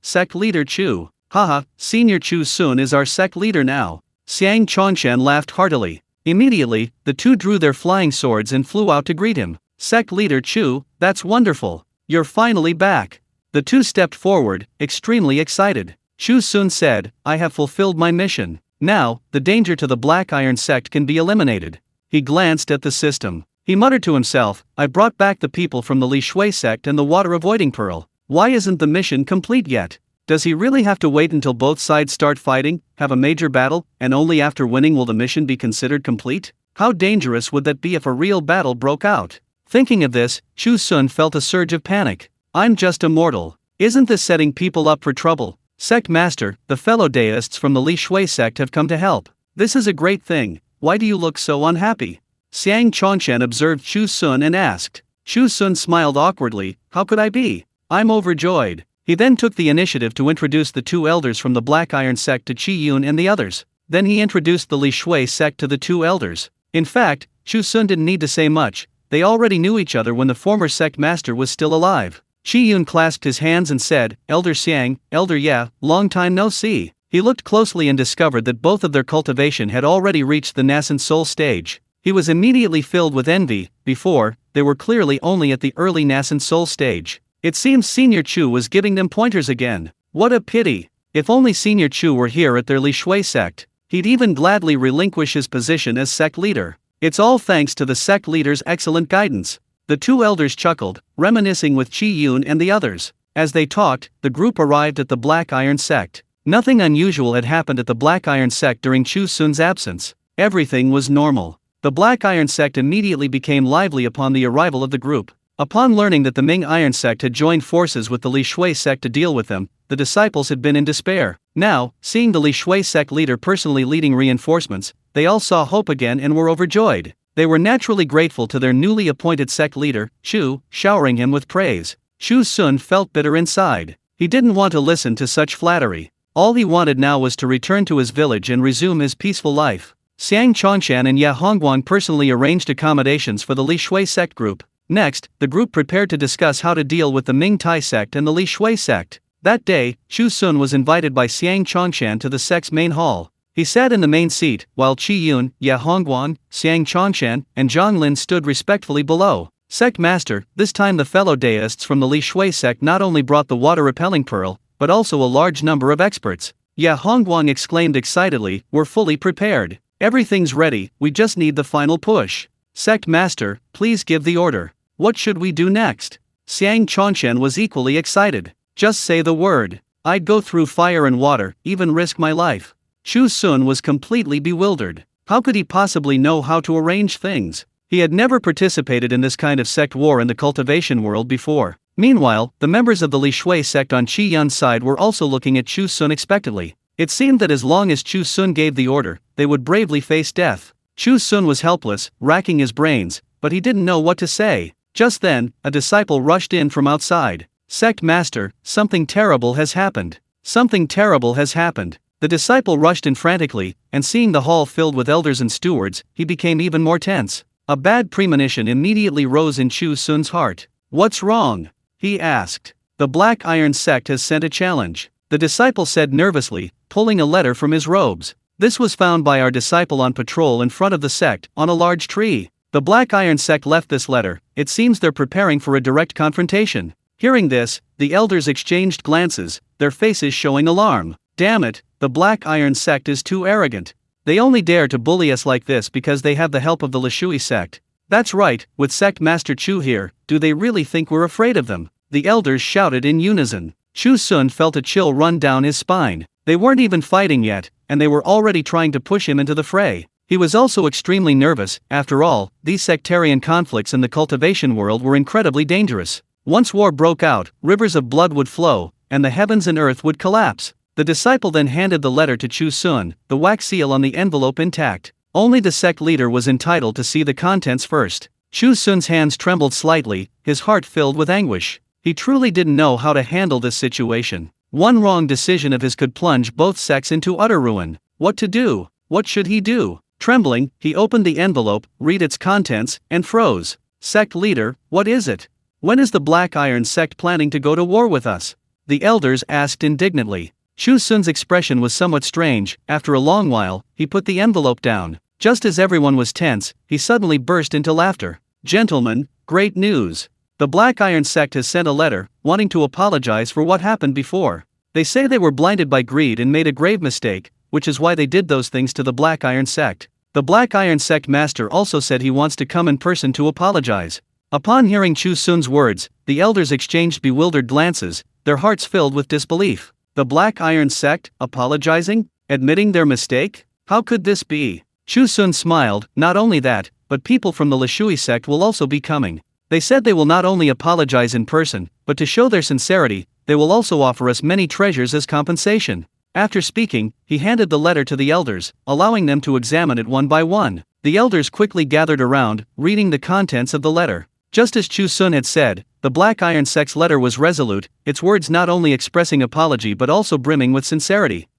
sect leader Chu. Haha, Senior Chu Xun is our sect leader now. Xiang Chongshan laughed heartily. Immediately, the two drew their flying swords and flew out to greet him. Sect leader Chu, that's wonderful. You're finally back. The two stepped forward, extremely excited. Chu Xun said, I have fulfilled my mission. Now, the danger to the Black Iron sect can be eliminated. He glanced at the system. He muttered to himself, I brought back the people from the Li Shui sect and the water avoiding pearl. Why isn't the mission complete yet? Does he really have to wait until both sides start fighting, have a major battle, and only after winning will the mission be considered complete? How dangerous would that be if a real battle broke out? Thinking of this, Chu Xun felt a surge of panic. I'm just immortal. Isn't this setting people up for trouble? Sect Master, the fellow Daoists from the Li Shui sect have come to help. This is a great thing. Why do you look so unhappy? Xiang Chongshan observed Chu Xun and asked. Chu Xun smiled awkwardly, how could I be? I'm overjoyed. He then took the initiative to introduce the two elders from the Black Iron sect to Chi Yun and the others. Then he introduced the Li Shui sect to the two elders. In fact, Chu Xun didn't need to say much. They already knew each other when the former sect master was still alive. Chi Yun clasped his hands and said, Elder Xiang, Elder Ya, long time no see. He looked closely and discovered that both of their cultivation had already reached the nascent soul stage. He was immediately filled with envy. Before, they were clearly only at the early nascent soul stage. It seems Senior Chu was giving them pointers again. What a pity. If only Senior Chu were here at their Li Shui sect, he'd even gladly relinquish his position as sect leader. It's all thanks to the sect leader's excellent guidance. The two elders chuckled, reminiscing with Chi Yun and the others. As they talked, the group arrived at the Black Iron sect. Nothing unusual had happened at the Black Iron sect during Chu Xun's absence. Everything was normal. The Black Iron sect immediately became lively upon the arrival of the group. Upon learning that the Ming Iron sect had joined forces with the Li Shui sect to deal with them, the disciples had been in despair. Now, seeing the Li Shui sect leader personally leading reinforcements, they all saw hope again and were overjoyed. They were naturally grateful to their newly appointed sect leader, Chu, showering him with praise. Chu Xun felt bitter inside. He didn't want to listen to such flattery. All he wanted now was to return to his village and resume his peaceful life. Xiang Chongshan and Ya Hongguang personally arranged accommodations for the Li Shui sect group. Next, the group prepared to discuss how to deal with the Ming Tai sect and the Li Shui sect. That day, Chu Xun was invited by Xiang Chongshan to the sect's main hall. He sat in the main seat, while Chi Yun, Ya Hongguang, Xiang Chongshan, and Zhang Lin stood respectfully below. Sect Master, this time the fellow Daoists from the Li Shui sect not only brought the water-repelling pearl, but also a large number of experts. Ya Hongguang exclaimed excitedly, we're fully prepared. Everything's ready, we just need the final push. Sect Master, please give the order. What should we do next? Xiang Chongshan was equally excited. Just say the word. I'd go through fire and water, even risk my life. Chu Xun was completely bewildered. How could he possibly know how to arrange things? He had never participated in this kind of sect war in the cultivation world before. Meanwhile, the members of the Li Shui sect on Chi Yun's side were also looking at Chu Xun expectantly. It seemed that as long as Chu Xun gave the order, they would bravely face death. Chu Xun was helpless, racking his brains, but he didn't know what to say. Just then, a disciple rushed in from outside. Sect Master, something terrible has happened. Something terrible has happened. The disciple rushed in frantically, and seeing the hall filled with elders and stewards, he became even more tense. A bad premonition immediately rose in Chu Xun's heart. What's wrong? He asked. The Black Iron sect has sent a challenge. The disciple said nervously, pulling a letter from his robes. This was found by our disciple on patrol in front of the sect, on a large tree. The Black Iron sect left this letter. It seems they're preparing for a direct confrontation. Hearing this, the elders exchanged glances, their faces showing alarm. Damn it, the Black Iron sect is too arrogant. They only dare to bully us like this because they have the help of the Li Shui sect. That's right, with Sect Master Chu here, do they really think we're afraid of them? The elders shouted in unison. Chu Xun felt a chill run down his spine. They weren't even fighting yet, and they were already trying to push him into the fray. He was also extremely nervous. After all, these sectarian conflicts in the cultivation world were incredibly dangerous. Once war broke out, rivers of blood would flow, and the heavens and earth would collapse. The disciple then handed the letter to Chu Xun, the wax seal on the envelope intact. Only the sect leader was entitled to see the contents first. Chu Xun's hands trembled slightly, his heart filled with anguish. He truly didn't know how to handle this situation. One wrong decision of his could plunge both sects into utter ruin. What to do? What should he do? Trembling, he opened the envelope, read its contents, and froze. Sect leader, what is it? When is the Black Iron sect planning to go to war with us? The elders asked indignantly. Chu Xun's expression was somewhat strange. After a long while, he put the envelope down. Just as everyone was tense, he suddenly burst into laughter. Gentlemen, great news! The Black Iron sect has sent a letter, wanting to apologize for what happened before. They say they were blinded by greed and made a grave mistake, which is why they did those things to the Black Iron sect. The Black Iron sect master also said he wants to come in person to apologize. Upon hearing Chu Xun's words, the elders exchanged bewildered glances, their hearts filled with disbelief. The Black Iron sect, apologizing? Admitting their mistake? How could this be? Chu Xun smiled. Not only that, but people from the Lishui sect will also be coming. They said they will not only apologize in person, but to show their sincerity, they will also offer us many treasures as compensation. After speaking, he handed the letter to the elders, allowing them to examine it one by one. The elders quickly gathered around, reading the contents of the letter. Just as Chu Xun had said, the Black Iron sect's letter was resolute, its words not only expressing apology but also brimming with sincerity.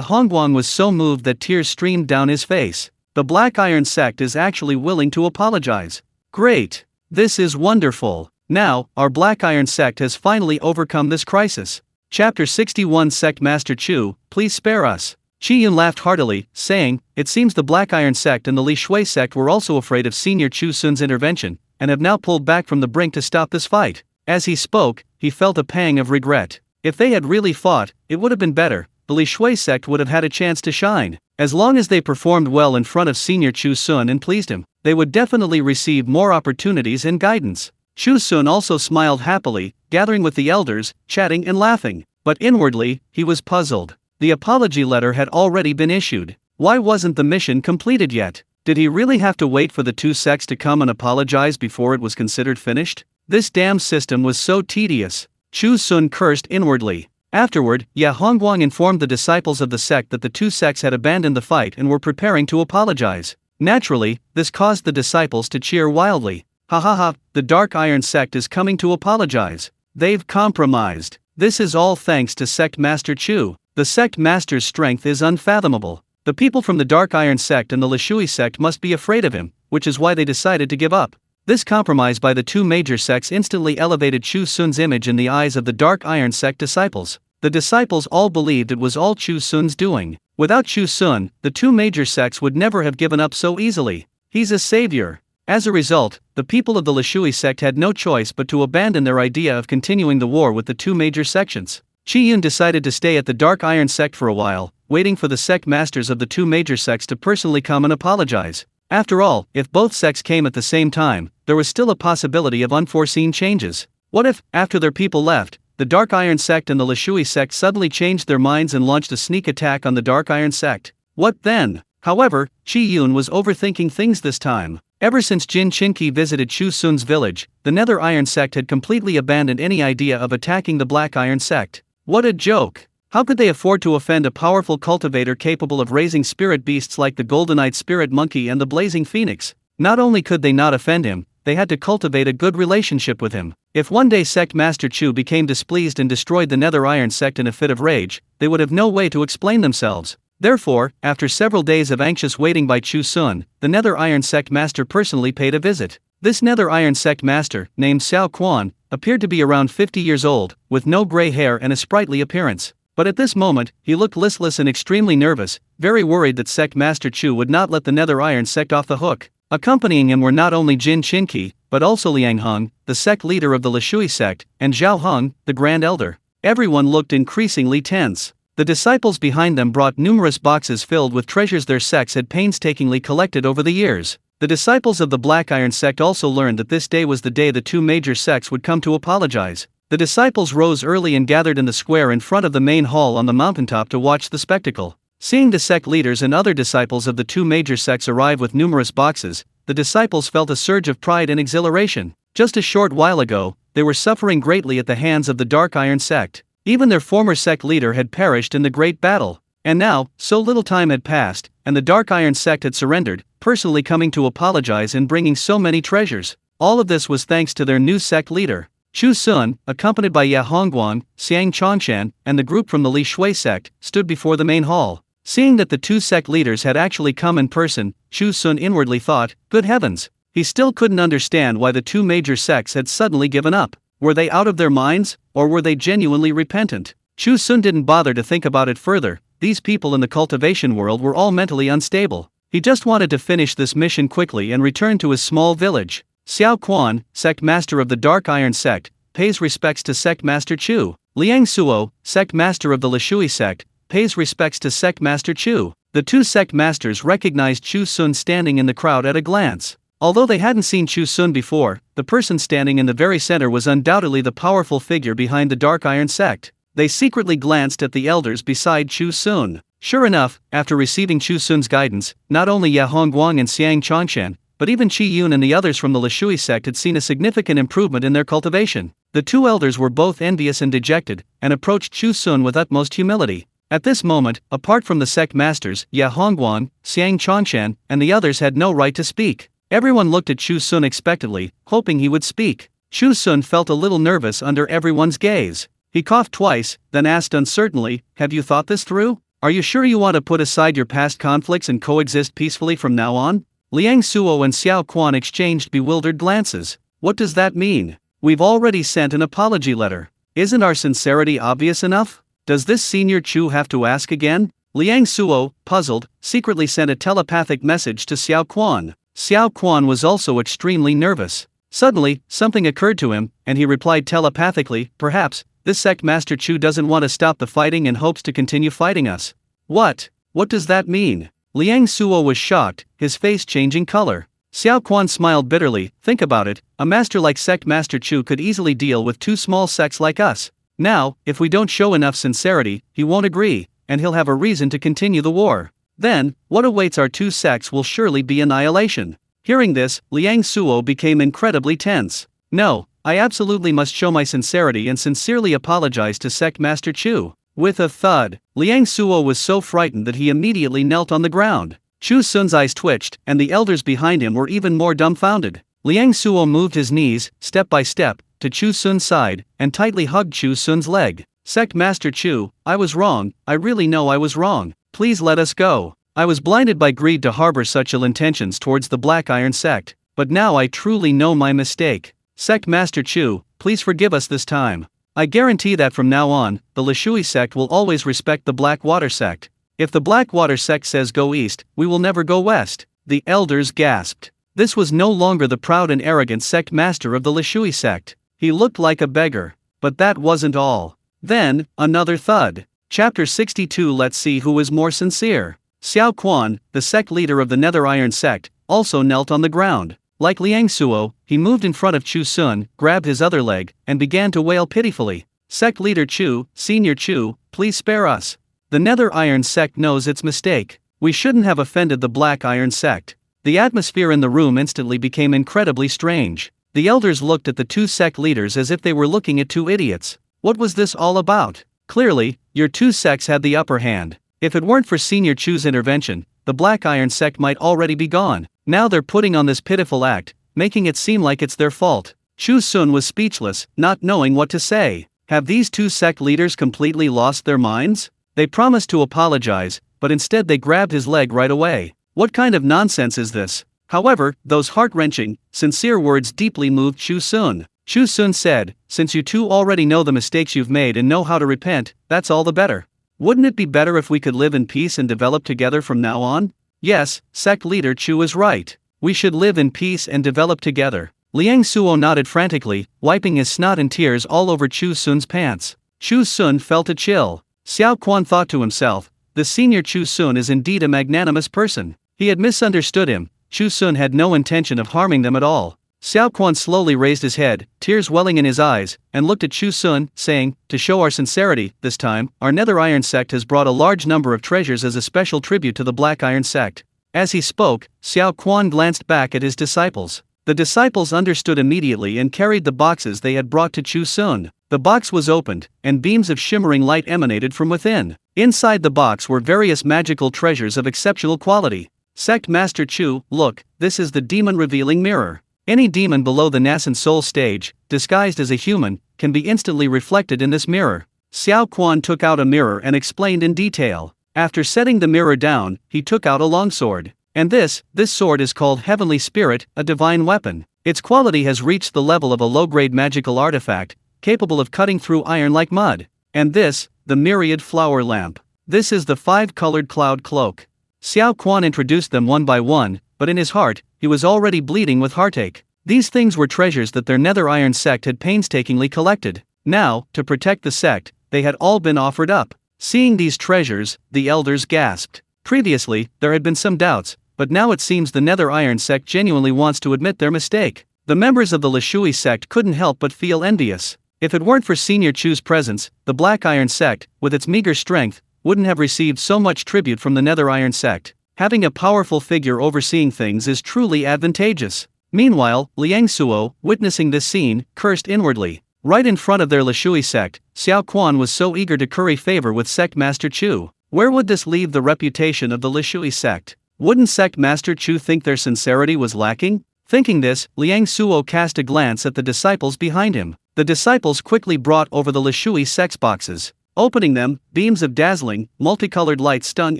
Hongguang was so moved that tears streamed down his face. The Black Iron sect is actually willing to apologize. Great! This is wonderful. Now, our Black Iron sect has finally overcome this crisis. Chapter 61 Sect Master Chu, please spare us. Chi Yun laughed heartily, saying, it seems the Black Iron sect and the Li Shui sect were also afraid of Senior Chu Xun's intervention, and have now pulled back from the brink to stop this fight. As he spoke, he felt a pang of regret. If they had really fought, it would have been better. The Li Shui sect would have had a chance to shine. As long as they performed well in front of Senior Chu Xun and pleased him, they would definitely receive more opportunities and guidance. Chu Xun also smiled happily, gathering with the elders, chatting and laughing. But inwardly, he was puzzled. The apology letter had already been issued. Why wasn't the mission completed yet? Did he really have to wait for the two sects to come and apologize before it was considered finished? This damn system was so tedious. Chu Xun cursed inwardly. Afterward, Hongguang informed the disciples of the sect that the two sects had abandoned the fight and were preparing to apologize. Naturally, this caused the disciples to cheer wildly. Ha ha ha, the Dark Iron sect is coming to apologize. They've compromised. This is all thanks to Sect Master Chu. The sect master's strength is unfathomable. The people from the Dark Iron sect and the Lishui sect must be afraid of him, which is why they decided to give up. This compromise by the two major sects instantly elevated Chu Xun's image in the eyes of the Dark Iron sect disciples. The disciples all believed it was all Chu Xun's doing. Without Chu Xun, the two major sects would never have given up so easily. He's a savior. As a result, the people of the Lishui sect had no choice but to abandon their idea of continuing the war with the two major sections. Chi Yun decided to stay at the Dark Iron sect for a while, waiting for the sect masters of the two major sects to personally come and apologize. After all, if both sects came at the same time, there was still a possibility of unforeseen changes. What if, after their people left, the Dark Iron sect and the Lishui sect suddenly changed their minds and launched a sneak attack on the Dark Iron sect? What then? However, Chi Yun was overthinking things this time. Ever since Jin Chinqi visited Chu Xun's village, the Nether Iron sect had completely abandoned any idea of attacking the Black Iron sect. What a joke! How could they afford to offend a powerful cultivator capable of raising spirit beasts like the Goldenite Spirit Monkey and the Blazing Phoenix? Not only could they not offend him, they had to cultivate a good relationship with him. If one day Sect Master Chu became displeased and destroyed the Nether Iron sect in a fit of rage, they would have no way to explain themselves. Therefore, after several days of anxious waiting by Chu Xun, the Nether Iron sect master personally paid a visit. This Nether Iron sect master, named Xiao Quan, appeared to be around 50 years old, with no gray hair and a sprightly appearance. But at this moment, he looked listless and extremely nervous, very worried that Sect Master Chu would not let the Nether Iron sect off the hook. Accompanying him were not only Jin Chinqi, but also Liang Heng, the sect leader of the Lishui sect, and Zhao Heng, the Grand Elder. Everyone looked increasingly tense. The disciples behind them brought numerous boxes filled with treasures their sects had painstakingly collected over the years. The disciples of the Black Iron sect also learned that this day was the day the two major sects would come to apologize. The disciples rose early and gathered in the square in front of the main hall on the mountaintop to watch the spectacle. Seeing the sect leaders and other disciples of the two major sects arrive with numerous boxes, the disciples felt a surge of pride and exhilaration. Just a short while ago, they were suffering greatly at the hands of the Dark Iron sect. Even their former sect leader had perished in the great battle. And now, so little time had passed, and the Dark Iron sect had surrendered, personally coming to apologize and bringing so many treasures. All of this was thanks to their new sect leader. Chu Xun, accompanied by Hongguang, Xiang Chongshan, and the group from the Li Shui sect, stood before the main hall. Seeing that the two sect leaders had actually come in person, Chu Xun inwardly thought, good heavens. He still couldn't understand why the two major sects had suddenly given up. Were they out of their minds, or were they genuinely repentant? Chu Xun didn't bother to think about it further. These people in the cultivation world were all mentally unstable. He just wanted to finish this mission quickly and return to his small village. Xiao Quan, sect master of the Dark Iron sect, pays respects to sect master Chu. Liang Suo, sect master of the Lishui sect, pays respects to sect master Chu. The two sect masters recognized Chu Xun standing in the crowd at a glance. Although they hadn't seen Chu Xun before, the person standing in the very center was undoubtedly the powerful figure behind the Dark Iron sect. They secretly glanced at the elders beside Chu Xun. Sure enough, after receiving Chu Xun's guidance, not only Ya Hongguang and Xiang Changshan, but even Qi Yun and the others from the Lishui sect had seen a significant improvement in their cultivation. The two elders were both envious and dejected, and approached Chu Xun with utmost humility. At this moment, apart from the sect masters, Ya Hongguang, Xiang Changshan, and the others had no right to speak. Everyone looked at Chu Xun expectantly, hoping he would speak. Chu Xun felt a little nervous under everyone's gaze. He coughed twice, then asked uncertainly, have you thought this through? Are you sure you want to put aside your past conflicts and coexist peacefully from now on? Liang Suo and Xiao Quan exchanged bewildered glances. What does that mean? We've already sent an apology letter. Isn't our sincerity obvious enough? Does this senior Chu have to ask again? Liang Suo, puzzled, secretly sent a telepathic message to Xiao Quan. Xiao Quan was also extremely nervous. Suddenly, something occurred to him, and he replied telepathically, perhaps, this sect master Chu doesn't want to stop the fighting and hopes to continue fighting us. What? What does that mean? Liang Suo was shocked, his face changing color. Xiao Quan smiled bitterly, think about it, a master like sect master Chu could easily deal with two small sects like us. Now, if we don't show enough sincerity, he won't agree, and he'll have a reason to continue the war. Then, what awaits our two sects will surely be annihilation. Hearing this, Liang Suo became incredibly tense. No, I absolutely must show my sincerity and sincerely apologize to sect master Chu. With a thud, Liang Suo was so frightened that he immediately knelt on the ground. Chu Xun's eyes twitched, and the elders behind him were even more dumbfounded. Liang Suo moved his knees, step by step, to Chu Xun's side, and tightly hugged Chu Xun's leg. Sect master Chu, I was wrong, I really know I was wrong. Please let us go. I was blinded by greed to harbor such ill intentions towards the Black Iron sect, but now I truly know my mistake. Sect master Chu, please forgive us this time. I guarantee that from now on, the Lishui sect will always respect the Blackwater sect. If the Blackwater sect says go east, we will never go west. The elders gasped. This was no longer the proud and arrogant sect master of the Lishui sect. He looked like a beggar. But that wasn't all. Then, another thud. Chapter 62. Let's see who is more sincere. Xiao Quan, the sect leader of the Nether Iron sect, also knelt on the ground. Like Liang Suo, he moved in front of Chu Xun, grabbed his other leg, and began to wail pitifully. Sect leader Chu, senior Chu, please spare us. The Nether Iron sect knows its mistake. We shouldn't have offended the Black Iron sect. The atmosphere in the room instantly became incredibly strange. The elders looked at the two sect leaders as if they were looking at two idiots. What was this all about? Clearly, your two sects had the upper hand. If it weren't for senior Chu's intervention, the Black Iron sect might already be gone. Now they're putting on this pitiful act, making it seem like it's their fault. Chu Xun was speechless, not knowing what to say. Have these two sect leaders completely lost their minds? They promised to apologize, but instead they grabbed his leg right away. What kind of nonsense is this? However, those heart-wrenching, sincere words deeply moved Chu Xun. Chu Xun said, since you two already know the mistakes you've made and know how to repent, that's all the better. Wouldn't it be better if we could live in peace and develop together from now on? Yes, sect leader Chu is right. We should live in peace and develop together. Liang Suo nodded frantically, wiping his snot and tears all over Chu Xun's pants. Chu Xun felt a chill. Xiao Quan thought to himself, the senior Chu Xun is indeed a magnanimous person. He had misunderstood him. Chu Xun had no intention of harming them at all. Xiao Quan slowly raised his head, tears welling in his eyes, and looked at Chu Xun, saying, to show our sincerity, this time, our Nether Iron sect has brought a large number of treasures as a special tribute to the Black Iron sect. As he spoke, Xiao Quan glanced back at his disciples. The disciples understood immediately and carried the boxes they had brought to Chu Xun. The box was opened, and beams of shimmering light emanated from within. Inside the box were various magical treasures of exceptional quality. Sect Master Chu, look, this is the demon revealing mirror. Any demon below the nascent soul stage, disguised as a human, can be instantly reflected in this mirror. Xiao Quan took out a mirror and explained in detail. After setting the mirror down, he took out a longsword. And this sword is called Heavenly Spirit, a divine weapon. Its quality has reached the level of a low-grade magical artifact, capable of cutting through iron like mud. And this, the myriad flower lamp. This is the 5-colored cloud cloak. Xiao Quan introduced them one by one, but in his heart, he was already bleeding with heartache. These things were treasures that their Nether Iron sect had painstakingly collected. Now, to protect the sect, they had all been offered up. Seeing these treasures, the elders gasped. Previously, there had been some doubts, but now it seems the Nether Iron sect genuinely wants to admit their mistake. The members of the Lishui sect couldn't help but feel envious. If it weren't for Senior Chu's presence, the Black Iron sect, with its meager strength, wouldn't have received so much tribute from the Nether Iron sect. Having a powerful figure overseeing things is truly advantageous. Meanwhile, Liang Suo, witnessing this scene, cursed inwardly. Right in front of their Lishui sect, Xiao Quan was so eager to curry favor with Sect Master Chu. Where would this leave the reputation of the Lishui sect? Wouldn't Sect Master Chu think their sincerity was lacking? Thinking this, Liang Suo cast a glance at the disciples behind him. The disciples quickly brought over the Lishui sect's boxes. Opening them, beams of dazzling, multicolored light stung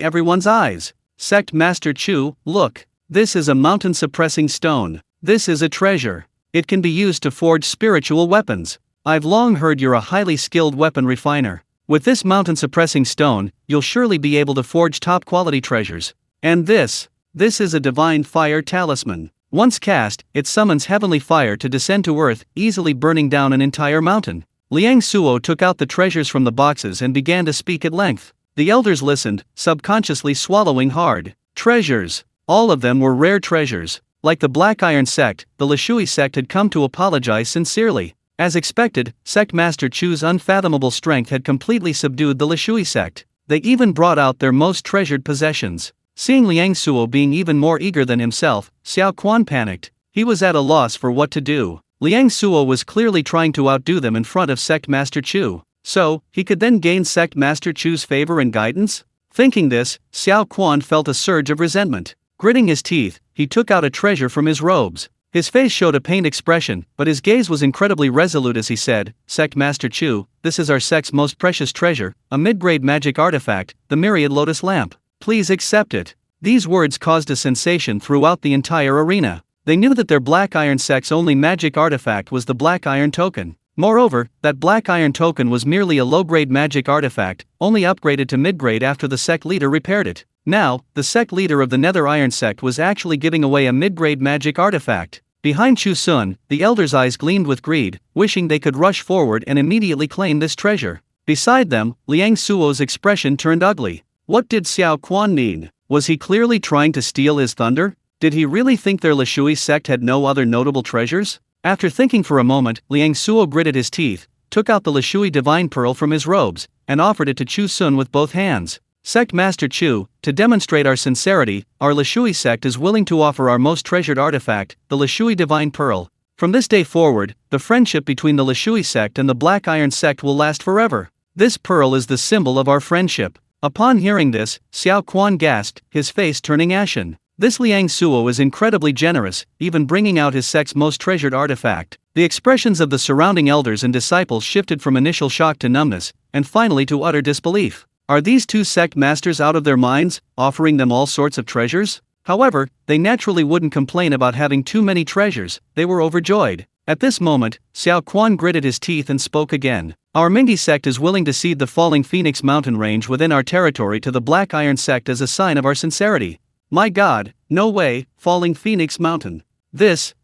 everyone's eyes. Sect Master Chu, look. This is a mountain-suppressing stone. This is a treasure. It can be used to forge spiritual weapons. I've long heard you're a highly skilled weapon refiner. With this mountain-suppressing stone, you'll surely be able to forge top-quality treasures. And this is a divine fire talisman. Once cast, it summons heavenly fire to descend to earth, easily burning down an entire mountain. Liang Suo took out the treasures from the boxes and began to speak at length. The elders listened, subconsciously swallowing hard. Treasures. All of them were rare treasures. Like the Black Iron sect, the Lishui sect had come to apologize sincerely. As expected, Sect Master Chu's unfathomable strength had completely subdued the Lishui sect. They even brought out their most treasured possessions. Seeing Liang Suo being even more eager than himself, Xiao Quan panicked. He was at a loss for what to do. Liang Suo was clearly trying to outdo them in front of Sect Master Chu. So, he could then gain Sect Master Chu's favor and guidance? Thinking this, Xiao Quan felt a surge of resentment. Gritting his teeth, he took out a treasure from his robes. His face showed a pained expression, but his gaze was incredibly resolute as he said, Sect Master Chu, this is our sect's most precious treasure, a mid-grade magic artifact, the Myriad Lotus Lamp. Please accept it. These words caused a sensation throughout the entire arena. They knew that their Black Iron sect's only magic artifact was the Black Iron token. Moreover, that Black Iron token was merely a low-grade magic artifact, only upgraded to mid-grade after the sect leader repaired it. Now, the sect leader of the Nether Iron sect was actually giving away a mid-grade magic artifact. Behind Chu Xun, the elders' eyes gleamed with greed, wishing they could rush forward and immediately claim this treasure. Beside them, Liang Suo's expression turned ugly. What did Xiao Quan mean? Was he clearly trying to steal his thunder? Did he really think their Lishui sect had no other notable treasures? After thinking for a moment, Liang Suo gritted his teeth, took out the Lishui divine pearl from his robes, and offered it to Chu Xun with both hands. Sect Master Chu, to demonstrate our sincerity, our Lishui sect is willing to offer our most treasured artifact, the Lishui divine pearl. From this day forward, the friendship between the Lishui sect and the Black Iron sect will last forever. This pearl is the symbol of our friendship. Upon hearing this, Xiao Quan gasped, his face turning ashen. This Liang Suo is incredibly generous, even bringing out his sect's most treasured artifact. The expressions of the surrounding elders and disciples shifted from initial shock to numbness, and finally to utter disbelief. Are these two sect masters out of their minds, offering them all sorts of treasures? However, they naturally wouldn't complain about having too many treasures, they were overjoyed. At this moment, Xiao Quan gritted his teeth and spoke again. Our Mingi sect is willing to cede the Falling Phoenix mountain range within our territory to the Black Iron sect as a sign of our sincerity. My God, no way, Falling Phoenix Mountain. This,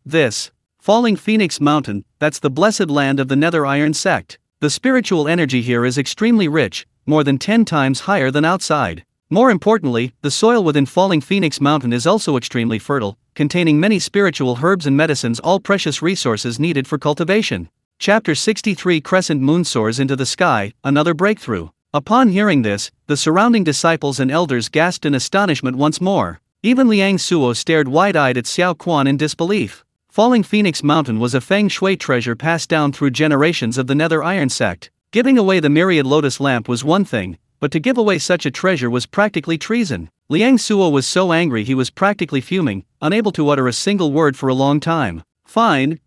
Falling Phoenix Mountain, that's the blessed land of the Nether Iron sect. The spiritual energy here is extremely rich, more than 10 times higher than outside. More importantly, the soil within Falling Phoenix Mountain is also extremely fertile, containing many spiritual herbs and medicines, all precious resources needed for cultivation. Chapter 63 Crescent Moon soars into the sky, another breakthrough. Upon hearing this, the surrounding disciples and elders gasped in astonishment once more. Even Liang Suo stared wide-eyed at Xiao Quan in disbelief. Falling Phoenix Mountain was a feng shui treasure passed down through generations of the Nether Iron sect. Giving away the Myriad Lotus Lamp was one thing, but to give away such a treasure was practically treason. Liang Suo was so angry he was practically fuming, unable to utter a single word for a long time. Fine.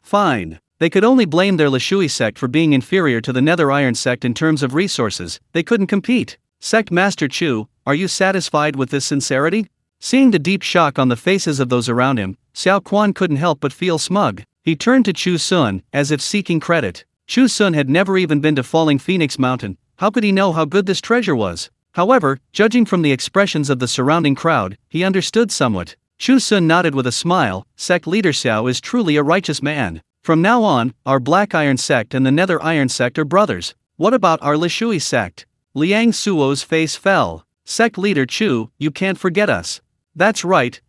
They could only blame their Lishui sect for being inferior to the Nether Iron sect in terms of resources, they couldn't compete. Sect Master Chu, are you satisfied with this sincerity? Seeing the deep shock on the faces of those around him, Xiao Quan couldn't help but feel smug. He turned to Chu Xun, as if seeking credit. Chu Xun had never even been to Falling Phoenix Mountain. How could he know how good this treasure was? However, judging from the expressions of the surrounding crowd, he understood somewhat. Chu Xun nodded with a smile. Sect leader Xiao is truly a righteous man. From now on, our Black Iron sect and the Nether Iron sect are brothers. What about our Lishui sect? Liang Suo's face fell. Sect leader Chu, you can't forget us. That's right,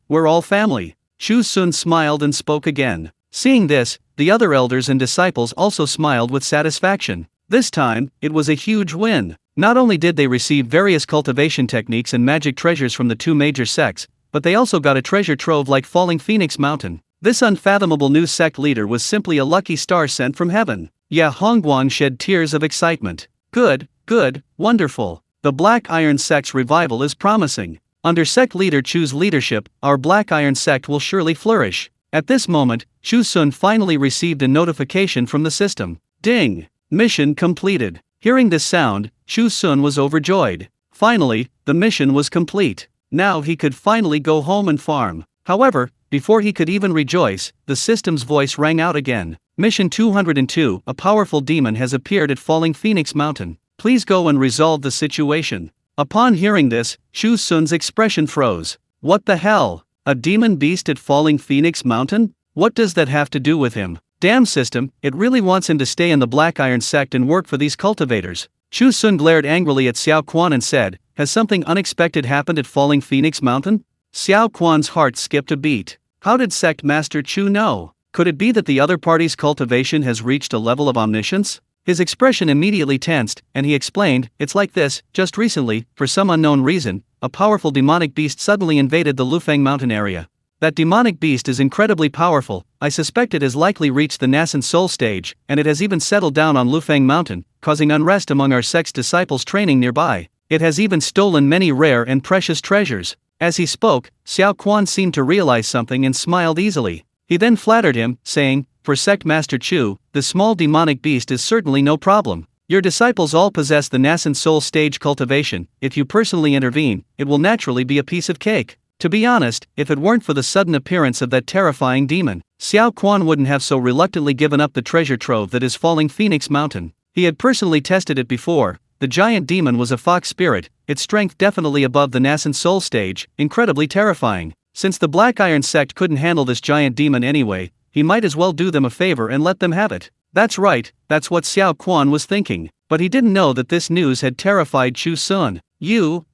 we're all family. Chu Xun smiled and spoke again. Seeing this, the other elders and disciples also smiled with satisfaction. This time, it was a huge win. Not only did they receive various cultivation techniques and magic treasures from the two major sects, but they also got a treasure trove like Falling Phoenix Mountain. This unfathomable new sect leader was simply a lucky star sent from heaven. Ya Hongguang shed tears of excitement. Good, wonderful. The Black Iron sect's revival is promising. Under sect leader Chu's leadership, our Black Iron sect will surely flourish. At this moment, Chu Xun finally received a notification from the system. Ding! Mission completed. Hearing this sound, Chu Xun was overjoyed. Finally, the mission was complete. Now he could finally go home and farm. However, before he could even rejoice, the system's voice rang out again. Mission 202, a powerful demon has appeared at Falling Phoenix Mountain. Please go and resolve the situation. Upon hearing this, Chu Xun's expression froze. What the hell? A demon beast at Falling Phoenix Mountain? What does that have to do with him? Damn system, it really wants him to stay in the Black Iron sect and work for these cultivators. Chu Xun glared angrily at Xiao Quan and said, has something unexpected happened at Falling Phoenix Mountain? Xiao Quan's heart skipped a beat. How did Sect Master Chu know? Could it be that the other party's cultivation has reached a level of omniscience? His expression immediately tensed, and he explained, it's like this, just recently, for some unknown reason, a powerful demonic beast suddenly invaded the Lufeng Mountain area. That demonic beast is incredibly powerful. I suspect it has likely reached the nascent soul stage, and it has even settled down on Lufeng Mountain, causing unrest among our sect's disciples training nearby. It has even stolen many rare and precious treasures. As he spoke, Xiao Quan seemed to realize something and smiled easily. He then flattered him, saying, for Sect Master Chu, the small demonic beast is certainly no problem. Your disciples all possess the nascent soul stage cultivation. If you personally intervene, it will naturally be a piece of cake. To be honest, if it weren't for the sudden appearance of that terrifying demon, Xiao Quan wouldn't have so reluctantly given up the treasure trove that is Falling Phoenix Mountain. He had personally tested it before. The giant demon was a fox spirit, its strength definitely above the nascent soul stage, incredibly terrifying. Since the Black Iron sect couldn't handle this giant demon anyway, he might as well do them a favor and let them have it. That's right, that's what Xiao Quan was thinking, but he didn't know that this news had terrified Chu Xun. You.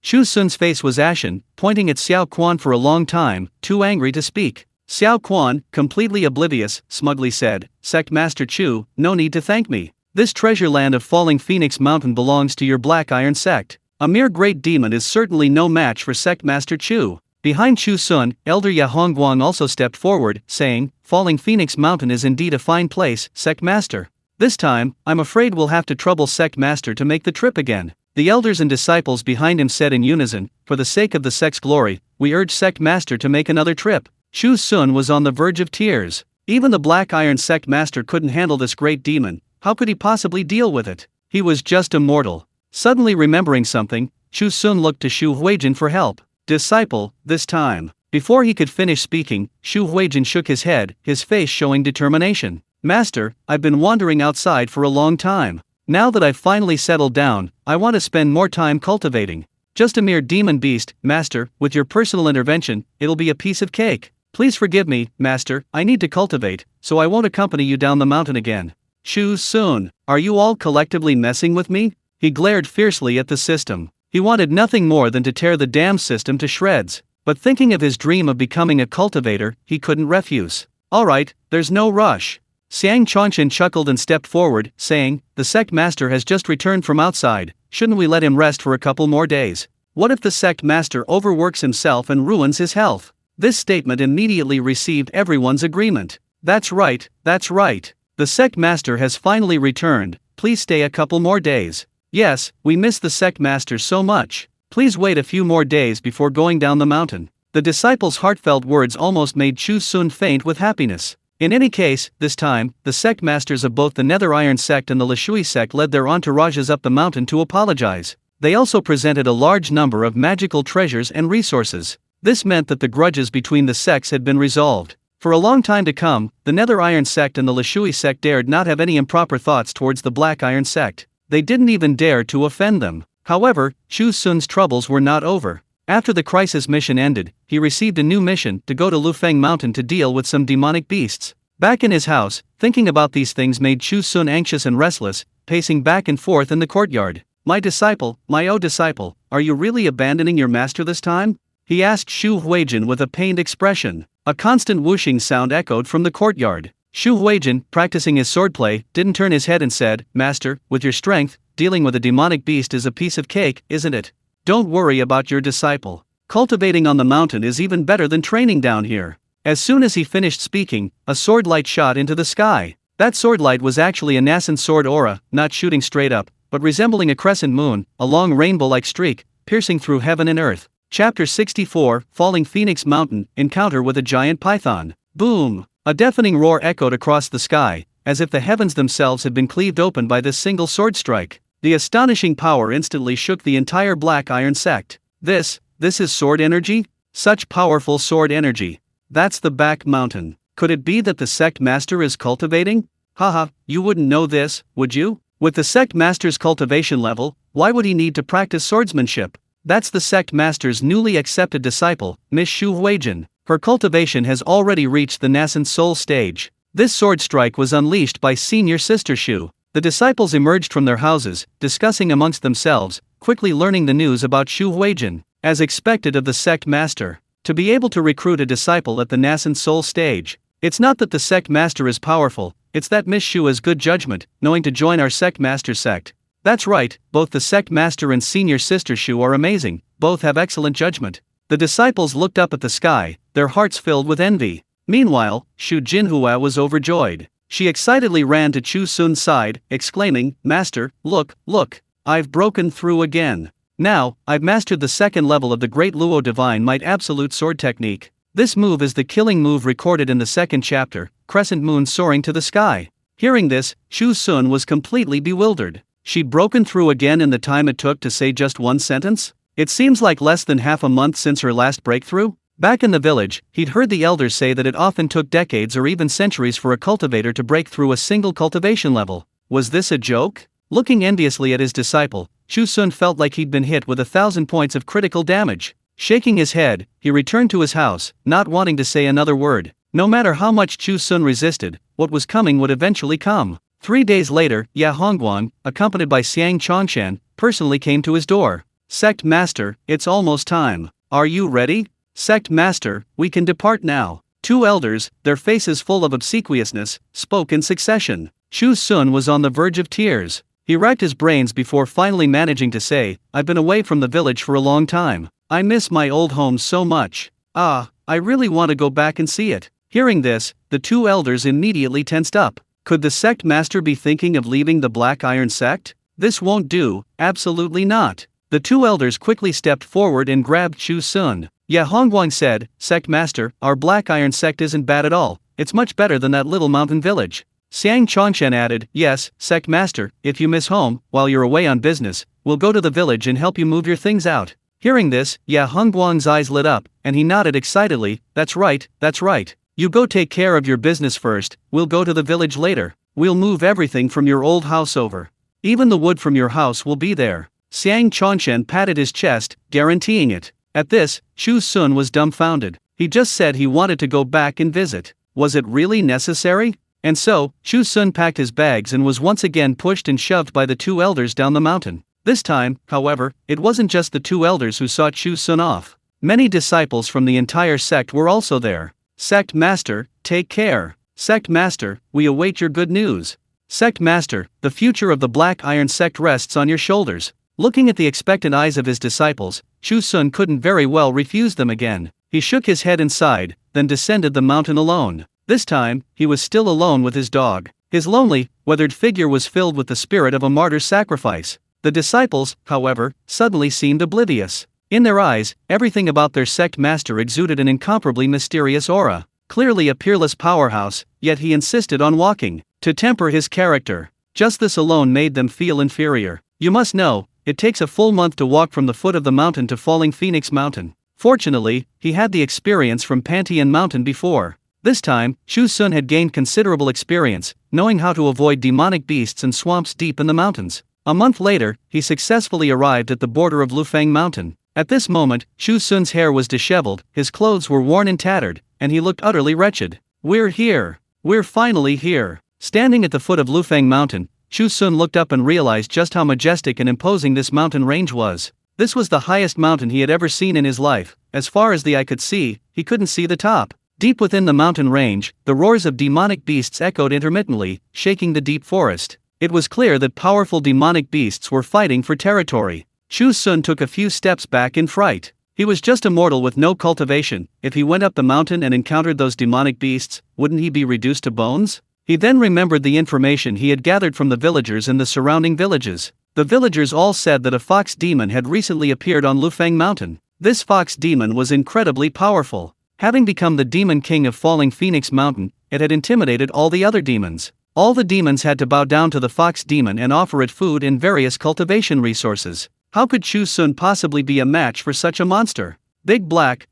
Chu Xun's face was ashen, pointing at Xiao Quan for a long time, too angry to speak. Xiao Quan, completely oblivious, smugly said, Sect Master Chu, no need to thank me. This treasure land of Falling Phoenix Mountain belongs to your Black Iron sect. A mere great demon is certainly no match for Sect Master Chu. Behind Chu Xun, Elder Ya Hongguang also stepped forward, saying, Falling Phoenix Mountain is indeed a fine place, Sect Master. This time, I'm afraid we'll have to trouble Sect Master to make the trip again. The elders and disciples behind him said in unison, for the sake of the sect's glory, we urge Sect Master to make another trip. Chu Xun was on the verge of tears. Even the Black Iron Sect Master couldn't handle this great demon. How could he possibly deal with it? He was just a mortal. Suddenly remembering something, Chu Xun looked to Shu Huijin for help. Disciple, this time. Before he could finish speaking, Shu Huijin shook his head, his face showing determination. Master, I've been wandering outside for a long time. Now that I've finally settled down, I want to spend more time cultivating. Just a mere demon beast, Master, with your personal intervention, it'll be a piece of cake. Please forgive me, Master, I need to cultivate, so I won't accompany you down the mountain again. Chu Xun, are you all collectively messing with me? He glared fiercely at the system. He wanted nothing more than to tear the damn system to shreds. But thinking of his dream of becoming a cultivator, he couldn't refuse. Alright, there's no rush. Xiang Chongqing chuckled and stepped forward, saying, the sect master has just returned from outside, shouldn't we let him rest for a couple more days? What if the sect master overworks himself and ruins his health? This statement immediately received everyone's agreement. That's right. The sect master has finally returned, please stay a couple more days. Yes, we miss the sect master so much. Please wait a few more days before going down the mountain. The disciples' heartfelt words almost made Chu Xun faint with happiness. In any case, this time, the sect masters of both the Nether Iron sect and the Lishui sect led their entourages up the mountain to apologize. They also presented a large number of magical treasures and resources. This meant that the grudges between the sects had been resolved. For a long time to come, the Nether Iron sect and the Lishui sect dared not have any improper thoughts towards the Black Iron sect. They didn't even dare to offend them. However, Chu Xun's troubles were not over. After the crisis mission ended, he received a new mission to go to Lufeng Mountain to deal with some demonic beasts. Back in his house, thinking about these things made Chu Xun anxious and restless, pacing back and forth in the courtyard. My disciple, are you really abandoning your master this time? He asked Shu Huijin with a pained expression. A constant whooshing sound echoed from the courtyard. Shu Huijin, practicing his swordplay, didn't turn his head and said, Master, with your strength, dealing with a demonic beast is a piece of cake, isn't it? Don't worry about your disciple. Cultivating on the mountain is even better than training down here. As soon as he finished speaking, a sword light shot into the sky. That sword light was actually a nascent sword aura, not shooting straight up, but resembling a crescent moon, a long rainbow-like streak, piercing through heaven and earth. Chapter 64, Falling Phoenix Mountain, Encounter with a Giant Python. Boom! A deafening roar echoed across the sky, as if the heavens themselves had been cleaved open by this single sword strike. The astonishing power instantly shook the entire Black Iron sect. This is sword energy? Such powerful sword energy. That's the back mountain. Could it be that the sect master is cultivating? Haha, you wouldn't know this, would you? With the sect master's cultivation level, why would he need to practice swordsmanship? That's the sect master's newly accepted disciple, Miss Shu Huijin. Her cultivation has already reached the nascent soul stage. This sword strike was unleashed by senior sister Shu. The disciples emerged from their houses, discussing amongst themselves, quickly learning the news about Shu Huijin. As expected of the sect master, to be able to recruit a disciple at the nascent soul stage. It's not that the sect master is powerful, it's that Miss Shu has good judgment, knowing to join our sect master sect. That's right, both the sect master and senior sister Shu are amazing, both have excellent judgment. The disciples looked up at the sky, their hearts filled with envy. Meanwhile, Shu Jinhua was overjoyed. She excitedly ran to Chu Xun's side, exclaiming, Master, look, I've broken through again. Now, I've mastered the second level of the Great Luo Divine Might Absolute Sword Technique. This move is the killing move recorded in the second chapter, Crescent Moon Soaring to the Sky. Hearing this, Chu Xun was completely bewildered. She'd broken through again in the time it took to say just one sentence? It seems like less than half a month since her last breakthrough. Back in the village, he'd heard the elders say that it often took decades or even centuries for a cultivator to break through a single cultivation level. Was this a joke? Looking enviously at his disciple, Chu Xun felt like he'd been hit with 1,000 points of critical damage. Shaking his head, he returned to his house, not wanting to say another word. No matter how much Chu Xun resisted, what was coming would eventually come. 3 days later, Ya Hongguang, accompanied by Xiang Chongshan, personally came to his door. Sect Master, it's almost time. Are you ready? Sect Master, we can depart now. Two elders, their faces full of obsequiousness, spoke in succession. Chu Xun was on the verge of tears. He racked his brains before finally managing to say, I've been away from the village for a long time. I miss my old home so much. I really want to go back and see it. Hearing this, the two elders immediately tensed up. Could the sect master be thinking of leaving the Black Iron sect? This won't do, absolutely not. The two elders quickly stepped forward and grabbed Chu Xun. Ya Hongguang said, Sect master, our Black Iron sect isn't bad at all, it's much better than that little mountain village. Xiang Chongshan added, Yes, Sect master, if you miss home, while you're away on business, we'll go to the village and help you move your things out. Hearing this, Ya Hongguang's eyes lit up, and he nodded excitedly, That's right. You go take care of your business first, we'll go to the village later. We'll move everything from your old house over. Even the wood from your house will be there. Xiang Chongshan patted his chest, guaranteeing it. At this, Chu Xun was dumbfounded. He just said he wanted to go back and visit. Was it really necessary? And so, Chu Xun packed his bags and was once again pushed and shoved by the two elders down the mountain. This time, however, it wasn't just the two elders who saw Chu Xun off. Many disciples from the entire sect were also there. Sect Master, take care. Sect Master, we await your good news. Sect Master, the future of the Black Iron sect rests on your shoulders. Looking at the expectant eyes of his disciples, Chu Xun couldn't very well refuse them again. He shook his head and sighed, then descended the mountain alone. This time, he was still alone with his dog. His lonely, weathered figure was filled with the spirit of a martyr's sacrifice. The disciples, however, suddenly seemed oblivious. In their eyes, everything about their sect master exuded an incomparably mysterious aura. Clearly a peerless powerhouse, yet he insisted on walking, to temper his character. Just this alone made them feel inferior. You must know, it takes a full month to walk from the foot of the mountain to Falling Phoenix Mountain. Fortunately, he had the experience from Pantheon Mountain before. This time, Chu Xun had gained considerable experience, knowing how to avoid demonic beasts and swamps deep in the mountains. A month later, he successfully arrived at the border of Lufang Mountain. At this moment, Chu Xun's hair was disheveled, his clothes were worn and tattered, and he looked utterly wretched. "We're here. We're finally here." Standing at the foot of Lufang Mountain, Chu Xun looked up and realized just how majestic and imposing this mountain range was. This was the highest mountain he had ever seen in his life. As far as the eye could see, he couldn't see the top. Deep within the mountain range, the roars of demonic beasts echoed intermittently, shaking the deep forest. It was clear that powerful demonic beasts were fighting for territory. Chu Xun took a few steps back in fright. He was just a mortal with no cultivation. If he went up the mountain and encountered those demonic beasts, wouldn't he be reduced to bones? He then remembered the information he had gathered from the villagers in the surrounding villages. The villagers all said that a fox demon had recently appeared on Lufang Mountain. This fox demon was incredibly powerful. Having become the demon king of Falling Phoenix Mountain, it had intimidated all the other demons. All the demons had to bow down to the fox demon and offer it food and various cultivation resources. How could Chu Xun possibly be a match for such a monster? Big Black,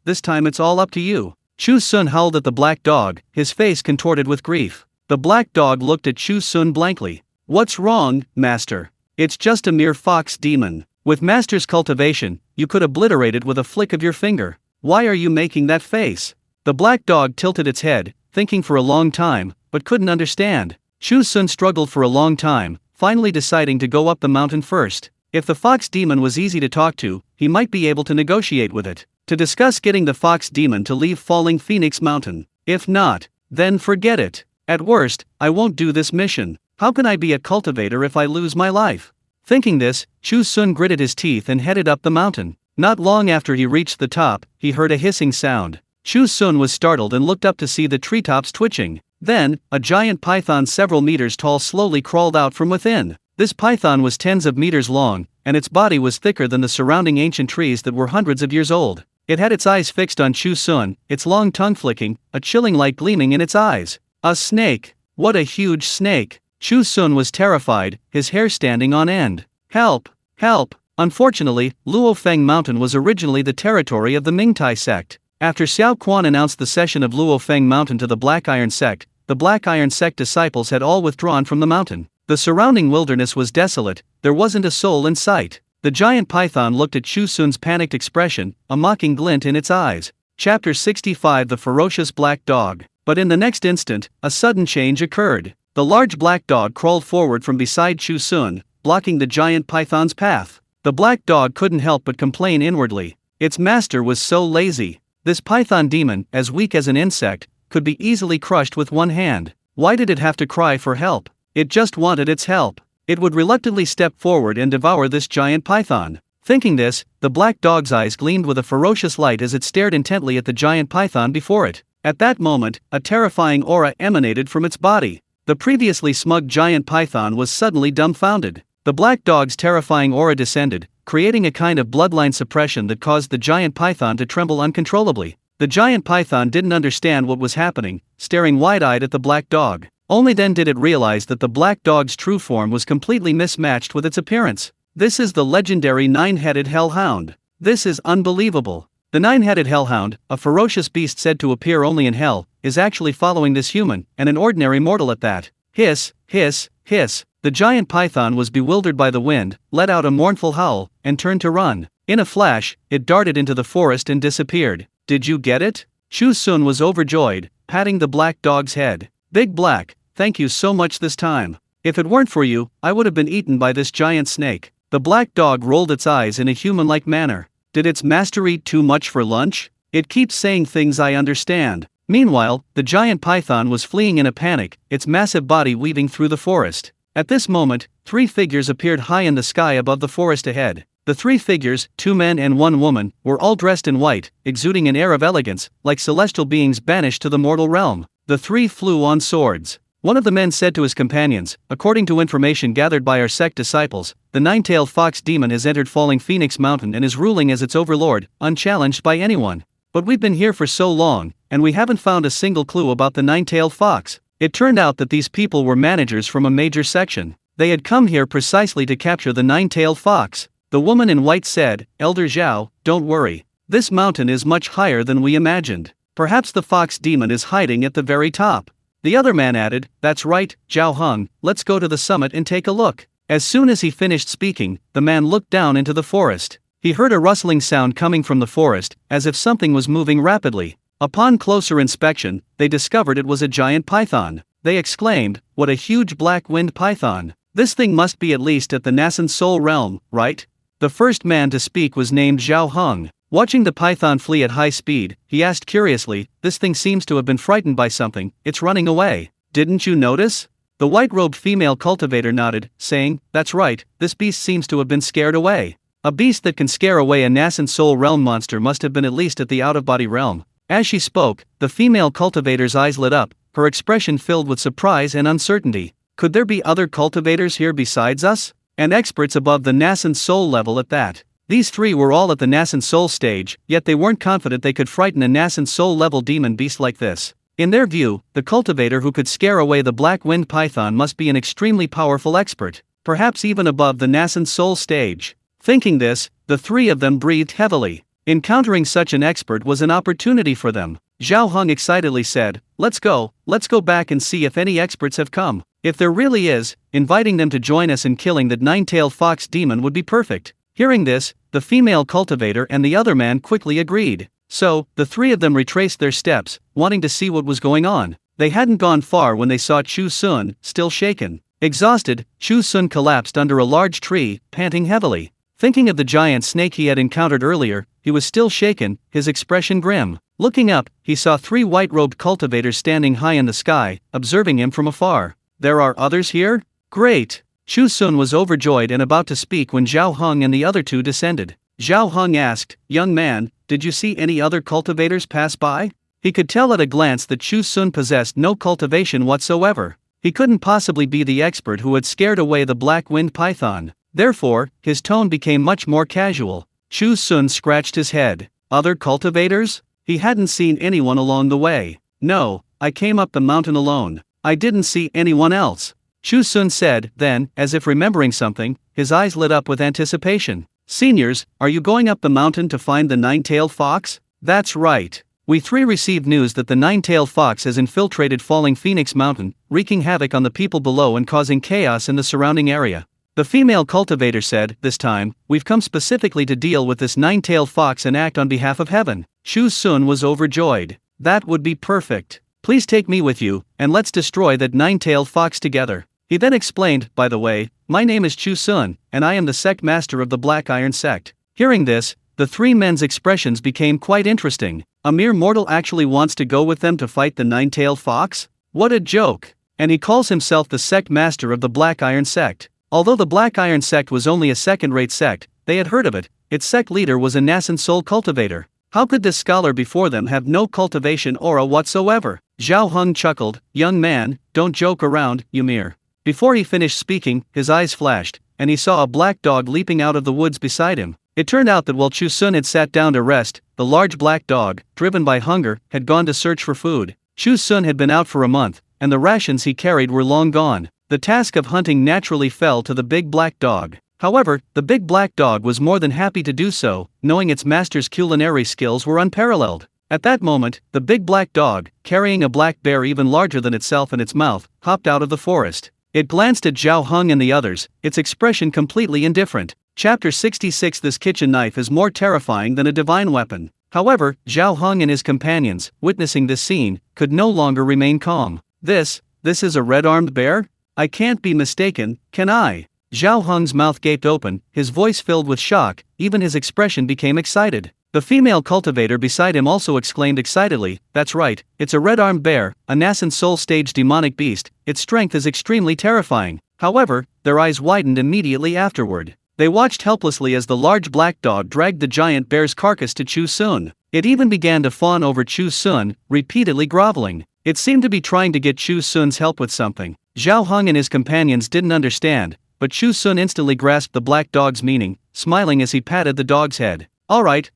this time it's all up to you." Chu Xun howled at the black dog, his face contorted with grief. The black dog looked at Chu Xun blankly. "What's wrong, master? It's just a mere fox demon. With master's cultivation, you could obliterate it with a flick of your finger. Why are you making that face?" The black dog tilted its head, thinking for a long time, but couldn't understand. Chu Xun struggled for a long time, finally deciding to go up the mountain first. If the fox demon was easy to talk to, he might be able to negotiate with it, to discuss getting the fox demon to leave Falling Phoenix Mountain. If not, then forget it. At worst, I won't do this mission. How can I be a cultivator if I lose my life? Thinking this, Chu Xun gritted his teeth and headed up the mountain. Not long after he reached the top, he heard a hissing sound. Chu Xun was startled and looked up to see the treetops twitching. Then, a giant python several meters tall slowly crawled out from within. This python was tens of meters long, and its body was thicker than the surrounding ancient trees that were hundreds of years old. It had its eyes fixed on Chu Xun, its long tongue flicking, a chilling light gleaming in its eyes. A snake! What a huge snake! Chu Xun was terrified, his hair standing on end. "Help! Help!" Unfortunately, Luofeng Mountain was originally the territory of the Mingtai sect. After Xiao Quan announced the cession of Luofeng Mountain to the Black Iron sect, the Black Iron sect disciples had all withdrawn from the mountain. The surrounding wilderness was desolate, there wasn't a soul in sight. The giant python looked at Chu Xun's panicked expression, a mocking glint in its eyes. Chapter 65 The Ferocious Black Dog. But in the next instant, a sudden change occurred. The large black dog crawled forward from beside Chu Xun, blocking the giant python's path. The black dog couldn't help but complain inwardly. Its master was so lazy. This python demon, as weak as an insect, could be easily crushed with one hand. Why did it have to cry for help? It just wanted its help. It would reluctantly step forward and devour this giant python. Thinking this, the black dog's eyes gleamed with a ferocious light as it stared intently at the giant python before it. At that moment, a terrifying aura emanated from its body. The previously smug giant python was suddenly dumbfounded. The black dog's terrifying aura descended, creating a kind of bloodline suppression that caused the giant python to tremble uncontrollably. The giant python didn't understand what was happening, staring wide-eyed at the black dog. Only then did it realize that the black dog's true form was completely mismatched with its appearance. This is the legendary nine-headed hellhound. This is unbelievable. The nine-headed hellhound, a ferocious beast said to appear only in hell, is actually following this human, and an ordinary mortal at that. Hiss, hiss, hiss. The giant python was bewildered by the wind, let out a mournful howl, and turned to run. In a flash, it darted into the forest and disappeared. Did you get it? Chu Xun was overjoyed, patting the black dog's head. Big Black, thank you so much this time. If it weren't for you, I would have been eaten by this giant snake. The black dog rolled its eyes in a human-like manner. Did its master eat too much for lunch? It keeps saying things I understand. Meanwhile, the giant python was fleeing in a panic, its massive body weaving through the forest. At this moment, three figures appeared high in the sky above the forest ahead. The three figures, two men and one woman, were all dressed in white, exuding an air of elegance, like celestial beings banished to the mortal realm. The three flew on swords. One of the men said to his companions, according to information gathered by our sect disciples, the nine-tailed fox demon has entered Falling Phoenix Mountain and is ruling as its overlord, unchallenged by anyone. But we've been here for so long, and we haven't found a single clue about the nine-tailed fox. It turned out that these people were managers from a major section. They had come here precisely to capture the nine-tailed fox. The woman in white said, Elder Zhao, don't worry. This mountain is much higher than we imagined. Perhaps the fox demon is hiding at the very top. The other man added, that's right, Zhao Heng, let's go to the summit and take a look. As soon as he finished speaking, the man looked down into the forest. He heard a rustling sound coming from the forest, as if something was moving rapidly. Upon closer inspection, they discovered it was a giant python. They exclaimed, what a huge black-winged python. This thing must be at least at the nascent soul realm, right? The first man to speak was named Zhao Heng. Watching the python flee at high speed, he asked curiously, this thing seems to have been frightened by something, it's running away. Didn't you notice? The white-robed female cultivator nodded, saying, that's right, this beast seems to have been scared away. A beast that can scare away a nascent soul realm monster must have been at least at the out-of-body realm. As she spoke, the female cultivator's eyes lit up, her expression filled with surprise and uncertainty. Could there be other cultivators here besides us? And experts above the nascent soul level at that. These three were all at the nascent soul stage, yet they weren't confident they could frighten a nascent soul level demon beast like this. In their view, the cultivator who could scare away the black-winged python must be an extremely powerful expert, perhaps even above the nascent soul stage. Thinking this, the three of them breathed heavily. Encountering such an expert was an opportunity for them. Zhao Heng excitedly said, let's go back and see if any experts have come. If there really is, inviting them to join us in killing that nine-tailed fox demon would be perfect. Hearing this, the female cultivator and the other man quickly agreed. So, the three of them retraced their steps, wanting to see what was going on. They hadn't gone far when they saw Chu Xun, still shaken. Exhausted, Chu Xun collapsed under a large tree, panting heavily. Thinking of the giant snake he had encountered earlier, he was still shaken, his expression grim. Looking up, he saw three white-robed cultivators standing high in the sky, observing him from afar. There are others here? Great! Chu Xun was overjoyed and about to speak when Zhao Heng and the other two descended. Zhao Heng asked, young man, did you see any other cultivators pass by? He could tell at a glance that Chu Xun possessed no cultivation whatsoever. He couldn't possibly be the expert who had scared away the black-winged python. Therefore, his tone became much more casual. Chu Xun scratched his head. Other cultivators? He hadn't seen anyone along the way. No, I came up the mountain alone. I didn't see anyone else. Chu Xun said, then, as if remembering something, his eyes lit up with anticipation. Seniors, are you going up the mountain to find the nine-tailed fox? That's right. We three received news that the nine-tailed fox has infiltrated Falling Phoenix Mountain, wreaking havoc on the people below and causing chaos in the surrounding area. The female cultivator said, this time, we've come specifically to deal with this nine-tailed fox and act on behalf of heaven. Chu Xun was overjoyed. That would be perfect. Please take me with you, and let's destroy that nine-tailed fox together. He then explained, by the way, my name is Chu Xun, and I am the sect master of the Black Iron sect. Hearing this, the three men's expressions became quite interesting. A mere mortal actually wants to go with them to fight the nine-tailed fox? What a joke! And he calls himself the sect master of the Black Iron sect. Although the Black Iron sect was only a second-rate sect, they had heard of it. Its sect leader was a nascent soul cultivator. How could this scholar before them have no cultivation aura whatsoever? Zhao Heng chuckled, young man, don't joke around, Ymir. Before he finished speaking, his eyes flashed, and he saw a black dog leaping out of the woods beside him. It turned out that while Chu Xun had sat down to rest, the large black dog, driven by hunger, had gone to search for food. Chu Xun had been out for a month, and the rations he carried were long gone. The task of hunting naturally fell to the big black dog. However, the big black dog was more than happy to do so, knowing its master's culinary skills were unparalleled. At that moment, the big black dog, carrying a black bear even larger than itself in its mouth, hopped out of the forest. It glanced at Zhao Heng and the others, its expression completely indifferent. Chapter 66. This kitchen knife is more terrifying than a divine weapon. However, Zhao Heng and his companions, witnessing this scene, could no longer remain calm. This is a red-armed bear? I can't be mistaken, can I? Zhao Heng's mouth gaped open, his voice filled with shock, even his expression became excited. The female cultivator beside him also exclaimed excitedly, that's right, it's a red-armed bear, a nascent soul-stage demonic beast, its strength is extremely terrifying. However, their eyes widened immediately afterward. They watched helplessly as the large black dog dragged the giant bear's carcass to Chu Xun. It even began to fawn over Chu Xun, repeatedly groveling. It seemed to be trying to get Chu Xun's help with something. Zhao Heng and his companions didn't understand, but Chu Xun instantly grasped the black dog's meaning, smiling as he patted the dog's head. All right,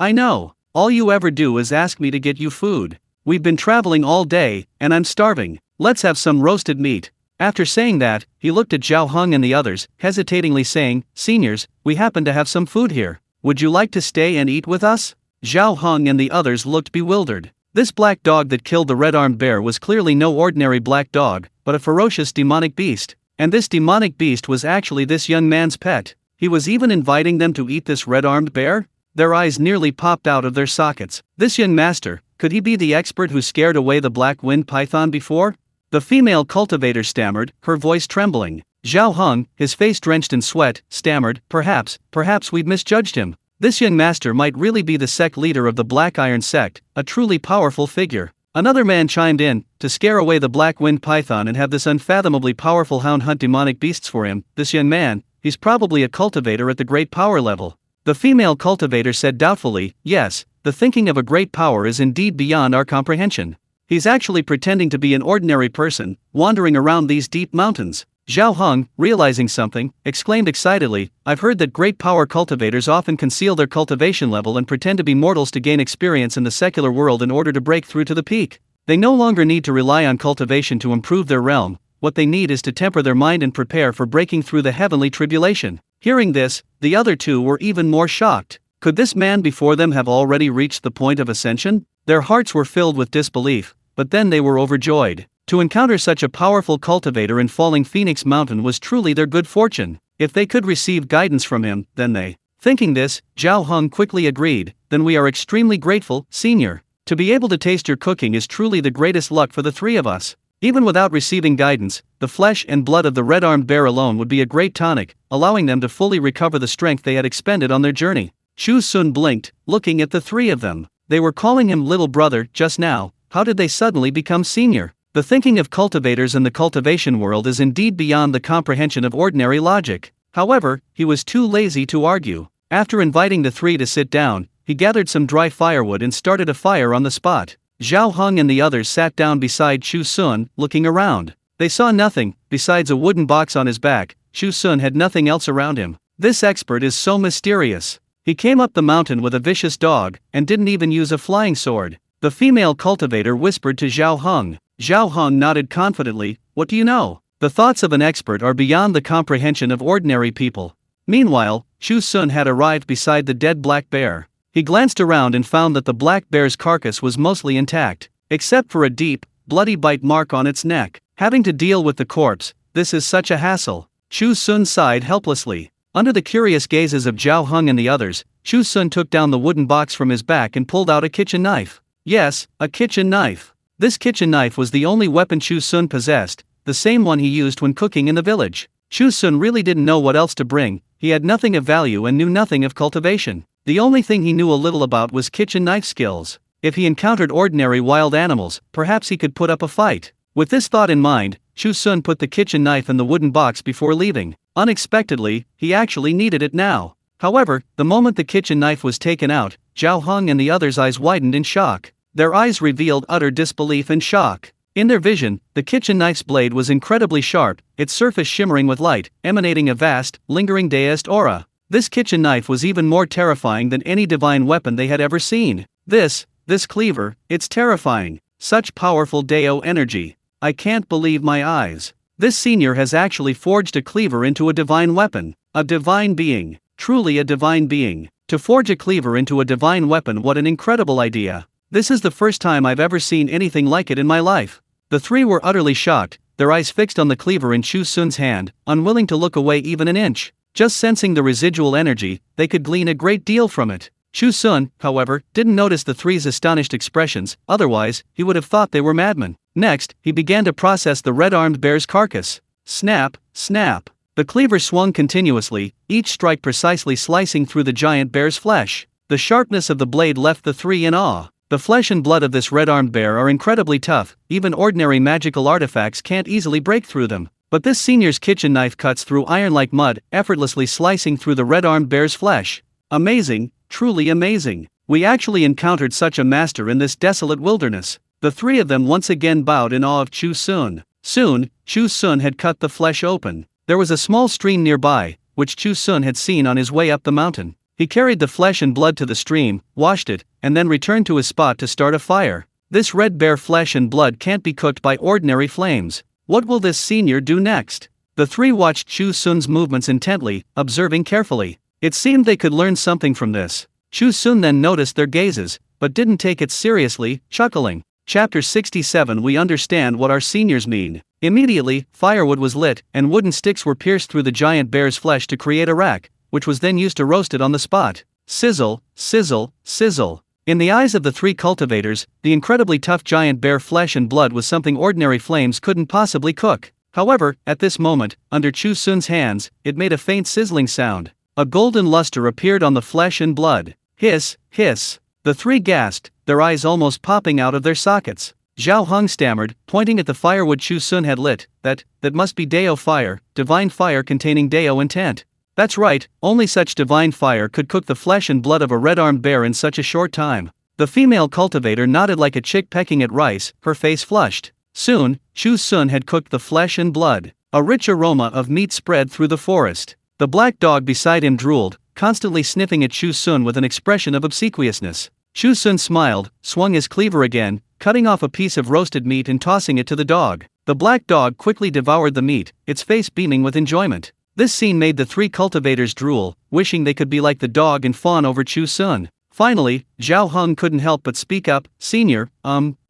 I know. All you ever do is ask me to get you food. We've been traveling all day, and I'm starving. Let's have some roasted meat." After saying that, he looked at Zhao Heng and the others, hesitatingly saying, "Seniors, we happen to have some food here. Would you like to stay and eat with us?" Zhao Heng and the others looked bewildered. This black dog that killed the red-armed bear was clearly no ordinary black dog, but a ferocious demonic beast. And this demonic beast was actually this young man's pet. He was even inviting them to eat this red-armed bear? Their eyes nearly popped out of their sockets. This young master, could he be the expert who scared away the black wind python before? The female cultivator stammered, her voice trembling. Zhao Heng, his face drenched in sweat, stammered, perhaps we've misjudged him. This young master might really be the sect leader of the Black Iron sect, a truly powerful figure. Another man chimed in, to scare away the black wind python and have this unfathomably powerful hound hunt demonic beasts for him. This young man, he's probably a cultivator at the great power level. The female cultivator said doubtfully, "Yes, the thinking of a great power is indeed beyond our comprehension. He's actually pretending to be an ordinary person, wandering around these deep mountains." Zhao Heng, realizing something, exclaimed excitedly, "I've heard that great power cultivators often conceal their cultivation level and pretend to be mortals to gain experience in the secular world in order to break through to the peak. They no longer need to rely on cultivation to improve their realm, what they need is to temper their mind and prepare for breaking through the heavenly tribulation." Hearing this, the other two were even more shocked. Could this man before them have already reached the point of ascension? Their hearts were filled with disbelief, but then they were overjoyed. To encounter such a powerful cultivator in Falling Phoenix Mountain was truly their good fortune. If they could receive guidance from him, then they. Thinking this, Zhao Heng quickly agreed, "Then we are extremely grateful, Senior. To be able to taste your cooking is truly the greatest luck for the three of us." Even without receiving guidance, the flesh and blood of the red-armed bear alone would be a great tonic, allowing them to fully recover the strength they had expended on their journey. Chu Xun blinked, looking at the three of them. They were calling him little brother just now. How did they suddenly become senior? The thinking of cultivators in the cultivation world is indeed beyond the comprehension of ordinary logic. However, he was too lazy to argue. After inviting the three to sit down, he gathered some dry firewood and started a fire on the spot. Zhao Heng and the others sat down beside Chu Xun, looking around. They saw nothing, besides a wooden box on his back. Chu Xun had nothing else around him. This expert is so mysterious. He came up the mountain with a vicious dog, and didn't even use a flying sword. The female cultivator whispered to Zhao Heng. Zhao Heng nodded confidently, "What do you know?" The thoughts of an expert are beyond the comprehension of ordinary people. Meanwhile, Chu Xun had arrived beside the dead black bear. He glanced around and found that the black bear's carcass was mostly intact, except for a deep, bloody bite mark on its neck. Having to deal with the corpse, this is such a hassle. Chu Xun sighed helplessly. Under the curious gazes of Zhao Heng and the others, Chu Xun took down the wooden box from his back and pulled out a kitchen knife. Yes, a kitchen knife. This kitchen knife was the only weapon Chu Xun possessed, the same one he used when cooking in the village. Chu Xun really didn't know what else to bring. He had nothing of value and knew nothing of cultivation. The only thing he knew a little about was kitchen knife skills. If he encountered ordinary wild animals, perhaps he could put up a fight. With this thought in mind, Chu Xun put the kitchen knife in the wooden box before leaving. Unexpectedly, he actually needed it now. However, the moment the kitchen knife was taken out, Zhao Heng and the others' eyes widened in shock. Their eyes revealed utter disbelief and shock. In their vision, the kitchen knife's blade was incredibly sharp, its surface shimmering with light, emanating a vast, lingering Daoist aura. This kitchen knife was even more terrifying than any divine weapon they had ever seen. This cleaver, it's terrifying. Such powerful Dao energy. I can't believe my eyes. This senior has actually forged a cleaver into a divine weapon. A divine being. Truly a divine being. To forge a cleaver into a divine weapon, what an incredible idea. This is the first time I've ever seen anything like it in my life. The three were utterly shocked, their eyes fixed on the cleaver in Chu Xun's hand, unwilling to look away even an inch. Just sensing the residual energy, they could glean a great deal from it. Chu Xun, however, didn't notice the three's astonished expressions, otherwise, he would have thought they were madmen. Next, he began to process the red-armed bear's carcass. Snap, snap. The cleaver swung continuously, each strike precisely slicing through the giant bear's flesh. The sharpness of the blade left the three in awe. The flesh and blood of this red-armed bear are incredibly tough, even ordinary magical artifacts can't easily break through them. But this senior's kitchen knife cuts through iron like mud, effortlessly slicing through the red-armed bear's flesh. Amazing, truly amazing. We actually encountered such a master in this desolate wilderness. The three of them once again bowed in awe of Chu Xun. Soon, Chu Xun had cut the flesh open. There was a small stream nearby, which Chu Xun had seen on his way up the mountain. He carried the flesh and blood to the stream, washed it, and then returned to his spot to start a fire. This red bear flesh and blood can't be cooked by ordinary flames. What will this senior do next? The three watched Chu Xun's movements intently, observing carefully. It seemed they could learn something from this. Chu Xun then noticed their gazes, but didn't take it seriously, chuckling. Chapter 67. We understand what our seniors mean. Immediately, firewood was lit, and wooden sticks were pierced through the giant bear's flesh to create a rack, which was then used to roast it on the spot. Sizzle, sizzle, sizzle. In the eyes of the three cultivators, the incredibly tough giant bear flesh and blood was something ordinary flames couldn't possibly cook. However, at this moment, under Chu Xun's hands, it made a faint sizzling sound. A golden luster appeared on the flesh and blood. Hiss, hiss. The three gasped, their eyes almost popping out of their sockets. Zhao Heng stammered, pointing at the firewood Chu Xun had lit, that must be Dao fire, divine fire containing Dao intent. That's right, only such divine fire could cook the flesh and blood of a red-armed bear in such a short time. The female cultivator nodded like a chick pecking at rice, her face flushed. Soon, Chu Xun had cooked the flesh and blood. A rich aroma of meat spread through the forest. The black dog beside him drooled, constantly sniffing at Chu Xun with an expression of obsequiousness. Chu Xun smiled, swung his cleaver again, cutting off a piece of roasted meat and tossing it to the dog. The black dog quickly devoured the meat, its face beaming with enjoyment. This scene made the three cultivators drool, wishing they could be like the dog and fawn over Chu Xun. Finally, Zhao Heng couldn't help but speak up. Senior,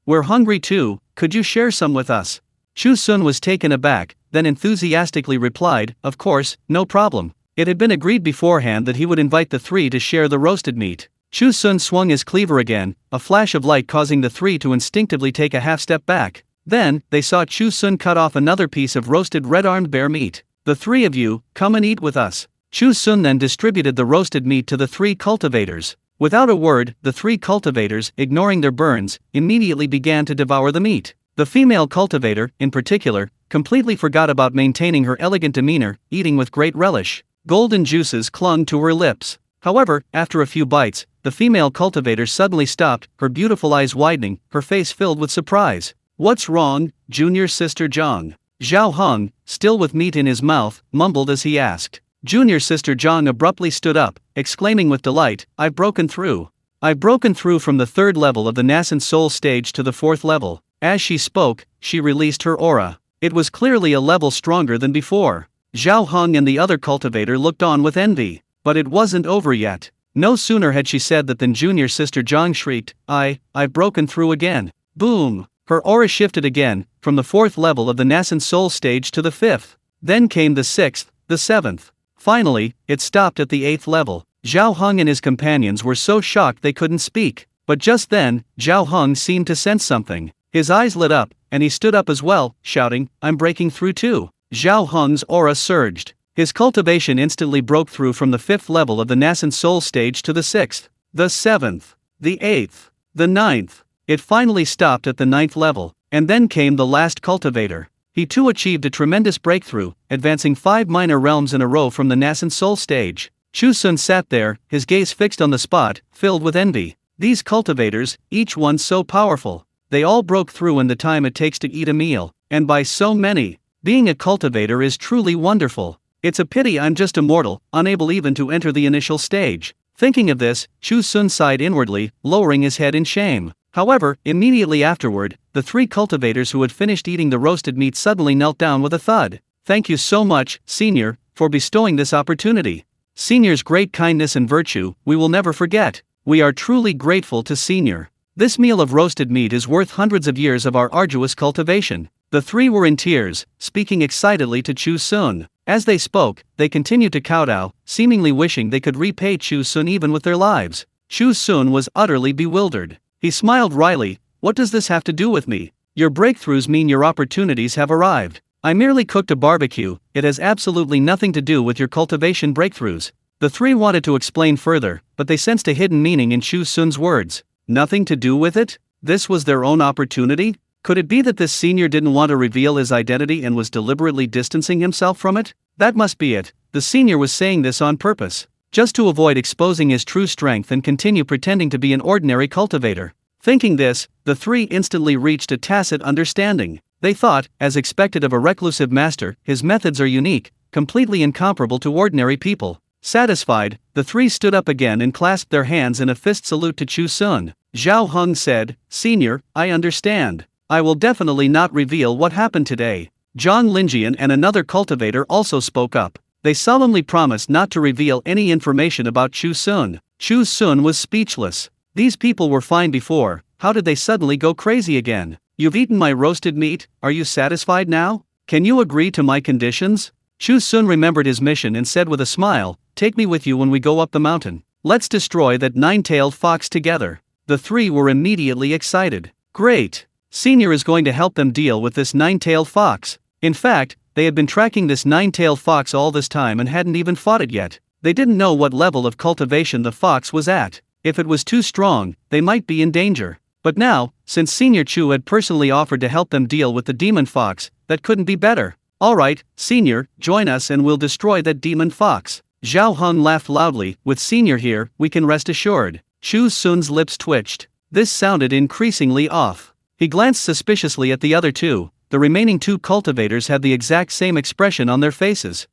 we're hungry too, could you share some with us? Chu Xun was taken aback, then enthusiastically replied, of course, no problem. It had been agreed beforehand that he would invite the three to share the roasted meat. Chu Xun swung his cleaver again, a flash of light causing the three to instinctively take a half step back. Then, they saw Chu Xun cut off another piece of roasted red-armed bear meat. The three of you, come and eat with us. Chu Xun then distributed the roasted meat to the three cultivators. Without a word, the three cultivators, ignoring their burns, immediately began to devour the meat. The female cultivator, in particular, completely forgot about maintaining her elegant demeanor, eating with great relish. Golden juices clung to her lips. However, after a few bites, the female cultivator suddenly stopped, her beautiful eyes widening, her face filled with surprise. What's wrong, junior sister Zhang? Zhao Heng, still with meat in his mouth, mumbled as he asked. Junior sister Zhang abruptly stood up, exclaiming with delight, I've broken through. I've broken through from the third level of the nascent soul stage to the fourth level. As she spoke, she released her aura. It was clearly a level stronger than before. Zhao Heng and the other cultivator looked on with envy. But it wasn't over yet. No sooner had she said that than junior sister Zhang shrieked, I've broken through again. Boom! Her aura shifted again, from the fourth level of the nascent soul stage to the fifth. Then came the sixth, the seventh. Finally, it stopped at the eighth level. Zhao Heng and his companions were so shocked they couldn't speak. But just then, Zhao Heng seemed to sense something. His eyes lit up, and he stood up as well, shouting, I'm breaking through too. Zhao Heng's aura surged. His cultivation instantly broke through from the fifth level of the nascent soul stage to the sixth, the seventh, the eighth, the ninth. It finally stopped at the ninth level, and then came the last cultivator. He too achieved a tremendous breakthrough, advancing 5 minor realms in a row from the nascent soul stage. Chu Xun sat there, his gaze fixed on the spot, filled with envy. These cultivators, each one so powerful. They all broke through in the time it takes to eat a meal, and by so many. Being a cultivator is truly wonderful. It's a pity I'm just a mortal, unable even to enter the initial stage. Thinking of this, Chu Xun sighed inwardly, lowering his head in shame. However, immediately afterward, the three cultivators who had finished eating the roasted meat suddenly knelt down with a thud. Thank you so much, Senior, for bestowing this opportunity. Senior's great kindness and virtue, we will never forget. We are truly grateful to Senior. This meal of roasted meat is worth hundreds of years of our arduous cultivation. The three were in tears, speaking excitedly to Chu Xun. As they spoke, they continued to kowtow, seemingly wishing they could repay Chu Xun even with their lives. Chu Xun was utterly bewildered. He smiled wryly. What does this have to do with me? Your breakthroughs mean your opportunities have arrived. I merely cooked a barbecue, it has absolutely nothing to do with your cultivation breakthroughs. The three wanted to explain further, but they sensed a hidden meaning in Chu Xun's words. Nothing to do with it? This was their own opportunity? Could it be that this senior didn't want to reveal his identity and was deliberately distancing himself from it? That must be it. The senior was saying this on purpose, just to avoid exposing his true strength and continue pretending to be an ordinary cultivator. Thinking this, the three instantly reached a tacit understanding. They thought, as expected of a reclusive master, his methods are unique, completely incomparable to ordinary people. Satisfied, the three stood up again and clasped their hands in a fist salute to Chu Xun. Zhao Heng said, "Senior, I understand. I will definitely not reveal what happened today." Zhang Linjian and another cultivator also spoke up. They solemnly promised not to reveal any information about Chu Xun. Chu Xun was speechless. These people were fine before, how did they suddenly go crazy again? "You've eaten my roasted meat, are you satisfied now? Can you agree to my conditions?" Chu Xun remembered his mission and said with a smile, "Take me with you when we go up the mountain. Let's destroy that nine-tailed fox together." The three were immediately excited. Great! Senior is going to help them deal with this nine-tailed fox. In fact, they had been tracking this nine-tailed fox all this time and hadn't even fought it yet. They didn't know what level of cultivation the fox was at. If it was too strong, they might be in danger. But now, since Senior Chu had personally offered to help them deal with the demon fox, that couldn't be better. "Alright, Senior, join us and we'll destroy that demon fox." Zhao Heng laughed loudly, "With Senior here, we can rest assured." Chu Xun's lips twitched. This sounded increasingly off. He glanced suspiciously at the other two. The remaining two cultivators had the exact same expression on their faces.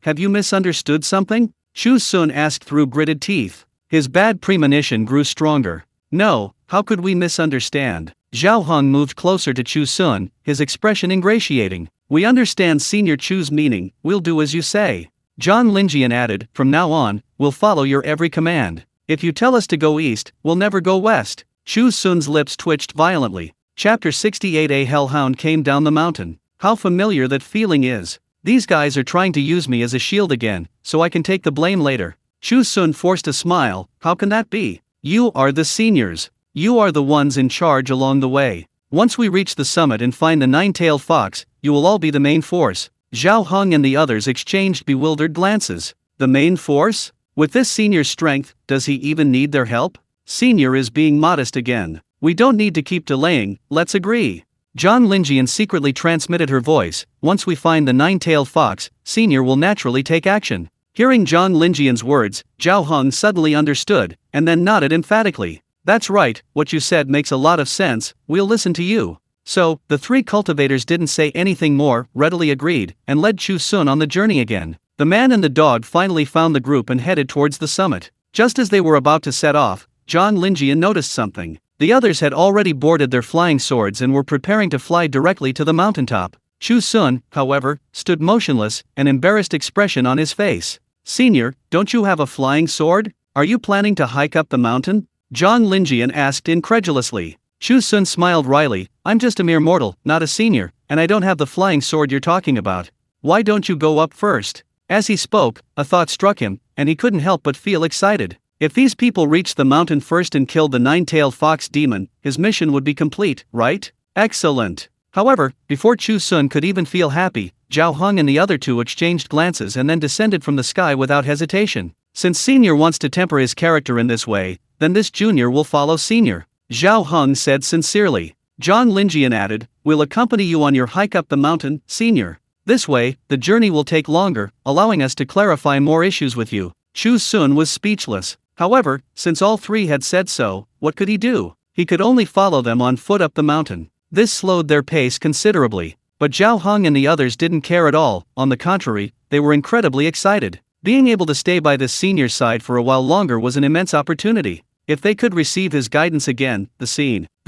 Have you misunderstood something?" Chu Xun asked through gritted teeth. His bad premonition grew stronger. "No, how could we misunderstand?" Zhao Heng moved closer to Chu Xun, his expression ingratiating. "We understand Senior Chu's meaning, we'll do as you say." Zhang Linjian added, "From now on, we'll follow your every command. If you tell us to go east, we'll never go west." Chu Xun's lips twitched violently. Chapter 68. A hellhound came down the mountain. How familiar that feeling is. These guys are trying to use me as a shield again, so I can take the blame later. Chu Xun forced a smile. How can that be? You are the seniors. You are the ones in charge along the way. Once we reach the summit and find the nine-tailed fox, you will all be the main force. Zhao Heng and the others exchanged bewildered glances. The main force? With this senior's strength, does he even need their help? Senior is being modest again. We don't need to keep delaying, let's agree. Zhang Linjian secretly transmitted her voice. Once we find the nine-tailed fox, Senior will naturally take action. Hearing Zhang Linjian's words, Zhao Heng suddenly understood, and then nodded emphatically. That's right, what you said makes a lot of sense, we'll listen to you. So, the three cultivators didn't say anything more, readily agreed, and led Chu Xun on the journey again. The man and the dog finally found the group and headed towards the summit. Just as they were about to set off, Zhang Linjian noticed something. The others had already boarded their flying swords and were preparing to fly directly to the mountaintop. Chu Xun, however, stood motionless, an embarrassed expression on his face. Senior, don't you have a flying sword? Are you planning to hike up the mountain? Zhang Linjian asked incredulously. Chu Xun smiled wryly. I'm just a mere mortal, not a senior, and I don't have the flying sword you're talking about. Why don't you go up first? As he spoke, a thought struck him, and he couldn't help but feel excited. If these people reached the mountain first and killed the nine-tailed fox demon, his mission would be complete, right? Excellent. However, before Chu Xun could even feel happy, Zhao Heng and the other two exchanged glances and then descended from the sky without hesitation. Since Senior wants to temper his character in this way, then this junior will follow Senior. Zhao Heng said sincerely. Zhang Linjian added, we'll accompany you on your hike up the mountain, Senior. This way, the journey will take longer, allowing us to clarify more issues with you. Chu Xun was speechless. However, since all three had said so, what could he do? He could only follow them on foot up the mountain. This slowed their pace considerably. But Zhao Heng and the others didn't care at all, on the contrary, they were incredibly excited. Being able to stay by this senior's side for a while longer was an immense opportunity. If they could receive his guidance again, the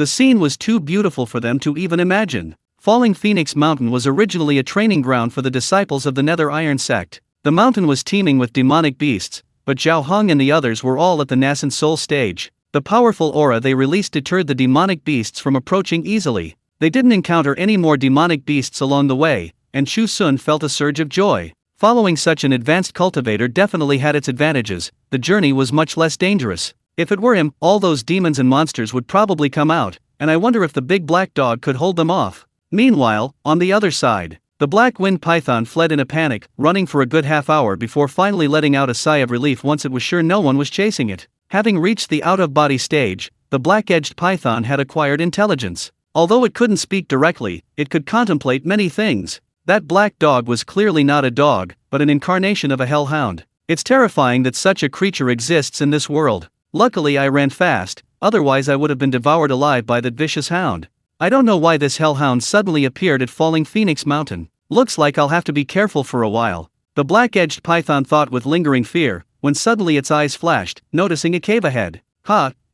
scene was too beautiful for them to even imagine. Falling Phoenix Mountain was originally a training ground for the disciples of the Nether Iron sect. The mountain was teeming with demonic beasts, but Zhao Heng and the others were all at the nascent soul stage. The powerful aura they released deterred the demonic beasts from approaching easily. They didn't encounter any more demonic beasts along the way, and Chu Xun felt a surge of joy. Following such an advanced cultivator definitely had its advantages. The journey was much less dangerous. If it were him, all those demons and monsters would probably come out, and I wonder if the big black dog could hold them off. Meanwhile, on the other side, the black wind python fled in a panic, running for a good half hour before finally letting out a sigh of relief once it was sure no one was chasing it. Having reached the out-of-body stage, the black-edged python had acquired intelligence. Although it couldn't speak directly, it could contemplate many things. That black dog was clearly not a dog, but an incarnation of a hellhound. It's terrifying that such a creature exists in this world. Luckily I ran fast, otherwise I would have been devoured alive by that vicious hound. I don't know why this hellhound suddenly appeared at Falling Phoenix Mountain. Looks like I'll have to be careful for a while. The black-edged python thought with lingering fear, when suddenly its eyes flashed, noticing a cave ahead.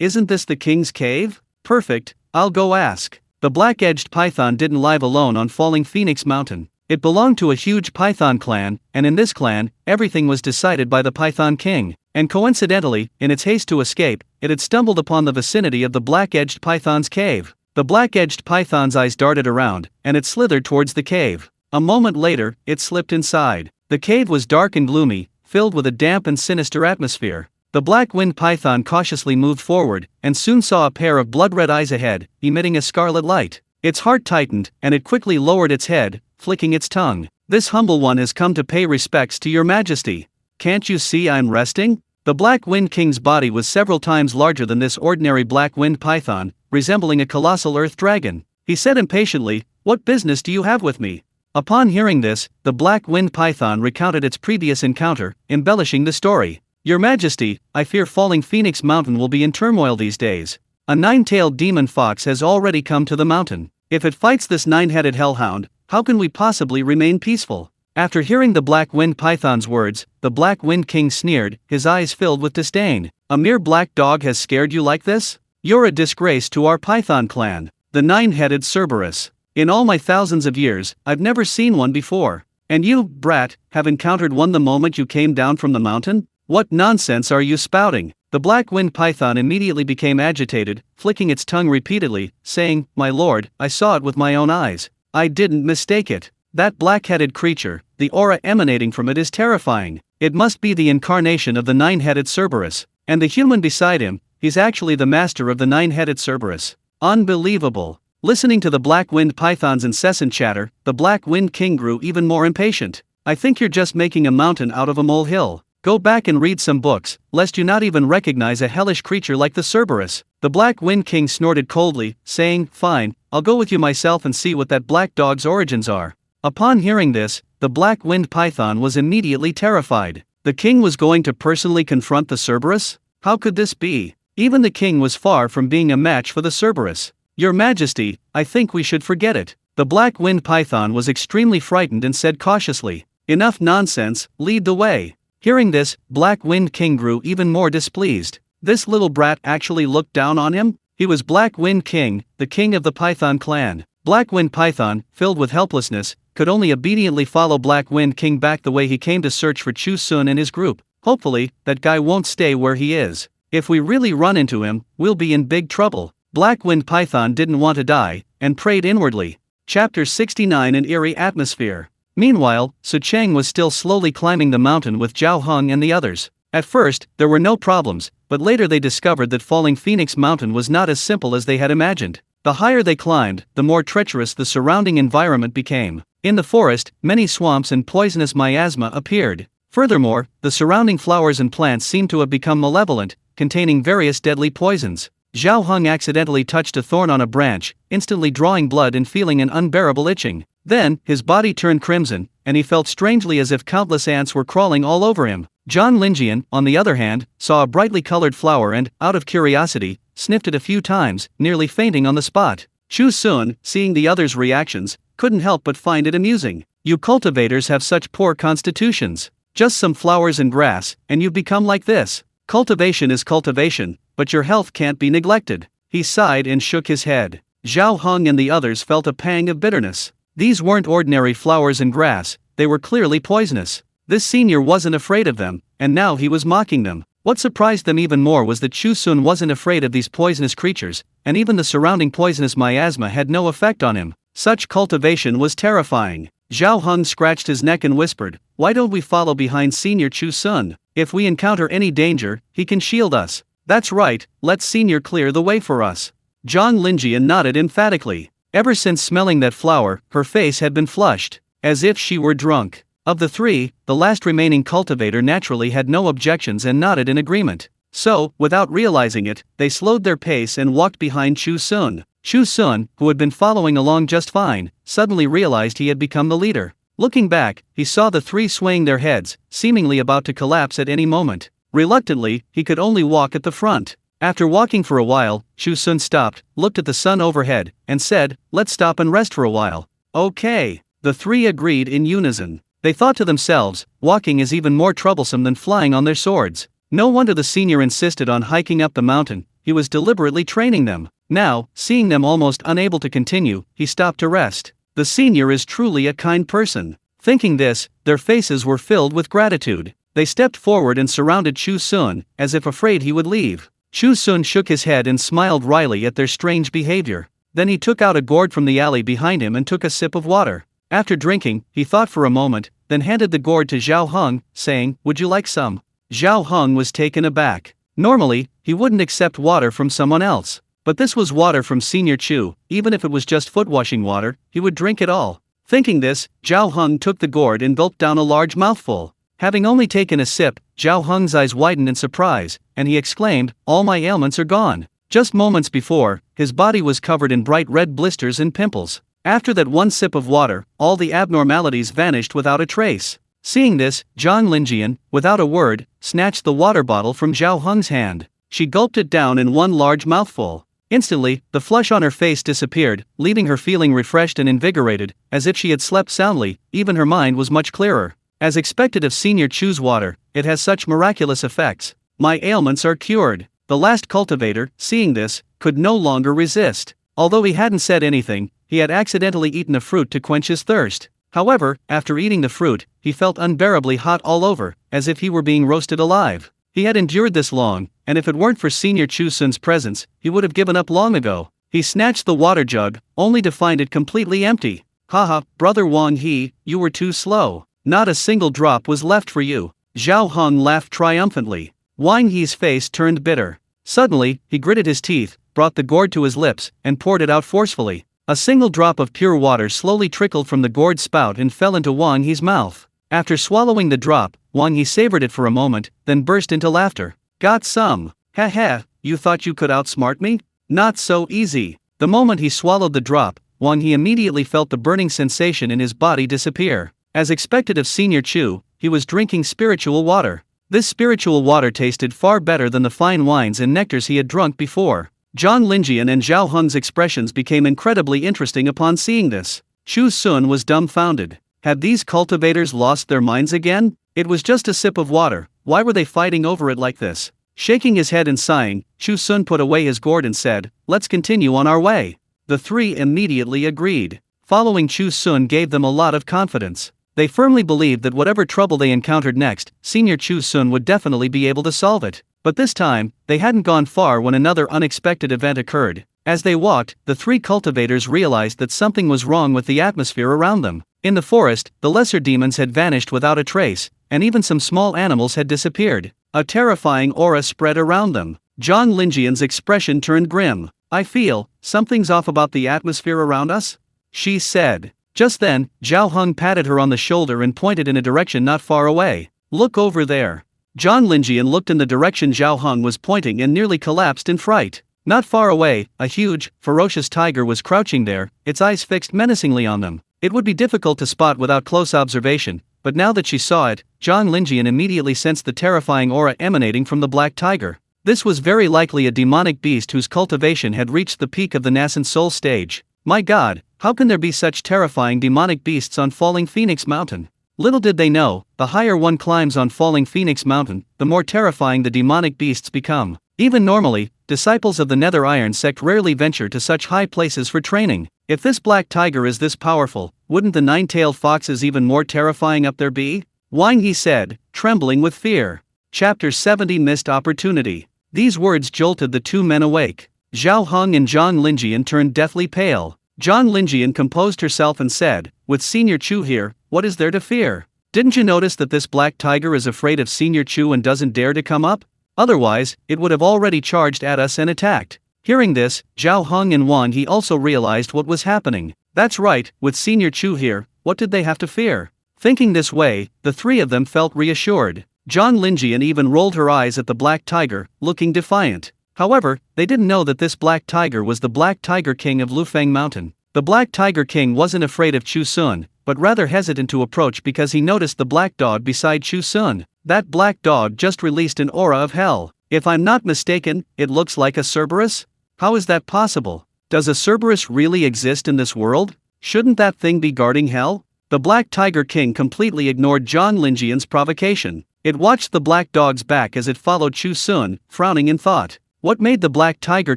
Isn't this the king's cave? Perfect, I'll go ask. The black-edged python didn't live alone on Falling Phoenix Mountain. It belonged to a huge python clan, and in this clan, everything was decided by the Python King. And coincidentally, in its haste to escape, it had stumbled upon the vicinity of the black-edged python's cave. The black-edged python's eyes darted around, and it slithered towards the cave. A moment later, it slipped inside. The cave was dark and gloomy, filled with a damp and sinister atmosphere. The black-winged python cautiously moved forward, and soon saw a pair of blood-red eyes ahead, emitting a scarlet light. Its heart tightened, and it quickly lowered its head, flicking its tongue. "This humble one has come to pay respects to your majesty. Can't you see I'm resting?" The Black Wind King's body was several times larger than this ordinary black wind python, resembling a colossal earth dragon. He said impatiently, "What business do you have with me?" Upon hearing this, the black wind python recounted its previous encounter, embellishing the story. "Your Majesty, I fear Falling Phoenix Mountain will be in turmoil these days. A nine-tailed demon fox has already come to the mountain. If it fights this nine-headed hellhound, how can we possibly remain peaceful?" After hearing the Black Wind Python's words, the Black Wind King sneered, his eyes filled with disdain. "A mere black dog has scared you like this? You're a disgrace to our Python clan, the nine-headed Cerberus. In all my thousands of years, I've never seen one before. And you, brat, have encountered one the moment you came down from the mountain? What nonsense are you spouting?" The Black Wind Python immediately became agitated, flicking its tongue repeatedly, saying, "My lord, I saw it with my own eyes. I didn't mistake it. That black-headed creature, the aura emanating from it is terrifying. It must be the incarnation of the nine-headed Cerberus. And the human beside him, he's actually the master of the nine-headed Cerberus. Unbelievable." Listening to the Black Wind Python's incessant chatter, the Black Wind King grew even more impatient. "I think you're just making a mountain out of a molehill. Go back and read some books, lest you not even recognize a hellish creature like the Cerberus." The Black Wind King snorted coldly, saying, "Fine, I'll go with you myself and see what that black dog's origins are." Upon hearing this, the Black Wind Python was immediately terrified. The king was going to personally confront the Cerberus? How could this be? Even the king was far from being a match for the Cerberus. "Your Majesty, I think we should forget it." The Black Wind Python was extremely frightened and said cautiously, "Enough nonsense, lead the way." Hearing this, Black Wind King grew even more displeased. This little brat actually looked down on him? He was Black Wind King, the king of the Python clan. Black Wind Python, filled with helplessness, could only obediently follow Black Wind King back the way he came to search for Chu Xun and his group. Hopefully, that guy won't stay where he is. If we really run into him, we'll be in big trouble. Black Wind Python didn't want to die, and prayed inwardly. Chapter 69 An Eerie Atmosphere. Meanwhile, Su Cheng was still slowly climbing the mountain with Zhao Heng and the others. At first, there were no problems, but later they discovered that Falling Phoenix Mountain was not as simple as they had imagined. The higher they climbed, the more treacherous the surrounding environment became. In the forest, many swamps and poisonous miasma appeared. Furthermore, the surrounding flowers and plants seemed to have become malevolent, containing various deadly poisons. Zhao Heng accidentally touched a thorn on a branch, instantly drawing blood and feeling an unbearable itching. Then, his body turned crimson, and he felt strangely as if countless ants were crawling all over him. Zhang Linjian, on the other hand, saw a brightly colored flower and, out of curiosity, sniffed it a few times, nearly fainting on the spot. Chu Xun, seeing the others' reactions, couldn't help but find it amusing. "You cultivators have such poor constitutions. Just some flowers and grass, and you've become like this. Cultivation is cultivation, but your health can't be neglected." He sighed and shook his head. Zhao Heng and the others felt a pang of bitterness. These weren't ordinary flowers and grass, they were clearly poisonous. This senior wasn't afraid of them, and now he was mocking them. What surprised them even more was that Chu Xun wasn't afraid of these poisonous creatures, and even the surrounding poisonous miasma had no effect on him. Such cultivation was terrifying. Zhao Heng scratched his neck and whispered, "Why don't we follow behind Senior Chu Xun? If we encounter any danger, he can shield us." "That's right, let Senior clear the way for us." Zhang Linjian nodded emphatically. Ever since smelling that flower, her face had been flushed, as if she were drunk. Of the three, the last remaining cultivator naturally had no objections and nodded in agreement. So, without realizing it, they slowed their pace and walked behind Chu Xun. Chu Xun, who had been following along just fine, suddenly realized he had become the leader. Looking back, he saw the three swaying their heads, seemingly about to collapse at any moment. Reluctantly, he could only walk at the front. After walking for a while, Chu Xun stopped, looked at the sun overhead, and said, "Let's stop and rest for a while." "Okay." The three agreed in unison. They thought to themselves, walking is even more troublesome than flying on their swords. No wonder the senior insisted on hiking up the mountain, he was deliberately training them. Now, seeing them almost unable to continue, he stopped to rest. The senior is truly a kind person. Thinking this, their faces were filled with gratitude. They stepped forward and surrounded Chu Xun, as if afraid he would leave. Chu Xun shook his head and smiled wryly at their strange behavior. Then he took out a gourd from the alley behind him and took a sip of water. After drinking, he thought for a moment, then handed the gourd to Zhao Heng, saying, "Would you like some?" Zhao Heng was taken aback. Normally, he wouldn't accept water from someone else. But this was water from Senior Chu, even if it was just foot-washing water, he would drink it all. Thinking this, Zhao Heng took the gourd and gulped down a large mouthful. Having only taken a sip, Zhao Heng's eyes widened in surprise, and he exclaimed, "All my ailments are gone." Just moments before, his body was covered in bright red blisters and pimples. After that one sip of water, all the abnormalities vanished without a trace. Seeing this, Zhang Linjian, without a word, snatched the water bottle from Zhao Heng's hand. She gulped it down in one large mouthful. Instantly, the flush on her face disappeared, leaving her feeling refreshed and invigorated, as if she had slept soundly. Even her mind was much clearer. As expected of Senior Chu's water, it has such miraculous effects. My ailments are cured. The last cultivator, seeing this, could no longer resist. Although he hadn't said anything, he had accidentally eaten a fruit to quench his thirst. However, after eating the fruit, he felt unbearably hot all over, as if he were being roasted alive. He had endured this long, and if it weren't for Senior Chu Xun's presence, he would have given up long ago. He snatched the water jug, only to find it completely empty. "Haha, brother Wang He, you were too slow. Not a single drop was left for you." Zhao Heng laughed triumphantly. Wang He's face turned bitter. Suddenly, he gritted his teeth, brought the gourd to his lips, and poured it out forcefully. A single drop of pure water slowly trickled from the gourd spout and fell into Wang He's mouth. After swallowing the drop, Wang He savored it for a moment, then burst into laughter. "Got some. Ha ha, you thought you could outsmart me? Not so easy." The moment he swallowed the drop, Wang He immediately felt the burning sensation in his body disappear. As expected of Senior Chu, he was drinking spiritual water. This spiritual water tasted far better than the fine wines and nectars he had drunk before. Zhang Linjian and Zhao Heng's expressions became incredibly interesting upon seeing this. Chu Xun was dumbfounded. Had these cultivators lost their minds again? It was just a sip of water, why were they fighting over it like this? Shaking his head and sighing, Chu Xun put away his gourd and said, "Let's continue on our way." The three immediately agreed. Following Chu Xun gave them a lot of confidence. They firmly believed that whatever trouble they encountered next, Senior Chu Xun would definitely be able to solve it. But this time, they hadn't gone far when another unexpected event occurred. As they walked, the three cultivators realized that something was wrong with the atmosphere around them. In the forest, the lesser demons had vanished without a trace, and even some small animals had disappeared. A terrifying aura spread around them. Zhang Linjian's expression turned grim. "I feel, something's off about the atmosphere around us," she said. Just then, Zhao Heng patted her on the shoulder and pointed in a direction not far away. "Look over there." Zhang Linjian looked in the direction Zhao Heng was pointing and nearly collapsed in fright. Not far away, a huge, ferocious tiger was crouching there, its eyes fixed menacingly on them. It would be difficult to spot without close observation, but now that she saw it, Zhang Linjian immediately sensed the terrifying aura emanating from the black tiger. This was very likely a demonic beast whose cultivation had reached the peak of the nascent soul stage. My god, how can there be such terrifying demonic beasts on Falling Phoenix Mountain? Little did they know, the higher one climbs on Falling Phoenix Mountain, the more terrifying the demonic beasts become. Even normally, disciples of the Nether Iron sect rarely venture to such high places for training. If this black tiger is this powerful, wouldn't the nine-tailed foxes even more terrifying up there be? Wang He said, trembling with fear. Chapter 70 Missed Opportunity. These words jolted the two men awake. Zhao Heng and Zhang Linjian turned deathly pale. Zhang Linjian composed herself and said, "With Senior Chu here, what is there to fear? Didn't you notice that this black tiger is afraid of Senior Chu and doesn't dare to come up? Otherwise, it would have already charged at us and attacked." Hearing this, Zhao Heng and Wang He also realized what was happening. That's right, with Senior Chu here, what did they have to fear? Thinking this way, the three of them felt reassured. Zhang Linjian even rolled her eyes at the black tiger, looking defiant. However, they didn't know that this black tiger was the Black Tiger King of Lufeng Mountain. The Black Tiger King wasn't afraid of Chu Xun, but rather hesitant to approach because he noticed the black dog beside Chu Xun. That black dog just released an aura of hell. If I'm not mistaken, it looks like a Cerberus? How is that possible? Does a Cerberus really exist in this world? Shouldn't that thing be guarding hell? The Black Tiger King completely ignored Zhang Linjian's provocation. It watched the black dog's back as it followed Chu Xun, frowning in thought. What made the Black Tiger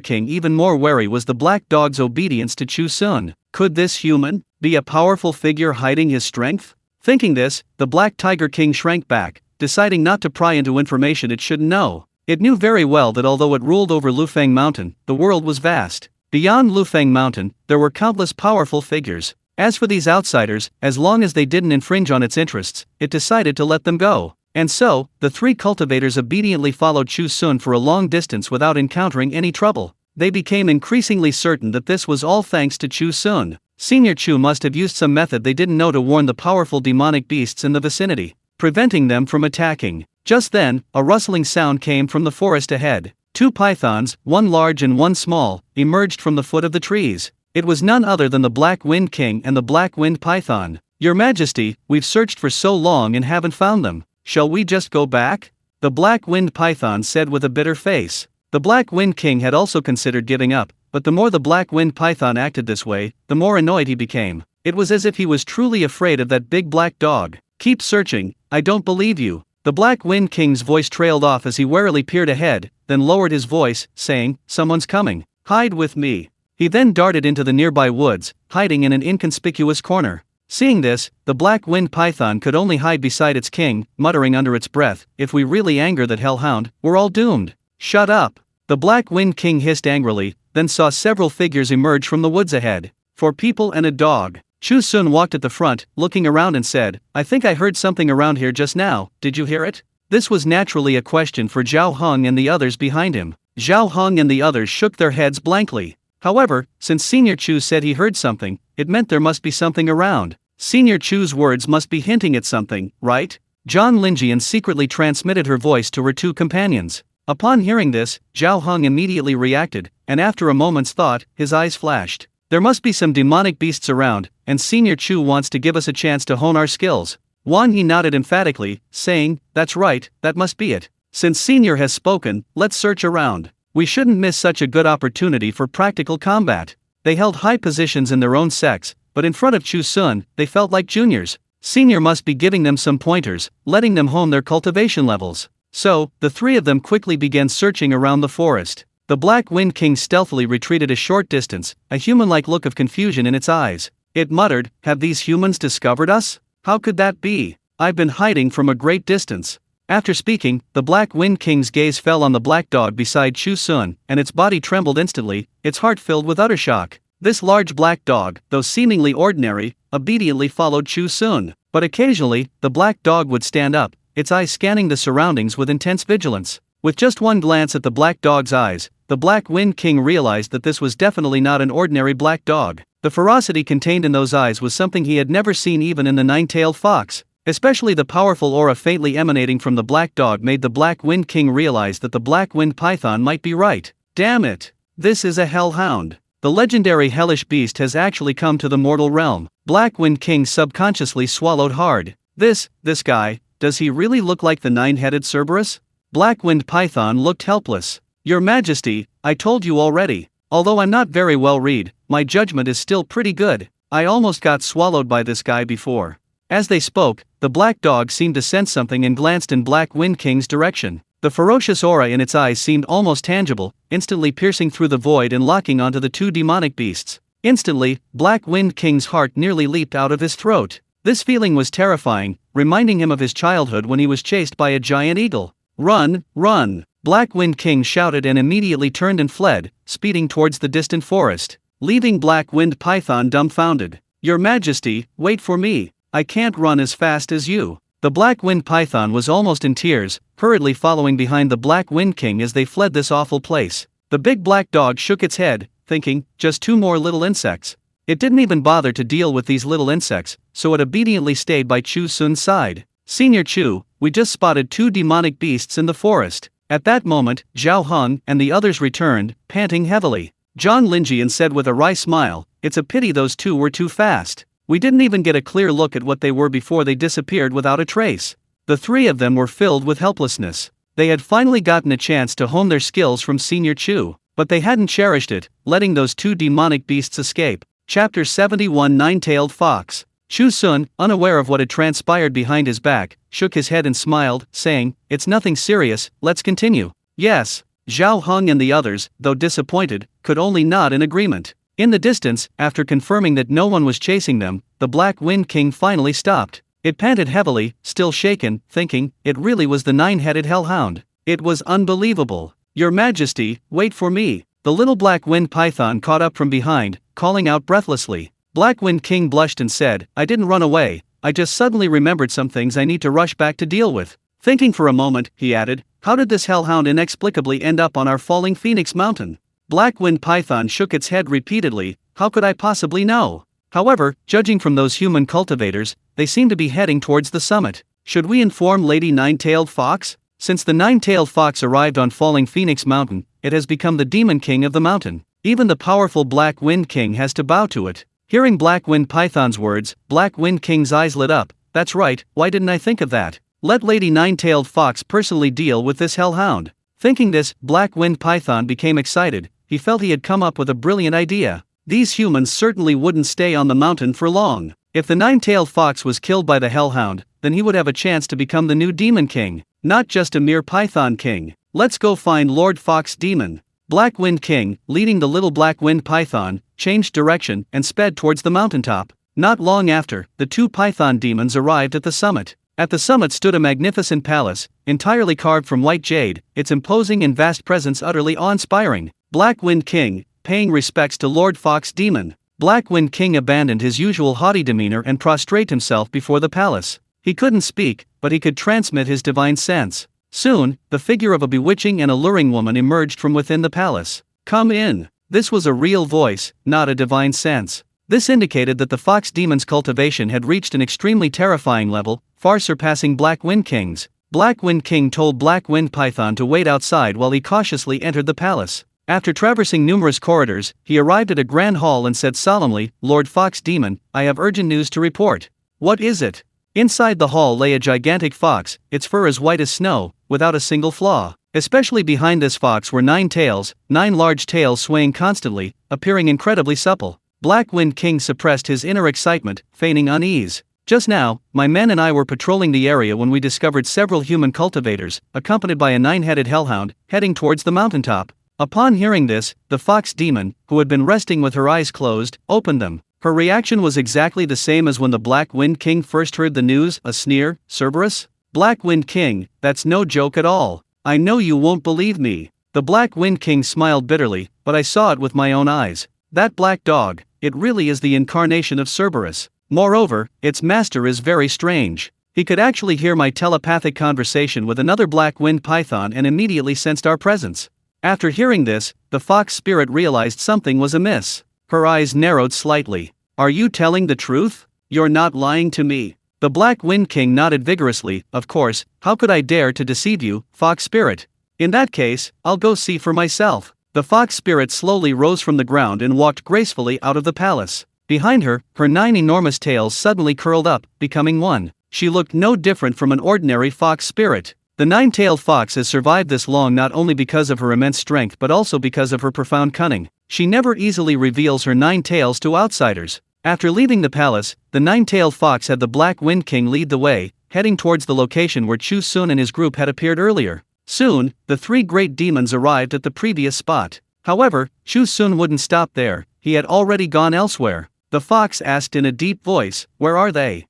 King even more wary was the black dog's obedience to Chu Xun. Could this human be a powerful figure hiding his strength? Thinking this, the Black Tiger King shrank back, deciding not to pry into information it shouldn't know. It knew very well that although it ruled over Lufeng Mountain, the world was vast. Beyond Lufeng Mountain, there were countless powerful figures. As for these outsiders, as long as they didn't infringe on its interests, it decided to let them go. And so, the three cultivators obediently followed Chu Xun for a long distance without encountering any trouble. They became increasingly certain that this was all thanks to Chu Xun. Senior Chu must have used some method they didn't know to warn the powerful demonic beasts in the vicinity, preventing them from attacking. Just then, a rustling sound came from the forest ahead. Two pythons, one large and one small, emerged from the foot of the trees. It was none other than the Black Wind King and the Black Wind Python. "Your Majesty, we've searched for so long and haven't found them. Shall we just go back?" The Black Wind Python said with a bitter face. The Black Wind King had also considered giving up, but the more the Black Wind Python acted this way, the more annoyed he became. It was as if he was truly afraid of that big black dog. "Keep searching, I don't believe you." The Black Wind King's voice trailed off as he warily peered ahead, then lowered his voice, saying, "Someone's coming. Hide with me." He then darted into the nearby woods, hiding in an inconspicuous corner. Seeing this, the Black Wind Python could only hide beside its king, muttering under its breath, "If we really anger that hellhound, we're all doomed." "Shut up!" The Black Wind King hissed angrily, then saw several figures emerge from the woods ahead. "Four people and a dog." Chu Xun walked at the front, looking around and said, "I think I heard something around here just now, did you hear it?" This was naturally a question for Zhao Heng and the others behind him. Zhao Heng and the others shook their heads blankly. However, since Senior Chu said he heard something, it meant there must be something around. Senior Chu's words must be hinting at something, right? Zhang Linjian secretly transmitted her voice to her two companions. Upon hearing this, Zhao Heng immediately reacted, and after a moment's thought, his eyes flashed. "There must be some demonic beasts around, and Senior Chu wants to give us a chance to hone our skills." Wang Yi nodded emphatically, saying, "That's right, that must be it. Since Senior has spoken, let's search around. We shouldn't miss such a good opportunity for practical combat." They held high positions in their own sex, but in front of Chu Xun, they felt like juniors. Senior must be giving them some pointers, letting them hone their cultivation levels. So, the three of them quickly began searching around the forest. The Black Wind King stealthily retreated a short distance, a human-like look of confusion in its eyes. It muttered, "Have these humans discovered us? How could that be? I've been hiding from a great distance." After speaking, the Black Wind King's gaze fell on the black dog beside Chu Xun, and its body trembled instantly, its heart filled with utter shock. This large black dog, though seemingly ordinary, obediently followed Chu Xun. But occasionally, the black dog would stand up, its eyes scanning the surroundings with intense vigilance. With just one glance at the black dog's eyes, the Black Wind King realized that this was definitely not an ordinary black dog. The ferocity contained in those eyes was something he had never seen even in the nine-tailed fox. Especially the powerful aura faintly emanating from the black dog made the Black Wind King realize that the Black Wind Python might be right. Damn it! This is a hellhound. The legendary hellish beast has actually come to the mortal realm. Black Wind King subconsciously swallowed hard. This guy, does he really look like the nine-headed Cerberus? Black Wind Python looked helpless. "Your Majesty, I told you already. Although I'm not very well read, my judgment is still pretty good. I almost got swallowed by this guy before." As they spoke, the black dog seemed to sense something and glanced in Black Wind King's direction. The ferocious aura in its eyes seemed almost tangible, instantly piercing through the void and locking onto the two demonic beasts. Instantly, Black Wind King's heart nearly leaped out of his throat. This feeling was terrifying, reminding him of his childhood when he was chased by a giant eagle. "Run, run!" Black Wind King shouted and immediately turned and fled, speeding towards the distant forest, leaving Black Wind Python dumbfounded. "Your Majesty, wait for me. I can't run as fast as you." The Black Wind Python was almost in tears, hurriedly following behind the Black Wind King as they fled this awful place. The big black dog shook its head, thinking, just two more little insects. It didn't even bother to deal with these little insects, so it obediently stayed by Chu Xun's side. "Senior Chu, we just spotted two demonic beasts in the forest." At that moment, Zhao Heng and the others returned, panting heavily. Zhang Linjian said with a wry smile, "It's a pity those two were too fast. We didn't even get a clear look at what they were before they disappeared without a trace." The three of them were filled with helplessness. They had finally gotten a chance to hone their skills from Senior Chu, but they hadn't cherished it, letting those two demonic beasts escape. Chapter 71 Nine-Tailed Fox. Chu Xun, unaware of what had transpired behind his back, shook his head and smiled, saying, "It's nothing serious, let's continue." Yes. Zhao Heng and the others, though disappointed, could only nod in agreement. In the distance, after confirming that no one was chasing them, the Black Wind King finally stopped. It panted heavily, still shaken, thinking, it really was the nine-headed hellhound. It was unbelievable. "Your Majesty, wait for me." The little Black Wind Python caught up from behind, calling out breathlessly. Black Wind King blushed and said, "I didn't run away, I just suddenly remembered some things I need to rush back to deal with." Thinking for a moment, he added, "How did this hellhound inexplicably end up on our falling Phoenix Mountain?" Black Wind Python shook its head repeatedly. "How could I possibly know?" However, judging from those human cultivators, they seem to be heading towards the summit. Should we inform Lady Nine-Tailed Fox? Since the Nine-Tailed Fox arrived on falling Phoenix Mountain, it has become the demon king of the mountain. Even the powerful Black Wind King has to bow to it. Hearing Black Wind Python's words, Black Wind King's eyes lit up. "That's right, why didn't I think of that? Let Lady Nine-Tailed Fox personally deal with this hellhound." Thinking this, Black Wind Python became excited. He felt he had come up with a brilliant idea. These humans certainly wouldn't stay on the mountain for long. If the Nine-Tailed Fox was killed by the hellhound, then he would have a chance to become the new demon king, not just a mere python king. "Let's go find Lord Fox Demon." Black Wind King, leading the little Black Wind Python, changed direction and sped towards the mountaintop. Not long after, the two python demons arrived at the summit. At the summit stood a magnificent palace, entirely carved from white jade, its imposing and vast presence utterly awe-inspiring. Black Wind King, paying respects to Lord Fox Demon. Black Wind King abandoned his usual haughty demeanor and prostrate himself before the palace. He couldn't speak, but he could transmit his divine sense. Soon, the figure of a bewitching and alluring woman emerged from within the palace. "Come in." This was a real voice, not a divine sense. This indicated that the Fox Demon's cultivation had reached an extremely terrifying level, far surpassing Black Wind King's. Black Wind King told Black Wind Python to wait outside while he cautiously entered the palace. After traversing numerous corridors, he arrived at a grand hall and said solemnly, "Lord Fox Demon, I have urgent news to report." "What is it?" Inside the hall lay a gigantic fox, its fur as white as snow, without a single flaw. Especially behind this fox were 9 tails, 9 large tails swaying constantly, appearing incredibly supple. Black Wind King suppressed his inner excitement, feigning unease. "Just now, my men and I were patrolling the area when we discovered several human cultivators, accompanied by a 9-headed hellhound, heading towards the mountaintop." Upon hearing this, the Fox Demon, who had been resting with her eyes closed, opened them. Her reaction was exactly the same as when the Black Wind King first heard the news, a sneer. "Cerberus? Black Wind King, that's no joke at all. I know you won't believe me." The Black Wind King smiled bitterly, "But I saw it with my own eyes. That black dog, it really is the incarnation of Cerberus. Moreover, its master is very strange. He could actually hear my telepathic conversation with another Black Wind Python and immediately sensed our presence." After hearing this, the fox spirit realized something was amiss. Her eyes narrowed slightly. "Are you telling the truth? You're not lying to me." The Black Wind King nodded vigorously. "Of course, how could I dare to deceive you, Fox Spirit? In that case, I'll go see for myself." The Fox Spirit slowly rose from the ground and walked gracefully out of the palace. Behind her, her 9 enormous tails suddenly curled up, becoming one. She looked no different from an ordinary fox spirit. The 9-tailed fox has survived this long not only because of her immense strength but also because of her profound cunning. She never easily reveals her 9 tails to outsiders. After leaving the palace, the 9-tailed fox had the Black Wind King lead the way, heading towards the location where Chu Xun and his group had appeared earlier. Soon, the 3 great demons arrived at the previous spot. However, Chu Xun wouldn't stop there, he had already gone elsewhere. The fox asked in a deep voice, "Where are they?"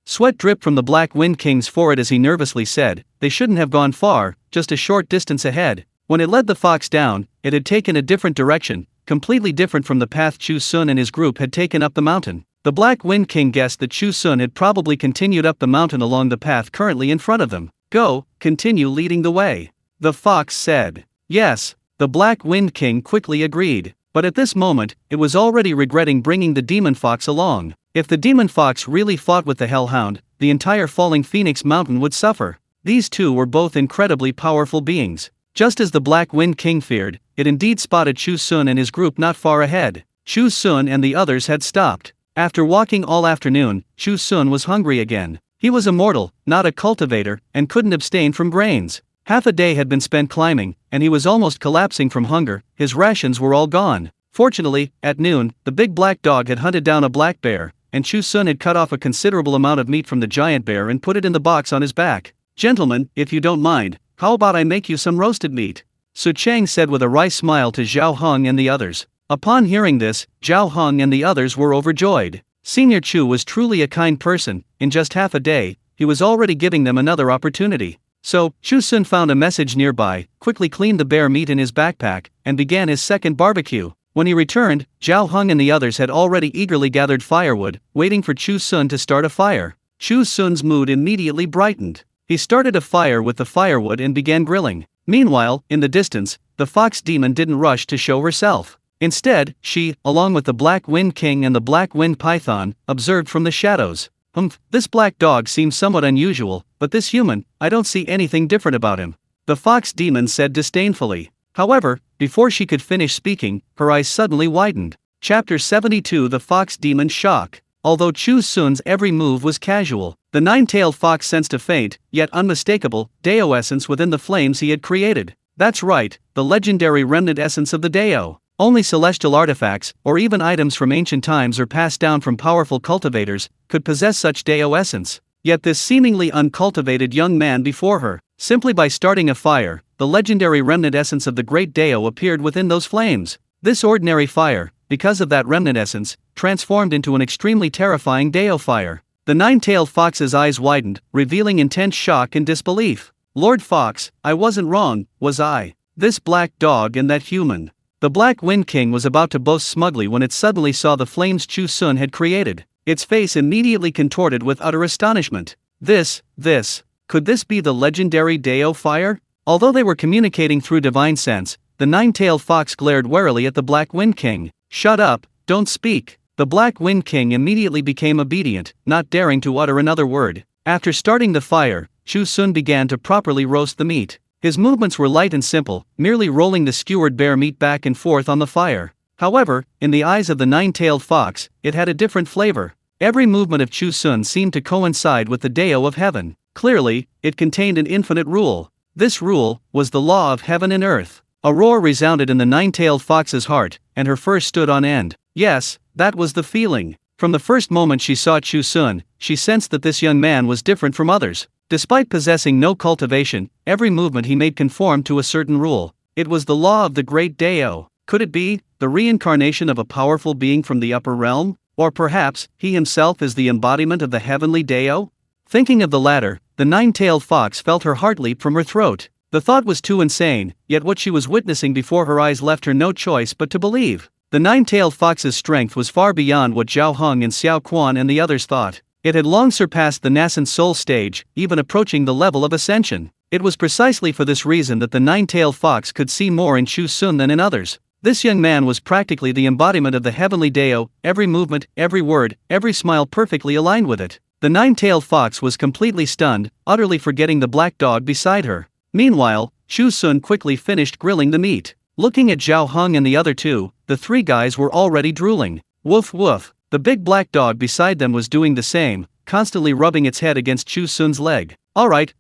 Sweat dripped from the Black Wind King's forehead as he nervously said, "They shouldn't have gone far, just a short distance ahead." When it led the fox down, it had taken a different direction, completely different from the path Chu Xun and his group had taken up the mountain. The Black Wind King guessed that Chu Xun had probably continued up the mountain along the path currently in front of them. "Go, continue leading the way," the fox said. "Yes," the Black Wind King quickly agreed. But at this moment, it was already regretting bringing the demon fox along. If the demon fox really fought with the hellhound, the entire falling Phoenix Mountain would suffer. These two were both incredibly powerful beings. Just as the Black Wind King feared, it indeed spotted Chu Xun and his group not far ahead. Chu Xun and the others had stopped. After walking all afternoon, Chu Xun was hungry again. He was immortal, not a cultivator, and couldn't abstain from grains. Half a day had been spent climbing, and he was almost collapsing from hunger. His rations were all gone. Fortunately, at noon, the big black dog had hunted down a black bear, and Chu Xun had cut off a considerable amount of meat from the giant bear and put it in the box on his back. "Gentlemen, if you don't mind, how about I make you some roasted meat?" Su Chang said with a wry smile to Zhao Heng and the others. Upon hearing this, Zhao Heng and the others were overjoyed. Senior Chu was truly a kind person. In just half a day, he was already giving them another opportunity. So, Chu Xun found a message nearby, quickly cleaned the bear meat in his backpack, and began his second barbecue. When he returned, Zhao Heng and the others had already eagerly gathered firewood, waiting for Chu Xun to start a fire. Chu Xun's mood immediately brightened. He started a fire with the firewood and began grilling. Meanwhile, in the distance, the fox demon didn't rush to show herself. Instead, she, along with the Black Wind King and the Black Wind Python, observed from the shadows. This black dog seems somewhat unusual, but this human, I don't see anything different about him," the fox demon said disdainfully. However, before she could finish speaking, her eyes suddenly widened. Chapter 72 The Fox Demon's Shock. Although Chu Xun's every move was casual, the nine-tailed fox sensed a faint, yet unmistakable, Dao essence within the flames he had created. That's right, the legendary remnant essence of the Dao. Only celestial artifacts, or even items from ancient times or passed down from powerful cultivators, could possess such Dao essence. Yet this seemingly uncultivated young man before her, simply by starting a fire, the legendary remnant essence of the great Dao appeared within those flames. This ordinary fire, because of that remnant essence, transformed into an extremely terrifying Dao fire. The nine-tailed fox's eyes widened, revealing intense shock and disbelief. "Lord Fox, I wasn't wrong, was I? This black dog and that human." The Black Wind King was about to boast smugly when it suddenly saw the flames Chu Xun had created. Its face immediately contorted with utter astonishment. Could this be the legendary Dao fire? Although they were communicating through divine sense, the nine-tailed fox glared warily at the Black Wind King. "Shut up, don't speak." The Black Wind King immediately became obedient, not daring to utter another word. After starting the fire, Chu Xun began to properly roast the meat. His movements were light and simple, merely rolling the skewered bear meat back and forth on the fire. However, in the eyes of the nine-tailed fox, it had a different flavor. Every movement of Chu Xun seemed to coincide with the Dao of heaven. Clearly, it contained an infinite rule. This rule was the law of heaven and earth. A roar resounded in the nine-tailed fox's heart, and her fur stood on end. Yes, that was the feeling. From the first moment she saw Chu Xun, she sensed that this young man was different from others. Despite possessing no cultivation, every movement he made conformed to a certain rule. It was the law of the great Dao. Could it be the reincarnation of a powerful being from the upper realm? Or perhaps, he himself is the embodiment of the heavenly Dao? Thinking of the latter, the nine-tailed fox felt her heart leap from her throat. The thought was too insane, yet what she was witnessing before her eyes left her no choice but to believe. The nine-tailed fox's strength was far beyond what Zhao Heng and Xiao Quan and the others thought. It had long surpassed the nascent soul stage, even approaching the level of ascension. It was precisely for this reason that the nine-tailed fox could see more in Chu Xun than in others. This young man was practically the embodiment of the heavenly Dao, every movement, every word, every smile perfectly aligned with it. The nine-tailed fox was completely stunned, utterly forgetting the black dog beside her. Meanwhile, Chu Xun quickly finished grilling the meat. Looking at Zhao Heng and the other two, the three guys were already drooling. Woof woof. The big black dog beside them was doing the same, constantly rubbing its head against Chu Xun's leg. All right,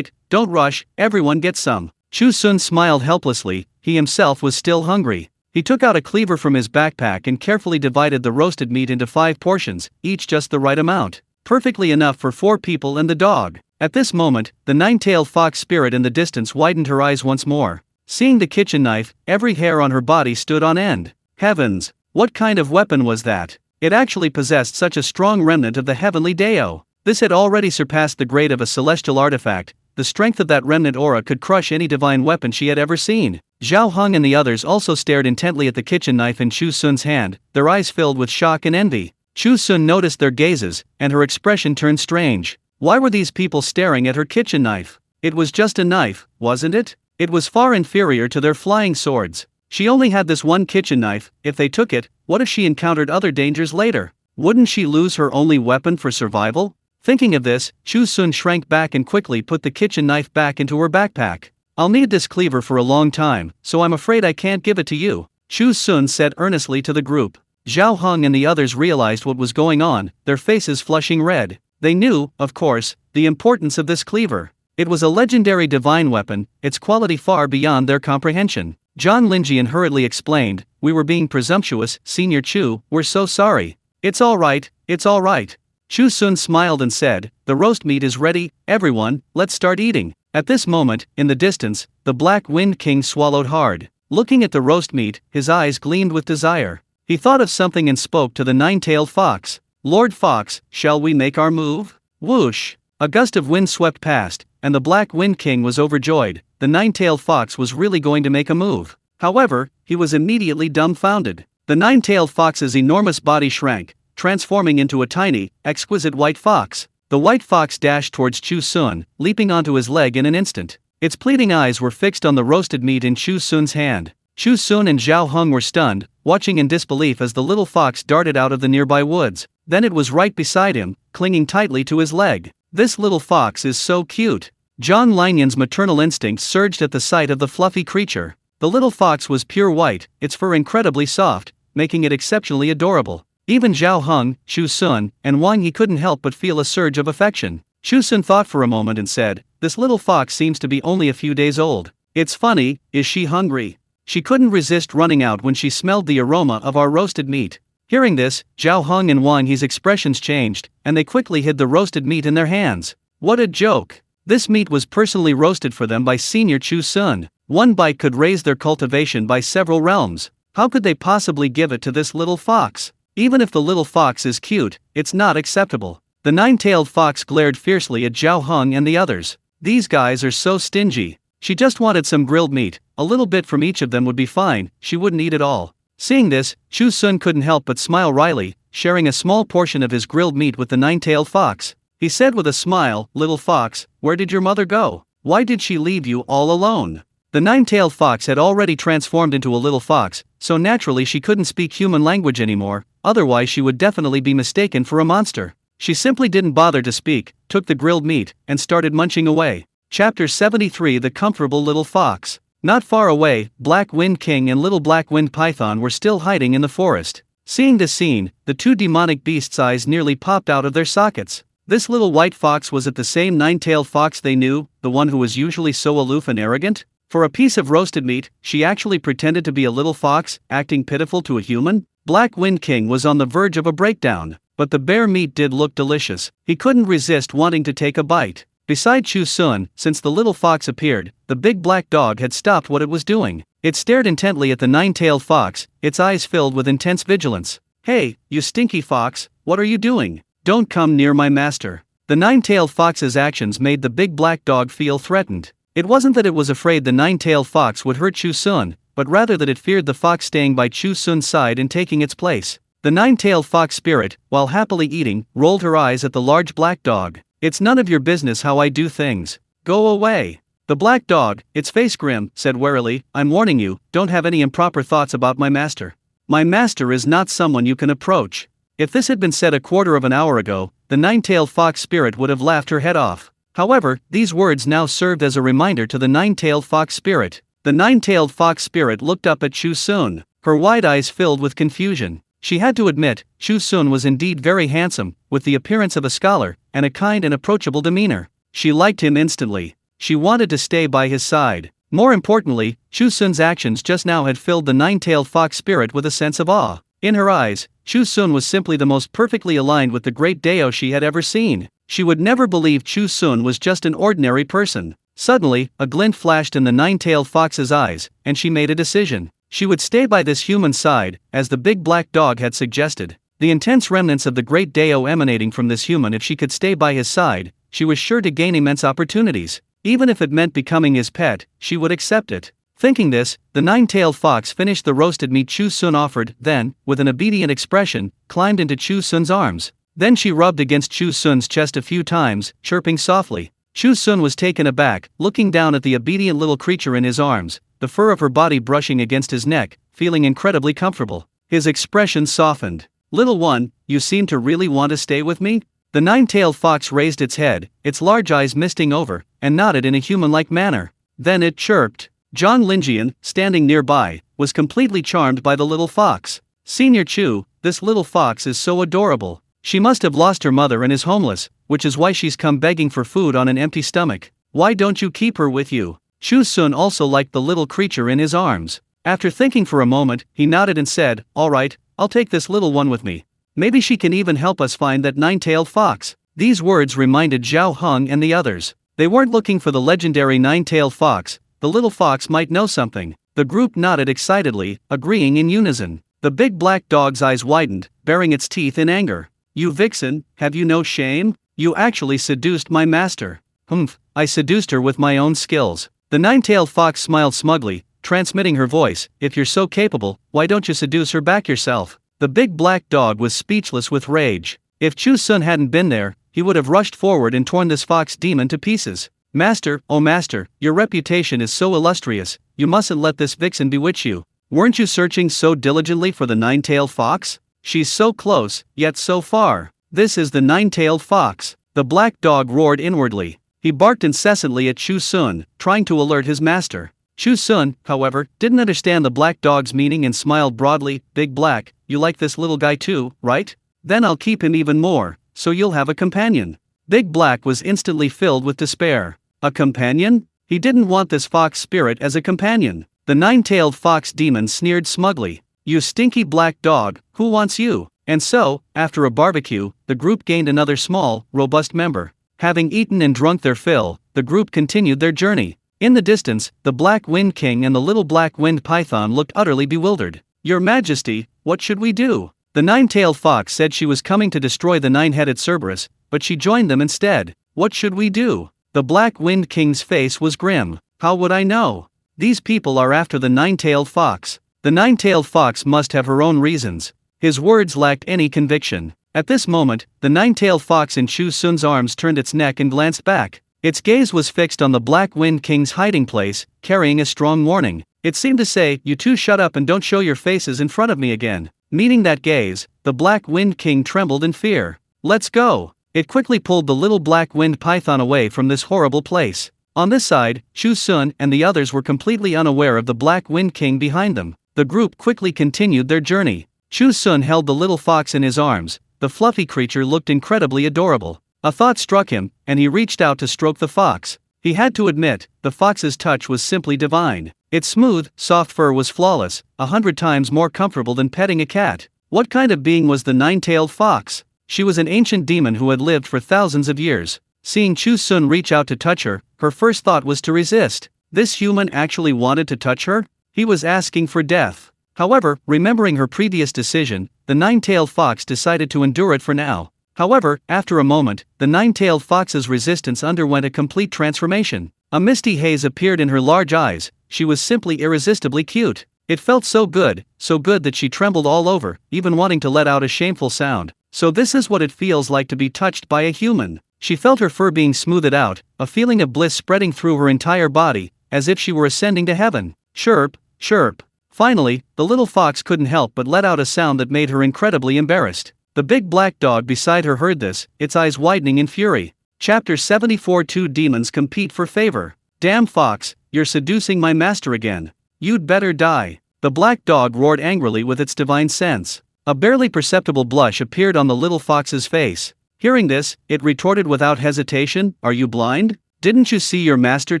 don't rush, everyone gets some." Chu Xun smiled helplessly. He himself was still hungry. He took out a cleaver from his backpack and carefully divided the roasted meat into 5 portions, each just the right amount. Perfectly enough for 4 people and the dog. At this moment, the nine-tailed fox spirit in the distance widened her eyes once more. Seeing the kitchen knife, every hair on her body stood on end. Heavens, what kind of weapon was that? It actually possessed such a strong remnant of the heavenly Dao. This had already surpassed the grade of a celestial artifact. The strength of that remnant aura could crush any divine weapon she had ever seen. Zhao Heng and the others also stared intently at the kitchen knife in Chu Xun's hand, their eyes filled with shock and envy. Chu Xun noticed their gazes, and her expression turned strange. Why were these people staring at her kitchen knife? It was just a knife, wasn't it? It was far inferior to their flying swords. She only had this one kitchen knife. If they took it, what if she encountered other dangers later? Wouldn't she lose her only weapon for survival? Thinking of this, Chu Xun shrank back and quickly put the kitchen knife back into her backpack. "I'll need this cleaver for a long time, so I'm afraid I can't give it to you," Chu Xun said earnestly to the group. Zhao Heng and the others realized what was going on, their faces flushing red. They knew, of course, the importance of this cleaver. It was a legendary divine weapon, its quality far beyond their comprehension. John Linjian hurriedly explained, "We were being presumptuous, Senior Chu, we're so sorry." It's all right, it's all right. Chu Xun smiled and said, the roast meat is ready, everyone, let's start eating. At this moment, in the distance, the Black Wind King swallowed hard. Looking at the roast meat, his eyes gleamed with desire. He thought of something and spoke to the nine-tailed fox. Lord Fox, shall we make our move? Whoosh! A gust of wind swept past, and the Black Wind King was overjoyed. The nine-tailed fox was really going to make a move. However, he was immediately dumbfounded. The nine-tailed fox's enormous body shrank, transforming into a tiny, exquisite white fox. The white fox dashed towards Chu Xun, leaping onto his leg in an instant. Its pleading eyes were fixed on the roasted meat in Chu Xun's hand. Chu Xun and Zhao Heng were stunned, watching in disbelief as the little fox darted out of the nearby woods. Then it was right beside him, clinging tightly to his leg. This little fox is so cute. Zhang Linyan's maternal instincts surged at the sight of the fluffy creature. The little fox was pure white, its fur incredibly soft, making it exceptionally adorable. Even Zhao Heng, Chu Xun, and Wang Yi couldn't help but feel a surge of affection. Chu Xun thought for a moment and said, this little fox seems to be only a few days old. It's funny, is she hungry? She couldn't resist running out when she smelled the aroma of our roasted meat. Hearing this, Zhao Heng and Wang Yi's expressions changed, and they quickly hid the roasted meat in their hands. What a joke! This meat was personally roasted for them by Senior Chu Xun. One bite could raise their cultivation by several realms. How could they possibly give it to this little fox? Even if the little fox is cute, it's not acceptable. The nine-tailed fox glared fiercely at Zhao Heng and the others. These guys are so stingy. She just wanted some grilled meat. A little bit from each of them would be fine, she wouldn't eat it all. Seeing this, Chu Xun couldn't help but smile wryly, sharing a small portion of his grilled meat with the nine-tailed fox. He said with a smile, little fox, where did your mother go? Why did she leave you all alone? The nine-tailed fox had already transformed into a little fox, so naturally she couldn't speak human language anymore, otherwise she would definitely be mistaken for a monster. She simply didn't bother to speak, took the grilled meat, and started munching away. Chapter 73 The Comfortable Little Fox. Not far away, Black Wind King and Little Black Wind Python were still hiding in the forest. Seeing this scene, the two demonic beasts' eyes nearly popped out of their sockets. This little white fox was it the same nine-tailed fox they knew, the one who was usually so aloof and arrogant? For a piece of roasted meat, she actually pretended to be a little fox, acting pitiful to a human? Black Wind King was on the verge of a breakdown, but the bare meat did look delicious. He couldn't resist wanting to take a bite. Beside Chu Xun, since the little fox appeared, the big black dog had stopped what it was doing. It stared intently at the nine-tailed fox, its eyes filled with intense vigilance. Hey, you stinky fox, what are you doing? Don't come near my master. The nine-tailed fox's actions made the big black dog feel threatened. It wasn't that it was afraid the nine-tailed fox would hurt Chu Xun, but rather that it feared the fox staying by Chu Xun's side and taking its place. The nine-tailed fox spirit, while happily eating, rolled her eyes at the large black dog. It's none of your business how I do things. Go away. The black dog, its face grim, said warily, I'm warning you, don't have any improper thoughts about my master. My master is not someone you can approach. If this had been said a quarter of an hour ago, the nine-tailed fox spirit would have laughed her head off. However, these words now served as a reminder to the nine-tailed fox spirit. The nine-tailed fox spirit looked up at Chu Xun, her wide eyes filled with confusion. She had to admit, Chu Xun was indeed very handsome, with the appearance of a scholar, and a kind and approachable demeanor. She liked him instantly. She wanted to stay by his side. More importantly, Chu Xun's actions just now had filled the nine-tailed fox spirit with a sense of awe. In her eyes, Chu Xun was simply the most perfectly aligned with the great Daoist she had ever seen. She would never believe Chu Xun was just an ordinary person. Suddenly, a glint flashed in the nine-tailed fox's eyes, and she made a decision. She would stay by this human side, as the big black dog had suggested. The intense remnants of the great Dao emanating from this human, if she could stay by his side, she was sure to gain immense opportunities. Even if it meant becoming his pet, she would accept it. Thinking this, the nine-tailed fox finished the roasted meat Chu Xun offered, then, with an obedient expression, climbed into Chu Xun's arms. Then she rubbed against Chu Xun's chest a few times, chirping softly. Chu Xun was taken aback, looking down at the obedient little creature in his arms, the fur of her body brushing against his neck, feeling incredibly comfortable. His expression softened. Little one, you seem to really want to stay with me? The nine-tailed fox raised its head, its large eyes misting over, and nodded in a human-like manner. Then it chirped. Zhang Linjian, standing nearby, was completely charmed by the little fox. Senior Chu, this little fox is so adorable. She must have lost her mother and is homeless, which is why she's come begging for food on an empty stomach. Why don't you keep her with you? Chu Xun also liked the little creature in his arms. After thinking for a moment, he nodded and said, all right, I'll take this little one with me. Maybe she can even help us find that nine-tailed fox. These words reminded Zhao Heng and the others. They weren't looking for the legendary nine-tailed fox, the little fox might know something. The group nodded excitedly, agreeing in unison. The big black dog's eyes widened, baring its teeth in anger. You vixen, have you no shame? You actually seduced my master. Humph, I seduced her with my own skills. The nine-tailed fox smiled smugly, transmitting her voice. If you're so capable, why don't you seduce her back yourself? The big black dog was speechless with rage. If Chu Xun hadn't been there, he would have rushed forward and torn this fox demon to pieces. Master, oh master, your reputation is so illustrious, you mustn't let this vixen bewitch you. Weren't you searching so diligently for the nine-tailed fox? She's so close, yet so far. This is the nine-tailed fox. The black dog roared inwardly. He barked incessantly at Chu Xun, trying to alert his master. Chu Xun, however, didn't understand the black dog's meaning and smiled broadly. Big Black, you like this little guy too, right? Then I'll keep him even more, so you'll have a companion. Big Black was instantly filled with despair. A companion? He didn't want this fox spirit as a companion. The nine-tailed fox demon sneered smugly. You stinky black dog, who wants you? And so, after a barbecue, the group gained another small, robust member. Having eaten and drunk their fill, the group continued their journey. In the distance, the Black Wind King and the little Black Wind Python looked utterly bewildered. Your Majesty, what should we do? The nine-tailed fox said she was coming to destroy the nine-headed Cerberus, but she joined them instead. What should we do? The Black Wind King's face was grim. How would I know? These people are after the nine-tailed fox. The nine-tailed fox must have her own reasons. His words lacked any conviction. At this moment, the nine-tailed fox in Chu Xun's arms turned its neck and glanced back. Its gaze was fixed on the Black Wind King's hiding place, carrying a strong warning. It seemed to say, you two shut up and don't show your faces in front of me again. Meeting that gaze, the Black Wind King trembled in fear. Let's go. It quickly pulled the little Black Wind Python away from this horrible place. On this side, Chu Xun and the others were completely unaware of the Black Wind King behind them. The group quickly continued their journey. Chu Xun held the little fox in his arms. The fluffy creature looked incredibly adorable. A thought struck him, and he reached out to stroke the fox. He had to admit, the fox's touch was simply divine. Its smooth, soft fur was flawless, 100 times more comfortable than petting a cat. What kind of being was the nine-tailed fox? She was an ancient demon who had lived for thousands of years. Seeing Chu Xun reach out to touch her, her first thought was to resist. This human actually wanted to touch her? He was asking for death. However, remembering her previous decision, the nine-tailed fox decided to endure it for now. However, after a moment, the nine-tailed fox's resistance underwent a complete transformation. A misty haze appeared in her large eyes. She was simply irresistibly cute. It felt so good that she trembled all over, even wanting to let out a shameful sound. So this is what it feels like to be touched by a human. She felt her fur being smoothed out, a feeling of bliss spreading through her entire body, as if she were ascending to heaven. Chirp, chirp. Finally, the little fox couldn't help but let out a sound that made her incredibly embarrassed. The big black dog beside her heard this, its eyes widening in fury. Chapter 74. Two demons compete for favor. Damn fox, you're seducing my master again. You'd better die. The black dog roared angrily with its divine sense. A barely perceptible blush appeared on the little fox's face. Hearing this, it retorted without hesitation, Are you blind? Didn't you see your master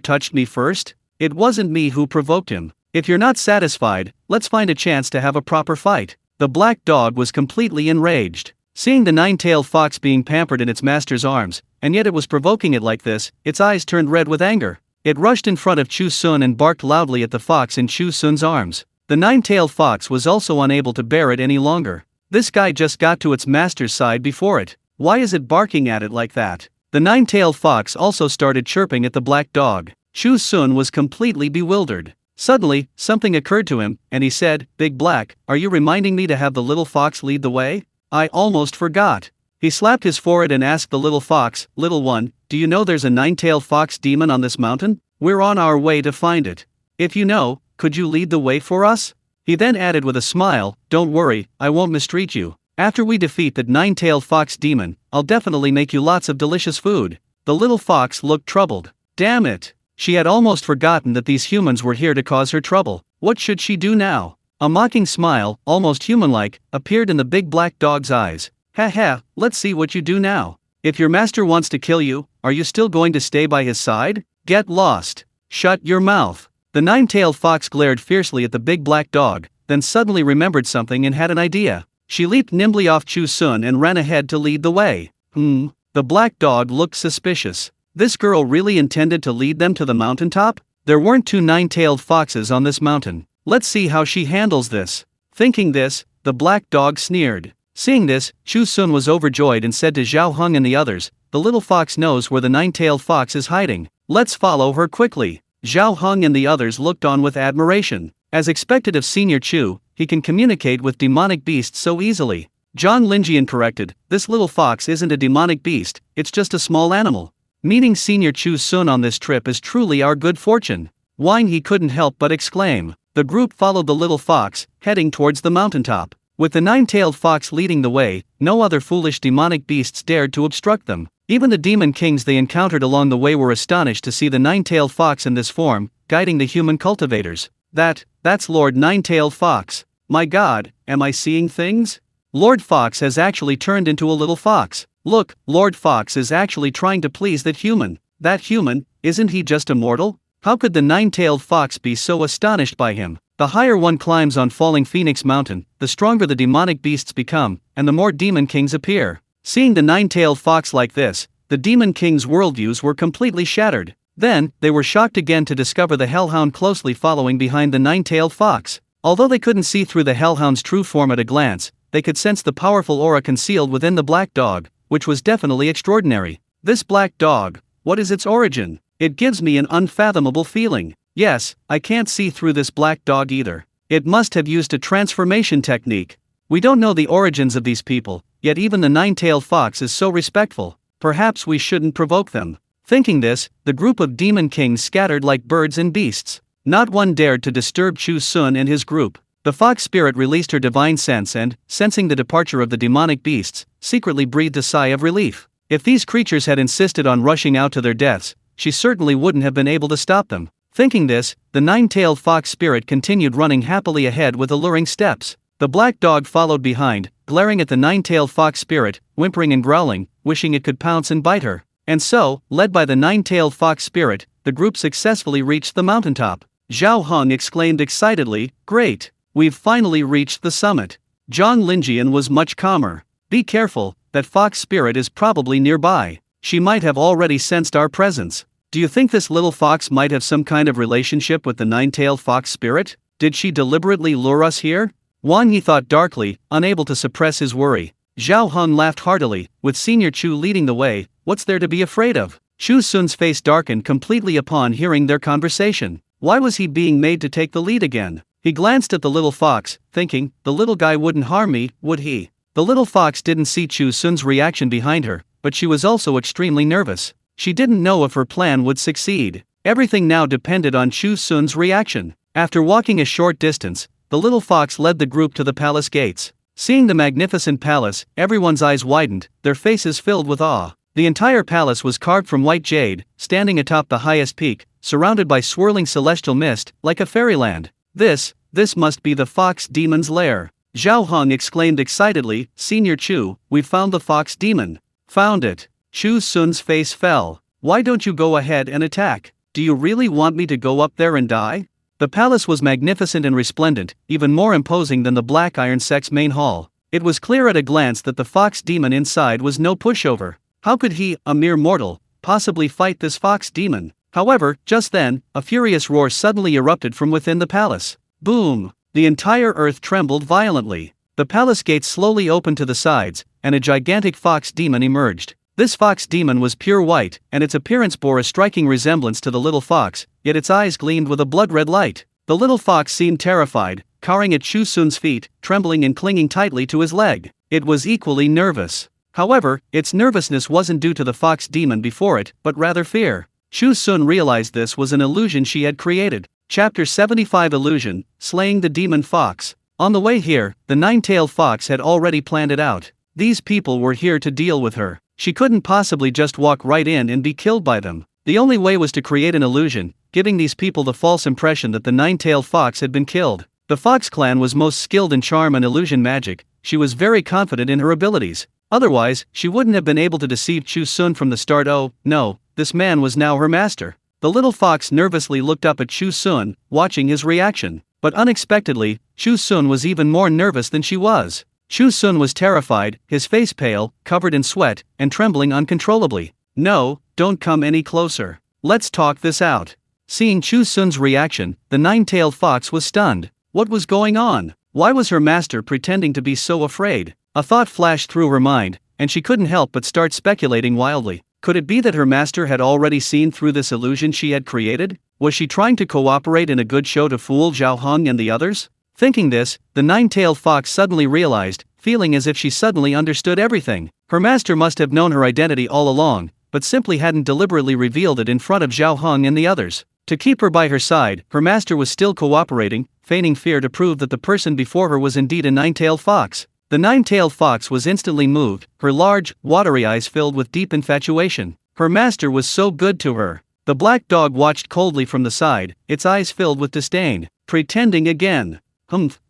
touched me first? It wasn't me who provoked him. If you're not satisfied, let's find a chance to have a proper fight. The black dog was completely enraged. Seeing the nine-tailed fox being pampered in its master's arms, and yet it was provoking it like this, its eyes turned red with anger. It rushed in front of Chu Xun and barked loudly at the fox in Chu Xun's arms. The nine-tailed fox was also unable to bear it any longer. This guy just got to its master's side before it. Why is it barking at it like that? The nine-tailed fox also started chirping at the black dog. Chu Xun was completely bewildered. Suddenly, something occurred to him, and he said, Big Black, are you reminding me to have the little fox lead the way? I almost forgot. He slapped his forehead and asked the little fox, Little one, do you know there's a nine-tailed fox demon on this mountain? We're on our way to find it. If you know, could you lead the way for us? He then added with a smile, Don't worry, I won't mistreat you. After we defeat that nine-tailed fox demon, I'll definitely make you lots of delicious food. The little fox looked troubled. Damn it. She had almost forgotten that these humans were here to cause her trouble. What should she do now? A mocking smile, almost human-like, appeared in the big black dog's eyes. Ha ha, let's see what you do now. If your master wants to kill you, are you still going to stay by his side? Get lost. Shut your mouth. The nine-tailed fox glared fiercely at the big black dog, then suddenly remembered something and had an idea. She leaped nimbly off Chu Xun and ran ahead to lead the way. The black dog looked suspicious. This girl really intended to lead them to the mountaintop? There weren't two nine-tailed foxes on this mountain. Let's see how she handles this. Thinking this, the black dog sneered. Seeing this, Chu Xun was overjoyed and said to Zhao Heng and the others, "The little fox knows where the nine-tailed fox is hiding. Let's follow her quickly." Zhao Heng and the others looked on with admiration. As expected of Senior Chu, he can communicate with demonic beasts so easily. Zhang Linjian corrected, "This little fox isn't a demonic beast, it's just a small animal." Meeting Senior Chu Xun on this trip is truly our good fortune. Wang He couldn't help but exclaim. The group followed the little fox, heading towards the mountaintop. With the nine-tailed fox leading the way, no other foolish demonic beasts dared to obstruct them. Even the demon kings they encountered along the way were astonished to see the nine-tailed fox in this form, guiding the human cultivators. That's Lord Nine-tailed Fox. My God, am I seeing things? Lord Fox has actually turned into a little fox. Look, Lord Fox is actually trying to please that human. That human, isn't he just immortal? How could the nine-tailed fox be so astonished by him? The higher one climbs on Falling Phoenix Mountain, the stronger the demonic beasts become, and the more demon kings appear. Seeing the nine-tailed fox like this, the demon kings' worldviews were completely shattered. Then, they were shocked again to discover the hellhound closely following behind the nine-tailed fox. Although they couldn't see through the hellhound's true form at a glance, they could sense the powerful aura concealed within the black dog, which was definitely extraordinary. This black dog, what is its origin? It gives me an unfathomable feeling. Yes, I can't see through this black dog either. It must have used a transformation technique. We don't know the origins of these people, yet even the nine-tailed fox is so respectful. Perhaps we shouldn't provoke them. Thinking this, the group of demon kings scattered like birds and beasts. Not one dared to disturb Chu Xun and his group. The fox spirit released her divine sense and, sensing the departure of the demonic beasts, secretly breathed a sigh of relief. If these creatures had insisted on rushing out to their deaths, she certainly wouldn't have been able to stop them. Thinking this, the nine-tailed fox spirit continued running happily ahead with alluring steps. The black dog followed behind, glaring at the nine-tailed fox spirit, whimpering and growling, wishing it could pounce and bite her. And so, led by the nine-tailed fox spirit, the group successfully reached the mountaintop. Zhao Heng exclaimed excitedly, "Great! We've finally reached the summit." Zhang Linjian was much calmer. "Be careful, that fox spirit is probably nearby. She might have already sensed our presence. Do you think this little fox might have some kind of relationship with the nine-tailed fox spirit? Did she deliberately lure us here?" Wang Yi thought darkly, unable to suppress his worry. Zhao Heng laughed heartily, with Senior Chu leading the way. What's there to be afraid of? Chu Xun's face darkened completely upon hearing their conversation. Why was he being made to take the lead again? He glanced at the little fox, thinking, the little guy wouldn't harm me, would he? The little fox didn't see Chu Xun's reaction behind her, but she was also extremely nervous. She didn't know if her plan would succeed. Everything now depended on Chu Xun's reaction. After walking a short distance, the little fox led the group to the palace gates. Seeing the magnificent palace, everyone's eyes widened, their faces filled with awe. The entire palace was carved from white jade, standing atop the highest peak, surrounded by swirling celestial mist, like a fairyland. This must be the fox demon's lair. Zhao Heng exclaimed excitedly, "Senior Chu, we've found the fox demon." "Found it." Chu Xun's face fell. "Why don't you go ahead and attack? Do you really want me to go up there and die?" The palace was magnificent and resplendent, even more imposing than the Black Iron Sect's main hall. It was clear at a glance that the fox demon inside was no pushover. How could he, a mere mortal, possibly fight this fox demon? However, just then, a furious roar suddenly erupted from within the palace. Boom! The entire earth trembled violently. The palace gates slowly opened to the sides, and a gigantic fox demon emerged. This fox demon was pure white, and its appearance bore a striking resemblance to the little fox, yet its eyes gleamed with a blood-red light. The little fox seemed terrified, cowering at Chu Xun's feet, trembling and clinging tightly to his leg. It was equally nervous. However, its nervousness wasn't due to the fox demon before it, but rather fear. Chu Xun realized this was an illusion she had created. Chapter 75 Illusion, Slaying the Demon Fox. On the way here, the nine-tailed fox had already planned it out. These people were here to deal with her. She couldn't possibly just walk right in and be killed by them. The only way was to create an illusion, giving these people the false impression that the nine-tailed fox had been killed. The Fox clan was most skilled in charm and illusion magic. She was very confident in her abilities. Otherwise, she wouldn't have been able to deceive Chu Xun from the start. Oh, no, this man was now her master. The little fox nervously looked up at Chu Xun, watching his reaction. But unexpectedly, Chu Xun was even more nervous than she was. Chu Xun was terrified, his face pale, covered in sweat, and trembling uncontrollably. No, don't come any closer. Let's talk this out. Seeing Chu Xun's reaction, the nine-tailed fox was stunned. What was going on? Why was her master pretending to be so afraid? A thought flashed through her mind, and she couldn't help but start speculating wildly. Could it be that her master had already seen through this illusion she had created? Was she trying to cooperate in a good show to fool Zhao Hong and the others? Thinking this, the nine-tailed fox suddenly realized, feeling as if she suddenly understood everything. Her master must have known her identity all along, but simply hadn't deliberately revealed it in front of Zhao Hong and the others. To keep her by her side, her master was still cooperating, feigning fear to prove that the person before her was indeed a nine-tailed fox. The nine-tailed fox was instantly moved, her large, watery eyes filled with deep infatuation. Her master was so good to her. The black dog watched coldly from the side, its eyes filled with disdain. Pretending again.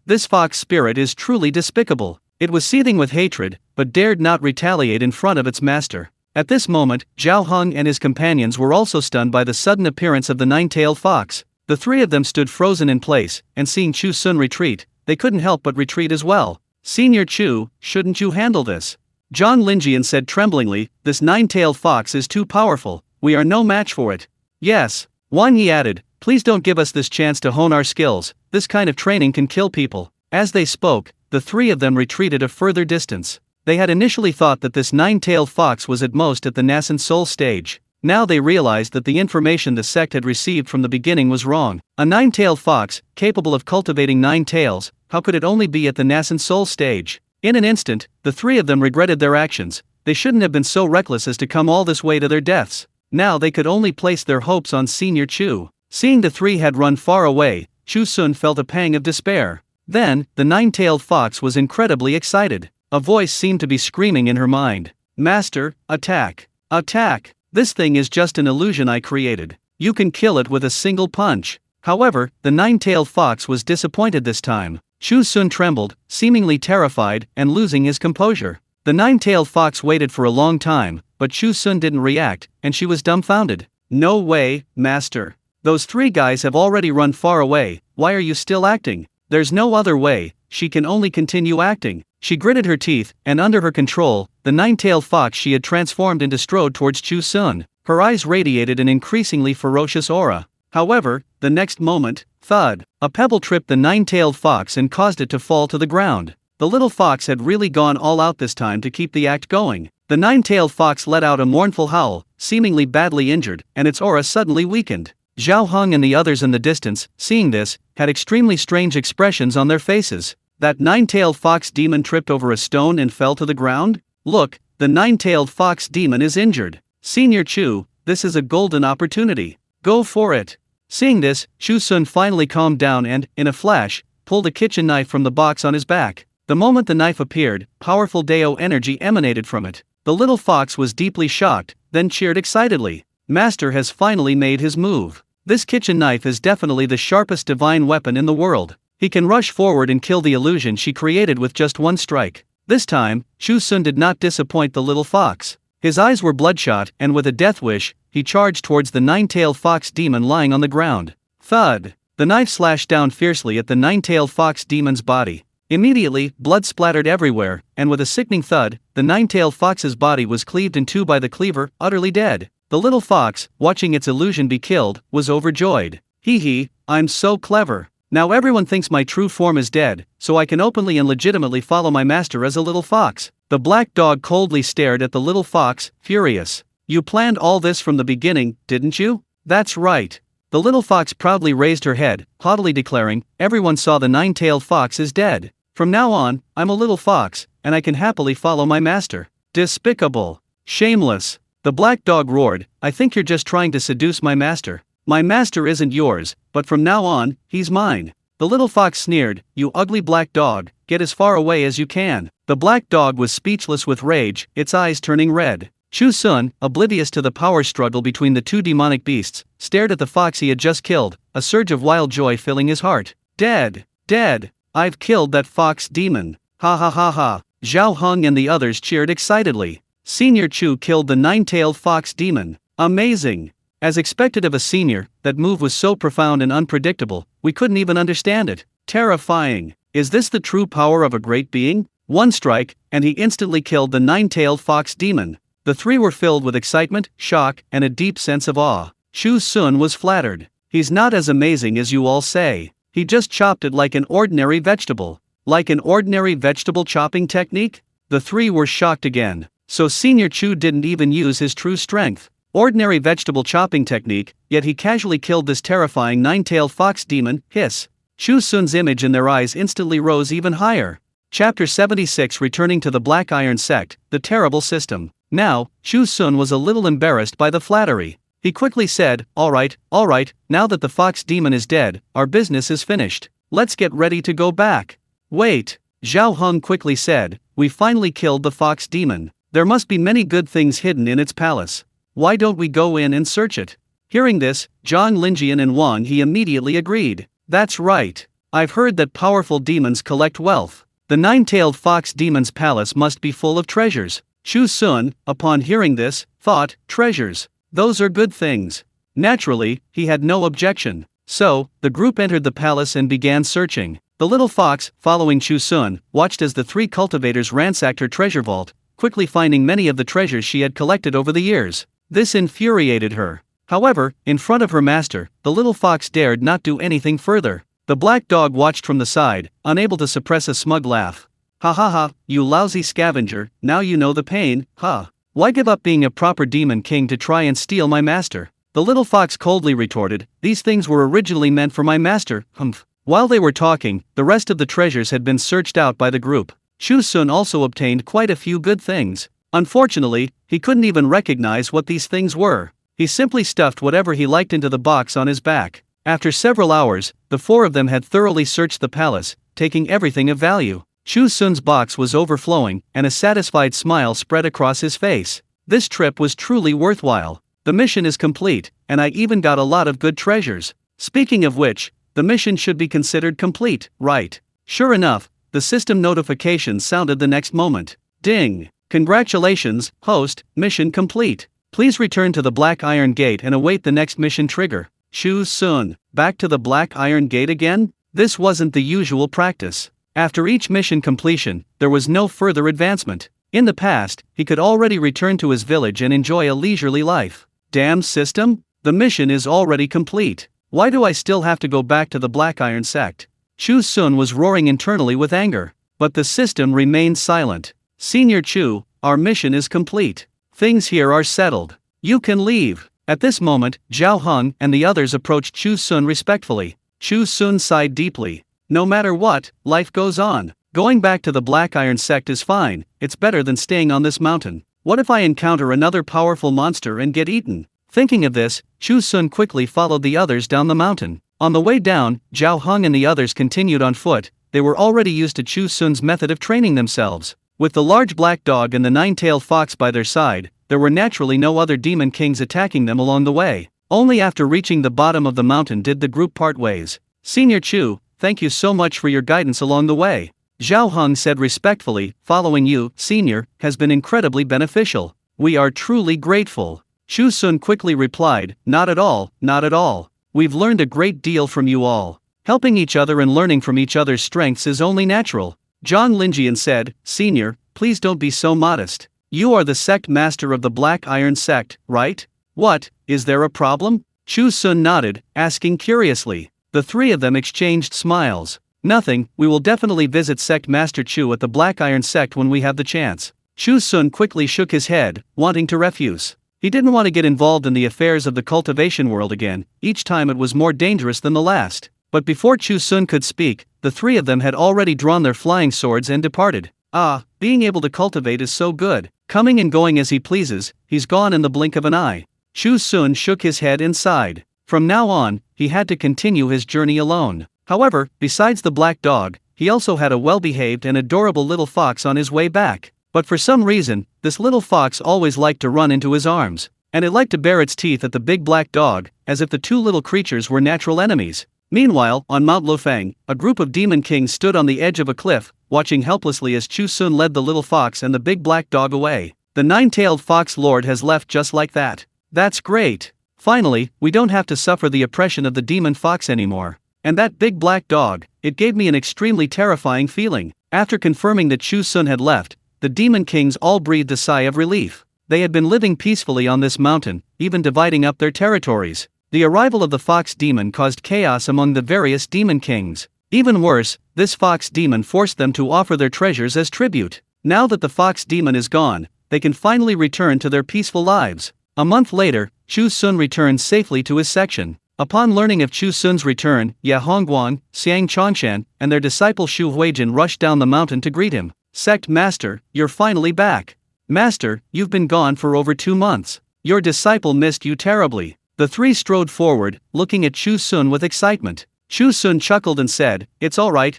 This fox spirit is truly despicable. It was seething with hatred, but dared not retaliate in front of its master. At this moment, Zhao Hong and his companions were also stunned by the sudden appearance of the nine-tailed fox. The three of them stood frozen in place, and seeing Chu Xun retreat, they couldn't help but retreat as well. Senior Chu, shouldn't you handle this? Zhang Linjian said tremblingly, this nine-tailed fox is too powerful, we are no match for it. Yes. Wang Yi added, please don't give us this chance to hone our skills, this kind of training can kill people. As they spoke, the three of them retreated a further distance. They had initially thought that this nine-tailed fox was at most at the nascent soul stage. Now they realized that the information the sect had received from the beginning was wrong. A nine-tailed fox, capable of cultivating 9 tails, how could it only be at the nascent soul stage? In an instant, the three of them regretted their actions. They shouldn't have been so reckless as to come all this way to their deaths. Now they could only place their hopes on Senior Chu. Seeing the three had run far away, Chu Xun felt a pang of despair. Then, the nine-tailed fox was incredibly excited. A voice seemed to be screaming in her mind. Master, attack! Attack! This thing is just an illusion I created. You can kill it with a single punch. However, the nine-tailed fox was disappointed this time. Chu Xun trembled, seemingly terrified, and losing his composure. The nine-tailed fox waited for a long time, but Chu Xun didn't react, and she was dumbfounded. No way, master. Those three guys have already run far away, why are you still acting? There's no other way, she can only continue acting. She gritted her teeth, and under her control, the nine-tailed fox she had transformed into strode towards Chu Xun. Her eyes radiated an increasingly ferocious aura. However, the next moment, thud, a pebble tripped the nine-tailed fox and caused it to fall to the ground. The little fox had really gone all out this time to keep the act going. The nine-tailed fox let out a mournful howl, seemingly badly injured, and its aura suddenly weakened. Zhao Hong and the others in the distance, seeing this, had extremely strange expressions on their faces. That nine-tailed fox demon tripped over a stone and fell to the ground? Look, the nine-tailed fox demon is injured. Senior Chu, this is a golden opportunity. Go for it. Seeing this, Chu Xun finally calmed down and, in a flash, pulled a kitchen knife from the box on his back. The moment the knife appeared, powerful Dao energy emanated from it. The little fox was deeply shocked, then cheered excitedly. Master has finally made his move. This kitchen knife is definitely the sharpest divine weapon in the world. He can rush forward and kill the illusion she created with just one strike. This time, Chu Xun did not disappoint the little fox. His eyes were bloodshot, and with a death wish, he charged towards the nine-tailed fox demon lying on the ground. Thud! The knife slashed down fiercely at the nine-tailed fox demon's body. Immediately, blood splattered everywhere, and with a sickening thud, the nine-tailed fox's body was cleaved in two by the cleaver, utterly dead. The little fox, watching its illusion be killed, was overjoyed. Hee hee, I'm so clever. Now everyone thinks my true form is dead, so I can openly and legitimately follow my master as a little fox. The black dog coldly stared at the little fox, furious. You planned all this from the beginning, didn't you? That's right. The little fox proudly raised her head, haughtily declaring, everyone saw the nine-tailed fox is dead. From now on, I'm a little fox, and I can happily follow my master. Despicable. Shameless. The black dog roared, I think you're just trying to seduce my master. My master isn't yours, but from now on, he's mine. The little fox sneered, you ugly black dog, get as far away as you can. The black dog was speechless with rage, its eyes turning red. Chu Xun, oblivious to the power struggle between the two demonic beasts, stared at the fox he had just killed, a surge of wild joy filling his heart. Dead! Dead! I've killed that fox demon. Ha ha ha ha. Zhao Hong and the others cheered excitedly. Senior Chu killed the nine-tailed fox demon. Amazing! As expected of a senior, that move was so profound and unpredictable, we couldn't even understand it. Terrifying! Is this the true power of a great being? One strike, and he instantly killed the nine-tailed fox demon. The three were filled with excitement, shock, and a deep sense of awe. Chu Xun was flattered. He's not as amazing as you all say. He just chopped it like an ordinary vegetable. Like an ordinary vegetable chopping technique? The three were shocked again. So Senior Chu didn't even use his true strength. Ordinary vegetable chopping technique, yet he casually killed this terrifying nine-tailed fox demon, hiss. Chu Xun's image in their eyes instantly rose even higher. Chapter 76 Returning to the Black Iron Sect, the Terrible System. Now, Chu Xun was a little embarrassed by the flattery. He quickly said, all right, now that the fox demon is dead, our business is finished. Let's get ready to go back. Wait, Zhao Heng quickly said, we finally killed the fox demon. There must be many good things hidden in its palace. Why don't we go in and search it? Hearing this, Zhang Linjian and Wang He immediately agreed. That's right. I've heard that powerful demons collect wealth. The nine-tailed fox demon's palace must be full of treasures. Chu Xun, upon hearing this, thought, treasures. Those are good things. Naturally, he had no objection. So, the group entered the palace and began searching. The little fox, following Chu Xun, watched as the three cultivators ransacked her treasure vault, quickly finding many of the treasures she had collected over the years. This infuriated her. However, in front of her master, the little fox dared not do anything further. The black dog watched from the side, unable to suppress a smug laugh. Ha ha ha, you lousy scavenger, now you know the pain, huh? Why give up being a proper demon king to try and steal my master? The little fox coldly retorted, these things were originally meant for my master, humph. While they were talking, the rest of the treasures had been searched out by the group. Chu Xun also obtained quite a few good things. Unfortunately, he couldn't even recognize what these things were. He simply stuffed whatever he liked into the box on his back. After several hours, the four of them had thoroughly searched the palace, taking everything of value. Chu Xun's box was overflowing, and a satisfied smile spread across his face. This trip was truly worthwhile. The mission is complete, and I even got a lot of good treasures. Speaking of which, the mission should be considered complete, right? Sure enough, the system notification sounded the next moment. Ding! Congratulations, host, mission complete. Please return to the Black Iron Gate and await the next mission trigger. Chu Xun, back to the Black Iron Gate again? This wasn't the usual practice. After each mission completion, there was no further advancement. In the past, he could already return to his village and enjoy a leisurely life. Damn system? The mission is already complete. Why do I still have to go back to the Black Iron Sect? Chu Xun was roaring internally with anger. But the system remained silent. Senior Chu, our mission is complete. Things here are settled. You can leave. At this moment, Zhao Heng and the others approached Chu Xun respectfully. Chu Xun sighed deeply. No matter what, life goes on. Going back to the Black Iron Sect is fine, it's better than staying on this mountain. What if I encounter another powerful monster and get eaten? Thinking of this, Chu Xun quickly followed the others down the mountain. On the way down, Zhao Heng and the others continued on foot. They were already used to Chu Xun's method of training themselves. With the large black dog and the nine-tailed fox by their side, there were naturally no other demon kings attacking them along the way. Only after reaching the bottom of the mountain did the group part ways. Senior Chu, thank you so much for your guidance along the way. Zhao Heng said respectfully, following you, Senior, has been incredibly beneficial. We are truly grateful. Chu Xun quickly replied, not at all, not at all. We've learned a great deal from you all. Helping each other and learning from each other's strengths is only natural. Zhang Linjian said, Senior, please don't be so modest. You are the sect master of the Black Iron Sect, right? What, is there a problem? Chu Xun nodded, asking curiously. The three of them exchanged smiles. Nothing, we will definitely visit Sect Master Chu at the Black Iron Sect when we have the chance. Chu Xun quickly shook his head, wanting to refuse. He didn't want to get involved in the affairs of the cultivation world again, each time it was more dangerous than the last. But before Chu Xun could speak, the three of them had already drawn their flying swords and departed. Ah, being able to cultivate is so good. Coming and going as he pleases, he's gone in the blink of an eye. Chu Xun shook his head and sighed. From now on, he had to continue his journey alone. However, besides the black dog, he also had a well-behaved and adorable little fox on his way back. But for some reason, this little fox always liked to run into his arms. And it liked to bare its teeth at the big black dog, as if the two little creatures were natural enemies. Meanwhile, on Mount Lufeng, a group of demon kings stood on the edge of a cliff, watching helplessly as Chu Xun led the little fox and the big black dog away. The nine-tailed fox lord has left just like that. That's great. Finally, we don't have to suffer the oppression of the demon fox anymore. And that big black dog, it gave me an extremely terrifying feeling. After confirming that Chu Xun had left, the demon kings all breathed a sigh of relief. They had been living peacefully on this mountain, even dividing up their territories. The arrival of the fox demon caused chaos among the various demon kings. Even worse, this fox demon forced them to offer their treasures as tribute. Now that the fox demon is gone, they can finally return to their peaceful lives. A month later, Chu Xun returned safely to his section. Upon learning of Chu Xun's return, Ye Hongguang, Xiang Chongshan, and their disciple Xu Huijin rushed down the mountain to greet him. Sect Master, you're finally back. Master, you've been gone for over 2 months. Your disciple missed you terribly. The three strode forward, looking at Chu Xun with excitement. Chu Xun chuckled and said, it's all right.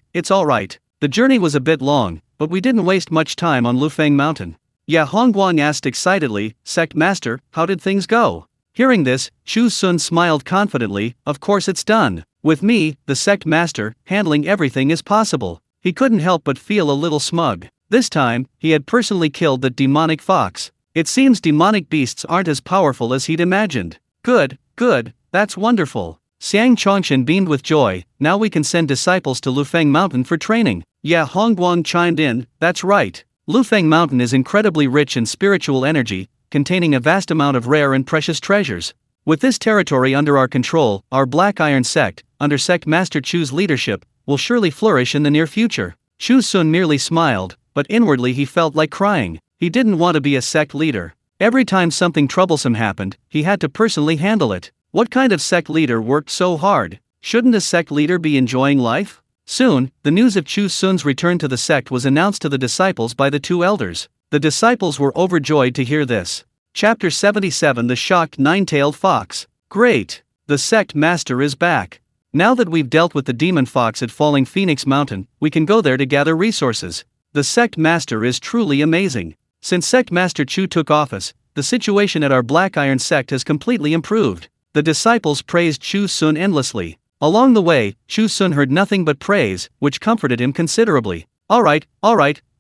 The journey was a bit long, but we didn't waste much time on Lufeng Mountain. Ye Hongguang asked excitedly, Sect Master, how did things go? Hearing this, Chu Xun smiled confidently, of course it's done. With me, the Sect Master, handling everything is possible. He couldn't help but feel a little smug. This time, he had personally killed the demonic fox. It seems demonic beasts aren't as powerful as he'd imagined. Good, that's wonderful. Xiang Chongshan beamed with joy, now we can send disciples to Lufeng Mountain for training. Ye Hongguang chimed in, that's right. Lufeng Mountain is incredibly rich in spiritual energy, containing a vast amount of rare and precious treasures. With this territory under our control, our Black Iron sect, under Sect Master Chu's leadership, will surely flourish in the near future. Chu Xun merely smiled, but inwardly he felt like crying. He didn't want to be a sect leader. Every time something troublesome happened, he had to personally handle it. What kind of sect leader worked so hard? Shouldn't a sect leader be enjoying life? Soon, the news of Chu Xun's return to the sect was announced to the disciples by the two elders. The disciples were overjoyed to hear this. Chapter 77 The Shocked Nine-Tailed Fox. Great! The sect master is back. Now that we've dealt with the demon fox at Falling Phoenix Mountain, we can go there to gather resources. The sect master is truly amazing. Since Sect Master Chu took office, the situation at our Black Iron sect has completely improved. The disciples praised Chu Xun endlessly. Along the way, Chu Xun heard nothing but praise, which comforted him considerably. Alright,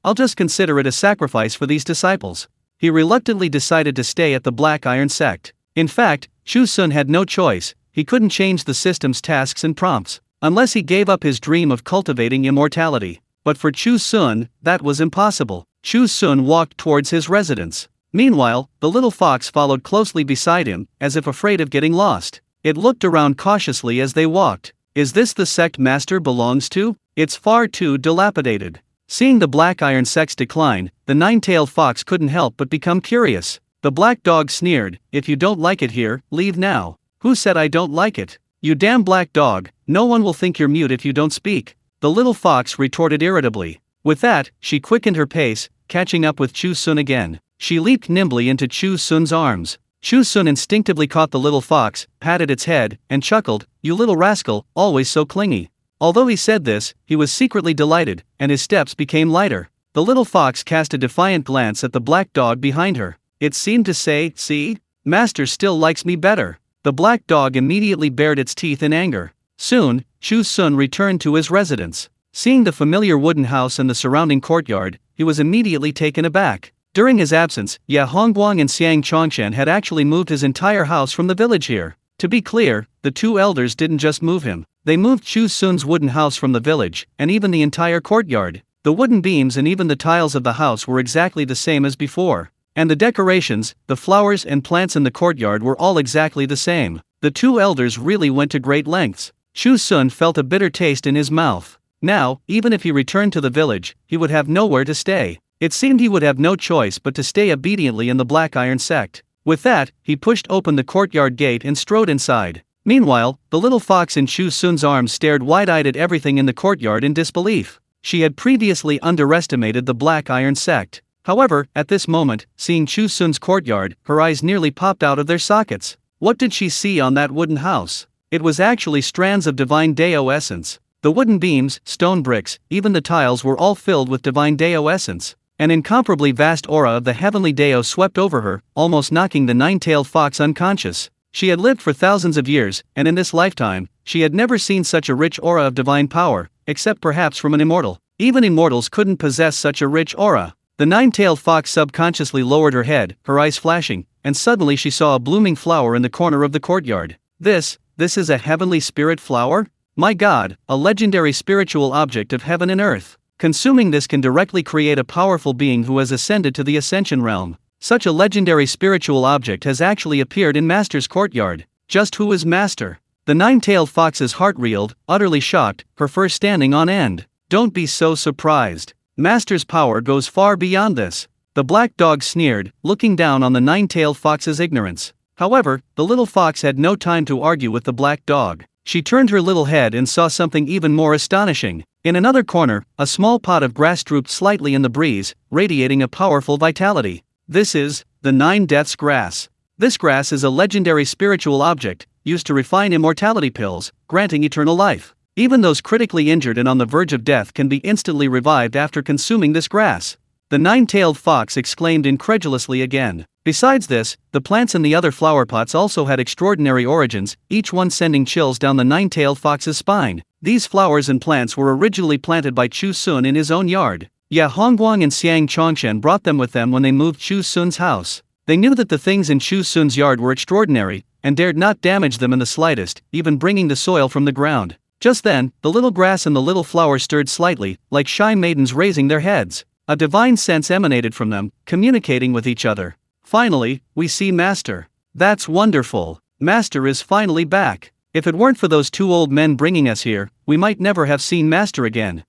I'll just consider it a sacrifice for these disciples. He reluctantly decided to stay at the Black Iron sect. In fact, Chu Xun had no choice. He couldn't change the system's tasks and prompts, unless he gave up his dream of cultivating immortality. But for Chu Xun, that was impossible. Chu Xun walked towards his residence. Meanwhile, the little fox followed closely beside him, as if afraid of getting lost. It looked around cautiously as they walked. Is this the sect master belongs to? It's far too dilapidated. Seeing the Black Iron sect's decline, the nine-tailed fox couldn't help but become curious. The black dog sneered, if you don't like it here, leave now. Who said I don't like it? You damn black dog, no one will think you're mute if you don't speak. The little fox retorted irritably. With that, she quickened her pace, catching up with Chu Xun again. She leaped nimbly into Chu Xun's arms. Chu Xun instinctively caught the little fox, patted its head, and chuckled, you little rascal, always so clingy. Although he said this, he was secretly delighted, and his steps became lighter. The little fox cast a defiant glance at the black dog behind her. It seemed to say, see? Master still likes me better. The black dog immediately bared its teeth in anger. Soon, Chu Xun returned to his residence. Seeing the familiar wooden house and the surrounding courtyard, he was immediately taken aback. During his absence, Ye Hongguang and Xiang Chongshan had actually moved his entire house from the village here. To be clear, the two elders didn't just move him. They moved Chu Xun's wooden house from the village, and even the entire courtyard. The wooden beams and even the tiles of the house were exactly the same as before. And the decorations, the flowers and plants in the courtyard were all exactly the same. The two elders really went to great lengths. Chu Xun felt a bitter taste in his mouth. Now, even if he returned to the village, he would have nowhere to stay. It seemed he would have no choice but to stay obediently in the Black Iron sect. With that, he pushed open the courtyard gate and strode inside. Meanwhile, the little fox in Chu Xun's arms stared wide-eyed at everything in the courtyard in disbelief. She had previously underestimated the Black Iron sect. However, at this moment, seeing Chu Xun's courtyard, her eyes nearly popped out of their sockets. What did she see on that wooden house? It was actually strands of divine Dao essence. The wooden beams, stone bricks, even the tiles were all filled with divine Dao essence. An incomparably vast aura of the heavenly Dao swept over her, almost knocking the nine-tailed fox unconscious. She had lived for thousands of years, and in this lifetime, she had never seen such a rich aura of divine power, except perhaps from an immortal. Even immortals couldn't possess such a rich aura. The nine-tailed fox subconsciously lowered her head, her eyes flashing, and suddenly she saw a blooming flower in the corner of the courtyard. This is a heavenly spirit flower? My god, a legendary spiritual object of heaven and earth. Consuming this can directly create a powerful being who has ascended to the ascension realm. Such a legendary spiritual object has actually appeared in Master's courtyard. Just who is Master? The nine-tailed fox's heart reeled, utterly shocked, her fur standing on end. Don't be so surprised. Master's power goes far beyond this. The black dog sneered, looking down on the nine-tailed fox's ignorance. However, the little fox had no time to argue with the black dog. She turned her little head and saw something even more astonishing. In another corner, a small pot of grass drooped slightly in the breeze, radiating a powerful vitality. This is the Nine Deaths grass. This grass is a legendary spiritual object, used to refine immortality pills, granting eternal life. Even those critically injured and on the verge of death can be instantly revived after consuming this grass. The nine-tailed fox exclaimed incredulously again. Besides this, the plants in the other flower pots also had extraordinary origins, each one sending chills down the nine-tailed fox's spine. These flowers and plants were originally planted by Chu Xun in his own yard. Ya Hongguang and Xiang Chongshen brought them with them when they moved Chu Xun's house. They knew that the things in Chu Xun's yard were extraordinary, and dared not damage them in the slightest, even bringing the soil from the ground. Just then, the little grass and the little flower stirred slightly, like shy maidens raising their heads. A divine sense emanated from them, communicating with each other. Finally, we see Master. That's wonderful. Master is finally back. If it weren't for those two old men bringing us here, we might never have seen Master again.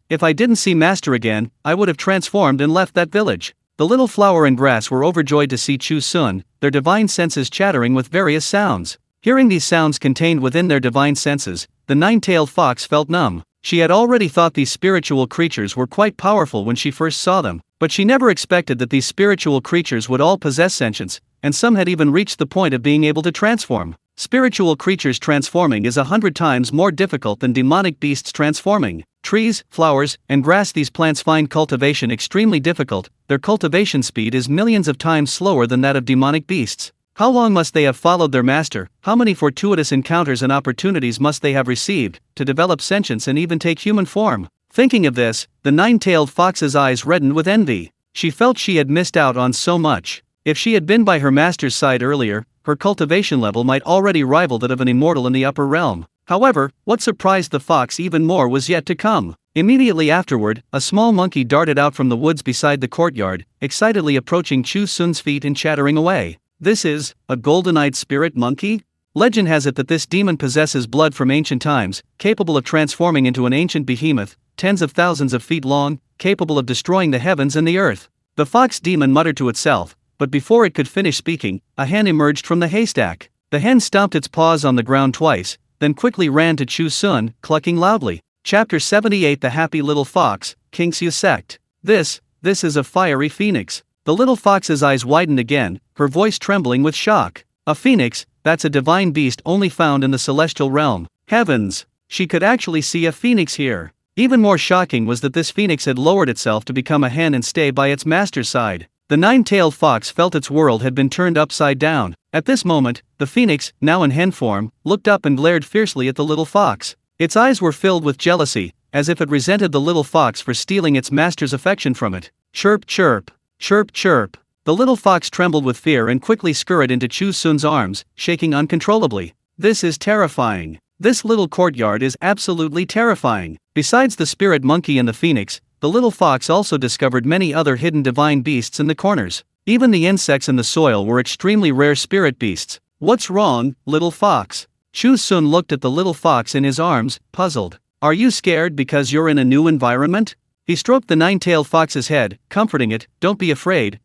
If I didn't see Master again, I would have transformed and left that village. The little flower and grass were overjoyed to see Chu Xun, their divine senses chattering with various sounds. Hearing these sounds contained within their divine senses, the nine-tailed fox felt numb. She had already thought these spiritual creatures were quite powerful when she first saw them, but she never expected that these spiritual creatures would all possess sentience, and some had even reached the point of being able to transform. Spiritual creatures transforming is 100 times more difficult than demonic beasts transforming. Trees, flowers, and grass. These plants find cultivation extremely difficult. Their cultivation speed is millions of times slower than that of demonic beasts. How long must they have followed their master? How many fortuitous encounters and opportunities must they have received to develop sentience and even take human form? Thinking of this, the nine-tailed fox's eyes reddened with envy. She felt she had missed out on so much. If she had been by her master's side earlier, her cultivation level might already rival that of an immortal in the upper realm. However, what surprised the fox even more was yet to come. Immediately afterward, a small monkey darted out from the woods beside the courtyard, excitedly approaching Chu Xun's feet and chattering away. This is a golden-eyed spirit monkey? Legend has it that this demon possesses blood from ancient times, capable of transforming into an ancient behemoth, tens of thousands of feet long, capable of destroying the heavens and the earth. The fox demon muttered to itself, but before it could finish speaking, a hen emerged from the haystack. The hen stomped its paws on the ground twice, then quickly ran to Chu Xun, clucking loudly. Chapter 78. The Happy Little Fox, Kingxia Sect. This is a fiery phoenix. The little fox's eyes widened again, her voice trembling with shock. A phoenix? That's a divine beast only found in the celestial realm. Heavens! She could actually see a phoenix here. Even more shocking was that this phoenix had lowered itself to become a hen and stay by its master's side. The nine-tailed fox felt its world had been turned upside down. At this moment, the phoenix, now in hen form, looked up and glared fiercely at the little fox. Its eyes were filled with jealousy, as if it resented the little fox for stealing its master's affection from it. Chirp chirp. Chirp chirp. The little fox trembled with fear and quickly scurried into Chu Xun's arms, shaking uncontrollably. This is terrifying. This little courtyard is absolutely terrifying. Besides the spirit monkey and the phoenix, the little fox also discovered many other hidden divine beasts in the corners. Even the insects in the soil were extremely rare spirit beasts. What's wrong, little fox? Chu Xun looked at the little fox in his arms, puzzled. Are you scared because you're in a new environment? He stroked the nine-tailed fox's head, comforting it. Don't be afraid,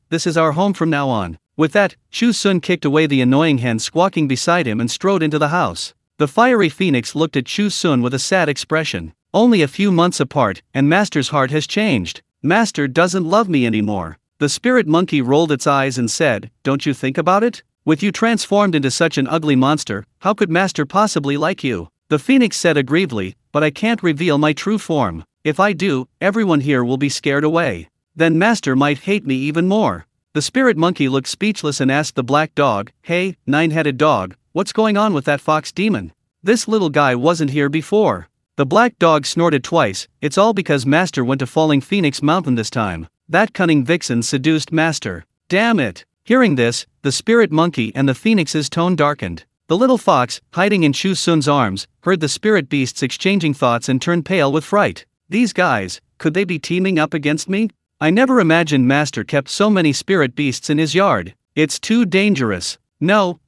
this is our home from now on. With that, Chu Xun kicked away the annoying hen squawking beside him and strode into the house. The fiery phoenix looked at Chu Xun with a sad expression. Only a few months apart, and Master's heart has changed. Master doesn't love me anymore. The spirit monkey rolled its eyes and said, don't you think about it? With you transformed into such an ugly monster, how could Master possibly like you? The phoenix said aggrievedly, but I can't reveal my true form. If I do, everyone here will be scared away. Then Master might hate me even more. The spirit monkey looked speechless and asked the black dog, hey, nine-headed dog, what's going on with that fox demon? This little guy wasn't here before. The black dog snorted twice. It's all because Master went to Falling Phoenix Mountain this time. That cunning vixen seduced Master. Damn it! Hearing this, the spirit monkey and the phoenix's tone darkened. The little fox, hiding in Chu Xun's arms, heard the spirit beasts exchanging thoughts and turned pale with fright. These guys, could they be teaming up against me? I never imagined Master kept so many spirit beasts in his yard. It's too dangerous. No,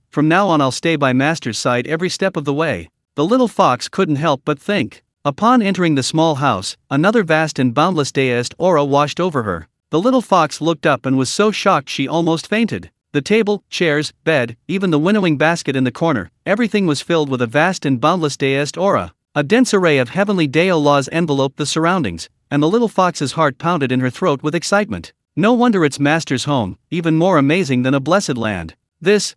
from now on I'll stay by Master's side every step of the way. The little fox couldn't help but think. Upon entering the small house, another vast and boundless Daoist aura washed over her. The little fox looked up and was so shocked she almost fainted. The table, chairs, bed, even the winnowing basket in the corner, everything was filled with a vast and boundless Daoist aura. A dense array of heavenly Dao laws enveloped the surroundings, and the little fox's heart pounded in her throat with excitement. No wonder it's Master's home, even more amazing than a blessed land. This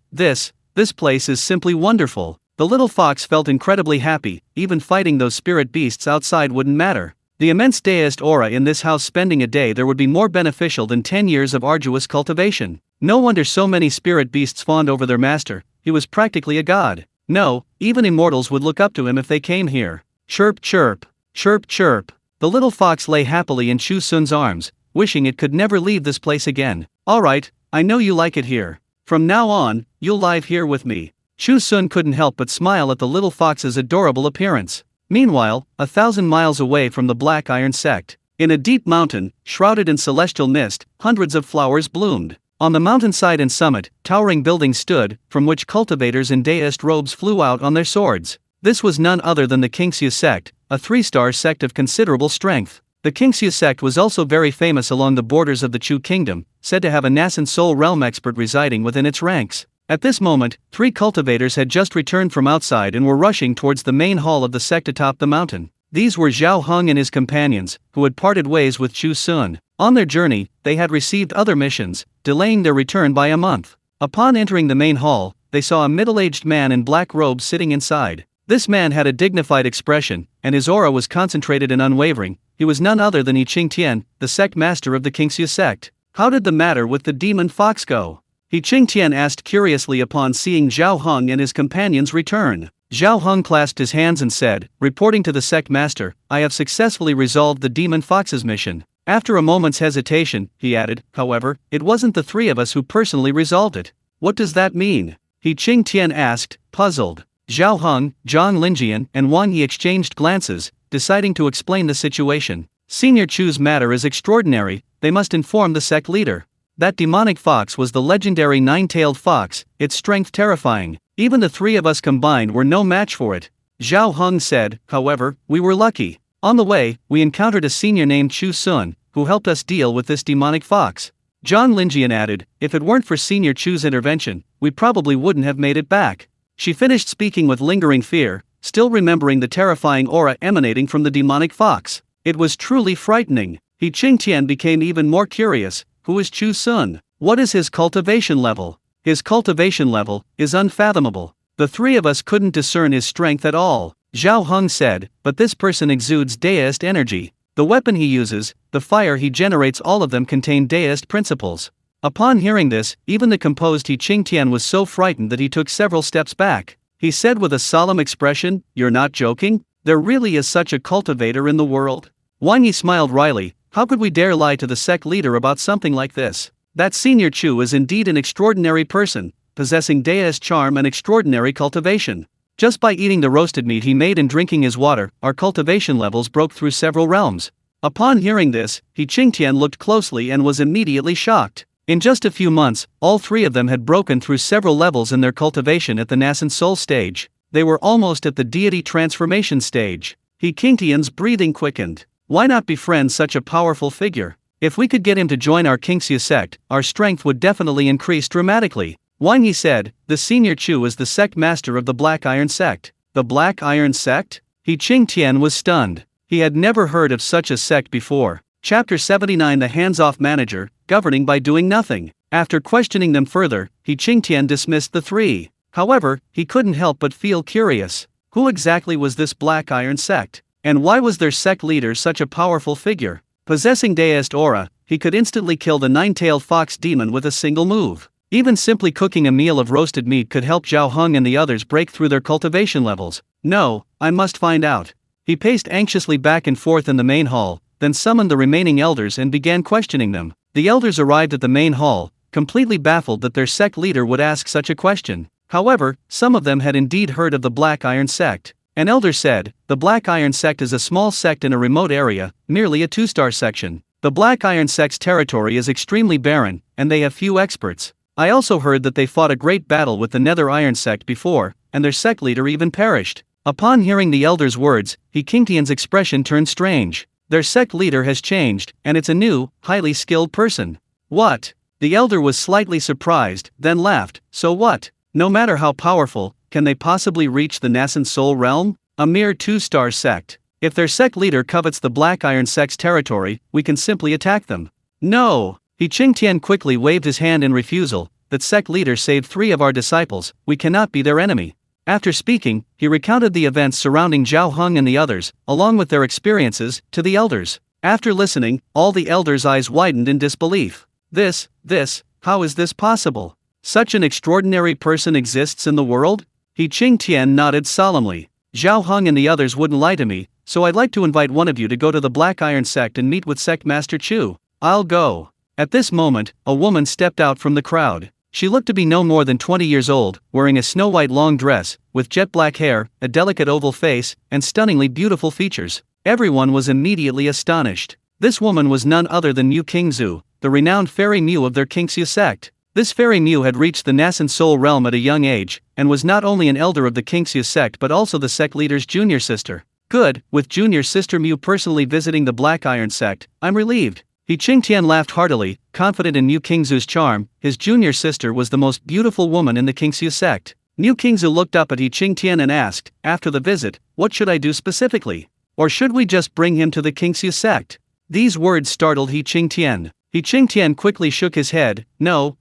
place is simply wonderful. The little fox felt incredibly happy, even fighting those spirit beasts outside wouldn't matter. The immense Daoist aura in this house, spending a day there would be more beneficial than 10 years of arduous cultivation. No wonder so many spirit beasts fawned over their master, he was practically a god. No, even immortals would look up to him if they came here. Chirp chirp, chirp chirp. The little fox lay happily in Chu Xun's arms, wishing it could never leave this place again. Alright, I know you like it here. From now on, you'll live here with me. Chu Xun couldn't help but smile at the little fox's adorable appearance. Meanwhile, 1,000 miles away from the Black Iron sect, in a deep mountain, shrouded in celestial mist, hundreds of flowers bloomed. On the mountainside and summit, towering buildings stood, from which cultivators in Daoist robes flew out on their swords. This was none other than the Chu sect, a 3-star sect of considerable strength. The Chu sect was also very famous along the borders of the Chu kingdom, said to have a nascent soul realm expert residing within its ranks. At this moment, 3 cultivators had just returned from outside and were rushing towards the main hall of the sect atop the mountain. These were Zhao Heng and his companions, who had parted ways with Chu Xun. On their journey, they had received other missions, delaying their return by a month. Upon entering the main hall, they saw a middle-aged man in black robes sitting inside. This man had a dignified expression, and his aura was concentrated and unwavering. He was none other than Tian, the sect master of the Chu sect. How did the matter with the demon fox go? Tian asked curiously upon seeing Zhao Heng and his companions return. Zhao Heng clasped his hands and said, reporting to the sect master, I have successfully resolved the demon fox's mission. After a moment's hesitation, he added, however, it wasn't the 3 of us who personally resolved it. What does that mean? Tian asked, puzzled. Zhao Heng, Zhang Linjian, and Wang Yi exchanged glances, deciding to explain the situation. Senior Chu's matter is extraordinary, they must inform the sect leader. That demonic fox was the legendary 9-tailed fox, its strength terrifying. Even the 3 of us combined were no match for it. Zhao Heng said, however, we were lucky. On the way, we encountered a senior named Chu Xun, who helped us deal with this demonic fox. Zhang Linjian added, if it weren't for Senior Chu's intervention, we probably wouldn't have made it back. She finished speaking with lingering fear, still remembering the terrifying aura emanating from the demonic fox. It was truly frightening. Tian became even more curious. Who is Chu Xun? What is his cultivation level? His cultivation level is unfathomable. The 3 of us couldn't discern his strength at all. Zhao Heng said, but this person exudes Daoist energy. The weapon he uses, the fire he generates, all of them contain Daoist principles. Upon hearing this, even the composed Tian was so frightened that he took several steps back. He said with a solemn expression, you're not joking? There really is such a cultivator in the world? Wang Yi smiled wryly. How could we dare lie to the sect leader about something like this? That Senior Chu is indeed an extraordinary person, possessing Daoist charm and extraordinary cultivation. Just by eating the roasted meat he made and drinking his water, our cultivation levels broke through several realms. Upon hearing this, Tian looked closely and was immediately shocked. In just a few months, all 3 of them had broken through several levels in their cultivation at the nascent soul stage. They were almost at the deity transformation stage. Tian's breathing quickened. Why not befriend such a powerful figure? If we could get him to join our Chu sect, our strength would definitely increase dramatically. Wang Yi said, the Senior Chu is the sect master of the Black Iron sect. The Black Iron sect? Tian was stunned. He had never heard of such a sect before. Chapter 79 The Hands-Off Manager, Governing by Doing Nothing. After questioning them further, Tian dismissed the 3. However, he couldn't help but feel curious. Who exactly was this Black Iron sect? And why was their sect leader such a powerful figure? Possessing Daoist aura, he could instantly kill the 9-tailed fox demon with a single move. Even simply cooking a meal of roasted meat could help Zhao Heng and the others break through their cultivation levels. No, I must find out. He paced anxiously back and forth in the main hall, then summoned the remaining elders and began questioning them. The elders arrived at the main hall, completely baffled that their sect leader would ask such a question. However, some of them had indeed heard of the Black Iron sect. An elder said, "The Black Iron sect is a small sect in a remote area, merely a 2-star section. The Black Iron sect's territory is extremely barren, and they have few experts. I also heard that they fought a great battle with the Nether Iron sect before, and their sect leader even perished." Upon hearing the elder's words, Qingtian's expression turned strange. Their sect leader has changed, and it's a new, highly skilled person. What? The elder was slightly surprised, then laughed. So what? No matter how powerful, can they possibly reach the nascent soul realm? A mere 2-star sect. If their sect leader covets the Black Iron sect's territory, we can simply attack them. No! Qingtian quickly waved his hand in refusal. That sect leader saved 3 of our disciples, we cannot be their enemy. After speaking, he recounted the events surrounding Zhao Heng and the others, along with their experiences, to the elders. After listening, all the elders' eyes widened in disbelief. How is this possible? Such an extraordinary person exists in the world? Qingtian nodded solemnly. Zhao Heng and the others wouldn't lie to me, so I'd like to invite one of you to go to the Black Iron sect and meet with Sect Master Chu. I'll go. At this moment, a woman stepped out from the crowd. She looked to be no more than 20 years old, wearing a snow-white long dress, with jet black hair, a delicate oval face, and stunningly beautiful features. Everyone was immediately astonished. This woman was none other than Mu Qingzu, the renowned fairy Mu of their Qingxu sect. This fairy Mu had reached the nascent soul realm at a young age, and was not only an elder of the Qingxu sect but also the sect leader's junior sister. Good, with junior sister Mu personally visiting the Black Iron sect, I'm relieved. Qingtian laughed heartily, confident in Mu Qingzu's charm. His junior sister was the most beautiful woman in the Qingxu sect. Mu Qingzu looked up at Qingtian and asked, after the visit, what should I do specifically? Or should we just bring him to the Qingxu sect? These words startled Qingtian. Qingtian quickly shook his head. No,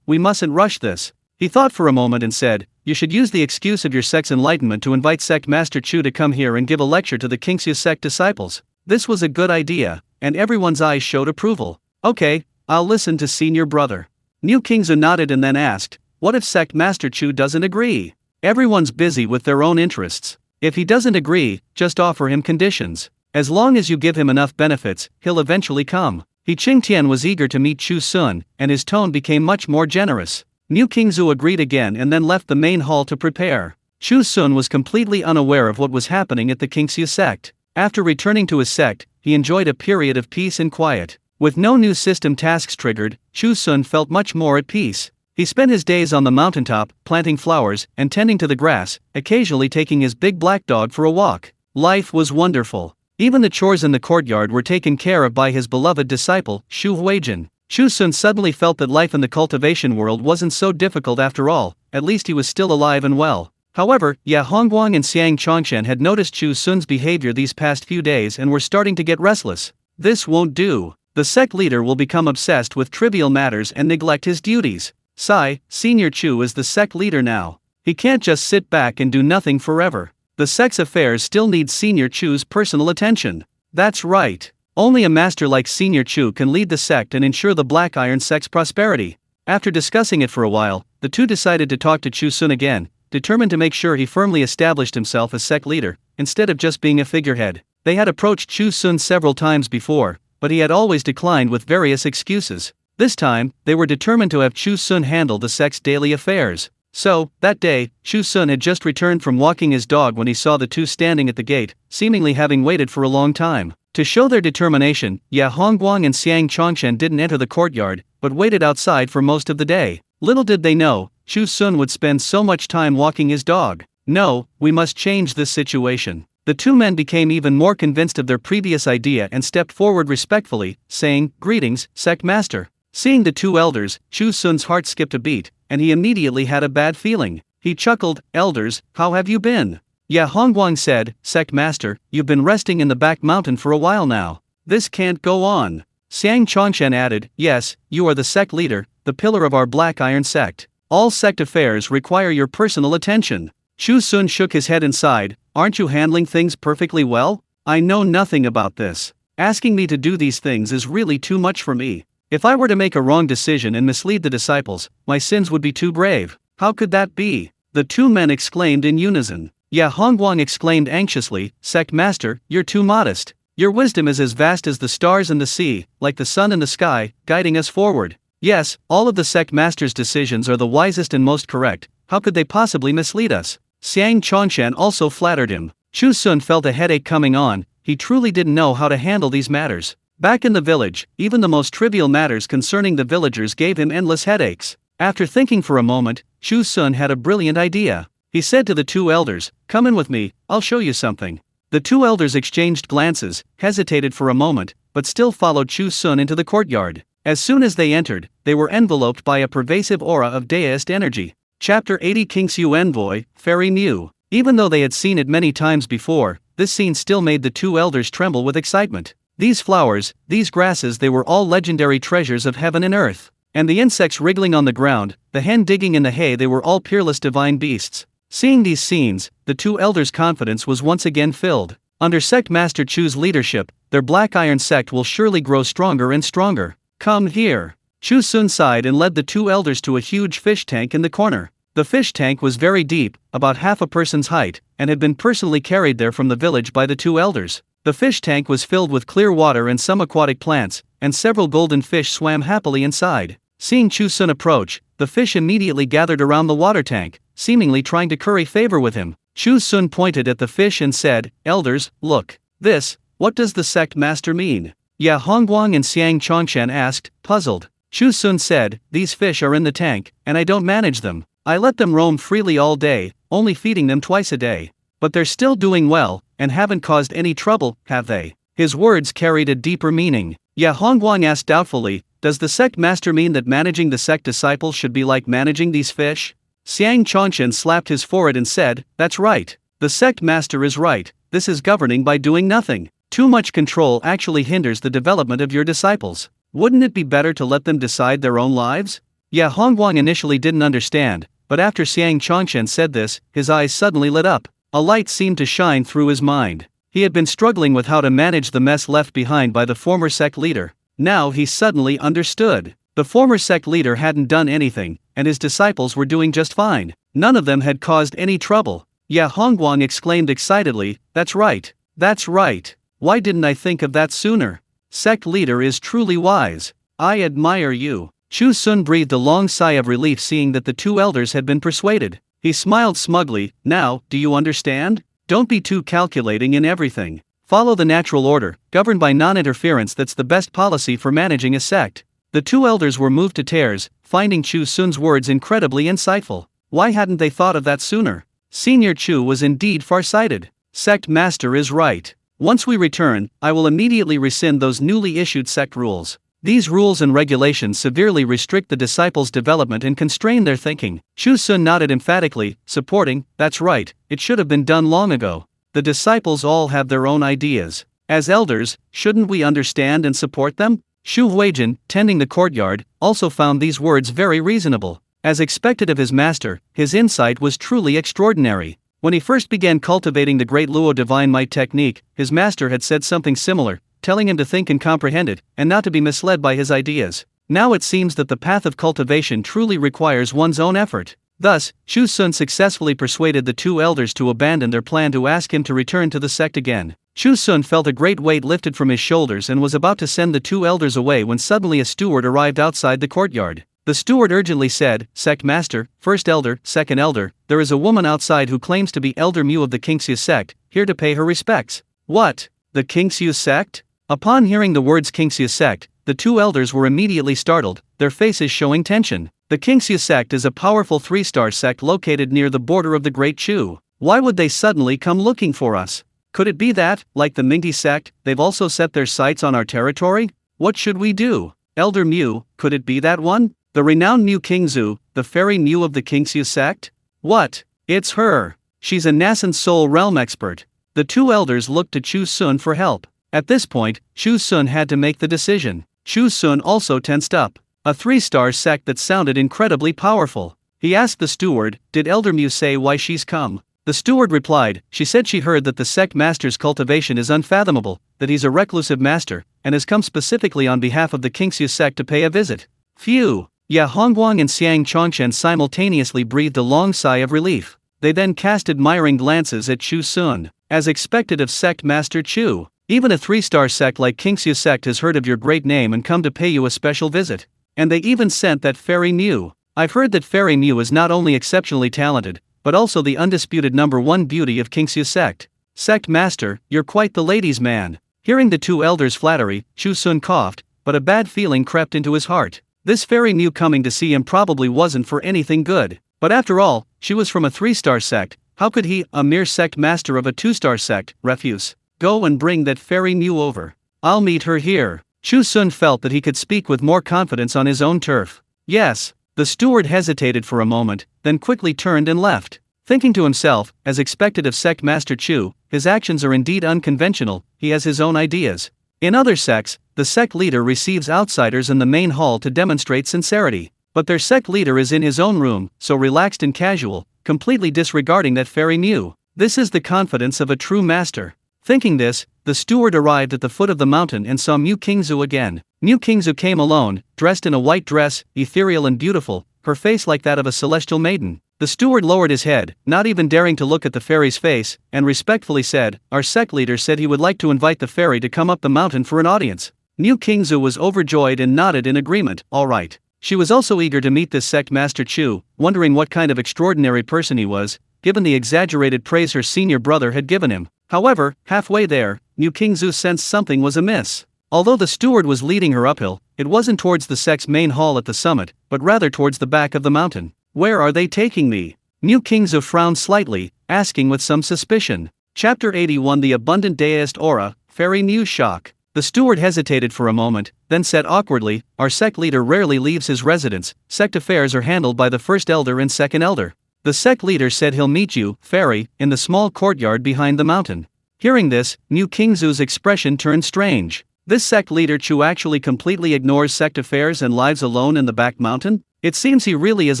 we mustn't rush this. He thought for a moment and said, you should use the excuse of your sect's enlightenment to invite Sect Master Chu to come here and give a lecture to the Qingxu sect disciples. This was a good idea, and everyone's eyes showed approval. Okay, I'll listen to senior brother. Mu Qingzu nodded and then asked, what if Sect Master Chu doesn't agree? Everyone's busy with their own interests. If he doesn't agree, just offer him conditions. As long as you give him enough benefits, he'll eventually come. Qingtian was eager to meet Chu Xun, and his tone became much more generous. Mu Qingzu agreed again and then left the main hall to prepare. Chu Xun was completely unaware of what was happening at the Qingxu sect. After returning to his sect, he enjoyed a period of peace and quiet. With no new system tasks triggered, Chu Xun felt much more at peace. He spent his days on the mountaintop, planting flowers, and tending to the grass, occasionally taking his big black dog for a walk. Life was wonderful. Even the chores in the courtyard were taken care of by his beloved disciple, Xu Huijin. Chu Xun suddenly felt that life in the cultivation world wasn't so difficult after all, at least he was still alive and well. However, Ya Hongguang and Xiang Chongshan had noticed Chu Xun's behavior these past few days and were starting to get restless. This won't do. The sect leader will become obsessed with trivial matters and neglect his duties. Senior Chu is the sect leader now. He can't just sit back and do nothing forever. The sect's affairs still need Senior Chu's personal attention. That's right. Only a master like Senior Chu can lead the sect and ensure the Black Iron sect's prosperity. After discussing it for a while, the two decided to talk to Chu Xun again, determined to make sure he firmly established himself as sect leader, instead of just being a figurehead. They had approached Chu Xun several times before, but he had always declined with various excuses. This time, they were determined to have Chu Xun handle the sect's daily affairs. So, that day, Chu Xun had just returned from walking his dog when he saw the two standing at the gate, seemingly having waited for a long time. To show their determination, Ya Hongguang and Xiang Chongshan didn't enter the courtyard, but waited outside for most of the day. Little did they know, Chu Xun would spend so much time walking his dog. No, we must change this situation. The two men became even more convinced of their previous idea and stepped forward respectfully, saying, greetings, Sect Master. Seeing the two elders, Chu Xun's heart skipped a beat, and he immediately had a bad feeling. He chuckled, elders, how have you been? Ya Hongguang said, Sect Master, you've been resting in the back mountain for a while now. This can't go on. Xiang Chongshan added, yes, you are the sect leader, the pillar of our Black Iron sect. All sect affairs require your personal attention. Chu Xun shook his head and sighed, aren't you handling things perfectly well? I know nothing about this. Asking me to do these things is really too much for me. If I were to make a wrong decision and mislead the disciples, my sins would be too grave. How could that be? The two men exclaimed in unison. Ya Hongguang exclaimed anxiously, Sect Master, you're too modest. Your wisdom is as vast as the stars and the sea, like the sun in the sky, guiding us forward. Yes, all of the Sect Master's decisions are the wisest and most correct, how could they possibly mislead us? Xiang Chongshan also flattered him. Chu Xun felt a headache coming on. He truly didn't know how to handle these matters. Back in the village, even the most trivial matters concerning the villagers gave him endless headaches. After thinking for a moment, Chu Xun had a brilliant idea. He said to the two elders, "Come in with me, I'll show you something." The two elders exchanged glances, hesitated for a moment, but still followed Chu Xun into the courtyard. As soon as they entered, they were enveloped by a pervasive aura of Daoist energy. Chapter 80 Kingxiu Envoy, Fairy Mew. Even though they had seen it many times before, this scene still made the two elders tremble with excitement. These flowers, these grasses, they were all legendary treasures of heaven and earth. And the insects wriggling on the ground, the hen digging in the hay, they were all peerless divine beasts. Seeing these scenes, the two elders' confidence was once again filled. Under Sect Master Chu's leadership, their Black Iron sect will surely grow stronger and stronger. Come here. Chu Xun sighed and led the two elders to a huge fish tank in the corner. The fish tank was very deep, about half a person's height, and had been personally carried there from the village by the two elders. The fish tank was filled with clear water and some aquatic plants, and several golden fish swam happily inside. Seeing Chu Xun approach, the fish immediately gathered around the water tank, seemingly trying to curry favor with him. Chu Xun pointed at the fish and said, "Elders, look. This, what does the sect master mean?" Ya Hongguang and Xiang Chongshan asked, puzzled. Chu Xun said, "These fish are in the tank, and I don't manage them. I let them roam freely all day, only feeding them twice a day. But they're still doing well, and haven't caused any trouble, have they?" His words carried a deeper meaning. Ya Hongguang asked doubtfully, "Does the sect master mean that managing the sect disciples should be like managing these fish?" Xiang Chongshan slapped his forehead and said, "That's right. The sect master is right. This is governing by doing nothing. Too much control actually hinders the development of your disciples. Wouldn't it be better to let them decide their own lives?" Ya Hongguang initially didn't understand, but after Xiang Chongshan said this, his eyes suddenly lit up. A light seemed to shine through his mind. He had been struggling with how to manage the mess left behind by the former sect leader. Now he suddenly understood. The former sect leader hadn't done anything, and his disciples were doing just fine. None of them had caused any trouble. Ya Hongguang exclaimed excitedly, "That's right. That's right. Why didn't I think of that sooner? Sect leader is truly wise. I admire you." Chu Xun breathed a long sigh of relief seeing that the two elders had been persuaded. He smiled smugly. "Now, do you understand? Don't be too calculating in everything. Follow the natural order, governed by non-interference. That's the best policy for managing a sect." The two elders were moved to tears, finding Chu Xun's words incredibly insightful. Why hadn't they thought of that sooner? Senior Chu was indeed far-sighted. Sect master is right. Once we return, I will immediately rescind those newly issued sect rules. These rules and regulations severely restrict the disciples' development and constrain their thinking. Chu Xun nodded emphatically, supporting, "That's right, it should have been done long ago. The disciples all have their own ideas. As elders, shouldn't we understand and support them?" Shu Huijin, tending the courtyard, also found these words very reasonable. As expected of his master, his insight was truly extraordinary. When he first began cultivating the Great Luo Divine Might technique, his master had said something similar, telling him to think and comprehend it, and not to be misled by his ideas. Now it seems that the path of cultivation truly requires one's own effort. Thus, Chu Xun successfully persuaded the two elders to abandon their plan to ask him to return to the sect again. Chu Xun felt a great weight lifted from his shoulders and was about to send the two elders away when suddenly a steward arrived outside the courtyard. The steward urgently said, "Sect master, first elder, second elder, there is a woman outside who claims to be Elder Mu of the Kingxiu sect, here to pay her respects." "What? The Kingxiu sect?" Upon hearing the words Kingxiu sect, the two elders were immediately startled, their faces showing tension. The Kingxiu sect is a powerful three-star sect located near the border of the Great Chu. Why would they suddenly come looking for us? Could it be that, like the Mingti sect, they've also set their sights on our territory? What should we do? Elder Mu, could it be that one? The renowned Mu Kingzu, the fairy Mu of the Kingxiu sect? What? It's her. She's a nascent soul realm expert. The two elders looked to Chu Xun for help. At this point, Chu Xun had to make the decision. Chu Xun also tensed up. A three-star sect that sounded incredibly powerful. He asked the steward, "Did Elder Mu say why she's come?" The steward replied, "She said she heard that the sect master's cultivation is unfathomable, that he's a reclusive master, and has come specifically on behalf of the Kingxiu sect to pay a visit." Phew! Ya Hongguang and Xiang Chongshan simultaneously breathed a long sigh of relief. They then cast admiring glances at Chu Xun. As expected of sect master Chu, even a three-star sect like Kingxiu sect has heard of your great name and come to pay you a special visit. And they even sent that fairy Mu. I've heard that Fairy Mu is not only exceptionally talented, but also the undisputed #1 beauty of Kingsu sect. Sect master, you're quite the ladies' man. Hearing the two elders' flattery, Chu Xun coughed, but a bad feeling crept into his heart. This Fairy Mu coming to see him probably wasn't for anything good. But after all, she was from a 3-star sect. How could he, a mere sect master of a 2-star sect, refuse? Go and bring that Fairy Mu over. I'll meet her here. Chu Xun felt that he could speak with more confidence on his own turf. Yes. The steward hesitated for a moment, then quickly turned and left. Thinking to himself, as expected of sect master Chu, his actions are indeed unconventional, he has his own ideas. In other sects, the sect leader receives outsiders in the main hall to demonstrate sincerity. But their sect leader is in his own room, so relaxed and casual, completely disregarding that Fairy Mu. This is the confidence of a true master. Thinking this, the steward arrived at the foot of the mountain and saw Mu Qingzu again. Mu Qingzu came alone, dressed in a white dress, ethereal and beautiful, her face like that of a celestial maiden. The steward lowered his head, not even daring to look at the fairy's face, and respectfully said, "Our sect leader said he would like to invite the fairy to come up the mountain for an audience." Mu Qingzu was overjoyed and nodded in agreement. All right. She was also eager to meet this sect master Chu, wondering what kind of extraordinary person he was, given the exaggerated praise her senior brother had given him. However, halfway there, Mu Qingzu sensed something was amiss. Although the steward was leading her uphill, it wasn't towards the sect's main hall at the summit, but rather towards the back of the mountain. Where are they taking me? Mu Qingzu frowned slightly, asking with some suspicion. Chapter 81 The Abundant Daoist Aura, Fairy Mu Shock. The steward hesitated for a moment, then said awkwardly, "Our sect leader rarely leaves his residence, sect affairs are handled by the first elder and second elder. The sect leader said he'll meet you, fairy, in the small courtyard behind the mountain." Hearing this, Mu Qingzu's expression turned strange. This sect leader Chu actually completely ignores sect affairs and lives alone in the back mountain? It seems he really is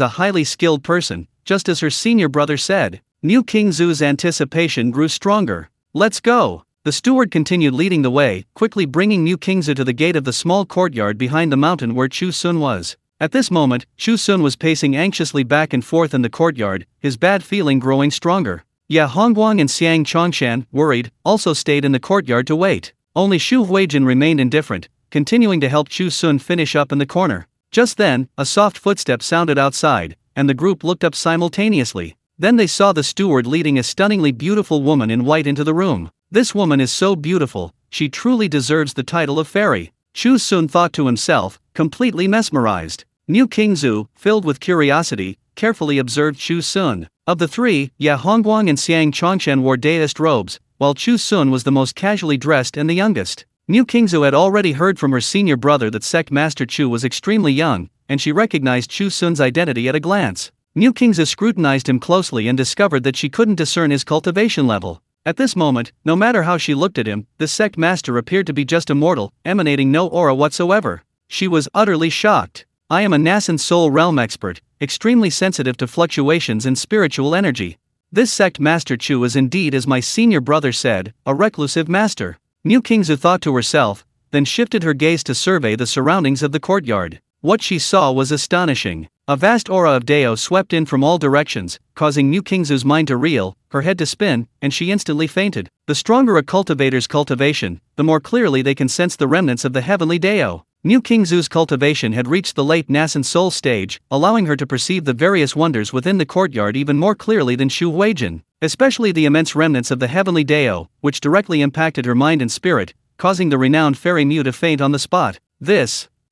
a highly skilled person, just as her senior brother said. Mu Qingzu's anticipation grew stronger. "Let's go." The steward continued leading the way, quickly bringing Mu Qingzu to the gate of the small courtyard behind the mountain where Chu Xun was. At this moment, Chu Xun was pacing anxiously back and forth in the courtyard, his bad feeling growing stronger. Ya Hongguang and Xiang Chongshan, worried, also stayed in the courtyard to wait. Only Xu Huijin remained indifferent, continuing to help Chu Xun finish up in the corner. Just then, a soft footstep sounded outside, and the group looked up simultaneously. Then they saw the steward leading a stunningly beautiful woman in white into the room. This woman is so beautiful, she truly deserves the title of fairy. Chu Xun thought to himself, completely mesmerized. Mu Qingzu, filled with curiosity, carefully observed Chu Xun. Of the three, Ya Hongguang and Xiang Chongshan wore Daoist robes, while Chu Xun was the most casually dressed and the youngest. Mu Qingzu had already heard from her senior brother that sect master Chu was extremely young, and she recognized Chu Xun's identity at a glance. Mu Qingzu scrutinized him closely and discovered that she couldn't discern his cultivation level. At this moment, no matter how she looked at him, the sect master appeared to be just a mortal, emanating no aura whatsoever. She was utterly shocked. "I am a nascent soul realm expert, extremely sensitive to fluctuations in spiritual energy. This sect master Chu is indeed, as my senior brother said, a reclusive master." Mu Qingzu thought to herself, then shifted her gaze to survey the surroundings of the courtyard. What she saw was astonishing. A vast aura of Dao swept in from all directions, causing Mu Qingzu's mind to reel, her head to spin, and she instantly fainted. The stronger a cultivator's cultivation, the more clearly they can sense the remnants of the heavenly Dao. Mu Qingzu's cultivation had reached the late nascent soul stage, allowing her to perceive the various wonders within the courtyard even more clearly than Xu Huijin, especially the immense remnants of the heavenly Dao, which directly impacted her mind and spirit, causing the renowned Fairy Mu to faint on the spot.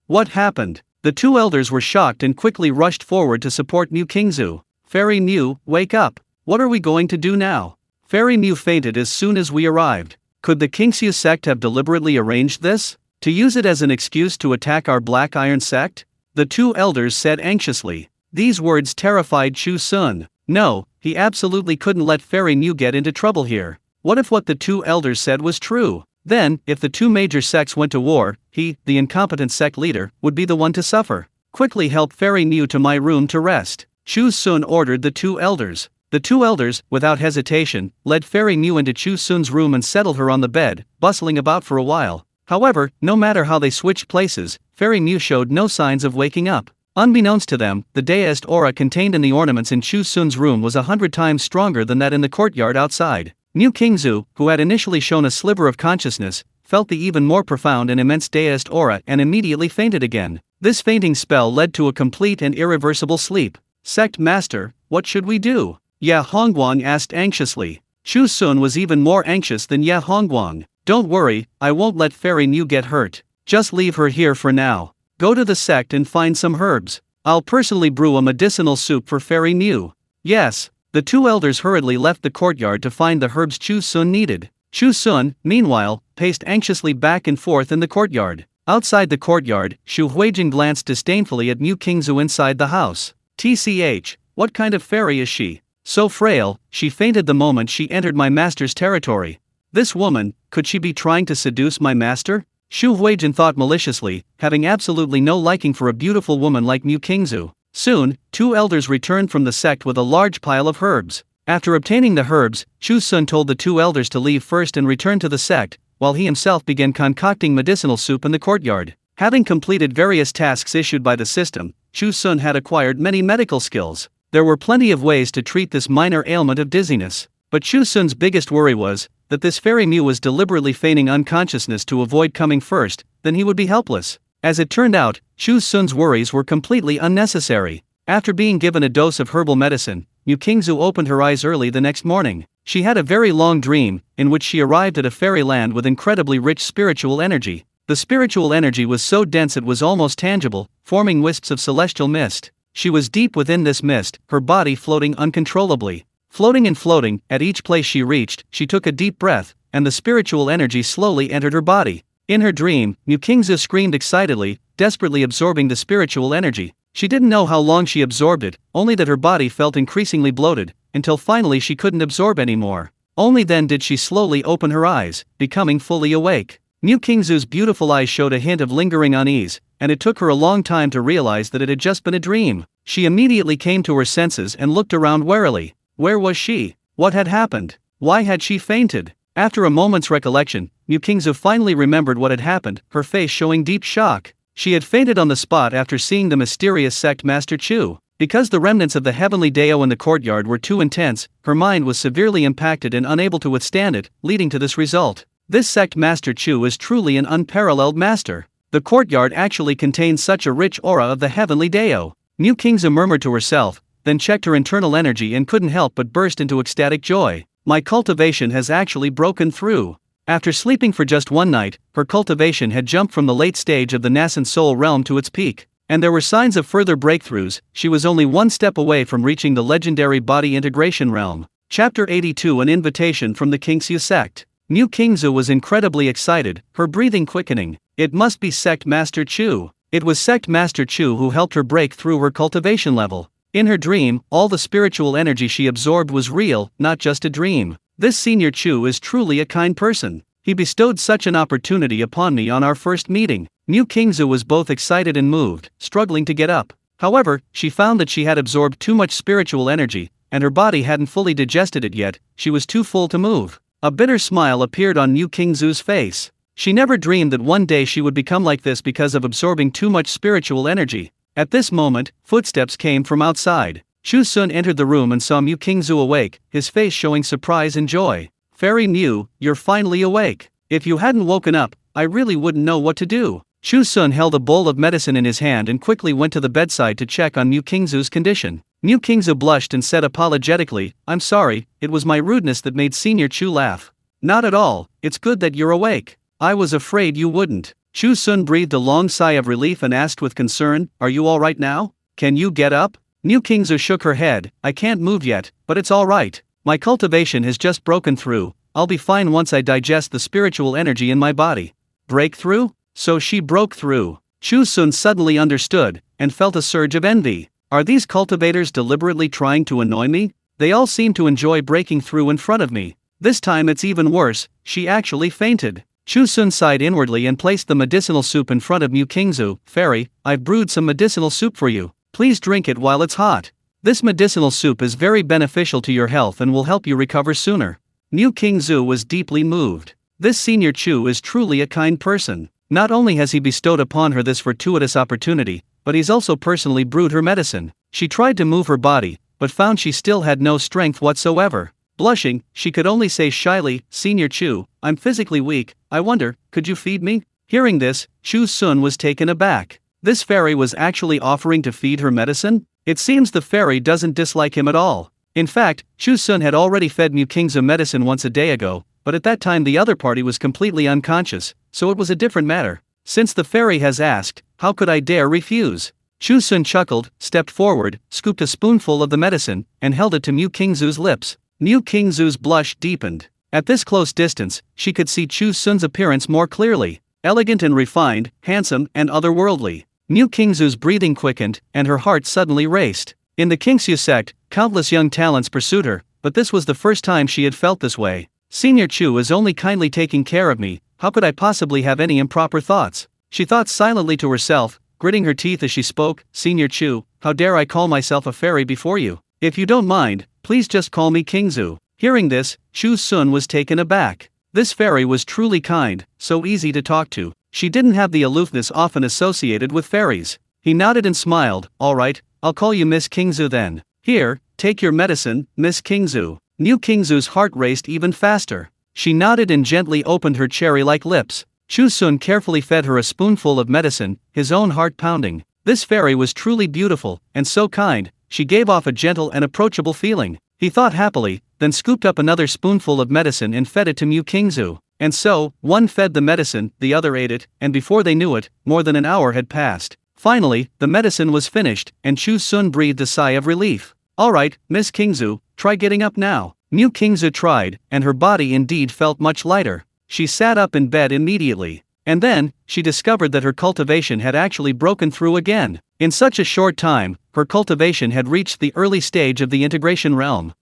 What happened? The two elders were shocked and quickly rushed forward to support Mu Qingzu. "Fairy Mu, wake up. What are we going to do now?" Fairy Mu fainted as soon as we arrived. Could the Qingxiu sect have deliberately arranged this? To use it as an excuse to attack our Black Iron sect? The two elders said anxiously. These words terrified Chu Xun. No, he absolutely couldn't let Fairy Mu get into trouble here. What if what the two elders said was true? Then, if the two major sects went to war, he, the incompetent sect leader, would be the one to suffer. "Quickly help Fairy Mu to my room to rest," Chu Xun ordered the two elders. The two elders, without hesitation, led Fairy Mu into Chu Xun's room and settled her on the bed, bustling about for a while. However, no matter how they switched places, Fairy Mu showed no signs of waking up. Unbeknownst to them, the Daoist aura contained in the ornaments in Chu Xun's room was 100 times stronger than that in the courtyard outside. Mu Qingzu, who had initially shown a sliver of consciousness, felt the even more profound and immense Daoist aura and immediately fainted again. This fainting spell led to a complete and irreversible sleep. Sect Master, what should we do? Ye Hongguang asked anxiously. Chu Xun was even more anxious than Ye Hongguang. Don't worry, I won't let Fairy Mu get hurt. Just leave her here for now. Go to the sect and find some herbs. I'll personally brew a medicinal soup for Fairy Mu. Yes. The two elders hurriedly left the courtyard to find the herbs Chu Xun needed. Chu Xun, meanwhile, paced anxiously back and forth in the courtyard. Outside the courtyard, Xu Huijin glanced disdainfully at Mu Qingzu inside the house. TCH, what kind of fairy is she? So frail, she fainted the moment she entered my master's territory. This woman, could she be trying to seduce my master? Xu Huijin thought maliciously, having absolutely no liking for a beautiful woman like Mu Qingzu. Soon, two elders returned from the sect with a large pile of herbs. After obtaining the herbs, Chu Xun told the two elders to leave first and return to the sect, while he himself began concocting medicinal soup in the courtyard. Having completed various tasks issued by the system, Chu Xun had acquired many medical skills. There were plenty of ways to treat this minor ailment of dizziness. But Chu Xun's biggest worry was that this Fairy Mu was deliberately feigning unconsciousness to avoid coming first, then he would be helpless. As it turned out, Chu Xun's worries were completely unnecessary. After being given a dose of herbal medicine, Mu Qingzu opened her eyes early the next morning. She had a very long dream, in which she arrived at a fairyland with incredibly rich spiritual energy. The spiritual energy was so dense it was almost tangible, forming wisps of celestial mist. She was deep within this mist, her body floating uncontrollably. Floating and floating, at each place she reached, she took a deep breath, and the spiritual energy slowly entered her body. In her dream, Mu Qingzu screamed excitedly, desperately absorbing the spiritual energy. She didn't know how long she absorbed it, only that her body felt increasingly bloated, until finally she couldn't absorb anymore. Only then did she slowly open her eyes, becoming fully awake. Mu Qingzu's beautiful eyes showed a hint of lingering unease, and it took her a long time to realize that it had just been a dream. She immediately came to her senses and looked around warily. Where was she? What had happened? Why had she fainted? After a moment's recollection, Mu Qingzu finally remembered what had happened, her face showing deep shock. She had fainted on the spot after seeing the mysterious sect Master Chu. Because the remnants of the heavenly Dao in the courtyard were too intense, her mind was severely impacted and unable to withstand it, leading to this result. This sect Master Chu is truly an unparalleled master. The courtyard actually contains such a rich aura of the heavenly Dao. Mu Qingzu murmured to herself, then checked her internal energy and couldn't help but burst into ecstatic joy. My cultivation has actually broken through. After sleeping for just one night, her cultivation had jumped from the late stage of the nascent soul realm to its peak. And there were signs of further breakthroughs. She was only one step away from reaching the legendary body integration realm. Chapter 82, An invitation from the Qingxu sect. Mu Qingzu was incredibly excited, her breathing quickening. It must be Sect Master Chu. It was Sect Master Chu who helped her break through her cultivation level. In her dream, all the spiritual energy she absorbed was real, not just a dream. This Senior Chu is truly a kind person. He bestowed such an opportunity upon me on our first meeting. Mu Qingzu was both excited and moved, struggling to get up. However, she found that she had absorbed too much spiritual energy, and her body hadn't fully digested it yet. She was too full to move. A bitter smile appeared on Mu Qingzu's face. She never dreamed that one day she would become like this because of absorbing too much spiritual energy. At this moment, footsteps came from outside. Chu Xun entered the room and saw Mu Qingzu awake, his face showing surprise and joy. Fairy Mu, you're finally awake. If you hadn't woken up, I really wouldn't know what to do. Chu Xun held a bowl of medicine in his hand and quickly went to the bedside to check on Mu Qingzu's condition. Mu Qingzu blushed and said apologetically, I'm sorry, it was my rudeness that made Senior Chu laugh. Not at all, it's good that you're awake. I was afraid you wouldn't. Chu Xun breathed a long sigh of relief and asked with concern, are you all right now? Can you get up? Mu Qingzu shook her head, I can't move yet, but it's all right. My cultivation has just broken through. I'll be fine once I digest the spiritual energy in my body. Breakthrough? So she broke through. Chu Xun suddenly understood, and felt a surge of envy. Are these cultivators deliberately trying to annoy me? They all seem to enjoy breaking through in front of me. This time it's even worse, she actually fainted. Chu Xun sighed inwardly and placed the medicinal soup in front of Mu Qingzu. Fairy, I've brewed some medicinal soup for you. Please drink it while it's hot. This medicinal soup is very beneficial to your health and will help you recover sooner. Mu Qingzu was deeply moved. This Senior Chu is truly a kind person. Not only has he bestowed upon her this fortuitous opportunity, but he's also personally brewed her medicine. She tried to move her body, but found she still had no strength whatsoever. Blushing, she could only say shyly, Senior Chu, I'm physically weak, I wonder, could you feed me? Hearing this, Chu Xun was taken aback. This fairy was actually offering to feed her medicine? It seems the fairy doesn't dislike him at all. In fact, Chu Xun had already fed Mu Kingzu medicine once a day ago, but at that time the other party was completely unconscious, so it was a different matter. Since the fairy has asked, how could I dare refuse? Chu Xun chuckled, stepped forward, scooped a spoonful of the medicine, and held it to Mu Kingzu's lips. Mu Kingzu's blush deepened. At this close distance, she could see Chu Xun's appearance more clearly. Elegant and refined, handsome and otherworldly. Mu Kingzu's breathing quickened, and her heart suddenly raced. In the Qingxu sect, countless young talents pursued her, but this was the first time she had felt this way. Senior Chu is only kindly taking care of me, how could I possibly have any improper thoughts? She thought silently to herself, gritting her teeth as she spoke. Senior Chu, how dare I call myself a fairy before you? If you don't mind, please just call me Kingzu. Hearing this, Chu Xun was taken aback. This fairy was truly kind, so easy to talk to. She didn't have the aloofness often associated with fairies. He nodded and smiled. All right, I'll call you Miss Kingzu then. Here, take your medicine, Miss Kingzu. Mu Kingzu's heart raced even faster. She nodded and gently opened her cherry-like lips. Chu Xun carefully fed her a spoonful of medicine, his own heart pounding. This fairy was truly beautiful, and so kind. She gave off a gentle and approachable feeling. He thought happily, then scooped up another spoonful of medicine and fed it to Mu Kingzu. And so, one fed the medicine, the other ate it, and before they knew it, more than an hour had passed. Finally, the medicine was finished, and Chu Xun breathed a sigh of relief. All right, Miss Kingzu, try getting up now. Mu Kingzu tried, and her body indeed felt much lighter. She sat up in bed immediately. And then, she discovered that her cultivation had actually broken through again. In such a short time, her cultivation had reached the early stage of the integration realm.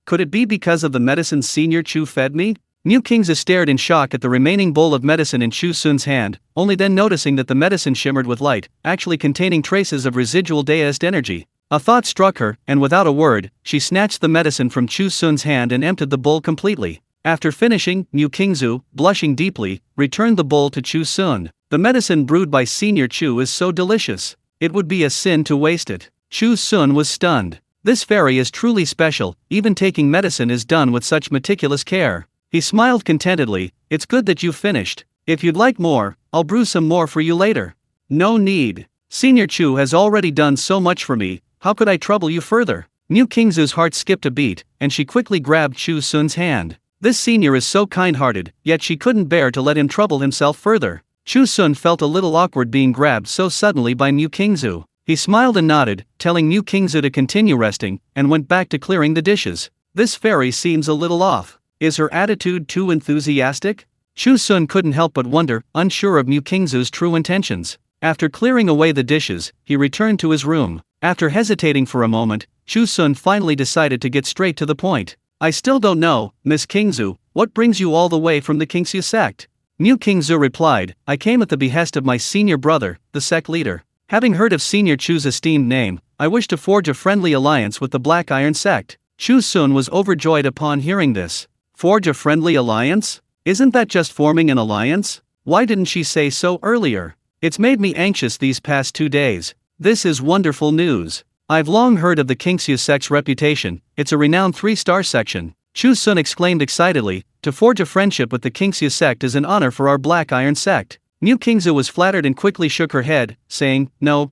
Could it be because of the medicine Senior Chu fed me? Mu Kingzu stared in shock at the remaining bowl of medicine in Chu Xun's hand, only then noticing that the medicine shimmered with light, actually containing traces of residual Daoist energy. A thought struck her, and without a word, she snatched the medicine from Chu Xun's hand and emptied the bowl completely. After finishing, Mu Kingzu, blushing deeply, returned the bowl to Chu Xun. The medicine brewed by Senior Chu is so delicious. It would be a sin to waste it. Chu Xun was stunned. This fairy is truly special, even taking medicine is done with such meticulous care. He smiled contentedly. It's good that you've finished. If you'd like more, I'll brew some more for you later. No need. Senior Chu has already done so much for me, how could I trouble you further? Mu Kingzu's heart skipped a beat, and she quickly grabbed Chu Xun's hand. This senior is so kind-hearted, yet she couldn't bear to let him trouble himself further. Chu Xun felt a little awkward being grabbed so suddenly by Mu Kingzu. He smiled and nodded, telling Mu Kingzu to continue resting, and went back to clearing the dishes. This fairy seems a little off. Is her attitude too enthusiastic? Chu Xun couldn't help but wonder, unsure of Mu Kingzu's true intentions. After clearing away the dishes, he returned to his room. After hesitating for a moment, Chu Xun finally decided to get straight to the point. I still don't know, Miss Kingzu, what brings you all the way from the Qingxu sect? Mu Kingzu replied, I came at the behest of my senior brother, the sect leader. Having heard of Senior Chu's esteemed name, I wish to forge a friendly alliance with the Black Iron sect. Chu Xun was overjoyed upon hearing this. Forge a friendly alliance? Isn't that just forming an alliance? Why didn't she say so earlier? It's made me anxious these past 2 days. This is wonderful news. I've long heard of the Qingxu sect's reputation, it's a renowned 3-star section. Chu Xun exclaimed excitedly, to forge a friendship with the Qingxu sect is an honor for our Black Iron sect. Mu Kingzu was flattered and quickly shook her head, saying, No,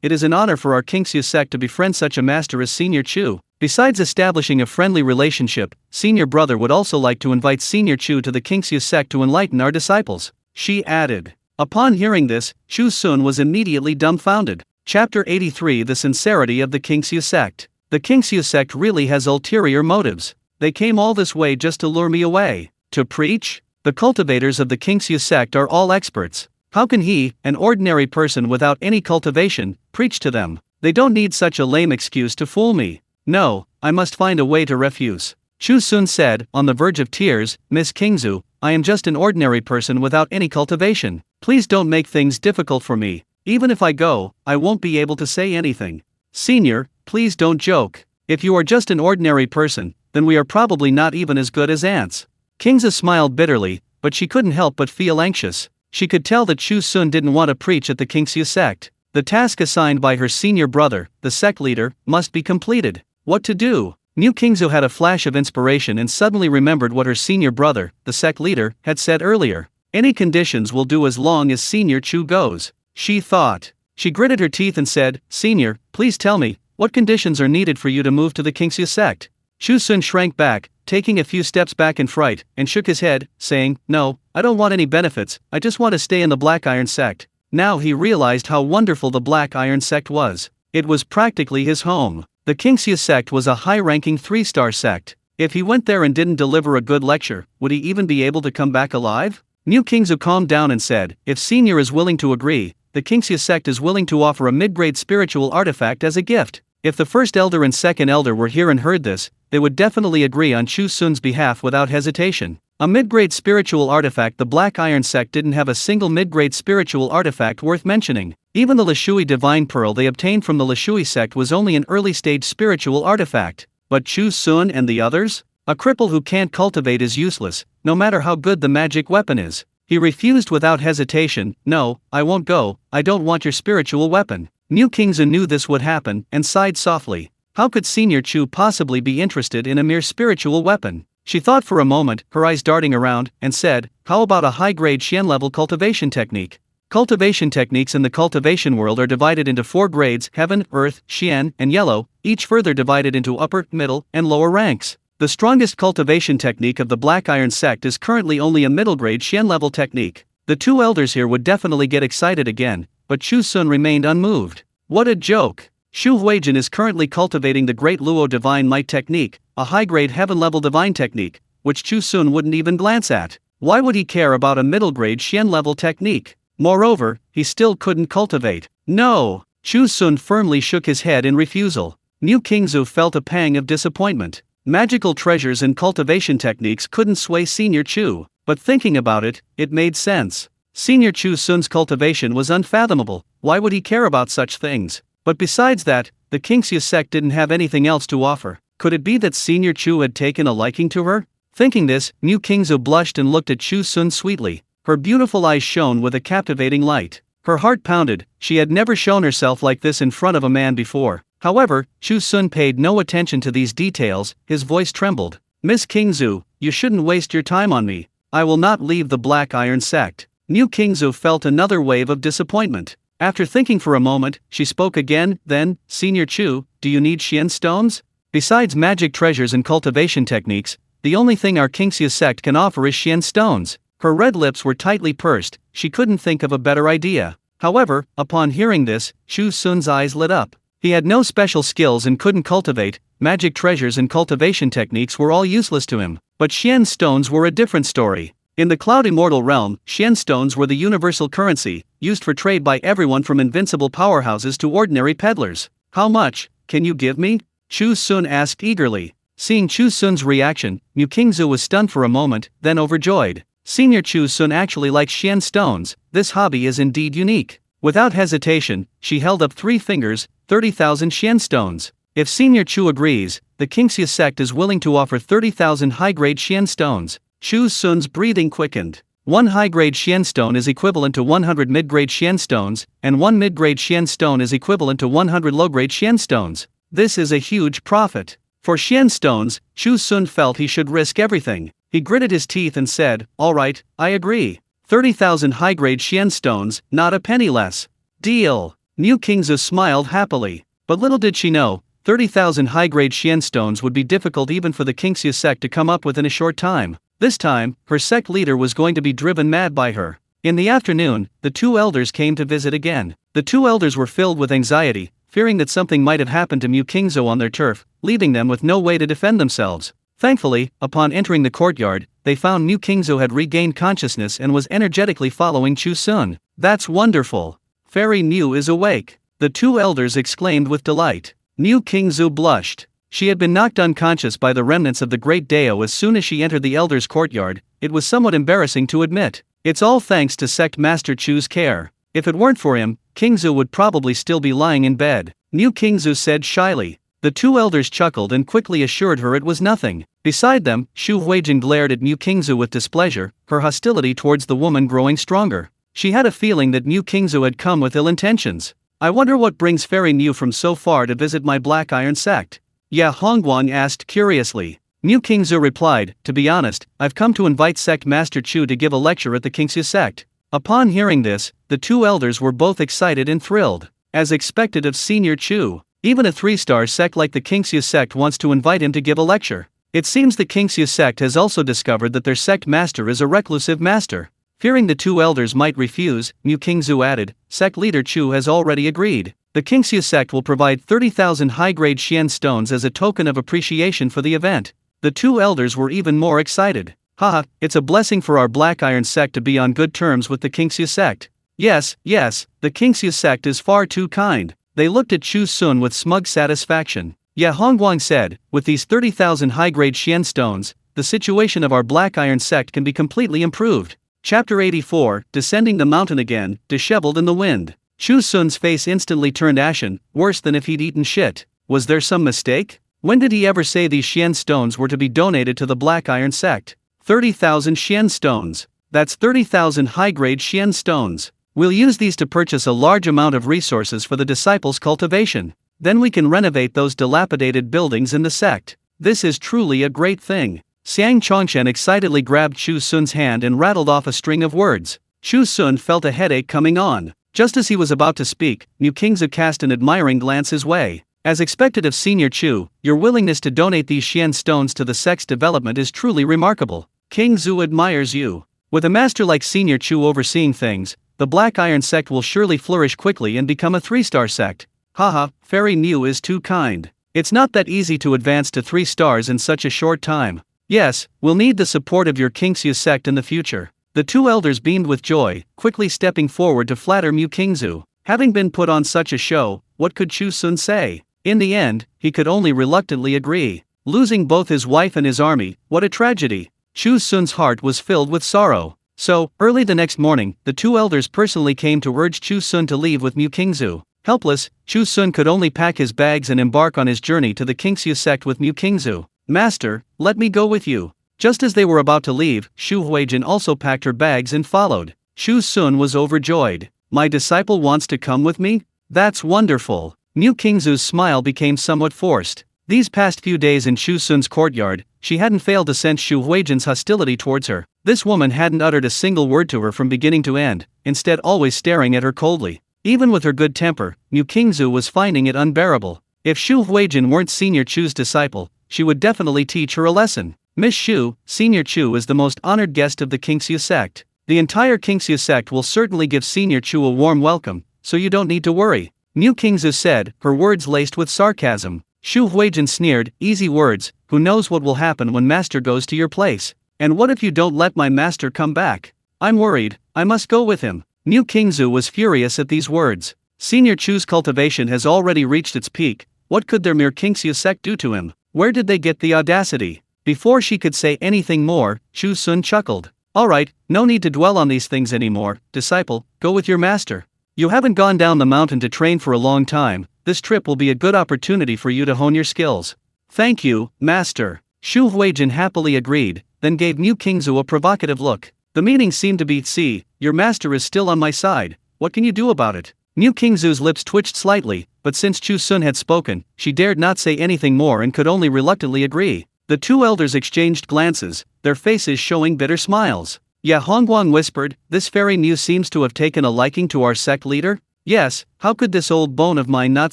it is an honor for our Qingxu sect to befriend such a master as Senior Chu. Besides establishing a friendly relationship, Senior Brother would also like to invite Senior Chu to the Qingxu sect to enlighten our disciples, she added. Upon hearing this, Chu Xun was immediately dumbfounded. Chapter 83 The Sincerity of the Qingxu Sect. The Qingxu Sect really has ulterior motives. They came all this way just to lure me away. To preach? The cultivators of the Qingxu Sect are all experts. How can he, an ordinary person without any cultivation, preach to them? They don't need such a lame excuse to fool me. No, I must find a way to refuse. Chu Xun said, on the verge of tears, Miss Kingzu, I am just an ordinary person without any cultivation. Please don't make things difficult for me. Even if I go, I won't be able to say anything. Senior, please don't joke. If you are just an ordinary person, then we are probably not even as good as ants. Kingzu smiled bitterly, but she couldn't help but feel anxious. She could tell that Chu Xun didn't want to preach at the Qingxu sect. The task assigned by her senior brother, the sect leader, must be completed. What to do? Mu Kingzu had a flash of inspiration and suddenly remembered what her senior brother, the sect leader, had said earlier. Any conditions will do as long as Senior Chu goes. she thought. She gritted her teeth and said, "Senior, please tell me, what conditions are needed for you to move to the Qingxia sect?" Chu Xun shrank back, taking a few steps back in fright, and shook his head, saying, "No, I don't want any benefits, I just want to stay in the Black Iron sect." Now he realized how wonderful the Black Iron sect was. It was practically his home. The Qingxia sect was a high-ranking 3-star sect. If he went there and didn't deliver a good lecture, would he even be able to come back alive? New Qingxia calmed down and said, "If Senior is willing to agree, the Qingxia sect is willing to offer a mid-grade spiritual artifact as a gift." If the first elder and second elder were here and heard this, they would definitely agree on Chu Xun's behalf without hesitation. A mid-grade spiritual artifact. The Black Iron sect didn't have a single mid-grade spiritual artifact worth mentioning. Even the Lishui Divine Pearl they obtained from the Lishui sect was only an early-stage spiritual artifact. But Chu Xun and the others? A cripple who can't cultivate is useless, no matter how good the magic weapon is. He refused without hesitation. "No, I won't go, I don't want your spiritual weapon." New Qingxia knew this would happen, and sighed softly. How could Senior Chu possibly be interested in a mere spiritual weapon? She thought for a moment, her eyes darting around, and said, "How about a high-grade Xian-level cultivation technique?" Cultivation techniques in the cultivation world are divided into 4 grades: Heaven, Earth, Xian, and Yellow, each further divided into upper, middle, and lower ranks. The strongest cultivation technique of the Black Iron sect is currently only a middle-grade Xian-level technique. The 2 elders here would definitely get excited again, but Chu Xun remained unmoved. What a joke! Xu Huijin is currently cultivating the Great Luo Divine Might technique, a high-grade heaven-level divine technique, which Chu Xun wouldn't even glance at. Why would he care about a middle-grade Xian-level technique? Moreover, he still couldn't cultivate. No! Chu Xun firmly shook his head in refusal. New Qingxia felt a pang of disappointment. Magical treasures and cultivation techniques couldn't sway Senior Chu, but thinking about it, it made sense. Senior Chu Xun's cultivation was unfathomable. Why would he care about such things? But besides that, the Qingxia sect didn't have anything else to offer. Could it be that Senior Chu had taken a liking to her? Thinking this, New Qingxia blushed and looked at Chu Xun sweetly. Her beautiful eyes shone with a captivating light. Her heart pounded. She had never shown herself like this in front of a man before. However, Chu Xun paid no attention to these details. His voice trembled. "Miss Qingxia, you shouldn't waste your time on me. I will not leave the Black Iron sect." New Qingxia felt another wave of disappointment. After thinking for a moment, she spoke again. "Then, Senior Chu, do you need Xian stones? Besides magic treasures and cultivation techniques, the only thing our Qingxia sect can offer is Xian stones." Her red lips were tightly pursed. She couldn't think of a better idea. However, upon hearing this, Chu Xun's eyes lit up. He had no special skills and couldn't cultivate. Magic treasures and cultivation techniques were all useless to him. But Xian stones were a different story. In the Cloud Immortal realm, Xian stones were the universal currency, used for trade by everyone from invincible powerhouses to ordinary peddlers. "How much can you give me?" Chu Xun asked eagerly. Seeing Chu Xun's reaction, New Qingxia was stunned for a moment, then overjoyed. Senior Chu Xun actually likes Xian stones. This hobby is indeed unique. Without hesitation, she held up 3 fingers, 30,000 Xian stones. If Senior Chu agrees, the Qingxia sect is willing to offer 30,000 high-grade Xian stones. Chu Xun's breathing quickened. 1 high-grade Xian stone is equivalent to 100 mid-grade Xian stones, and 1 mid-grade Xian stone is equivalent to 100 low-grade Xian stones. This is a huge profit. For Xian stones, Chu Xun felt he should risk everything. He gritted his teeth and said, "All right, I agree. 30,000 high-grade Xian stones, not a penny less. Deal." New Qingxia smiled happily. But little did she know, 30,000 high-grade Xian stones would be difficult even for the Qingxia sect to come up with in a short time. This time, her sect leader was going to be driven mad by her. In the afternoon, the 2 elders came to visit again. The 2 elders were filled with anxiety, fearing that something might have happened to Mu Qingzhou on their turf, leaving them with no way to defend themselves. Thankfully, upon entering the courtyard, they found Mu Qingzhou had regained consciousness and was energetically following Chu Xun. "That's wonderful. Fairy Mu is awake," the 2 elders exclaimed with delight. Mu Qingzhou blushed. She had been knocked unconscious by the remnants of the great Dao as soon as she entered the elders' courtyard. It was somewhat embarrassing to admit. It's all thanks to Sect Master Chu's care. If it weren't for him, Qingzhou would probably still be lying in bed. Mu Qingzhou said shyly. The 2 elders chuckled and quickly assured her it was nothing. Beside them, Xu Huijin glared at Mu Qingzhou with displeasure, her hostility towards the woman growing stronger. She had a feeling that Mu Qingzhou had come with ill intentions. "I wonder what brings Fairy Mu from so far to visit my Black Iron sect?" Ya Hongguang asked curiously. Mu Qingzhou replied, "To be honest, I've come to invite Sect Master Chu to give a lecture at the Qingxia sect." Upon hearing this, the two elders were both excited and thrilled. As expected of Senior Chu, even a 3-star sect like the Qingxia sect wants to invite him to give a lecture. It seems the Qingxia sect has also discovered that their sect master is a reclusive master. Fearing the two elders might refuse, Mu Qingzu added, sect leader Chu has already agreed. The Qingxia sect will provide 30,000 high-grade Xian stones as a token of appreciation for the event. The two elders were even more excited. Haha, it's a blessing for our Black Iron sect to be on good terms with the Qingxia sect. Yes, the Qingxia sect is far too kind. They looked at Chu Xun with smug satisfaction. Yeah, Hongguang said, with these 30,000 high-grade Xian stones, the situation of our Black Iron sect can be completely improved. Chapter 84, Descending the Mountain Again, disheveled in the wind. Chu Xun's face instantly turned ashen, worse than if he'd eaten shit. Was there some mistake? When did he ever say these Xian stones were to be donated to the Black Iron sect? 30,000 Xian stones. That's 30,000 high-grade Xian stones. We'll use these to purchase a large amount of resources for the disciples' cultivation. Then we can renovate those dilapidated buildings in the sect. This is truly a great thing. Xiang Chongshen excitedly grabbed Chu Xun's hand and rattled off a string of words. Chu Xun felt a headache coming on. Just as he was about to speak, Mu Qingzu cast an admiring glance his way. As expected of Senior Chu, your willingness to donate these Xian stones to the sect's development is truly remarkable. Qingzu admires you. With a master like Senior Chu overseeing things, the Black Iron sect will surely flourish quickly and become a 3-star sect. Haha, Fairy Mu is too kind. It's not that easy to advance to 3 stars in such a short time. Yes, we'll need the support of your Qingxia sect in the future. The two elders beamed with joy, quickly stepping forward to flatter Mu Qingzu. Having been put on such a show, what could Chu Xun say? In the end, he could only reluctantly agree. Losing both his wife and his army, what a tragedy. Chu Xun's heart was filled with sorrow. So, early the next morning, the two elders personally came to urge Chu Xun to leave with Mu Qingzu. Helpless, Chu Xun could only pack his bags and embark on his journey to the Qingxia sect with Mu Qingzu. Master, let me go with you. Just as they were about to leave, Xu Huijin also packed her bags and followed. Chu Xun was overjoyed. My disciple wants to come with me? That's wonderful. Mu Qingzu's smile became somewhat forced. These past few days in Chu Xun's courtyard, she hadn't failed to sense Xu Huijin's hostility towards her. This woman hadn't uttered a single word to her from beginning to end, instead always staring at her coldly. Even with her good temper, Mu Qingzu was finding it unbearable. If Xu Huijin weren't Senior Chu's disciple, she would definitely teach her a lesson. Miss Xu, Senior Chu is the most honored guest of the Qingxia sect. The entire Qingxia sect will certainly give Senior Chu a warm welcome, so you don't need to worry. Mu Qingzu said, her words laced with sarcasm. Xu Huijin sneered, easy words, who knows what will happen when master goes to your place? And what if you don't let my master come back? I'm worried, I must go with him. Mu Qingzu was furious at these words. Senior Chu's cultivation has already reached its peak, what could their mere Qingxia sect do to him? Where did they get the audacity? Before she could say anything more, Chu Xun chuckled. Alright, no need to dwell on these things anymore, disciple, go with your master. You haven't gone down the mountain to train for a long time, this trip will be a good opportunity for you to hone your skills. Thank you, master. Xu Huijin happily agreed, then gave Mu Qingzu a provocative look. The meaning seemed to be, see, your master is still on my side, what can you do about it? Mu Qingzu's lips twitched slightly, but since Chu Xun had spoken, she dared not say anything more and could only reluctantly agree. The two elders exchanged glances, their faces showing bitter smiles. Yeah, Hongguang whispered, this fairy Mu seems to have taken a liking to our sect leader? Yes, how could this old bone of mine not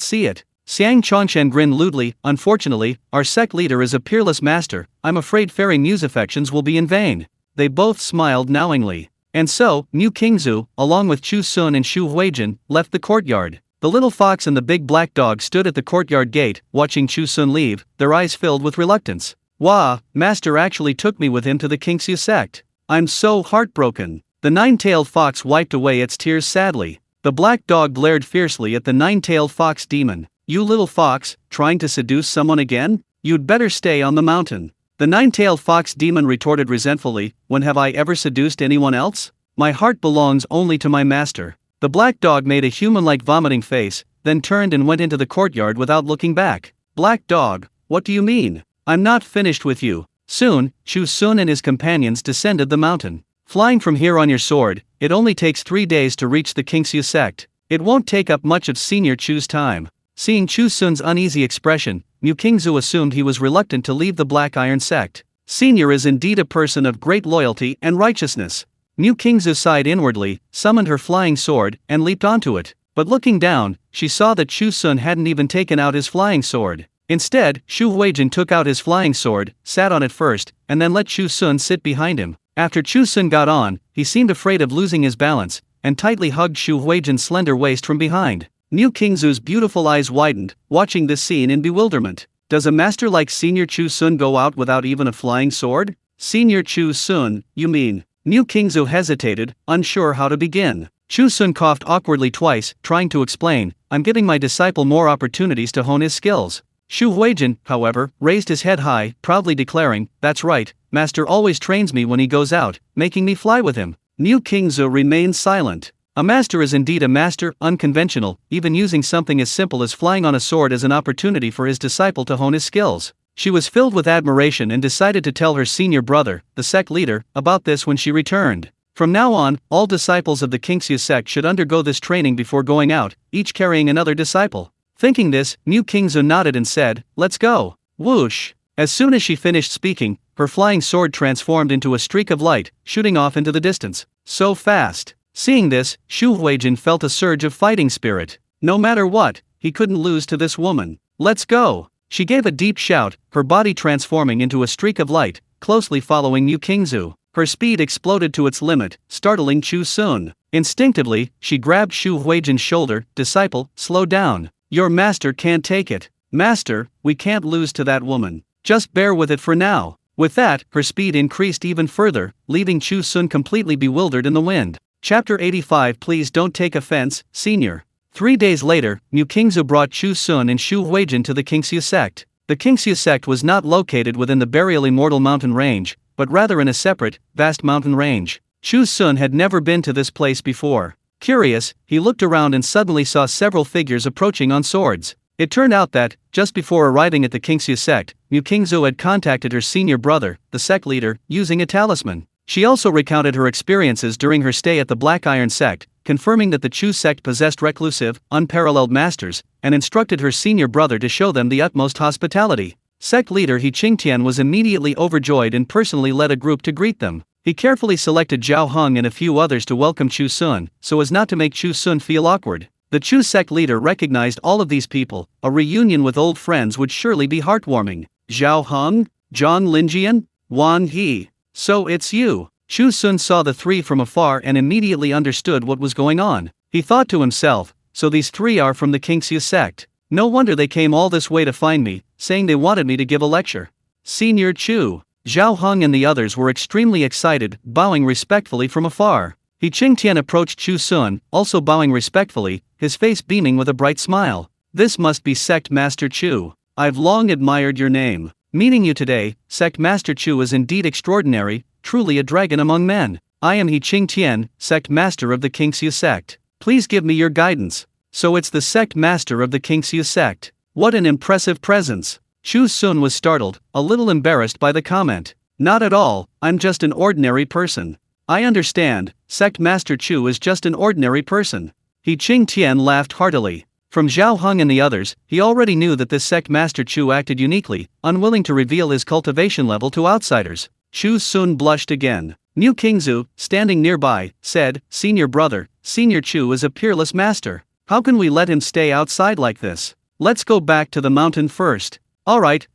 see it? Xiang Chongshen grinned lewdly, unfortunately, our sect leader is a peerless master, I'm afraid fairy Mu's affections will be in vain. They both smiled knowingly. And so, Mu Qingzu, along with Chu Xun and Xu Huijin, left the courtyard. The little fox and the big black dog stood at the courtyard gate, watching Chu Xun leave, their eyes filled with reluctance. Wah, master actually took me with him to the Qingxia sect. I'm so heartbroken. The nine-tailed fox wiped away its tears sadly. The black dog glared fiercely at the nine-tailed fox demon. You little fox, trying to seduce someone again? You'd better stay on the mountain. The nine-tailed fox demon retorted resentfully, when have I ever seduced anyone else? My heart belongs only to my master. The black dog made a human-like vomiting face, then turned and went into the courtyard without looking back. Black dog, what do you mean? I'm not finished with you. Soon, Chu Xun and his companions descended the mountain. Flying from here on your sword, it only takes 3 days to reach the Qingxia sect. It won't take up much of Senior Chu's time. Seeing Chu Xun's uneasy expression, Mu Qingzu assumed he was reluctant to leave the Black Iron sect. Senior is indeed a person of great loyalty and righteousness. Mu Qingzu sighed inwardly, summoned her flying sword, and leaped onto it. But looking down, she saw that Chu Xun hadn't even taken out his flying sword. Instead, Xu Huijin took out his flying sword, sat on it first, and then let Chu Xun sit behind him. After Chu Xun got on, he seemed afraid of losing his balance, and tightly hugged Xu Huijin's slender waist from behind. Mu Qingzu's beautiful eyes widened, watching this scene in bewilderment. Does a master like Senior Chu Xun go out without even a flying sword? Senior Chu Xun, you mean? Mu Qingzu hesitated, unsure how to begin. Chu Xun coughed awkwardly twice, trying to explain, I'm giving my disciple more opportunities to hone his skills. Xu Huijin, however, raised his head high, proudly declaring, that's right, Master always trains me when he goes out, making me fly with him. Mu Qingzu remained silent. A master is indeed a master, unconventional, even using something as simple as flying on a sword as an opportunity for his disciple to hone his skills. She was filled with admiration and decided to tell her senior brother, the sect leader, about this when she returned. From now on, all disciples of the Qingxu sect should undergo this training before going out, each carrying another disciple. Thinking this, Mu Qingzu nodded and said, let's go. Whoosh! As soon as she finished speaking, her flying sword transformed into a streak of light, shooting off into the distance. So fast! Seeing this, Xu Huijin felt a surge of fighting spirit. No matter what, he couldn't lose to this woman. Let's go! She gave a deep shout, her body transforming into a streak of light, closely following Mu Qingzu. Her speed exploded to its limit, startling Chu Xun. Instinctively, she grabbed Xu Huijin's shoulder. Disciple, slow down. Your master can't take it. Master, we can't lose to that woman. Just bear with it for now. With that, her speed increased even further, leaving Chu Xun completely bewildered in the wind. Chapter 85. Please don't take offense, Senior. 3 days later, Mu Qingzu brought Chu Xun and Xu Huijin to the Qingxu sect. The Qingxu sect was not located within the burial immortal mountain range, but rather in a separate, vast mountain range. Chu Xun had never been to this place before. Curious, he looked around and suddenly saw several figures approaching on swords. It turned out that, just before arriving at the Qingxu sect, Mu Qingzu had contacted her senior brother, the sect leader, using a talisman. She also recounted her experiences during her stay at the Black Iron sect, confirming that the Chu sect possessed reclusive, unparalleled masters, and instructed her senior brother to show them the utmost hospitality. Sect leader He Qingtian was immediately overjoyed and personally led a group to greet them. He carefully selected Zhao Heng and a few others to welcome Chu Xun, so as not to make Chu Xun feel awkward. The Chu sect leader recognized all of these people. A reunion with old friends would surely be heartwarming. Zhao Heng? Zhang Linjian? Wan He? So it's you. Chu Xun saw the three from afar and immediately understood what was going on. He thought to himself, so these three are from the Qingxu sect. No wonder they came all this way to find me, saying they wanted me to give a lecture. Senior Chu. Zhao Heng and the others were extremely excited, bowing respectfully from afar. He Qingtian approached Chu Xun, also bowing respectfully, his face beaming with a bright smile. This must be Sect Master Chu. I've long admired your name. Meeting you today, Sect Master Chu is indeed extraordinary, truly a dragon among men. I am He Qingtian, Sect Master of the Qingxu sect. Please give me your guidance. So it's the Sect Master of the Qingxu sect. What an impressive presence. Chu Xun was startled, a little embarrassed by the comment. Not at all, I'm just an ordinary person. I understand, Sect Master Chu is just an ordinary person. He Qingtian laughed heartily. From Zhao Heng and the others, he already knew that this Sect Master Chu acted uniquely, unwilling to reveal his cultivation level to outsiders. Chu Xun blushed again. Mu Qingzu, standing nearby, said, Senior brother, Senior Chu is a peerless master. How can we let him stay outside like this? Let's go back to the mountain first. Alright,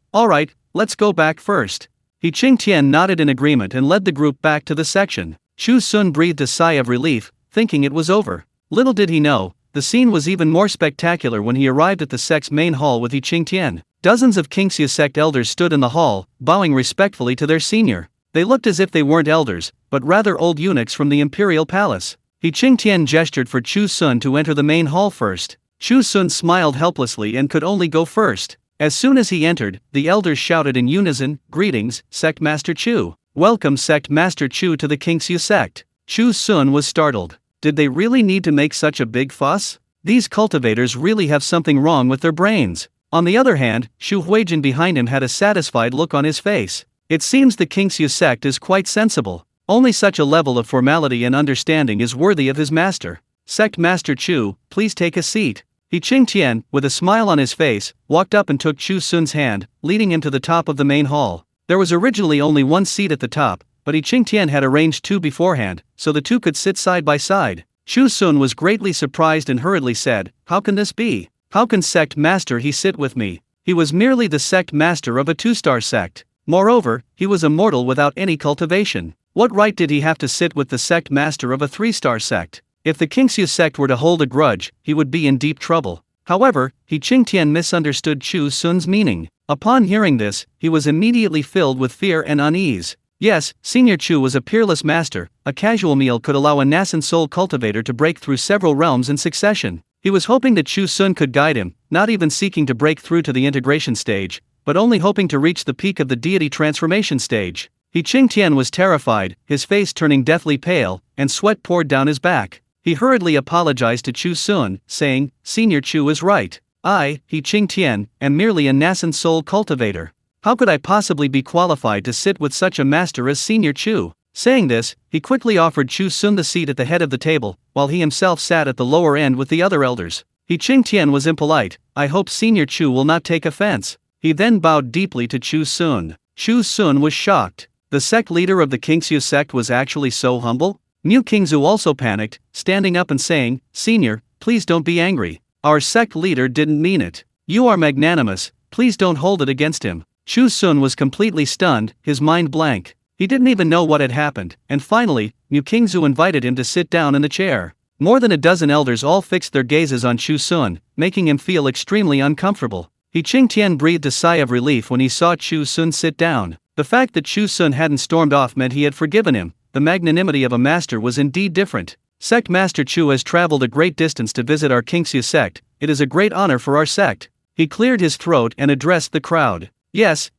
let's go back first. He Qingtian nodded in agreement and led the group back to the section. Chu Xun breathed a sigh of relief, thinking it was over. Little did he know, the scene was even more spectacular when he arrived at the sect's main hall with He Qingtian. Dozens of Qingxu sect elders stood in the hall, bowing respectfully to their senior. They looked as if they weren't elders, but rather old eunuchs from the imperial palace. He Qingtian gestured for Chu Xun to enter the main hall first. Chu Xun smiled helplessly and could only go first. As soon as he entered, the elders shouted in unison, Greetings, Sect Master Chu. Welcome Sect Master Chu to the Qingxu sect. Chu Xun was startled. Did they really need to make such a big fuss? These cultivators really have something wrong with their brains. On the other hand, Xu Huijin behind him had a satisfied look on his face. It seems the Qingxu sect is quite sensible. Only such a level of formality and understanding is worthy of his master. Sect Master Chu, please take a seat. He Qingtian, with a smile on his face, walked up and took Chu Xun's hand, leading him to the top of the main hall. There was originally only one seat at the top, but Qingtian had arranged two beforehand, so the two could sit side by side. Chu Xun was greatly surprised and hurriedly said, "How can this be? How can sect master he sit with me? He was merely the sect master of a two-star sect. Moreover, he was a mortal without any cultivation. What right did he have to sit with the sect master of a three-star sect? If the Qingxiu sect were to hold a grudge, he would be in deep trouble." However, Qingtian misunderstood Chu Xun's meaning. Upon hearing this, he was immediately filled with fear and unease. Yes, Senior Chu was a peerless master. A casual meal could allow a nascent soul cultivator to break through several realms in succession. He was hoping that Chu Xun could guide him, not even seeking to break through to the integration stage, but only hoping to reach the peak of the deity transformation stage. Qingtian was terrified, his face turning deathly pale, and sweat poured down his back. He hurriedly apologized to Chu Xun, saying, "Senior Chu is right. I, Qingtian, am merely a nascent soul cultivator. How could I possibly be qualified to sit with such a master as Senior Chu?" Saying this, he quickly offered Chu Xun the seat at the head of the table, while he himself sat at the lower end with the other elders. Qingtian was impolite. "I hope Senior Chu will not take offense." He then bowed deeply to Chu Xun. Chu Xun was shocked. The sect leader of the Qingxiu sect was actually so humble? Mu Qingzu also panicked, standing up and saying, "Senior, please don't be angry. Our sect leader didn't mean it. You are magnanimous, please don't hold it against him." Chu Xun was completely stunned, his mind blank. He didn't even know what had happened, and finally, Mu Qingzu invited him to sit down in the chair. More than a dozen elders all fixed their gazes on Chu Xun, making him feel extremely uncomfortable. Qingtian breathed a sigh of relief when he saw Chu Xun sit down. The fact that Chu Xun hadn't stormed off meant he had forgiven him. The magnanimity of a master was indeed different. "Sect Master Chu has traveled a great distance to visit our Qingxiu sect. It is a great honor for our sect." He cleared his throat and addressed the crowd. Yes,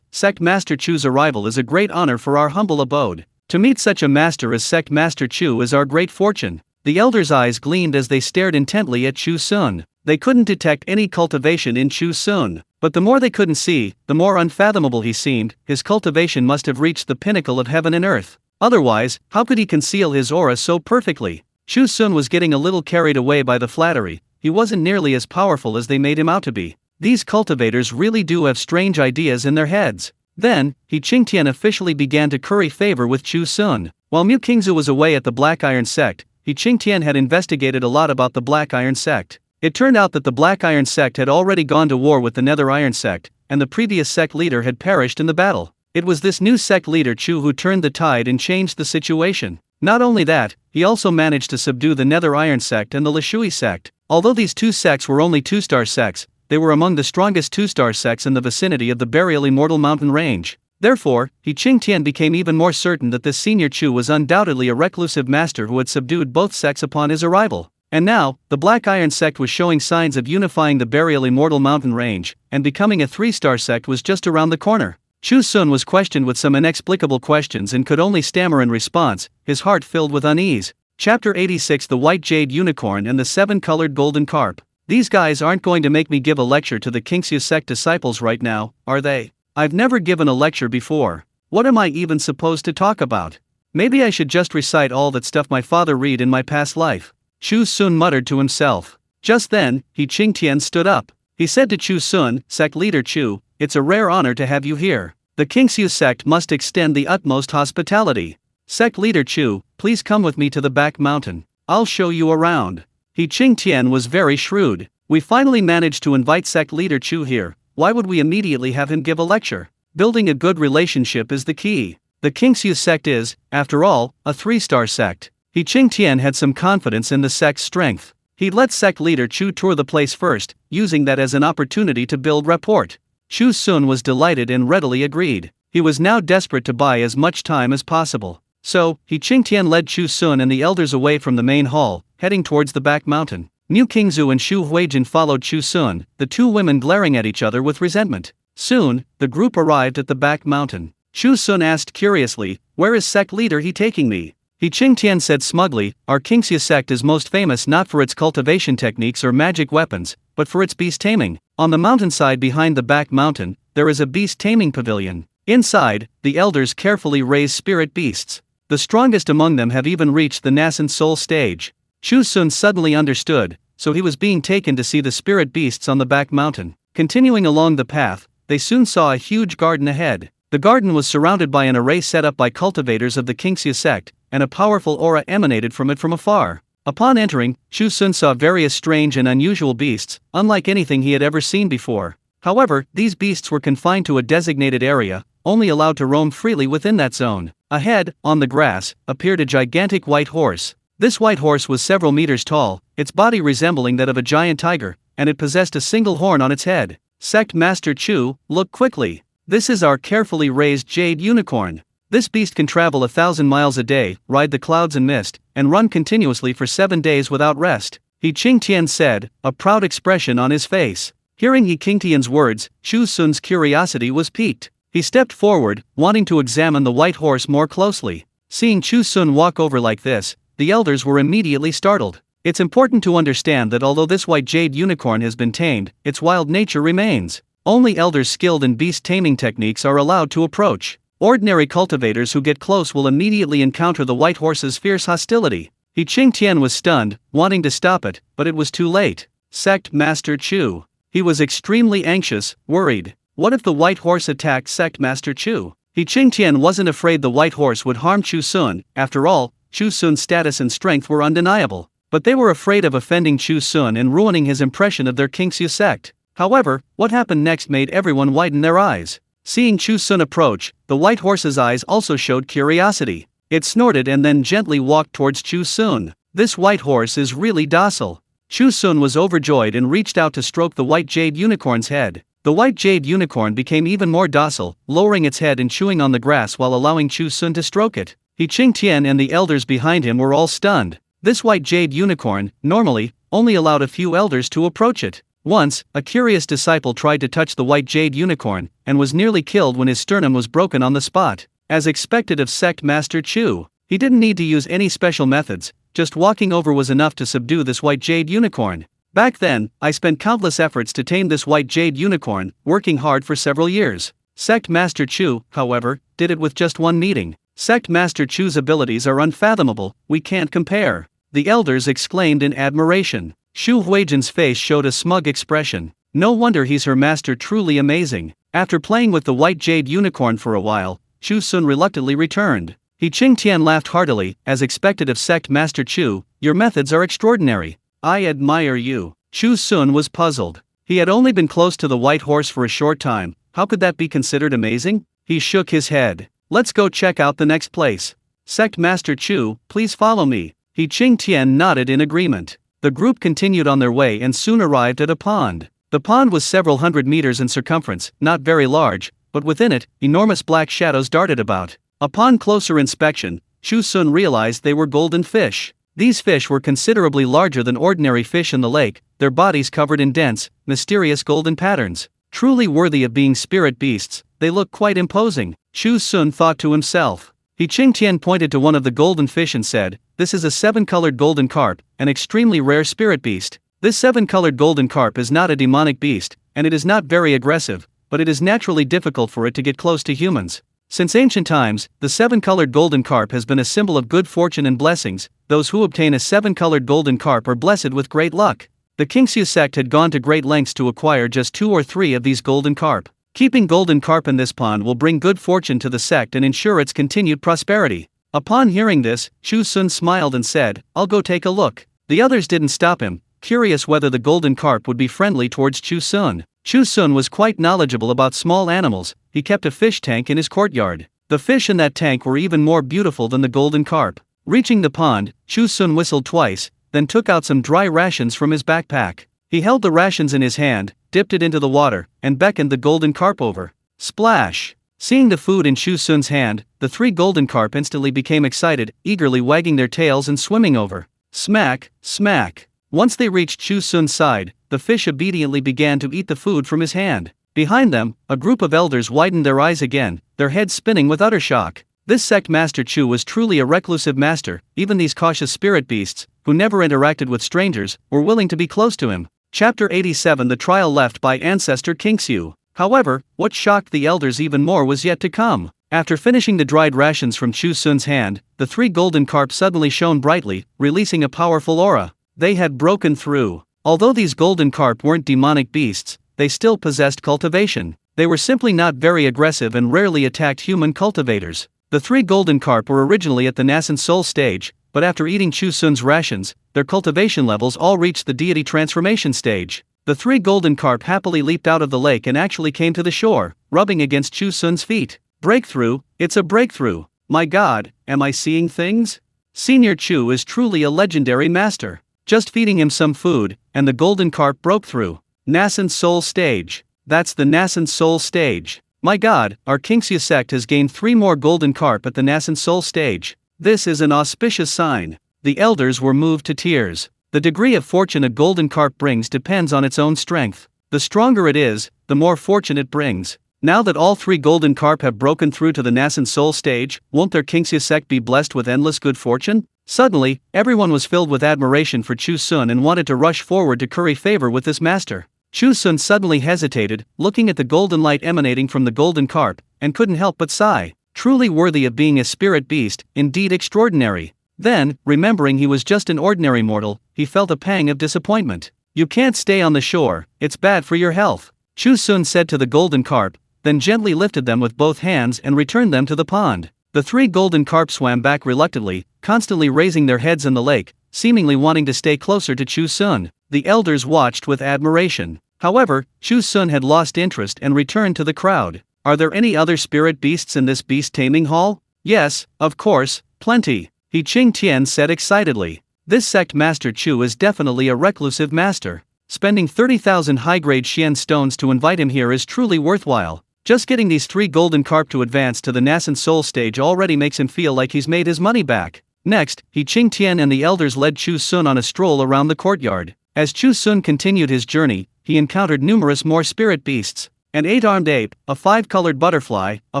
Sect Master Chu's arrival is a great honor for our humble abode. To meet such a master as Sect Master Chu is our great fortune." The elders' eyes gleamed as they stared intently at Chu Xun. They couldn't detect any cultivation in Chu Xun, but the more they couldn't see, the more unfathomable he seemed. His cultivation must have reached the pinnacle of heaven and earth. Otherwise, how could he conceal his aura so perfectly? Chu Xun was getting a little carried away by the flattery. He wasn't nearly as powerful as they made him out to be. These cultivators really do have strange ideas in their heads. Then, Qingtian officially began to curry favor with Chu Xun. While Mu Qingzu was away at the Black Iron sect, Qingtian had investigated a lot about the Black Iron sect. It turned out that the Black Iron sect had already gone to war with the Nether Iron sect, and the previous sect leader had perished in the battle. It was this new sect leader Chu who turned the tide and changed the situation. Not only that, he also managed to subdue the Nether Iron sect and the Lishui sect. Although these two sects were only two-star sects, they were among the strongest two-star sects in the vicinity of the burial immortal mountain range. Therefore, Qingtian became even more certain that this Senior Chu was undoubtedly a reclusive master who had subdued both sects upon his arrival. And now, the Black Iron sect was showing signs of unifying the burial immortal mountain range, and becoming a three-star sect was just around the corner. Chu Xun was questioned with some inexplicable questions and could only stammer in response, his heart filled with unease. Chapter 86: The White Jade Unicorn and the Seven-Colored Golden Carp. These guys aren't going to make me give a lecture to the Qingxiu sect disciples right now, are they? I've never given a lecture before. What am I even supposed to talk about? Maybe I should just recite all that stuff my father read in my past life. Chu Xun muttered to himself. Just then, Qingtian stood up. He said to Chu Xun, "Sect leader Chu, it's a rare honor to have you here. The Qingxiu sect must extend the utmost hospitality. Sect leader Chu, please come with me to the back mountain. I'll show you around." Qingtian was very shrewd. We finally managed to invite sect leader Chu here. Why would we immediately have him give a lecture? Building a good relationship is the key. The Qingxiu sect is, after all, a three-star sect. Qingtian had some confidence in the sect's strength. He let sect leader Chu tour the place first, using that as an opportunity to build rapport. Chu Xun was delighted and readily agreed. He was now desperate to buy as much time as possible. So, Qingtian led Chu Xun and the elders away from the main hall, heading towards the back mountain. Mu Qingzu and Xu Huijin followed Chu Xun, the two women glaring at each other with resentment. Soon, the group arrived at the back mountain. Chu Xun asked curiously, "Where is sect leader he taking me?" Qingtian said smugly, "Our Qingxiu sect is most famous not for its cultivation techniques or magic weapons, but for its beast taming. On the mountainside behind the back mountain, there is a beast taming pavilion. Inside, the elders carefully raise spirit beasts. The strongest among them have even reached the nascent soul stage." Chu Xun suddenly understood, so he was being taken to see the spirit beasts on the back mountain. Continuing along the path, they soon saw a huge garden ahead. The garden was surrounded by an array set up by cultivators of the Chu sect, and a powerful aura emanated from it from afar. Upon entering, Chu Xun saw various strange and unusual beasts, unlike anything he had ever seen before. However, these beasts were confined to a designated area, only allowed to roam freely within that zone. Ahead, on the grass, appeared a gigantic white horse. This white horse was several meters tall, its body resembling that of a giant tiger, and it possessed a single horn on its head. Sect Master Chu, look quickly. This is our carefully raised jade unicorn. This beast can travel 1,000 miles a day, ride the clouds and mist, and run continuously for 7 days without rest, He Qingtian said, a proud expression on his face. Hearing He Qingtian's words, Chu Xun's curiosity was piqued. He stepped forward, wanting to examine the white horse more closely. Seeing Chu Xun walk over like this, the elders were immediately startled. It's important to understand that although this white jade unicorn has been tamed, its wild nature remains. Only elders skilled in beast taming techniques are allowed to approach. Ordinary cultivators who get close will immediately encounter the white horse's fierce hostility. He Qingtian was stunned, wanting to stop it, but it was too late. Sect Master Chu. He was extremely anxious, worried. What if the white horse attacked Sect Master Chu? He Qingtian wasn't afraid the white horse would harm Chu Xun. After all, Chu Xun's status and strength were undeniable. But they were afraid of offending Chu Xun and ruining his impression of their Chu sect. However, what happened next made everyone widen their eyes. Seeing Chu Xun approach, the white horse's eyes also showed curiosity. It snorted and then gently walked towards Chu Xun. This white horse is really docile. Chu Xun was overjoyed and reached out to stroke the white jade unicorn's head. The white jade unicorn became even more docile, lowering its head and chewing on the grass while allowing Chu Xun to stroke it. He Qingtian and the elders behind him were all stunned. This white jade unicorn, normally, only allowed a few elders to approach it. Once, a curious disciple tried to touch the white jade unicorn, and was nearly killed when his sternum was broken on the spot. As expected of Sect Master Chu, he didn't need to use any special methods, just walking over was enough to subdue this white jade unicorn. Back then, I spent countless efforts to tame this white jade unicorn, working hard for several years. Sect Master Chu, however, did it with just one meeting. Sect Master Chu's abilities are unfathomable, we can't compare. The elders exclaimed in admiration. Xu Huijin's face showed a smug expression. No wonder he's her master, truly amazing. After playing with the white jade unicorn for a while, Chu Xun reluctantly returned. He Qingtian laughed heartily, as expected of Sect Master Chu, your methods are extraordinary. I admire you. Chu Xun was puzzled. He had only been close to the white horse for a short time, how could that be considered amazing? He shook his head. Let's go check out the next place. Sect Master Chu, please follow me. He Qingtian nodded in agreement. The group continued on their way and soon arrived at a pond. The pond was several hundred meters in circumference, not very large, but within it, enormous black shadows darted about. Upon closer inspection, Chu Xun realized they were golden fish. These fish were considerably larger than ordinary fish in the lake, their bodies covered in dense, mysterious golden patterns. Truly worthy of being spirit beasts, they look quite imposing, Chu Xun thought to himself. He Qingtian pointed to one of the golden fish and said, this is a 7-colored golden carp, an extremely rare spirit beast. This 7-colored golden carp is not a demonic beast, and it is not very aggressive, but it is naturally difficult for it to get close to humans. Since ancient times, the 7-colored golden carp has been a symbol of good fortune and blessings. Those who obtain a 7-colored golden carp are blessed with great luck. The Chu sect had gone to great lengths to acquire just 2 or 3 of these golden carp. Keeping golden carp in this pond will bring good fortune to the sect and ensure its continued prosperity. Upon hearing this, Chu Xun smiled and said, I'll go take a look. The others didn't stop him, curious whether the golden carp would be friendly towards Chu Xun. Chu Xun was quite knowledgeable about small animals. He kept a fish tank in his courtyard. The fish in that tank were even more beautiful than the golden carp. Reaching the pond, Chu Xun whistled twice, then took out some dry rations from his backpack. He held the rations in his hand, dipped it into the water, and beckoned the golden carp over. Splash! Seeing the food in Chu Xun's hand, the 3 golden carp instantly became excited, eagerly wagging their tails and swimming over. Smack, smack. Once they reached Chu Xun's side, the fish obediently began to eat the food from his hand. Behind them, a group of elders widened their eyes again, their heads spinning with utter shock. This sect Master Chu was truly a reclusive master. Even these cautious spirit beasts, who never interacted with strangers, were willing to be close to him. Chapter 87 The Trial Left by Ancestor Qingxiu. However, what shocked the elders even more was yet to come. After finishing the dried rations from Chu Xun's hand, the 3 golden carp suddenly shone brightly, releasing a powerful aura. They had broken through. Although these golden carp weren't demonic beasts, they still possessed cultivation. They were simply not very aggressive and rarely attacked human cultivators. The three golden carp were originally at the nascent soul stage, but after eating Chu Xun's rations, their cultivation levels all reached the deity transformation stage. The three golden carp happily leaped out of the lake and actually came to the shore, rubbing against Chu Xun's feet. Breakthrough, it's a breakthrough. My god, am I seeing things? Senior Chu is truly a legendary master. Just feeding him some food, and the golden carp broke through. Nascent soul stage. That's the nascent soul stage. My god, our Qingxia sect has gained 3 more golden carp at the nascent soul stage. This is an auspicious sign. The elders were moved to tears. The degree of fortune a golden carp brings depends on its own strength. The stronger it is, the more fortune it brings. Now that all 3 golden carp have broken through to the nascent soul stage, won't their Qingxia sect be blessed with endless good fortune? Suddenly, everyone was filled with admiration for Chu Xun and wanted to rush forward to curry favor with this master. Chu Xun suddenly hesitated, looking at the golden light emanating from the golden carp, and couldn't help but sigh. Truly worthy of being a spirit beast, indeed extraordinary. Then, remembering he was just an ordinary mortal, he felt a pang of disappointment. You can't stay on the shore, it's bad for your health, Chu Xun said to the golden carp, then gently lifted them with both hands and returned them to the pond. The 3 golden carp swam back reluctantly, constantly raising their heads in the lake, seemingly wanting to stay closer to Chu Xun. The elders watched with admiration. However, Chu Xun had lost interest and returned to the crowd. Are there any other spirit beasts in this beast taming hall? Yes, of course, plenty, He Ching Tian said excitedly. This sect master Chu is definitely a reclusive master. Spending 30,000 high-grade Xian stones to invite him here is truly worthwhile. Just getting these 3 golden carp to advance to the nascent soul stage already makes him feel like he's made his money back. Next, He Ching Tian and the elders led Chu Xun on a stroll around the courtyard. As Chu Xun continued his journey, he encountered numerous more spirit beasts. An 8-armed ape, a 5-colored butterfly, a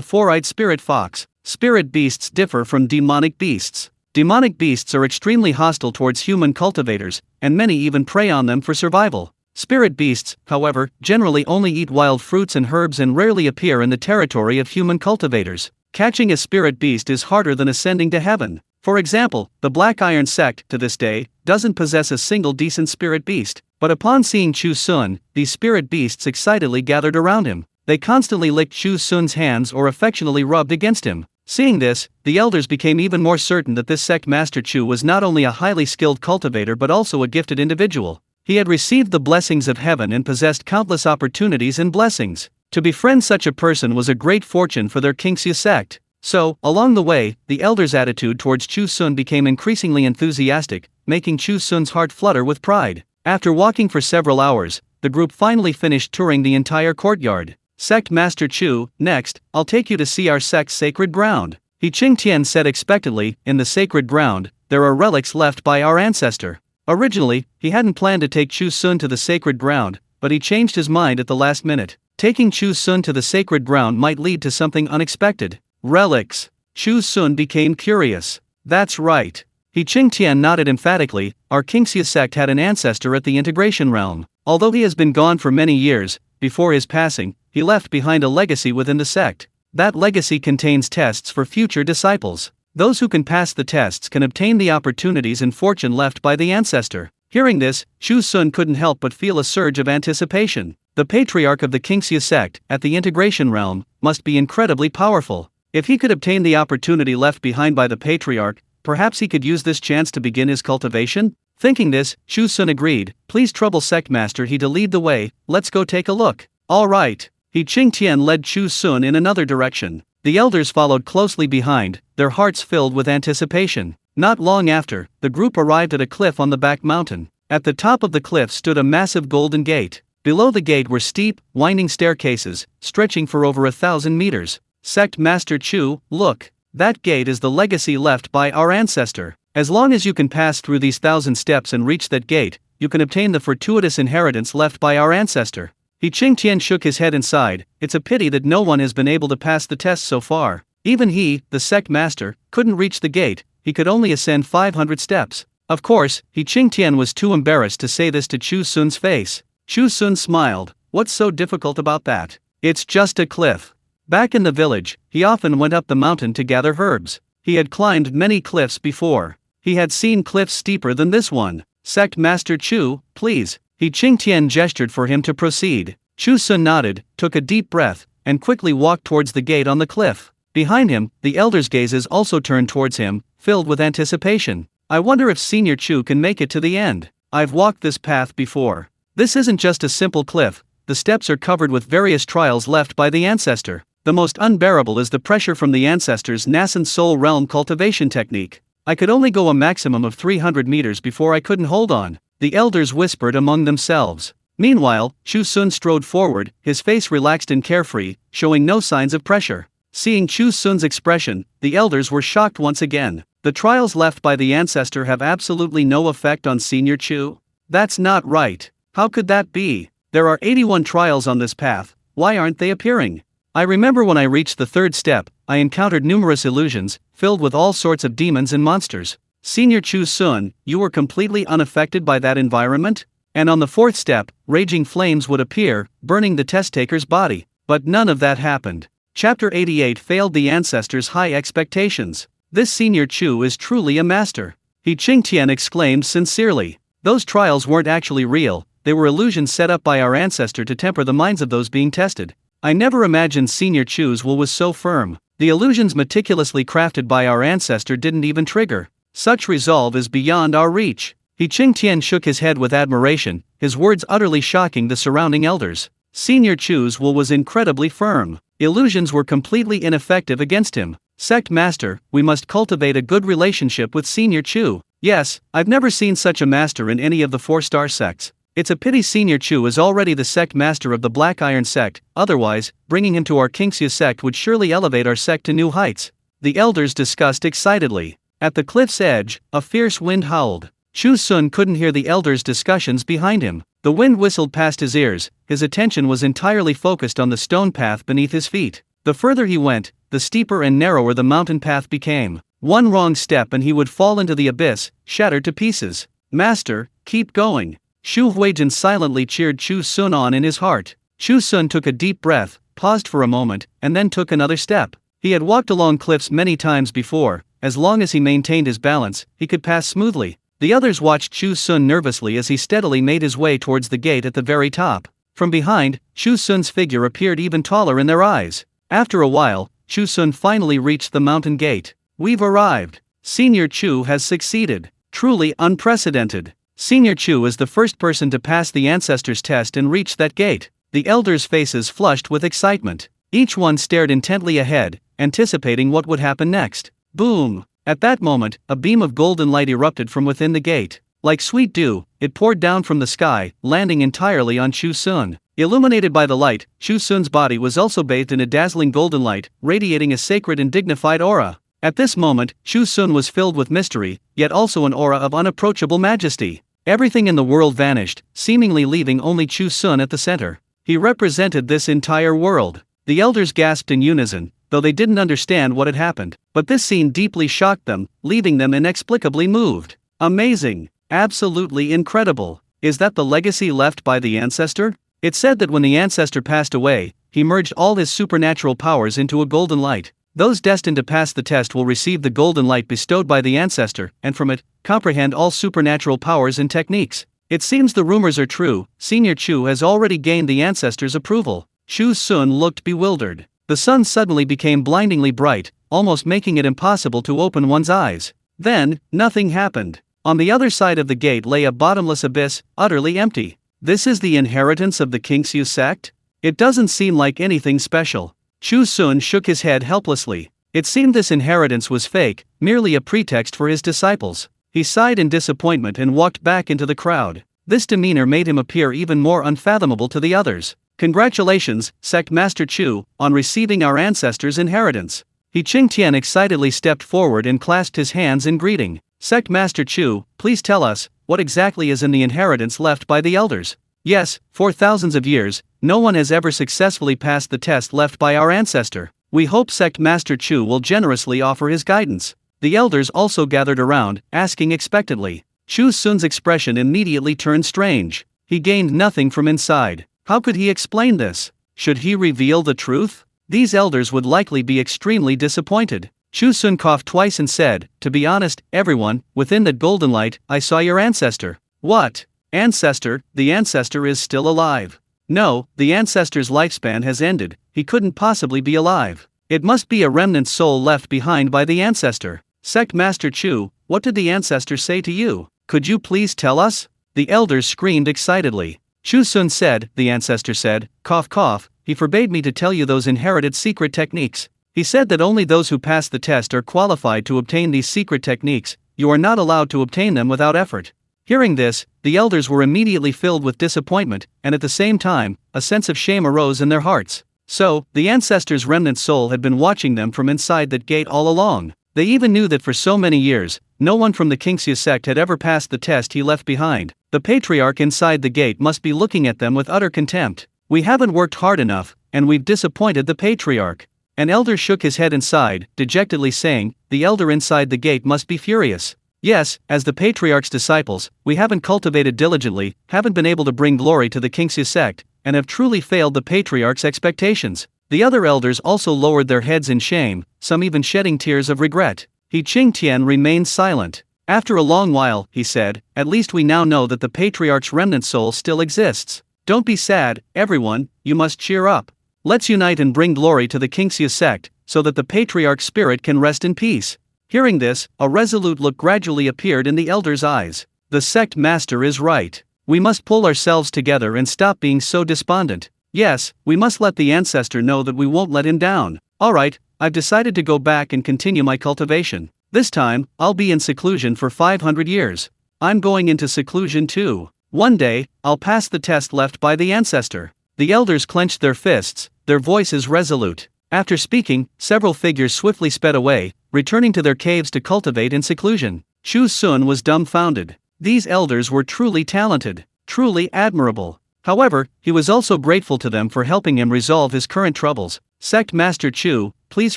4-eyed spirit fox. Spirit beasts differ from demonic beasts. Demonic beasts are extremely hostile towards human cultivators, and many even prey on them for survival. Spirit beasts, however, generally only eat wild fruits and herbs and rarely appear in the territory of human cultivators. Catching a spirit beast is harder than ascending to heaven. For example, the Black Iron sect, to this day, doesn't possess a single decent spirit beast. But upon seeing Chu Xun, these spirit beasts excitedly gathered around him. They constantly licked Chu Xun's hands or affectionately rubbed against him. Seeing this, the elders became even more certain that this sect master Chu was not only a highly skilled cultivator but also a gifted individual. He had received the blessings of heaven and possessed countless opportunities and blessings. To befriend such a person was a great fortune for their Qingxia sect. So, along the way, the elders' attitude towards Chu Xun became increasingly enthusiastic, making Chu Xun's heart flutter with pride. After walking for several hours, the group finally finished touring the entire courtyard. Sect Master Chu, next, I'll take you to see our sect's sacred ground. He Ching Tian said expectantly, in the sacred ground, there are relics left by our ancestor. Originally, he hadn't planned to take Chu Xun to the sacred ground, but he changed his mind at the last minute. Taking Chu Xun to the sacred ground might lead to something unexpected. Relics. Chu Xun became curious. That's right. He Ching Tian nodded emphatically, our Qingxia sect had an ancestor at the integration realm. Although he has been gone for many years, before his passing, he left behind a legacy within the sect. That legacy contains tests for future disciples. Those who can pass the tests can obtain the opportunities and fortune left by the ancestor. Hearing this, Chu Xun couldn't help but feel a surge of anticipation. The patriarch of the Qingxia sect, at the integration realm, must be incredibly powerful. If he could obtain the opportunity left behind by the patriarch, perhaps he could use this chance to begin his cultivation? Thinking this, Chu Xun agreed, please trouble sect master he to lead the way, let's go take a look. Alright. He Ching Tian led Chu Xun in another direction. The elders followed closely behind, their hearts filled with anticipation. Not long after, the group arrived at a cliff on the back mountain. At the top of the cliff stood a massive golden gate. Below the gate were steep, winding staircases, stretching for over 1,000 meters. Sect Master Chu, look. That gate is the legacy left by our ancestor. As long as you can pass through these 1,000 steps and reach that gate, you can obtain the fortuitous inheritance left by our ancestor. He Ching Tian shook his head and sighed. It's a pity that no one has been able to pass the test so far. Even he, the sect master, couldn't reach the gate. He could only ascend 500 steps. Of course, He Ching Tian was too embarrassed to say this to Chu Xun's face. Chu Xun smiled. What's so difficult about that? It's just a cliff. Back in the village, he often went up the mountain to gather herbs. He had climbed many cliffs before. He had seen cliffs steeper than this one. Sect Master Chu, please. He Ching Tian gestured for him to proceed. Chu Xun nodded, took a deep breath, and quickly walked towards the gate on the cliff. Behind him, the elders' gazes also turned towards him, filled with anticipation. I wonder if Senior Chu can make it to the end. I've walked this path before. This isn't just a simple cliff, the steps are covered with various trials left by the ancestor. The most unbearable is the pressure from the ancestor's nascent soul realm cultivation technique. I could only go a maximum of 300 meters before I couldn't hold on, the elders whispered among themselves. Meanwhile, Chu Xun strode forward, his face relaxed and carefree, showing no signs of pressure. Seeing Chu Xun's expression, the elders were shocked once again. The trials left by the ancestor have absolutely no effect on Senior Chu? That's not right. How could that be? There are 81 trials on this path, why aren't they appearing? I remember when I reached the third step, I encountered numerous illusions, filled with all sorts of demons and monsters. Senior Chu Xun, you were completely unaffected by that environment? And on the fourth step, raging flames would appear, burning the test-taker's body. But none of that happened. Chapter 88 failed the ancestors' high expectations. This Senior Chu is truly a master. He Qingtian exclaimed sincerely. Those trials weren't actually real, they were illusions set up by our ancestor to temper the minds of those being tested. I never imagined Senior Chu's will was so firm. The illusions meticulously crafted by our ancestor didn't even trigger. Such resolve is beyond our reach. He Qingtian shook his head with admiration, his words utterly shocking the surrounding elders. Senior Chu's will was incredibly firm. Illusions were completely ineffective against him. Sect Master, we must cultivate a good relationship with Senior Chu. Yes, I've never seen such a master in any of the 4-star sects. It's a pity Senior Chu is already the sect master of the Black Iron sect, otherwise, bringing him to our Qingxia sect would surely elevate our sect to new heights. The elders discussed excitedly. At the cliff's edge, a fierce wind howled. Chu Xun couldn't hear the elders' discussions behind him. The wind whistled past his ears, his attention was entirely focused on the stone path beneath his feet. The further he went, the steeper and narrower the mountain path became. One wrong step and he would fall into the abyss, shattered to pieces. Master, keep going. Shu Huijin silently cheered Chu Xun on in his heart. Chu Xun took a deep breath, paused for a moment, and then took another step. He had walked along cliffs many times before, as long as he maintained his balance, he could pass smoothly. The others watched Chu Xun nervously as he steadily made his way towards the gate at the very top. From behind, Chu Xun's figure appeared even taller in their eyes. After a while, Chu Xun finally reached the mountain gate. We've arrived. Senior Chu has succeeded. Truly unprecedented. Senior Chu is the first person to pass the ancestors' test and reach that gate. The elders' faces flushed with excitement. Each one stared intently ahead, anticipating what would happen next. Boom! At that moment, a beam of golden light erupted from within the gate. Like sweet dew, it poured down from the sky, landing entirely on Chu Xun. Illuminated by the light, Chu Xun's body was also bathed in a dazzling golden light, radiating a sacred and dignified aura. At this moment, Chu Xun was filled with mystery, yet also an aura of unapproachable majesty. Everything in the world vanished, seemingly leaving only Chu Xun at the center. He represented this entire world. The elders gasped in unison, though they didn't understand what had happened. But this scene deeply shocked them, leaving them inexplicably moved. Amazing. Absolutely incredible. Is that the legacy left by the ancestor? It's said that when the ancestor passed away, he merged all his supernatural powers into a golden light. Those destined to pass the test will receive the golden light bestowed by the ancestor, and from it, comprehend all supernatural powers and techniques. It seems the rumors are true, Senior Chu has already gained the ancestor's approval. Chu Xun looked bewildered. The sun suddenly became blindingly bright, almost making it impossible to open one's eyes. Then, nothing happened. On the other side of the gate lay a bottomless abyss, utterly empty. This is the inheritance of the Qingxia sect? It doesn't seem like anything special. Chu Xun shook his head helplessly. It seemed this inheritance was fake, merely a pretext for his disciples. He sighed in disappointment and walked back into the crowd. This demeanor made him appear even more unfathomable to the others. Congratulations, Sect Master Chu, on receiving our ancestors' inheritance. He Qingtian excitedly stepped forward and clasped his hands in greeting. Sect Master Chu, please tell us, what exactly is in the inheritance left by the elders? Yes, for thousands of years, no one has ever successfully passed the test left by our ancestor. We hope Sect Master Chu will generously offer his guidance. The elders also gathered around, asking expectantly. Chu Xun's expression immediately turned strange. He gained nothing from inside. How could he explain this? Should he reveal the truth? These elders would likely be extremely disappointed. Chu Xun coughed twice and said, to be honest, everyone, within that golden light, I saw your ancestor. What? Ancestor? The ancestor is still alive. No, the ancestor's lifespan has ended, he couldn't possibly be alive. It must be a remnant soul left behind by the ancestor. Sect Master Chu, what did the ancestor say to you? Could you please tell us? The elders screamed excitedly. Chu Xun said, the ancestor said, cough cough, he forbade me to tell you those inherited secret techniques. He said that only those who pass the test are qualified to obtain these secret techniques, you are not allowed to obtain them without effort. Hearing this, the elders were immediately filled with disappointment, and at the same time, a sense of shame arose in their hearts. So, the ancestor's remnant soul had been watching them from inside that gate all along. They even knew that for so many years, no one from the Qingxia sect had ever passed the test he left behind. The patriarch inside the gate must be looking at them with utter contempt. We haven't worked hard enough, and we've disappointed the patriarch. An elder shook his head and sighed, dejectedly saying, the elder inside the gate must be furious. Yes, as the patriarch's disciples, we haven't cultivated diligently, haven't been able to bring glory to the Qingxia sect, and have truly failed the patriarch's expectations. The other elders also lowered their heads in shame, some even shedding tears of regret. He Qingtian remained silent. After a long while, he said, at least we now know that the patriarch's remnant soul still exists. Don't be sad, everyone, you must cheer up. Let's unite and bring glory to the Qingxia sect, so that the patriarch's spirit can rest in peace. Hearing this, a resolute look gradually appeared in the elders' eyes. The sect master is right. We must pull ourselves together and stop being so despondent. Yes, we must let the ancestor know that we won't let him down. Alright, I've decided to go back and continue my cultivation. This time, I'll be in seclusion for 500 years. I'm going into seclusion too. One day, I'll pass the test left by the ancestor. The elders clenched their fists, their voices resolute. After speaking, several figures swiftly sped away, returning to their caves to cultivate in seclusion. Chu Xun was dumbfounded. These elders were truly talented, truly admirable. However, he was also grateful to them for helping him resolve his current troubles. Sect Master Chu, please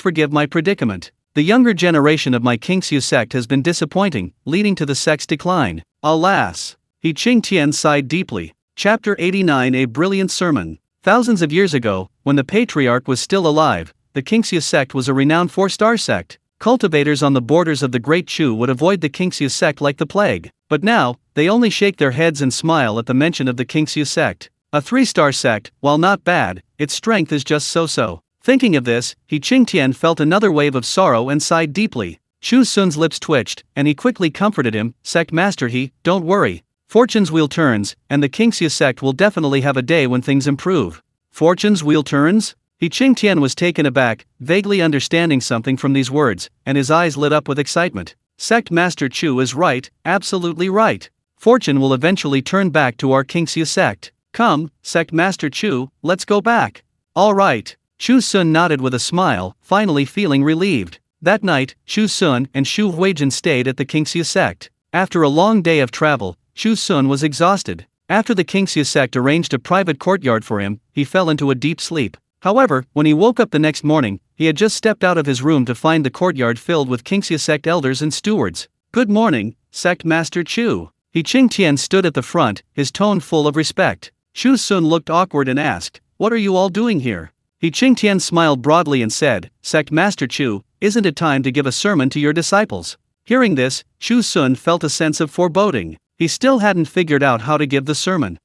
forgive my predicament. The younger generation of my Qingxia sect has been disappointing, leading to the sect's decline. Alas! He Qingtian sighed deeply. Chapter 89 A Brilliant Sermon. Thousands of years ago, when the patriarch was still alive, the Qingxia sect was a renowned 4-star sect. Cultivators on the borders of the Great Chu would avoid the Qingxia sect like the plague. But now, they only shake their heads and smile at the mention of the Qingxia sect. A 3-star sect, while not bad, its strength is just so-so. Thinking of this, He Qingtian felt another wave of sorrow and sighed deeply. Chu Xun's lips twitched, and he quickly comforted him, Sect Master He, don't worry. Fortune's wheel turns, and the Qingxia sect will definitely have a day when things improve. Fortune's wheel turns? He Qingtian was taken aback, vaguely understanding something from these words, and his eyes lit up with excitement. Sect Master Chu is right, absolutely right. Fortune will eventually turn back to our Qingxia sect. Come, Sect Master Chu, let's go back. All right. Chu Xun nodded with a smile, finally feeling relieved. That night, Chu Xun and Xu Huijin stayed at the Qingxia sect. After a long day of travel, Chu Xun was exhausted. After the Qingxia sect arranged a private courtyard for him, he fell into a deep sleep. However, when he woke up the next morning, he had just stepped out of his room to find the courtyard filled with Qingxia sect elders and stewards. Good morning, Sect Master Chu. He Qingtian stood at the front, his tone full of respect. Chu Xun looked awkward and asked, what are you all doing here? He Qingtian smiled broadly and said, Sect Master Chu, isn't it time to give a sermon to your disciples? Hearing this, Chu Xun felt a sense of foreboding. He still hadn't figured out how to give the sermon.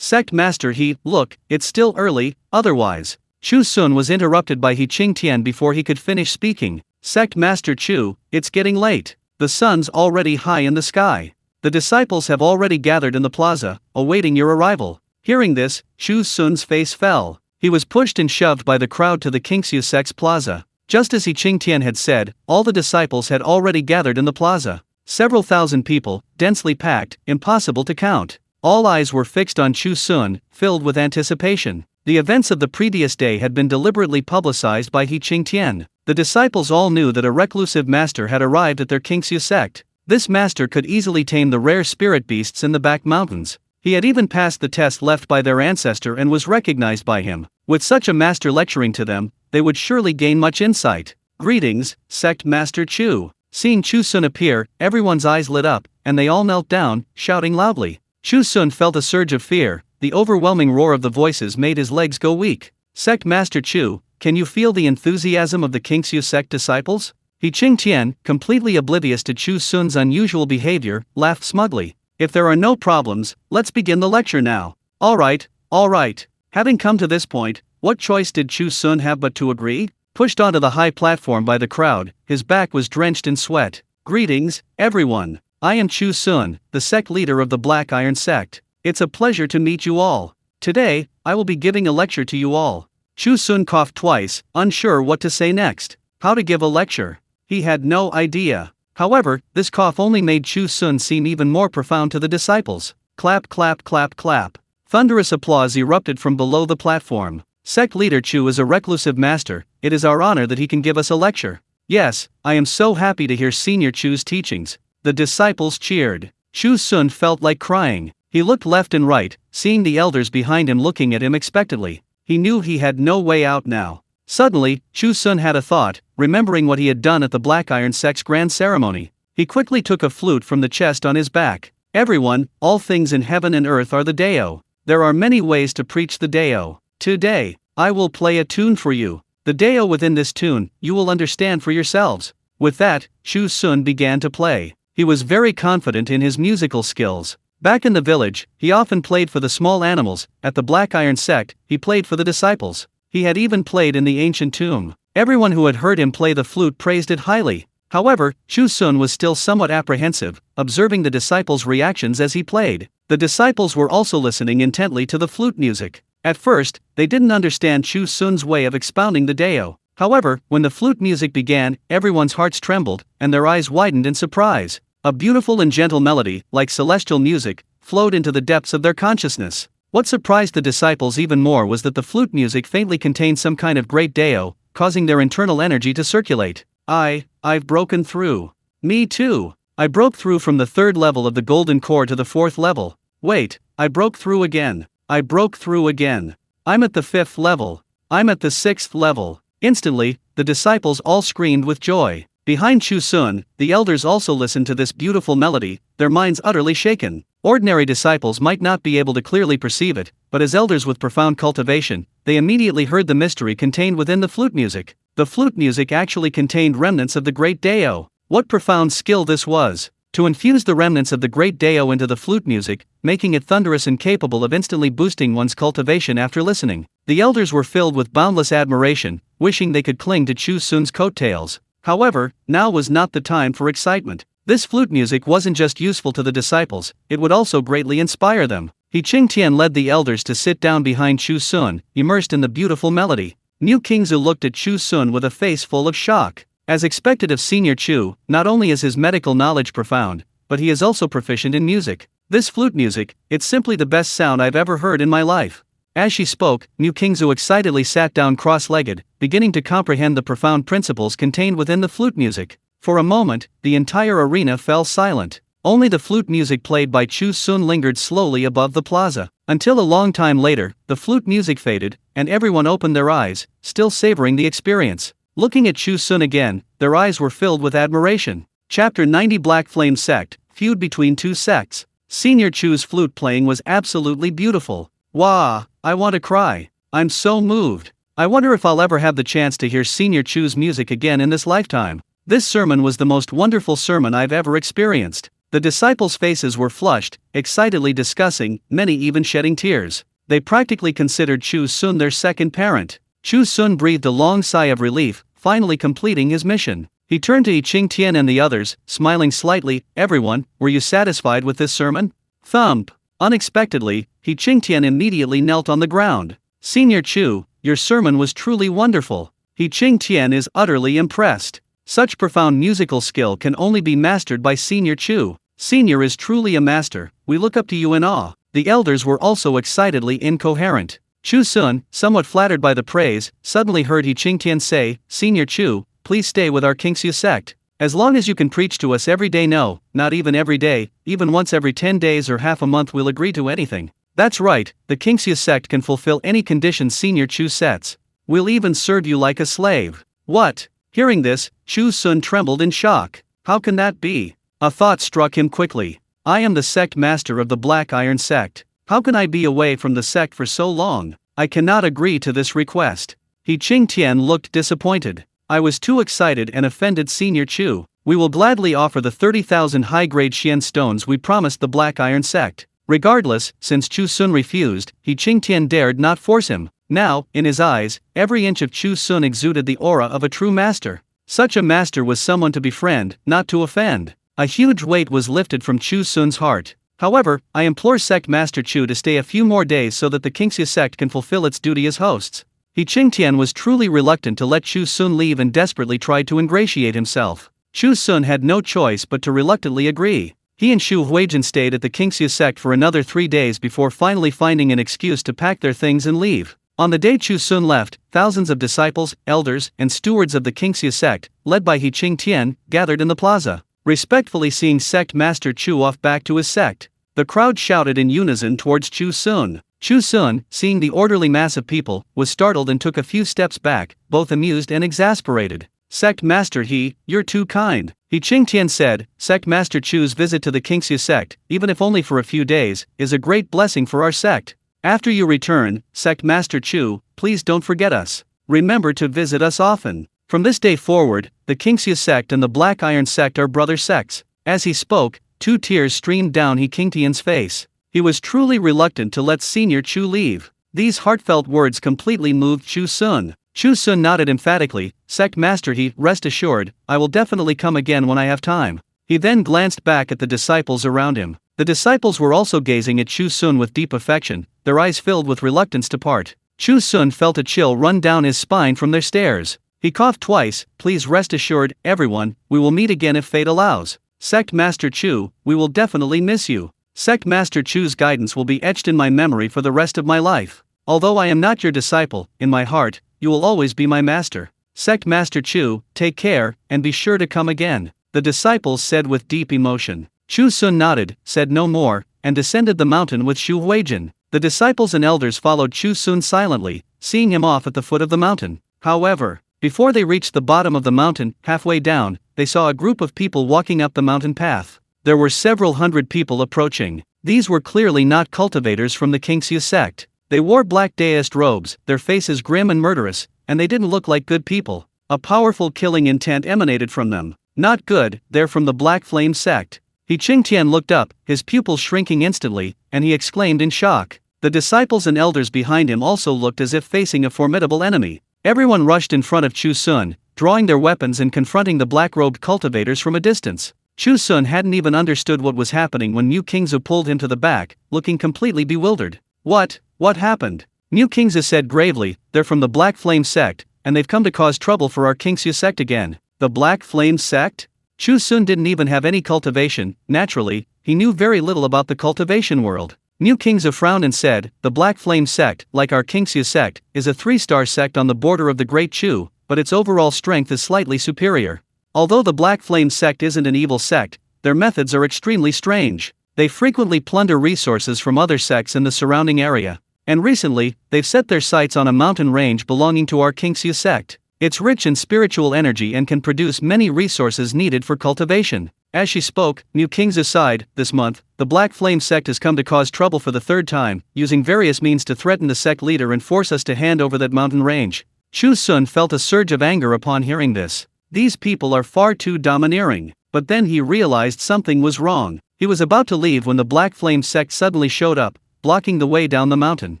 Sect Master He, look, it's still early, otherwise. Chu Xun was interrupted by He Qingtian before he could finish speaking. Sect Master Chu, it's getting late. The sun's already high in the sky. The disciples have already gathered in the plaza, awaiting your arrival. Hearing this, Chu Xun's face fell. He was pushed and shoved by the crowd to the Qingxia sect's plaza. Just as He Qingtian had said, all the disciples had already gathered in the plaza. Several thousand people, densely packed, impossible to count. All eyes were fixed on Chu Xun, filled with anticipation. The events of the previous day had been deliberately publicized by He Qingtian. The disciples all knew that a reclusive master had arrived at their Qingxia sect. This master could easily tame the rare spirit beasts in the back mountains. He had even passed the test left by their ancestor and was recognized by him. With such a master lecturing to them, they would surely gain much insight. Greetings, Sect Master Chu. Seeing Chu Xun appear, everyone's eyes lit up, and they all knelt down, shouting loudly. Chu Xun felt a surge of fear. The overwhelming roar of the voices made his legs go weak. Sect Master Chu, can you feel the enthusiasm of the Qingxia sect disciples? He Qingtian, completely oblivious to Chu Xun's unusual behavior, laughed smugly. If there are no problems, let's begin the lecture now. Alright, Alright. Having come to this point, what choice did Chu Xun have but to agree? Pushed onto the high platform by the crowd, his back was drenched in sweat. Greetings, everyone. I am Chu Xun, the sect leader of the Black Iron sect. It's a pleasure to meet you all. Today, I will be giving a lecture to you all. Chu Xun coughed twice, unsure what to say next. How to give a lecture? He had no idea. However, this cough only made Chu Xun seem even more profound to the disciples. Clap, clap, clap, clap. Thunderous applause erupted from below the platform. Sect leader Chu is a reclusive master. It is our honor that he can give us a lecture. Yes, I am so happy to hear Senior Chu's teachings. The disciples cheered. Chu Xun felt like crying. He looked left and right, seeing the elders behind him looking at him expectantly. He knew he had no way out now. Suddenly, Chu Xun had a thought, remembering what he had done at the Black Iron sect's grand ceremony. He quickly took a flute from the chest on his back. Everyone, all things in heaven and earth are the Dao. There are many ways to preach the Dao. Today, I will play a tune for you. The Dao within this tune, you will understand for yourselves. With that, Chu Xun began to play. He was very confident in his musical skills. Back in the village, he often played for the small animals. At the Black Iron sect, he played for the disciples. He had even played in the ancient tomb. Everyone who had heard him play the flute praised it highly. However, Chu Xun was still somewhat apprehensive, observing the disciples' reactions as he played. The disciples were also listening intently to the flute music. At first, they didn't understand Chu Xun's way of expounding the Dao. However, when the flute music began, everyone's hearts trembled, and their eyes widened in surprise. A beautiful and gentle melody, like celestial music, flowed into the depths of their consciousness. What surprised the disciples even more was that the flute music faintly contained some kind of great Dao, causing their internal energy to circulate. I've broken through. Me too. I broke through from the 3rd level of the golden core to the 4th level. Wait, I broke through again. I broke through again. I'm at the 5th level. I'm at the 6th level. Instantly, the disciples all screamed with joy. Behind Chu Xun, the elders also listened to this beautiful melody, their minds utterly shaken. Ordinary disciples might not be able to clearly perceive it, but as elders with profound cultivation, they immediately heard the mystery contained within the flute music. The flute music actually contained remnants of the great Dao. What profound skill this was! To infuse the remnants of the great Dao into the flute music, making it thunderous and capable of instantly boosting one's cultivation after listening. The elders were filled with boundless admiration, wishing they could cling to Chu Xun's coattails. However, now was not the time for excitement. This flute music wasn't just useful to the disciples, it would also greatly inspire them. He Qingtian led the elders to sit down behind Chu Xun, immersed in the beautiful melody. New Kingzu looked at Chu Xun with a face full of shock. As expected of Senior Chu, not only is his medical knowledge profound, but he is also proficient in music. This flute music, it's simply the best sound I've ever heard in my life. As she spoke, New Kingzu excitedly sat down cross-legged, beginning to comprehend the profound principles contained within the flute music. For a moment, the entire arena fell silent. Only the flute music played by Chu Xun lingered slowly above the plaza. Until a long time later, the flute music faded, and everyone opened their eyes, still savoring the experience. Looking at Chu Xun again, their eyes were filled with admiration. Chapter 90 Black Flame Sect, Feud between two sects. Senior Chu's flute playing was absolutely beautiful. Wah, I want to cry. I'm so moved. I wonder if I'll ever have the chance to hear Senior Chu's music again in this lifetime. This sermon was the most wonderful sermon I've ever experienced. The disciples' faces were flushed, excitedly discussing, many even shedding tears. They practically considered Chu Xun their second parent. Chu Xun breathed a long sigh of relief, finally completing his mission. He turned to Qingtian and the others, smiling slightly. Everyone, were you satisfied with this sermon? Thump. Unexpectedly, Qingtian immediately knelt on the ground. Senior Chu, your sermon was truly wonderful. Qingtian is utterly impressed. Such profound musical skill can only be mastered by Senior Chu. Senior is truly a master, we look up to you in awe. The elders were also excitedly incoherent. Chu Xun, somewhat flattered by the praise, suddenly heard Qingtian say, Senior Chu, please stay with our Qingxu sect. As long as you can preach to us every day. No, not even every day, even once every 10 days or half a month we'll agree to anything. That's right, the Qingxu sect can fulfill any conditions Senior Chu sets. We'll even serve you like a slave. What? Hearing this, Chu Xun trembled in shock. How can that be? A thought struck him quickly. I am the sect master of the Black Iron sect. How can I be away from the sect for so long? I cannot agree to this request. Qingtian looked disappointed. I was too excited and offended Senior Chu. We will gladly offer the 30,000 high-grade Xian stones we promised the Black Iron sect. Regardless, since Chu Xun refused, He Qingtian dared not force him. Now, in his eyes, every inch of Chu Xun exuded the aura of a true master. Such a master was someone to befriend, not to offend. A huge weight was lifted from Chu Xun's heart. However, I implore Sect Master Chu to stay a few more days so that the Qingxia sect can fulfill its duty as hosts. He Qingtian was truly reluctant to let Chu Xun leave and desperately tried to ingratiate himself. Chu Xun had no choice but to reluctantly agree. He and Xu Huijin stayed at the Qingxia sect for another 3 days before finally finding an excuse to pack their things and leave. On the day Chu Xun left, thousands of disciples, elders, and stewards of the Qingxia sect, led by He Qingtian, gathered in the plaza, respectfully seeing Sect Master Chu off back to his sect. The crowd shouted in unison towards Chu Xun. Chu Xun, seeing the orderly mass of people, was startled and took a few steps back, both amused and exasperated. Sect Master He, you're too kind. He Qingtian said, Sect Master Chu's visit to the Qingxia sect, even if only for a few days, is a great blessing for our sect. After you return, Sect Master Chu, please don't forget us. Remember to visit us often. From this day forward, the Qingxia sect and the Black Iron sect are brother sects. As he spoke, 2 tears streamed down He Qingtian's face. He was truly reluctant to let Senior Chu leave. These heartfelt words completely moved Chu Xun. Chu Xun nodded emphatically, Sect Master He, rest assured, I will definitely come again when I have time. He then glanced back at the disciples around him. The disciples were also gazing at Chu Xun with deep affection, their eyes filled with reluctance to part. Chu Xun felt a chill run down his spine from their stares. He coughed twice, please rest assured, everyone, we will meet again if fate allows. Sect Master Chu, we will definitely miss you. Sect Master Chu's guidance will be etched in my memory for the rest of my life. Although I am not your disciple, in my heart, you will always be my master. Sect Master Chu, take care, and be sure to come again. The disciples said with deep emotion. Chu Xun nodded, said no more, and descended the mountain with Xu Huijin. The disciples and elders followed Chu Xun silently, seeing him off at the foot of the mountain. However, before they reached the bottom of the mountain, halfway down, they saw a group of people walking up the mountain path. There were several hundred people approaching. These were clearly not cultivators from the Qingxia sect. They wore black Daoist robes, their faces grim and murderous, and they didn't look like good people. A powerful killing intent emanated from them. Not good, they're from the Black Flame sect. He Qingtian looked up, his pupils shrinking instantly, and he exclaimed in shock. The disciples and elders behind him also looked as if facing a formidable enemy. Everyone rushed in front of Chu Xun, drawing their weapons and confronting the black-robed cultivators from a distance. Chu Xun hadn't even understood what was happening when Mu Qingzi pulled him to the back, looking completely bewildered. What happened? Mu Qingzi said gravely, they're from the Black Flame sect, and they've come to cause trouble for our Qingxia sect again. The Black Flame sect? Chu Xun didn't even have any cultivation. Naturally, he knew very little about the cultivation world. Mu Qingzi frowned and said, the Black Flame sect, like our Qingxia sect, is a 3-star sect on the border of the Great Chu, but its overall strength is slightly superior. Although the Black Flame sect isn't an evil sect, their methods are extremely strange. They frequently plunder resources from other sects in the surrounding area. And recently, they've set their sights on a mountain range belonging to our Qingxia sect. It's rich in spiritual energy and can produce many resources needed for cultivation. As she spoke, Mu Qingzi sighed, this month, the Black Flame sect has come to cause trouble for the 3rd time, using various means to threaten the sect leader and force us to hand over that mountain range. Chu Xun felt a surge of anger upon hearing this. These people are far too domineering. But then he realized something was wrong. He was about to leave when the Black Flame sect suddenly showed up, blocking the way down the mountain.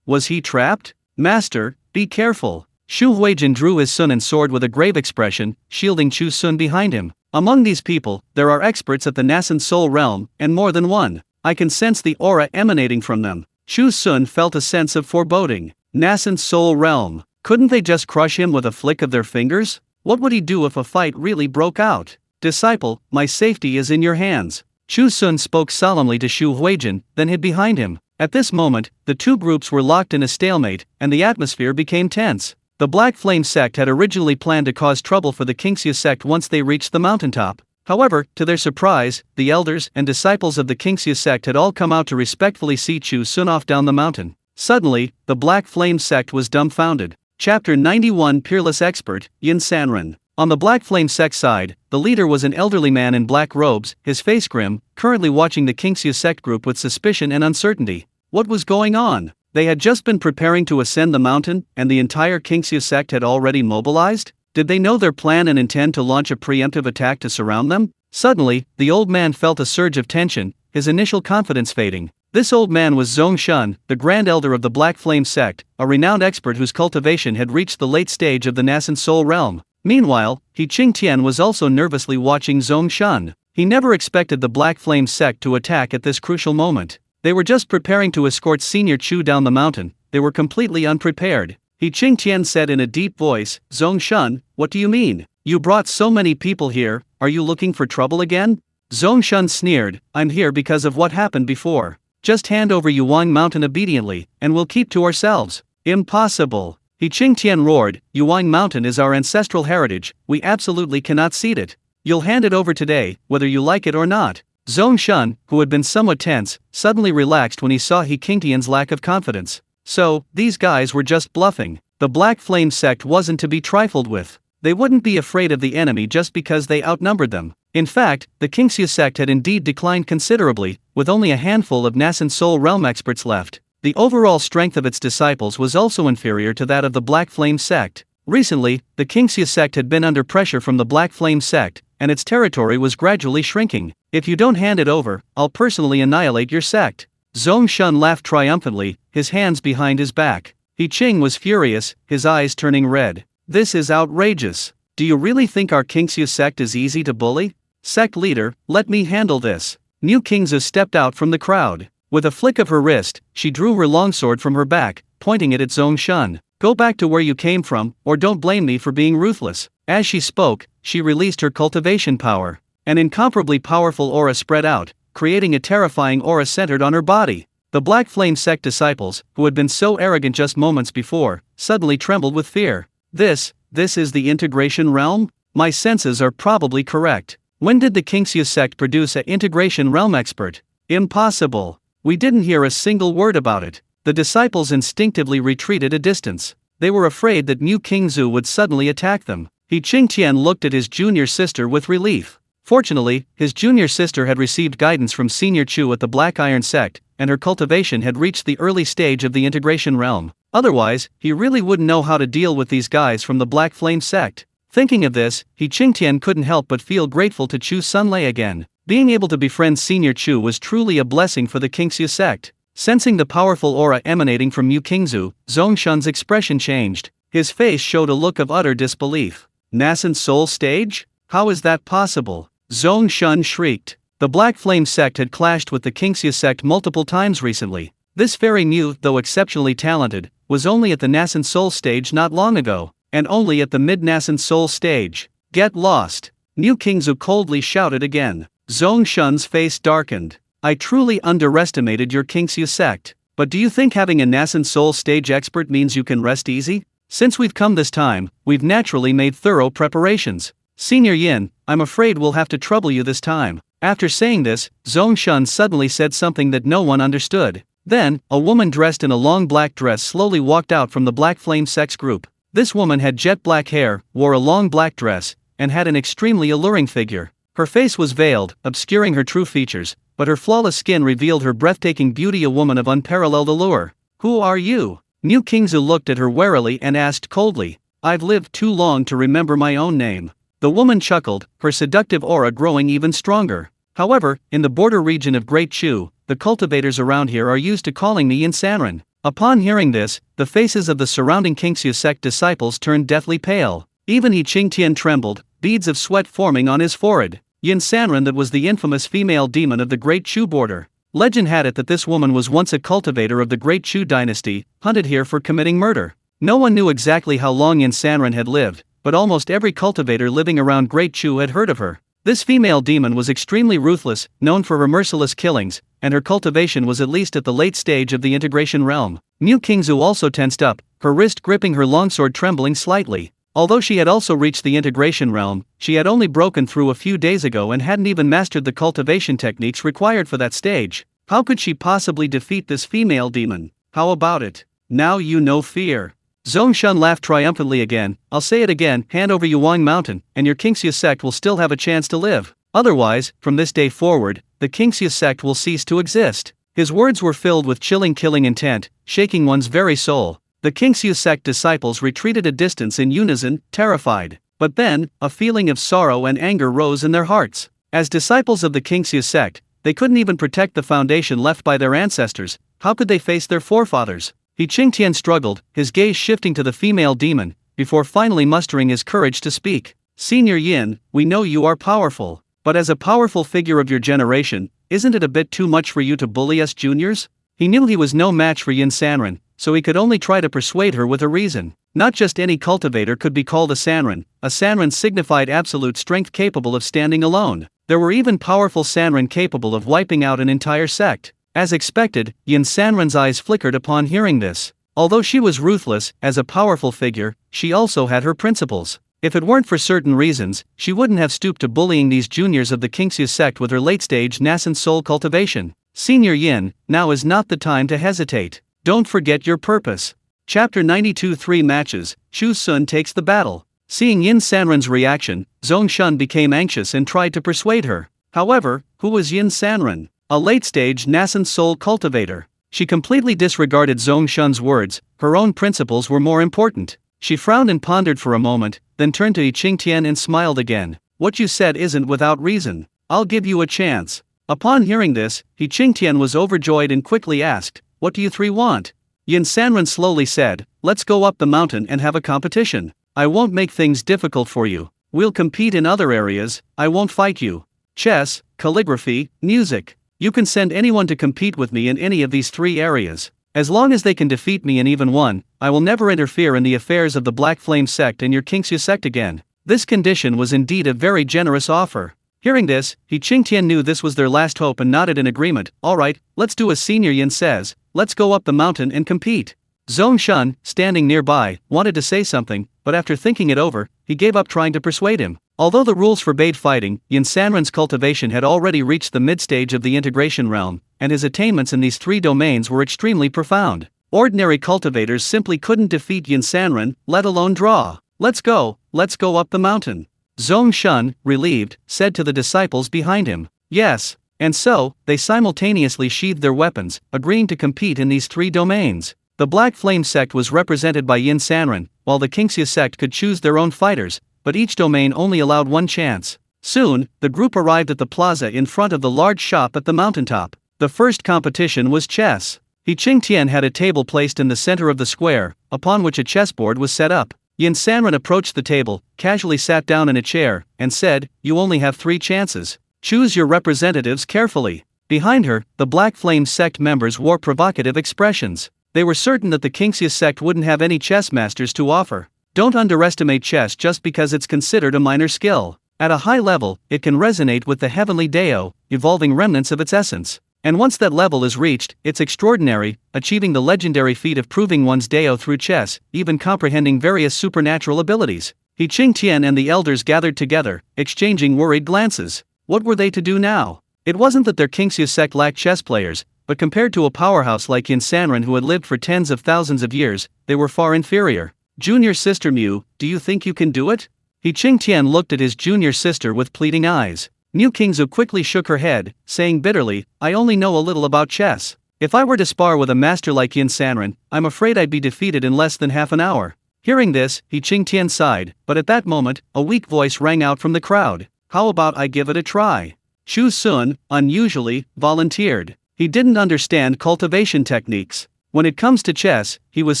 Was he trapped? Master, be careful. Xu Huijin drew his sun and sword with a grave expression, shielding Chu Xun behind him. Among these people, there are experts at the nascent soul realm, and more than one. I can sense the aura emanating from them. Chu Xun felt a sense of foreboding. Nascent soul realm. Couldn't they just crush him with a flick of their fingers? What would he do if a fight really broke out? Disciple, my safety is in your hands. Chu Xun spoke solemnly to Xu Huijin, then hid behind him. At this moment, the two groups were locked in a stalemate, and the atmosphere became tense. The Black Flame sect had originally planned to cause trouble for the Qingxia sect once they reached the mountaintop. However, to their surprise, the elders and disciples of the Qingxia sect had all come out to respectfully see Chu Xun off down the mountain. Suddenly, the Black Flame sect was dumbfounded. Chapter 91 Peerless Expert, Yin Sanren. On the Black Flame sect side, the leader was an elderly man in black robes, his face grim, currently watching the Qingxia sect group with suspicion and uncertainty. What was going on? They had just been preparing to ascend the mountain, and the entire Qingxia sect had already mobilized? Did they know their plan and intend to launch a preemptive attack to surround them? Suddenly, the old man felt a surge of tension, his initial confidence fading. This old man was Chu Xun, the grand elder of the Black Flame sect, a renowned expert whose cultivation had reached the late stage of the nascent soul realm. Meanwhile, He Qingtian was also nervously watching Chu Xun. He never expected the Black Flame sect to attack at this crucial moment. They were just preparing to escort Senior Chu down the mountain. They were completely unprepared. He Qingtian said in a deep voice, "Chu Xun, what do you mean? You brought so many people here, are you looking for trouble again?" Chu Xun sneered, "I'm here because of what happened before. Just hand over Yuang Mountain obediently, and we'll keep to ourselves." "Impossible!" He Qingtian roared, "Yuang Mountain is our ancestral heritage, we absolutely cannot cede it. You'll hand it over today, whether you like it or not." Chu Xun, who had been somewhat tense, suddenly relaxed when he saw He Qingtian's lack of confidence. So, these guys were just bluffing. The Black Flame sect wasn't to be trifled with. They wouldn't be afraid of the enemy just because they outnumbered them. In fact, the Qingxia sect had indeed declined considerably, with only a handful of nascent soul realm experts left. The overall strength of its disciples was also inferior to that of the Black Flame sect. Recently, the Qingxia sect had been under pressure from the Black Flame sect, and its territory was gradually shrinking. "If you don't hand it over, I'll personally annihilate your sect." Chu Xun laughed triumphantly, his hands behind his back. He Qing was furious, his eyes turning red. "This is outrageous. Do you really think our Qingxia sect is easy to bully? Sect leader, let me handle this." New Qingzu stepped out from the crowd. With a flick of her wrist, she drew her longsword from her back, pointing it at Chu Xun. "Go back to where you came from, or don't blame me for being ruthless." As she spoke, she released her cultivation power. An incomparably powerful aura spread out, creating a terrifying aura centered on her body. The Black Flame sect disciples, who had been so arrogant just moments before, suddenly trembled with fear. This is the integration realm? My senses are probably correct. When did the Qingxia sect produce an integration realm expert? Impossible. We didn't hear a single word about it. The disciples instinctively retreated a distance. They were afraid that Mu Qingzu would suddenly attack them. He Qingtian looked at his junior sister with relief. Fortunately, his junior sister had received guidance from Senior Chu at the Black Iron sect, and her cultivation had reached the early stage of the integration realm. Otherwise, he really wouldn't know how to deal with these guys from the Black Flame sect. Thinking of this, He Qingtian couldn't help but feel grateful to Chu Sunlei again. Being able to befriend Senior Chu was truly a blessing for the Qingxia sect. Sensing the powerful aura emanating from Mu Qingzu, Chu Xun's expression changed. His face showed a look of utter disbelief. "Nascent soul stage? How is that possible?" Chu Xun shrieked. The Black Flame sect had clashed with the Qingxia sect multiple times recently. This very new, though exceptionally talented, was only at the nascent soul stage not long ago, and only at the mid-nascent soul stage. "Get lost!" Mu Qingzu coldly shouted again. Chu Xun's face darkened. "I truly underestimated your Qingxia sect. But do you think having a nascent soul stage expert means you can rest easy? Since we've come this time, we've naturally made thorough preparations. Senior Yin, I'm afraid we'll have to trouble you this time." After saying this, Chu Xun suddenly said something that no one understood. Then, a woman dressed in a long black dress slowly walked out from the Black Flame sex group. This woman had jet black hair, wore a long black dress, and had an extremely alluring figure. Her face was veiled, obscuring her true features, but her flawless skin revealed her breathtaking beauty, a woman of unparalleled allure. "Who are you?" Mu Qingzu looked at her warily and asked coldly. "I've lived too long to remember my own name." The woman chuckled, her seductive aura growing even stronger. "However, in the border region of Great Chu, the cultivators around here are used to calling me Yin Sanren." Upon hearing this, the faces of the surrounding Qingxia sect disciples turned deathly pale. Even He Qingtian trembled, beads of sweat forming on his forehead. Yin Sanren, that was the infamous female demon of the Great Chu border. Legend had it that this woman was once a cultivator of the Great Chu dynasty, hunted here for committing murder. No one knew exactly how long Yin Sanren had lived, but almost every cultivator living around Great Chu had heard of her. This female demon was extremely ruthless, known for her merciless killings, and her cultivation was at least at the late stage of the integration realm. Mu Qingzu also tensed up, her wrist gripping her longsword trembling slightly. Although she had also reached the integration realm, she had only broken through a few days ago and hadn't even mastered the cultivation techniques required for that stage. How could she possibly defeat this female demon? How about it? Now you know fear. Chu Xun laughed triumphantly again. "I'll say it again, hand over Yuang Mountain, and your Qingxia sect will still have a chance to live. Otherwise, from this day forward, the Qingxia sect will cease to exist." His words were filled with chilling killing intent, shaking one's very soul. The Qingxia sect disciples retreated a distance in unison, terrified. But then, a feeling of sorrow and anger rose in their hearts. As disciples of the Qingxia sect, They couldn't even protect the foundation left by their ancestors. How could they face their forefathers? He Qingtian struggled, his gaze shifting to the female demon, before finally mustering his courage to speak. Senior Yin, we know you are powerful, but as a powerful figure of your generation, isn't it a bit too much for you to bully us juniors? He knew he was no match for Yin Sanren, so he could only try to persuade her with a reason. Not just any cultivator could be called a Sanren. A Sanren signified absolute strength capable of standing alone. There were even powerful Sanren capable of wiping out an entire sect. As expected, Yin Sanren's eyes flickered upon hearing this. Although she was ruthless, as a powerful figure, she also had her principles. If it weren't for certain reasons, she wouldn't have stooped to bullying these juniors of the Qingxia sect with her late-stage nascent soul cultivation. Senior Yin, now is not the time to hesitate. Don't forget your purpose. Chapter 92 3 Matches, Chu Xun takes the battle. Seeing Yin Sanren's reaction, Chu Xun became anxious and tried to persuade her. However, who was Yin Sanren? A late-stage nascent soul cultivator. She completely disregarded Chu Xun's words. Her own principles were more important. She frowned and pondered for a moment, then turned to Yi Qingtian and smiled again. What you said isn't without reason. I'll give you a chance. Upon hearing this, Yi Qingtian was overjoyed and quickly asked, what do you three want? Yin Sanren slowly said, let's go up the mountain and have a competition. I won't make things difficult for you. We'll compete in other areas. I won't fight you. Chess, calligraphy, music. You can send anyone to compete with me in any of these 3 areas. As long as they can defeat me in even one, I will never interfere in the affairs of the Black Flame sect and your Qingxia sect again. This condition was indeed a very generous offer. Hearing this, Yi Qingtian knew this was their last hope and nodded in agreement. Alright, let's do as Senior Yin says, let's go up the mountain and compete. Chu Xun, standing nearby, wanted to say something, but after thinking it over, he gave up trying to persuade him. Although the rules forbade fighting, Yin Sanren's cultivation had already reached the mid-stage of the integration realm, and his attainments in these 3 domains were extremely profound. Ordinary cultivators simply couldn't defeat Yin Sanren, let alone draw. Let's go up the mountain. Chu Xun, relieved, said to the disciples behind him. Yes. And so, they simultaneously sheathed their weapons, agreeing to compete in these 3 domains. The Black Flame sect was represented by Yin Sanren, while the Qingxia sect could choose their own fighters, but each domain only allowed one chance. Soon, the group arrived at the plaza in front of the large shop at the mountaintop. The first competition was chess. Yi Qingtian had a table placed in the center of the square, upon which a chessboard was set up. Yin Sanren approached the table, casually sat down in a chair, and said, you only have 3 chances. Choose your representatives carefully. Behind her, the Black Flame sect members wore provocative expressions. They were certain that the Qingxia sect wouldn't have any chess masters to offer. Don't underestimate chess just because it's considered a minor skill. At a high level, it can resonate with the heavenly Dao, evolving remnants of its essence. And once that level is reached, it's extraordinary, achieving the legendary feat of proving one's Dao through chess, even comprehending various supernatural abilities. Yi Qingtian and the elders gathered together, exchanging worried glances. What were they to do now? It wasn't that their Qingxia sect lacked chess players, but compared to a powerhouse like Yin Sanren who had lived for tens of thousands of years, they were far inferior. Junior sister Mu, do you think you can do it? Yi Qingtian looked at his junior sister with pleading eyes. Mu Qingzu quickly shook her head, saying bitterly, I only know a little about chess. If I were to spar with a master like Yin Sanren, I'm afraid I'd be defeated in less than half an hour. Hearing this, Yi Qingtian sighed, but at that moment, a weak voice rang out from the crowd. How about I give it a try? Chu Xun, unusually, volunteered. He didn't understand cultivation techniques. When it comes to chess, he was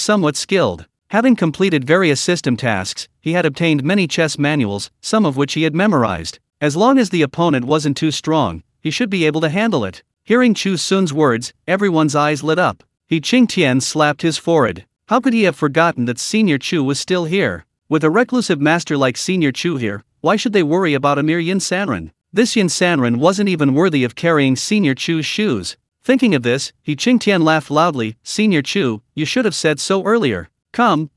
somewhat skilled. Having completed various system tasks, he had obtained many chess manuals, some of which he had memorized. As long as the opponent wasn't too strong, he should be able to handle it. Hearing Chu Xun's words, everyone's eyes lit up. Yi Qingtian slapped his forehead. How could he have forgotten that Senior Chu was still here? With a reclusive master like Senior Chu here, why should they worry about a mere Yin Sanren? This Yin Sanren wasn't even worthy of carrying Senior Chu's shoes. Thinking of this, Yi Qingtian laughed loudly. Senior Chu, you should have said so earlier. Come,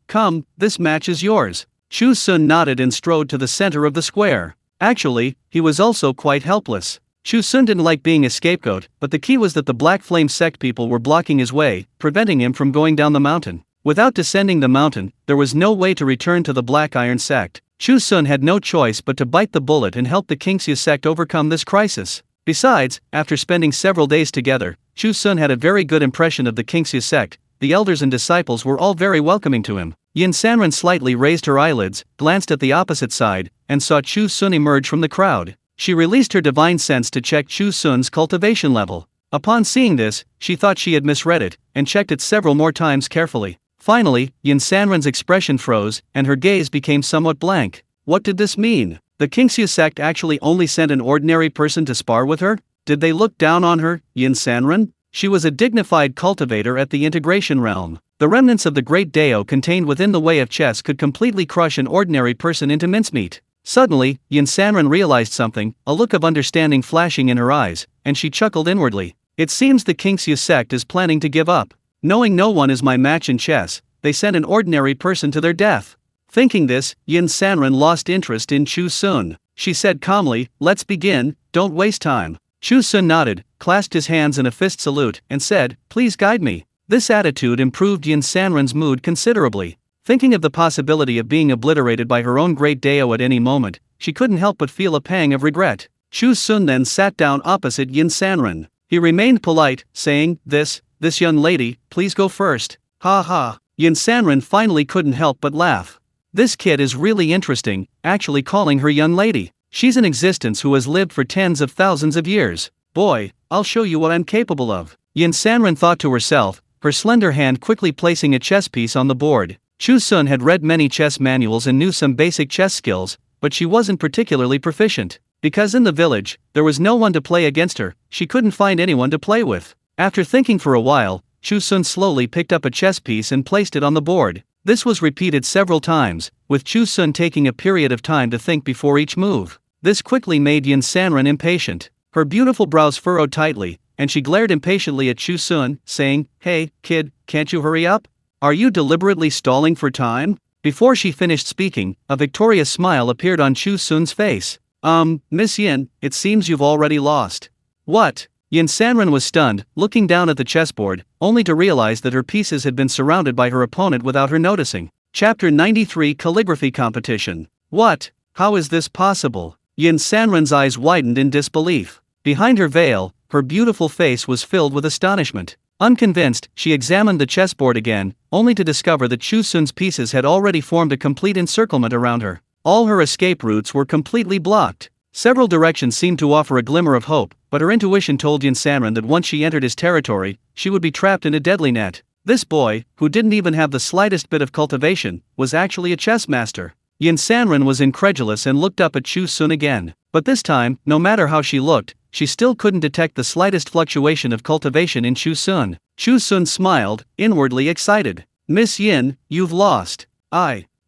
this match is yours. Chu Xun nodded and strode to the center of the square. Actually, he was also quite helpless. Chu Xun didn't like being a scapegoat, but the key was that the Black Flame sect people were blocking his way, preventing him from going down the mountain. Without descending the mountain, there was no way to return to the Black Iron sect. Chu Xun had no choice but to bite the bullet and help the Qingxia sect overcome this crisis. Besides, after spending several days together, Chu Xun had a very good impression of the Qingxia sect. The elders and disciples were all very welcoming to him. Yin Sanren slightly raised her eyelids, glanced at the opposite side, and saw Chu Xun emerge from the crowd. She released her divine sense to check Chu Xun's cultivation level. Upon seeing this, she thought she had misread it, and checked it several more times carefully. Finally, Yin Sanren's expression froze, and her gaze became somewhat blank. What did this mean? The Qingxu sect actually only sent an ordinary person to spar with her? Did they look down on her, Yin Sanren? She was a dignified cultivator at the integration realm. The remnants of the great Dao contained within the way of chess could completely crush an ordinary person into mincemeat. Suddenly, Yin Sanren realized something, a look of understanding flashing in her eyes, and she chuckled inwardly. It seems the Qingxu sect is planning to give up. Knowing no one is my match in chess, they sent an ordinary person to their death. Thinking this, Yin Sanren lost interest in Chu Xun. She said calmly, "Let's begin, don't waste time." Chu Xun nodded, clasped his hands in a fist salute, and said, "Please guide me." This attitude improved Yin Sanren's mood considerably. Thinking of the possibility of being obliterated by her own great Dao at any moment, she couldn't help but feel a pang of regret. Chu Xun then sat down opposite Yin Sanren. He remained polite, saying, This young lady, please go first." Ha ha. Yin Sanren finally couldn't help but laugh. This kid is really interesting, actually calling her young lady. She's an existence who has lived for tens of thousands of years. Boy, I'll show you what I'm capable of. Yin Sanren thought to herself, her slender hand quickly placing a chess piece on the board. Chu Xun had read many chess manuals and knew some basic chess skills, but she wasn't particularly proficient. Because in the village, there was no one to play against her, she couldn't find anyone to play with. After thinking for a while, Chu Xun slowly picked up a chess piece and placed it on the board. This was repeated several times, with Chu Xun taking a period of time to think before each move. This quickly made Yin Sanren impatient. Her beautiful brows furrowed tightly, and she glared impatiently at Chu Xun, saying, "Hey, kid, can't you hurry up? Are you deliberately stalling for time?" Before she finished speaking, a victorious smile appeared on Chu Xun's face. Miss Yin, it seems you've already lost." "What?" Yin Sanren was stunned, looking down at the chessboard, only to realize that her pieces had been surrounded by her opponent without her noticing. Chapter 93 Calligraphy Competition. What? How is this possible? Yin Sanren's eyes widened in disbelief. Behind her veil, her beautiful face was filled with astonishment. Unconvinced, she examined the chessboard again, only to discover that Chu Xun's pieces had already formed a complete encirclement around her. All her escape routes were completely blocked. Several directions seemed to offer a glimmer of hope, but her intuition told Yin Sanren that once she entered his territory, she would be trapped in a deadly net. This boy, who didn't even have the slightest bit of cultivation, was actually a chess master. Yin Sanren was incredulous and looked up at Chu Xun again. But this time, no matter how she looked, she still couldn't detect the slightest fluctuation of cultivation in Chu Xun. Chu Xun smiled, inwardly excited. "Miss Yin, you've lost."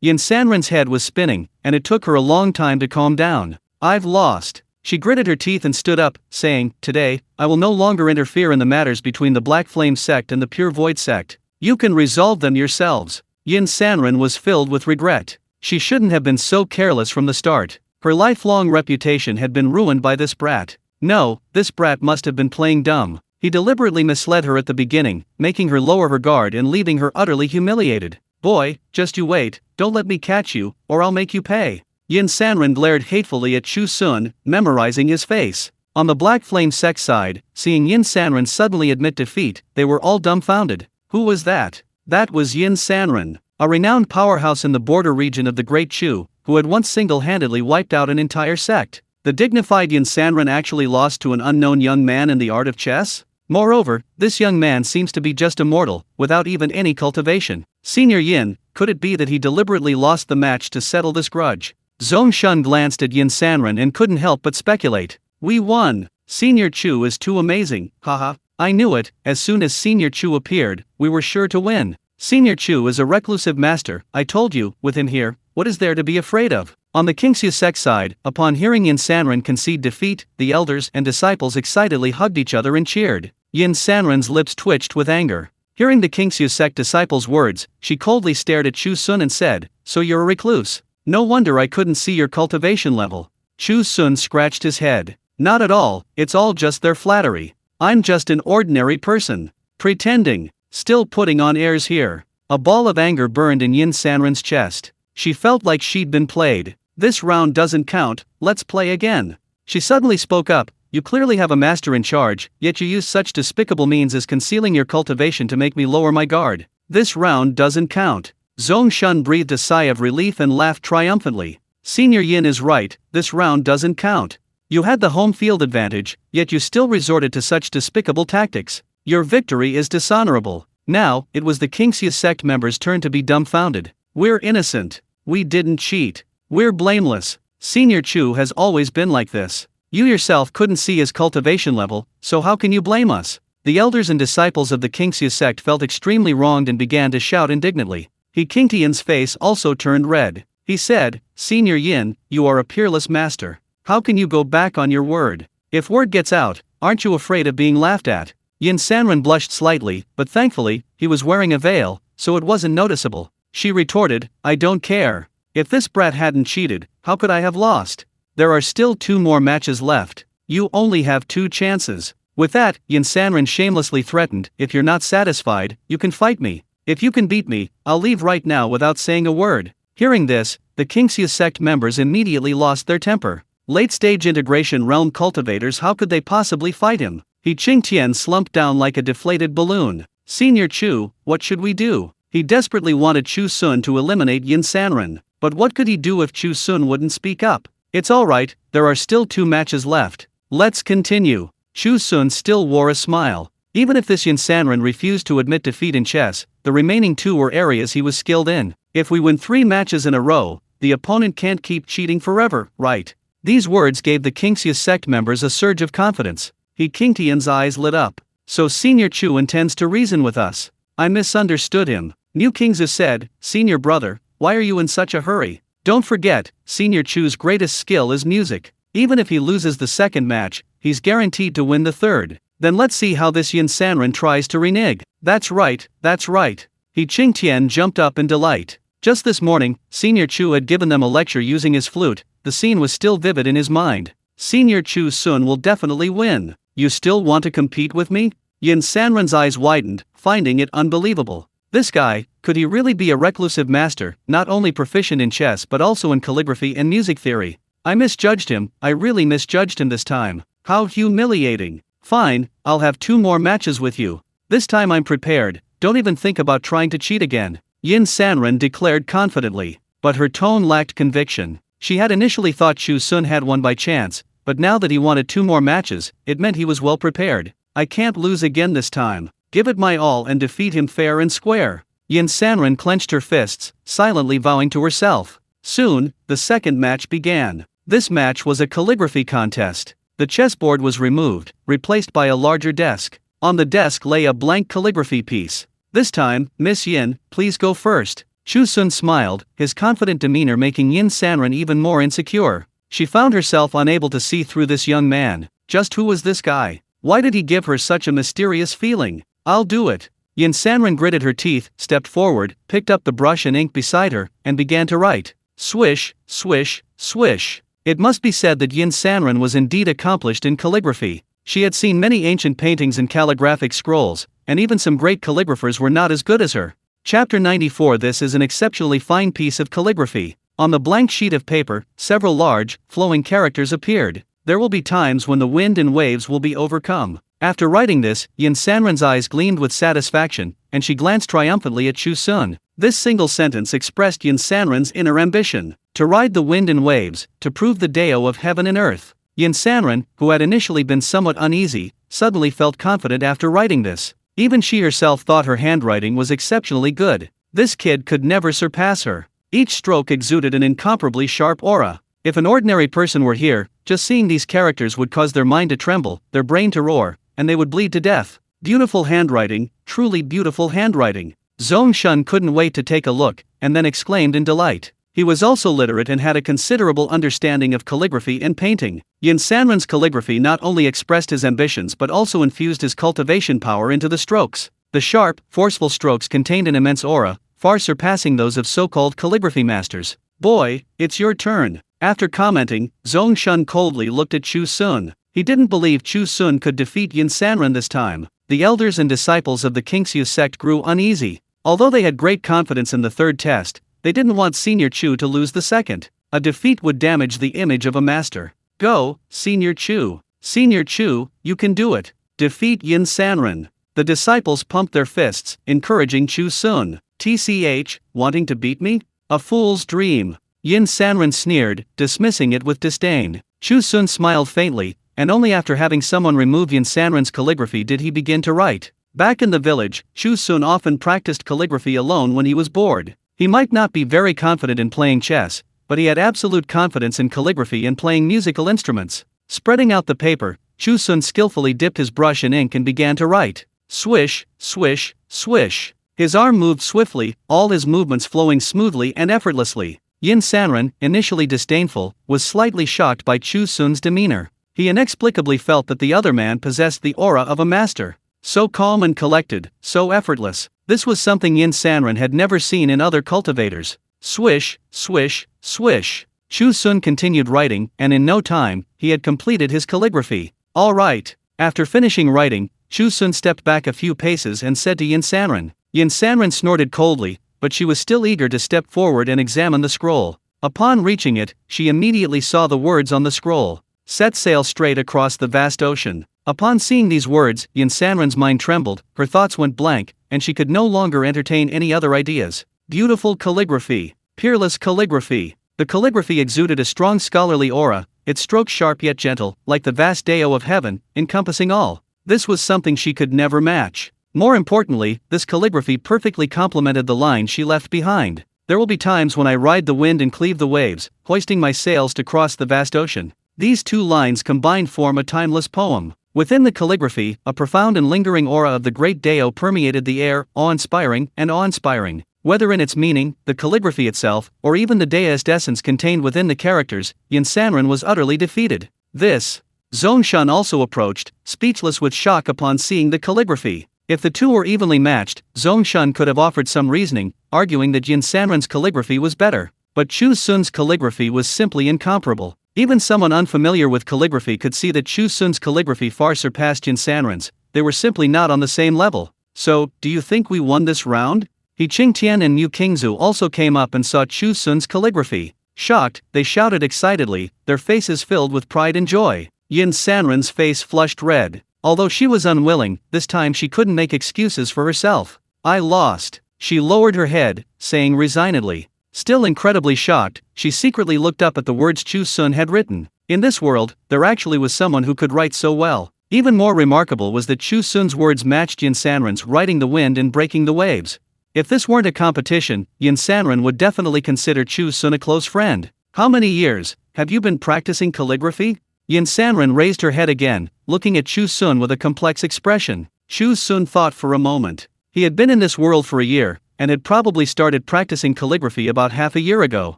Yin Sanren's head was spinning, and it took her a long time to calm down. "I've lost." She gritted her teeth and stood up, saying, "Today, I will no longer interfere in the matters between the Black Flame sect and the Pure Void sect. You can resolve them yourselves." Yin Sanren was filled with regret. She shouldn't have been so careless from the start. Her lifelong reputation had been ruined by this brat. No, this brat must have been playing dumb. He deliberately misled her at the beginning, making her lower her guard and leaving her utterly humiliated. "Boy, just you wait, don't let me catch you, or I'll make you pay." Yin Sanren glared hatefully at Chu Xun, memorizing his face. On the Black Flame sect side, seeing Yin Sanren suddenly admit defeat, they were all dumbfounded. Who was that? That was Yin Sanren, a renowned powerhouse in the border region of the Great Chu, who had once single-handedly wiped out an entire sect. The dignified Yin Sanren actually lost to an unknown young man in the art of chess? Moreover, this young man seems to be just immortal, without even any cultivation. Senior Yin, could it be that he deliberately lost the match to settle this grudge? Chu Xun glanced at Yin Sanren and couldn't help but speculate. "We won. Senior Chu is too amazing, haha. I knew it, as soon as Senior Chu appeared, we were sure to win. Senior Chu is a reclusive master, I told you, with him here, what is there to be afraid of?" On the Qingxu sect side, upon hearing Yin Sanren concede defeat, the elders and disciples excitedly hugged each other and cheered. Yin Sanren's lips twitched with anger. Hearing the Qingxu sect disciples' words, she coldly stared at Chu Xun and said, "So you're a recluse? No wonder I couldn't see your cultivation level." Chu Xun scratched his head. "Not at all, it's all just their flattery. I'm just an ordinary person. Pretending. Still putting on airs here." A ball of anger burned in Yin Sanren's chest. She felt like she'd been played. "This round doesn't count, let's play again." She suddenly spoke up. "You clearly have a master in charge, yet you use such despicable means as concealing your cultivation to make me lower my guard. This round doesn't count." Chu Xun breathed a sigh of relief and laughed triumphantly. "Senior Yin is right, this round doesn't count. You had the home field advantage, yet you still resorted to such despicable tactics. Your victory is dishonorable. Now, it was the Qingxia sect members' turn to be dumbfounded. We're innocent. We didn't cheat. We're blameless. Senior Chu has always been like this. You yourself couldn't see his cultivation level, so how can you blame us? The elders and disciples of the Qingxia sect felt extremely wronged and began to shout indignantly. Qingtian's face also turned red. He said, Senior Yin, you are a peerless master. How can you go back on your word? If word gets out, aren't you afraid of being laughed at? Yin Sanren blushed slightly, but thankfully, he was wearing a veil, so it wasn't noticeable. She retorted, I don't care. If this brat hadn't cheated, how could I have lost? There are still 2 more matches left. You only have 2 chances. With that, Yin Sanren shamelessly threatened, if you're not satisfied, you can fight me. If you can beat me, I'll leave right now without saying a word. Hearing this, the Qingxia sect members immediately lost their temper. Late-stage integration realm cultivators, how could they possibly fight him? Qingtian slumped down like a deflated balloon. Senior Chu, what should we do? He desperately wanted Chu Xun to eliminate Yin Sanren. But what could he do if Chu Xun wouldn't speak up? It's alright, there are still 2 matches left. Let's continue. Chu Xun still wore a smile. Even if this Yin Sanren refused to admit defeat in chess, the remaining 2 were areas he was skilled in. If we win 3 matches in a row, the opponent can't keep cheating forever, right? These words gave the Qingxia sect members a surge of confidence. Qingtian's eyes lit up. So Senior Chu intends to reason with us. I misunderstood him. New Qingxia said, Senior brother, why are you in such a hurry? Don't forget, Senior Chu's greatest skill is music. Even if he loses the second match, he's guaranteed to win the third. Then let's see how this Yin Sanren tries to renege. That's right, that's right. Qingtian jumped up in delight. Just this morning, Senior Chu had given them a lecture using his flute. The scene was still vivid in his mind. Senior Chu Xun will definitely win. You still want to compete with me? Yin Sanren's eyes widened, finding it unbelievable. This guy, could he really be a reclusive master, not only proficient in chess but also in calligraphy and music theory? I misjudged him, I really misjudged him this time. How humiliating. Fine, I'll have 2 more matches with you. This time I'm prepared, don't even think about trying to cheat again. Yin Sanren declared confidently, but her tone lacked conviction. She had initially thought Chu Xun had won by chance, but now that he wanted 2 more matches, it meant he was well prepared. I can't lose again this time. Give it my all and defeat him fair and square. Yin Sanren clenched her fists, silently vowing to herself. Soon, the second match began. This match was a calligraphy contest. The chessboard was removed, replaced by a larger desk. On the desk lay a blank calligraphy piece. This time, Miss Yin, please go first. Chu Xun smiled, his confident demeanor making Yin Sanren even more insecure. She found herself unable to see through this young man. Just who was this guy? Why did he give her such a mysterious feeling? I'll do it. Yin Sanren gritted her teeth, stepped forward, picked up the brush and ink beside her, and began to write. Swish, swish, swish. It must be said that Yin Sanren was indeed accomplished in calligraphy. She had seen many ancient paintings and calligraphic scrolls, and even some great calligraphers were not as good as her. Chapter 94. This is an exceptionally fine piece of calligraphy. On the blank sheet of paper, several large, flowing characters appeared. There will be times when the wind and waves will be overcome. After writing this, Yin Sanren's eyes gleamed with satisfaction, and she glanced triumphantly at Chu Xun. This single sentence expressed Yin Sanren's inner ambition. To ride the wind and waves, to prove the Dao of heaven and earth. Yin Sanren, who had initially been somewhat uneasy, suddenly felt confident after writing this. Even she herself thought her handwriting was exceptionally good. This kid could never surpass her. Each stroke exuded an incomparably sharp aura. If an ordinary person were here, just seeing these characters would cause their mind to tremble, their brain to roar, and they would bleed to death. Beautiful handwriting, truly beautiful handwriting. Zhong Shun couldn't wait to take a look, and then exclaimed in delight. He was also literate and had a considerable understanding of calligraphy and painting. Yin Sanren's calligraphy not only expressed his ambitions but also infused his cultivation power into the strokes. The sharp, forceful strokes contained an immense aura, far surpassing those of so-called calligraphy masters. Boy, it's your turn. After commenting, Zhong Shun coldly looked at Chu Xun. He didn't believe Chu Xun could defeat Yin Sanren this time. The elders and disciples of the Qingxia sect grew uneasy. Although they had great confidence in the third test, they didn't want Senior Chu to lose the second. A defeat would damage the image of a master. Go, Senior Chu. Senior Chu, you can do it. Defeat Yin Sanren. The disciples pumped their fists, encouraging Chu Xun. TCH, wanting to beat me? A fool's dream. Yin Sanren sneered, dismissing it with disdain. Chu Xun smiled faintly, and only after having someone remove Yin Sanren's calligraphy did he begin to write. Back in the village, Chu Xun often practiced calligraphy alone when he was bored. He might not be very confident in playing chess, but he had absolute confidence in calligraphy and playing musical instruments. Spreading out the paper, Chu Xun skillfully dipped his brush in ink and began to write. Swish, swish, swish. His arm moved swiftly, all his movements flowing smoothly and effortlessly. Yin Sanren, initially disdainful, was slightly shocked by Chu Xun's demeanor. He inexplicably felt that the other man possessed the aura of a master. So calm and collected, so effortless. This was something Yin Sanren had never seen in other cultivators. Swish, swish, swish. Chu Xun continued writing, and in no time, he had completed his calligraphy. All right. After finishing writing, Chu Xun stepped back a few paces and said to Yin Sanren. Yin Sanren snorted coldly, but she was still eager to step forward and examine the scroll. Upon reaching it, she immediately saw the words on the scroll. Set sail straight across the vast ocean. Upon seeing these words, Yin Sanren's mind trembled, her thoughts went blank, and she could no longer entertain any other ideas. Beautiful calligraphy. Peerless calligraphy. The calligraphy exuded a strong scholarly aura, its stroke sharp yet gentle, like the vast Dao of heaven, encompassing all. This was something she could never match. More importantly, this calligraphy perfectly complemented the line she left behind. There will be times when I ride the wind and cleave the waves, hoisting my sails to cross the vast ocean. These two lines combined form a timeless poem. Within the calligraphy, a profound and lingering aura of the great Dao permeated the air, awe-inspiring and awe-inspiring. Whether in its meaning, the calligraphy itself, or even the Daoist essence contained within the characters, Yin Sanren was utterly defeated. This. Zhongshan also approached, speechless with shock upon seeing the calligraphy. If the two were evenly matched, Zhongshan could have offered some reasoning, arguing that Yin Sanren's calligraphy was better. But Chu Xun's calligraphy was simply incomparable. Even someone unfamiliar with calligraphy could see that Chu Xun's calligraphy far surpassed Yin Sanren's. They were simply not on the same level. So, do you think we won this round? He Qingtian and Mu Qingzu also came up and saw Chu Xun's calligraphy. Shocked, they shouted excitedly, their faces filled with pride and joy. Yin Sanren's face flushed red. Although she was unwilling, this time she couldn't make excuses for herself. I lost. She lowered her head, saying resignedly. Still incredibly shocked, she secretly looked up at the words Chu Xun had written. In this world, there actually was someone who could write so well. Even more remarkable was that Chu Xun's words matched Yin Sanren's writing the wind and breaking the waves. If this weren't a competition, Yin Sanren would definitely consider Chu Xun a close friend. How many years have you been practicing calligraphy? Yin Sanren raised her head again, looking at Chu Xun with a complex expression. Chu Xun thought for a moment. He had been in this world for a year, and had probably started practicing calligraphy about half a year ago.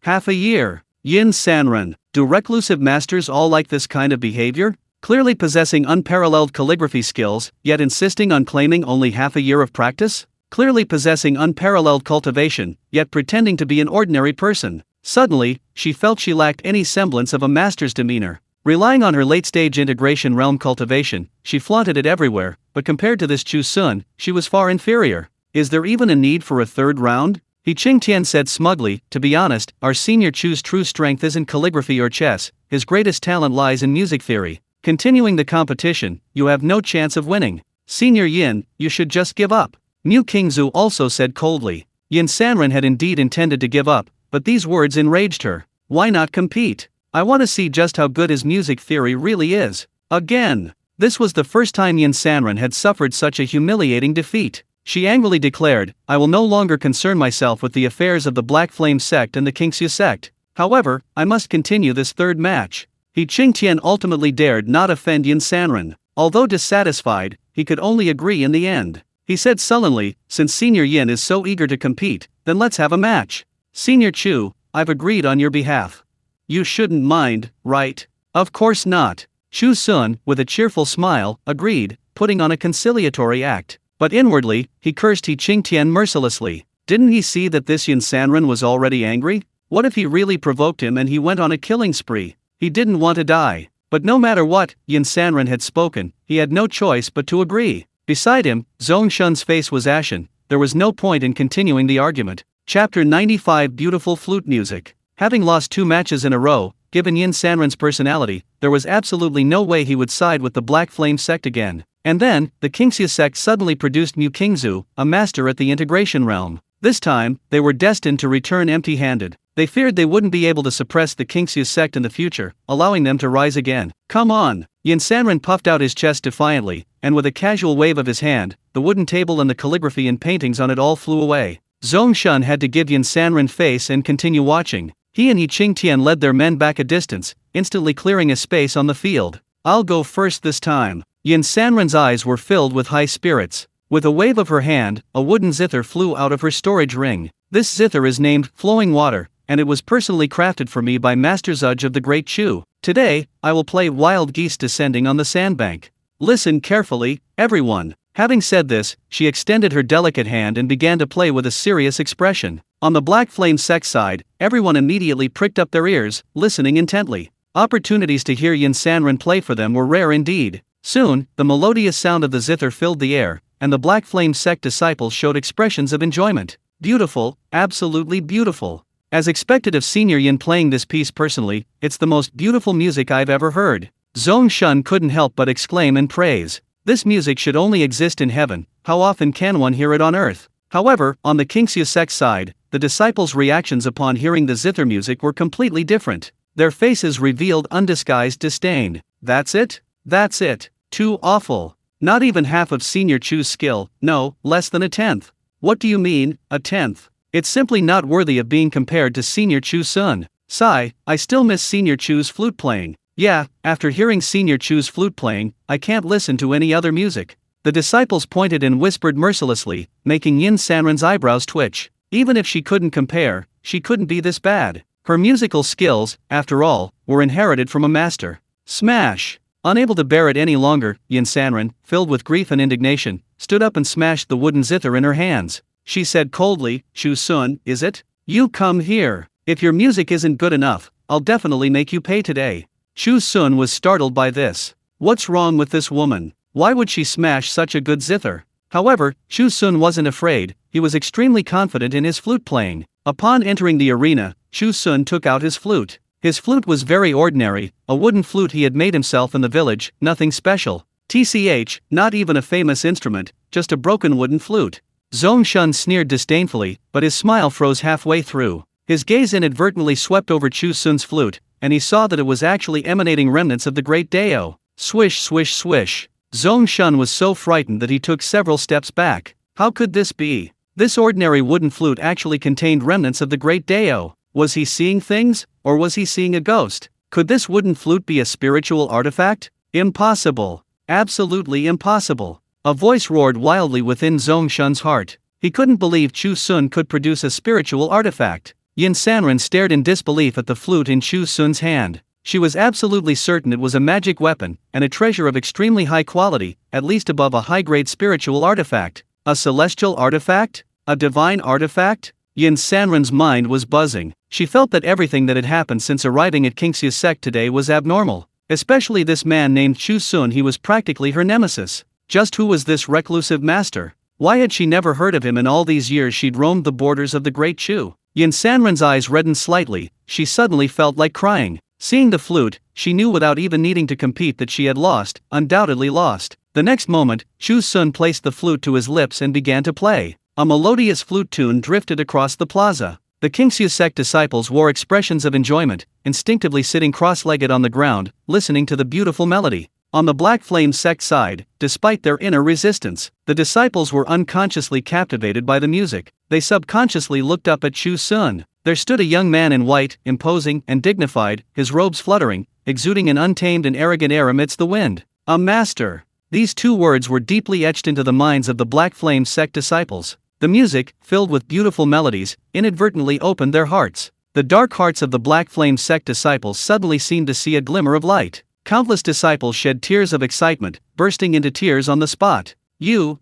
Half a year. Yin Sanren, do reclusive masters all like this kind of behavior? Clearly possessing unparalleled calligraphy skills, yet insisting on claiming only half a year of practice? Clearly possessing unparalleled cultivation, yet pretending to be an ordinary person. Suddenly, she felt she lacked any semblance of a master's demeanor. Relying on her late-stage integration realm cultivation, she flaunted it everywhere, but compared to this Chu Xun, she was far inferior. Is there even a need for a third round? He Qingtian said smugly, to be honest, our senior Chu's true strength isn't calligraphy or chess, his greatest talent lies in music theory. Continuing the competition, you have no chance of winning. Senior Yin, you should just give up. Mu Qingzu also said coldly. Yin Sanren had indeed intended to give up, but these words enraged her. Why not compete? I want to see just how good his music theory really is. Again. This was the first time Yin Sanren had suffered such a humiliating defeat. She angrily declared, I will no longer concern myself with the affairs of the Black Flame sect and the Qingxia sect. However, I must continue this third match. He Qingtian ultimately dared not offend Yin Sanren. Although dissatisfied, he could only agree in the end. He said sullenly, since Senior Yin is so eager to compete, then let's have a match. Senior Chu, I've agreed on your behalf. You shouldn't mind, right? Of course not. Chu Xun, with a cheerful smile, agreed, putting on a conciliatory act. But inwardly, he cursed He Qingtian mercilessly. Didn't he see that this Yin Sanren was already angry? What if he really provoked him and he went on a killing spree? He didn't want to die. But no matter what Yin Sanren had spoken, he had no choice but to agree. Beside him, Zhongshan's face was ashen. There was no point in continuing the argument. Chapter 95 Beautiful Flute Music. Having lost 2 matches in a row, given Yin Sanren's personality, there was absolutely no way he would side with the Black Flame sect again. And then, the Qingxia sect suddenly produced Mu Qingzu, a master at the integration realm. This time, they were destined to return empty-handed. They feared they wouldn't be able to suppress the Qingxia sect in the future, allowing them to rise again. Come on! Yin Sanren puffed out his chest defiantly, and with a casual wave of his hand, the wooden table and the calligraphy and paintings on it all flew away. Zhong Shun had to give Yin Sanren face and continue watching. He and Yi Qingtian led their men back a distance, instantly clearing a space on the field. I'll go first this time. Yin Sanren's eyes were filled with high spirits. With a wave of her hand, a wooden zither flew out of her storage ring. This zither is named Flowing Water, and it was personally crafted for me by Master Zudge of the Great Chu. Today, I will play Wild Geese Descending on the Sandbank. Listen carefully, everyone. Having said this, she extended her delicate hand and began to play with a serious expression. On the Black Flame sect side, everyone immediately pricked up their ears, listening intently. Opportunities to hear Yin Sanren play for them were rare indeed. Soon, the melodious sound of the zither filled the air, and the Black Flame sect disciples showed expressions of enjoyment. Beautiful, absolutely beautiful. As expected of Senior Yin playing this piece personally, it's the most beautiful music I've ever heard. Zhong Shun couldn't help but exclaim in praise. This music should only exist in heaven, how often can one hear it on earth? However, on the Qingxia sect side, the disciples' reactions upon hearing the zither music were completely different. Their faces revealed undisguised disdain. That's it? That's it. Too awful. Not even half of Senior Chu's skill, no, less than a tenth. What do you mean, a tenth? It's simply not worthy of being compared to Senior Chu Xun. Sigh, I still miss Senior Chu's flute playing. Yeah, after hearing Senior Chu's flute playing, I can't listen to any other music. The disciples pointed and whispered mercilessly, making Yin Sanren's eyebrows twitch. Even if she couldn't compare, she couldn't be this bad. Her musical skills, after all, were inherited from a master. Smash! Unable to bear it any longer, Yin Sanren, filled with grief and indignation, stood up and smashed the wooden zither in her hands. She said coldly, Chu Xun, is it? You come here. If your music isn't good enough, I'll definitely make you pay today. Chu Xun was startled by this. What's wrong with this woman? Why would she smash such a good zither? However, Chu Xun wasn't afraid, he was extremely confident in his flute playing. Upon entering the arena, Chu Xun took out his flute. His flute was very ordinary, a wooden flute he had made himself in the village, nothing special. TCH, not even a famous instrument, just a broken wooden flute. Zhong Shun sneered disdainfully, but his smile froze halfway through. His gaze inadvertently swept over Chu Xun's flute, and he saw that it was actually emanating remnants of the great Dao. Swish swish swish. Zhong Shun was so frightened that he took several steps back. How could this be? This ordinary wooden flute actually contained remnants of the great Dao. Was he seeing things, or was he seeing a ghost? Could this wooden flute be a spiritual artifact? Impossible. Absolutely impossible. A voice roared wildly within Zhong Shun's heart. He couldn't believe Chu Xun could produce a spiritual artifact. Yin Sanren stared in disbelief at the flute in Chu Xun's hand. She was absolutely certain it was a magic weapon, and a treasure of extremely high quality, at least above a high-grade spiritual artifact. A celestial artifact? A divine artifact? Yin Sanren's mind was buzzing. She felt that everything that had happened since arriving at Qingxia sect today was abnormal. Especially this man named Chu Xun. He was practically her nemesis. Just who was this reclusive master? Why had she never heard of him in all these years she'd roamed the borders of the Great Chu? Yin Sanren's eyes reddened slightly, she suddenly felt like crying. Seeing the flute, she knew without even needing to compete that she had lost, undoubtedly lost. The next moment, Chu Xun placed the flute to his lips and began to play. A melodious flute tune drifted across the plaza. The Qingxia sect disciples wore expressions of enjoyment, instinctively sitting cross-legged on the ground, listening to the beautiful melody. On the Black Flame sect side, despite their inner resistance, the disciples were unconsciously captivated by the music. They subconsciously looked up at Chu Xun. There stood a young man in white, imposing and dignified, his robes fluttering, exuding an untamed and arrogant air amidst the wind. A master. These two words were deeply etched into the minds of the Black Flame sect disciples. The music, filled with beautiful melodies, inadvertently opened their hearts. The dark hearts of the Black Flame sect disciples suddenly seemed to see a glimmer of light. Countless disciples shed tears of excitement, bursting into tears on the spot. You,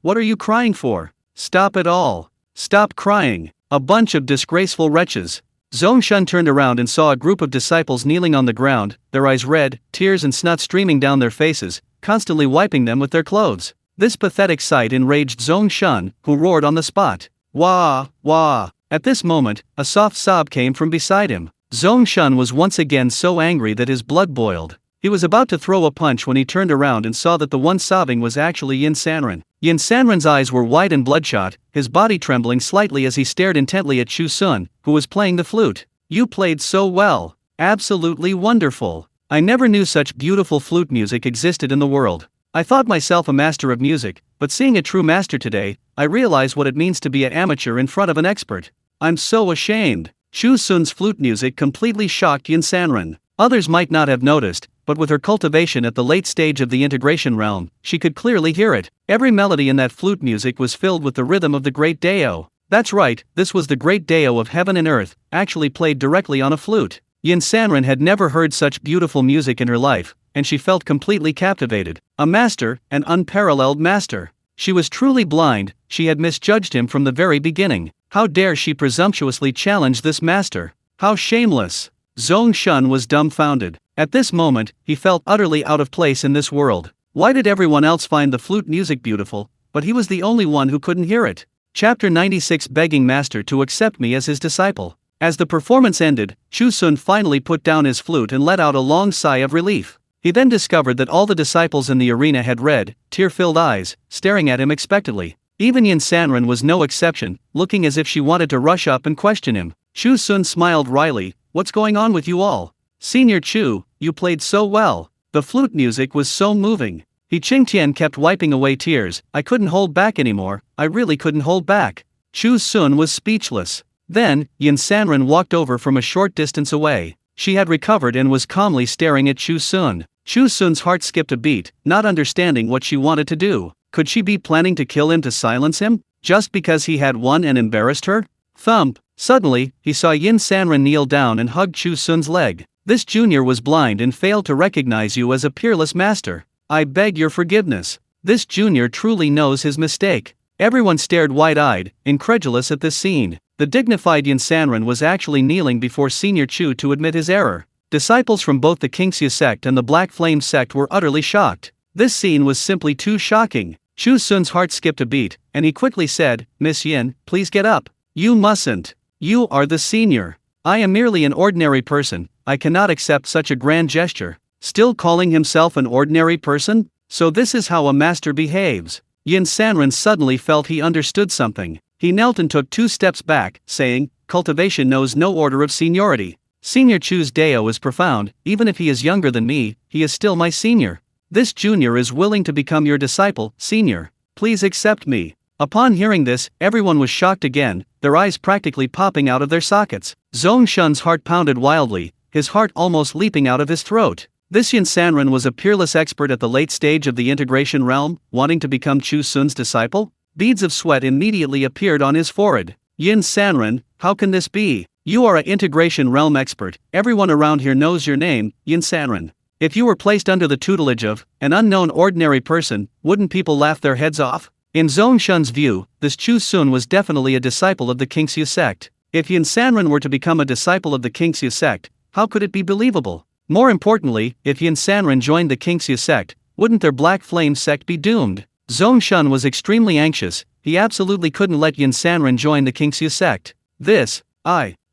what are you crying for? Stop it all. Stop crying. A bunch of disgraceful wretches. Zhong Shun turned around and saw a group of disciples kneeling on the ground, their eyes red, tears and snot streaming down their faces, constantly wiping them with their clothes. This pathetic sight enraged Zhong Shun, who roared on the spot. Wah, wah. At this moment, a soft sob came from beside him. Zhong Shun was once again so angry that his blood boiled. He was about to throw a punch when he turned around and saw that the one sobbing was actually Yin Sanren. Yin Sanren's eyes were wide and bloodshot, his body trembling slightly as he stared intently at Chu Xun, who was playing the flute. "You played so well. Absolutely wonderful. I never knew such beautiful flute music existed in the world. I thought myself a master of music, but seeing a true master today, I realize what it means to be an amateur in front of an expert. I'm so ashamed." Chu Xun's flute music completely shocked Yin Sanren. Others might not have noticed, but with her cultivation at the late stage of the integration realm, she could clearly hear it. Every melody in that flute music was filled with the rhythm of the great Dao. That's right, this was the great Dao of heaven and earth, actually played directly on a flute. Yin Sanren had never heard such beautiful music in her life, and she felt completely captivated. A master, an unparalleled master. She was truly blind, she had misjudged him from the very beginning. How dare she presumptuously challenge this master? How shameless! Chu Xun was dumbfounded. At this moment, he felt utterly out of place in this world. Why did everyone else find the flute music beautiful, but he was the only one who couldn't hear it? Chapter 96, Begging Master to accept me as his disciple. As the performance ended, Chu Xun finally put down his flute and let out a long sigh of relief. He then discovered that all the disciples in the arena had red, tear-filled eyes, staring at him expectantly. Even Yin Sanren was no exception, looking as if she wanted to rush up and question him. Chu Xun smiled wryly. "What's going on with you all? Senior Chu, you played so well. The flute music was so moving." He Qingtian kept wiping away tears. "I couldn't hold back anymore, I really couldn't hold back." Chu Xun was speechless. Then, Yin Sanren walked over from a short distance away. She had recovered and was calmly staring at Chu Xun. Chu Xun's heart skipped a beat, not understanding what she wanted to do. Could she be planning to kill him to silence him, just because he had won and embarrassed her? Thump! Suddenly, he saw Yin Sanren kneel down and hug Chu Xun's leg. "This junior was blind and failed to recognize you as a peerless master. I beg your forgiveness. This junior truly knows his mistake." Everyone stared wide-eyed, incredulous at this scene. The dignified Yin Sanren was actually kneeling before Senior Chu to admit his error. Disciples from both the Qingxia sect and the Black Flame sect were utterly shocked. This scene was simply too shocking. Chu Xun's heart skipped a beat, and he quickly said, "Miss Yin, please get up. You mustn't. You are the senior. I am merely an ordinary person, I cannot accept such a grand gesture." Still calling himself an ordinary person? So this is how a master behaves. Yin Sanren suddenly felt he understood something. He knelt and took 2 steps back, saying, "Cultivation knows no order of seniority. Senior Chu's Dao is profound, even if he is younger than me, he is still my senior. This junior is willing to become your disciple, senior. Please accept me." Upon hearing this, everyone was shocked again, their eyes practically popping out of their sockets. Chu Xun's heart pounded wildly, his heart almost leaping out of his throat. This Yin Sanren was a peerless expert at the late stage of the integration realm, wanting to become Chu Xun's disciple? Beads of sweat immediately appeared on his forehead. "Yin Sanren, how can this be? You are an integration realm expert, everyone around here knows your name, Yin Sanren. If you were placed under the tutelage of an unknown ordinary person, wouldn't people laugh their heads off?" In Chu Xun's view, this Chu Xun was definitely a disciple of the Qingxia sect. If Yin Sanren were to become a disciple of the Qingxia sect, how could it be believable? More importantly, if Yin Sanren joined the Qingxia sect, wouldn't their Black Flame sect be doomed? Chu Xun was extremely anxious, he absolutely couldn't let Yin Sanren join the Qingxia sect.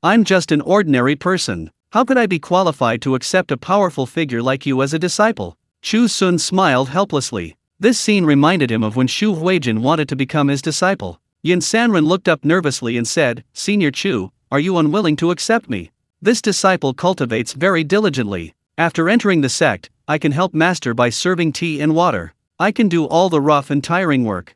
I'm just an ordinary person. How could I be qualified to accept a powerful figure like you as a disciple? Chu Xun smiled helplessly. This scene reminded him of when Xu Huijin wanted to become his disciple. Yin Sanren looked up nervously and said, "Senior Chu, are you unwilling to accept me? This disciple cultivates very diligently. After entering the sect, I can help master by serving tea and water. I can do all the rough and tiring work."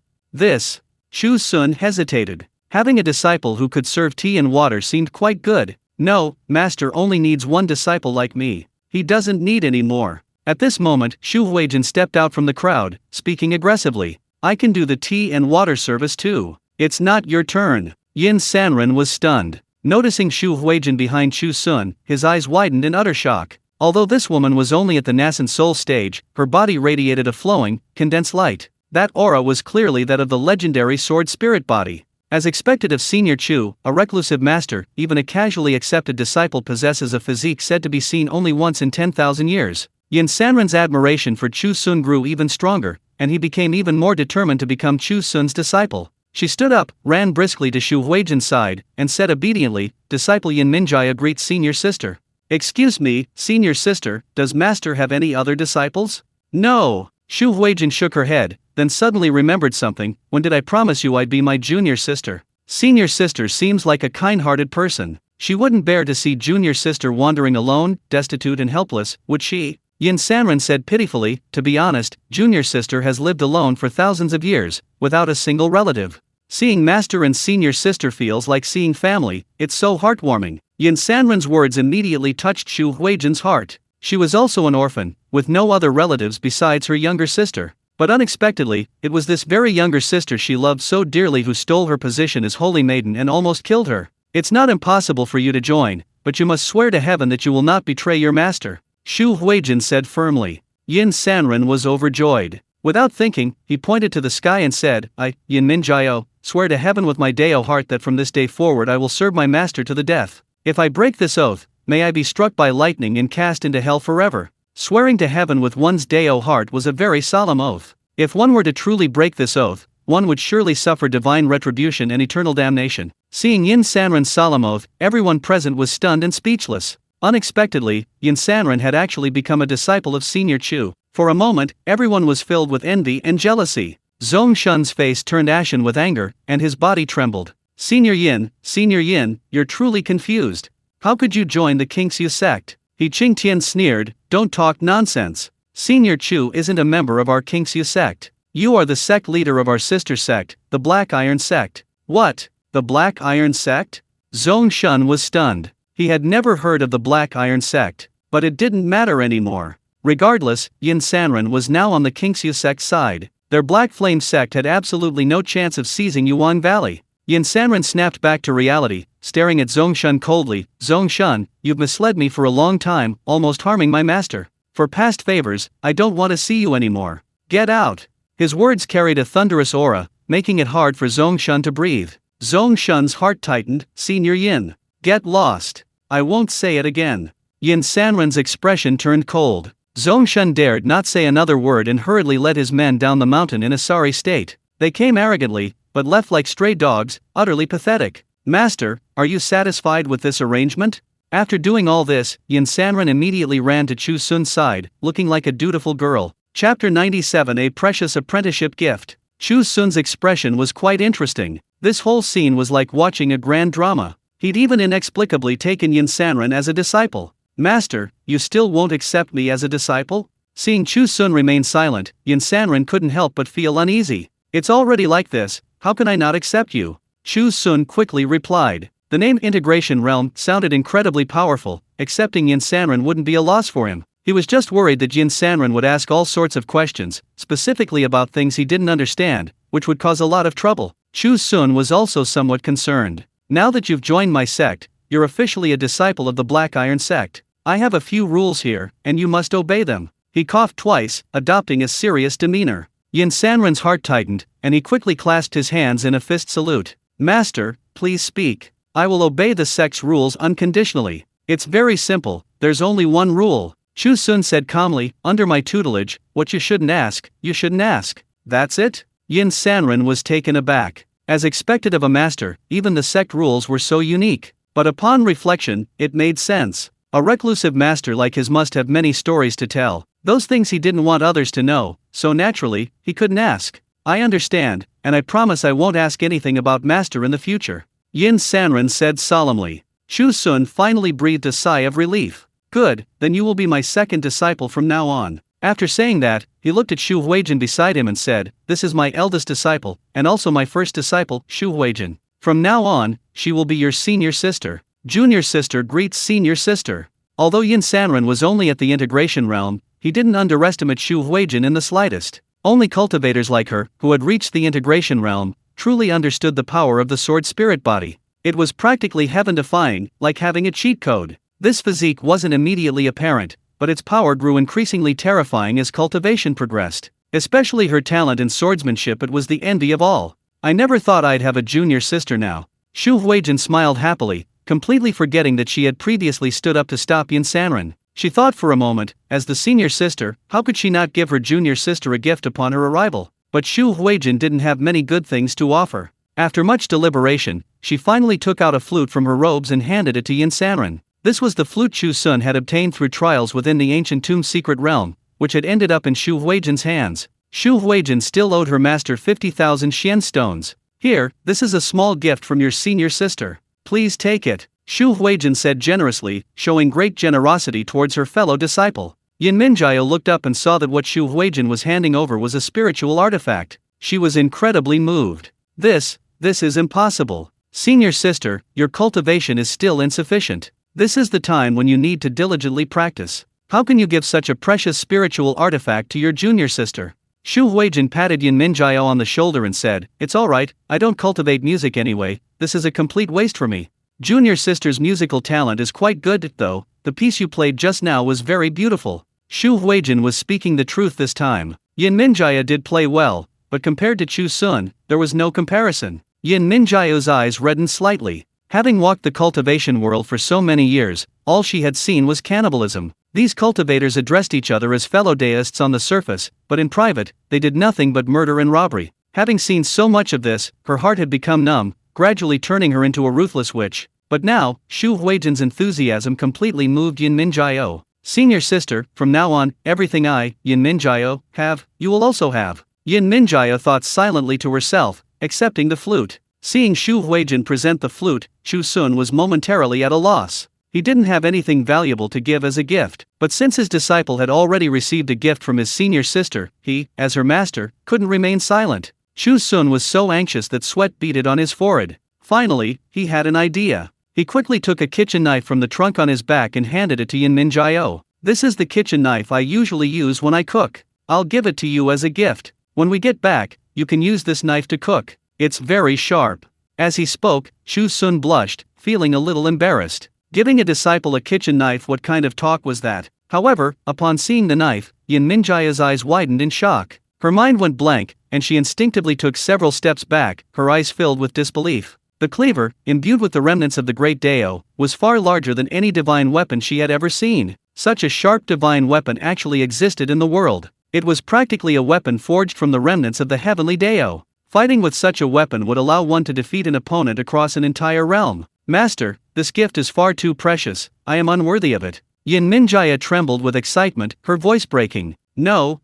Chu Xun hesitated. Having a disciple who could serve tea and water seemed quite good. "No, master only needs one disciple like me. He doesn't need any more." At this moment, Xu Huijin stepped out from the crowd, speaking aggressively. "I can do the tea and water service too. It's not your turn." Yin Sanren was stunned. Noticing Xu Huijin behind Chu Xun, his eyes widened in utter shock. Although this woman was only at the nascent soul stage, her body radiated a flowing, condensed light. That aura was clearly that of the legendary sword spirit body. As expected of Senior Chu, a reclusive master, even a casually accepted disciple possesses a physique said to be seen only once in 10,000 years. Yin Sanren's admiration for Chu Xun grew even stronger, and he became even more determined to become Chu Xun's disciple. She stood up, ran briskly to Xu Huijin's side, and said obediently, "Disciple Yin Minjaya greets senior sister." Excuse me, senior sister, does master have any other disciples? No. Chu Huijin shook her head, then suddenly remembered something. When did I promise you I'd be my junior sister? Senior sister seems like a kind-hearted person. She wouldn't bear to see junior sister wandering alone, destitute and helpless, would she? Yin Sanren said pitifully, to be honest, junior sister has lived alone for thousands of years, without a single relative. Seeing master and senior sister feels like seeing family, it's so heartwarming. Yin Sanren's words immediately touched Chu Huijin's heart. She was also an orphan, with no other relatives besides her younger sister. But unexpectedly, it was this very younger sister she loved so dearly who stole her position as holy maiden and almost killed her. It's not impossible for you to join, but you must swear to heaven that you will not betray your master, Chu Huijin said firmly. Yin Sanren was overjoyed. Without thinking, he pointed to the sky and said, I, Yin Minjiao, swear to heaven with my Dao heart that from this day forward I will serve my master to the death. If I break this oath, may I be struck by lightning and cast into hell forever. Swearing to heaven with one's Dao heart was a very solemn oath. If one were to truly break this oath, one would surely suffer divine retribution and eternal damnation. Seeing Yin Sanren's solemn oath, everyone present was stunned and speechless. Unexpectedly, Yin Sanren had actually become a disciple of Senior Chu. For a moment, everyone was filled with envy and jealousy. Zhong Shun's face turned ashen with anger, and his body trembled. Senior Yin, you're truly confused. How could you join the Qingxu sect? He Qingtian sneered, don't talk nonsense. Senior Chu isn't a member of our Qingxu sect. You are the sect leader of our sister sect, the Black Iron sect. What? The Black Iron sect? Zhong Shun was stunned. He had never heard of the Black Iron sect, but it didn't matter anymore. Regardless, Yin Sanren was now on the Qingxu sect side. Their Black Flame sect had absolutely no chance of seizing Yuan Valley. Yin Sanren snapped back to reality, staring at Zhong Shun coldly. Zhong Shun, you've misled me for a long time, almost harming my master. For past favors, I don't want to see you anymore. Get out. His words carried a thunderous aura, making it hard for Zhong Shun to breathe. Zhong Shun's heart tightened. Senior Yin. Get lost. I won't say it again. Yin Sanren's expression turned cold. Zhong Shun dared not say another word and hurriedly led his men down the mountain in a sorry state. They came arrogantly, but left like stray dogs, utterly pathetic. Master, are you satisfied with this arrangement? After doing all this, Yin Sanren immediately ran to Chu Xun's side, looking like a dutiful girl. Chapter 97 A Precious Apprenticeship Gift. Chu Xun's expression was quite interesting. This whole scene was like watching a grand drama. He'd even inexplicably taken Yin Sanren as a disciple. Master, you still won't accept me as a disciple? Seeing Chu Xun remain silent, Yin Sanren couldn't help but feel uneasy. It's already like this, how can I not accept you? Chu Xun quickly replied. The name Integration Realm sounded incredibly powerful. Accepting Yin Sanren wouldn't be a loss for him. He was just worried that Yin Sanren would ask all sorts of questions, specifically about things he didn't understand, which would cause a lot of trouble. Chu Xun was also somewhat concerned. Now that you've joined my sect, you're officially a disciple of the Black Iron sect. I have a few rules here, and you must obey them. He coughed twice, adopting a serious demeanor. Yin Sanren's heart tightened, and he quickly clasped his hands in a fist salute. Master, please speak. I will obey the sect's rules unconditionally. It's very simple, there's only one rule. Chu Xun said calmly, under my tutelage, what you shouldn't ask, you shouldn't ask. That's it? Yin Sanren was taken aback. As expected of a master, even the sect rules were so unique. But upon reflection, it made sense. A reclusive master like his must have many stories to tell, those things he didn't want others to know, so naturally, he couldn't ask. I understand, and I promise I won't ask anything about master in the future. Yin Sanren said solemnly. Chu Xun finally breathed a sigh of relief. Good, then you will be my second disciple from now on. After saying that, he looked at Chu Huijin beside him and said, this is my eldest disciple, and also my first disciple, Chu Huijin. From now on, she will be your senior sister. Junior sister greets senior sister. Although Yin Sanren was only at the integration realm, he didn't underestimate Chu Huijin in the slightest. Only cultivators like her, who had reached the integration realm, truly understood the power of the sword spirit body. It was practically heaven-defying, like having a cheat code. This physique wasn't immediately apparent, but its power grew increasingly terrifying as cultivation progressed. Especially her talent in swordsmanship, it was the envy of all. I never thought I'd have a junior sister now. Chu Huijin smiled happily, completely forgetting that she had previously stood up to stop Yin Sanren. She thought for a moment, as the senior sister, how could she not give her junior sister a gift upon her arrival? But Chu Huijin didn't have many good things to offer. After much deliberation, she finally took out a flute from her robes and handed it to Yin Sanren. This was the flute Chu Xun had obtained through trials within the ancient tomb's secret realm, which had ended up in Xu Huijin's hands. Xu Huijin still owed her master 50,000 Xian stones. Here, this is a small gift from your senior sister. Please take it, Xu Huijin said generously, showing great generosity towards her fellow disciple. Yin Minjiao looked up and saw that what Xu Huijin was handing over was a spiritual artifact. She was incredibly moved. This is impossible. Senior sister, your cultivation is still insufficient. This is the time when you need to diligently practice. How can you give such a precious spiritual artifact to your junior sister? Xu Huijin patted Yin Minjiao on the shoulder and said, "It's alright, I don't cultivate music anyway, this is a complete waste for me. Junior sister's musical talent is quite good though, the piece you played just now was very beautiful." Xu Huijin was speaking the truth this time. Yin Minjiao did play well, but compared to Chu Xun, there was no comparison. Yin Minjiao's eyes reddened slightly. Having walked the cultivation world for so many years, all she had seen was cannibalism. These cultivators addressed each other as fellow Daoists on the surface, but in private, they did nothing but murder and robbery. Having seen so much of this, her heart had become numb, gradually turning her into a ruthless witch. But now, Xu Huijin's enthusiasm completely moved Yin Minjiao. "Senior sister, from now on, everything I, Yin Minjiao, have, you will also have." Yin Minjiao thought silently to herself, accepting the flute. Seeing Xu Huijin present the flute, Chu Xun was momentarily at a loss. He didn't have anything valuable to give as a gift, but since his disciple had already received a gift from his senior sister, he, as her master, couldn't remain silent. Chu Xun was so anxious that sweat beaded on his forehead. Finally, he had an idea. He quickly took a kitchen knife from the trunk on his back and handed it to Yin Minjiao. "This is the kitchen knife I usually use when I cook. I'll give it to you as a gift. When we get back, you can use this knife to cook. It's very sharp." As he spoke, Chu Xun blushed, feeling a little embarrassed. Giving a disciple a kitchen knife, what kind of talk was that? However, upon seeing the knife, Yin Minjiao's eyes widened in shock. Her mind went blank, and she instinctively took several steps back, her eyes filled with disbelief. The cleaver, imbued with the remnants of the great Dao, was far larger than any divine weapon she had ever seen. Such a sharp divine weapon actually existed in the world. It was practically a weapon forged from the remnants of the heavenly Dao. Fighting with such a weapon would allow one to defeat an opponent across an entire realm. "Master, this gift is far too precious, I am unworthy of it." Yin Minjiao trembled with excitement, her voice breaking. No,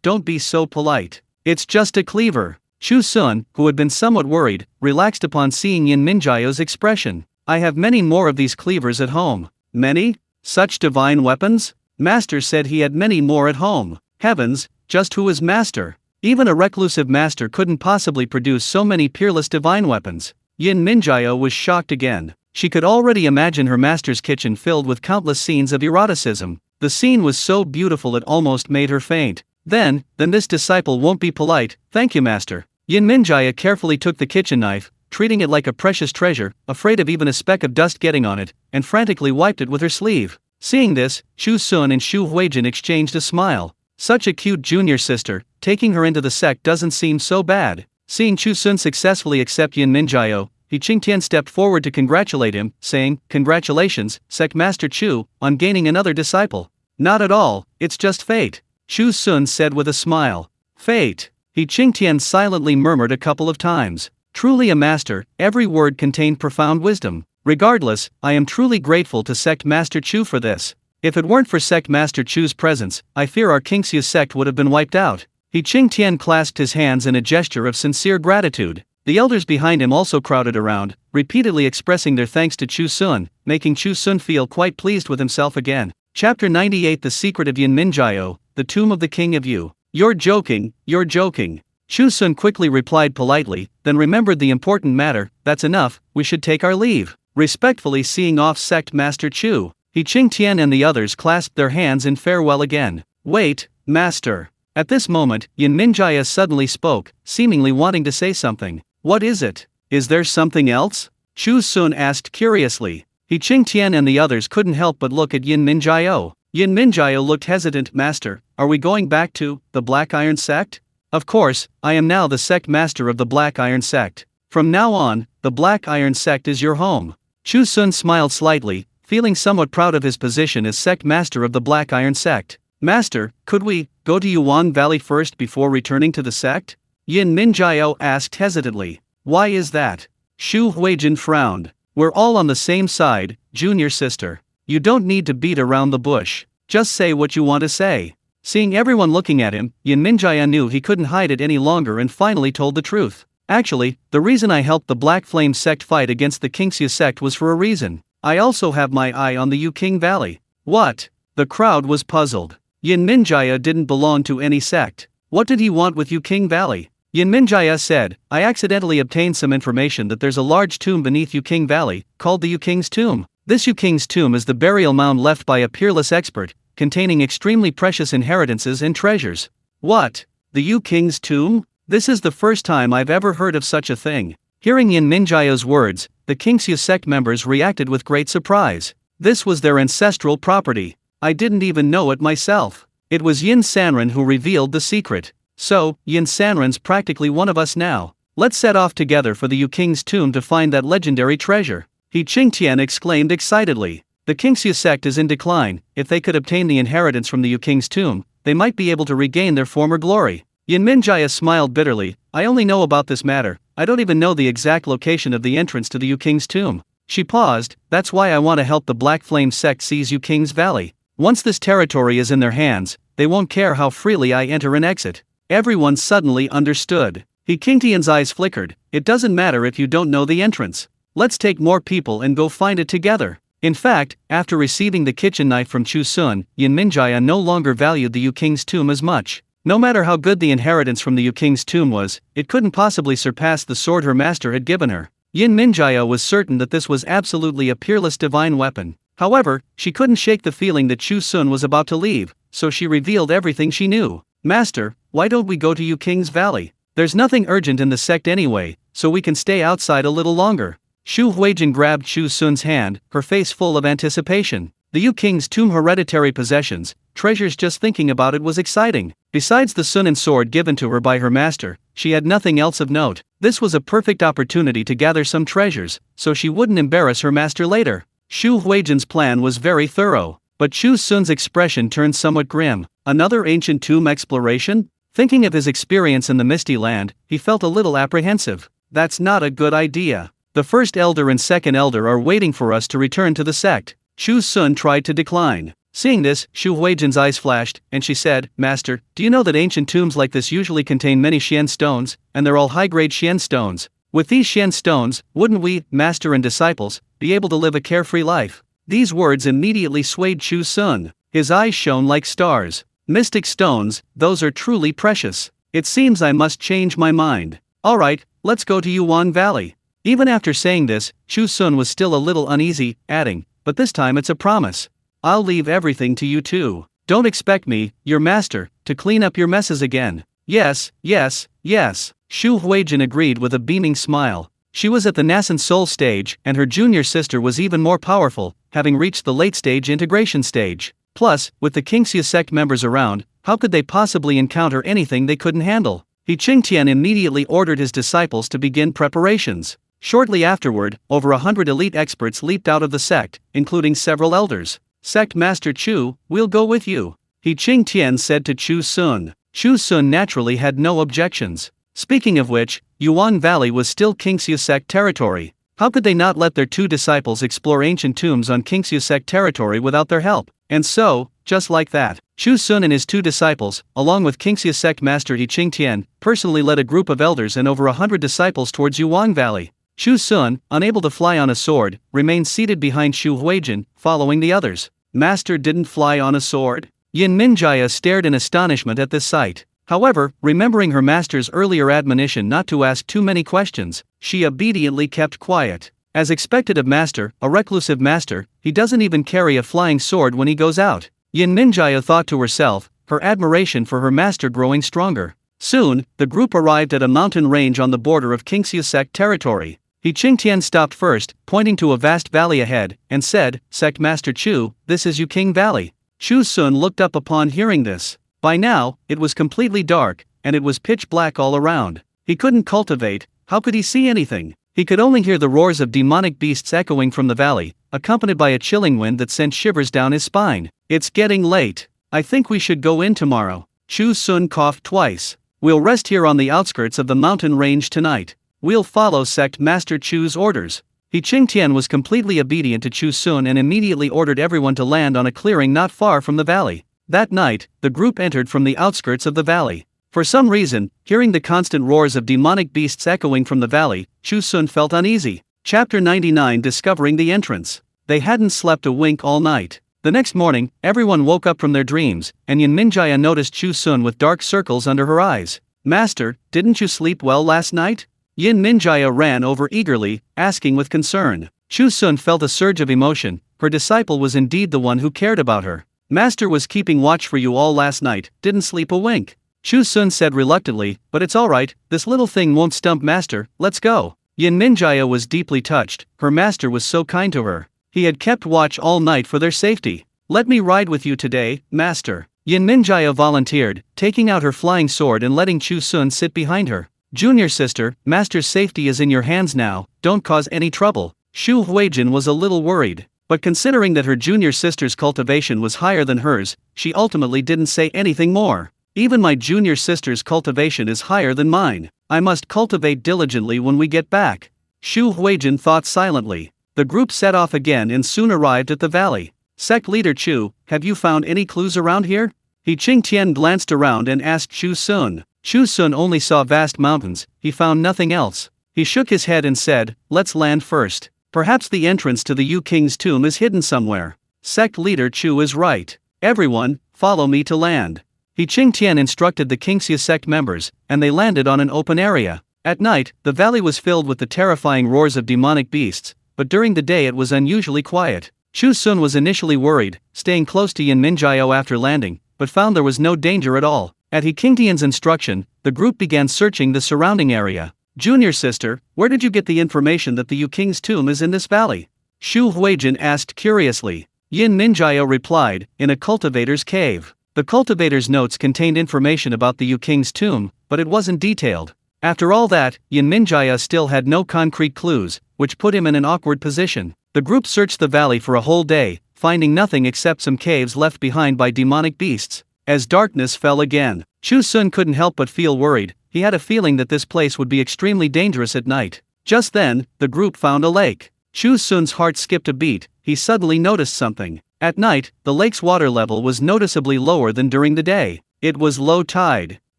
don't be so polite. It's just a cleaver." Chu Xun, who had been somewhat worried, relaxed upon seeing Yin Minjiao's expression. "I have many more of these cleavers at home." "Many? Such divine weapons?" Master said he had many more at home. Heavens, just who is master? Even a reclusive master couldn't possibly produce so many peerless divine weapons. Yin Minjiao was shocked again. She could already imagine her master's kitchen filled with countless scenes of eroticism. The scene was so beautiful it almost made her faint. Then this disciple won't be polite, "Thank you, master." Yin Minjiao carefully took the kitchen knife, treating it like a precious treasure, afraid of even a speck of dust getting on it, and frantically wiped it with her sleeve. Seeing this, Chu Xun and Xu Huijin exchanged a smile. Such a cute junior sister, taking her into the sect doesn't seem so bad. Seeing Chu Xun successfully accept Yin Minjiao, He Qingtian stepped forward to congratulate him, saying, "Congratulations, Sect Master Chu, on gaining another disciple." "Not at all, it's just fate," Chu Xun said with a smile. "Fate," He Qingtian silently murmured a couple of times. Truly a master, every word contained profound wisdom. "Regardless, I am truly grateful to Sect Master Chu for this. If it weren't for Sect Master Chu's presence, I fear our Qingxia sect would have been wiped out." He Qingtian clasped his hands in a gesture of sincere gratitude. The elders behind him also crowded around, repeatedly expressing their thanks to Chu Xun, making Chu Xun feel quite pleased with himself again. Chapter 98 The Secret of Yin Minjiao, the Tomb of the King of Yu. You're joking. Chu Xun quickly replied politely, then remembered the important matter. "That's enough, we should take our leave." Respectfully seeing off Sect Master Chu, He Qingtian and the others clasped their hands in farewell again. "Wait, Master." At this moment, Yin Minjiao suddenly spoke, seemingly wanting to say something. "What is it? Is there something else?" Chu Xun asked curiously. He Qingtian and the others couldn't help but look at Yin Minjiao. Yin Minjiao looked hesitant. "Master, are we going back to the Black Iron Sect?" "Of course, I am now the sect master of the Black Iron Sect. From now on, the Black Iron Sect is your home." Chu Xun smiled slightly, feeling somewhat proud of his position as sect master of the Black Iron Sect. "Master, could we go to Yuan Valley first before returning to the sect?" Yin Minjiao asked hesitantly. "Why is that?" Xu Huijin frowned. "We're all on the same side, junior sister. You don't need to beat around the bush. Just say what you want to say. Seeing everyone looking at him, Yin Minjaya knew he couldn't hide it any longer and finally told the truth. Actually, the reason I helped the Black Flame sect fight against the Qingxia sect was for a reason. I also have my eye on the Yuqing Valley. What? The crowd was puzzled. Yin Minjaya didn't belong to any sect. What did he want with Yuqing Valley? Yin Minjaya said, I accidentally obtained some information that there's a large tomb beneath Yuqing Valley, called the Yuqing's Tomb. This Yuqing's Tomb is the burial mound left by a peerless expert, containing extremely precious inheritances and treasures. What? The Yuqing's Tomb? This is the first time I've ever heard of such a thing. Hearing Yin Minjaya's words, the Qingxia sect members reacted with great surprise. This was their ancestral property. I didn't even know it myself. It was Yin Sanren who revealed the secret. So, Yin Sanren's practically one of us now. Let's set off together for the Yuqing's Tomb to find that legendary treasure. He Qingtian exclaimed excitedly. The Qingxia sect is in decline. If they could obtain the inheritance from the Yuqing's Tomb, they might be able to regain their former glory. Yin Minjaya smiled bitterly. I only know about this matter. I don't even know the exact location of the entrance to the Yuqing's Tomb. She paused. That's why I want to help the Black Flame sect seize Yuqing's Valley. Once this territory is in their hands, they won't care how freely I enter and exit. Everyone suddenly understood. He Qingtian's eyes flickered. It doesn't matter if you don't know the entrance. Let's take more people and go find it together. In fact, after receiving the kitchen knife from Chu Xun, Yin Minjaya no longer valued the Yuqing's Tomb as much. No matter how good the inheritance from the Yuqing's Tomb was, it couldn't possibly surpass the sword her master had given her. Yin Minjaya was certain that this was absolutely a peerless divine weapon. However, she couldn't shake the feeling that Chu Xun was about to leave, so she revealed everything she knew. Master, why don't we go to Yuqing's Valley? There's nothing urgent in the sect anyway, so we can stay outside a little longer. Shu Huijin grabbed Chu Xun's hand, her face full of anticipation. The Yuqing's Tomb hereditary possessions, treasures, just thinking about it was exciting. Besides the Sunan sword given to her by her master, she had nothing else of note. This was a perfect opportunity to gather some treasures, so she wouldn't embarrass her master later. Shu Huijin's plan was very thorough, but Chu Xun's expression turned somewhat grim. Another ancient tomb exploration? Thinking of his experience in the Misty Land, he felt a little apprehensive. That's not a good idea. The first elder and second elder are waiting for us to return to the sect. Chu Xun tried to decline. Seeing this, Shu Huijin's eyes flashed, and she said, Master, do you know that ancient tombs like this usually contain many Xian stones, and they're all high-grade Xian stones? With these Xian stones, wouldn't we, master and disciples, be able to live a carefree life? These words immediately swayed Chu Xun. His eyes shone like stars. Mystic stones, those are truly precious. It seems I must change my mind. Alright, let's go to Yuan Valley. Even after saying this, Chu Xun was still a little uneasy, adding, but this time it's a promise. I'll leave everything to you too. Don't expect me, your master, to clean up your messes again. Yes, yes, yes. Shu Huijin agreed with a beaming smile. She was at the nascent soul stage, and her junior sister was even more powerful, having reached the late-stage integration stage. Plus, with the Qingxia sect members around, how could they possibly encounter anything they couldn't handle? He Qingtian immediately ordered his disciples to begin preparations. Shortly afterward, over 100 elite experts leaped out of the sect, including several elders. Sect Master Chu, we'll go with you. He Qingtian said to Chu Xun. Chu Xun naturally had no objections. Speaking of which, Yuan Valley was still Qingxia sect territory. How could they not let their two disciples explore ancient tombs on Qingxia sect territory without their help? And so, just like that, Chu Xun and his two disciples, along with Qingxia sect master He Qingtian, personally led a group of elders and over 100 disciples towards Yuan Valley. Chu Xun, unable to fly on a sword, remained seated behind Shu Huijin, following the others. Master didn't fly on a sword? Yin Minjaya stared in astonishment at this sight. However, remembering her master's earlier admonition not to ask too many questions, she obediently kept quiet. As expected of master, a reclusive master, he doesn't even carry a flying sword when he goes out. Yin Minjaya thought to herself, her admiration for her master growing stronger. Soon, the group arrived at a mountain range on the border of Qingxia sect territory. He Qingtian stopped first, pointing to a vast valley ahead, and said, Sect Master Chu, this is Yuqing Valley. Chu Xun looked up upon hearing this. By now, it was completely dark, and it was pitch black all around. He couldn't cultivate. How could he see anything? He could only hear the roars of demonic beasts echoing from the valley, accompanied by a chilling wind that sent shivers down his spine. It's getting late. I think we should go in tomorrow. Chu Xun coughed twice. We'll rest here on the outskirts of the mountain range tonight. We'll follow Sect Master Chu's orders. He Qingtian was completely obedient to Chu Xun and immediately ordered everyone to land on a clearing not far from the valley. That night, the group entered from the outskirts of the valley. For some reason, hearing the constant roars of demonic beasts echoing from the valley, Chu Xun felt uneasy. Chapter 99 Discovering the Entrance. They hadn't slept a wink all night. The next morning, everyone woke up from their dreams, and Yin Minjaya noticed Chu Xun with dark circles under her eyes. "Master, didn't you sleep well last night?" Yin Minjaya ran over eagerly, asking with concern. Chu Xun felt a surge of emotion. Her disciple was indeed the one who cared about her. "Master was keeping watch for you all last night, didn't sleep a wink." Chu Xun said reluctantly, "But it's alright, this little thing won't stump Master, let's go." Yin Minjaya was deeply touched, her master was so kind to her. He had kept watch all night for their safety. "Let me ride with you today, Master." Yin Minjaya volunteered, taking out her flying sword and letting Chu Xun sit behind her. "Junior sister, Master's safety is in your hands now, don't cause any trouble." Xu Huijin was a little worried, but considering that her junior sister's cultivation was higher than hers, she ultimately didn't say anything more. "Even my junior sister's cultivation is higher than mine. I must cultivate diligently when we get back." Xu Huijin thought silently. The group set off again and soon arrived at the valley. "Sect leader Chu, have you found any clues around here?" He Qingtian glanced around and asked Chu Xun. Chu Xun only saw vast mountains, he found nothing else. He shook his head and said, "Let's land first. Perhaps the entrance to the Yu King's tomb is hidden somewhere." Sect leader Chu is right. "Everyone, follow me to land." He Qingtian instructed the Qingxia sect members, and they landed on an open area. At night, the valley was filled with the terrifying roars of demonic beasts, but during the day it was unusually quiet. Chu Xun was initially worried, staying close to Yin Minjaya after landing, but found there was no danger at all. At He Qingtian's instruction, the group began searching the surrounding area. "Junior sister, where did you get the information that the Yu King's tomb is in this valley?" Xu Huijin asked curiously. Yin Minjaya replied, "In a cultivator's cave." The cultivator's notes contained information about the Yu King's tomb, but it wasn't detailed. After all that, Yin Minjaya still had no concrete clues, which put him in an awkward position. The group searched the valley for a whole day, finding nothing except some caves left behind by demonic beasts. As darkness fell again, Chu Xun couldn't help but feel worried. He had a feeling that this place would be extremely dangerous at night. Just then, the group found a lake. Chu Xun's heart skipped a beat. He suddenly noticed something. At night, the lake's water level was noticeably lower than during the day. It was low tide.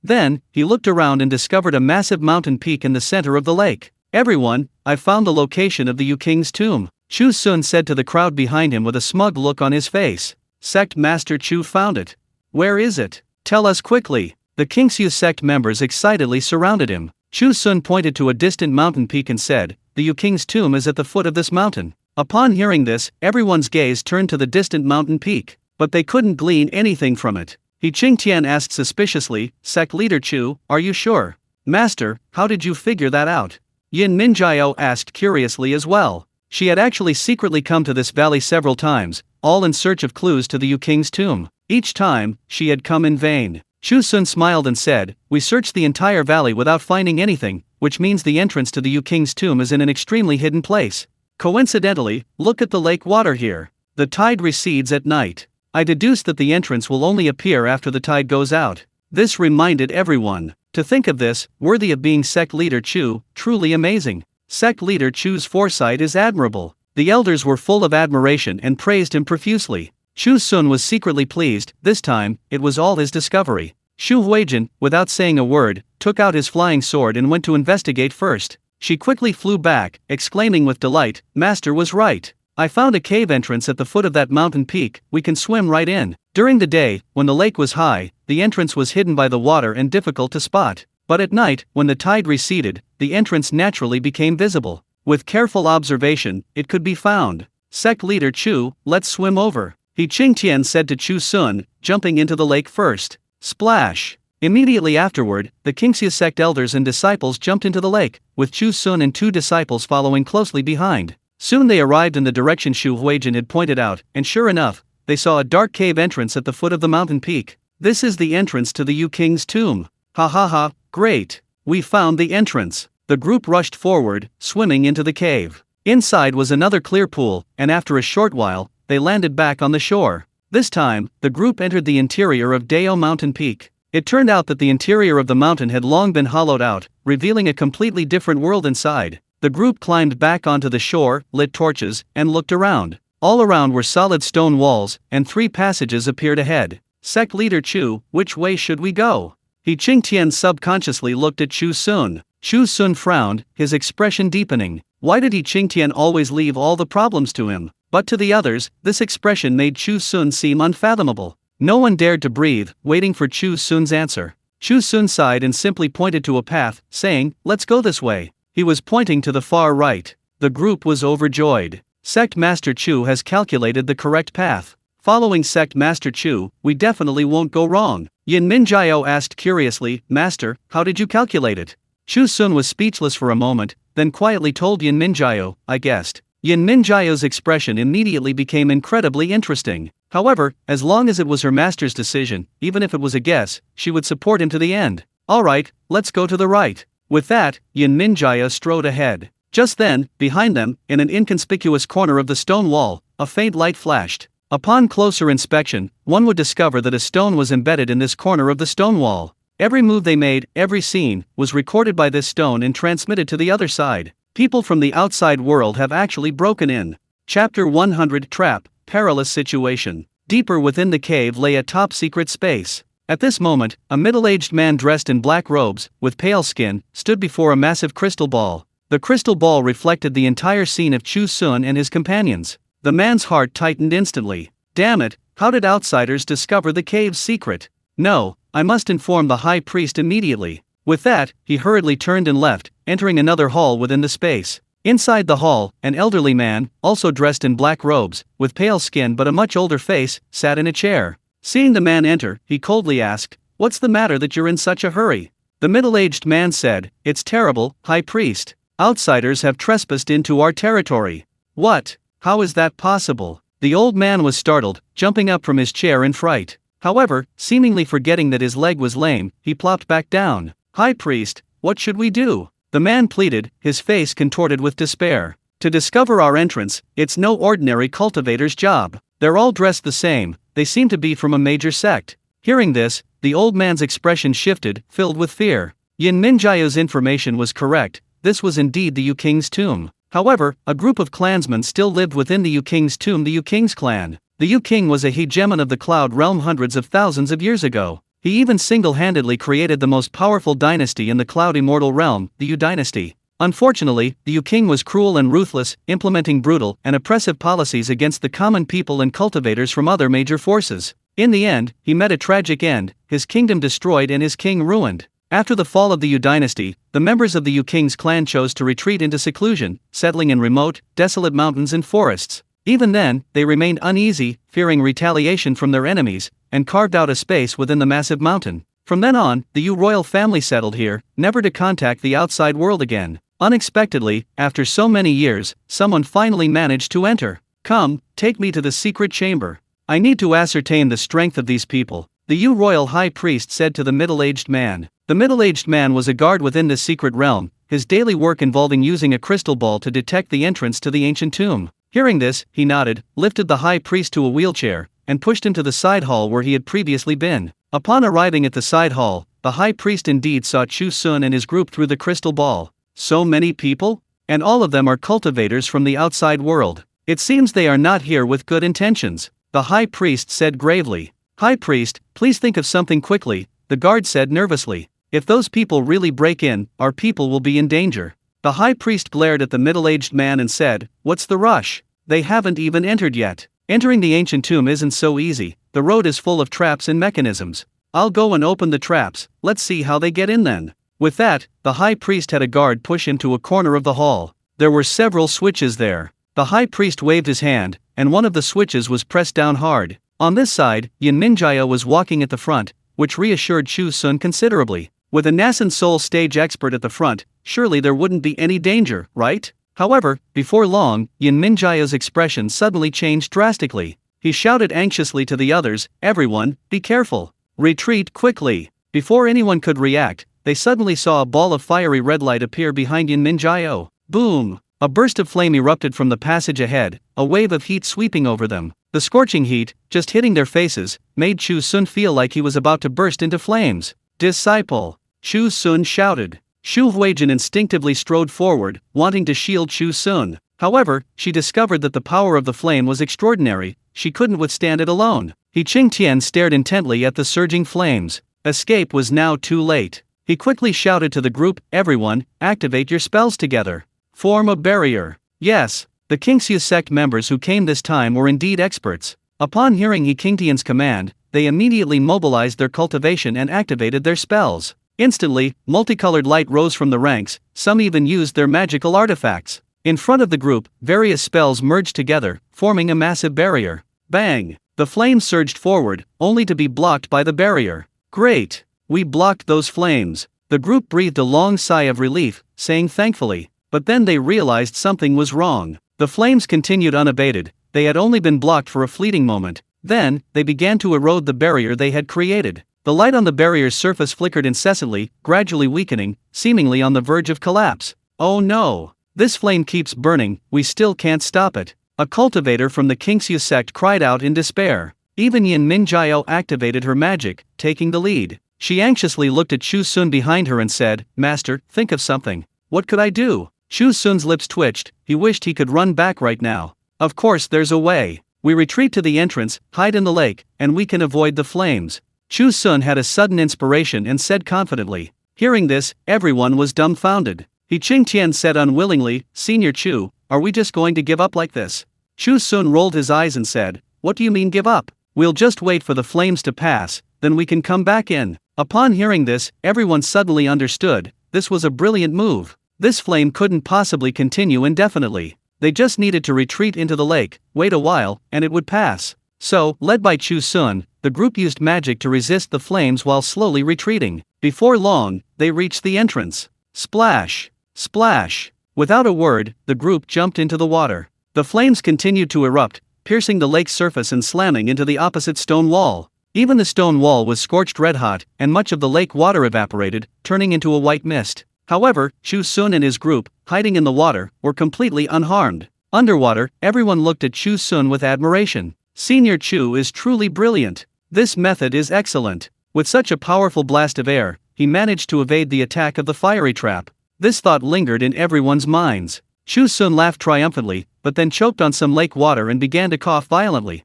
Then, he looked around and discovered a massive mountain peak in the center of the lake. "Everyone, I've found the location of the Yu King's tomb," Chu Xun said to the crowd behind him with a smug look on his face. "Sect Master Chu found it. Where is it? Tell us quickly." The Qingxia sect members excitedly surrounded him. Chu Xun pointed to a distant mountain peak and said, "The Yu King's tomb is at the foot of this mountain." Upon hearing this, everyone's gaze turned to the distant mountain peak, but they couldn't glean anything from it. He Qingtian asked suspiciously, "Sect leader Chu, are you sure?" "Master, how did you figure that out?" Yin Minjaya asked curiously as well. She had actually secretly come to this valley several times, all in search of clues to the Yu King's tomb. Each time, she had come in vain. Chu Xun smiled and said, "We searched the entire valley without finding anything, which means the entrance to the Yu King's tomb is in an extremely hidden place. Coincidentally, look at the lake water here. The tide recedes at night. I deduced that the entrance will only appear after the tide goes out." This reminded everyone. To think of this, worthy of being sect leader Chu, truly amazing. Sect leader Chu's foresight is admirable. The elders were full of admiration and praised him profusely. Chu Xun was secretly pleased. This time, it was all his discovery. Xu Huijin, without saying a word, took out his flying sword and went to investigate first. She quickly flew back, exclaiming with delight, "Master was right. I found a cave entrance at the foot of that mountain peak, we can swim right in." During the day, when the lake was high, the entrance was hidden by the water and difficult to spot. But at night, when the tide receded, the entrance naturally became visible. With careful observation, it could be found. "Sect leader Chu, let's swim over," He Qingtian said to Chu Xun, jumping into the lake first. Splash! Immediately afterward, the Qingxia sect elders and disciples jumped into the lake, with Chu Xun and 2 disciples following closely behind. Soon they arrived in the direction Xu Huijin had pointed out, and sure enough, they saw a dark cave entrance at the foot of the mountain peak. "This is the entrance to the Yu King's tomb. Ha ha ha, great! We found the entrance." The group rushed forward, swimming into the cave. Inside was another clear pool, and after a short while, they landed back on the shore. This time, the group entered the interior of Dao Mountain Peak. It turned out that the interior of the mountain had long been hollowed out, revealing a completely different world inside. The group climbed back onto the shore, lit torches, and looked around. All around were solid stone walls, and 3 passages appeared ahead. Sect leader Chu, which way should we go? He Qingtian subconsciously looked at Chu Xun. Chu Xun frowned, his expression deepening. Why did he Qingtian always leave all the problems to him? But to the others, this expression made Chu Xun seem unfathomable. No one dared to breathe, waiting for Chu Xun's answer. Chu Xun sighed and simply pointed to a path, saying, "Let's go this way." He was pointing to the far right. The group was overjoyed. Sect Master Chu has calculated the correct path. Following Sect Master Chu, we definitely won't go wrong. Yin Minjiao asked curiously, "Master, how did you calculate it?" Chu Xun was speechless for a moment, then quietly told Yin Minjiao, "I guessed." Yin Minjiao's expression immediately became incredibly interesting. However, as long as it was her master's decision, even if it was a guess, she would support him to the end. "Alright, let's go to the right." With that, Yin Minjiao strode ahead. Just then, behind them, in an inconspicuous corner of the stone wall, a faint light flashed. Upon closer inspection, one would discover that a stone was embedded in this corner of the stone wall. Every move they made, every scene, was recorded by this stone and transmitted to the other side. People from the outside world have actually broken in. Chapter 100 Trap, Perilous Situation. Deeper within the cave lay a top-secret space. At this moment, a middle-aged man dressed in black robes, with pale skin, stood before a massive crystal ball. The crystal ball reflected the entire scene of Chu Xun and his companions. The man's heart tightened instantly. Damn it, how did outsiders discover the cave's secret? No, I must inform the high priest immediately. With that, he hurriedly turned and left, entering another hall within the space. Inside the hall, an elderly man, also dressed in black robes, with pale skin but a much older face, sat in a chair. Seeing the man enter, he coldly asked, "What's the matter that you're in such a hurry?" The middle-aged man said, "It's terrible, high priest. Outsiders have trespassed into our territory." "What? How is that possible?" The old man was startled, jumping up from his chair in fright. However, seemingly forgetting that his leg was lame, he plopped back down. "High priest, what should we do?" The man pleaded, his face contorted with despair. "To discover our entrance, it's no ordinary cultivator's job. They're all dressed the same, they seem to be from a major sect." Hearing this, the old man's expression shifted, filled with fear. Yin Minjiao's information was correct, this was indeed the Yu King's tomb. However, a group of clansmen still lived within the Yu King's tomb, the Yu King's clan. The Yu King was a hegemon of the Cloud Realm hundreds of thousands of years ago. He even single-handedly created the most powerful dynasty in the Cloud Immortal Realm, the Yu dynasty. Unfortunately, the Yu King was cruel and ruthless, implementing brutal and oppressive policies against the common people and cultivators from other major forces. In the end, he met a tragic end, his kingdom destroyed and his king ruined. After the fall of the Yu dynasty, the members of the Yu King's clan chose to retreat into seclusion, settling in remote, desolate mountains and forests. Even then, they remained uneasy, fearing retaliation from their enemies, and carved out a space within the massive mountain. From then on, the Yu royal family settled here, never to contact the outside world again. Unexpectedly, after so many years, someone finally managed to enter. "Come, take me to the secret chamber. I need to ascertain the strength of these people," the Yu royal high priest said to the middle-aged man. The middle-aged man was a guard within this secret realm, his daily work involving using a crystal ball to detect the entrance to the ancient tomb. Hearing this, he nodded, lifted the high priest to a wheelchair, and pushed him to the side hall where he had previously been. Upon arriving at the side hall, the high priest indeed saw Chu Xun and his group through the crystal ball. So many people? And all of them are cultivators from the outside world. It seems they are not here with good intentions, the high priest said gravely. "High priest, please think of something quickly," the guard said nervously. "If those people really break in, our people will be in danger." The high priest glared at the middle-aged man and said, "What's the rush? They haven't even entered yet. Entering the ancient tomb isn't so easy, the road is full of traps and mechanisms. I'll go and open the traps, let's see how they get in then." With that, the high priest had a guard push him to a corner of the hall. There were several switches there. The high priest waved his hand, and one of the switches was pressed down hard. On this side, Yin Minjiao was walking at the front, which reassured Chu Xun considerably. With a nascent soul stage expert at the front, surely there wouldn't be any danger, right? However, before long, Yin Minjiao's expression suddenly changed drastically. He shouted anxiously to the others, "Everyone, be careful. Retreat quickly." Before anyone could react, they suddenly saw a ball of fiery red light appear behind Yin Minjiao. Boom! A burst of flame erupted from the passage ahead, a wave of heat sweeping over them. The scorching heat, just hitting their faces, made Chu Xun feel like he was about to burst into flames. "Disciple!" Chu Xun shouted. Shu Huijin instinctively strode forward, wanting to shield Chu Xun. However, she discovered that the power of the flame was extraordinary, she couldn't withstand it alone. He Qingtian stared intently at the surging flames. Escape was now too late. He quickly shouted to the group, "Everyone, activate your spells together. Form a barrier." Yes, the Qingxiu sect members who came this time were indeed experts. Upon hearing He Qingtian's command, they immediately mobilized their cultivation and activated their spells. Instantly, multicolored light rose from the ranks, some even used their magical artifacts. In front of the group, various spells merged together, forming a massive barrier. Bang! The flames surged forward, only to be blocked by the barrier. Great! We blocked those flames. The group breathed a long sigh of relief, saying thankfully. But then they realized something was wrong. The flames continued unabated, they had only been blocked for a fleeting moment. Then, they began to erode the barrier they had created. The light on the barrier's surface flickered incessantly, gradually weakening, seemingly on the verge of collapse. Oh no! This flame keeps burning, we still can't stop it. A cultivator from the Qingxiu sect cried out in despair. Even Yin Minjiao activated her magic, taking the lead. She anxiously looked at Chu Xun behind her and said, "Master, think of something. What could I do?" Chu Xun's lips twitched, he wished he could run back right now. "Of course there's a way. We retreat to the entrance, hide in the lake, and we can avoid the flames." Chu Xun had a sudden inspiration and said confidently. Hearing this, everyone was dumbfounded. He Qingtian said unwillingly, "Senior Chu, are we just going to give up like this?" Chu Xun rolled his eyes and said, "What do you mean give up? We'll just wait for the flames to pass, then we can come back in." Upon hearing this, everyone suddenly understood, this was a brilliant move. This flame couldn't possibly continue indefinitely. They just needed to retreat into the lake, wait a while, and it would pass. So, led by Chu Xun, the group used magic to resist the flames while slowly retreating. Before long, they reached the entrance. Splash! Splash! Without a word, the group jumped into the water. The flames continued to erupt, piercing the lake's surface and slamming into the opposite stone wall. Even the stone wall was scorched red-hot, and much of the lake water evaporated, turning into a white mist. However, Chu Xun and his group, hiding in the water, were completely unharmed. Underwater, everyone looked at Chu Xun with admiration. Senior Chu is truly brilliant. This method is excellent. With such a powerful blast of air, he managed to evade the attack of the fiery trap. This thought lingered in everyone's minds. Chu Xun laughed triumphantly, but then choked on some lake water and began to cough violently.